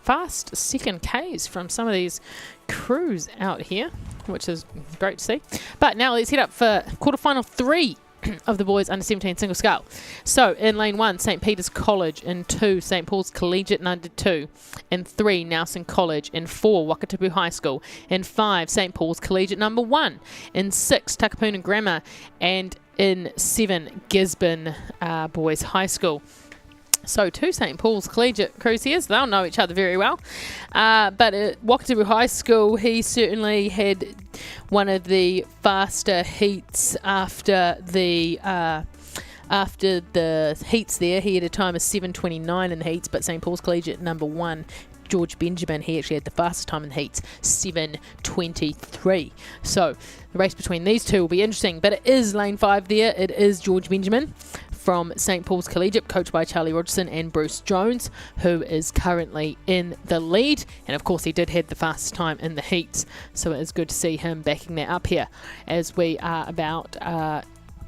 fast second Ks from some of these crews out here, which is great to see. But now let's head up for quarterfinal 3 of the boys under 17 single scull. So in lane 1, St Peter's College. In 2, St Paul's Collegiate in under 2. In 3, Nelson College. In 4, Wakatipu High School. In 5, St Paul's Collegiate number 1. In 6, Takapuna Grammar. And in 7, Gisborne Boys High School. So 2 St Paul's Collegiate crews here, so they'll know each other very well. But at Wakatipu High School, he certainly had one of the faster heats after the heats there. He had a time of 7:29 in the heats, but St Paul's Collegiate number 1, George Benjamin, he actually had the fastest time in the heats, 7:23. So the race between these two will be interesting, but it is lane 5 there. It is George Benjamin from St Paul's Collegiate, coached by Charlie Rogerson and Bruce Jones, who is currently in the lead. And of course, he did have the fastest time in the heats, so it is good to see him backing that up here as we are about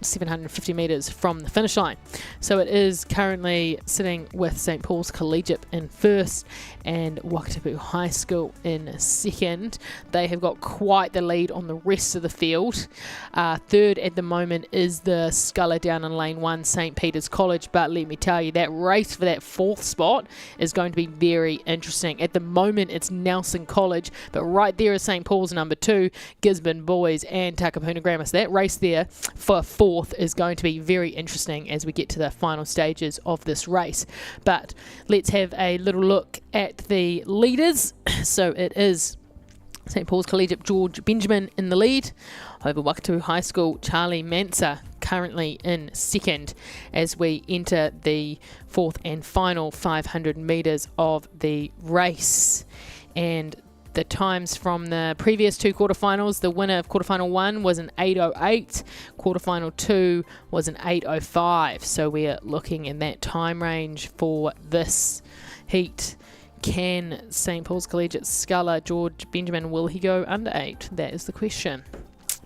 750 metres from the finish line. So it is currently sitting with St Paul's Collegiate in first and Wakatipu High School in second. They have got quite the lead on the rest of the field. Third at the moment is the sculler down in lane 1, St Peter's College, but let me tell you, that race for that fourth spot is going to be very interesting. At the moment it's Nelson College, but right there is St Paul's number 2, Gisborne Boys and Takapuna Grammar. So that race there for fourth is going to be very interesting as we get to the final stages of this race. But let's have a little look at the leaders. So it is St Paul's Collegiate George Benjamin in the lead over Wakatipu High School Charlie Manser currently in second as we enter the fourth and final 500 metres of the race. And the times from the previous two quarterfinals, the winner of quarterfinal 1 was an 8:08, quarterfinal 2 was an 8:05. So we're looking in that time range for this heat. Can St Paul's Collegiate sculler George Benjamin, will he go under 8? That is the question.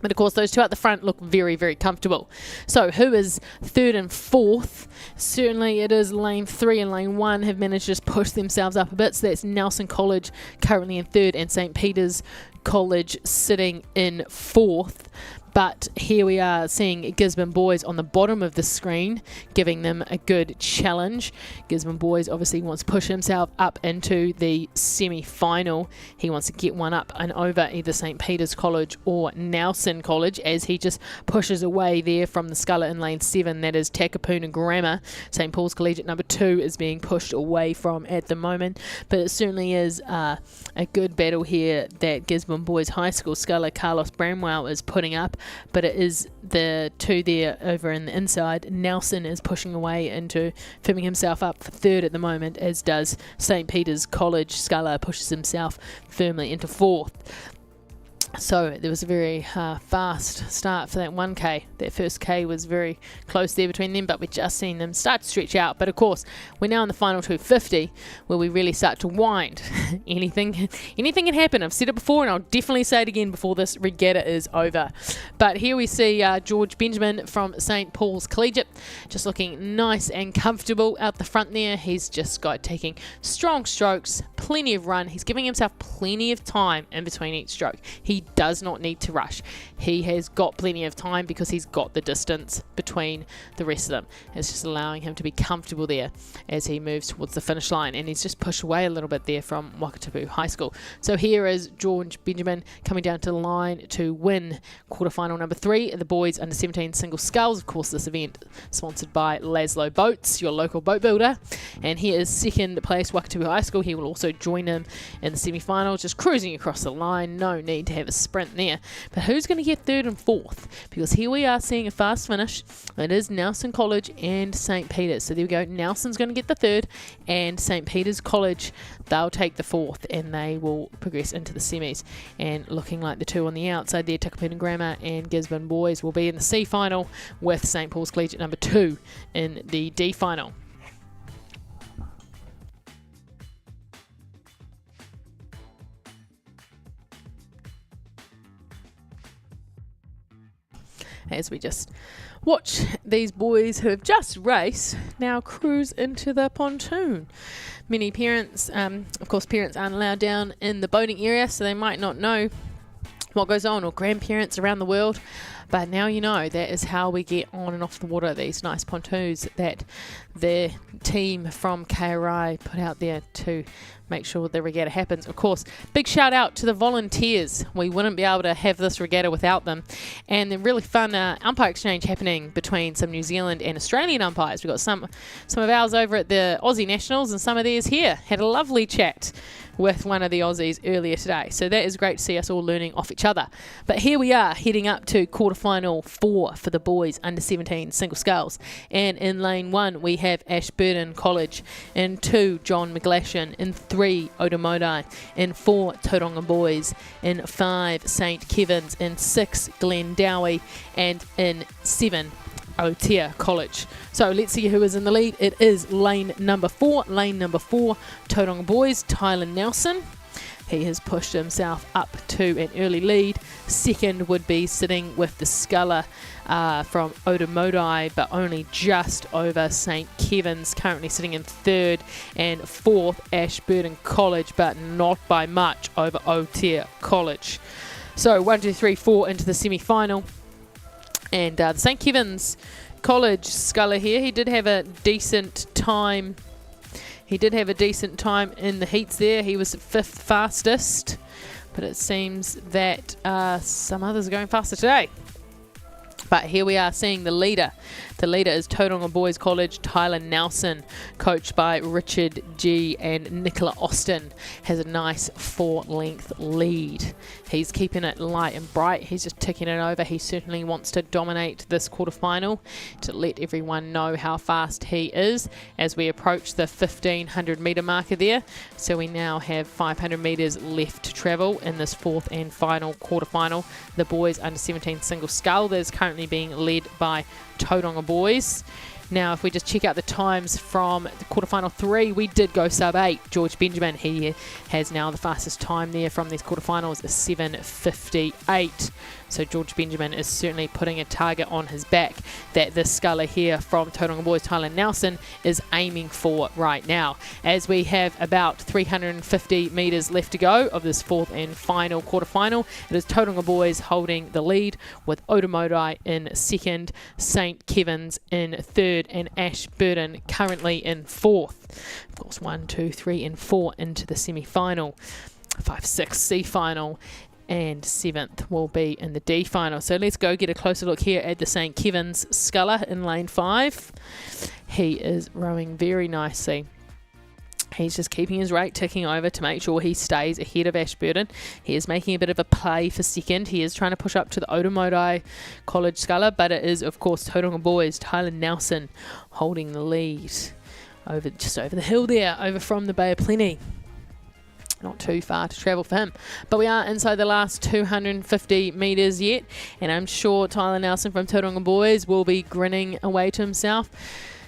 But of course, those two at the front look very, very comfortable. So who is third and fourth? Certainly it is lane 3 and lane 1 have managed to just push themselves up a bit. So that's Nelson College currently in third and St Peter's College sitting in fourth. But here we are seeing Gisborne Boys on the bottom of the screen, giving them a good challenge. Gisborne Boys obviously wants to push himself up into the semi-final. He wants to get one up and over either St Peter's College or Nelson College as he just pushes away there from the sculler in lane 7. That is Takapuna Grammar. St Paul's Collegiate number 2 is being pushed away from at the moment. But it certainly is a good battle here that Gisborne Boys High School sculler Carlos Bramwell is putting up. But it is the two there over in the inside. Nelson is pushing away into firming himself up for third at the moment, as does St Peter's College sculler pushes himself firmly into fourth. So there was a very fast start for that 1K. That first K was very close there between them, but we've just seen them start to stretch out. But of course, we're now in the final 250 where we really start to wind. Anything can happen. I've said it before and I'll definitely say it again before this regatta is over. But here we see George Benjamin from St Paul's Collegiate just looking nice and comfortable out the front there. He's just got taking strong strokes, plenty of run. He's giving himself plenty of time in between each stroke. He does not need to rush. He has got plenty of time because he's got the distance between the rest of them. It's just allowing him to be comfortable there as he moves towards the finish line, and he's just pushed away a little bit there from Wakatipu High School. So here is George Benjamin coming down to the line to win quarterfinal number 3, the boys under 17 single sculls. Of course, this event sponsored by Laszlo Boats, your local boat builder. And here is second place Wakatipu High School. He will also join him in the semi-finals, just cruising across the line. No need to have a sprint there. But who's going to get third and fourth? Because here we are seeing a fast finish. It is Nelson College and St Peter's. So there we go. Nelson's going to get the third, and St Peter's College, they'll take the fourth, and they will progress into the semis. And looking like the two on the outside there, Takapuna Grammar and Gisborne Boys will be in the C final, with St Paul's Collegiate number 2 in the D final. As we just watch these boys who have just raced now cruise into the pontoon. Many parents, of course parents aren't allowed down in the boating area, so they might not know what goes on, or grandparents around the world. But now you know that is how we get on and off the water, these nice pontoons that the team from KRI put out there to make sure the regatta happens. Of course, big shout out to the volunteers. We wouldn't be able to have this regatta without them. And the really fun umpire exchange happening between some New Zealand and Australian umpires. We've got some of ours over at the Aussie Nationals and some of theirs here. Had a lovely chat with one of the Aussies earlier today. So that is great to see us all learning off each other. But here we are heading up to quarterfinal 4 for the boys under 17 single sculls. And in lane 1 we have Ashburton College, in 2 John McGlashan, in 3 Odomodai, in 4 Tauranga Boys, in 5 St Kevin's, in 6 Glendowie, and in 7 Aotea College. So let's see who is in the lead. It is lane number 4. Lane number 4, Tauranga Boys, Tyler Nelson. He has pushed himself up to an early lead. Second would be sitting with the Sculler from Odomodai, but only just over St. Kevin's, currently sitting in third. And fourth, Ashburton College, but not by much over Aotea College. So 1, 2, 3, 4 into the semi-final. And the St. Kevin's College Sculler here, he did have a decent time. He did have a decent time in the heats there. He was 5th fastest, but it seems that some others are going faster today. But here we are seeing the leader. The leader is Tauranga Boys College, Tyler Nelson, coached by Richard G and Nicola Austin. Has a nice 4-length lead. He's keeping it light and bright. He's just ticking it over. He certainly wants to dominate this quarterfinal to let everyone know how fast he is as we approach the 1500 metre marker there. So we now have 500 metres left to travel in this 4th and final quarterfinal. The boys under 17 single scull that is currently being led by Tauranga Boys. Now, if we just check out the times from the quarterfinal 3, we did go sub 8. George Benjamin, he has now the fastest time there from these quarterfinals, 7:58. So George Benjamin is certainly putting a target on his back that the sculler here from Tauranga Boys, Tyler Nelson, is aiming for right now. As we have about 350 metres left to go of this 4th and final quarterfinal, it is Tauranga Boys holding the lead with Odomodai in 2nd, St. Kevin's in 3rd, and Ashburton currently in 4th. Of course, 1, 2, 3, and 4 into the semi-final. 5, 6 C-final. And 7th will be in the D final. So let's go get a closer look here at the St. Kevin's sculler in lane 5. He is rowing very nicely. He's just keeping his rate ticking over to make sure he stays ahead of Ashburton. He is making a bit of a play for 2nd. He is trying to push up to the Odomodai College sculler, but it is, of course, Tauranga Boys, Tyler Nelson, holding the lead just over the hill there, over from the Bay of Plenty. Not too far to travel for him. But we are inside the last 250 metres yet, and I'm sure Tyler Nelson from Tauranga Boys will be grinning away to himself.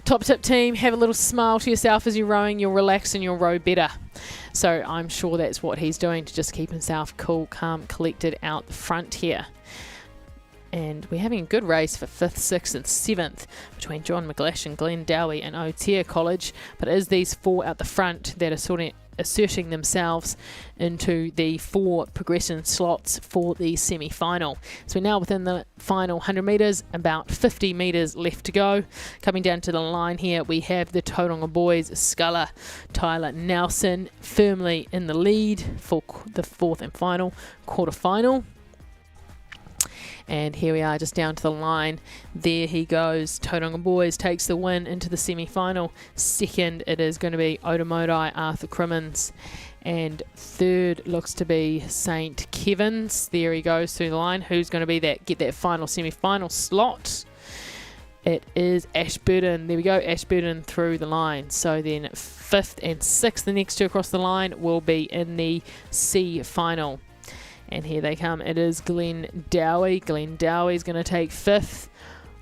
Top tip team, have a little smile to yourself as you're rowing. You'll relax and you'll row better. So I'm sure that's what he's doing to just keep himself cool, calm, collected out the front here. And we're having a good race for 5th, 6th and 7th between John McGlash and Glenn Dowie and Aotea College. But it is these 4 out the front that are sort of asserting themselves into the 4 progression slots for the semi-final. So we're now within the final 100 metres, about 50 metres left to go. Coming down to the line here, we have the Tauranga Boys sculler, Tyler Nelson, firmly in the lead for the 4th and final quarter-final. And here we are just down to the line. There he goes. Tauranga Boys takes the win into the semi-final. 2nd, it is going to be Odomodai, Arthur Crimmins. And 3rd looks to be St. Kevin's. There he goes through the line. Who's going to be get that final semi-final slot? It is Ashburton. There we go, Ashburton through the line. So then 5th and 6th, the next 2 across the line, will be in the C final. And here they come. It is Glenn Dowie. Glenn Dowie is going to take 5th.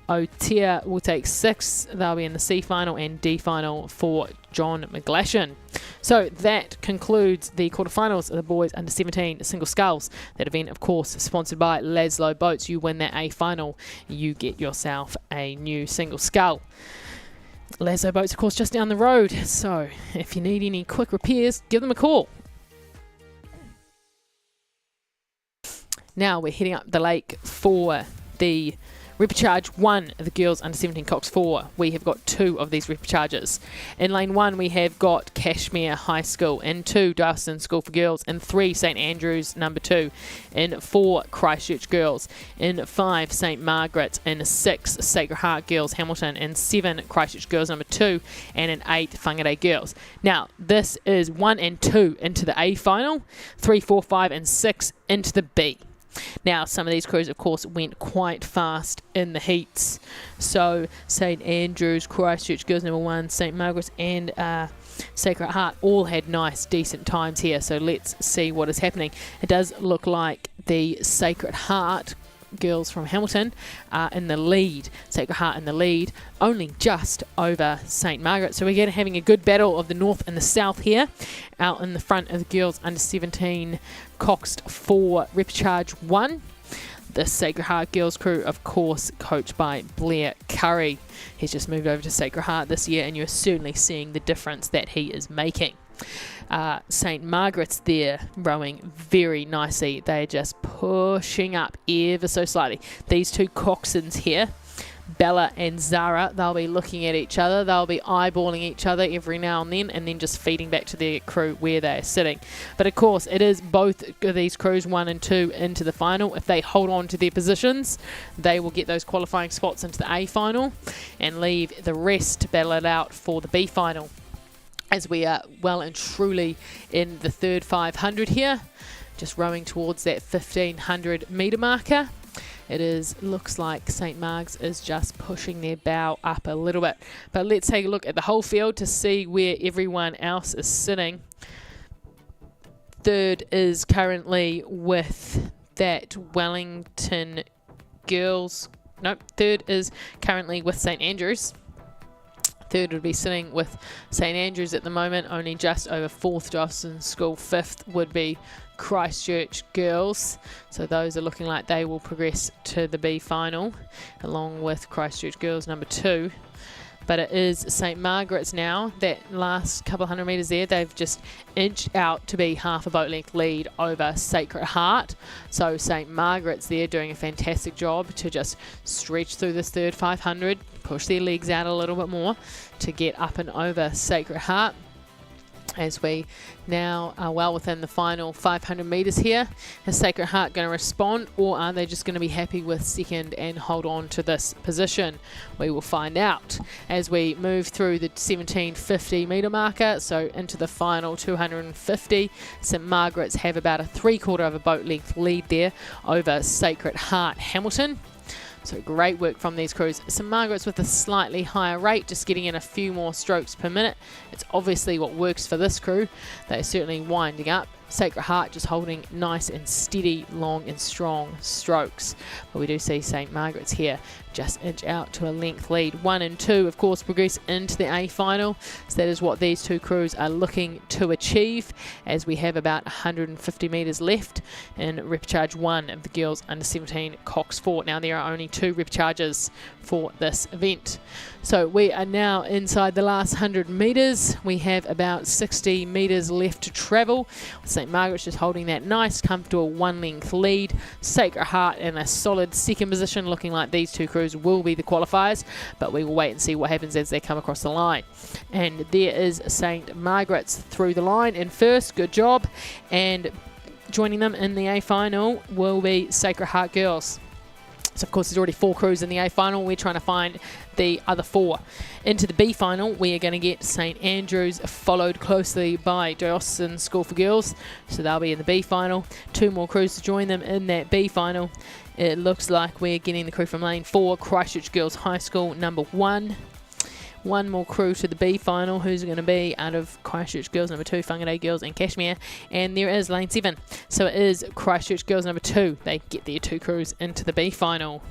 Aotea will take 6th. They'll be in the C final and D final for John McGlashan. So that concludes the quarterfinals of the boys under 17 single sculls. That event, of course, sponsored by Laszlo Boats. You win that A final, you get yourself a new single scull. Laszlo Boats, of course, just down the road. So if you need any quick repairs, give them a call. Now we're heading up the lake for the Repecharge 1 of the girls under 17 Cox 4. We have got 2 of these repecharges. In lane 1 we have got Cashmere High School. In 2 Dawson School for Girls. In 3 St Andrews number 2. In 4 Christchurch Girls. In 5 St Margaret's. In 6 Sacred Heart Girls Hamilton. In 7 Christchurch Girls number 2. And in 8 Whangarei Girls. Now this is 1 and 2 into the A final. 3, 4, 5 and 6 into the B. Now, some of these crews, of course, went quite fast in the heats. So, St Andrews, Christchurch Girls number 1, St Margaret's and Sacred Heart all had nice, decent times here. So, let's see what is happening. It does look like the Sacred Heart girls from Hamilton are in the lead. Sacred Heart in the lead, only just over St Margaret. So we're having a good battle of the north and the south here. Out in the front of the girls under 17 Coxed 4 Repcharge 1. The Sacred Heart girls crew, of course, coached by Blair Curry. He's just moved over to Sacred Heart this year, and you're certainly seeing the difference that he is making. St Margaret's there rowing very nicely. They're just pushing up ever so slightly. These two coxswains here, Bella and Zara, they'll be looking at each other. They'll be eyeballing each other every now and then just feeding back to their crew where they're sitting. But of course, it is both of these crews, 1 and 2, into the final. If they hold on to their positions, they will get those qualifying spots into the A final and leave the rest to battle it out for the B final. As we are well and truly in the third 500 here, just rowing towards that 1500 metre marker. Looks like St Marg's is just pushing their bow up a little bit. But let's take a look at the whole field to see where everyone else is sitting. Third is currently with that Wellington girls. Nope, third is currently with St Andrews. Third would be sitting with St Andrews at the moment, only just over 4th Dawson School. 5th would be Christchurch girls. So those are looking like they will progress to the B final, along with Christchurch girls number 2. But it is St Margaret's now. That last couple hundred metres there, they've just inched out to be half a boat length lead over Sacred Heart. So St Margaret's there doing a fantastic job to just stretch through this third 500, push their legs out a little bit more to get up and over Sacred Heart. As we now are well within the final 500 metres here. Is Sacred Heart going to respond, or are they just going to be happy with second and hold on to this position? We will find out as we move through the 1750 metre marker, so into the final 250. St Margaret's have about a 3/4 of a boat length lead there over Sacred Heart Hamilton. So great work from these crews. St Margaret's with a slightly higher rate, just getting in a few more strokes per minute. It's obviously what works for this crew. They're certainly winding up. Sacred Heart just holding nice and steady, long and strong strokes. But we do see St Margaret's here just inch out to a length lead. 1 and 2, of course, progress into the A final. So that is what these two crews are looking to achieve, as we have about 150 metres left in Repcharge 1 of the girls under 17 Cox 4. Now there are only 2 repcharges for this event. So we are now inside the last 100 metres. We have about 60 metres left to travel. St Margaret's just holding that nice, comfortable 1 length lead. Sacred Heart in a solid second position, looking like these two crews will be the qualifiers, but we will wait and see what happens as they come across the line. And there is St Margaret's through the line in first. Good job. And joining them in the A final will be Sacred Heart girls. So of course there's already 4 crews in the A final. We're trying to find the other 4. Into the B final, we are going to get St Andrews, followed closely by Diocesan School for Girls. So they'll be in the B final. 2 more crews to join them in that B final. It looks like we're getting the crew from lane 4, Christchurch Girls High School number 1. 1 more crew to the B final. Who's going to be out of Christchurch Girls number 2, Whangarei Girls and Cashmere. And there is lane 7. So it is Christchurch Girls number 2. They get their 2 crews into the B final.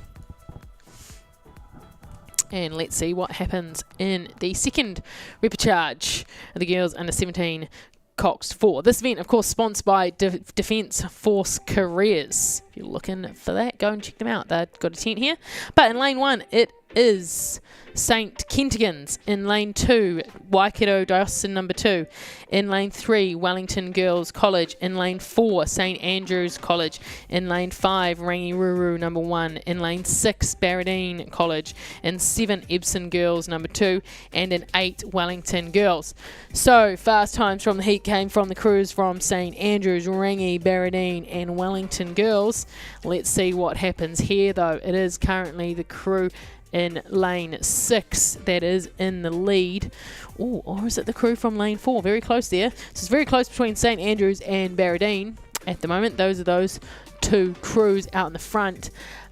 And let's see what happens in the second repcharge of the girls under 17 Cox 4. This event, of course, sponsored by Defence Force Careers. If you're looking for that, go and check them out. They've got a tent here. But in lane 1, it is St Kentigans. In lane 2, Waikato Diocesan number 2. In lane 3, Wellington Girls College. In lane 4, St Andrews College. In lane 5, Rangiruru number 1. In lane 6, Barradine College. In 7, Epsom Girls number 2. And in 8, Wellington Girls. So fast times from the heat came from the crews from St Andrews, Rangi, Barradine and Wellington Girls. Let's see what happens here though. It is currently the crew in lane 6 that is in the lead. Ooh, or is it the crew from lane 4? Very close there. So it's very close between St Andrews and Barradine at the moment. Those are those 2 crews out in the front.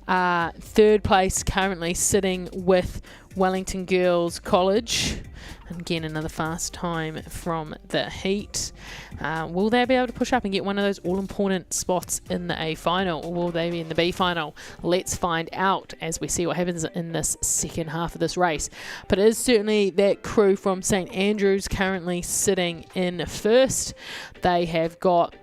Third place currently sitting with Wellington Girls College. Again, another fast time from the heat. Will they be able to push up and get one of those all-important spots in the A final, or will they be in the B final? Let's find out as we see what happens in this second half of this race. But it is certainly that crew from St Andrews currently sitting in first. They have got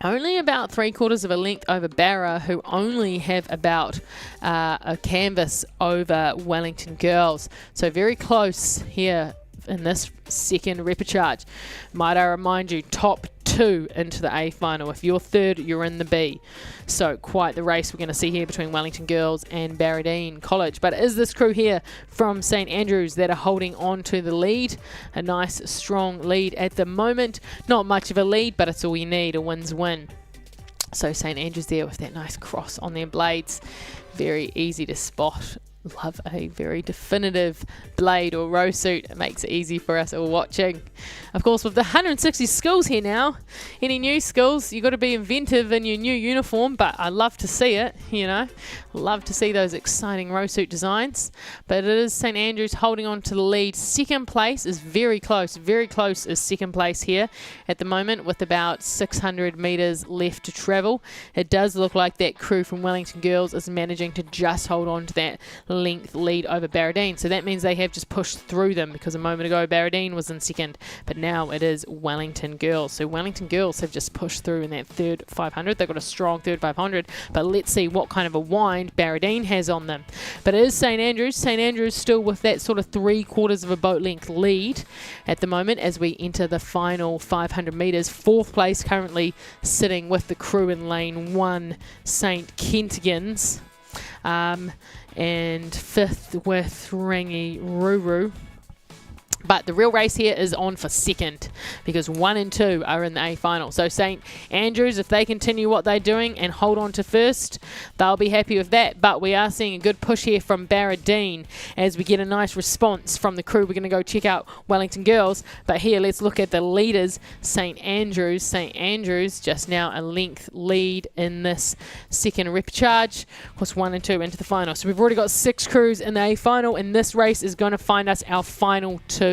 only about 3/4 of a length over Barra, who only have about a canvas over Wellington Girls. So very close here in this second repechage. Might I remind you, top 2 into the A final. If you're third, you're in the B. So quite the race we're going to see here between Wellington Girls and Barradine College. But is this crew here from St Andrews that are holding on to the lead? A nice strong lead at the moment. Not much of a lead, but it's all you need. A win's win. So St Andrews there with that nice cross on their blades. Very easy to spot. Love a very definitive blade or row suit. It makes it easy for us all watching. Of course, with the 160 schools here now, any new schools, you've got to be inventive in your new uniform, but I love to see it, you know. Love to see those exciting row suit designs. But it is St Andrews holding on to the lead. Second place is very close is second place here at the moment with about 600 metres left to travel. It does look like that crew from Wellington Girls is managing to just hold on to that length lead over Barradine. So that means they have just pushed through them, because a moment ago Barradine was in second, but now it is Wellington Girls. So Wellington Girls have just pushed through in that third 500. They've got a strong third 500, but let's see what kind of a wind Barradine has on them. But it is St Andrews. St Andrews still with that sort of 3/4 of a boat length lead at the moment as we enter the final 500 metres. Fourth place currently sitting with the crew in lane 1, St Kentigans. And fifth with Rangi Ruru. But the real race here is on for second, because 1 and 2 are in the A final. So St Andrews, if they continue what they're doing and hold on to first, they'll be happy with that. But we are seeing a good push here from Barradine as we get a nice response from the crew. We're going to go check out Wellington Girls. But here, let's look at the leaders. St Andrews. St Andrews just now a length lead in this second repechage. Of course, 1 and 2 into the final. So we've already got 6 crews in the A final, and this race is going to find us our final 2.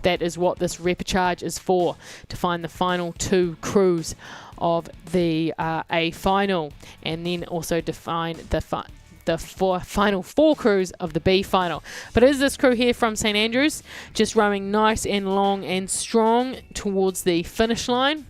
That is what this repechage is for, to find the final 2 crews of the A final, and then also define the final 4 crews of the B final. But is this crew here from St Andrews just rowing nice and long and strong towards the finish line?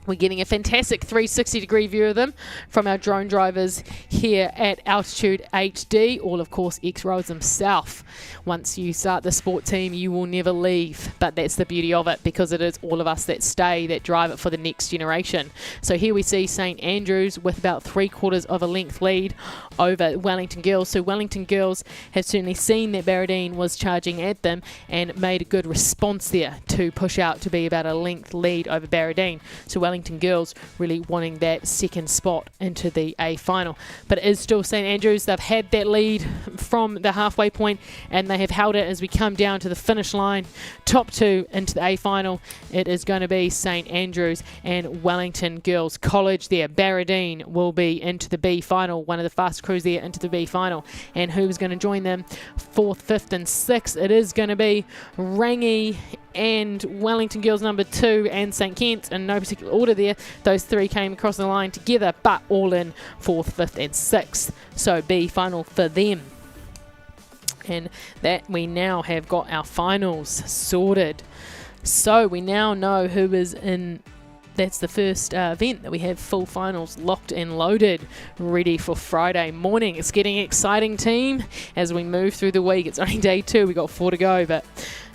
We're getting a fantastic 360-degree view of them from our drone drivers here at Altitude HD, all of course X-Roads himself. Once you start the sport team, you will never leave, but that's the beauty of it, because it is all of us that stay, that drive it for the next generation. So here we see St Andrews with about 3/4 of a length lead over Wellington Girls. So Wellington Girls have certainly seen that Barradine was charging at them and made a good response there to push out to be about a length lead over Barradine. So Wellington Girls really wanting that second spot into the A final. But it is still St Andrews. They've had that lead from the halfway point, and they have held it as we come down to the finish line. Top 2 into the A final. It is going to be St Andrews and Wellington Girls College there. Barradine will be into the B final, one of the fast crews there into the B final. And who's going to join them? 4th, 5th and 6th. It is going to be Rangi and Wellington Girls number 2 and St Kent in no particular order there. Those 3 came across the line together, but all in 4th, 5th and 6th. So B final for them. And that we now have got our finals sorted. So we now know who is in. That's the first event that we have full finals locked and loaded, ready for Friday morning. It's getting exciting, team, as we move through the week. It's only day 2. We've got 4 to go, but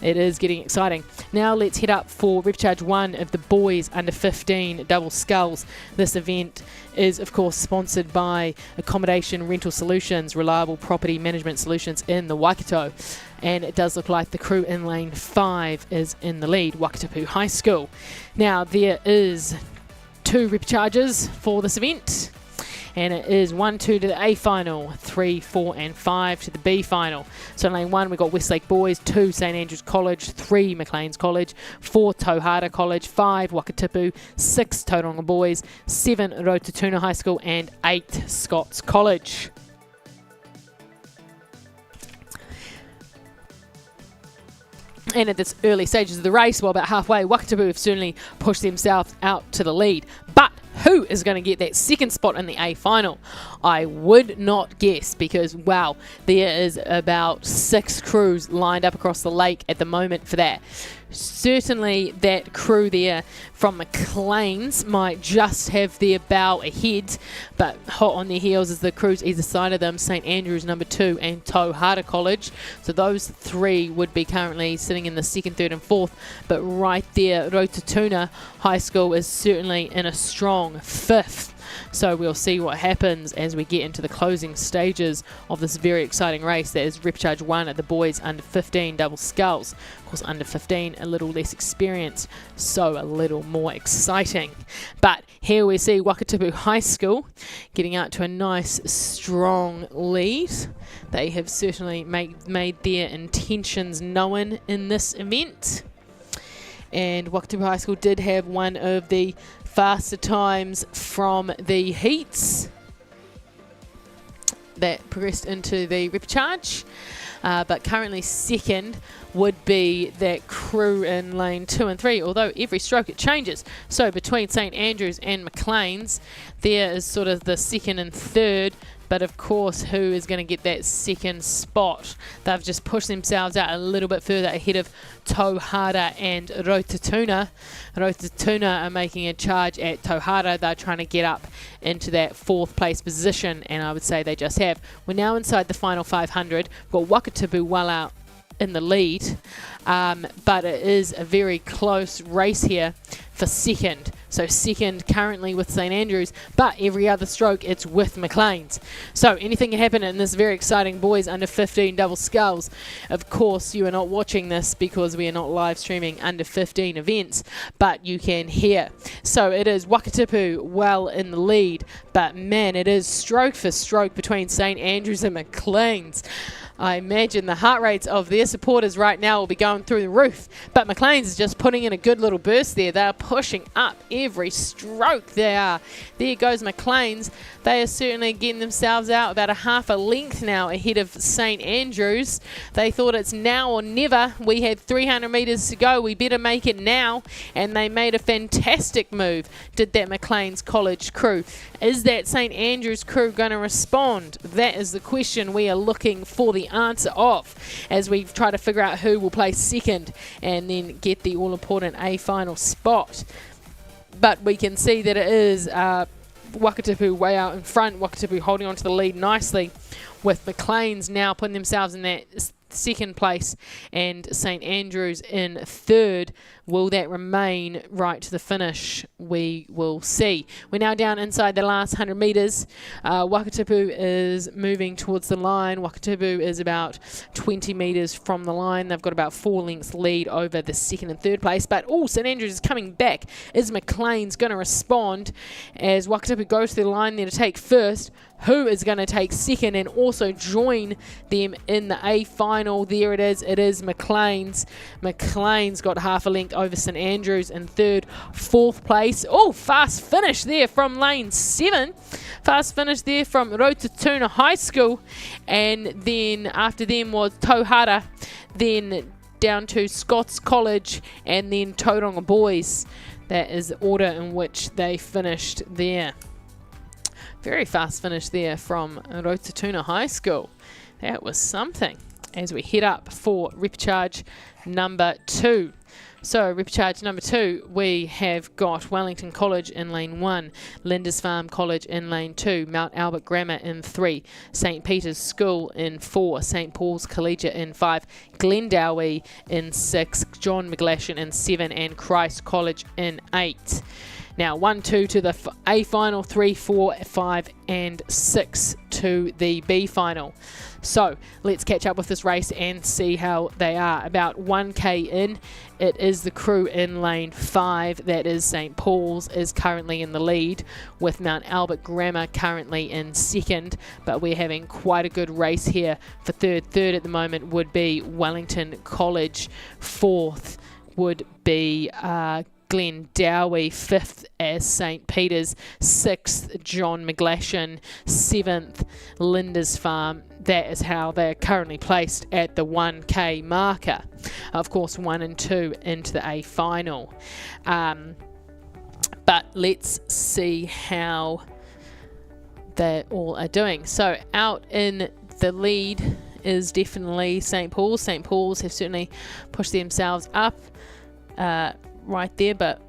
it is getting exciting. Now let's head up for repechage 1 of the boys under 15 double sculls. This event is, of course, sponsored by Accommodation Rental Solutions, reliable property management solutions in the Waikato. And it does look like the crew in lane 5 is in the lead, Wakatapu High School. Now there is 2 repechages for this event, and it is 1, 2 to the A final, 3, 4 and 5 to the B final. So in lane 1 we've got Westlake Boys, 2 St Andrews College, 3 Maclean's College, 4 Tauhara College, 5 Wakatipu, 6 Tauranga Boys, 7 Rotatuna High School and 8 Scots College. And at this early stages of the race, well, about halfway, Wakatipu have certainly pushed themselves out to the lead. But who is going to get that second spot in the A final? I would not guess, because, wow, there is about 6 crews lined up across the lake at the moment for that. Certainly that crew there from McLean's might just have their bow ahead, but hot on their heels is the crews either side of them, St Andrews number 2 and Tauhara College. So those 3 would be currently sitting in the 2nd, 3rd and 4th, but right there Rotorua High School is certainly in a strong 5th. So we'll see what happens as we get into the closing stages of this very exciting race. That is Repcharge 1 at the boys under 15 double sculls. Of course, under 15, a little less experienced, so a little more exciting. But here we see Wakatipu High School getting out to a nice, strong lead. They have certainly made their intentions known in this event. And Wakatipu High School did have one of the faster times from the heats that progressed into the repcharge, but currently second would be that crew in lane 2 and 3, although every stroke it changes. So between St Andrews and McLean's, there is sort of the 2nd and 3rd, but of course, who is going to get that 2nd spot? They've just pushed themselves out a little bit further ahead of Tauhara and Rotorua. Rotorua are making a charge at Tauhara. They're trying to get up into that 4th place position, and I would say they just have. We're now inside the final 500. We've got Wakatipu well out in the lead, but it is a very close race here for 2nd. So 2nd currently with St Andrews, but every other stroke it's with McLean's. So anything can happen in this very exciting boys under 15 double sculls. Of course, you are not watching this because we are not live streaming under 15 events, but you can hear. So it is Wakatipu well in the lead, but man, it is stroke for stroke between St Andrews and McLean's. I imagine the heart rates of their supporters right now will be going through the roof. But McLean's is just putting in a good little burst there. They are pushing up every stroke. They are. There goes McLean's. They are certainly getting themselves out about a half a length now ahead of St Andrews. They thought it's now or never. We had 300 metres to go. We better make it now. And they made a fantastic move, did that McLean's College crew. Is that St Andrews crew going to respond? That is the question we are looking for the answer of as we try to figure out who will place 2nd and then get the all-important A final spot. But we can see that it is Wakatipu way out in front. Wakatipu holding on to the lead nicely, with McLean's now putting themselves in that 2nd place and St Andrews in 3rd. Will that remain right to the finish? We will see. We're now down inside the last 100 metres. Wakatipu is moving towards the line. Wakatipu is about 20 metres from the line. They've got about 4 lengths lead over the 2nd and 3rd place. But St Andrews is coming back. Is McLean's going to respond as Wakatipu goes to the line there to take 1st? Who is going to take 2nd and also join them in the A final? There it is. It is McLean's. McLean's got half a length over St Andrews in 3rd, 4th place. Oh, fast finish there from lane 7. Fast finish there from Rotorua High School. And then after them was Tauhara. Then down to Scots College and then Tauranga Boys. That is the order in which they finished there. Very fast finish there from Rotorua High School. That was something as we head up for repcharge number 2. So repcharge number 2, we have got Wellington College in lane 1, Lindisfarne College in lane 2, Mount Albert Grammar in 3, St Peter's School in 4, St Paul's Collegiate in 5, Glendowie in 6, John McGlashan in 7, and Christ College in 8. Now 1, 2 to the A final, 3, 4, 5 and 6 to the B final. So let's catch up with this race and see how they are. About 1k in, it is the crew in lane 5, that is St Paul's, is currently in the lead, with Mount Albert Grammar currently in 2nd, but we're having quite a good race here for 3rd. 3rd at the moment would be Wellington College. 4th would be Glendowie, 5th as St Peter's, 6th John McGlashan, 7th Lindisfarne. That is how they're currently placed at the 1K marker. Of course, 1 and 2 into the A final. But let's see how they all are doing. So out in the lead is definitely St Paul's. St Paul's have certainly pushed themselves up right there, but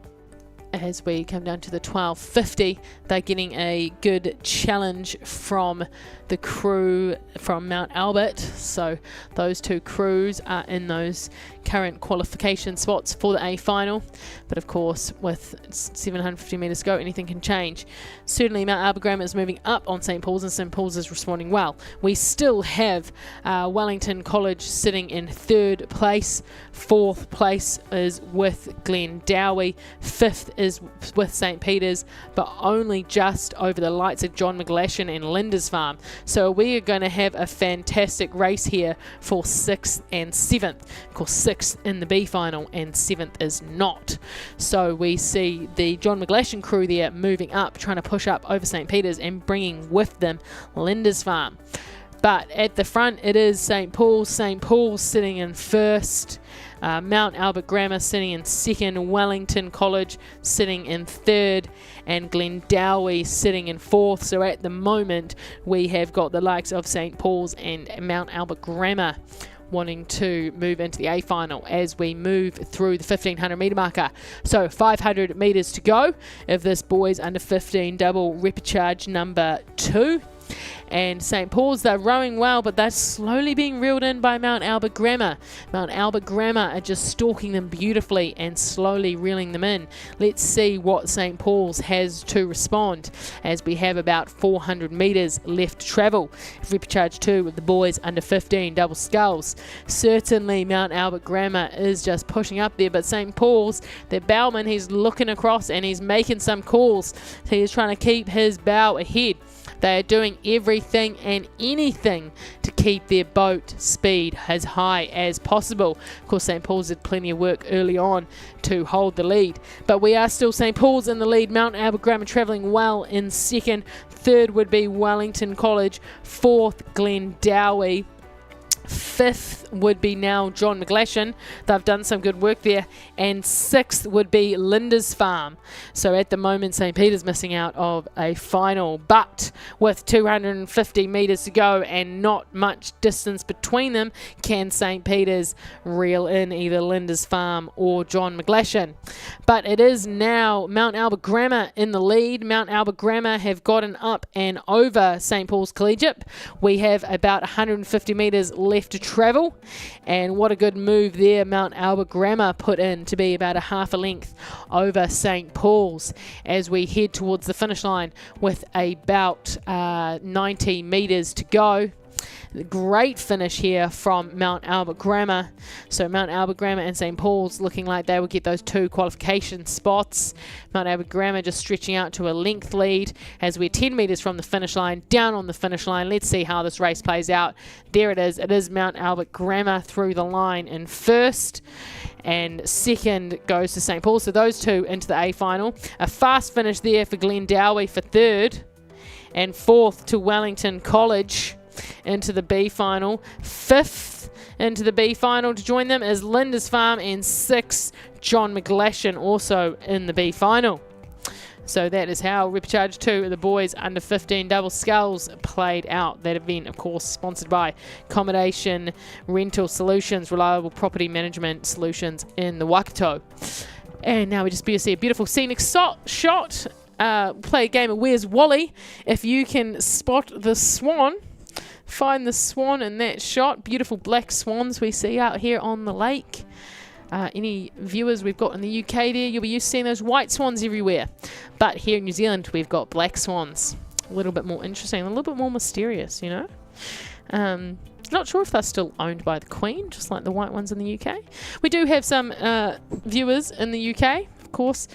as we come down to the 12:50, they're getting a good challenge from the crew from Mount Albert. So those two crews are in those current qualification spots for the A final. But of course, with 750 metres to go, anything can change. Certainly Mount Albert Grammar is moving up on St Paul's, and St Paul's is responding well. We still have Wellington College sitting in 3rd place. 4th place is with Glendowie. 5th is with St Peter's, but only just over the lights of John McGlashan and Lindisfarne. So we are going to have a fantastic race here for 6th and 7th. Of course, 6th in the B final and 7th is not. So we see the John McGlashan crew there moving up, trying to push up over St Peter's and bringing with them Lindisfarne. But at the front, it is St Paul's. St Paul's sitting in 1st. Mount Albert Grammar sitting in 2nd, Wellington College sitting in 3rd, and Glendowie sitting in 4th. So at the moment, we have got the likes of St Paul's and Mount Albert Grammar wanting to move into the A final as we move through the 1500 metre marker. So 500 metres to go of this boys under 15 double repechage number 2. And St Paul's, they're rowing well, but they're slowly being reeled in by Mount Albert Grammar. Mount Albert Grammar are just stalking them beautifully and slowly reeling them in. Let's see what St Paul's has to respond as we have about 400 metres left to travel. Repechage 2 with the boys under 15 double sculls. Certainly Mount Albert Grammar is just pushing up there, but St Paul's, their bowman, he's looking across and he's making some calls. So he's trying to keep his bow ahead. They are doing everything and anything to keep their boat speed as high as possible. Of course, St Paul's did plenty of work early on to hold the lead, but we are still St Paul's in the lead. Mount Albert Grammar travelling well in 2nd. 3rd would be Wellington College. 4th, Glendowie. 5th would be now John McGlashan. They've done some good work there. And 6th would be Lindisfarne. So at the moment, St Peter's missing out of a final. But with 250 metres to go and not much distance between them, can St Peter's reel in either Lindisfarne or John McGlashan? But it is now Mount Albert Grammar in the lead. Mount Albert Grammar have gotten up and over St Paul's Collegiate. We have about 150 metres left to travel, and what a good move there Mount Albert Grammar put in to be about a half a length over St Paul's as we head towards the finish line with about 90 metres to go. Great finish here from Mount Albert Grammar. So Mount Albert Grammar and St Paul's looking like they will get those 2 qualification spots. Mount Albert Grammar just stretching out to a length lead as we're 10 metres from the finish line, down on the finish line. Let's see how this race plays out. There it is. It is Mount Albert Grammar through the line in 1st. And 2nd goes to St Paul's. So those 2 into the A final. A fast finish there for Glendowie for 3rd. And 4th to Wellington College into the B final. 5th into the B final to join them is Lindisfarne, and 6th John McGlashan also in the B final. So that is how Repechage 2 of the boys under 15 double sculls played out. That event, of course, sponsored by Accommodation Rental Solutions, reliable property management solutions in the Waikato. And now we just see a beautiful scenic shot. Play a game of Where's Wally. If you can spot the swan, find the swan in that shot. Beautiful black swans we see out here on the lake. Any viewers we've got in the UK there, you'll be used to seeing those white swans everywhere. But here in New Zealand, we've got black swans. A little bit more interesting, a little bit more mysterious, you know. Not sure if they're still owned by the Queen, just like the white ones in the UK. We do have some viewers in the UK, of course.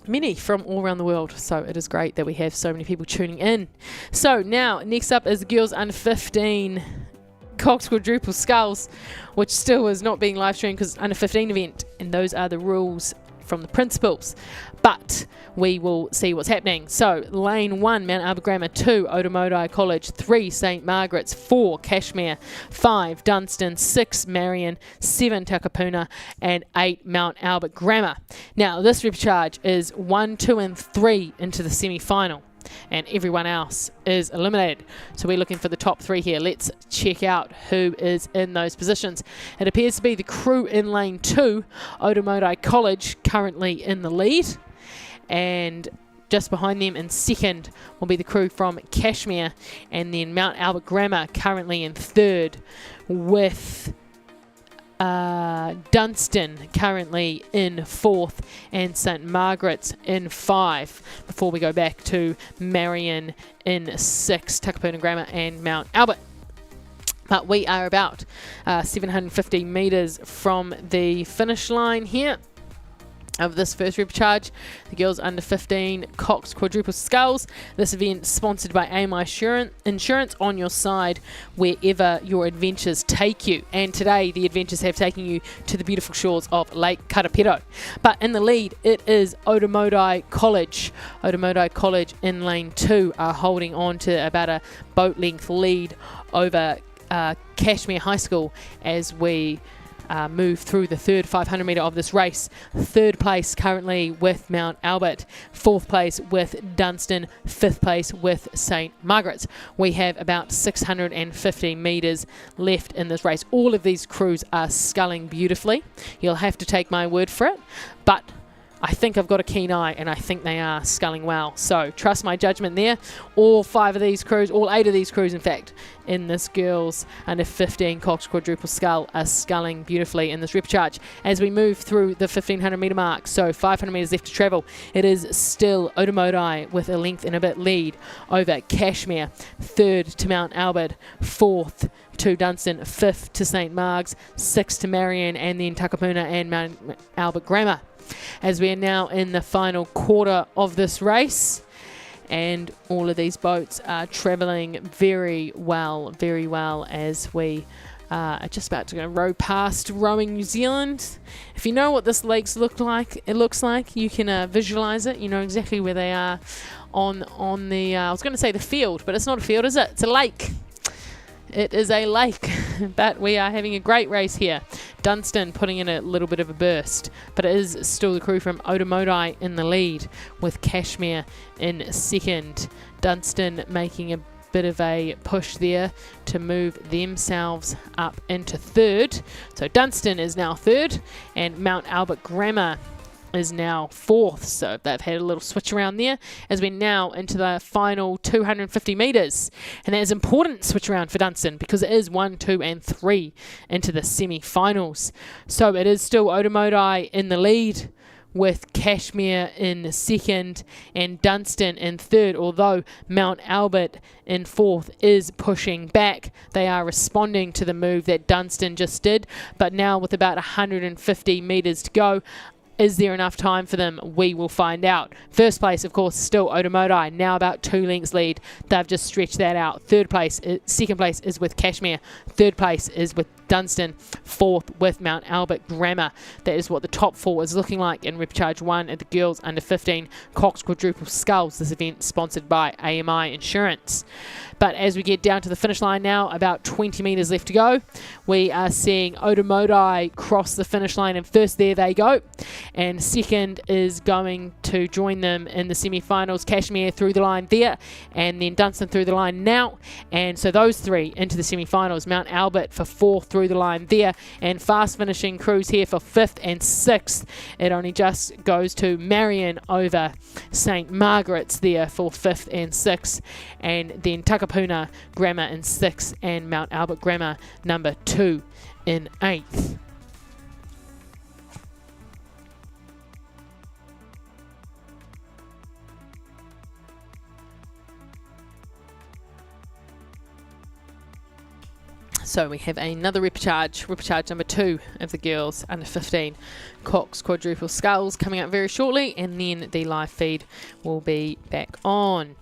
Many from all around the world, so it is great that we have so many people tuning in. So now next up is the girls under 15 Cox Quadruple Skulls, which still is not being live streamed because it's under 15 event, and those are the rules from the principals. But we will see what's happening. So lane 1, Mount Albert Grammar, 2, Otamotai College, 3, St Margaret's, 4, Cashmere, 5, Dunstan, 6, Marion, 7, Takapuna, and 8, Mount Albert Grammar. Now this repcharge is 1, 2 and 3 into the semi-final, and everyone else is eliminated. So we're looking for the top 3 here. Let's check out who is in those positions. It appears to be the crew in lane 2, Otamotai College currently in the lead, and just behind them in second will be the crew from Cashmere, and then Mount Albert Grammar currently in third, with Dunstan currently in fourth, and St Margaret's in 5, before we go back to Marion in 6, Takapuna Grammar and Mount Albert. But we are about 750 metres from the finish line here of this first repcharge. The girls under 15 Cox Quadruple Skulls. This event sponsored by AMI Insurance, on your side wherever your adventures take you. And today the adventures have taken you to the beautiful shores of Lake Karapiro. But in the lead it is Otamotai College. Otamotai College in lane 2 are holding on to about a boat length lead over Cashmere High School as we move through the third 500 metre of this race. Third place currently with Mount Albert, 4th place with Dunstan, 5th place with St Margaret's. We have about 650 metres left in this race. All of these crews are sculling beautifully. You'll have to take my word for it, but I think I've got a keen eye, and I think they are sculling well. So trust my judgment there. All 5 of these crews, all 8 of these crews in fact, in this girls under 15 Cox Quadruple Skull are sculling beautifully in this repcharge. As we move through the 1500 metre mark, so 500 metres left to travel, it is still Otamotai with a length and a bit lead over Cashmere, 3rd to Mount Albert, 4th to Dunstan, 5th to St Marg's, 6th to Marion, and then Takapuna and Mount Albert Grammar. As we are now in the final quarter of this race, and all of these boats are travelling very well as we are just about to go row past Rowing New Zealand. If you know what this looks like, you can visualise it. You know exactly where they are on the, I was going to say the field, but it's not a field, is it? It's a lake. It is a lake, but we are having a great race here. Dunstan putting in a little bit of a burst, but it is still the crew from Otamotai in the lead, with Cashmere in second. Dunstan making a bit of a push there to move themselves up into third. So Dunstan is now third, and Mount Albert Grammar is now 4th, so they've had a little switch around there as we're now into the final 250 metres, and that is important switch around for Dunstan because it is 1, 2 and 3 into the semi-finals. So it is still Otamotai in the lead, with Cashmere in second and Dunstan in third, although Mount Albert in 4th is pushing back. They are responding to the move that Dunstan just did, but now with about 150 metres to go, is there enough time for them? We will find out. First place, of course, still Otamotai, now about 2 lengths lead. They've just stretched that out. Second place is with Cashmere. Third place is with Dunstan. 4th with Mount Albert Grammar. That is what the top 4 is looking like in Repcharge 1 at the girls under 15 Cox Quadruple Skulls. This event sponsored by AMI Insurance. But as we get down to the finish line now, about 20 metres left to go, we are seeing Otamotai cross the finish line, and first there they go. And second is going to join them in the semi-finals. Cashmere through the line there, and then Dunstan through the line now. And so those 3 into the semi-finals. Mount Albert for 4th through the line there, and fast finishing crews here for 5th and 6th. It only just goes to Marion over St Margaret's there for 5th and 6th, and then Takapuna Grammar in 6th, and Mount Albert Grammar number 2 in 8th. So we have another repcharge number 2 of the girls under 15 Cox Quadruple Skulls coming up very shortly, and then the live feed will be back on.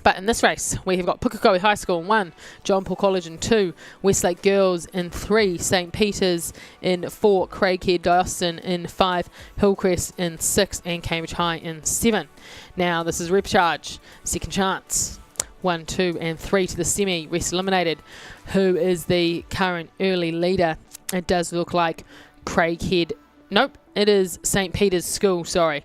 But in this race, we have got Pukekohe High School in 1, John Paul College in 2, Westlake Girls in 3, St. Peter's in 4, Craighead Diocesan in 5, Hillcrest in 6, and Cambridge High in 7. Now this is Repcharge, second chance. 1, 2, and 3 to the semi, rest eliminated. Who is the current early leader? It does look like Craighead. Nope, it is St. Peter's School, sorry.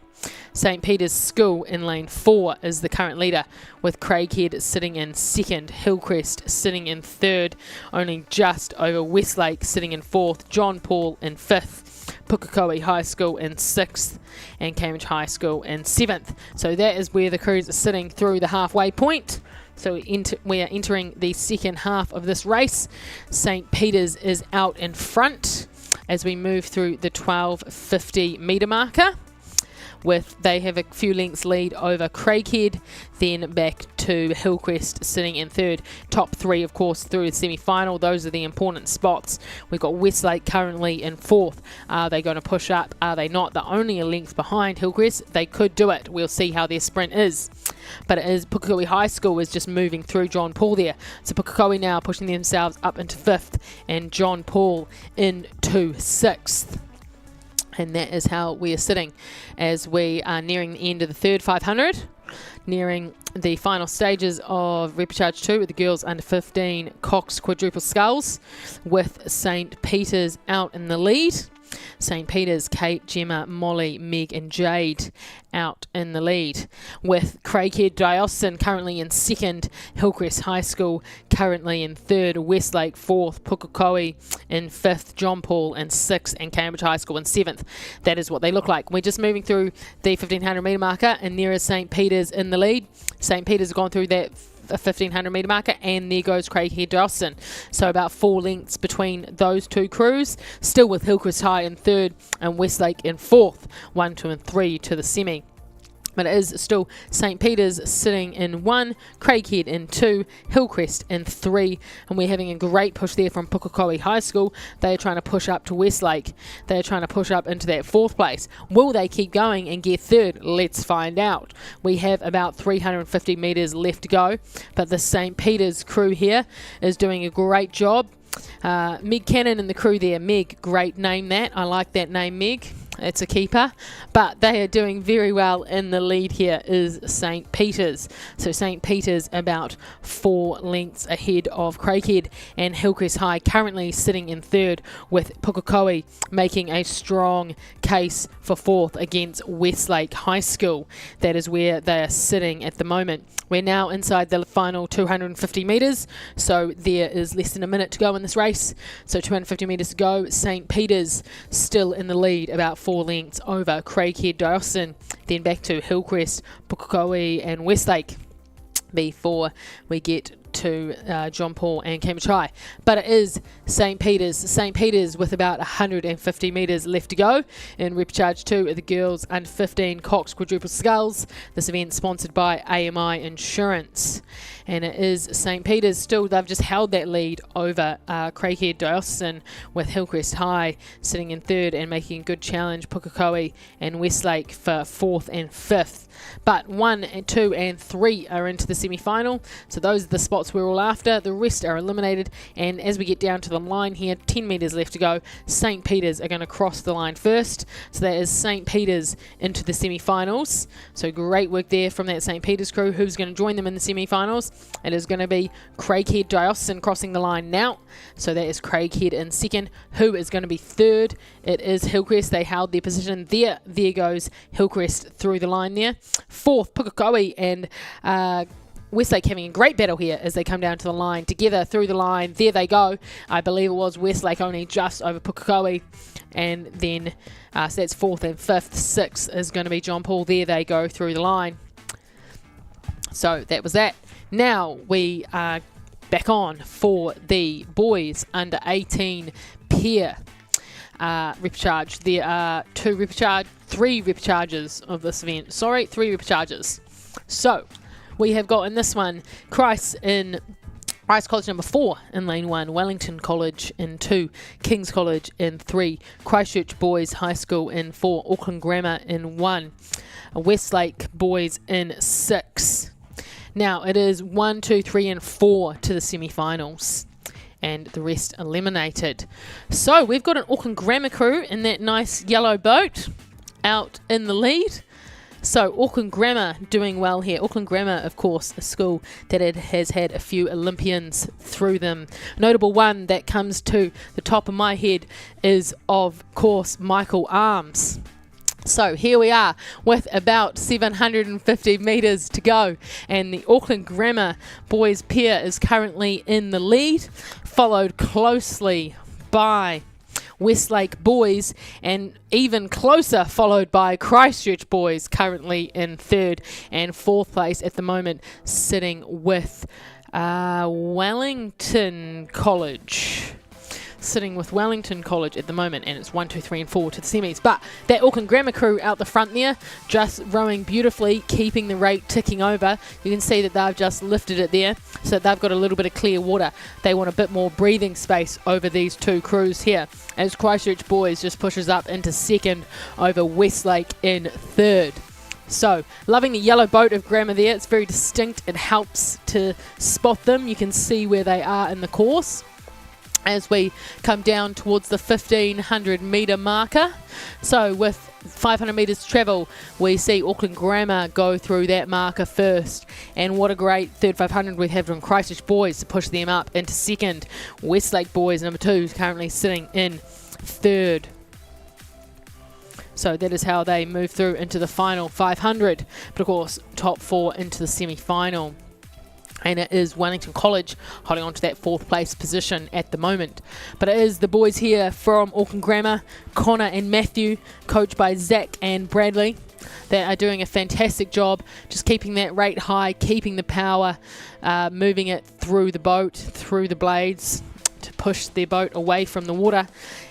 St. Peter's School in lane 4 is the current leader, with Craighead sitting in 2nd, Hillcrest sitting in 3rd, only just over Westlake sitting in 4th, John Paul in 5th, Pukekohe High School in 6th, and Cambridge High School in 7th. So that is where the crews are sitting through the halfway point. So we are entering the second half of this race. St. Peter's is out in front as we move through the 12:50 metre marker. They have a few lengths lead over Craighead, then back to Hillcrest sitting in 3rd. Top 3, of course, through the semi-final. Those are the important spots. We've got Westlake currently in 4th. Are they going to push up? Are they not? They're only a length behind Hillcrest. They could do it. We'll see how their sprint is. But it is Pukekohe High School is just moving through John Paul there. So Pukekohe now pushing themselves up into 5th and John Paul into 6th. And that is how we are sitting as we are nearing the end of the third 500, nearing the final stages of Repcharge 2 with the girls under 15 Cox quadruple sculls, with St. Peter's out in the lead. St. Peter's, Kate, Gemma, Molly, Meg and Jade out in the lead, with Craighead Diocesan currently in 2nd, Hillcrest High School currently in 3rd, Westlake 4th, Pukekohe in 5th, John Paul in 6th, and Cambridge High School in 7th. That is what they look like. We're just moving through the 1500 metre marker, and there is St. Peter's in the lead. St. Peter's have gone through that 1500 metre marker, and there goes Craighead Diocesan. So about 4 lengths between those two crews, still with Hillcrest High in 3rd and Westlake in 4th, 1, 2 and 3 to the semi. But it is still St. Peter's sitting in 1, Craighead in 2, Hillcrest in 3, and we're having a great push there from Pukekohe High School. They are trying to push up to Westlake. They are trying to push up into that 4th place. Will they keep going and get 3rd? Let's find out. We have about 350 metres left to go, but the St. Peter's crew here is doing a great job. Meg Cannon and the crew there. Meg, great name that. I like that name, Meg. It's a keeper, but they are doing very well. In the lead here is St. Peter's. So St. Peter's about 4 lengths ahead of Craighead, and Hillcrest High currently sitting in 3rd, with Pukekohe making a strong case for 4th against Westlake High School. That is where they are sitting at the moment. We're now inside the final 250 metres, so there is less than a minute to go in this race. So 250 metres to go. St. Peter's still in the lead, about 4 lengths over Craighead Diocesan, then back to Hillcrest, Pukekohe and Westlake before we get to John Paul and Cambridge High. But it is St. Peter's with about 150 metres left to go in Repcharge 2 of the girls under 15 Cox quadruple sculls. This event sponsored by AMI Insurance. And it is St. Peter's still, they've just held that lead over Craighead Diocesan, with Hillcrest High sitting in 3rd and making a good challenge, Pukekohe and Westlake for 4th and 5th. But 1, 2 and 3 are into the semi-final, so those are the spots we're all after. The rest are eliminated, and as we get down to the line here, 10 metres left to go, St. Peter's are going to cross the line first. So that is St. Peter's into the semi-finals. So great work there from that St. Peter's crew. Who's going to join them in the semi-finals? It is going to be Craighead Diocesan crossing the line now. So that is Craighead in 2nd. Who is going to be 3rd? It is Hillcrest. They held their position there. There goes Hillcrest through the line there. 4th, Pukekohe and Westlake having a great battle here as they come down to the line together through the line. There they go. I believe it was Westlake only just over Pukekohe. And then so that's 4th and 5th. 6th is going to be John Paul. There they go through the line. So that was that. Now we are back on for the boys under 18 pair Repcharge. There are 3 Repcharges of this event. 3 Repcharges. So we have got in this one Christ College number 4 in lane 1, Wellington College in 2, King's College in 3, Christchurch Boys High School in 4, Auckland Grammar in 1, Westlake Boys in 6. Now it is 1, 2, 3 and 4 to the semi-finals, and the rest eliminated. So we've got an Auckland Grammar crew in that nice yellow boat out in the lead. So Auckland Grammar doing well here. Auckland Grammar, of course, a school that has had a few Olympians through them. Notable one that comes to the top of my head is, of course, Michael Arms. So here we are with about 750 metres to go, and the Auckland Grammar boys pair is currently in the lead, followed closely by Westlake boys, and even closer followed by Christchurch boys, currently in third, and fourth place at the moment sitting with Wellington College. Sitting with Wellington College at the moment, and it's 1, 2, 3 and 4 to the semis. But that Auckland Grammar crew out the front there, just rowing beautifully, keeping the rate ticking over. You can see that they've just lifted it there, so they've got a little bit of clear water. They want a bit more breathing space over these two crews here, as Christchurch boys just pushes up into second over Westlake in third. So, loving the yellow boat of Grammar there. It's very distinct. It helps to spot them. You can see where they are in the course as we come down towards the 1500 metre marker. So with 500 metres to travel, we see Auckland Grammar go through that marker first, and what a great third 500 we have from Christchurch boys to push them up into second. Westlake boys number 2 is currently sitting in third. So that is how they move through into the final 500, but of course top 4 into the semi-final. And it is Wellington College holding on to that fourth place position at the moment. But it is the boys here from Auckland Grammar, Connor and Matthew, coached by Zach and Bradley. They are doing a fantastic job, just keeping that rate high, keeping the power, moving it through the boat, through the blades, to push their boat away from the water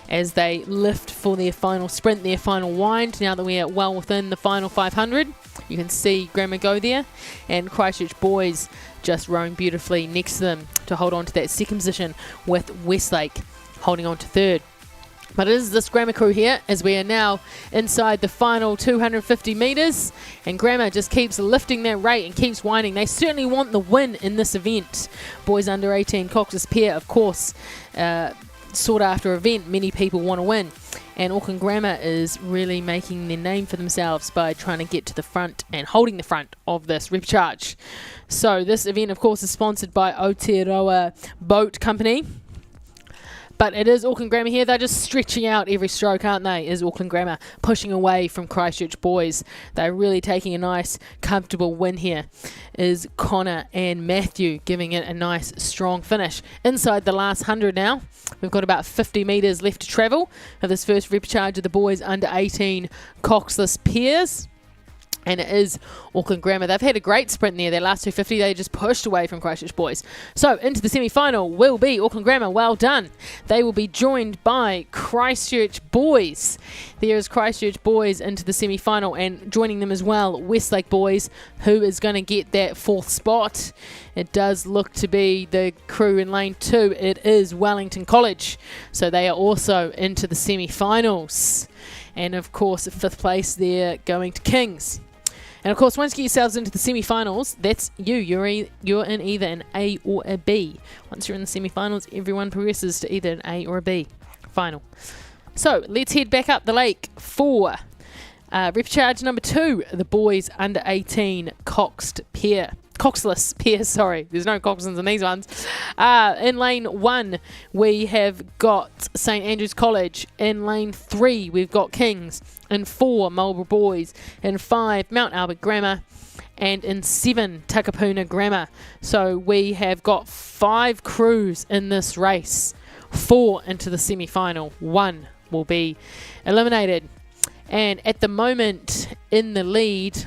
as they lift for their final sprint, their final wind. Now that we are well within the final 500, you can see Grammar go there, and Christchurch boys just rowing beautifully next to them to hold on to that second position, with Westlake holding on to third. But it is this Grammar crew here as we are now inside the final 250 metres, and Grammar just keeps lifting that rate and keeps winding. They certainly want the win in this event. Boys under 18 Cox's pair, of course, sought after event. Many people want to win, and Auckland Grammar is really making their name for themselves by trying to get to the front and holding the front of this repecharge. So this event, of course, is sponsored by Aotearoa Boat Company. But it is Auckland Grammar here. They're just stretching out every stroke, aren't they? Is Auckland Grammar pushing away from Christchurch boys. They're really taking a nice, comfortable win here. Is Connor and Matthew giving it a nice, strong finish. Inside the last 100 now. We've got about 50 metres left to travel of this first repecharge of the boys under 18 Coxless pairs. And it is Auckland Grammar. They've had a great sprint there. Their last 250, they just pushed away from Christchurch boys. So into the semi-final will be Auckland Grammar. Well done. They will be joined by Christchurch boys. There is Christchurch boys into the semi-final, and joining them as well, Westlake boys, who is going to get that fourth spot. It does look to be the crew in lane 2. It is Wellington College. So they are also into the semi-finals. And of course, fifth place there going to Kings. And of course, once you get yourselves into the semi-finals, that's you. You're in either an A or a B. Once you're in the semi-finals, everyone progresses to either an A or a B final. So let's head back up the lake for repecharge number 2, the boys under 18 Coxless pair, sorry. There's no Coxons in these ones. In lane 1, we have got St Andrews College. In lane 3, we've got Kings. In 4, Marlborough Boys. In 5, Mount Albert Grammar. And in 7, Takapuna Grammar. So we have got 5 crews in this race. 4 into the semi-final. 1 will be eliminated. And at the moment, in the lead,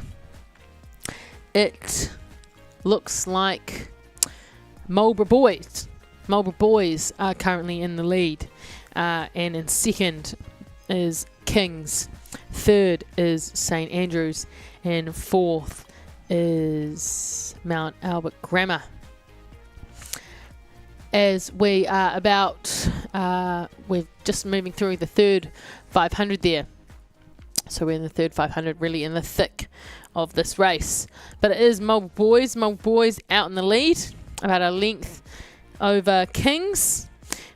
it looks like Marlborough Boys. Marlborough Boys are currently in the lead. And in second is Kings. Third is St Andrews. And fourth is Mount Albert Grammar. As we are we're just moving through the third 500 there. So we're in the third 500, really in the thick of this race. But it is Marlborough Boys. Marlborough Boys out in the lead, about a length over Kings.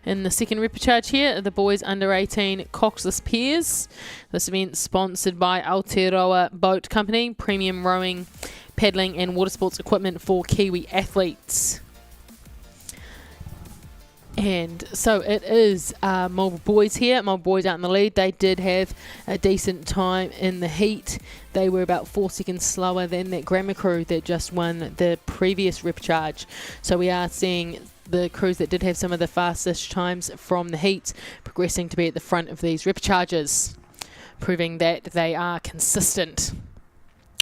In the second repechage here, the boys under 18 Coxless Piers. This event sponsored by Aotearoa Boat Company, premium rowing, paddling and water sports equipment for Kiwi athletes. And so it is Marlborough Boys here. Marlborough Boys out in the lead. They did have a decent time in the heat. They were about 4 seconds slower than that Grammar crew that just won the previous repechage. So we are seeing the crews that did have some of the fastest times from the heat progressing to be at the front of these repechages, proving that they are consistent.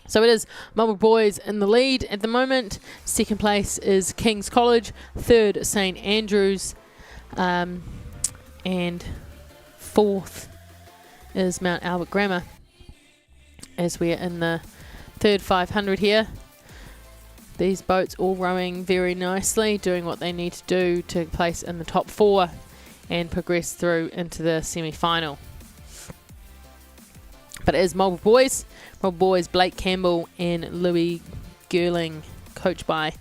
So it is Marlborough Boys in the lead at the moment. Second place is King's College, third St Andrews, and fourth is Mount Albert Grammar, as we're in the third 500 here. These boats all rowing very nicely, doing what they need to do to place in the top 4 and progress through into the semi-final. But it is Marlborough Boys. Marlborough Boys, Blake Campbell and Louis Gerling, coached by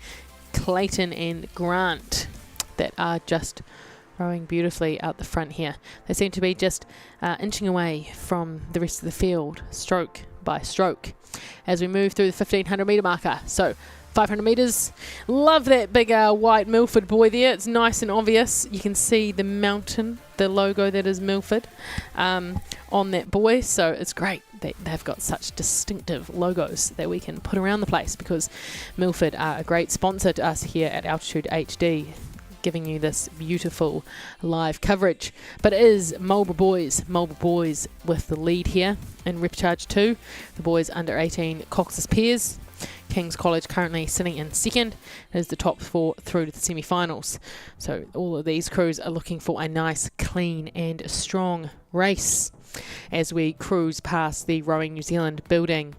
Clayton and Grant, that are just rowing beautifully out the front here. They seem to be just inching away from the rest of the field, stroke by stroke, as we move through the 1500 metre marker. So 500 metres. Love that big white Milford boy there. It's nice and obvious. You can see the mountain, the logo that is Milford, on that buoy. So it's great that they've got such distinctive logos that we can put around the place, because Milford are a great sponsor to us here at Altitude HD, giving you this beautiful live coverage. But it is Marlborough Boys with the lead here in repechage 2. The boys under 18 Cox's Piers. King's College currently sitting in second as the top 4 through to the semi-finals. So all of these crews are looking for a nice, clean and strong race as we cruise past the Rowing New Zealand building.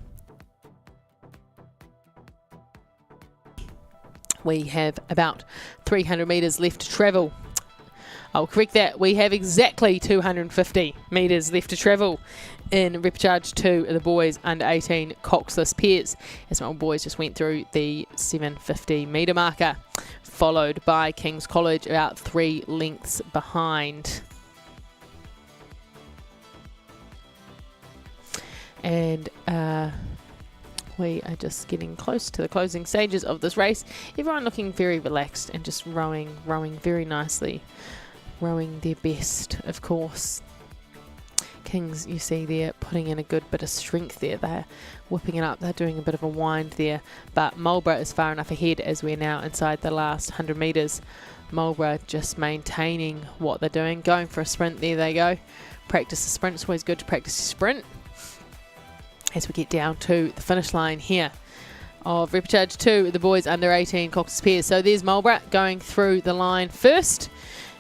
We have about 300 metres left to travel. I'll correct that. We have exactly 250 metres left to travel in repechage 2 of the boys under 18 Coxless Piers, as my boys just went through the 750 metre marker, followed by King's College about 3 lengths behind. And we are just getting close to the closing stages of this race. Everyone looking very relaxed and just rowing very nicely, rowing their best, of course. Kings, you see there, putting in a good bit of strength there. They're whipping it up. They're doing a bit of a wind there. But Marlborough is far enough ahead as we're now inside the last 100 metres. Marlborough just maintaining what they're doing. Going for a sprint. There they go. Practice the sprint. It's always good to practice your sprint. As we get down to the finish line here of repechage 2, the boys under 18 Cox's Piers. So there's Marlborough going through the line first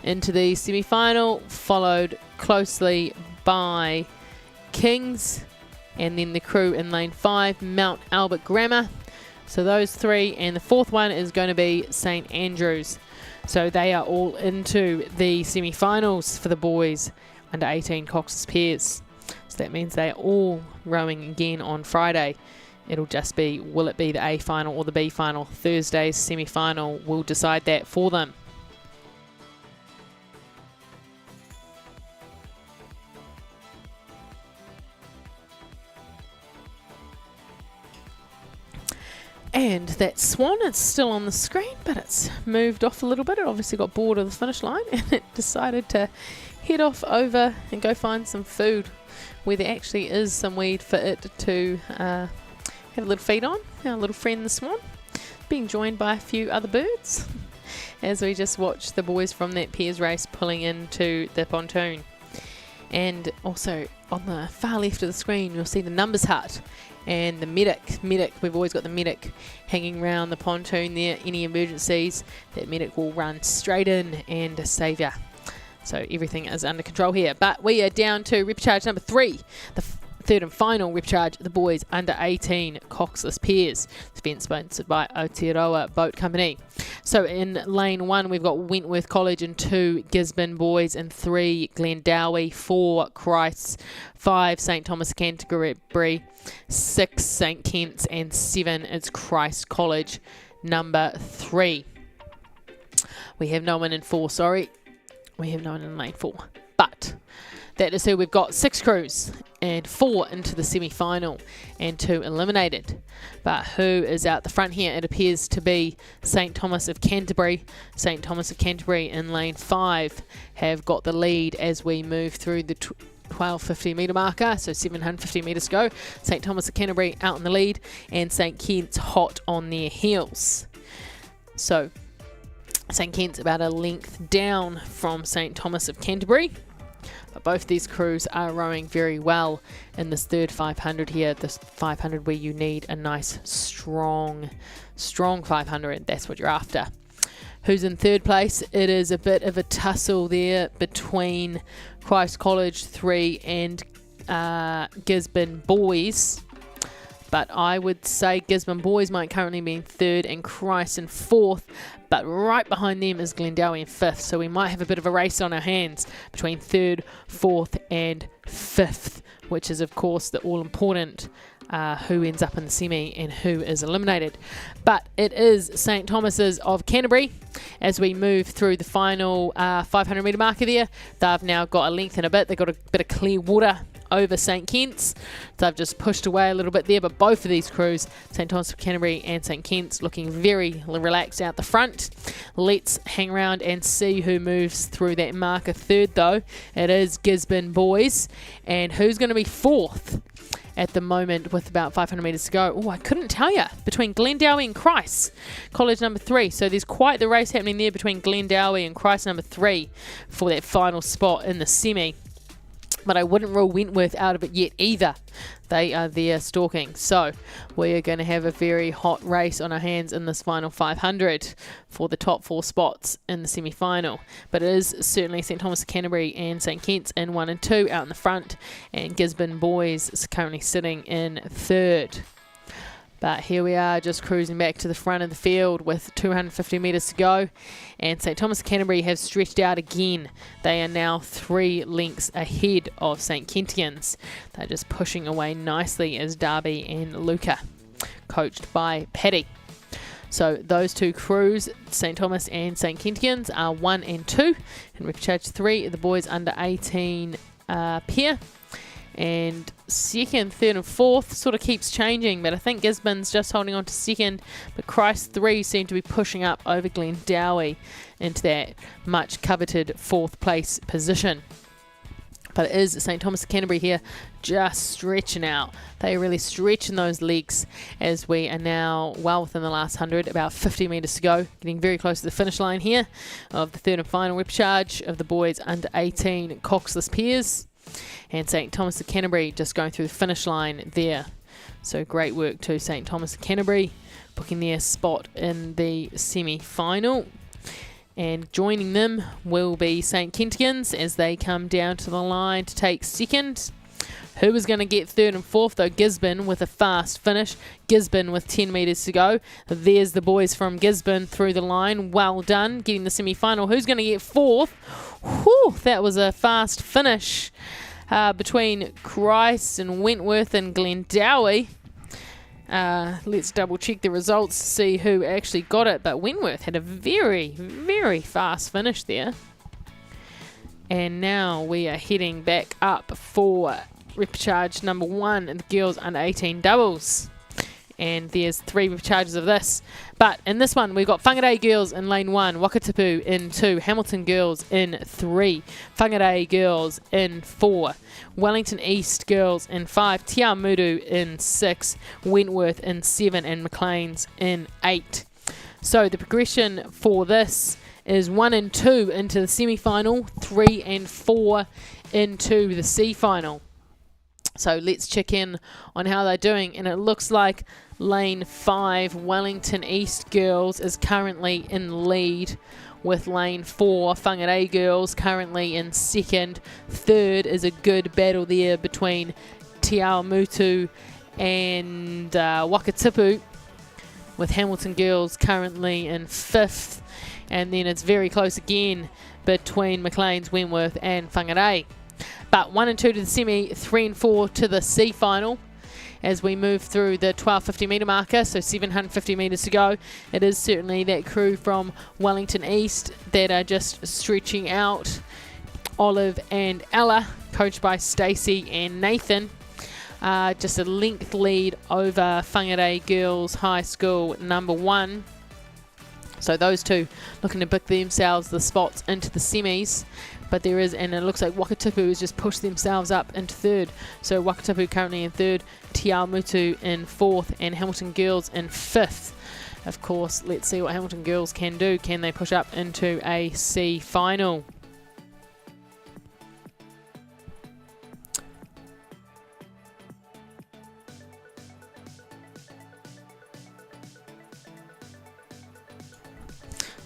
into the semi-final, followed closely by Kings, and then the crew in lane 5, Mount Albert Grammar. So those 3, and the 4th one is going to be St Andrews. So they are all into the semi-finals for the boys under 18 Cox's Piers. So that means they are all rowing again on Friday. It'll just be, will it be the A final or the B final? Thursday's semi-final will decide that for them. And that swan, it's still on the screen, but it's moved off a little bit. It obviously got bored of the finish line and it decided to head off over and go find some food where there actually is some weed for it to have a little feed on. Our little friend the swan, being joined by a few other birds as we just watch the boys from that Piers race pulling into the pontoon. And also on the far left of the screen you'll see the numbers hut and the medic. We've always got the medic hanging around the pontoon there. Any emergencies, that medic will run straight in and save you. So everything is under control here. But we are down to repechage number 3, the third and final rep charge, the boys under 18 coxless pairs. It's been sponsored by Aotearoa Boat Company. So in lane 1, we've got Wentworth College and 2 Gisborne boys and 3 Glendowie, 4 Christ, 5 St Thomas Canterbury, 6 St Kent's, and 7 it's Christ College number 3. We have no one in 4, sorry. We have no one in lane 4. But that is who we've got. 6 crews and 4 into the semi-final and 2 eliminated. But who is out the front here? It appears to be St Thomas of Canterbury. St Thomas of Canterbury in lane 5 have got the lead as we move through the 1250 metre marker, so 750 metres to go. St Thomas of Canterbury out in the lead and St Kent's hot on their heels. So St Kent's about a length down from St Thomas of Canterbury. But both these crews are rowing very well in this third 500 here, this 500 where you need a nice strong 500. That's what you're after. Who's in third place? It is a bit of a tussle there between Christ College 3 and Gisborne boys. But I would say Gisborne boys might currently be in third and Christ in fourth. But right behind them is Glendowie in fifth. So we might have a bit of a race on our hands between third, fourth and fifth, which is, of course, the all-important who ends up in the semi and who is eliminated. But it is St Thomas's of Canterbury as we move through the final 500 metre marker there. They've now got a length and a bit. They've got a bit of clear water over St Kent's. So I've just pushed away a little bit there, but both of these crews, St Thomas of Canterbury and St Kent's, looking very relaxed out the front. Let's hang around and see who moves through that marker third though. It is Gisborne boys, and who's going to be fourth at the moment with about 500 metres to go? Oh, I couldn't tell you. Between Glendowie and Christ, College number 3. So there's quite the race happening there between Glendowie and Christ number 3 for that final spot in the semi. But I wouldn't rule Wentworth out of it yet either. They are there stalking. So we are going to have a very hot race on our hands in this final 500 for the top 4 spots in the semi-final. But it is certainly St Thomas of Canterbury and St Kent's in 1 and 2 out in the front. And Gisborne boys is currently sitting in third. But here we are just cruising back to the front of the field with 250 metres to go. And St Thomas of Canterbury have stretched out again. They are now 3 lengths ahead of St Kentians. They're just pushing away nicely as Darby and Luca, coached by Paddy. So those 2 crews, St Thomas and St Kentians, are 1 and 2. And we've charged 3, the boys under 18 pair. And second, third and fourth sort of keeps changing, but I think Gisborne's just holding on to second, but Christ 3 seem to be pushing up over Glendowie into that much coveted 4th place position. But it is St Thomas of Canterbury here just stretching out. They are really stretching those legs as we are now well within the last 100, about 50 metres to go, getting very close to the finish line here of the third and final rep charge of the boys under 18 coxless pairs. And St Thomas of Canterbury just going through the finish line there. So great work to St Thomas of Canterbury, booking their spot in the semi-final. And joining them will be St Kentians as they come down to the line to take second. Who is going to get third and fourth though? Gisborne with a fast finish. Gisborne with 10 metres to go. There's the boys from Gisborne through the line. Well done, getting the semi-final. Who's going to get fourth? Whew, that was a fast finish between Christ and Wentworth and Glendowie. Let's double check the results to see who actually got it. But Wentworth had a very fast finish there. And now we are heading back up for rep charge number 1 in the girls under 18 doubles. And there's 3 rep charges of this. But in this one, we've got Whangarei girls in lane 1, Wakatipu in 2, Hamilton girls in 3, Whangarei girls in 4, Wellington East girls in 5, Te Awamutu in 6, Wentworth in 7, and Maclean's in 8. So the progression for this is 1 and 2 into the semi-final, 3 and 4 into the C-final. So let's check in on how they're doing. And it looks like lane 5, Wellington East girls, is currently in lead, with lane 4, Whangarei girls, currently in second. Third is a good battle there between Te Awamutu and Wakatipu, with Hamilton Girls currently in 5th. And then it's very close again between Maclean's, Wentworth and Whangarei. But 1 and 2 to the semi, 3 and 4 to the C final. As we move through the 1250 metre marker, so 750 metres to go. It is certainly that crew from Wellington East that are just stretching out. Olive and Ella, coached by Stacey and Nathan. Just a length lead over Whangarei Girls High School number 1. So those two looking to book themselves the spots into the semis. But there is, and it looks like Wakatipu has just pushed themselves up into 3rd. So Wakatipu currently in 3rd, Te Awamutu in 4th, and Hamilton Girls in 5th. Of course, let's see what Hamilton Girls can do. Can they push up into a C final?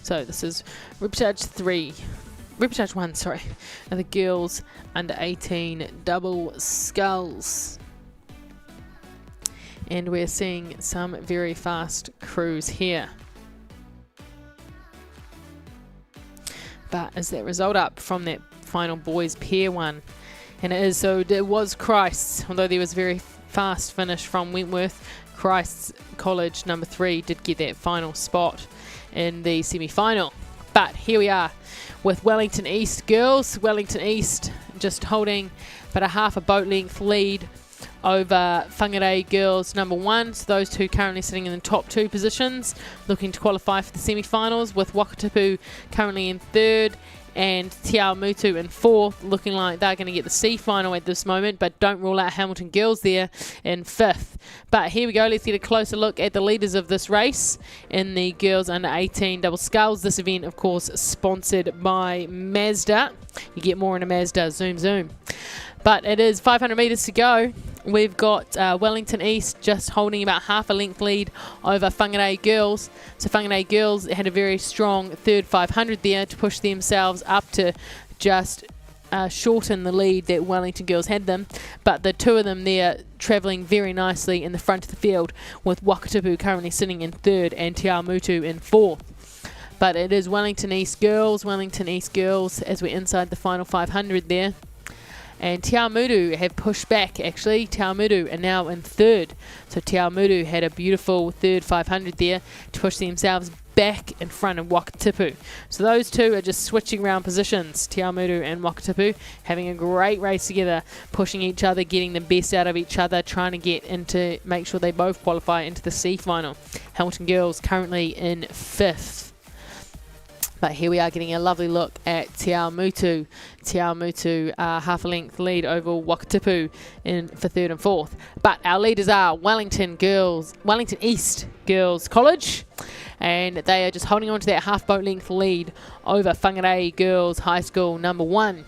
So this is Repechage 1, sorry, of the girls under 18 double sculls. And we're seeing some very fast crews here. But is that result up from that final boys pair one? And it is, so it was Christ's, although there was a very fast finish from Wentworth. Christ's College number 3 did get that final spot in the semi-final. But here we are with Wellington East girls. Wellington East just holding but a half a boat length lead over Whangarei Girls number 1. So those two currently sitting in the top 2 positions, looking to qualify for the semi-finals, with Wakatipu currently in 3rd and Te Awamutu in 4th, looking like they're going to get the C final at this moment, but don't rule out Hamilton Girls there in 5th. But here we go, let's get a closer look at the leaders of this race in the girls under 18 double sculls. This event, of course, sponsored by Mazda. You get more in a Mazda, zoom zoom. But it is 500 metres to go. We've got Wellington East just holding about half a length lead over Whangarei Girls. So Whangarei Girls had a very strong 3rd 500 there to push themselves up to just shorten the lead that Wellington Girls had them. But the two of them there travelling very nicely in the front of the field, with Wakatipu currently sitting in 3rd and Te Awamutu in 4th. But it is Wellington East Girls as we're inside the final 500 there. And Te Awamutu have pushed back, actually. Te Awamutu are now in 3rd. So Te Awamutu had a beautiful 3rd 500 there to push themselves back in front of Wakatipu. So those two are just switching around positions. Te Awamutu and Wakatipu having a great race together, pushing each other, getting the best out of each other, trying to make sure they both qualify into the C final. Hamilton Girls currently in 5th. But here we are getting a lovely look at Te Awamutu. Te Awamutu half a length lead over Wakatipu for 3rd and 4th. But our leaders are Wellington East Girls College. And they are just holding on to that half boat length lead over Whangarei Girls High School number 1.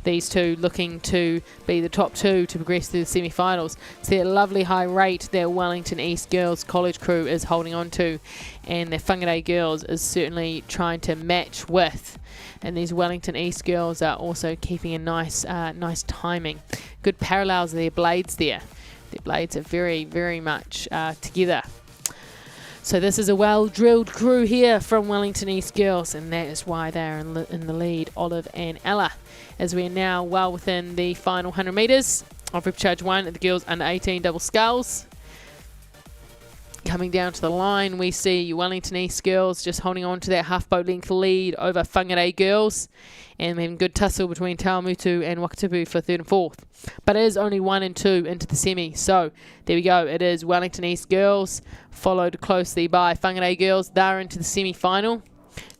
These two looking to be the top 2 to progress through the semi-finals. It's that lovely high rate that Wellington East Girls College crew is holding on to, and the Whangarei Girls is certainly trying to match with. And these Wellington East girls are also keeping a nice timing. Good parallels of their blades there. Their blades are very, very much together. So this is a well-drilled crew here from Wellington East Girls, and that is why they're in the lead, Olive and Ella, as we are now well within the final 100 metres of Repechage 1 at the girls under 18 double sculls. Coming down to the line, we see Wellington East Girls just holding on to that half boat length lead over Whangarei Girls, and then good tussle between Te Awamutu and Wakatipu for 3rd and 4th. But it is only 1 and 2 into the semi, so there we go. It is Wellington East Girls, followed closely by Whangarei Girls. They're into the semi-final.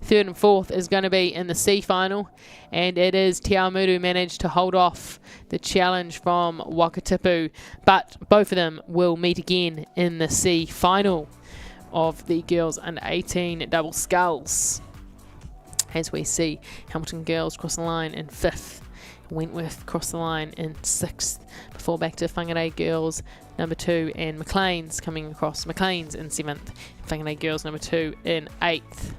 3rd and 4th is going to be in the C final, and it is Te Awamutu managed to hold off the challenge from Wakatipu, but both of them will meet again in the C final of the girls under 18 double sculls, as we see Hamilton Girls cross the line in 5th, Wentworth cross the line in 6th, before back to Whangarei Girls number 2 and Maclean's coming across. Maclean's in 7th, Whangarei Girls number 2 in 8th.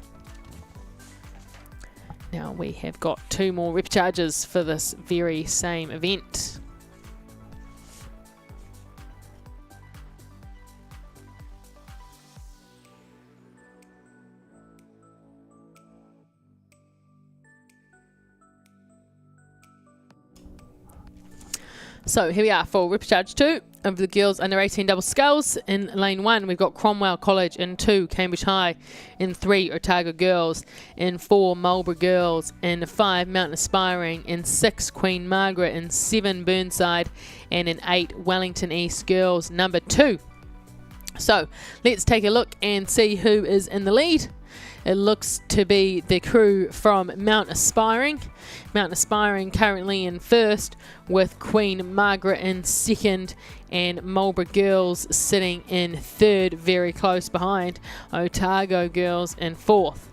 Now we have got 2 more repechages for this very same event. So here we are for Repcharge 2 of the girls under 18 double sculls. In lane 1 we've got Cromwell College, in 2 Cambridge High, in 3 Otago girls, in 4 Marlborough girls, in 5 Mountain Aspiring, in 6 Queen Margaret, in 7 Burnside, and in 8 Wellington East girls number 2. So let's take a look and see who is in the lead. It looks to be the crew from Mount Aspiring. Mount Aspiring currently in first, with Queen Margaret in second, and Marlborough girls sitting in third, very close behind Otago girls in fourth.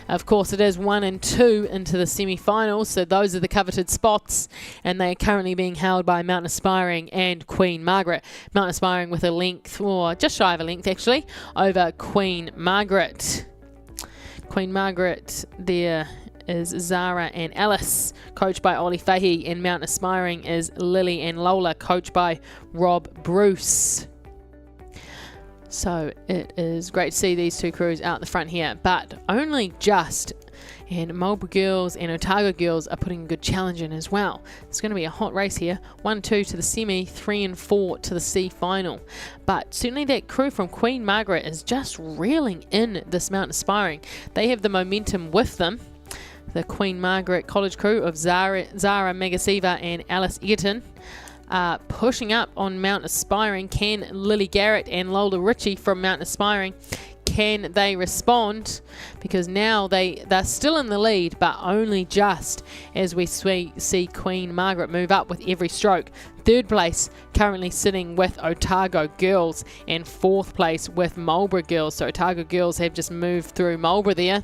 Of course, it is 1 and 2 into the semi-finals, so those are the coveted spots, and they are currently being held by Mount Aspiring and Queen Margaret. Mount Aspiring with a length, or just shy of a length actually, over Queen Margaret. Queen Margaret there is Zara and Alice, coached by Ollie Fahey, and Mount Aspiring is Lily and Lola, coached by Rob Bruce. So it is great to see these two crews out the front here, but only just. And Marlborough girls and Otago girls are putting a good challenge in as well. It's going to be a hot race here. 1-2 to the semi, 3 and 4 to the C final. But certainly that crew from Queen Margaret is just reeling in this Mount Aspiring. They have the momentum with them. The Queen Margaret College crew of Zara Magasiva and Alice Egerton are pushing up on Mount Aspiring. Can Lily Garrett and Lola Ritchie from Mount Aspiring, can they respond? Because now they're still in the lead, but only just, as we see Queen Margaret move up with every stroke. Third place currently sitting with Otago girls, and fourth place with Marlborough girls. So Otago girls have just moved through Marlborough there.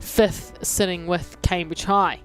Fifth sitting with Cambridge High.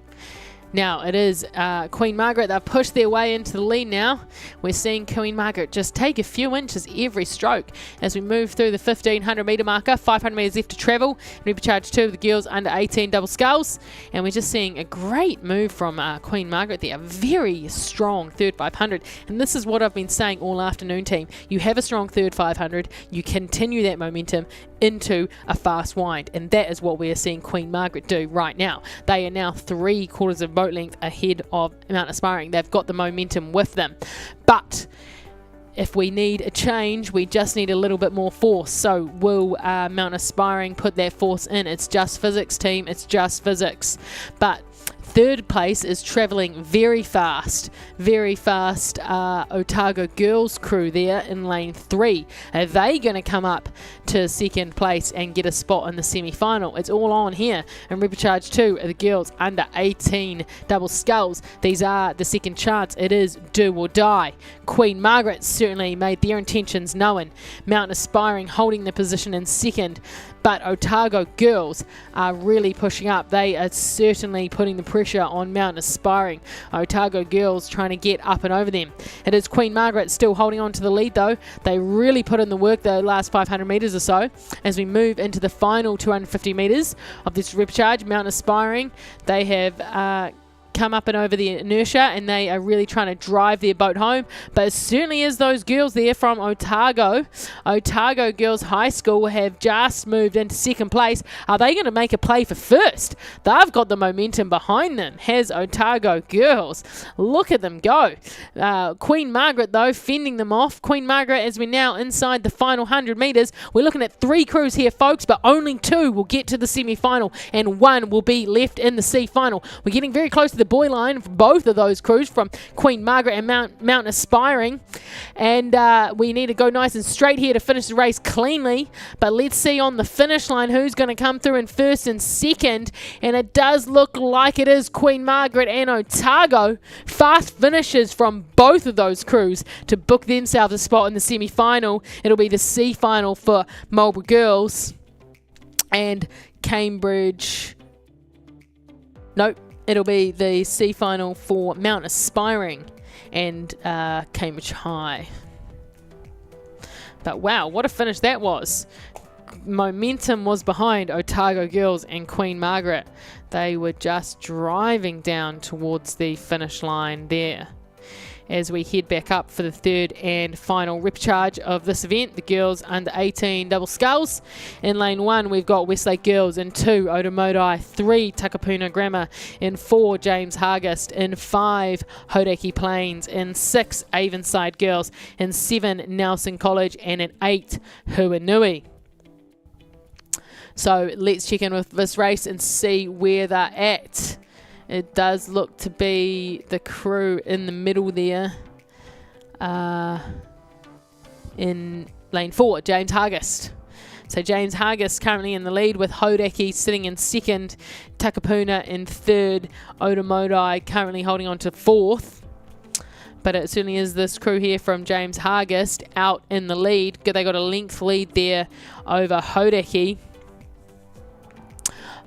Now it is Queen Margaret. They've pushed their way into the lead now. We're seeing Queen Margaret just take a few inches every stroke as we move through the 1500 metre marker. 500 metres left to travel. Repcharge 2 of the girls under 18 double sculls. And we're just seeing a great move from Queen Margaret there. Very strong third 500. And this is what I've been saying all afternoon, team. You have a strong third 500. You continue that momentum into a fast wind, and that is what we are seeing Queen Margaret do right now. They are now 3/4 of boat length ahead of Mount Aspiring. They've got the momentum with them, but if we need a change, we just need a little bit more force. So will Mount Aspiring put that force in? It's just physics, team. It's just physics. But third place is travelling very fast. Otago girls crew there in lane 3. Are they going to come up to second place and get a spot in the semi-final? It's all on here. And Repcharge 2 of the girls under 18 double sculls. These are the second chance. It is do or die. Queen Margaret certainly made their intentions known. Mount Aspiring holding the position in second. But Otago girls are really pushing up. They are certainly putting the pressure on Mount Aspiring. Otago girls trying to get up and over them. It is Queen Margaret still holding on to the lead though. They really put in the work the last 500 metres or so. As we move into the final 250 metres of this Repcharge, Mount Aspiring, they have come up and over the inertia, and they are really trying to drive their boat home. But it certainly is those girls there from Otago Girls High School have just moved into second place. Are they going to make a play for first? They've got the momentum behind them, has Otago Girls. Look at them go. Queen Margaret though fending them off. Queen Margaret, as we're now inside the final 100 metres, we're looking at 3 crews here, folks, but only 2 will get to the semi-final and 1 will be left in the C final. We're getting very close to the buoy line for both of those crews from Queen Margaret and Mount Aspiring, and we need to go nice and straight here to finish the race cleanly. But let's see on the finish line who's going to come through in first and second, and it does look like it is Queen Margaret and Otago. Fast finishes from both of those crews to book themselves a spot in the semi-final. It'll be the C final for Marlborough girls and Cambridge. Nope. It'll be the C final for Mount Aspiring and Cambridge High. But wow, what a finish that was. Momentum was behind Otago Girls and Queen Margaret. They were just driving down towards the finish line there. as we head back up for the third and final repcharge of this event, the girls under 18 double sculls. In lane 1, we've got Westlake Girls. In 2, Otomodai. 3, Takapuna Grammar. In 4, James Hargest. In 5, Hodaki Plains. In 6, Avonside Girls. In 7, Nelson College. And in 8, Huanui. So let's check in with this race and see where they're at. It does look to be the crew in the middle there. In lane 4, James Hargest. So James Hargest currently in the lead with Hodaki sitting in second, Takapuna in third, Otomodai currently holding on to fourth. But it certainly is this crew here from James Hargest out in the lead. They got a length lead there over Hodaki.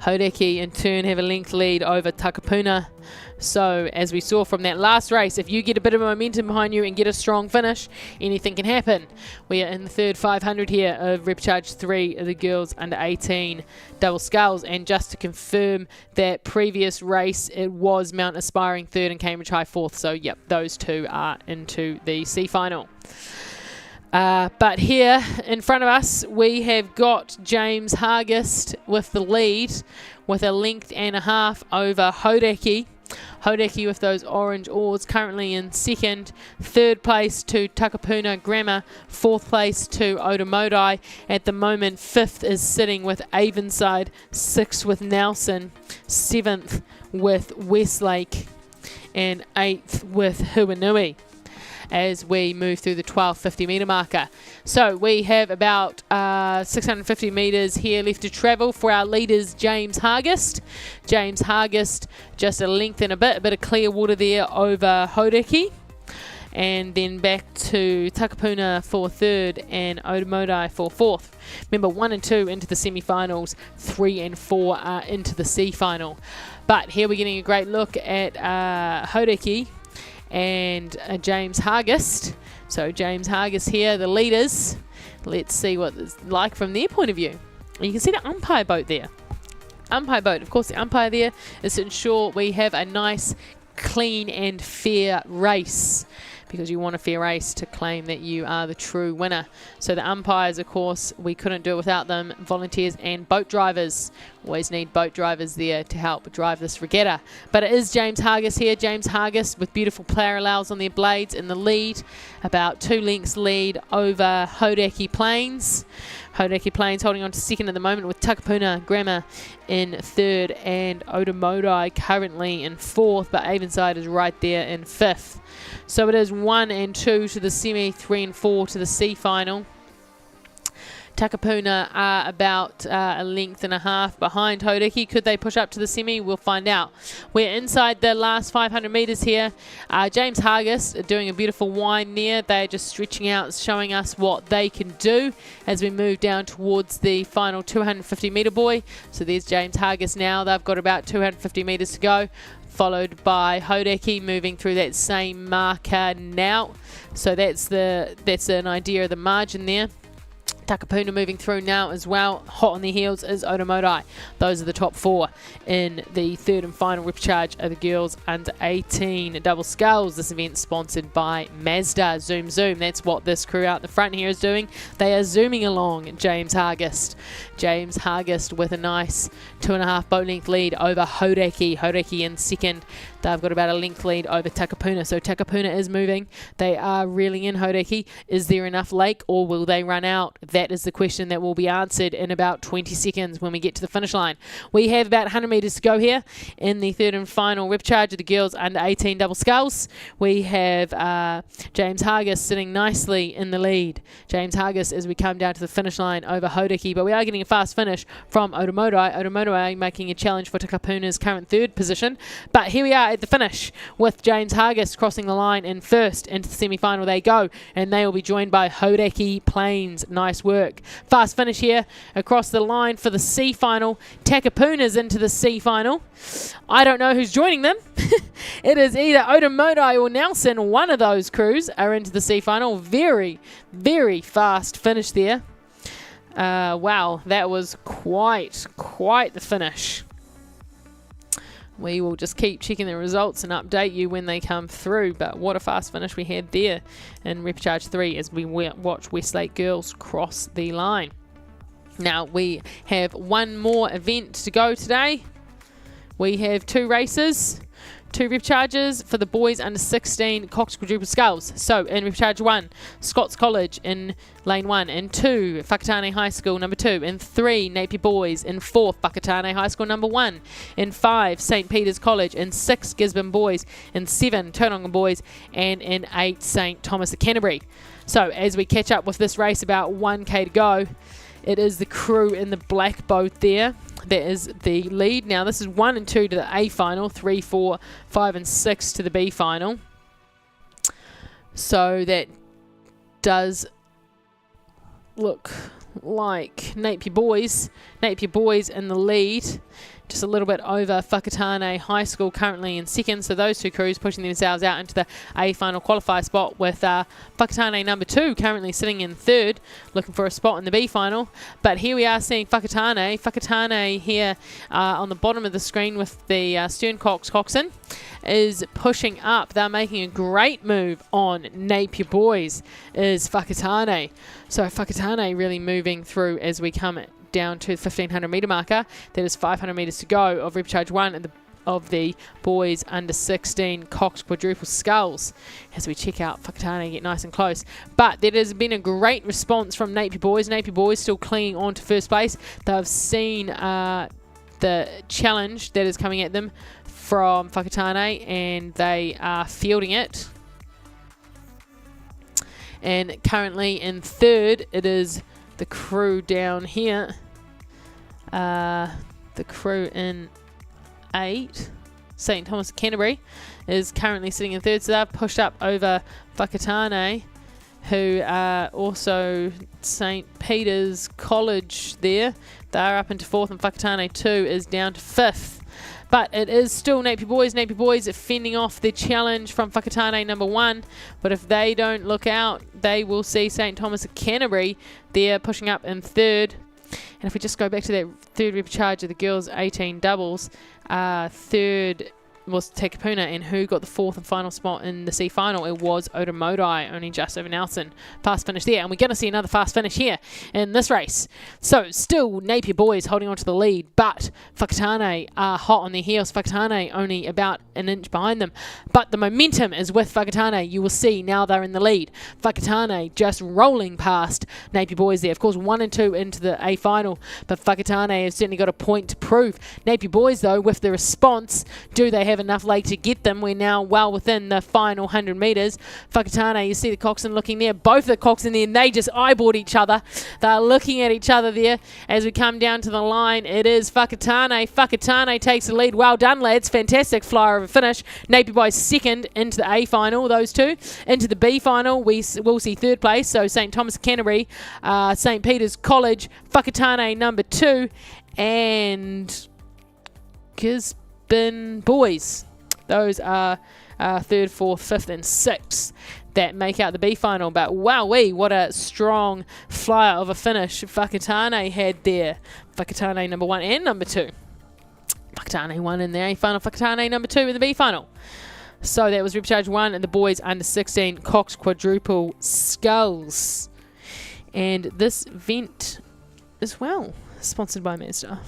Hodaki in turn have a length lead over Takapuna. So as we saw from that last race, if you get a bit of momentum behind you and get a strong finish, anything can happen. We are in the third 500 here of Repcharge 3 of the girls under 18 double sculls. And just to confirm that previous race, it was Mount Aspiring third and Cambridge High fourth. So yep, those two are into the C final. But here in front of us, we have got James Hargest with the lead with a length and a half over Hodaki. Hodaki with those orange oars currently in second. Third place to Takapuna Grammar. Fourth place to Otomodai. At the moment, fifth is sitting with Avonside. Sixth with Nelson. Seventh with Westlake. And eighth with Huanui, as we move through the 1250 metre marker. So we have about 650 metres here left to travel for our leaders, James Hargest. James Hargest just a length and a bit of clear water there over Hodaki. And then back to Takapuna for third and Otomodai for fourth. Remember, 1 and 2 into the semi-finals, 3 and 4 are into the C final. But here we're getting a great look at Hodaki and James Hargest. So James Hargest here, the leaders. Let's see what it's like from their point of view. And you can see the umpire boat there. Umpire boat. Of course, the umpire there is to ensure we have a nice, clean and fair race, because you want a fair race to claim that you are the true winner. So the umpires, of course, we couldn't do it without them. Volunteers and boat drivers. Always need boat drivers there to help drive this regatta. But it is James Hargest here. James Hargest with beautiful parallels on their blades in the lead. About 2 lengths lead over Hodaki Plains. Hodaki Plains holding on to second at the moment with Takapuna Grammar in third and Otomodai currently in fourth, but Avonside is right there in fifth. So it is 1 and 2 to the semi, 3 and 4 to the C final. Takapuna are about a length and a half behind Hodaki. Could they push up to the semi? We'll find out. We're inside the last 500 metres here. James Hargest are doing a beautiful wind there. They're just stretching out, showing us what they can do as we move down towards the final 250 metre buoy. So there's James Hargest now. They've got about 250 metres to go, followed by Hodaki moving through that same marker now. So that's an idea of the margin there. Takapuna moving through now as well. Hot on their heels is Otomodai. Those are the top 4 in the third and final repcharge of the girls under 18 double sculls. This event sponsored by Mazda. Zoom Zoom. That's what this crew out the front here is doing. They are zooming along James Hargest. James Hargest with a nice 2.5 boat length lead over Hodaki. Hodaki in second. They've got about a length lead over Takapuna. So Takapuna is moving. They are reeling in Hodaki. Is there enough lake or will they run out? That is the question that will be answered in about 20 seconds when we get to the finish line. We have about 100 metres to go here in the third and final repcharge of the girls under 18 double sculls. We have James Hargest sitting nicely in the lead. James Hargest as we come down to the finish line over Hodaki, but we are getting a fast finish from Otomodai. Otomodai making a challenge for Takapuna's current third position. But here we are at the finish with James Hargest crossing the line in first. Into the semi-final they go, and they will be joined by Hodaki Plains. Nice work. Fast finish here across the line for the C final. Takapuna's into the C final. I don't know who's joining them. It is either Otomodai or Nelson. One of those crews are into the C final. Very, very fast finish there. Wow, that was quite the finish. We will just keep checking the results and update you when they come through. But what a fast finish we had there in Repcharge 3 as we watch Westlake girls cross the line. Now we have one more event to go today. We have 2 races, 2 Repcharges for the boys under 16 Cox Quadruple Sculls. So in Repcharge 1, Scots College in lane 1, and 2, Whakatane High School number 2, and 3, Napier Boys, in 4, Whakatane High School number 1, in 5, St Peter's College, in 6, Gisborne Boys, in 7, Tauranga Boys, and in 8, St Thomas at Canterbury. So as we catch up with this race, about 1k to go, it is the crew in the black boat there. That is the lead. Now this is 1 and 2 to the A final, 3, 4, 5 and 6 to the B final. So that does look like Napier Boys in the lead, just a little bit over Whakatane High School currently in second. So those 2 crews pushing themselves out into the A final qualifier spot, with Whakatane number 2 currently sitting in third, looking for a spot in the B final. But here we are seeing Whakatane here on the bottom of the screen with the stern coxswain is pushing up. They're making a great move on Napier Boys, is Whakatane. So Whakatane really moving through as we come down to the 1500 metre marker. That is 500 metres to go of Repcharge 1 and of the boys under 16 Cox Quadruple Sculls, as we check out Whakatane get nice and close. But there has been a great response from Napier Boys. Napier Boys still clinging on to first place. They've seen the challenge that is coming at them from Whakatane, and they are fielding it. And currently in third, it is the crew down here. The crew in 8, St Thomas Canterbury, is currently sitting in third. So they've pushed up over Whakatane, who are also St Peter's College there. They're up into 4th, and Whakatane 2 is down to 5th. But it is still Napier Boys. Napier Boys are fending off the challenge from Whakatane number 1. But if they don't look out, they will see St Thomas of Canterbury there pushing up in third. And if we just go back to that third Repcharge of the girls 18 doubles, third was Takapuna, and who got the 4th and final spot in the C final? It was Otomodai, only just over Nelson. Fast finish there, and we're going to see another fast finish here in this race. So still Napier Boys holding on to the lead, but Whakatane are hot on their heels. Whakatane only about an inch behind them, but the momentum is with Whakatane. You will see now they're in the lead. Whakatane just rolling past Napier Boys there. Of course, 1 and 2 into the A final, but Whakatane have certainly got a point to prove. Napier Boys, though, with the response, do they have enough leg to get them? We're now well within the final 100 metres. Whakatane, you see the coxswain looking there. Both of the coxswain there, and they just eyeballed each other. They're looking at each other there as we come down to the line. It is Whakatane. Whakatane takes the lead. Well done, lads. Fantastic flyer of a finish. Napier Boys second into the A final, those 2. Into the B final, we will see third place. So St Thomas Canterbury, St Peter's College, Whakatane number 2, and Gisborne Boys. Those are 3rd, 4th, 5th and 6th that make out the B final. But wowee, what a strong flyer of a finish Whakatane had there. Whakatane number 1 and number 2. Whakatane 1 in the A final, Whakatane number 2 in the B final. So that was Repcharge 1 and the boys under 16 Cox Quadruple Sculls. And this event as well, sponsored by Mazda.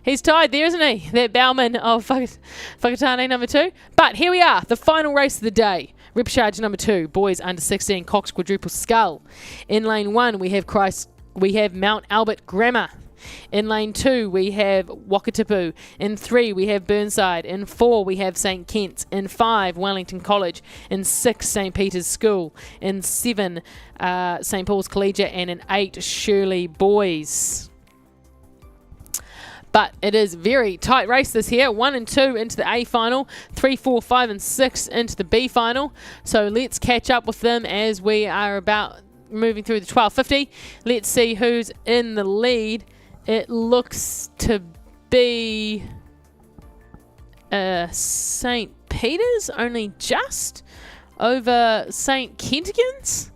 He's tied there, isn't he? That bowman of Whakatane number 2. But here we are, the final race of the day. Repcharge number 2, boys under 16, Cox Quadruple Skull. In lane 1, we have Mount Albert Grammar. In lane 2, we have Wakatipu. In 3, we have Burnside. In 4, we have St Kitts. In 5, Wellington College. In 6, St Peter's School. In 7, St Paul's Collegiate. And in 8, Shirley Boys. But it is very tight race this here. 1 and 2 into the A final. 3, 4, 5 and 6 into the B final. So let's catch up with them as we are about moving through the 1250. Let's see who's in the lead. It looks to be St Peter's, only just over St Kentigans.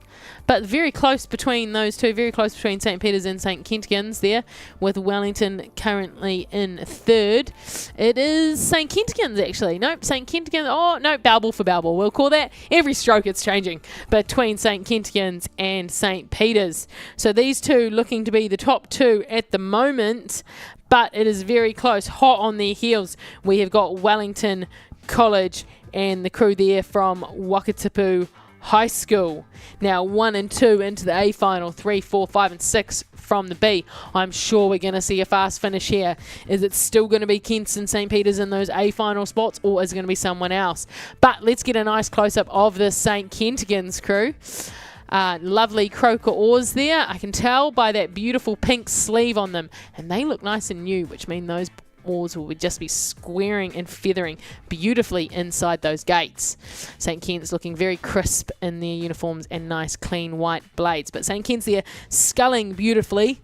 But very close between those two, very close between St. Peter's and St. Kentigern's there, with Wellington currently in third. It is St. Kentigern's actually. Nope, St. Kentigern's. Oh, no, Balball for Balball. We'll call that. Every stroke it's changing between St. Kentigern's and St. Peter's. So these two looking to be the top two at the moment, but it is very close. Hot on their heels, we have got Wellington College and the crew there from Wakatipu High School. Now 1 and 2 into the A final, 3, 4, 5 and 6 from the B. I'm sure we're going to see a fast finish here. Is it still going to be Kents and St. Peter's in those A final spots, or is it going to be someone else? But let's get a nice close-up of the St. Kentigern's crew. Lovely croker oars there. I can tell by that beautiful pink sleeve on them, and they look nice and new, which mean those oars will just be squaring and feathering beautifully inside those gates. St. Kent's looking very crisp in their uniforms and nice clean white blades, but St. Kent's there sculling beautifully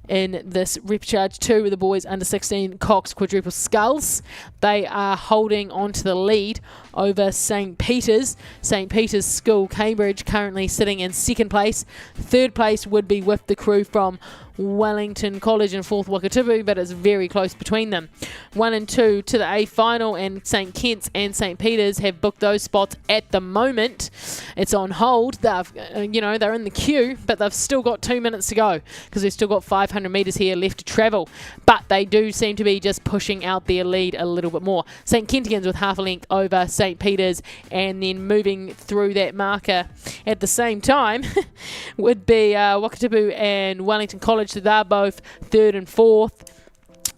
in this repcharge 2 with the boys under 16 Cox quadruple sculls. They are holding on to the lead over St. Peter's. St. Peter's School Cambridge currently sitting in second place. Third place would be with the crew from Wellington College and fourth Wakatipu, but it's very close between them. 1 and 2 to the A final, and St. Kent's and St. Peter's have booked those spots at the moment. It's on hold. They've, they're in the queue, but they've still got 2 minutes to go because they've still got 500 metres here left to travel. But they do seem to be just pushing out their lead a little bit more. St. Kentigern's with half a length over St. Peter's, and then moving through that marker at the same time would be Wakatipu and Wellington College. So they're both third and fourth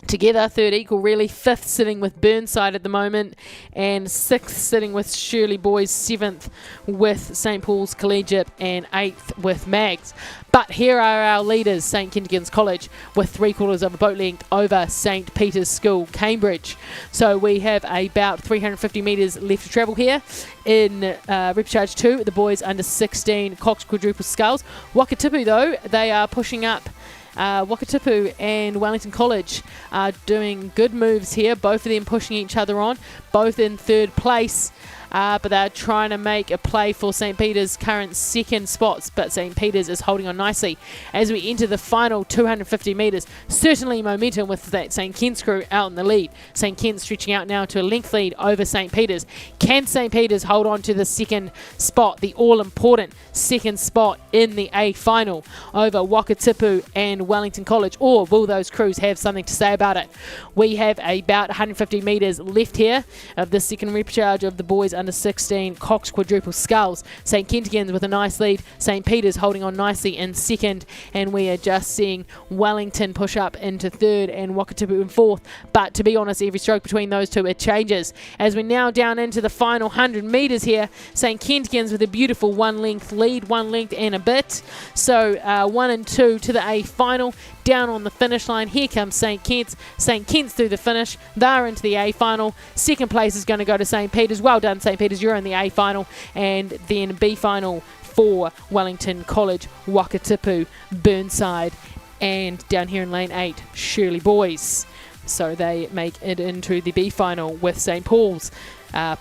together, third equal really. Fifth sitting with Burnside at the moment, and sixth sitting with Shirley Boys, seventh with St. Paul's Collegiate, and eighth with Mags. But here are our leaders, St. Kentigern's College, with 3/4 of a boat length over St. Peter's School, Cambridge. So we have about 350 metres left to travel here in repcharge 2, the boys under 16 Cox quadruple sculls. Wakatipu, though, they are pushing up. Wakatipu and Wellington College are doing good moves here, both of them pushing each other on, both in third place. But they're trying to make a play for St. Peter's current second spots, but St. Peter's is holding on nicely as we enter the final 250 metres. Certainly momentum with that St. Kent's crew out in the lead. St. Kent's stretching out now to a length lead over St. Peter's. Can St. Peter's hold on to the second spot, the all-important second spot in the A final over Wakatipu and Wellington College, or will those crews have something to say about it? We have about 150 metres left here of the second repcharge of the boys under 16 Cox quadruple sculls. St. Kentigern's with a nice lead. St. Peter's holding on nicely in second, and we are just seeing Wellington push up into third and Wakatipu in fourth. But to be honest, every stroke between those two, it changes. As we're now down into the final 100 metres here, St. Kentigern's with a beautiful 1 length lead, 1 length and a bit. So 1 and 2 to the A final. Down on the finish line, here comes St. Kent's. St. Kent's through the finish. They're into the A final. Second place is going to go to St. Peter's. Well done, St. Peter's. You're in the A final. And then B final for Wellington College, Wakatipu, Burnside, and down here in lane 8, Shirley Boys. So they make it into the B final with St. Paul's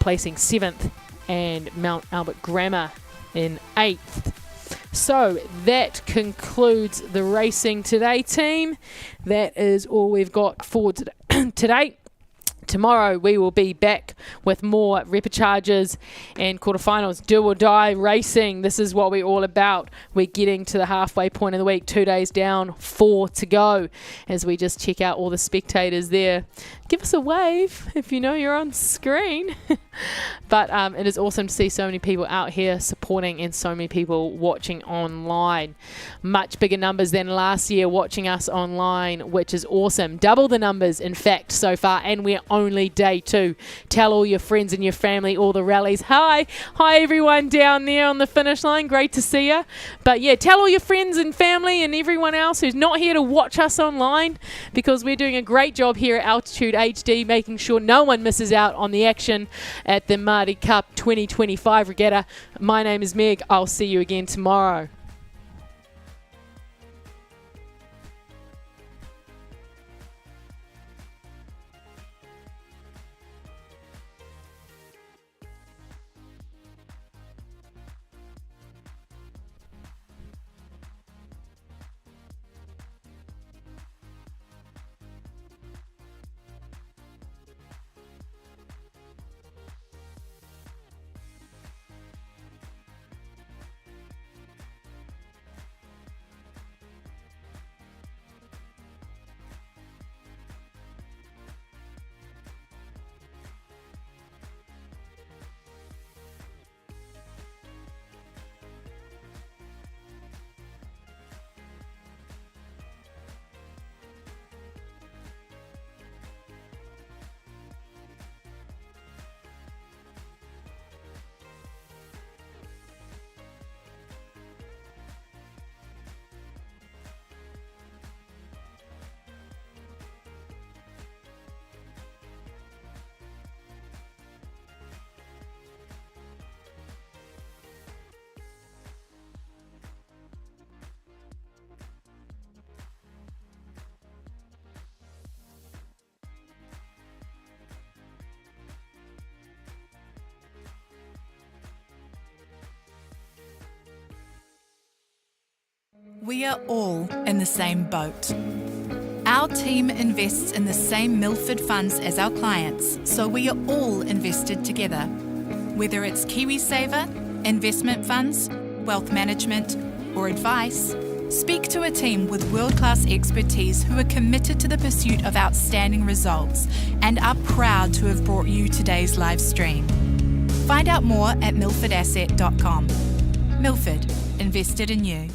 placing 7th and Mount Albert Grammar in 8th. So that concludes the racing today, team. That is all we've got for today. Tomorrow we will be back with more repcharges and quarterfinals, do or die racing. This is what we're all about. We're getting to the halfway point of the week, 2 days down, 4 to go, as we just check out all the spectators there. Give us a wave if you know you're on screen. But it is awesome to see so many people out here supporting and so many people watching online. Much bigger numbers than last year watching us online, which is awesome. Double the numbers, in fact, so far, and we're only day 2. Tell all your friends and your family, all the rallies. Hi everyone down there on the finish line. Great to see you. But yeah, tell all your friends and family and everyone else who's not here to watch us online, because we're doing a great job here at Altitude HD, making sure no one misses out on the action at the Maadi Cup 2025 Regatta. My name is Meg. I'll see you again tomorrow. We are all in the same boat. Our team invests in the same Milford funds as our clients, so we are all invested together. Whether it's KiwiSaver, investment funds, wealth management, or advice, speak to a team with world-class expertise who are committed to the pursuit of outstanding results and are proud to have brought you today's live stream. Find out more at milfordasset.com. Milford, invested in you.